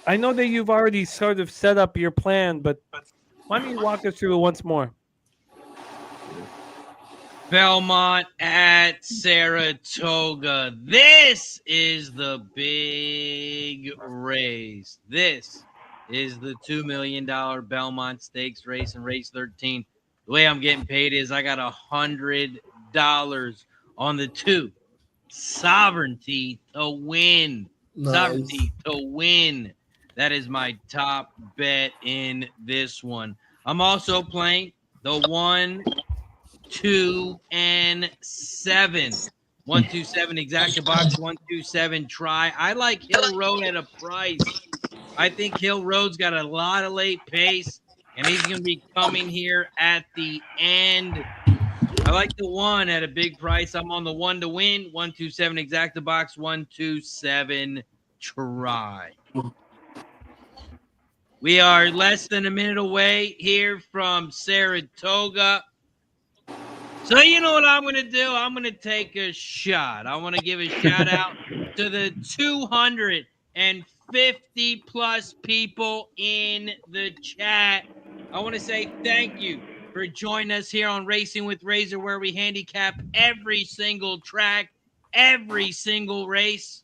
I know that you've already sort of set up your plan, but why don't you walk us through it once more? Belmont at Saratoga. This is the big race. This is the $2 million Belmont Stakes race and race 13. The way I'm getting paid is I got $100 on the 2. Sovereignty to win. Nice. Sovereignty to win. That is my top bet in this one. I'm also playing the 1, 2, and 7. 1, 2, 7 exacta box. 1, 2, 7 try. I like Hill Road at a price. I think Hill Road's got a lot of late pace, and he's going to be coming here at the end. I like the 1 at a big price. I'm on the 1 to win. 1, 2, 7 exacta box. 1, 2, 7 try. We are less than a minute away here from Saratoga. So you know what I'm going to do? I'm going to take a shot. I want to give a shout out to the 250 plus people in the chat. I want to say thank you for joining us here on Racing with Razor, where we handicap every single track, every single race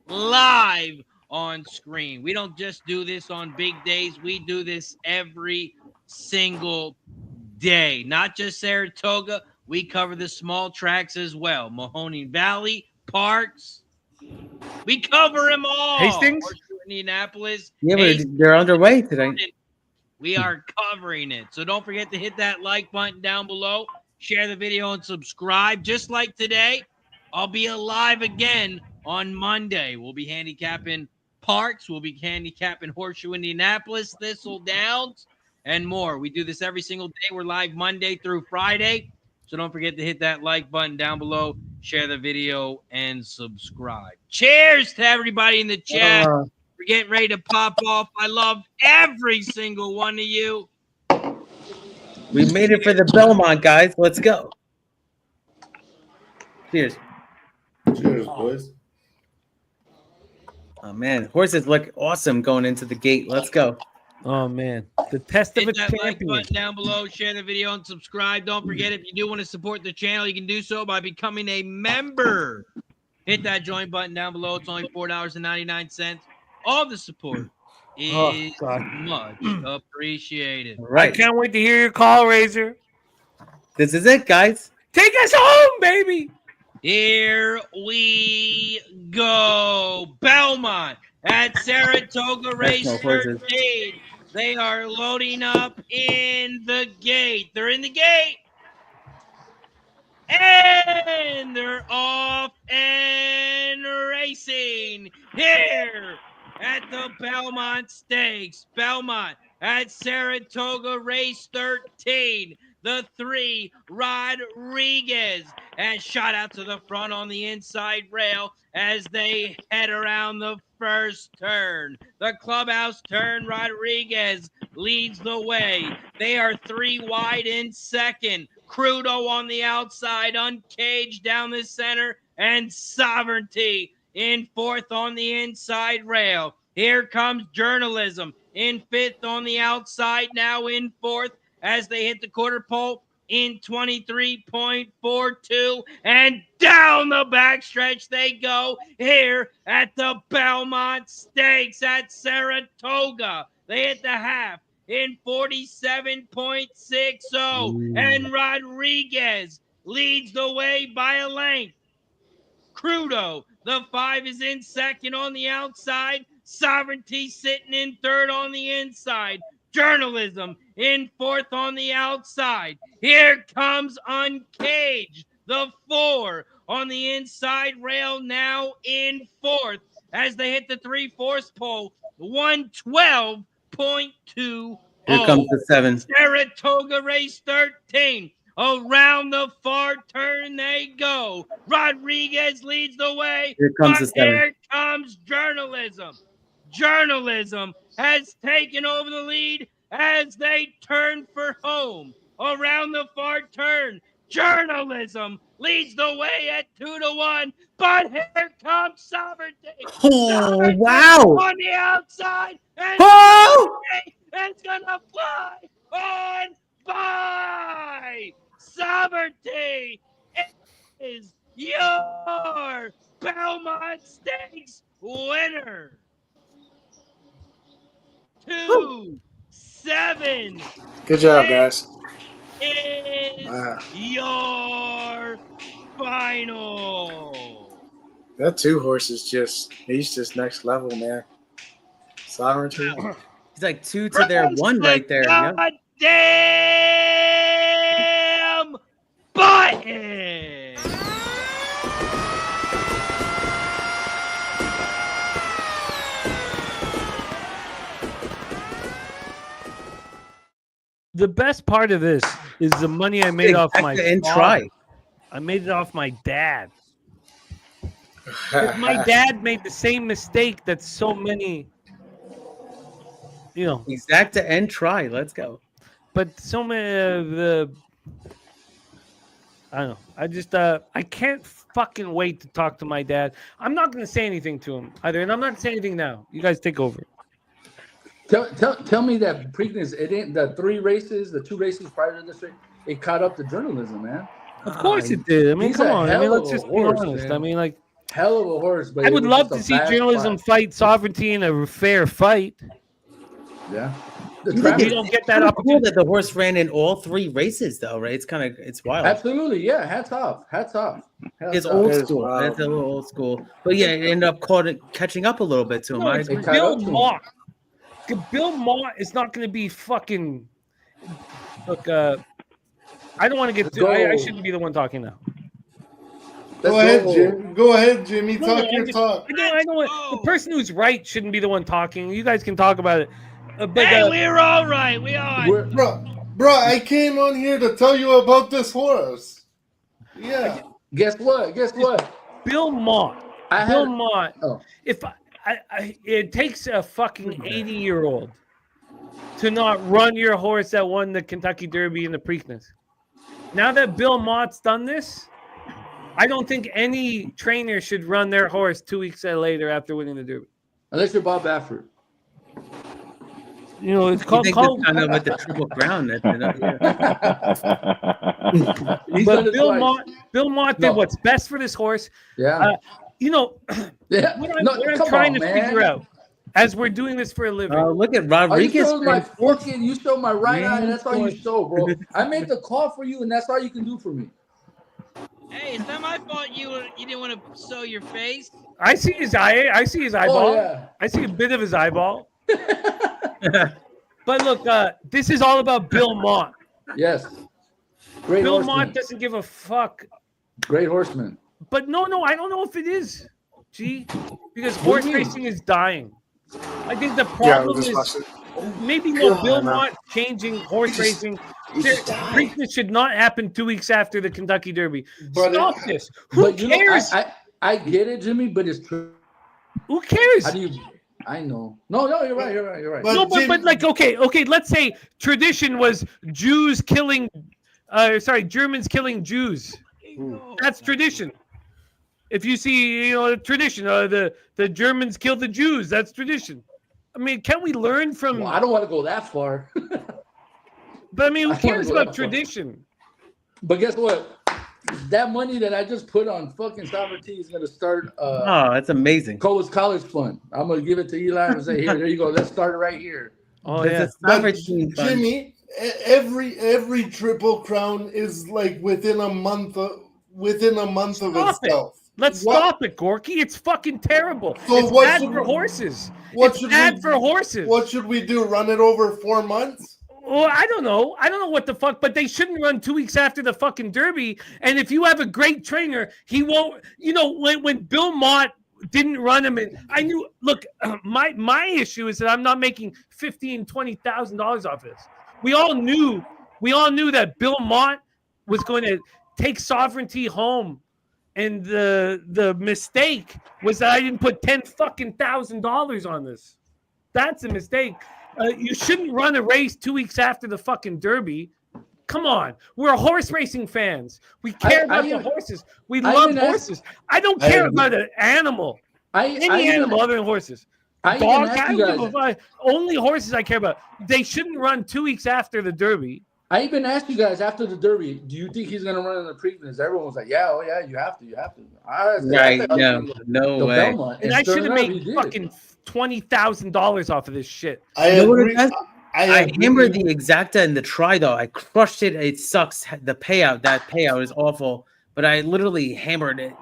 live on screen. We don't just do this on big days. We do this every single day. Not just Saratoga. We cover the small tracks as well. Mahoning Valley, Parx. We cover them all. Hastings? Horseshoe Indianapolis. Yeah, Hastings, they're underway today. we are covering it. So don't forget to hit that like button down below. Share the video and subscribe. Just like today, I'll be alive again on Monday. We'll be handicapping Parx. We'll be handicapping Horseshoe Indianapolis, Thistledowns, and more. We do this every single day. We're live Monday through Friday. So don't forget to hit that like button down below, share the video, and subscribe. Cheers to everybody in the chat. We're getting ready to pop off. I love every single one of you. We made it for the Belmont, guys. Let's go. Cheers. Cheers, boys. Oh, man. Horses look awesome going into the gate. Let's go. Oh, man. The test of a Hit that like champion. button down below, share the video, and subscribe. Don't forget, if you do want to support the channel, you can do so by becoming a member. Hit that join button down below. It's only $4.99. All the support is much appreciated. Right. I can't wait to hear your call, Razor. This is it, guys. Take us home, baby. Here we go. Belmont at Saratoga Race 13. They are loading up in the gate. They're in the gate. And they're off and racing here at the Belmont Stakes. Belmont at Saratoga Race 13. The 3, Rodriguez, and shot out to the front on the inside rail as they head around the first turn. The clubhouse turn, Rodriguez leads the way. They are 3 wide in second. Crudo on the outside, Uncaged down the center, and Sovereignty in fourth on the inside rail. Here comes Journalism in fifth on the outside, now in fourth as they hit the quarter pole in 23.42, and down the backstretch they go here at the Belmont Stakes at Saratoga. They hit the half in 47.60, and Rodriguez leads the way by a length. Crudo, The 5 is in second on the outside. Sovereignty sitting in third on the inside. Journalism in fourth on the outside. Here comes Uncaged, the 4 on the inside rail, now in fourth as they hit the 3/4 pole. 112.2. Here comes the 7. Saratoga Race 13. Around the far turn they go. Rodriguez leads the way. Here comes the 7. Here comes Journalism. Journalism has taken over the lead as they turn for home. Around the far turn, Journalism leads the way at 2-1. But here comes Sovereignty. Oh, wow. On the outside. And it's going to fly on by. Sovereignty is your Belmont Stakes winner. 2-7. Good job, guys. Is your final. That 2 horse is he's just next level, man. Sovereignty. He's like 2 to their 1 right there. Damn button. The best part of this is the money I made off my try. I made it off my dad. My dad made the same mistake that so many, Exacta and try. Let's go. But so many of the, I don't know. I just, I can't fucking wait to talk to my dad. I'm not going to say anything to him either, and I'm not saying anything now. You guys take over. Tell me that Preakness, it ain't the 2 races prior to this race, it caught up to Journalism, man. Of course it did. I mean, come on. I mean, let's just be honest. Man. I mean, like, hell of a horse. But I would love to see Journalism fight Sovereignty in a fair fight. Yeah. You don't get that opportunity. Cool that the horse ran in all 3 races, though, right? It's wild. Absolutely, yeah. Hats off. It's old school. That's a little old school. But yeah, it ended up catching up a little bit to him. No, Bill Mott is not going to be fucking. Look, I don't want to get. I shouldn't be the one talking now. Go ahead, Jim. Go ahead, Jimmy. Talk your talk. I know. The person who's right shouldn't be the one talking. You guys can talk about it. We're all right. We are. Bro, I came on here to tell you about this horse. Yeah. Guess what? Bill Mott. If it takes a fucking 80-year-old to not run your horse that won the Kentucky Derby and the Preakness. Now that Bill Mott's done this, I don't think any trainer should run their horse 2 weeks later after winning the Derby. Unless you're Bob Baffert. It's called kind of with the Triple Crown. But Bill Mott did what's best for this horse. Yeah. What I'm trying to figure out as we're doing this for a living. Look at Rodriguez. You showed my right eye, and that's all you show, bro. I made the call for you, and that's all you can do for me. Hey, it's not my fault you didn't want to show your face. I see his eye. I see his eyeball. Oh, yeah. I see a bit of his eyeball. But look, this is all about Bill Mott. Yes. Great Bill horseman. Mott doesn't give a fuck. Great horseman. But no, I don't know if it is. Because horse racing is dying. I think the problem is maybe Bill Mott changing horse racing. Preakness should not happen 2 weeks after the Kentucky Derby. Stop this. Who cares? I get it, Jimmy, but it's true. Who cares? I know. No, you're right. But okay. Let's say tradition was Germans killing Jews. That's tradition. If you see, tradition, the Germans killed the Jews. That's tradition. I mean, can we learn from? Well, I don't want to go that far. But I mean, who cares about tradition? But guess what? That money that I just put on fucking Sovereignty is going to start. That's amazing. Cole's College Fund. I'm going to give it to Eli and say, here, there you go. Let's start it right here. Oh yeah. But Jimmy, every Triple Crown is like within a month of itself. Let's stop it, Gorky. It's fucking terrible. So it's bad for horses. It's bad for horses. What should we do? Run it over 4 months? Well, I don't know. I don't know what the fuck, but they shouldn't run 2 weeks after the fucking Derby. And if you have a great trainer, he won't. You know, when Bill Mott didn't run him, and I knew. Look, my issue is that I'm not making $15,000-$20,000 off this. We all knew that Bill Mott was going to take sovereignty home. And the mistake was that I didn't put $10,000 on this. That's a mistake. You shouldn't run a race 2 weeks after the fucking Derby. Come on. We're horse racing fans. We care about the horses. We love horses. I don't care about an animal. Any animal other than horses. Dog, only horses I care about. They shouldn't run 2 weeks after the Derby. I even asked you guys after the Derby, do you think he's going to run in the Preakness? Everyone was like, yeah, you have to. No way. Belmont, and I should have made fucking $20,000 off of this shit. I hammered the Exacta and the Tri, though. I crushed it. It sucks. That payout is awful. But I literally hammered it.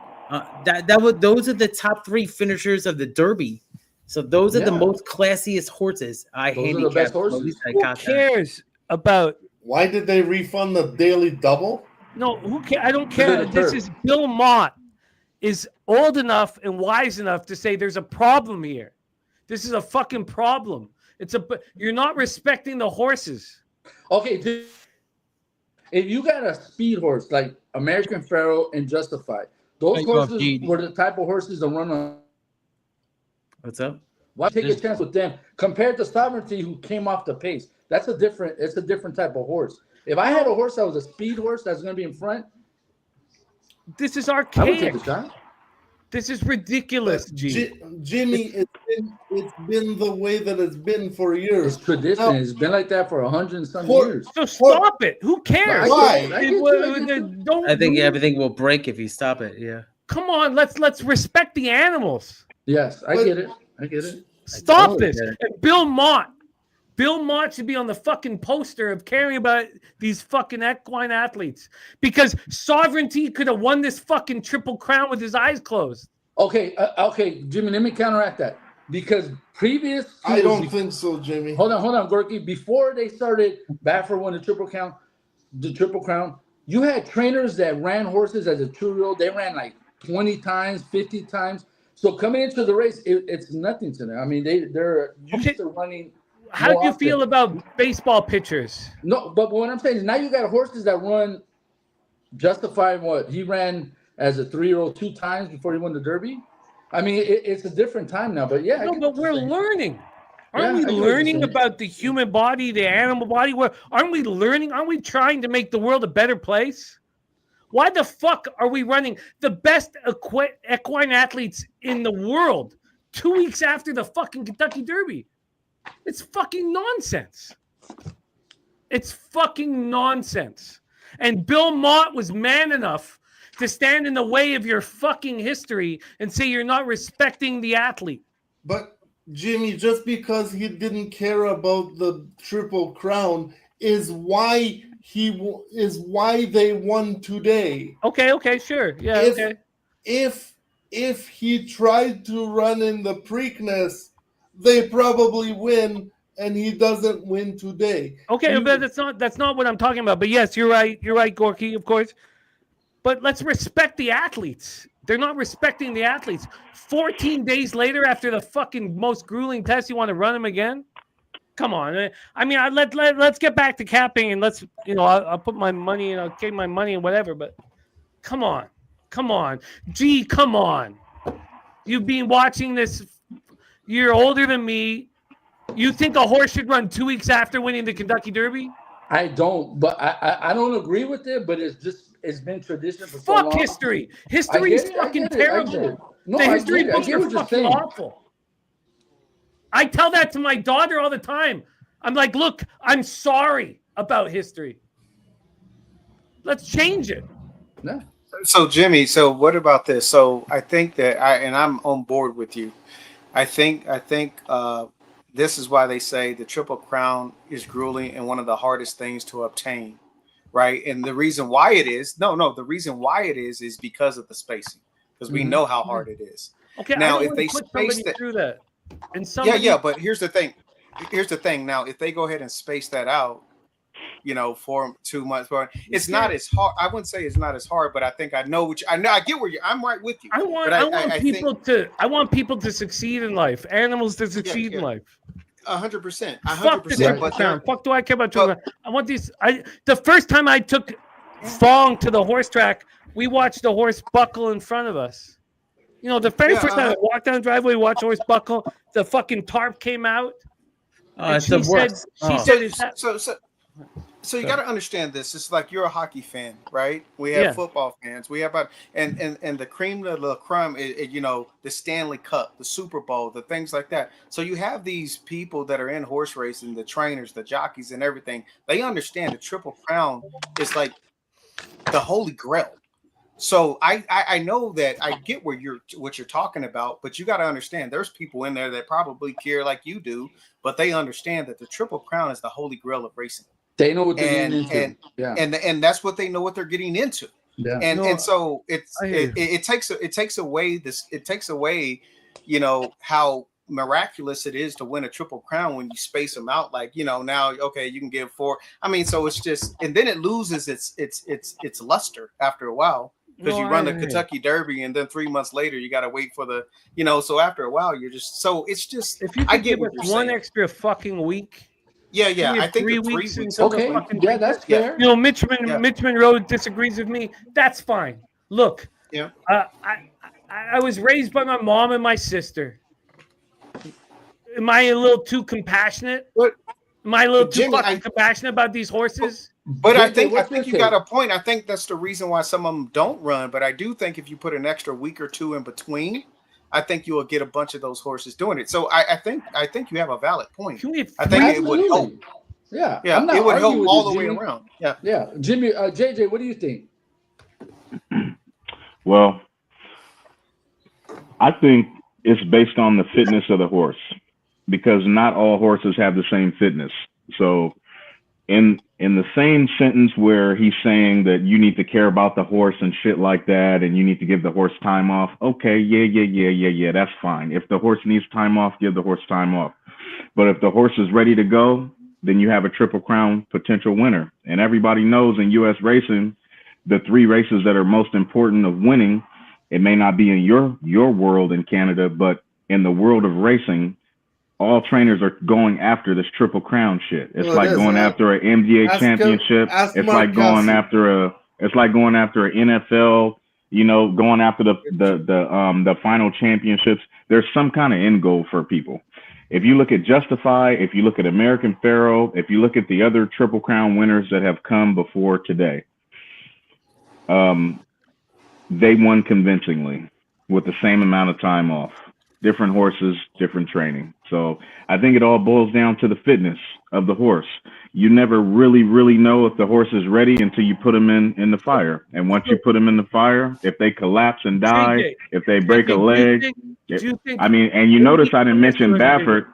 Those are the top 3 finishers of the Derby. So those are the most classiest horses I handicapped. The best horses. Who cares about? Why did they refund the daily double? No, who cares? I don't care. This is Bill Mott is old enough and wise enough to say there's a problem here. This is a fucking problem. You're not respecting the horses. Okay, if you got a speed horse like American Pharoah and Justified, those horses were the type of horses that run on. What's up? Why take a chance with them compared to Sovereignty, who came off the pace? It's a different type of horse. If I had a horse that was a speed horse that's going to be in front, this is archaic. This is ridiculous, Jimmy. It's been the way that it's been for years. It's tradition. It's been like that for 100 and some years. So stop it. Who cares? Why? I think everything will break if you stop it. Yeah. Come on, let's respect the animals. Yes, I get it. Stop this. And Bill Mott should be on the fucking poster of caring about these fucking equine athletes, because Sovereignty could have won this fucking Triple Crown with his eyes closed. Okay, Jimmy, let me counteract that, because I don't think so, Jimmy. Hold on, Gorky. Before they started Baffer won the Triple Crown, you had trainers that ran horses as a 2-year-old. They ran like 20 times, 50 times. So coming into the race, it's nothing to them. I mean, they're used to running. How do you feel about baseball pitchers? No, but what I'm saying is now you got horses that run Justified. What he ran as a 3-year-old 2 times before he won the Derby. I mean, it's a different time now. But yeah, no, but we're learning. Aren't we learning about the human body, the animal body? Aren't we learning? Aren't we trying to make the world a better place? Why the fuck are we running the best equine athletes in the world 2 weeks after the fucking Kentucky Derby? It's fucking nonsense. It's fucking nonsense. And Bill Mott was man enough to stand in the way of your fucking history and say you're not respecting the athlete. But Jimmy, just because he didn't care about the Triple Crown is why they won today. Okay, sure. Yeah, If he tried to run in the Preakness, they probably win, and he doesn't win today. Okay, but that's not what I'm talking about. But yes, you're right. You're right, Gorky, of course. But let's respect the athletes. They're not respecting the athletes. 14 days later, after the fucking most grueling test, you want to run them again? Come on. I mean, let's get back to capping, and I'll put my money and I'll take my money and whatever. But come on. Gee, come on. You've been watching this. You're older than me. You think a horse should run 2 weeks after winning the Kentucky Derby? I don't, but I don't agree with it. But it's been tradition for so long. Fuck history. History is fucking terrible. No, the history books are fucking awful. I tell that to my daughter all the time. I'm like, look, I'm sorry about history. Let's change it. Yeah. So Jimmy, what about this? So I think that I'm on board with you. I think this is why they say the Triple Crown is grueling and one of the hardest things to obtain, right? And the reason why it is, the reason why it is because of the spacing. because we know how hard it is. Okay, now I don't if they put space somebody through that, and but here's the thing. Now, if they go ahead and space that out, for 2 months, it's not as hard. I wouldn't say it's not as hard, but I think I know I get where I'm right with you. I want people to succeed in life. Animals to succeed in life. 100%. Fuck do I care about children? I want these. The first time I took Fong to the horse track, we watched the horse buckle in front of us. The very first time I walked down the driveway, watched the horse buckle. The fucking tarp came out. She said, So you got to understand this. It's like you're a hockey fan, right? We have football fans. We have and the cream de la creme, the Stanley Cup, the Super Bowl, the things like that. So you have these people that are in horse racing, the trainers, the jockeys, and everything. They understand the Triple Crown is like the Holy Grail. So I know that I get what you're talking about, but you got to understand there's people in there that probably care like you do, but they understand that the Triple Crown is the Holy Grail of racing. They know what they're getting into. And that's what they know what they're getting into. Yeah. And so it takes away how miraculous it is to win a Triple Crown when you space them out now you can give 4. I mean, so it's just, and then it loses its luster after a while. Because you run the Kentucky Derby and then 3 months later you got to wait for the so after a while you're just it's just if you could give us one extra fucking week. Yeah. I think 3 weeks until okay. Yeah, that's fair. Mitch Monroe disagrees with me. That's fine. Look, I was raised by my mom and my sister. Am I a little too compassionate? Am I a little too fucking compassionate about these horses? But I think you got a point. I think that's the reason why some of them don't run. But I do think if you put an extra week or 2 in between, I think you will get a bunch of those horses doing it. So I think you have a valid point. I think it would help. Yeah, it would help all the way around. Yeah. Jimmy, JJ, what do you think? Well, I think it's based on the fitness of the horse, because not all horses have the same fitness. So in the same sentence where he's saying that you need to care about the horse and shit like that, and you need to give the horse time off. Okay, yeah, that's fine. If the horse needs time off, give the horse time off. But if the horse is ready to go, then you have a Triple Crown potential winner. And everybody knows in U.S. racing, the 3 races that are most important of winning, it may not be in your world in Canada, but in the world of racing, all trainers are going after this Triple Crown shit. It's going after an MGA championship. It's like going after an NFL, going after the final championships. There's some kind of end goal for people. If you look at Justify, if you look at American Pharoah, if you look at the other Triple Crown winners that have come before today, they won convincingly with the same amount of time off. Different horses, different training. So I think it all boils down to the fitness of the horse. You never really know if the horse is ready until you put him in the fire. And once you put them in the fire, if they collapse and die, if they break a leg, and you notice I didn't mention Baffert.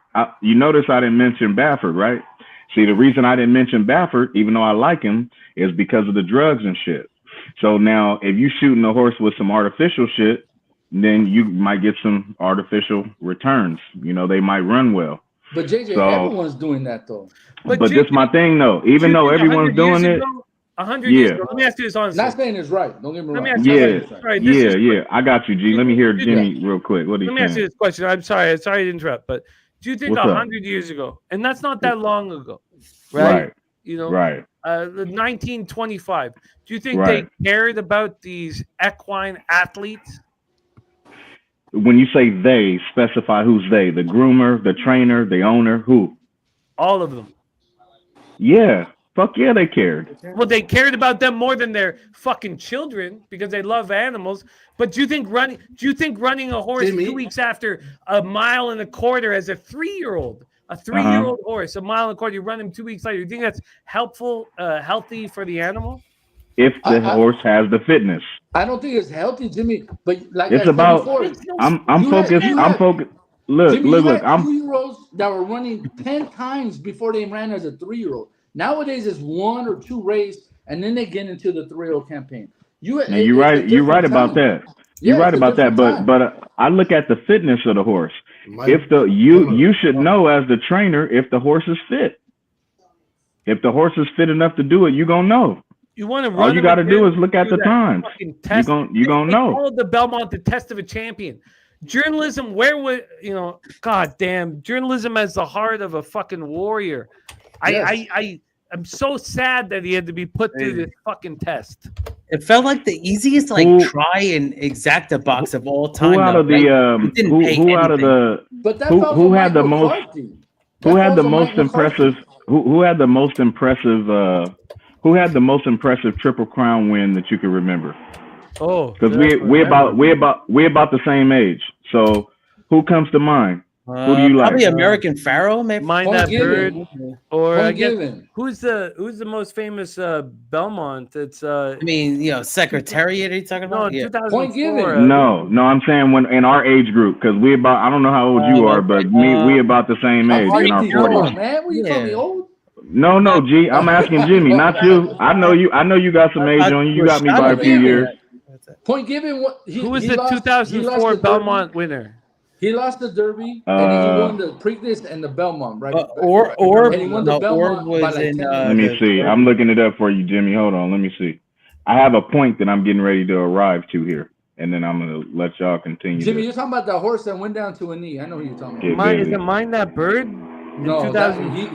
Right? See, the reason I didn't mention Baffert, even though I like him, is because of the drugs and shit. So now if you shooting a horse with some artificial shit, then you might get some artificial returns. They might run well. But JJ, everyone's doing that though. But this is my thing though. Even though everyone's doing it, 100 years ago. Let me ask you this honestly. Not saying it's right. Don't get me wrong. I got you, G. Let me hear Jimmy real quick. What do you think? Let me ask you this question. I'm sorry to interrupt, but do you think 100 years ago, and that's not that long ago, right? Right. 1925. Do you think they cared about these equine athletes? When you say they, specify who's they. The groomer, the trainer, the owner, who? All of them. Yeah. Fuck yeah, they cared. Well, they cared about them more than their fucking children because they love animals. But do you think running a horse 2 weeks after a mile and a quarter as a 3-year-old, horse, a mile and a quarter, you run him 2 weeks later, you think that's healthy for the animal? If the horse has the fitness. I don't think it's healthy, Jimmy. But like it's about. I'm focused. Look. I'm 2-year-olds that were running 10 times before they ran as a 3-year-old. Nowadays, it's 1 or 2 races, and then they get into the 3-year-old campaign. You're right about that. You're right about that, but I look at the fitness of the horse. You should know as the trainer if the horse is fit. If the horse is fit enough to do it, you're gonna know. You want to run. All you got to do is look at the times. You gonna know. Call the Belmont the test of a champion. Journalism, where would God damn, journalism as the heart of a fucking warrior. Yes. I'm so sad that he had to be put through this fucking test. It felt like the easiest try and exacta box of all time. Who had the most impressive Triple Crown win that you can remember? Oh, because we about the same age. So who comes to mind? Who do you like? Probably American Pharaoh, maybe. Mind That Bird, or I guess who's the most famous Belmont? It's Secretariat. Are you talking about? No, 2004. No, I'm saying when in our age group, because I don't know how old you are, but we about the same age in our 40s. Man, what you calling me old? No, G. I'm asking Jimmy, not you. I know you got some age on you. You got me by a few years. Point given. Who was the 2004 Belmont winner? He lost the Derby and he won the Preakness and the Belmont, right? And he won the Belmont was in. Let me see. I'm looking it up for you, Jimmy. Hold on. Let me see. I have a point that I'm getting ready to arrive to here, and then I'm gonna let y'all continue. Jimmy, you're talking about the horse that went down to a knee. I know who you're talking about. Is it Mind That Bird? No,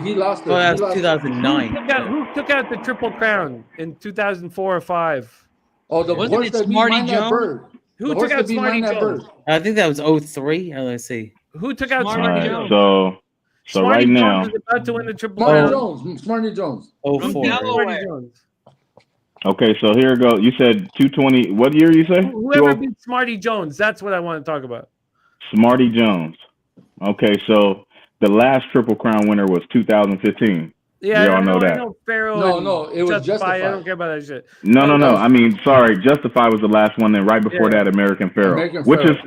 he lost it. Oh, that's 2009. Who took out the Triple Crown in 2004 or 5? Oh, the horse that beat Mind That Bird. Who took out Smarty Jones? I think that was 03. Let's see. Who took out Smarty Jones? So right now, Jones is about to win the Triple Crown. Smarty Jones. 04. Okay, so here we go. You said 220. What year you say? Whoever beat Smarty Jones. That's what I want to talk about. Smarty Jones. Okay, so the last Triple Crown winner was 2015. Yeah, y'all know that. I know Pharaoh no, it was Justify. I don't care about that shit. No. I mean, sorry, Justify was the last one. Then right before that, American Pharaoh, which is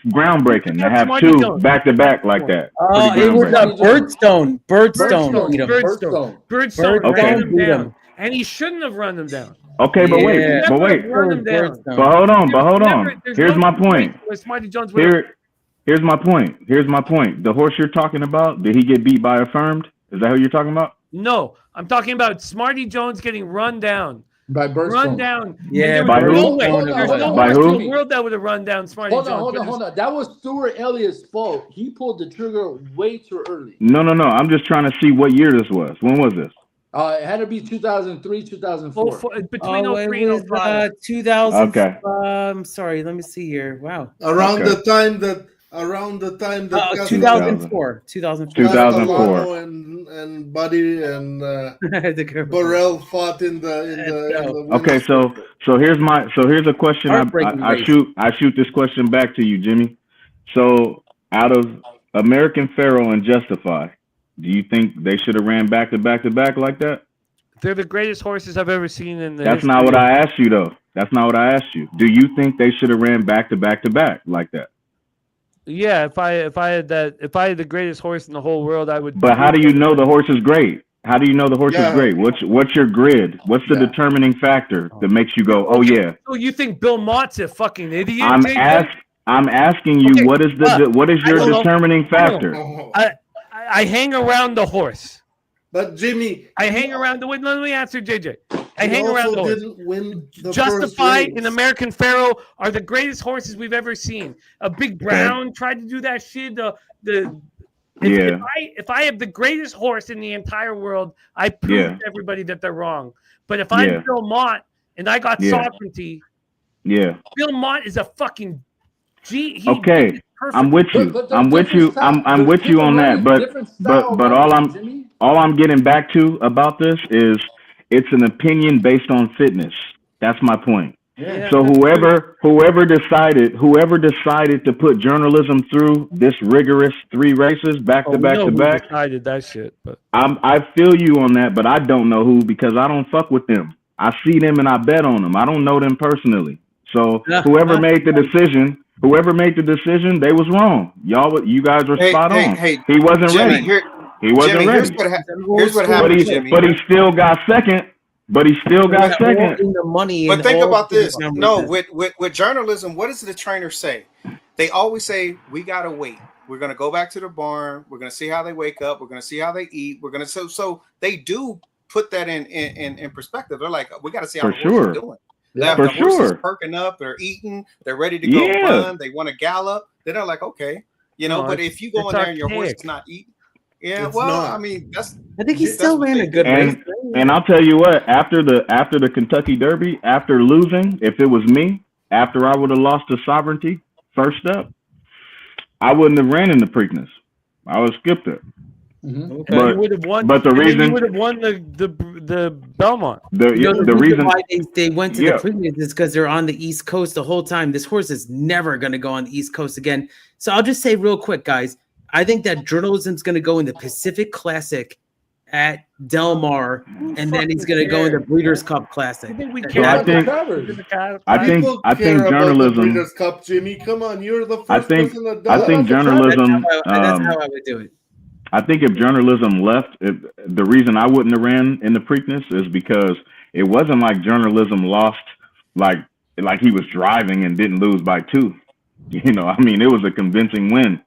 groundbreaking to have two back to back like that. It was Birdstone. Birdstone Okay. beat him down, and he shouldn't have run him down. Okay, but wait. But hold on. Here's my point. Here's my point. The horse you're talking about, did he get beat by Affirmed? Is that who you're talking about? No, I'm talking about Smarty Jones getting run down. By Birdstone. Run down. Yeah, by who? There's no horse in the world that would have run down Smarty Jones. Hold on. That was Stuart Elliott's fault. He pulled the trigger way too early. No. I'm just trying to see what year this was. When was this? It had to be 2003, 2004. Between 03 and 05. 2000. Okay. I'm sorry. Let me see here. Wow. Around the time that 2004 and Buddy and Burrell fought in the okay, so here's a question. I shoot this question back to you, Jimmy. So out of American Pharaoh and Justify, do you think they should have ran back to back like that? They're the greatest horses I've ever seen in the That's not what I asked you though. That's not what I asked you. Do you think they should have ran back to back like that? Yeah, if I had the greatest horse in the whole world, I would. But how do you know the horse is great? How do you know the horse is great? What's your grid? What's the determining factor that makes you go, oh yeah? So you think Bill Mott's a fucking idiot? I'm asking you, what is your determining factor? I hang around the horse. But Jimmy, I hang around the. Let me answer, JJ. I hang around the horse. Justify and American Pharaoh are the greatest horses we've ever seen. A Big Brown tried to do that shit. If I have the greatest horse in the entire world, I prove to everybody that they're wrong. But if I'm Bill Mott and I got sovereignty, Bill Mott is a fucking G. Okay, I'm with you. I'm with you on that. But all I'm getting back to about this is it's an opinion based on fitness. That's my point. Yeah. So whoever decided to put journalism through this rigorous 3 races back to back, decided that shit. But I feel you on that, but I don't know who because I don't fuck with them. I see them and I bet on them. I don't know them personally. So whoever made the decision, they was wrong. You guys were spot on. He wasn't ready. He wasn't ready. Here's what happened, Jimmy. But he still got second. But he still got second. In the money. But think about this. No, with journalism, what does the trainer say? They always say, we got to wait. We're going to go back to the barn. We're going to see how they wake up. We're going to see how they eat. We're going to so they do put that in perspective. They're like, we got to see how the horse is doing. Yeah, the horse is perking up. They're eating. They're ready to go run. They want to gallop. Then they're like, okay, but if you go in there and your horse is not eating, I mean, I think he still ran a good race. And I'll tell you what, after the Kentucky Derby, after losing, if it was me, after I would have lost to Sovereignty first up, I wouldn't have ran in the Preakness. I would have skipped it. Okay. But you would have won. But the reason you would have won the Belmont. The reason why they went to the Preakness is because they're on the East Coast the whole time. This horse is never going to go on the East Coast again. So I'll just say real quick, guys. I think that journalism's going to go in the Pacific Classic at Del Mar, and then he's going to go in the Breeders' Cup Classic. I think journalism. Breeders' Cup, Jimmy. Come on, you're the first person that does. I think journalism. That's how I would do it. I think if journalism left, the reason I wouldn't have ran in the Preakness is because it wasn't like journalism lost, like he was driving and didn't lose by 2. I mean, it was a convincing win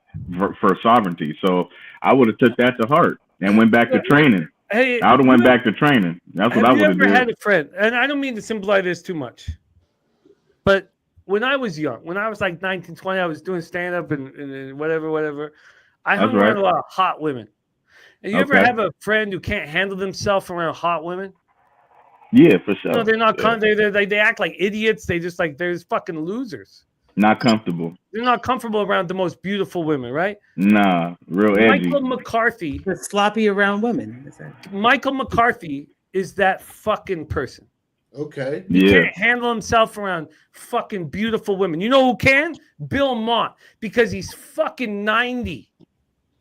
for Sovereignty. So I would have took that to heart and went back to training. Hey, I would have went back to training. That's what I would have done. Have you ever had a friend, and I don't mean to simplify this too much, but when I was young, when I was like 19, 20, I was doing stand-up and whatever. I hung around a lot of hot women. And you ever have a friend who can't handle themselves around hot women? Yeah, for sure. No, they're not. They act like idiots. They just they're fucking losers. Not comfortable. They're not comfortable around the most beautiful women, right? Nah, real edgy. Michael McCarthy. They're sloppy around women. Michael McCarthy is that fucking person. Okay. He can't handle himself around fucking beautiful women. You know who can? Bill Mott, because he's fucking 90.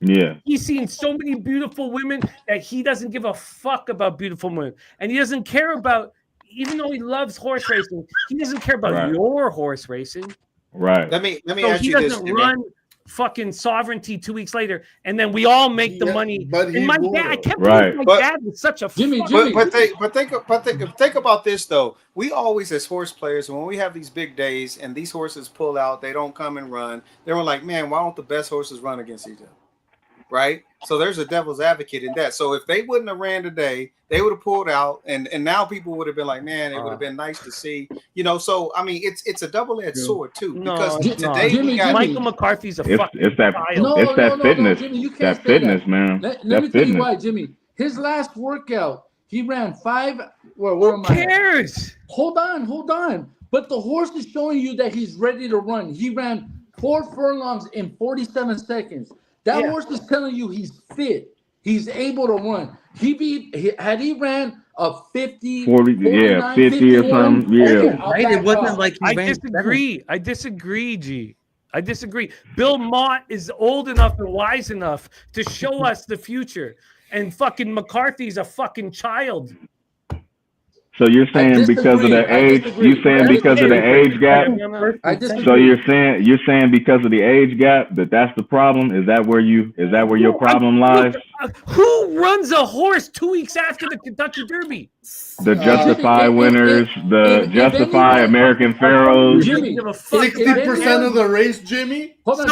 Yeah. He's seen so many beautiful women that he doesn't give a fuck about beautiful women. And he doesn't care about, even though he loves horse racing, he doesn't care about your horse racing. Right. Let me ask you this. He doesn't run fucking Sovereignty 2 weeks later, and then we all make the money. And my dad, I can't believe my dad was such a Jimmy. But think about this though. We always, as horse players, when we have these big days and these horses pull out, they don't come and run. They were like, man, why don't the best horses run against each other? Right? So there's a devil's advocate in that. So if they wouldn't have ran today, they would have pulled out, and now people would have been like, man, it would have been nice to see, So I mean, it's a double-edged sword too, because today we got Michael McCarthy's a fucking it's that fitness, Jimmy, you that can't fitness, that. man. Let me tell you why, Jimmy. His last workout, he ran 5. Who cares? Hold on. But the horse is showing you that he's ready to run. He ran 4 furlongs in 47 seconds. That horse is telling you he's fit. He's able to run. Had he ran a 50, 40, 50 or something. Right? It wasn't like he ran I disagree, G. I disagree. Bill Mott is old enough and wise enough to show us the future. And fucking McCarthy's a fucking child. So you're saying because of the age? You saying because of the age gap? So you're saying because of the age gap that's the problem? Is that where your problem lies? Who runs a horse 2 weeks after the Kentucky Derby? The Justify winners, the Justify American Pharaohs. 60% of the race, Jimmy. Hold on,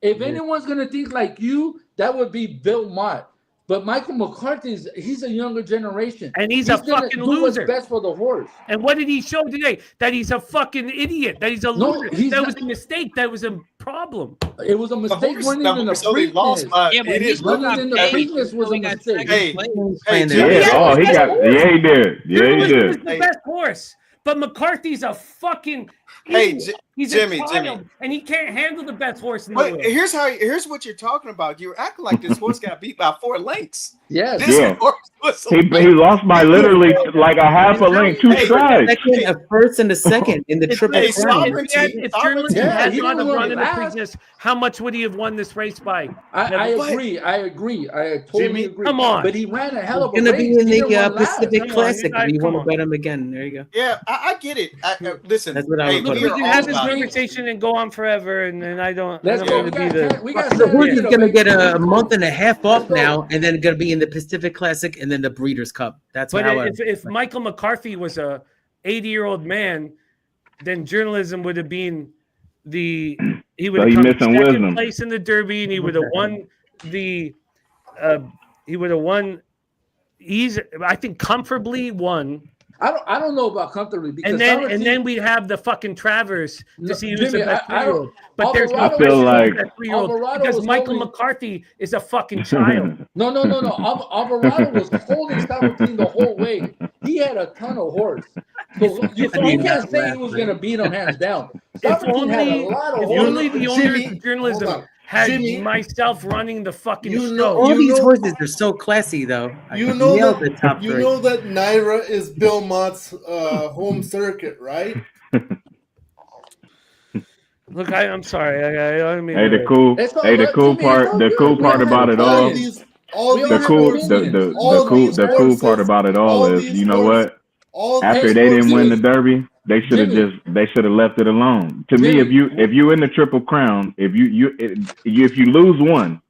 if anyone's gonna think like you, that would be Bill Mott. But Michael McCarthy he's a younger generation. And he's a fucking loser. What's best for the horse. And what did he show today? That he's a fucking idiot. That he's a loser. That was a mistake. That was a problem. It was a mistake running in the Preakness. Running in the Preakness was a mistake. He did. He was the best horse. But McCarthy's a fucking idiot. He's Jimmy, and he can't handle the best horse in the world. Here's what you're talking about. You're acting like this horse got beat by 4 lengths. Yes. He lost by literally like a half a length, 2 strides. A first and a second in the triple crown. If journalism had not run in the Preakness, how much would he have won this race by? I agree. I totally agree. Come on. But he ran a hell of a race. Going to be in the Pacific Classic. You want to bet him again. There you go. Yeah, I get it. Listen, that's what I Hey, put we We him. are can all have this about it. conversation and go on forever, and then I don't Let's want go. to be the. We got The horse is Santino, going to baby. get a month and a half off now, and then going to be in the Pacific Classic and then the Breeders' Cup. That's But how if Michael McCarthy was a 80-year-old man, then journalism would have been he would have he come missing second wisdom. place in the Derby, and he would have won the. He would have won. I think comfortably won. I don't know about comfortably because And then we'd have the fucking Travers to see who's Jimmy, the best I don't- three-year-old. But there's no Alvarado I feel question like- who's the best three-year-old Alvarado because was Michael holding- McCarthy is a fucking child. No. Alvarado was holding Sabatini the whole way. He had a ton of horse. So you can't say he was going to beat him hands down. If Sabatini had a lot of horse. only the owners Jimmy, of journalism hold on. had Jimmy, myself running the fucking you show. know- all these know- horses are so classy, though. You know nailed the top that you three. know that Naira is Belmont's home circuit, right? Look, I'm sorry. I don't mean Hey, to- the cool part about it all. All The cool part about it all is, you know what? After they didn't win the Derby, they should have left it alone. To me, if you in the Triple Crown, if you lose one,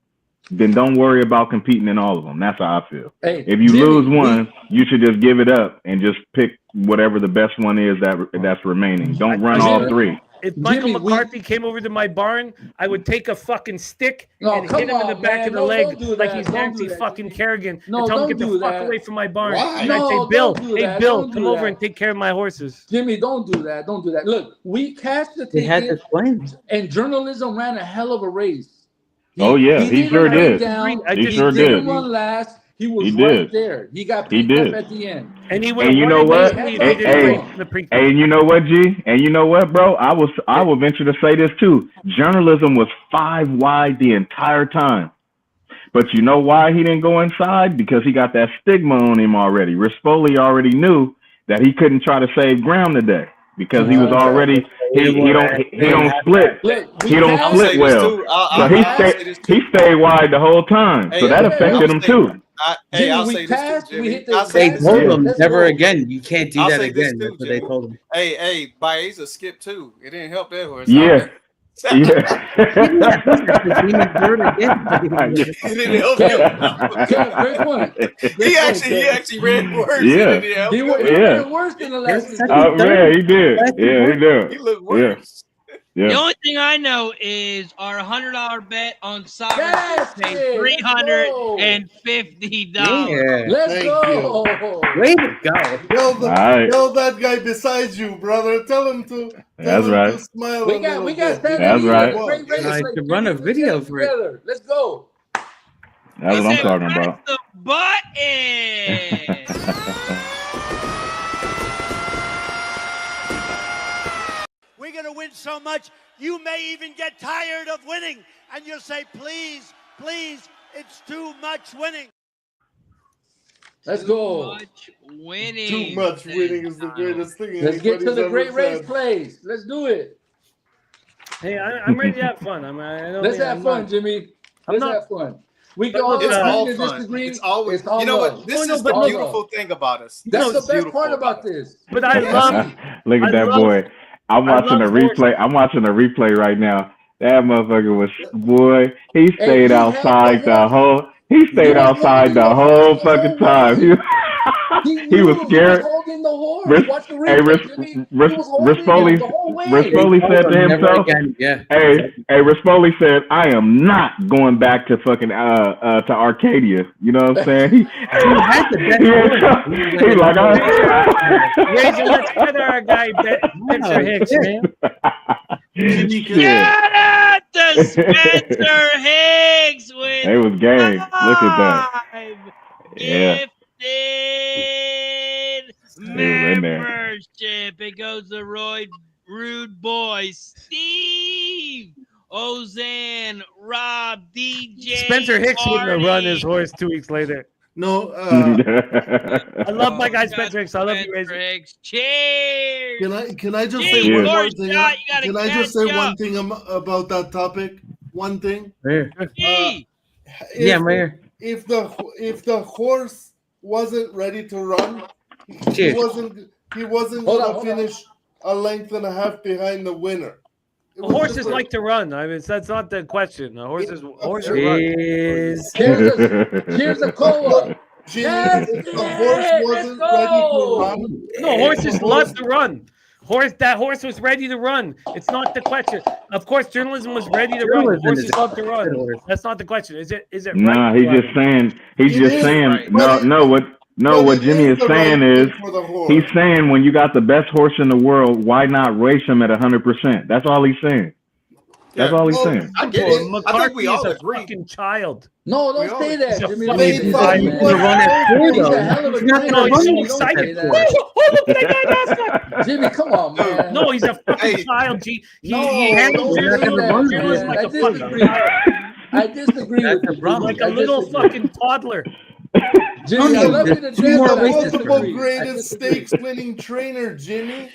then don't worry about competing in all of them. That's how I feel. Hey, If you Jimmy, lose one, you should just give it up and just pick whatever the best one is that's remaining. Don't run all three. If Michael Jimmy, McCarthy came over to my barn, I would take a fucking stick No, and come hit him in the on, back man. of the No, leg don't do like that. he's Don't Nancy do that, fucking Jimmy. Kerrigan No, and tell him don't to get do the fuck that. away from my barn. Why? And I'd No, say, Bill, don't do hey, that. Bill, Don't do come over that. and take care of my horses. Jimmy, don't do that. Don't do that. Look, we cashed the They had ticket, this plan. and journalism ran a hell of a race. Oh, yeah, he didn't sure run did. down. He He sure didn't did. run last. He was He right did. there. He got He picked up did. at the end. And he would And have you won know it what? easily if he didn't Hey, race in the pre-cup. And you know what, G? And you know what, bro? I will venture to say this too. Journalism was 5 wide the entire time. But you know why he didn't go inside? Because he got that stigma on him already. Rispoli already knew that he couldn't try to save ground today because he was already he don't split. Look, He don't I'll say split this well. too. So he stayed wide the whole time. So Hey, that I'll affected him say- too. Jimmy, I'll we say this passed, too, we Jimmy. hit the- I'll say They this told too. him Let's never go. again. You can't do I'll that say this again. too, That's what they Jimmy. told him. Hey, Baeza skipped too. It didn't help that horse. Yeah. Yeah. It didn't help him. Great point. He actually ran worse. Yeah. It didn't help He him. ran worse than the last. Yeah, he did. Yeah, he did. He looked worse. The Yeah. only thing I know is our $100 bet on soccer Yes, paid kid, let's $350. Yeah. Let's Thank go. Way to go. Right. Tell that guy beside you, brother. Tell him to. That's right. To smile We a got little Santa bit. That's Anita. right. Great race. I could run a Let's video get for it. together. Let's go. That's what I'm talking Press about. the button. We're going to win so much, you may even get tired of winning. And you'll say, please, please, it's too much winning. Let's go. Much winning. Too much winning is the greatest thing. Let's get to anybody's the ever great race said. place. Let's do it. Hey, I'm ready to have fun. Let's have fun, Jimmy. Let's have fun. We can all It's all agree to fun. disagree. It's always. It's all You know love. what? This No, is but the no, beautiful thing about us. That's This the is best part beautiful about this. But I love. Look at I that love- boy. I'm watching a love replay. I'm watching a replay right now. That motherfucker was boy. He stayed he outside had the the whole. He stayed was outside holding the the whole horse the fucking whole time. way. He was scared. He was holding the horse. Ris- Watch the Hey, replay, Jimmy. He was holding him the whole way. Rispoli said to Never himself, again. Yeah. Hey, Rispoli said, I am not going back to fucking to Arcadia. You know what I'm saying? He had the best he's like, Razor, let's get our guy Spencer Hicks, man. Shout out to Spencer Higgs with It was game. Look at that. 5 Yeah. gifted in there. membership. It goes to Roy Rude Boy, Steve, Ozan, Rob, DJ. Spencer Hicks wouldn't have run Marty. his horse 2 weeks later. No, I love my guy Spencer Hicks. I love you, Spencer Razor. Hicks. Cheers. can I just Cheers, say one more Lord thing? Scott, you gotta Can I just say catch one up. thing about that topic? One thing. Gee. Yeah, I'm right here. If the horse wasn't ready to run, he Cheers. wasn't Hold on, gonna hold finish. a length and a half behind the winner. Horses like to run. I mean, that's not the question. Horses run. Here's a cola. If the horse wasn't ready to run. No, horses love to run. That horse was ready to run. It's not the question. Of course, journalism was ready to run. Horses love to run. That's not the question. Is it right? Nah, he's just saying. What Jimmy is saying is, he's saying when you got the best horse in the world, why not race him at 100%? That's all he's saying. That's all he's saying. I get it. I think we all is a agree. Fucking child. No, don't say that. Jimmy. He's a hell of a No, he's so excited. Jimmy, come on, man. No, he's a fucking child. He handles journalism like a fucking child. I disagree with you. Like a little fucking toddler. Jimmy, I love you to death, but I Multiple disagree. greatest stakes winning trainer, Jimmy.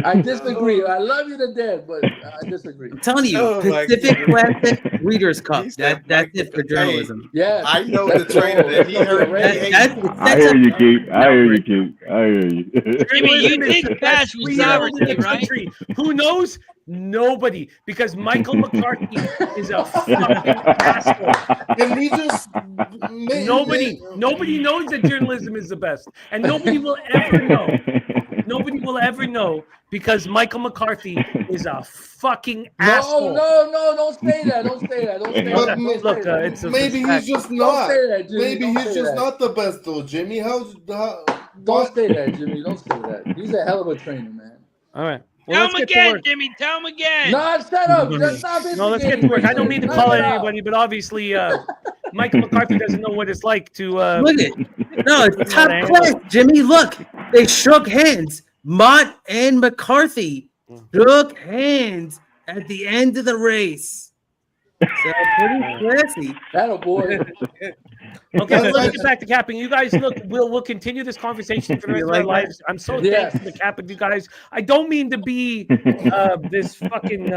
I disagree. I love you to death, but I disagree. I'm telling you, Pacific Classic Readers Cup. That's it for journalism. Yeah, I know the trainer that he heard. I hear you, Keith. I hear you. Jimmy, you think that's sovereignty, right? Who knows? Nobody, because Michael McCarthy is a fucking asshole. Can we just nobody knows that journalism is the best, and nobody will ever know. Nobody will ever know because Michael McCarthy is a fucking asshole. No, don't say that. Don't say that. Look, it's maybe he's just not. Don't say that, Jimmy. Maybe he's just not the best, though, Jimmy. Don't say that, Jimmy. Don't say that. He's a hell of a trainer, man. All right. Tell him again, Jimmy. Tell him again. No, shut up. Stop it. No, let's get to work. I don't mean to call it anybody, but obviously, Michael McCarthy doesn't know what it's like to. Look at no, it's top class, Jimmy. Look, they shook hands. Mott and McCarthy shook hands at the end of the race. So pretty classy. That a boy. Okay, let's get back to capping. You guys, look, we'll continue this conversation for the rest of our lives. I'm so thankful to cap with you guys. I don't mean to be this fucking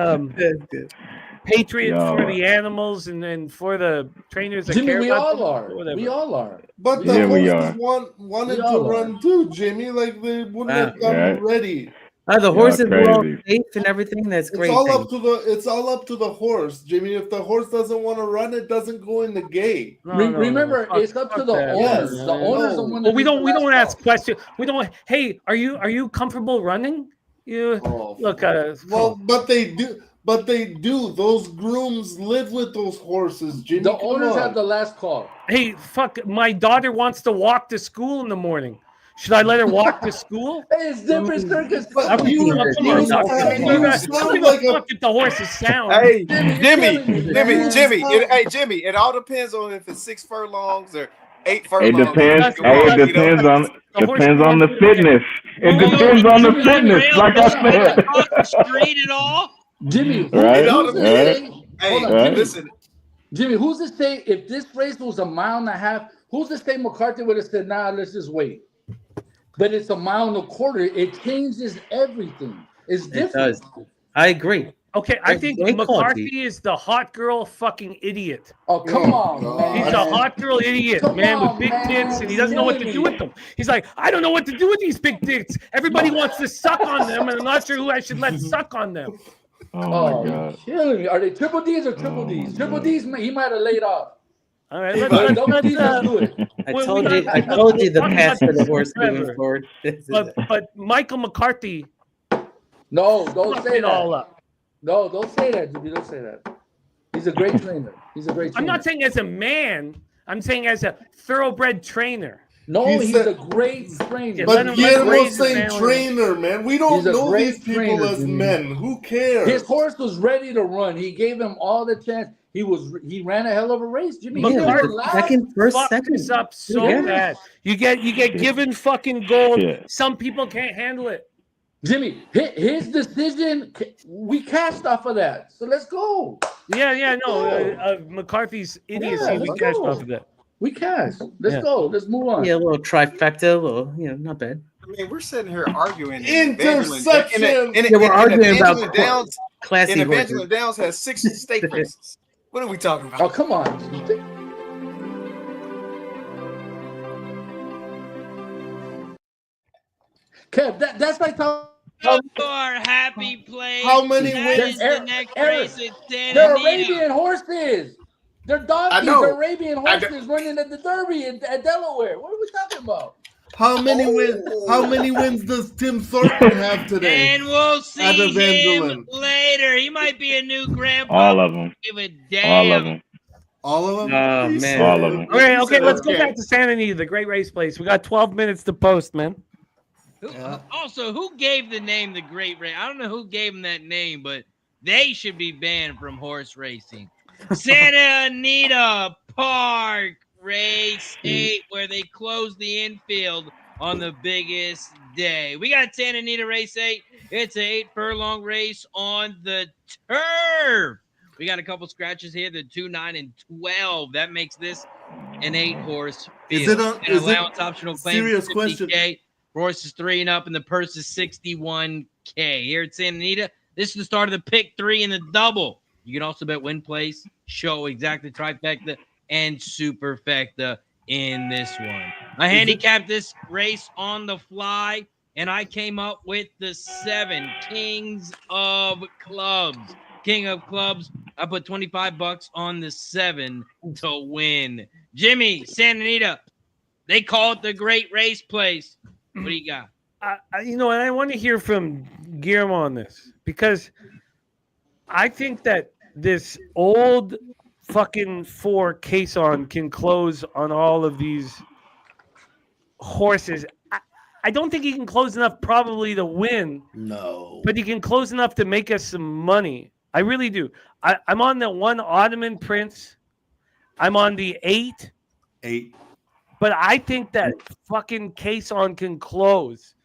patriot for the animals and for the trainers. That Jimmy, care we about all them, are. We all are. But the horses wanted to run too, Jimmy. Like they wouldn't have gotten ready. The horses were all safe and everything. That's great. It's all up to the horse, Jimmy. If the horse doesn't want to run, it doesn't go in the gate. Remember, it's up to the owners. The owners are one. Well, we don't ask questions. We don't. Hey, are you comfortable running? Look. But they do. But they do. Those grooms live with those horses, Jimmy. The owners have the last call. Hey, fuck! My daughter wants to walk to school in the morning. Should I let her walk to school? Hey, it's different circus. You sound like the horses sound. Hey, Jimmy. It all depends on if it's 6 furlongs or 8 furlongs. It depends. It depends on the fitness. It depends on the fitness. Like I said. Straight at all. Jimmy, Listen. Jimmy, who's to say if this race was a mile and a half? Who's to say McCarthy would have said, "Nah, let's just wait"? But it's a mile and a quarter. It changes everything. It's different. It does. I agree. Okay, I think McCarthy is the hot girl fucking idiot. Oh, come on, man. He's a hot girl idiot, with big tits, and he doesn't know what to do with them. He's like, I don't know what to do with these big tits. Everybody wants to suck on them, and I'm not sure who I should let suck on them. Oh my God. Killing me. Are they triple D's or triple D's? Triple D's, he might have laid off. All right, let's do it. I told you the path for the horse moving forward. But Michael McCarthy. No, don't say that. All up. No, don't say that, Jimmy. Don't say that. He's a great trainer. I'm not saying as a man. I'm saying as a thoroughbred trainer. No, he's a great trainer. But Guillermo's saying trainer, man. We don't know these people as men. Who cares? His horse was ready to run. He gave him all the chance. He ran a hell of a race, Jimmy. Second. This up so bad. You get given fucking gold. Yeah. Some people can't handle it. Jimmy, his decision, we cashed off of that. So let's go. McCarthy's idiocy, we cashed off of that. We cashed. Let's go. Let's move on. Yeah, a little trifecta, not bad. I mean, we're sitting here arguing. Interception. We're arguing about Downs. Classy and Evangeline Downs has 6 state races. What are we talking about? Oh, come on. Kev, that's like talking your happy place. How many That wins? is the next race at Santa They're Anita. Arabian horses. They're donkeys. They're Arabian horses running at the Derby at Delaware. What are we talking about? How many wins? How many wins does Tim Thornton have today? And we'll see at him Evangeline? later. He might be a new grandpa. All of them. Give a damn. All of them. All of them? Oh, man. All of them. Okay, let's go back to Santa Anita, the great race place. We got 12 minutes to post, man. Also, who gave the name the Great Race? I don't know who gave him that name, but they should be banned from horse racing. Santa Anita Park Race 8, where they close the infield on the biggest day. We got Santa Anita Race 8. It's an 8 furlong race on the turf. We got a couple scratches here. The 2, 9, and 12. That makes this an 8-horse field. Is it a An allowance optional claim? serious 50K. question? Horses 3 and up, and the purse is $61K. Here at Santa Anita, this is the start of the pick 3 and the double. You can also bet win place, show exactly trifecta, and superfecta in this one. I handicapped this race on the fly, and I came up with the 7 Kings of Clubs. King of Clubs, I put $25 on the 7 to win. Jimmy, Santa Anita, they call it the great race place. What do you got? And I want to hear from Guillermo on this, because I think that this old fucking 4 Caisson can close on all of these horses. I don't think he can close enough probably to win. No. But he can close enough to make us some money. I really do. I'm on the 1 Ottoman Prince. I'm on the 8. 8. But I think that fucking Caisson can close.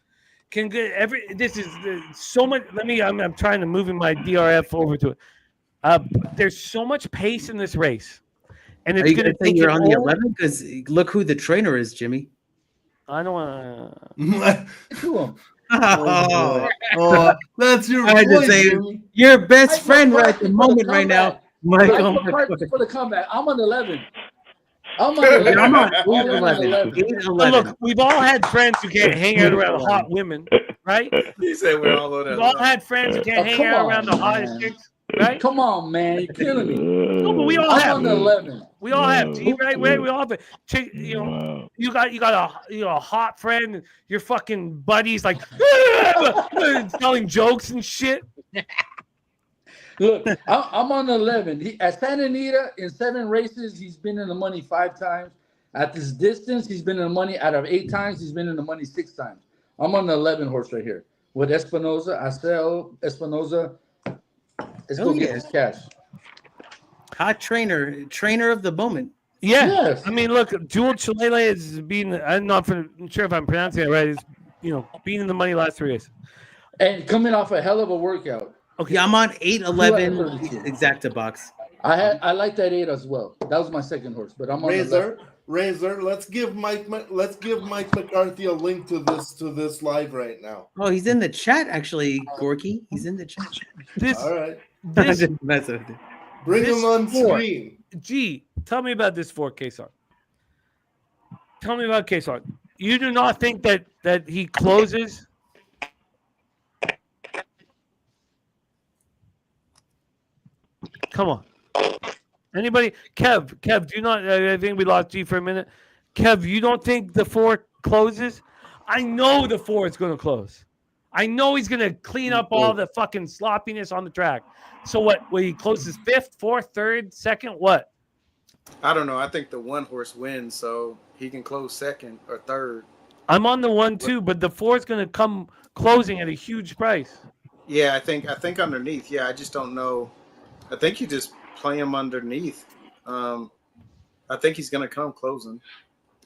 Can get this is so much. I'm trying to move my DRF over to it. There's so much pace in this race, and it's going to take. You're on the 11 because look who the trainer is, Jimmy. I don't want to. Oh, that's your I had to voice, say, Jimmy. your best friend right at the moment right now, Michael. For the comeback, I'm on 11. I'm on 11. Look, we've all had friends who can't hang out around hot women, right? He said we're all on that. We've all had friends who can't hang out around the hottest chicks, right? Come on, man, you're killing me. No, but we all have. I'm on 11. We all have, right? We all have. You got a hot friend. Your fucking buddies like telling jokes and shit. Look, I'm on 11. At Santa Anita, in 7 races, he's been in the money 5 times. At this distance, he's been in the money out of 8 times. He's been in the money 6 times. I'm on the 11 horse right here with Espinoza. I sell Espinoza. Let's go get this cash. Hot trainer of the moment. Yeah. Yes. I mean, look, Jewel Chalele is being. I'm not sure if I'm pronouncing it right. Is being in the money last 3 days, and coming off a hell of a workout. Okay, I'm on 8-11 exacta box. I like that 8 as well. That was my second horse, but I'm on Razor. Let's give Mike McCarthy a link to this live right now. Oh, he's in the chat actually, Gorky. He's in the chat. All right. Bring him on screen. Gee, tell me about this 4 Caisson. Tell me about Caisson. You do not think that he closes? Come on. Anybody? Kev, do you not? I think we lost G for a minute. Kev, you don't think the 4 closes? I know the 4 is going to close. I know he's going to clean up all the fucking sloppiness on the track. So what? Will he closes 5th, 4th, 3rd, 2nd? What? I don't know. I think the 1 horse wins, so he can close 2nd or 3rd. I'm on the 1 too, but the 4 is going to come closing at a huge price. Yeah, I think underneath. Yeah, I just don't know. I think you just play him underneath. I think he's going to come closing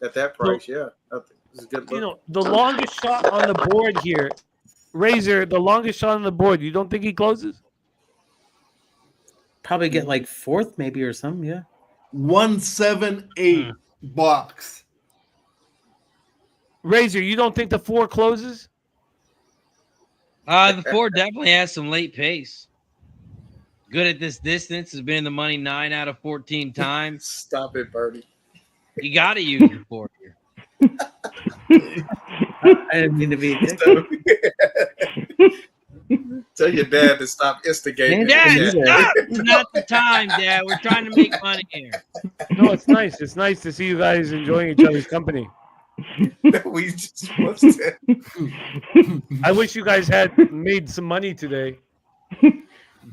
at that price. Yeah, it's a good look. The longest shot on the board here, Razor. The longest shot on the board. You don't think he closes? Probably get like 4th, maybe, or something. Yeah. 178 box. Razor, you don't think the 4 closes? The 4 definitely has some late pace. Good at this distance. Has been in the money 9 out of 14 times. Stop it, Birdie. You got to use the 4 here. I didn't mean to be. Tell your dad to stop instigating. Dad, stop! It's not the time, Dad. We're trying to make money here. No, it's nice. It's nice to see you guys enjoying each other's company. We just watched it. I wish you guys had made some money today.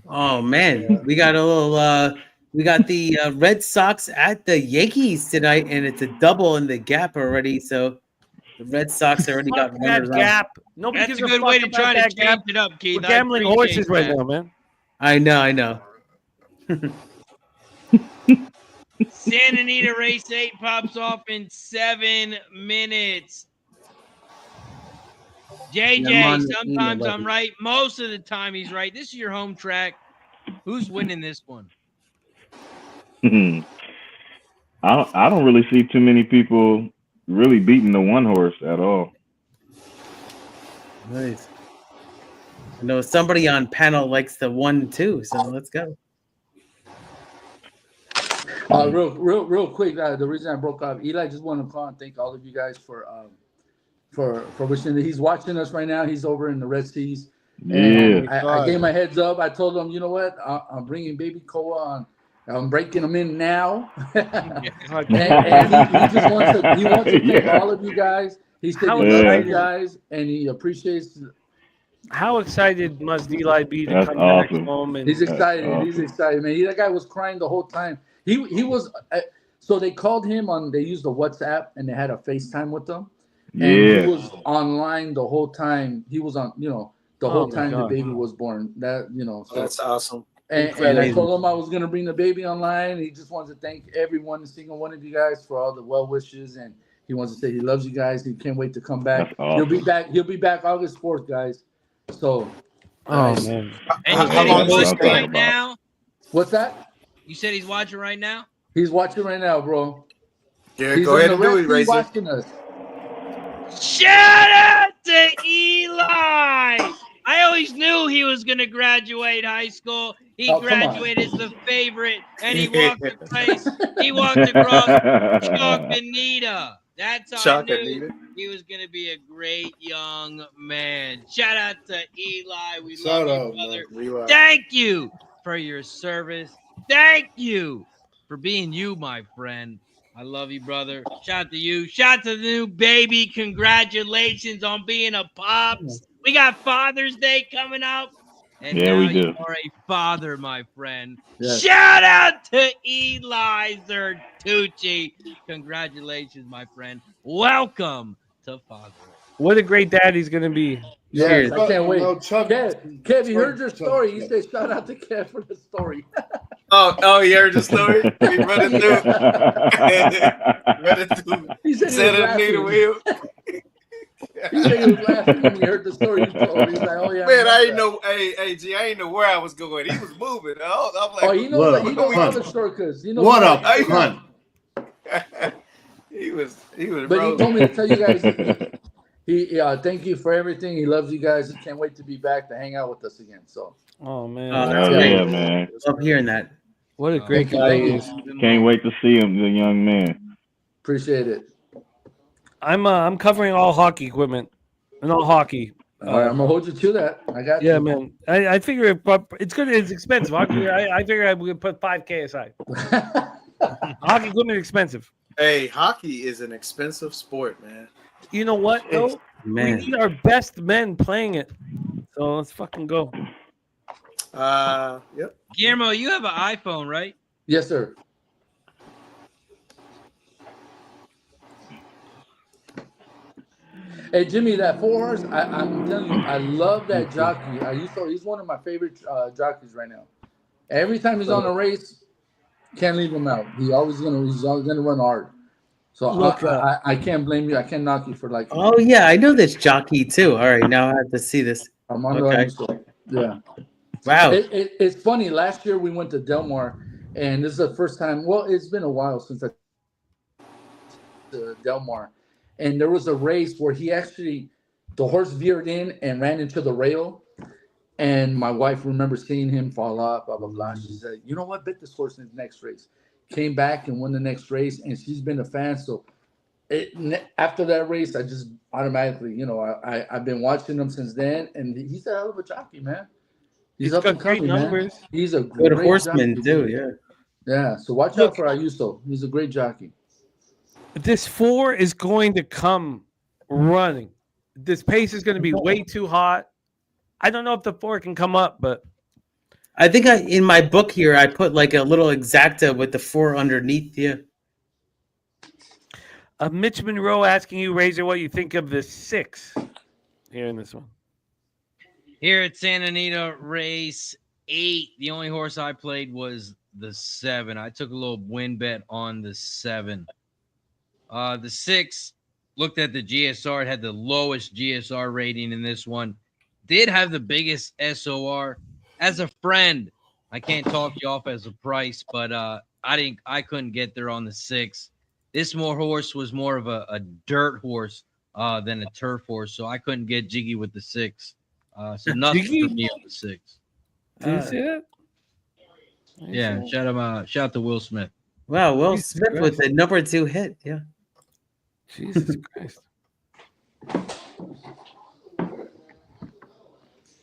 Oh man, we got a little. We got the Red Sox at the Yankees tonight, and it's a double in the gap already. So the Red Sox already got that gap. Nobody That's a gives good way to fuck try about to that gap. change it up, Keith. We're gambling horses right now, man. I know. San Anita Race 8 pops off in 7 minutes. JJ, sometimes I'm right. Most of the time he's right. This is your home track. Who's winning this one? I don't really see too many people really beating the one horse at all. Nice. I know somebody on panel likes the 1-2, so let's go. Real quick. The reason I broke off, Eli, just want to call and thank all of you guys for wishing. He's watching us right now. He's over in the Red Seas. And I gave my heads up. I told him, you know what? I'm bringing Baby Koa on. I'm breaking him in now. and he just wants to thank all of you guys. He said he loves you guys, and he appreciates. How excited must Eli be to come back home? And he's excited. He's excited, man. That guy was crying the whole time. He was. So they called him on. They used the WhatsApp, and they had a FaceTime with them. And he was online the whole time. He was on. The whole time the baby was born. So that's awesome. And I told him I was going to bring the baby online. He just wants to thank every single one of you guys for all the well wishes, and he wants to say he loves you guys. He can't wait to come back. Awesome. He'll be back August 4th, guys. So, man. And you said he's watching right now? What's that? You said he's watching right now? He's watching right now, bro. Yeah, go ahead and do it, Razor. Watching us. Shout out to Eli! I always knew he was going to graduate high school. He graduated as the favorite, and he walked the place. He walked across Chalk Anita. That's how I knew he was going to be a great young man. Shout out to Eli. We love you, brother. Thank you for your service. Thank you for being you, my friend. I love you, brother. Shout out to you. Shout out to the new baby. Congratulations on being a pops. We got Father's Day coming up. And yeah, we do. You are a father, my friend. Yes. Shout out to Eli Zertucci. Congratulations, my friend. Welcome to fatherhood. What a great dad he's going to be. Yes, I can't wait. Kev, you heard your story. You say shout out to Kev for the story. Oh, you heard the story? He run it through. He said Anita wheel. He said he was laughing when he heard the story you told. He's like, oh yeah. Man, I ain't know. Hey, G, I ain't know where I was going. He was moving. I'm like, he knows all the shortcuts. What up, son? He was. But he told me to tell you guys. He thank you for everything. He loves you guys. He can't wait to be back to hang out with us again. So. Oh man. Yeah, man. Love hearing that. What a great guy he is. Can't wait to see him, the young man. Appreciate it. I'm covering all hockey equipment and all hockey. All right, I'm gonna hold you to that. I got you. Yeah, man. I figure it's good. It's expensive. I figure I would put $5,000 aside. Hockey equipment is expensive. Hey, hockey is an expensive sport, man. You know what, though? Man. We need our best men playing it. So let's fucking go. Yep. Guillermo, you have an iPhone, right? Yes, sir. Hey, Jimmy, that 4-horse, I'm telling you, I love that jockey. He's one of my favorite jockeys right now. Every time he's on a race, can't leave him out. He's always gonna run hard. So I can't blame you. I can't knock you for like. Oh yeah, I know this jockey too. All right, now I have to see this. I'm on the yeah. Wow. It's funny. Last year we went to Delmar, and this is the first time. Well, it's been a while since I to Delmar, and there was a race where the horse veered in and ran into the rail, and my wife remembers seeing him fall off. Blah blah blah. She said, "You know what? Bet this horse in the next race." Came back and won the next race, and she's been a fan. So after that race, I just automatically, I've been watching him since then, and he's a hell of a jockey, man. He's up and got great coming, man. numbers. He's a Good great horseman jockey, too. dude. Yeah. Yeah, so watch out for Ayuso. He's a great jockey. This 4 is going to come running. This pace is going to be way too hot. I don't know if the 4 can come up, but I think in my book here I put like a little exacta with the 4 underneath you. Mitch Monroe asking you, Razor, what you think of the 6 here in this one. Here at Santa Anita Race 8, the only horse I played was the 7. I took a little win bet on the 7. The 6, looked at the GSR. It had the lowest GSR rating in this one. Did have the biggest SOR. As a friend, I can't talk you off as a price, but I couldn't get there on the 6. This horse was more of a dirt horse than a turf horse, so I couldn't get jiggy with the 6. So nothing for me on the 6. Did you see that? Yeah, shout out to Will Smith. Wow, Will Jesus Smith Christ. with the number 2 hit. Yeah. Jesus Christ.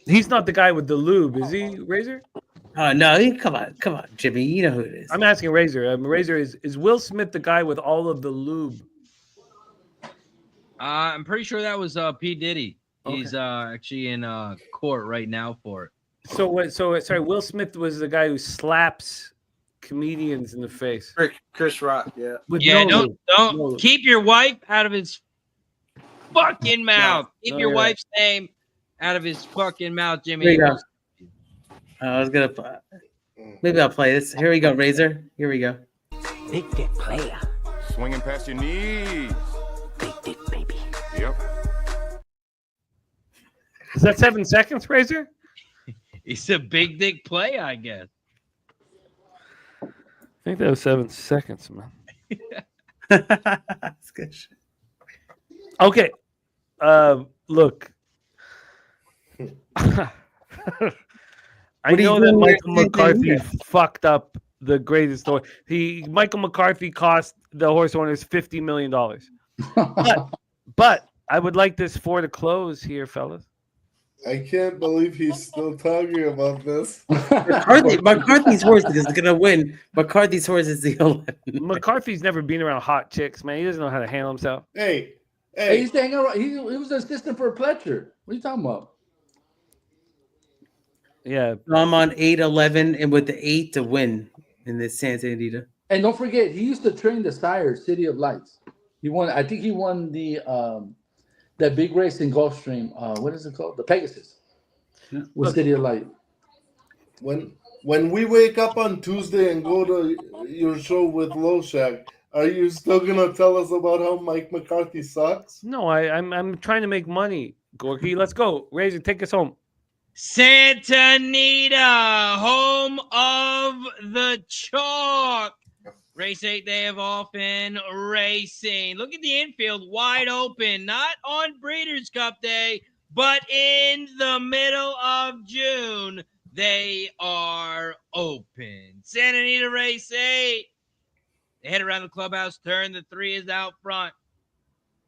He's not the guy with the lube, is he, Razor? No, come on, Jimmy. You know who it is. I'm asking Razor. Razor, is Will Smith the guy with all of the lube? I'm pretty sure that was P. Diddy. He's actually in court right now for it. So what? So sorry, Will Smith was the guy who slaps comedians in the face. Chris Rock, yeah. With Yeah, no don't lube. keep your wife out of his fucking mouth. Keep No, your you're wife's name out of his fucking mouth, Jimmy. There you go. I was gonna. Maybe I'll play this. Here we go, Razor. Here we go. Big dick player. Swinging past your knees. Big dick, baby. Yep. Is that 7 seconds, Razor? He's a big dick play, I guess. I think that was 7 seconds, man. That's good shit. Okay. Look. I What are you know that doing Michael with McCarthy anything fucked up the greatest horse. Michael McCarthy cost the horse owners $50 million. But I would like this 4 to close here, fellas. I can't believe he's still talking about this. McCarthy's horse is gonna win. McCarthy's horse is the 11. McCarthy's never been around hot chicks, man. He doesn't know how to handle himself. Hey, He's hanging around. He was an assistant for Pletcher. What are you talking about? Yeah. I'm on 8-11 and with the 8 to win in this Santa Anita. And don't forget, he used to train the sire, City of Lights. He won. I think he won the that big race in Gulfstream. What is it called? The Pegasus. With City of Light. When we wake up on Tuesday and go to your show with Loshak, are you still gonna tell us about how Mike McCarthy sucks? No, I'm trying to make money, Gorky. Let's go. Razor, take us home. Santa Anita, home of the chalk. Race 8, they have all been racing. Look at the infield, wide open. Not on Breeders' Cup Day, but in the middle of June, they are open. Santa Anita Race 8. They head around the clubhouse turn. The 3 is out front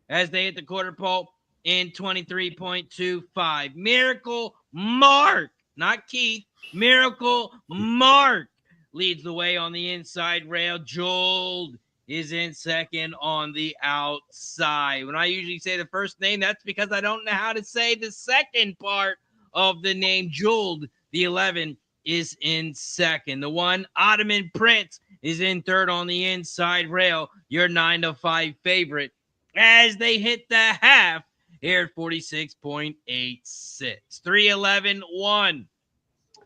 as they hit the quarter pole in 23.25. Miracle Mark, not Keith. Miracle Mark leads the way on the inside rail. Jold is in second on the outside. When I usually say the first name, that's because I don't know how to say the second part of the name. Jold, the 11, is in second. The 1, Ottoman Prince, is in third on the inside rail. Your 9-5 favorite as they hit the half here at 46.86. 3-11-1.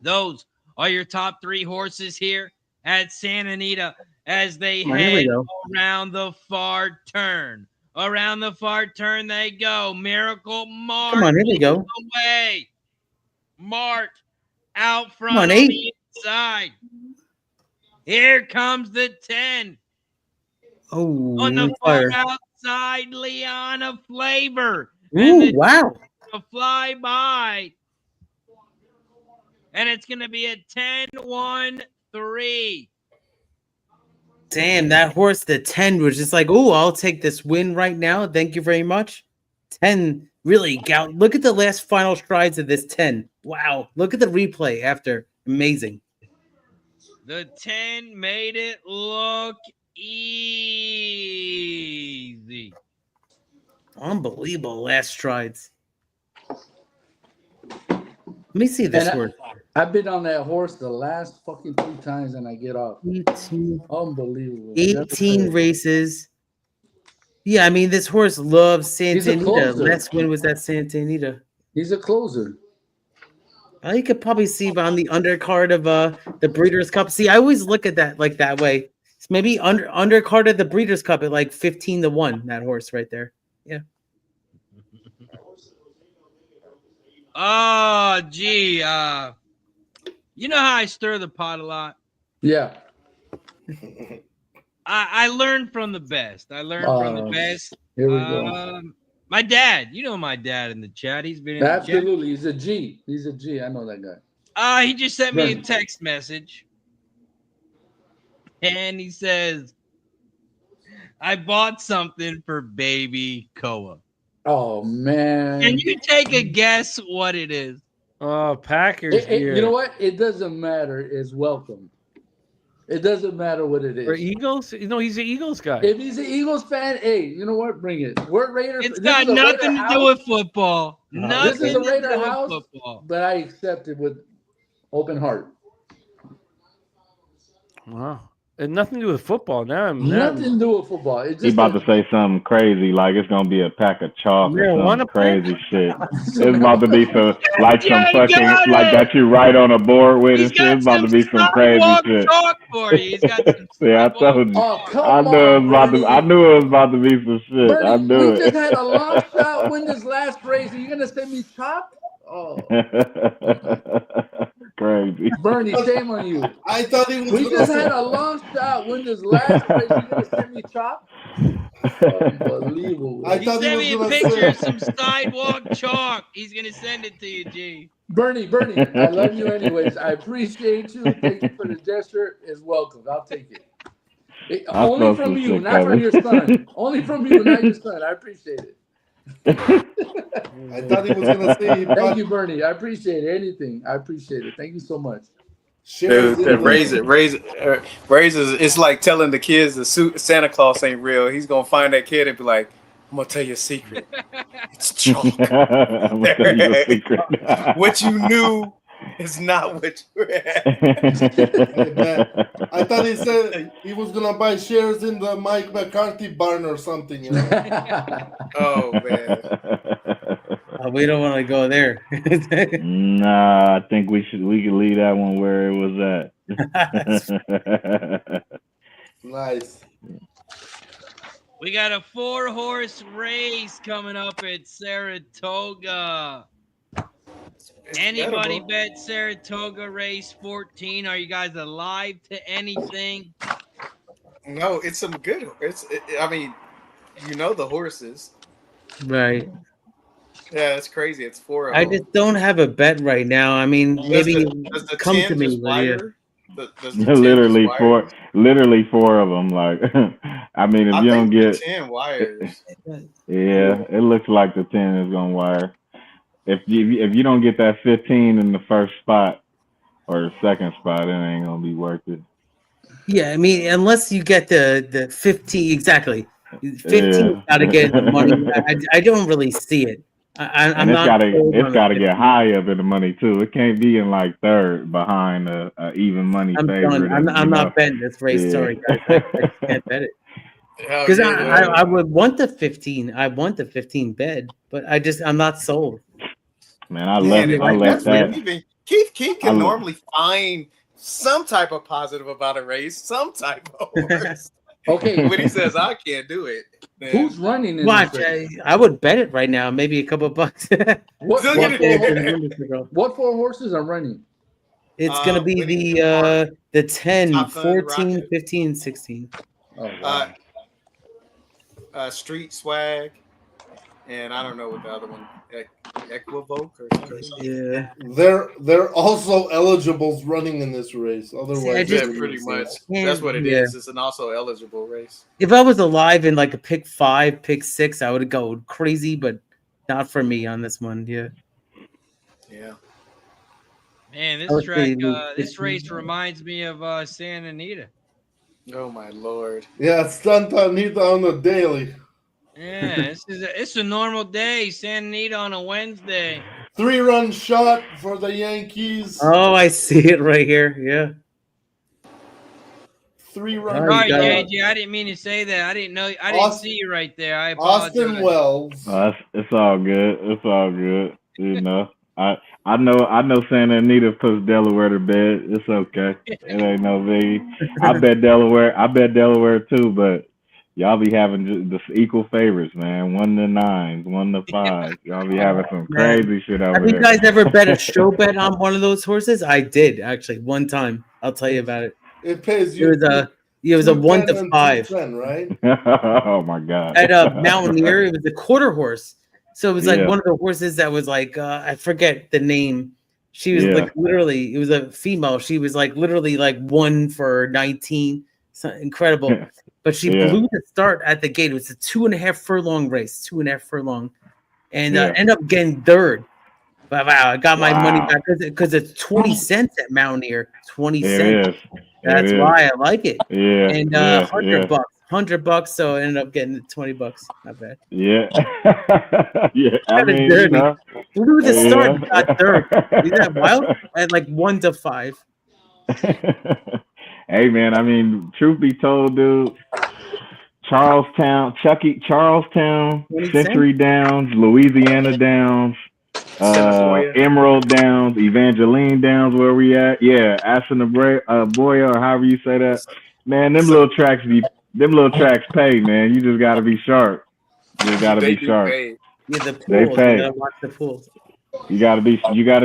Those are your top 3 horses here at Santa Anita as they head around the far turn. Around the far turn they go. Miracle Mark. Come on, here we go. Away. Mark out front on, on the inside. Here comes the 10. Oh, On the fire. far outside, Liana Flavor. Ooh, wow. To fly by. And it's going to be a 10-1-3. Damn, that horse, the 10, was just like, oh, I'll take this win right now. Thank you very much. 10 really gout. Look at the last final strides of this 10. Wow. Look at the replay after. Amazing. The 10 made it look easy. Unbelievable last strides. Let me see this horse. I've been on that horse the last fucking 3 times and I get off. 18, unbelievable. 18 races. Yeah, I mean, this horse loves Santa Anita. Last win was that Santa Anita. He's a closer. You could probably see on the undercard of the Breeders' Cup. See, I always look at that like that way. It's maybe undercard of the Breeders' Cup at like 15-1. That horse right there. Yeah. Oh, gee. You know how I stir the pot a lot? Yeah. I learned from the best. Here we go. My dad, you know my dad in the chat. He's been in Absolutely. He's a G. He's a G. I know that guy. He just sent me a text message. And he says, I bought something for baby Koa. Oh, man. Can you take a guess what it is? Oh, Packers gear. You know what? It doesn't matter. It's welcome. It doesn't matter what it is. For Eagles? You know, he's an Eagles guy. If he's an Eagles fan, hey, you know what? Bring it. We're Raiders. It's got nothing to do with football. This is a Raider to do house, with football. but I accept it with open heart. Wow. It had nothing to do with football. Nothing to do with football. It's just He about to say something crazy, like it's gonna be a pack of chalk or some crazy shit. It's about to be some fucking like that you write on a board with and shit. It's about to be some crazy shit. For you. He's got some Yeah, I told you. I knew it was about to be some shit. Bernie, I knew we it. just had a long shot win this last race. Are you gonna send me chalk? Oh. Crazy. Bernie, shame on you. I thought he was. We just had a long shot win this last race. You gonna send me chalk? Unbelievable. I He thought sent he me was a gonna picture of say. some sidewalk chalk. He's gonna send it to you, G. Bernie, I love you anyways. I appreciate you. Thank you for the gesture. It's welcome. I'll take it. Only from you, not from your son. Only from you, not your son. I appreciate it. I thought he was gonna say. Thank you, Bernie. I appreciate it. Anything. I appreciate it. Thank you so much. Raise it. It's like telling the kids the Santa Claus ain't real. He's gonna find that kid and be like, "I'm gonna tell you a secret. It's chalk. I'm gonna tell you a secret. What you knew is not what you had." I thought he said he was gonna buy shares in the Mike McCarthy barn or something. You know? Oh man. We don't want to go there. Nah, I think we could leave that one where it was at. Nice. We got a 4-horse race coming up at Saratoga. Anybody bet Saratoga race 14? Are you guys alive to anything? No, it's some good. I mean, you know the horses. Right. Yeah, it's crazy. It's 4 of I them. just don't have a bet right now. I mean, maybe does the come 10 to me. just wire? Literally 4 of them. Like, I mean, if you don't get 10 wires. Yeah, it looks like the 10 is gonna wire. If you don't get that 15 in the first spot or the second spot, it ain't gonna be worth it. Yeah, I mean, unless you get the 15 exactly. 15 got to get the money. I don't really see it. I'm not. It's gotta get high up in the money too. It can't be in like third behind a even money favorite. I'm not betting this race. Sorry, guys. I can't bet it. Because I would want the 15. I want the 15 bed, but I'm not sold. Man, I left that. Keith can normally find some type of positive about a race, some type of horse. Okay. When he says I can't do it, then who's running in Watch, this race? I would bet it right now, maybe a couple bucks. What 4 horses are running? It's going to be the 10, Top Gun, 14, Rocket. 15, 16. Oh, wow. Street Swag, and I don't know what the other one, Equivoke or something. Yeah. They're also eligibles running in this race. Otherwise, Yeah, pretty much. That's what it is. It's an also eligible race. If I was alive in like a pick 5, pick 6, I would go crazy, but not for me on this one. Yeah. Yeah. Man, this track, this race reminds me of Santa Anita. Oh my lord! Yeah, Santa Anita on a daily. Yeah, it's a normal day. Santa Anita on a Wednesday. 3-run shot for the Yankees. Oh, I see it right here. Yeah. 3-run. Sorry, JJ. I didn't mean to say that. I didn't know. I didn't see you right there. I apologize. Austin Wells. It's all good. It's all good. You know, I know Santa Anita puts Delaware to bed. It's okay. It ain't no biggie. I bet Delaware too, but y'all be having just equal favorites, man. 1-9, 1-5. Y'all be having some crazy shit over there. Have you guys ever bet a show bet on one of those horses? I did actually one time. I'll tell you about it. It pays you. It was a 1-5, right? Oh my god! At Mountaineer, it was a quarter horse. So it was like one of the horses that was like I forget the name. She was like literally, it was a female. She was like literally like 1 for 19. So incredible. But she blew the start at the gate. It was a 2.5 furlong race, 2.5 furlong, and ended up getting third. But wow, I got my money back because it's 20 cents at Mountaineer. 20 cents. That's why I like it. Yeah. And $100. So I ended up getting $20. Not bad. Yeah. Yeah. I mean, blew the start and got third. Isn't that wild? At like 1-5. Hey man, I mean, truth be told, dude, Charlestown, Century Downs, Louisiana Downs, Emerald Downs, Evangeline Downs, where we at? Yeah, Boya, or however you say that. Man, them little tracks pay, man. You just gotta be sharp. You gotta be sharp. Yeah, the pool. They pay. You gotta watch the pool. You gotta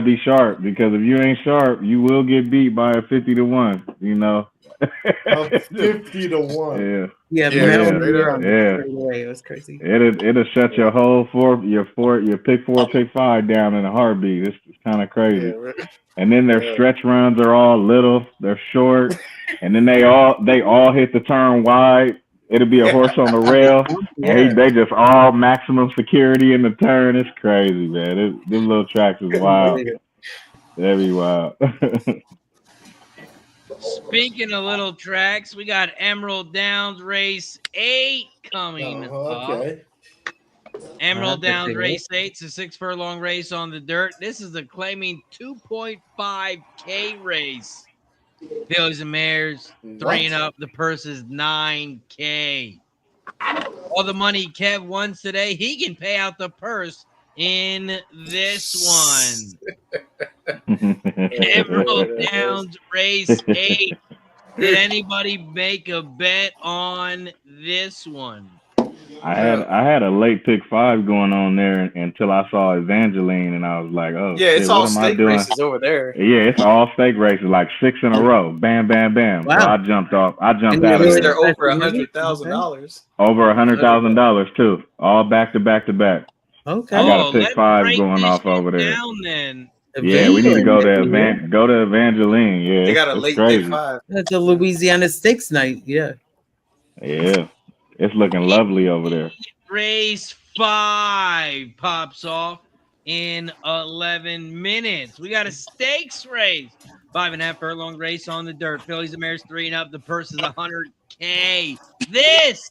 be sharp, because if you ain't sharp, you will get beat by a 50-1. You know. 50-1. Yeah. It was crazy. It'll shut your whole your pick 4, pick 5 down in a heartbeat. It's kind of crazy. And then their stretch runs are all little. They're short, and then they all hit the turn wide. It'll be a horse on the rail. And they just all maximum security in the turn. It's crazy, man. Them little tracks is wild. That'd be wild. Speaking of little tracks, we got Emerald Downs Race 8 coming up. Emerald Downs Race 8 is a 6 furlong race on the dirt. This is a claiming 2.5K race. Fillies and mares, 3 and up. The purse is $9K. All the money Kev wins today, he can pay out the purse in this one. Emerald Downs Race 8. Did anybody make a bet on this one? I had a late pick 5 going on there until I saw Evangeline, and I was like, oh yeah, shit, it's all stake races over there. Yeah, it's all stake races, like 6 in a row. Bam, bam, bam. Wow. So I jumped out of it. They're over $100,000. Over $100,000 too. All back to back to back. Okay. I got a pick 5 going off over there. Then. Yeah, we need to go to Evangeline. Yeah, they got a late pick 5. That's a Louisiana Stakes night. Yeah. Yeah. It's looking lovely over there. Race 5 pops off in 11 minutes. We got a stakes race. 5.5 furlong race on the dirt. Fillies and mares 3 and up. The purse is $100K. This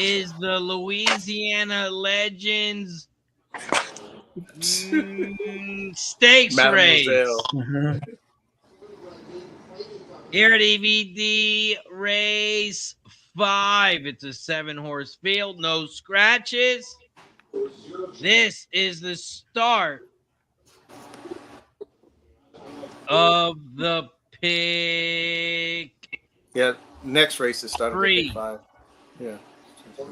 is the Louisiana Legends stakes race. Here at EVD Race 5. It's a 7-horse field, no scratches. This is the start of the pick. Yeah, next race is starting with pick 5. Yeah.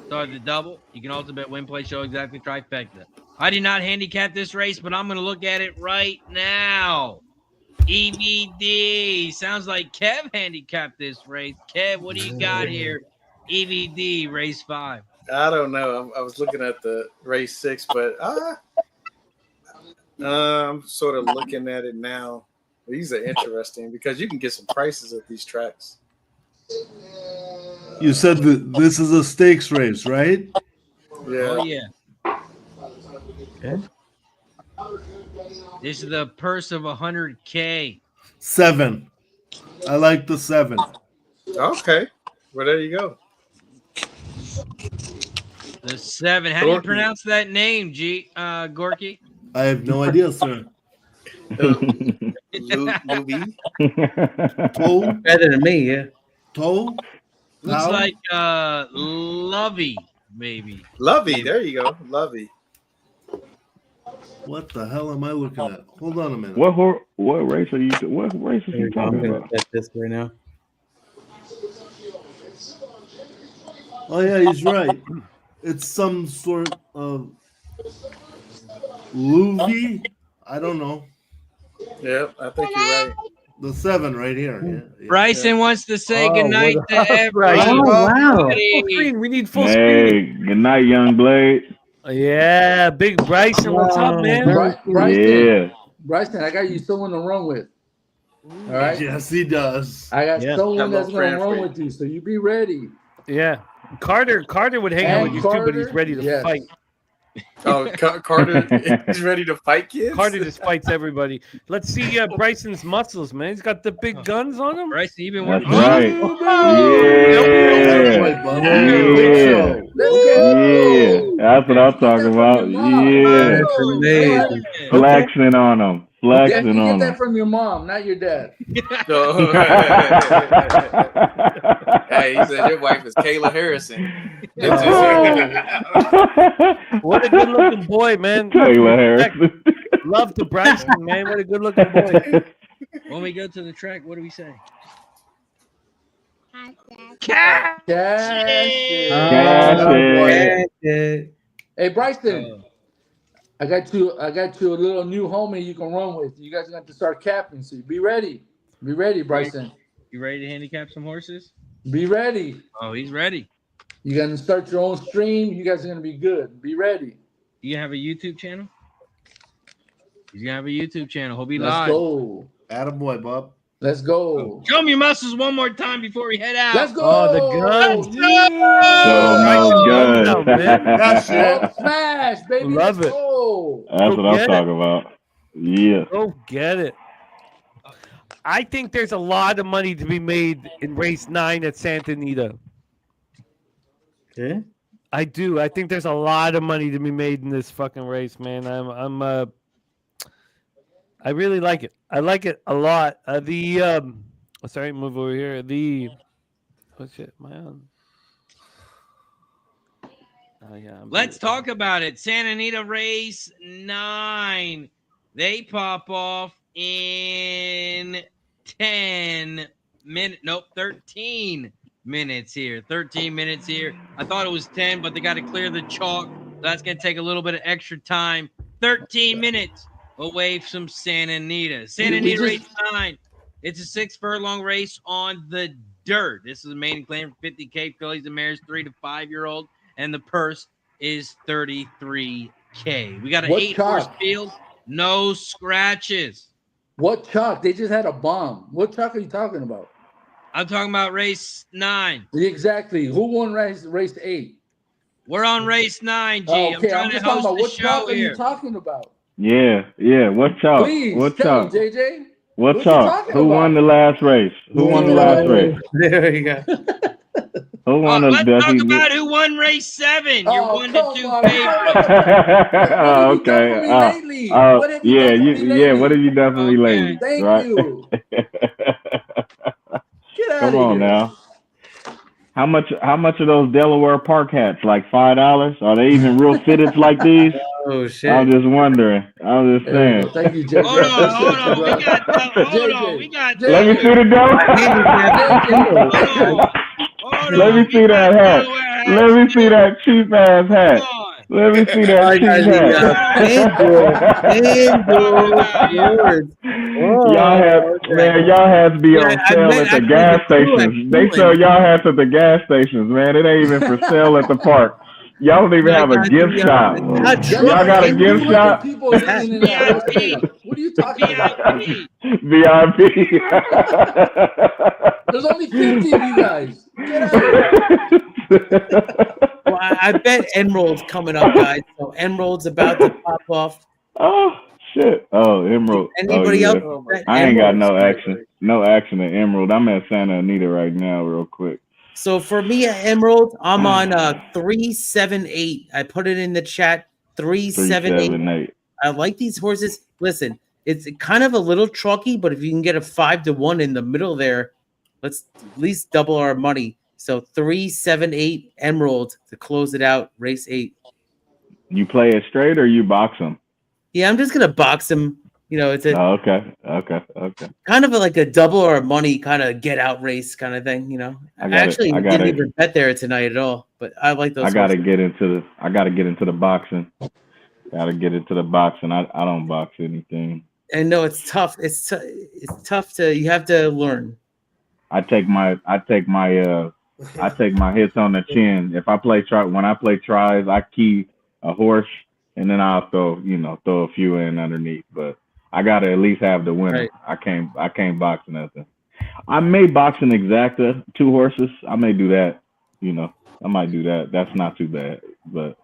Start the double. You can also bet win, play, show, exactly, trifecta. I did not handicap this race, but I'm going to look at it right now. EVD. Sounds like Kev handicapped this race. Kev, what do you got here? EVD race 5. I don't know. I was looking at the race 6, but I'm sort of looking at it now. These are interesting because you can get some prices at these tracks. You said that this is a stakes race, right? Yeah. Oh, yeah. Okay. This is the purse of $100K. 7. I like the 7. Okay. Well, there you go. The 7. How do you pronounce that name, Gorky? I have no idea, sir. Louis. Toe. Better than me, yeah. Toe. Looks like Lovey, maybe. Lovey, there you go. Lovey. What the hell am I looking at? Hold on a minute. What race are you? What race are you talking about? Get this right now. Oh yeah, he's right. It's some sort of Louis. I don't know. Yeah, I think you're right. The 7 right here. Yeah. Bryson wants to say goodnight to everybody. Oh, wow. Full screen. We need full Hey, screen. good night, young Blade. Yeah, big Bryson. What's up, man? Bryson, Yeah. Bryson, I got you someone to run with. All right. Yes, he does. I got someone Hello, that's going to friend. run with you, so you be ready. Yeah. Carter would hang out with you too, but he's ready to fight. Oh, Carter is ready to fight kids? Carter just fights everybody. Let's see Bryson's muscles, man. He's got the big guns on him. Bryson, you've been That's working. right. Yeah. That's what I'm talking about. Yeah. Flexing on them. Flexing Definitely on get that them. from your mom, not your dad. Hey, he said your wife is Kayla Harrison. What a good looking boy, man. Taylor Harrison. Love to Bryson, man. What a good looking boy. When we go to the track, what do we say? Cash it. Hey, Bryson. I got you a little new homie you can run with. You guys are going to have to start capping, so be ready. Be ready, Bryson. You ready to handicap some horses? Be ready. Oh, he's ready. You're going to start your own stream. You guys are going to be good. Be ready. You gonna have a YouTube channel? He's gonna have a YouTube channel. He'll be Let's live. go. Attaboy, Bob. Let's go. Show him your muscles one more time before we head out. Let's go. Oh, the guns. So no good. That's it. Smash, baby. Love Let's it. go. That's what I'm talking about. Yeah. Go get it. I think there's a lot of money to be made in race 9 at Santa Anita. Okay. I do. I think there's a lot of money to be made in this fucking race, man. I really like it. I like it a lot. Sorry, move over here. Oh shit, my own. Oh yeah. Let's talk about it. Santa Anita race 9. They pop off in 13 minutes here. 13 minutes here. I thought it was 10, but they got to clear the chalk. That's going to take a little bit of extra time. 13 minutes away from Santa Anita. Santa Anita race 9. It's a 6 furlong race on the dirt. This is a maiden claim for 50K fillies and mares 3 to 5 year old, and the purse is $33K. We got an 8-horse field, no scratches. What chalk? They just had a bomb. What chalk are you talking about? I'm talking about race 9. Exactly. Who won race 8? We're on race 9, G. Okay, I'm trying to host the what show chalk are here. you talking about? Yeah. What chalk? Please, What tell chalk? me, JJ. What chalk? Who won the last race? Who won the last race? There you go. Who won the Let's talk about who won race 7. You're 1 to 2 favorite. Okay. What have you done for me lately? Thank right? you. Get out Come of on here. now. How much are those Delaware Park hats? Like $5? Are they even real fitteds like these? Oh shit! I'm just wondering. I'm just saying. Thank you, JJ. Hold on. We got Let me see the Delaware. Let me see that hat. Let me see that cheap ass hat. Let me see that cheap hat. Y'all had to be on sale at the gas stations. They sell y'all hats at the gas stations, man. It ain't even for sale at the park. Y'all don't even have a gift shop. Y'all got a gift shop? What are you talking about? VIP. There's only 50 of you guys. Get out of here. Well, I bet Emerald's coming up, guys. So Emerald's about to pop off. Oh shit. Oh, Emerald. Anybody else? I ain't got no action. No action at Emerald. I'm at Santa Anita right now, real quick. So for me at Emerald, I'm on 378. I put it in the chat. 378. I like these horses. Listen, it's kind of a little trucky, but if you can get a 5-1 in the middle there, let's at least double our money. So 378 Emerald to close it out. Race 8. You play it straight or you box them? Yeah, I'm just gonna box him. You know, it's a okay. Kind of like a double or a money kind of get out race kind of thing. You know, I didn't even bet there tonight at all, but I like those. I gotta get into the boxing. Gotta get into the boxing. I don't box anything. And no, it's tough. It's tough to. You have to learn. I take my hits on the chin. If I play when I play tries, I key a horse and then I'll throw a few in underneath. But I gotta at least have the winner. Right. I can't box nothing. I may box an exacta 2 horses. I may do that. I might do that. That's not too bad. But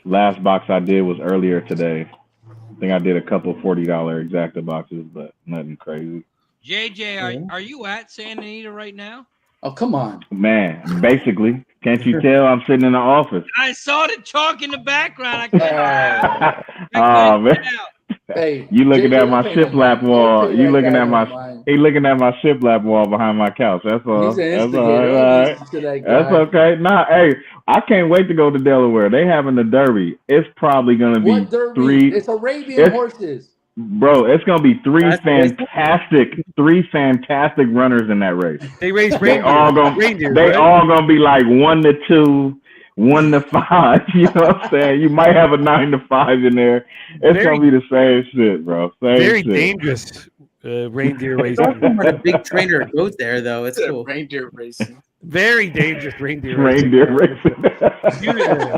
last box I did was earlier today. I think I did a couple $40 exacta boxes, but nothing crazy. JJ, are you at Santa Anita right now? Oh, come on. Man, basically. Can't you tell I'm sitting in the office? I saw the chalk in the background. I couldn't man. Hey, you looking at my shiplap wall. You looking at my shiplap wall behind my couch. That's all. That's all right. That's okay. Nah, hey, I can't wait to go to Delaware. They having the Derby. It's probably gonna be what Derby? 3. It's Arabian horses. Bro, it's gonna be 3 fantastic runners in that race. They race reindeer. They all gonna be like 1-2, 1-5. You know what I'm saying? You might have a 9-5 in there. It's gonna be the same shit, bro. Very dangerous reindeer racing. When a big trainer goes there, though, it's cool. Reindeer racing. Very dangerous reindeer racing.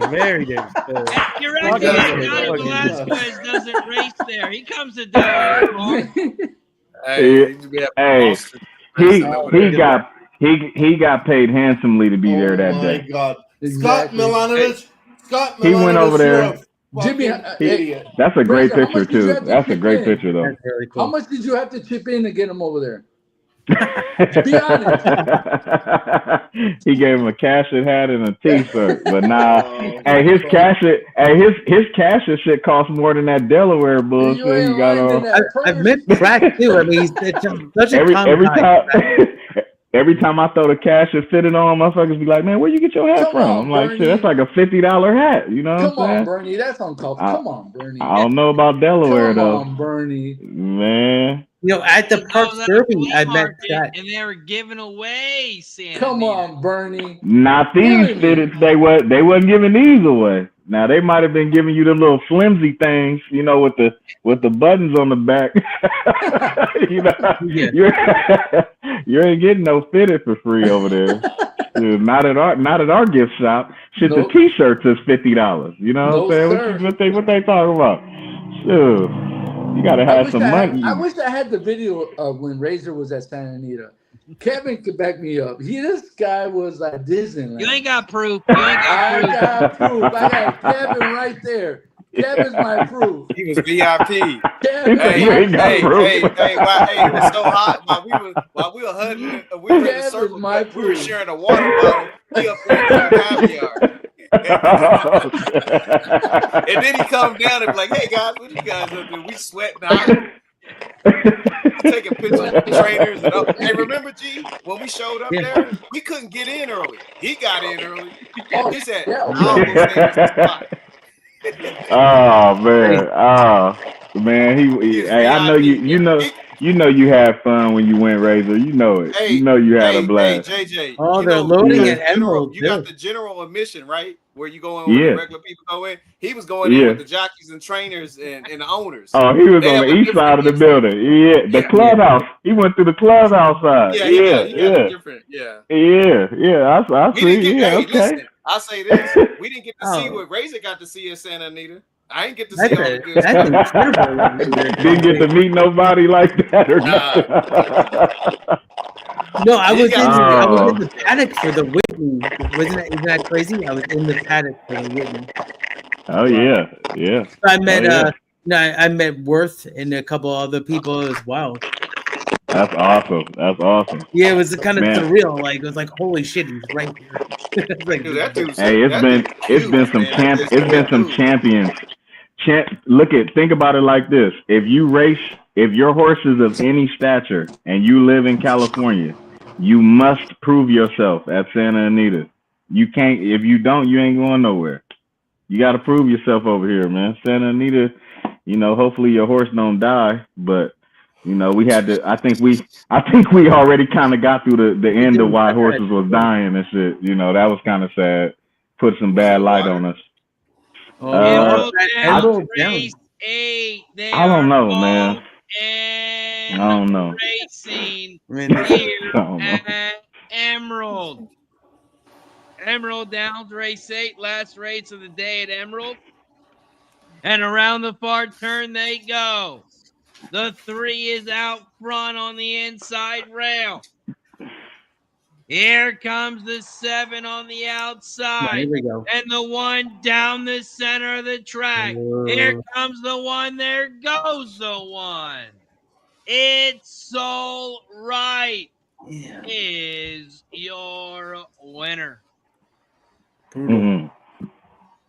Very dangerous. You're right. Velasquez doesn't race there. He comes to Delaware Park. He got paid handsomely to be there that day. Oh my God, Scott Milanovich. He went over there. Jimmy, that's a great picture too. That's a great picture though. How much did you have to chip in to get him over there? Be honest. He gave him a cashet hat and a t-shirt, but nah. Hey, his cashet shit costs more than that Delaware bullshit he got on. I've met crack too. I mean, it's such a every time I throw the cash and fit it on, motherfuckers be like, man, where you get your hat from? I'm like, shit, that's like a $50 hat. You know what I'm saying? Come on, Bernie. That's uncomfortable. Come on, Bernie. I don't know about Delaware, though. Come on, Bernie. Man. At the Parx Derby, I met that. And they were giving away Santa Come Anita. on, Bernie. Not these fitteds. They wasn't giving these away. Now they might have been giving you the little flimsy things, with the buttons on the back. You ain't getting no fitted for free over there. Dude, not at our gift shop. Shit, the t-shirts is $50. You know what I'm saying? What they talking about? Dude, you gotta have some money. I wish I had the video of when Razor was at Santa Anita. Kevin could back me up. This guy was at Disneyland. You ain't got proof. I got proof. I got Kevin right there. Kevin's my proof. He was VIP. Kevin, hey, it was so hot while we were hunting. We were in the circle. We were sharing a water bottle. He up there in the caviar. And then he come down and be like, hey guys, what you guys up there? We sweating out. Taking pictures of the trainers. Hey, remember, G, when we showed up there, we couldn't get in early. He got in early. He said, oh man, hey, I know you had fun when you went Razor. You know it. Hey, you had a blast. Hey, JJ. Oh, they're loading at Emerald. You got the general admission, right? Where you going where the regular people go in. He was going in with the jockeys and trainers and the owners. Oh, he was on the east side of the building. Yeah, the clubhouse. He went through the clubhouse side. Different. I see. Listen, I'll say this. We didn't get to see what Razor got to see at Santa Anita. I ain't get to see all the good stuff. Didn't get to meet nobody like that or No, I was in the paddock for the Whitney. Isn't that crazy? I was in the paddock for the Whitney. Oh yeah. I met No, I met Worth and a couple other people as well. That's awesome. That's awesome. Yeah, it was kind of Man. surreal. Like it was like, holy shit, he's right here. Like, Dude, that dude's Hey, it's been some champions. Think about it like this: if your horse is of any stature and you live in California, you must prove yourself at Santa Anita. You can't. If you don't, you ain't going nowhere. You got to prove yourself over here, man. Santa Anita. Hopefully your horse don't die, but we had to. I think we already kind of got through the end of why horses was dying and shit. That was kind of sad. Put some bad light on us. I don't know, man. I don't know. Racing here at Emerald Downs, race 8, last race of the day at Emerald. And around the far turn they go. The 3 is out front on the inside rail. Here comes the 7 on the outside. Here we go. And the 1 down the center of the track. Here comes the 1. There goes the 1. It's So Right is your winner.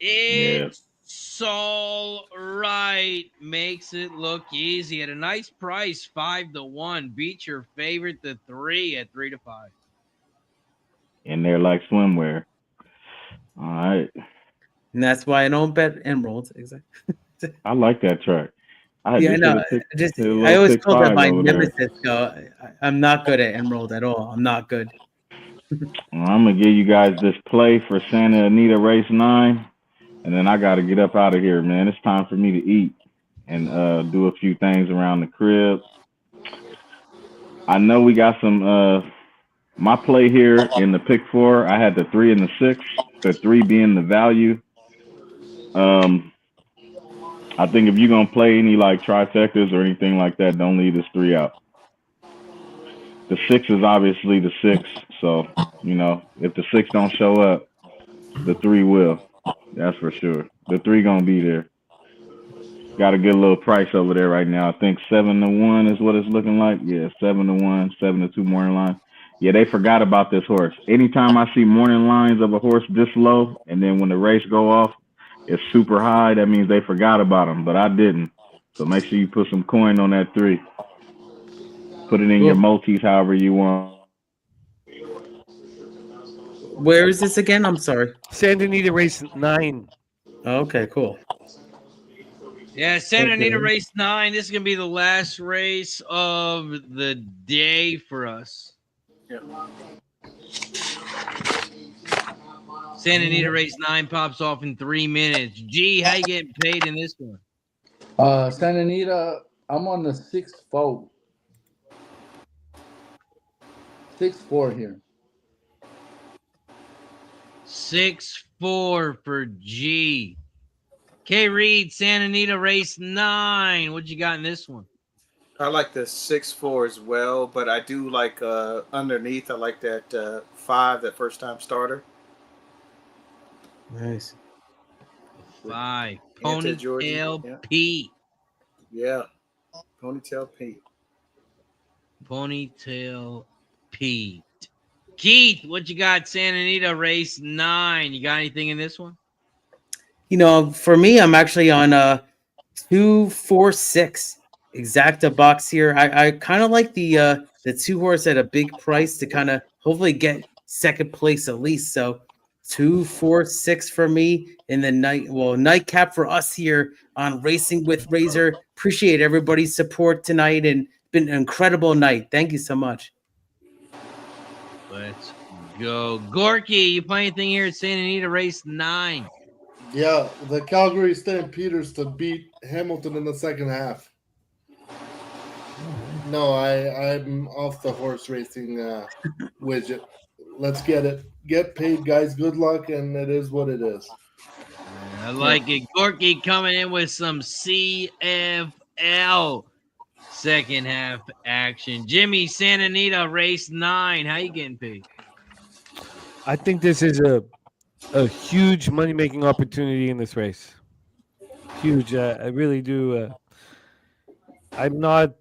It's So Right makes it look easy at a nice price, 5-1. Beat your favorite, the 3, at 3-5. And they're like swimwear. All right. And that's why I don't bet Emerald. Exactly. I like that track. I always call that my nemesis. So I'm not good at Emerald at all. I'm not good. Well, I'm gonna give you guys this play for Santa Anita race 9, and then I gotta get up out of here, man. It's time for me to eat and do a few things around the crib. I know we got some. My play here in the pick 4, I had the 3 and the 6. The 3 being the value. I think if you're gonna play any like trifectas or anything like that, don't leave this 3 out. The 6 is obviously the 6, so if the 6 don't show up, the 3 will. That's for sure. The 3 gonna be there. Got a good little price over there right now. I think 7-1 is what it's looking like. Yeah, 7-1, 7-2 morning line. Yeah, they forgot about this horse. Anytime I see morning lines of a horse this low, and then when the race go off, it's super high, that means they forgot about him, but I didn't. So make sure you put some coin on that 3. Put it in your multis however you want. Where is this again? I'm sorry. Santa Anita race 9. Okay, cool. Yeah, Santa Anita race 9. This is going to be the last race of the day for us. Santa Anita race 9 pops off in 3 minutes. G, how you getting paid in this one? Santa Anita, I'm on the 6-4. 6-4 here. 6-4 for G. K. Reed, Santa Anita race 9. What you got in this one? I like the 6-4 as well, but I do like underneath. I like that 5, that first time starter. Nice. 5. Ponytail Pete. Yeah. Ponytail Pete. Ponytail Pete. Keith, what you got? Santa Anita race 9. You got anything in this one? For me, I'm actually on 2-4-6 exacta box here. I kind of like the 2 horse at a big price to kind of hopefully get second place at least. So 2-4-6 for me in the nightcap for us here on Racing with Razor. Appreciate everybody's support tonight and been an incredible night. Thank you so much. Let's go. Gorky, you play anything here at Santa Anita race 9? Yeah, the Calgary Stampeders to beat Hamilton in the second half. No, I'm off the horse racing widget. Let's get it. Get paid, guys. Good luck, and it is what it is. I like it. Gorky coming in with some CFL second half action. Jimmy, Santa Anita race 9. How you getting paid? I think this is a huge money-making opportunity in this race. Huge. I really do. I'm not.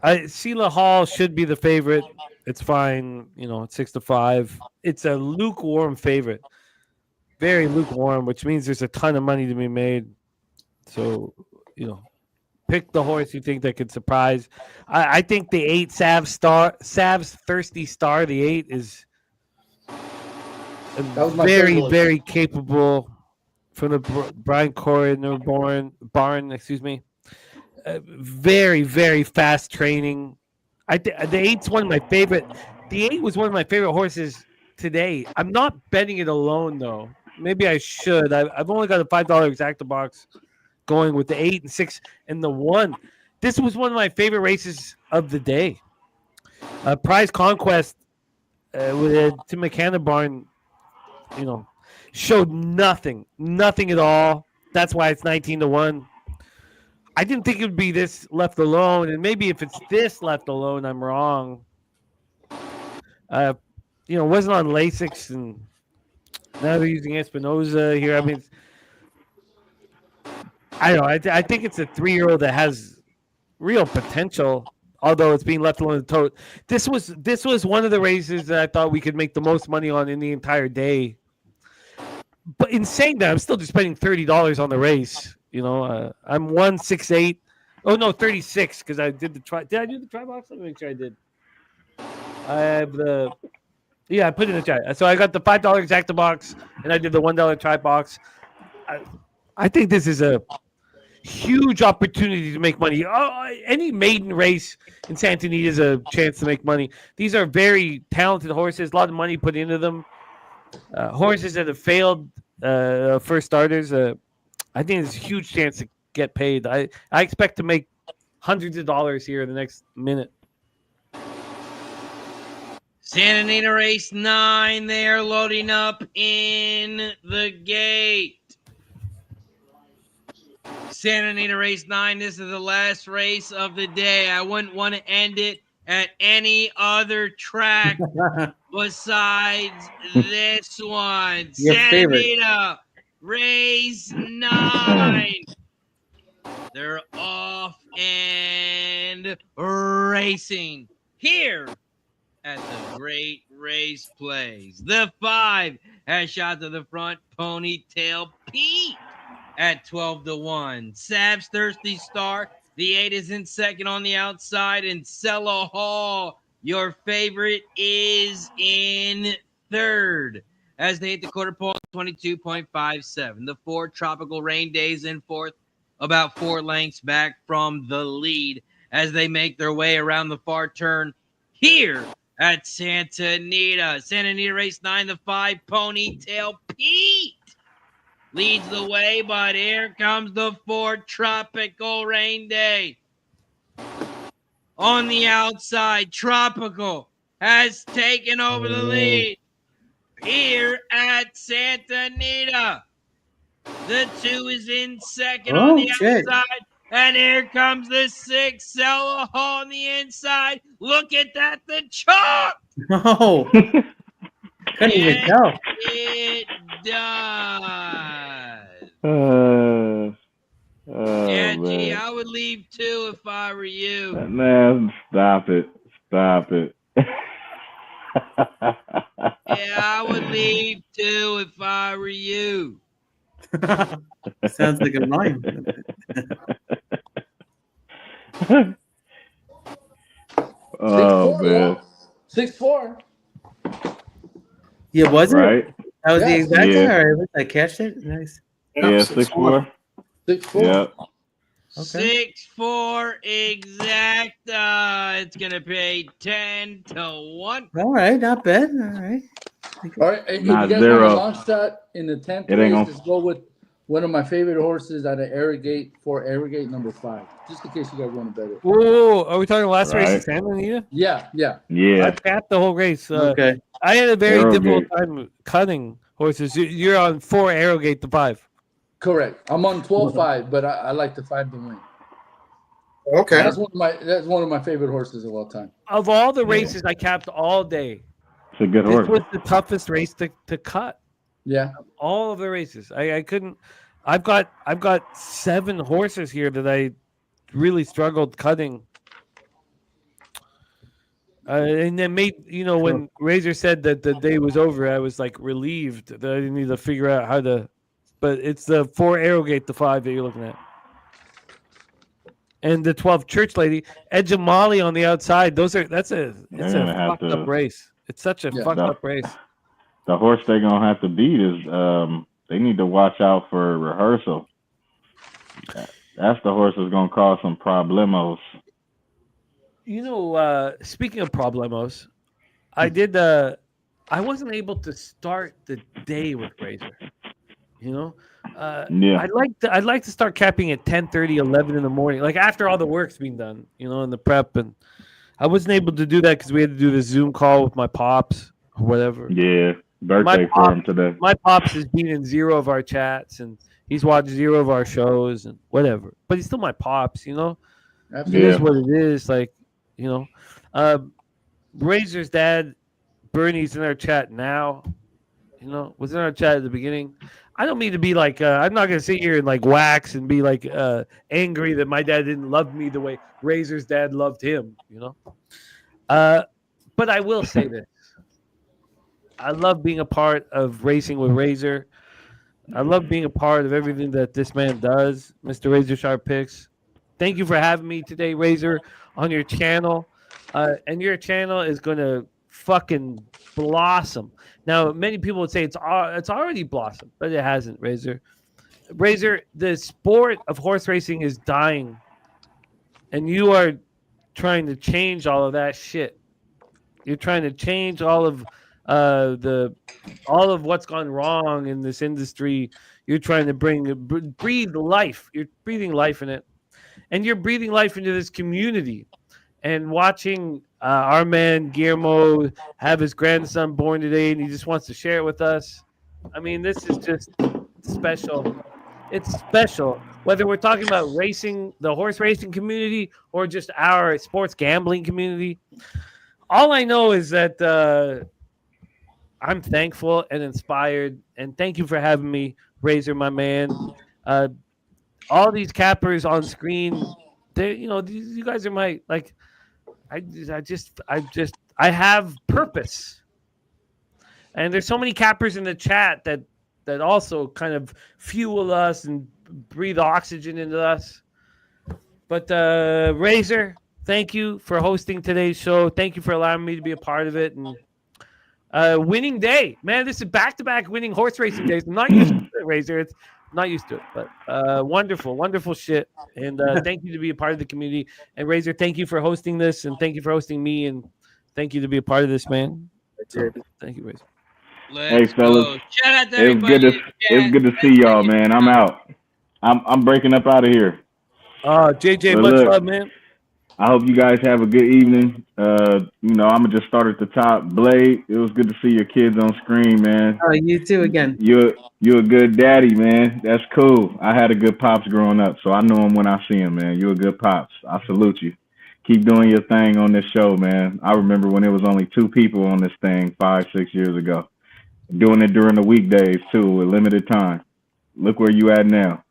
Sela Hall should be the favorite. It's fine. It's 6-5. It's a lukewarm favorite. Very lukewarm, which means there's a ton of money to be made. So, pick the horse you think that could surprise. I think the 8 Sav's Thirsty Star, the 8 is very, very capable from the Brian Coroner barn, excuse me. Very, very fast training. The 8's one of my favorite. The 8 was one of my favorite horses today. I'm not betting it alone, though. Maybe I should. I've only got a $5 exacta box going with the 8 and 6 and the 1. This was one of my favorite races of the day. Prize Conquest with Tim McCann barn, showed nothing at all. That's why it's 19-1. I didn't think it would be this left alone, and maybe if it's this left alone, I'm wrong. It wasn't on Lasix, and now they're using Espinoza here. I mean, I don't know. I think it's a 3-year-old that has real potential, although it's being left alone the tote. This was one of the races that I thought we could make the most money on in the entire day. But in saying that, I'm still just spending $30 on the race. I'm 168. Oh no, 36 because I did the try. Did I do the try box? Let me make sure I did. I have I put it in the try. So I got the $5 exacta box and I did the $1 try box. I think this is a huge opportunity to make money. Any maiden race in Santa Anita is a chance to make money. These are very talented horses. A lot of money put into them. Horses that have failed first starters. I think there's a huge chance to get paid. I expect to make hundreds of dollars here in the next minute. Santa Anita race 9. They are loading up in the gate. Santa Anita race 9. This is the last race of the day. I wouldn't want to end it at any other track besides this one. Your Santa favorite. Anita race 9. They're off and racing here at the Great Race Plays. The 5 has shot to the front. Ponytail Pete at 12-1. Sav's Thirsty Star. The 8 is in second on the outside. And Sela Hall, your favorite, is in third as they hit the quarter pole 22.57. The 4 Tropical Rain Days in fourth, about 4 lengths back from the lead as they make their way around the far turn here at Santa Anita. Santa Anita race 9, the 5 Ponytail Pete leads the way, but here comes the 4 Tropical Rain Day. On the outside, Tropical has taken over the lead here at Santa Anita. The 2 is in second on the outside. And here comes the 6, Sela Hall on the inside. Look at that, the chalk. No. Couldn't even tell. It does. Yeah, Gee, I would leave 2 if I were you. Man, stop it. Yeah, I would leave 2 if I were you. Sounds like a mine. Oh, man. 6'4". Yeah, was it? Right? That was the exact Yeah. or I catched it? Nice. Yeah, 6'4". 6'4". Yep. Okay. 6'4" exacta. It's gonna pay 10-1. All right, not bad. All right. All right, if you Not guys zero. want a long shot in the 10th It ain't race, gonna- just go with one of my favorite horses out of Arrogate for Arrogate number 5. Just in case you guys want to bet it. Whoa, are we talking last race in Right. Santa Anita? Yeah. I Yeah. capped the whole race. Okay. I had a very Arrogate. difficult time cutting horses. You're on 4 Arrogate to 5. Correct. I'm on 12-5, but I like the 5 to win. Okay. That's one of my favorite horses of all time. Of all the races I capped all day, It's a good this horse. was the toughest race to cut. Yeah. All of the races. I couldn't. I've got 7 horses here that I really struggled cutting. And then when Razor said that the day was over, I was like relieved that I didn't need to figure out how to. But it's the 4 Arrowgate, the 5 that you're looking at, and the 12 Church Lady, Edge of Molly on the outside. It's a fucked up race. It's such a fucked up race. The horse they're gonna have to beat is they need to watch out for Rehearsal. That's the horse that's gonna cause some problemos. Speaking of problemos, I wasn't able to start the day with Razor. I'd like to start capping at 10:30, 11 in the morning, like after all the work's been done, in the prep, and I wasn't able to do that because we had to do this Zoom call with my pops or whatever. Yeah, birthday for him today. My pops has been in 0 of our chats, and he's watched 0 of our shows and whatever. But he's still my pops, It is what it is, like. Razor's dad, Bernie's in our chat now. Was in our chat at the beginning. I don't mean to be like, I'm not gonna sit here and like wax and be like angry that my dad didn't love me the way Razor's dad loved him. But I will say this: I love being a part of racing with Razor. I love being a part of everything that this man does, Mr. RazorSharpPicks. Thank you for having me today, Razor, on your channel. And your channel is going to fucking blossom. Now, many people would say it's already blossomed, but it hasn't, Razor. Razor, the sport of horse racing is dying. And you are trying to change all of that shit. You're trying to change all of what's gone wrong in this industry. You're trying to breathe life. You're breathing life in it. And you're breathing life into this community. And watching our man Guillermo have his grandson born today, and he just wants to share it with us. I mean, this is just special. It's special. Whether we're talking about racing, the horse racing community, or just our sports gambling community. All I know is that I'm thankful and inspired. And thank you for having me, Razor, my man. All these cappers on screen, you guys are my, like, I have purpose. And there's so many cappers in the chat that also kind of fuel us and breathe oxygen into us. But Razor, thank you for hosting today's show. Thank you for allowing me to be a part of it. And winning day, man, this is back-to-back winning horse racing days. I'm not used to it, Razor. It's not used to it, but wonderful shit. And thank you to be a part of the community. And Razor, thank you for hosting this, and thank you for hosting me, and thank you to be a part of this, man. So, thank you, Razor. Hey, fellas. Shout out to everybody. It was good to see y'all, man. I'm out. I'm breaking up out of here. JJ, much love, man. I hope you guys have a good evening. I'm gonna just start at the top. Blade, it was good to see your kids on screen, man. Oh, you too again. You're a good daddy, man. That's cool. I had a good pops growing up, so I know him when I see him, man. You're a good pops. I salute you. Keep doing your thing on this show, man. I remember when it was only 2 people on this thing 5-6 years ago. Doing it during the weekdays too, with limited time. Look where you at now.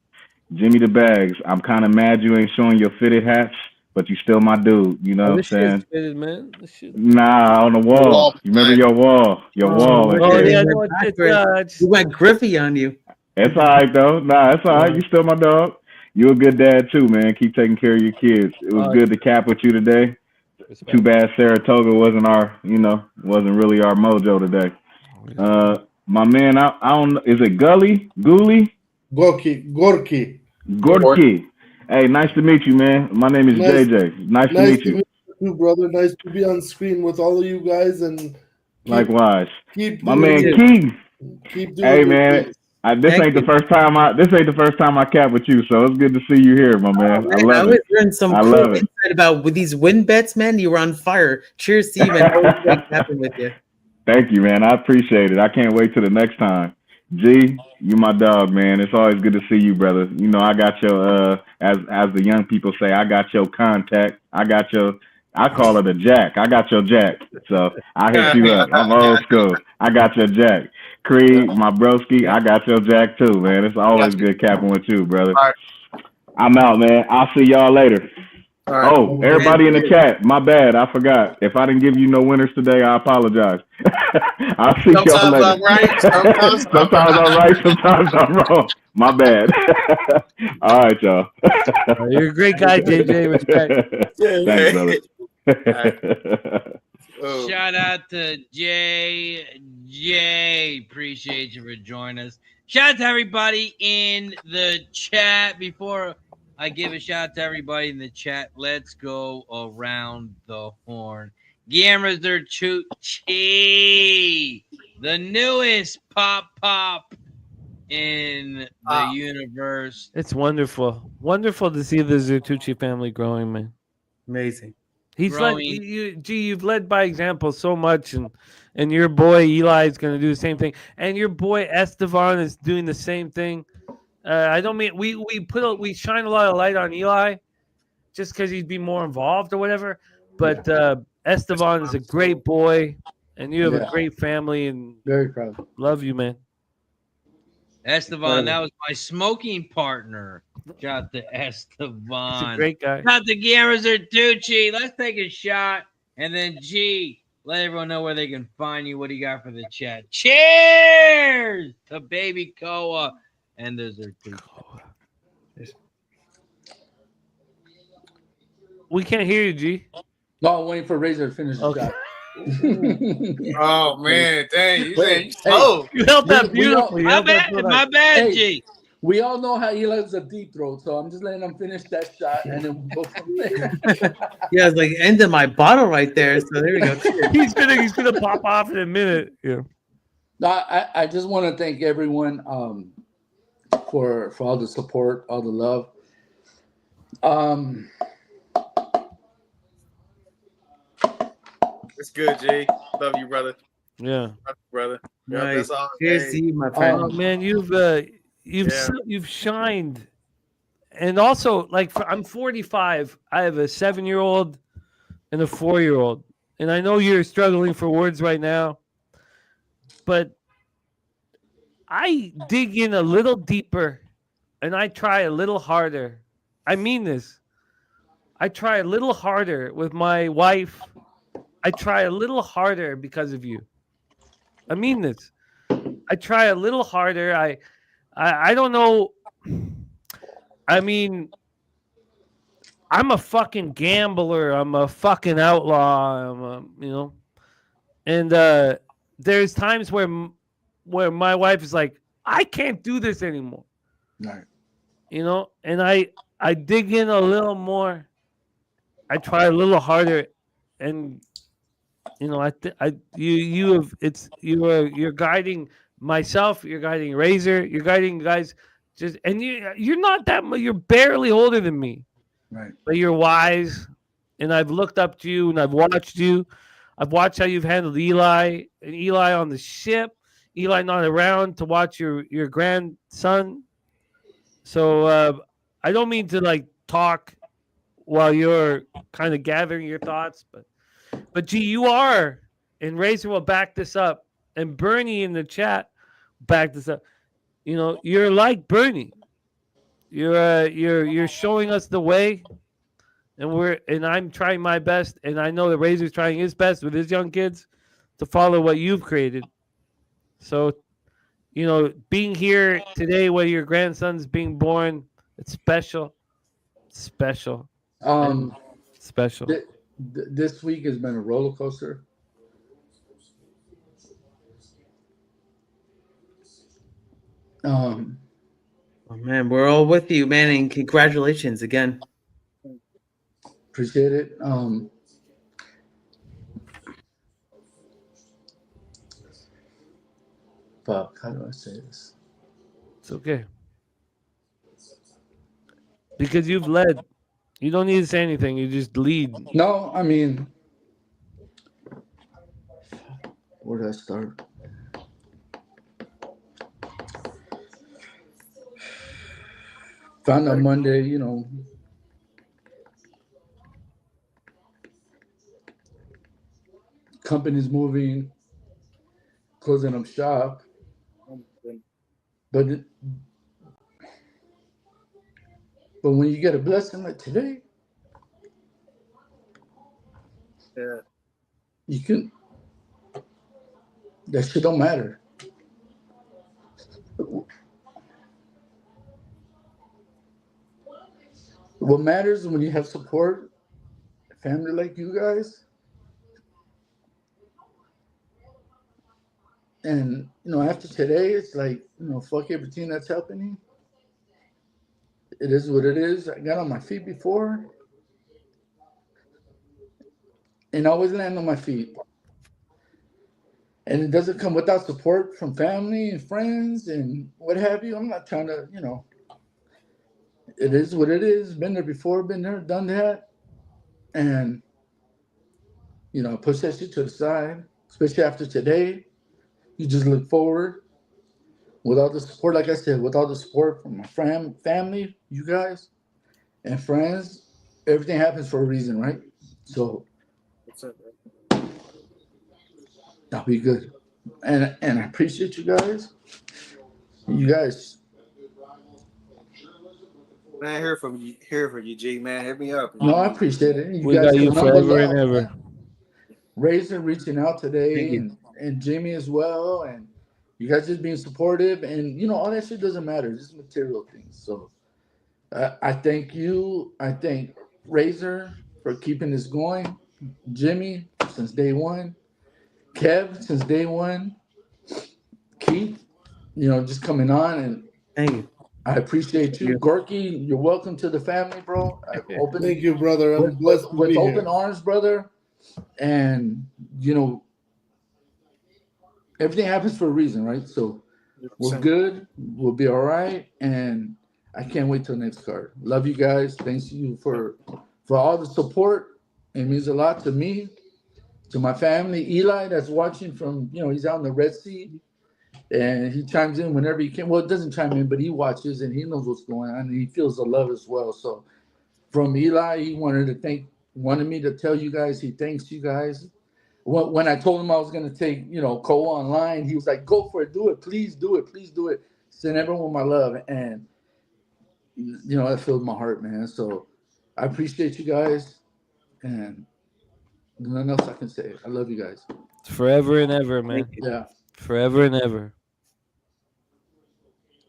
Jimmy the Bags, I'm kind of mad you ain't showing your fitted hats, but you still my dude. You know what I'm saying? Fitted, man. Nah, on the wall. You remember your wall? Your wall. Yeah, we went Griffey on you. It's all right, though. Nah, it's all right. You still my dog. You a good dad, too, man. Keep taking care of your kids. It was good to cap with you today. Too bad Saratoga wasn't wasn't really our mojo today. My man, I don't know. Is it Gully? Gorky. Hey, nice to meet you, man. My name is JJ. Nice to meet you. You, brother. Nice to be on screen with all of you guys, and likewise. My man King. Keep doing hey, man. This ain't the first time I cap with you, so it's good to see you here, my man. I love it. Hearing some cool insight about with these win bets, man. You were on fire. Cheers to you, man. Always great capping with you. Thank you, man. I appreciate it. I can't wait till the next time. G, you my dog, man. It's always good to see you, brother. I got your as the young people say, I got your contact. I got your I call it a jack. I got your jack. So I hit you up. I'm old school. I got your jack. Creed, my broski, I got your jack too, man. It's always good capping with you, brother. All right. I'm out, man. I'll see y'all later. All right. Oh, everybody in the chat, my bad. I forgot. If I didn't give you no winners today, I apologize. I'll see y'all later. I'm right. Sometimes I'm right. Sometimes I'm wrong. My bad. All right, y'all. You're a great guy, JJ. Respect. Thanks, brother. Shout out to JJ. Appreciate you for joining us. Shout out to everybody in the chat. Before I give a shout out to everybody in the chat, let's go around the horn. Guillermo Zertucci, the newest pop in the universe. It's wonderful. Wonderful to see the Zertucci family growing, man. Amazing. He's led you've led by example so much, and your boy Eli is going to do the same thing, and your boy Esteban is doing the same thing. I don't mean we shine a lot of light on Eli just because he'd be more involved or whatever, but Esteban is a great boy, and you have a great family, and very proud. Love you, man. Esteban, that was my smoking partner. Shout out to Esteban. He's a great guy. Shout out to Guillermo Zertucci. Let's take a shot. And then, G, let everyone know where they can find you. What do you got for the chat? Cheers to Baby Koa and the Zertucci. We can't hear you, G. No, I'm waiting for Razor to finish the shot. Oh man, dang! You said slow. You held that beautifully. My bad, G. We all know how he loves a deep throat, so I'm just letting him finish that shot, and then we'll go from there. Yeah, it's like ending my bottle right there. So there we go. he's gonna pop off in a minute. Yeah. No, I just want to thank everyone for all the support, all the love. It's good, G. Love you, brother. Yeah. Love you, brother. Yeah, Nice. that's all. Cheers to you, my friend. Oh man, you've shined, and also I'm 45. I have a 7-year-old and a 4-year-old, and I know you're struggling for words right now, but I dig in a little deeper, and I try a little harder. I mean this. I try a little harder with my wife. I try a little harder because of you. I mean this. I try a little harder. I don't know. I mean, I'm a fucking gambler. I'm a fucking outlaw. And there's times where my wife is like, I can't do this anymore. Right. And I dig in a little more. I try a little harder, and you're guiding myself, you're guiding Razor, you're guiding guys, and you're not that much, you're barely older than me, right? But you're wise, and I've looked up to you, and I've watched you. I've watched how you've handled Eli on the ship, Eli not around to watch your grandson. So I don't mean to talk while you're kind of gathering your thoughts, but G, you are, and Razor will back this up, and Bernie in the chat back this up. You're like Bernie. You're showing us the way, and I'm trying my best, and I know that Razor's trying his best with his young kids to follow what you've created. So, being here today where your grandson's being born, it's special. Special. Special. This week has been a roller coaster. Oh man, we're all with you, man, and congratulations again. Appreciate it. Fuck, how do I say this? It's okay. Because you've led. You don't need to say anything. You just lead. No, I mean, where did I start? Found out Monday, companies moving, closing up shop. But when you get a blessing like today, you can. That shit don't matter. What matters is when you have support, family like you guys, and after today, it's like fuck everything that's happening. It is what it is. I got on my feet before, and I always land on my feet. And it doesn't come without support from family and friends and what have you. I'm not trying to, it is what it is. Been there before, been there, done that. And, push that shit to the side, especially after today. You just look forward with all the support, like I said, with all the support from my family, you guys, and friends. Everything happens for a reason, right? So that'll be good. And I appreciate you guys. You guys. Man, hear from you, G, man. Hit me up. No, I appreciate it. We got you forever and ever. Razor reaching out today and Jimmy as well. And you guys just being supportive. And, all that shit doesn't matter. Just material things. So I thank you. I thank Razor for keeping this going. Jimmy, since day one. Kev, since day one. Keith, just coming on. And thank you. I appreciate you. Gorky, you're welcome to the family, bro. Thank you, brother. I'm blessed to with be open here. arms, brother. And, everything happens for a reason, right? So we're good. We'll be all right. And I can't wait till next card. Love you guys. Thanks to you for all the support. It means a lot to me, to my family. Eli, that's watching from, he's out in the Red Sea. And he chimes in whenever he can. Well, it doesn't chime in, but he watches and he knows what's going on. And he feels the love as well. So from Eli, he wanted me to tell you guys he thanks you guys. When I told him I was going to take, Cole online, he was like, go for it. Do it. Please do it. Please do it. Send everyone my love. And, that filled my heart, man. So I appreciate you guys. And nothing else I can say. I love you guys. Forever and ever, man. Yeah. Forever and ever.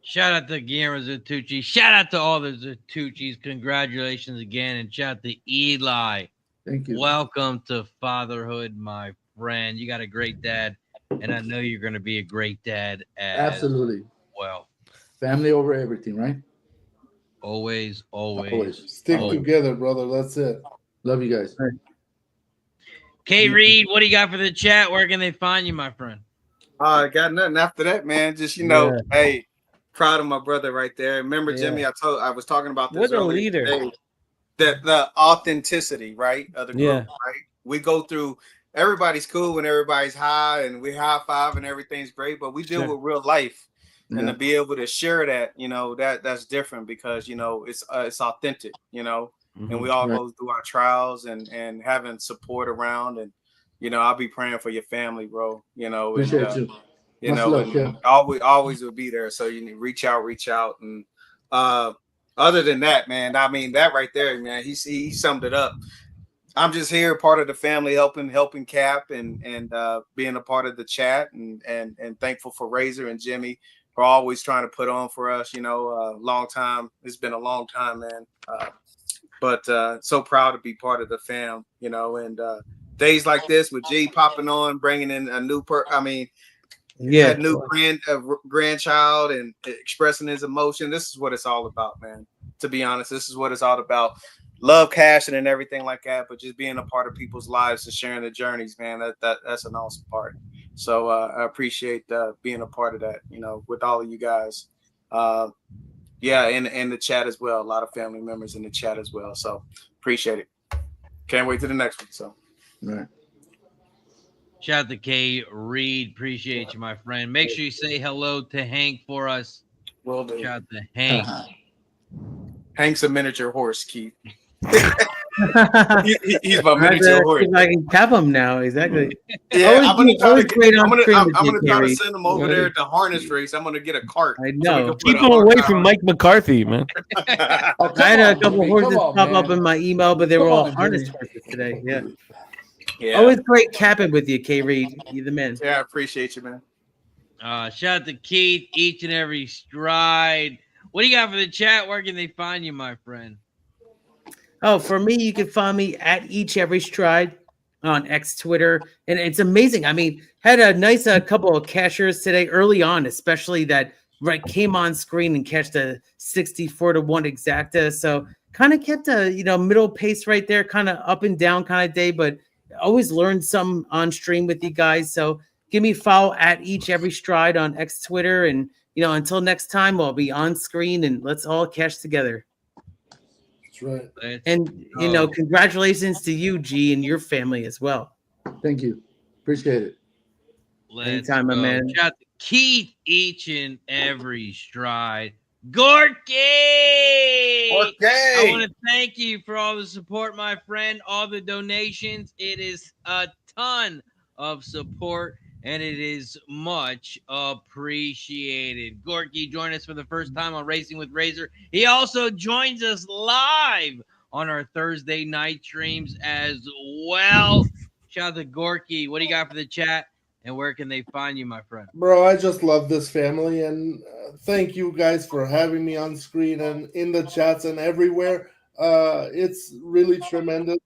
Shout out to Guillermo Zatucci. Shout out to all the Zatuccis. Congratulations again. And shout out to Eli. Thank you. Welcome to fatherhood, my friend. You got a great dad. And I know you're going to be a great dad as Absolutely. well. Family over everything, right? Always. Stick together, brother. That's it. Love you guys. K. Reed, what do you got for the chat? Where can they find you, my friend? I got nothing after that, man. Just hey, proud of my brother right there. Remember, Jimmy, I was talking about this what a earlier leader. today, the authenticity, right, of the group, right? We go through. Everybody's cool when everybody's high, and we high five, and everything's great. But we deal with real life, and to be able to share that, that's different because it's authentic, and we all go through our trials and having support around and. I'll be praying for your family, bro. Appreciate you. And always will be there. So you need reach out. And other than that, man, I mean that right there, man, he summed it up. I'm just here, part of the family, helping Cap and being a part of the chat and thankful for Razor and Jimmy for always trying to put on for us. Long time. It's been a long time, man. But so proud to be part of the fam. And. Days like this with G popping on, bringing in a new new grandchild and expressing his emotion. This is what it's all about, man. To be honest, this is what it's all about. Love, passion, and everything like that, but just being a part of people's lives and sharing their journeys, man. That's an awesome part. So I appreciate being a part of that, with all of you guys. And the chat as well. A lot of family members in the chat as well. So appreciate it. Can't wait to the next one. So. Right. Shout out to K. Reed. Appreciate you, my friend. Make sure you say hello to Hank for us. Well done. Shout out to Hank. Hank's a miniature horse, Keith. He's my I have miniature to horse. see if I can cap him now. Exactly. Yeah, I'm gonna try to great on stream with you, try to Kerry. send him over there at the harness race. I'm gonna get a cart. I know. Keep him away from Mike McCarthy, man. I had a couple horses pop up in my email, but they were all harness horses today. Yeah. Yeah. Always great capping with you, K Reed. You're the man. Yeah, I appreciate you, man. Shout out to Keith, each and every stride. What do you got for the chat? Where can they find you, my friend? Oh, for me, you can find me at each every stride on X Twitter. And it's amazing. I mean, had a nice couple of cashers today early on, especially that came on screen and cashed a 64-1 exacta. So kind of kept a middle pace right there, kind of up and down kind of day, but always learned some on stream with you guys. So give me a follow at each every stride on X Twitter. And until next time, I'll be on screen and let's all cash together. That's right. And congratulations to you, G, and your family as well. Thank you. Appreciate it. Anytime, my man. Shout out to Keith, each and every stride. Gorky! I want to thank you for all the support, my friend, all the donations. It is a ton of support, and it is much appreciated. Gorky joined us for the first time on Racing with Razor. He also joins us live on our Thursday night streams as well. Shout out to Gorky. What do you got for the chat? And where can they find you, my friend? Bro, I just love this family, and thank you guys for having me on screen and in the chats and everywhere. It's really tremendous.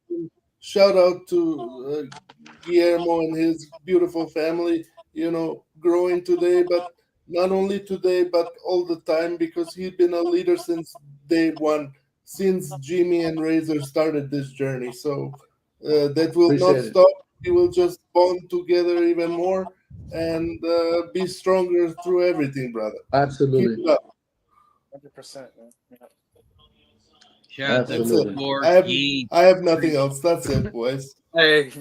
Shout out to Guillermo and his beautiful family, growing today, but not only today, but all the time, because he's been a leader since day one, since Jimmy and Razor started this journey. So that will not stop. We will just bond together even more and be stronger through everything, brother. Absolutely. Keep it up. 100%, man. Shout out to Gorky. I have nothing else. That's it, boys. Hey.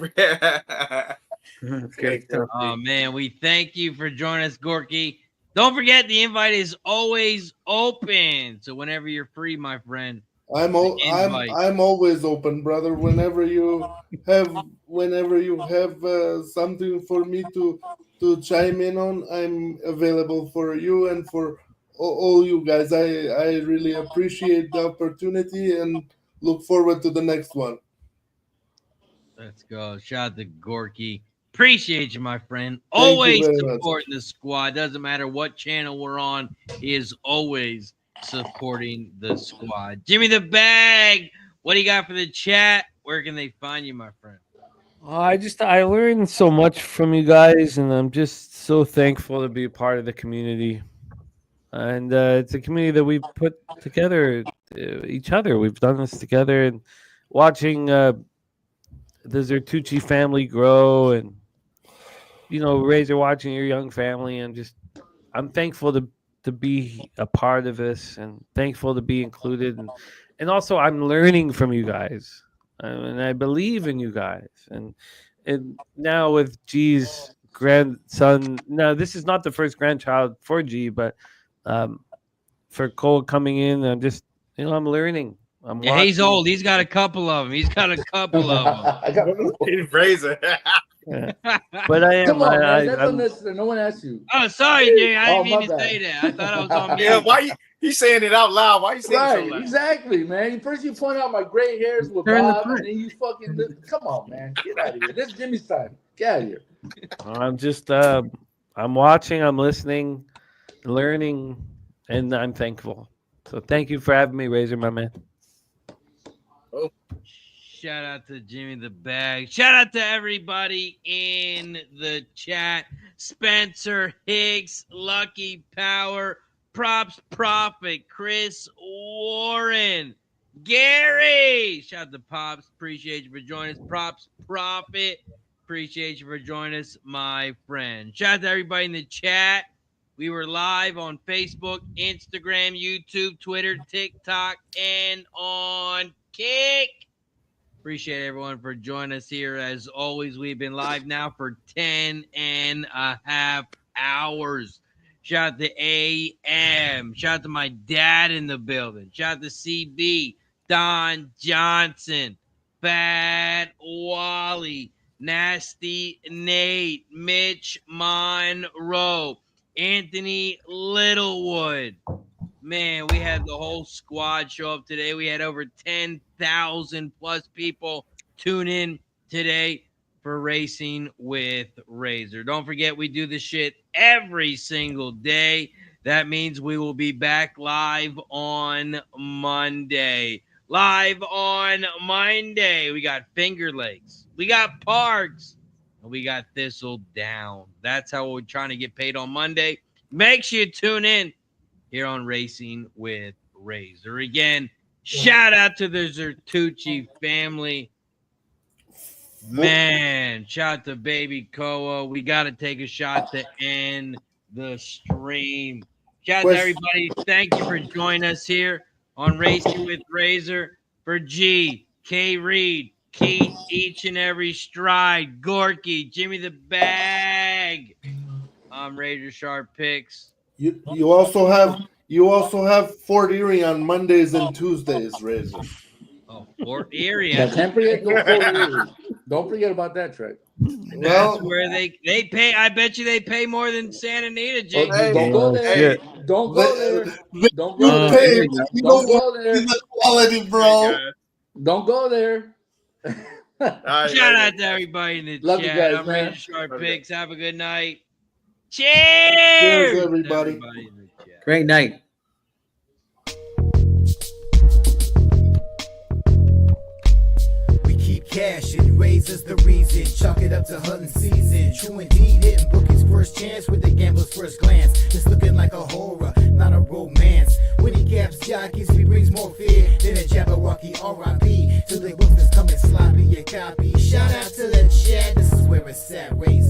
Oh, man, we thank you for joining us, Gorky. Don't forget, the invite is always open. So whenever you're free, my friend, I'm always open, brother. Whenever you have something for me to chime in on, I'm available for you and for all you guys. I really appreciate the opportunity and look forward to the next one. Let's go. Shout out to Gorky. Appreciate you, my friend. Always supporting the squad. Doesn't matter what channel we're on. He is always supporting the squad. Jimmy the Bag, what do you got for the chat? Where can they find you, my friend? I learned so much from you guys, and I'm just so thankful to be a part of the community. And it's a community that we've put together, each other. We've done this together, and watching the Zertucci family grow, and Razor, watching your young family, and I'm thankful to be a part of this, and thankful to be included, and also I'm learning from you guys, and I believe in you guys, and now with G's grandson. Now this is not the first grandchild for G, but for Cole coming in, I'm just I'm learning. He's old. He's got a couple of them. I got Razor. Yeah. But I am. Come on, man. That's unnecessary. No one asked you. Oh, sorry, Jimmy. I didn't mean to say that. I thought I was on mute. Yeah, why he's saying it out loud? Why you saying it so loud? Exactly, man. First you point out my gray hairs with Bob, and then you fucking come on, man. Get out of here. This is Jimmy's time. Get out of here. I'm just I'm watching, I'm listening, learning, and I'm thankful. So thank you for having me, Razor, my man. Oh. Shout out to Jimmy the Bag. Shout out to everybody in the chat. Spencer Hicks, Lucky Power, Props Profit, Chris Warren, Gary. Shout out to Pops. Appreciate you for joining us. Props Profit. Appreciate you for joining us, my friend. Shout out to everybody in the chat. We were live on Facebook, Instagram, YouTube, Twitter, TikTok, and on Kick. Appreciate everyone for joining us here. As always, we've been live now for 10.5 hours. Shout out to AM. Shout out to my dad in the building. Shout out to CB, Don Johnson. Fat Wally, Nasty Nate, Mitch Monroe, Anthony Littlewood. Man, we had the whole squad show up today. We had over 10,000 plus people tune in today for Racing with Razor. Don't forget, we do this shit every single day. That means we will be back live on Monday. Live on Monday, we got Finger Lakes, we got Parx, and we got Thistledown. That's how we're trying to get paid on Monday. Make sure you tune in here on Racing with Razor. Again, shout out to the Zertucci family. Man, shout out to baby Koa. We got to take a shot to end the stream. Shout out to everybody. Thank you for joining us here on Racing with Razor. For G, K. Reed, Keith, Each and Every Stride, Gorky, Jimmy the Bag. I'm RazorSharpPicks. You also have Fort Erie on Mondays and Tuesdays, Razor. Oh, Fort Erie. Yeah, can't forget Fort Erie. Don't forget about that track. That's where they pay. I bet you they pay more than Santa Anita, Jake. Don't go there. Don't go there. Don't go there. Don't go there. Quality, bro. Don't go there. Shout out to everybody in the Love chat. you guys, I'm man. RazorSharpPicks. Have a good night. Cheers, Cheers, everybody. in the chat. Great night. Cash and Razor's the reason. Chalk it up to hunting season. True indeed, hitting bookie's first chance with the gambler's first glance. It's looking like a horror, not a romance. When he gaps jockeys, he brings more fear than a Jabberwocky R.I.P. To the books that's coming sloppy, you copy. Shout out to the chat, this is where it's at, Razor.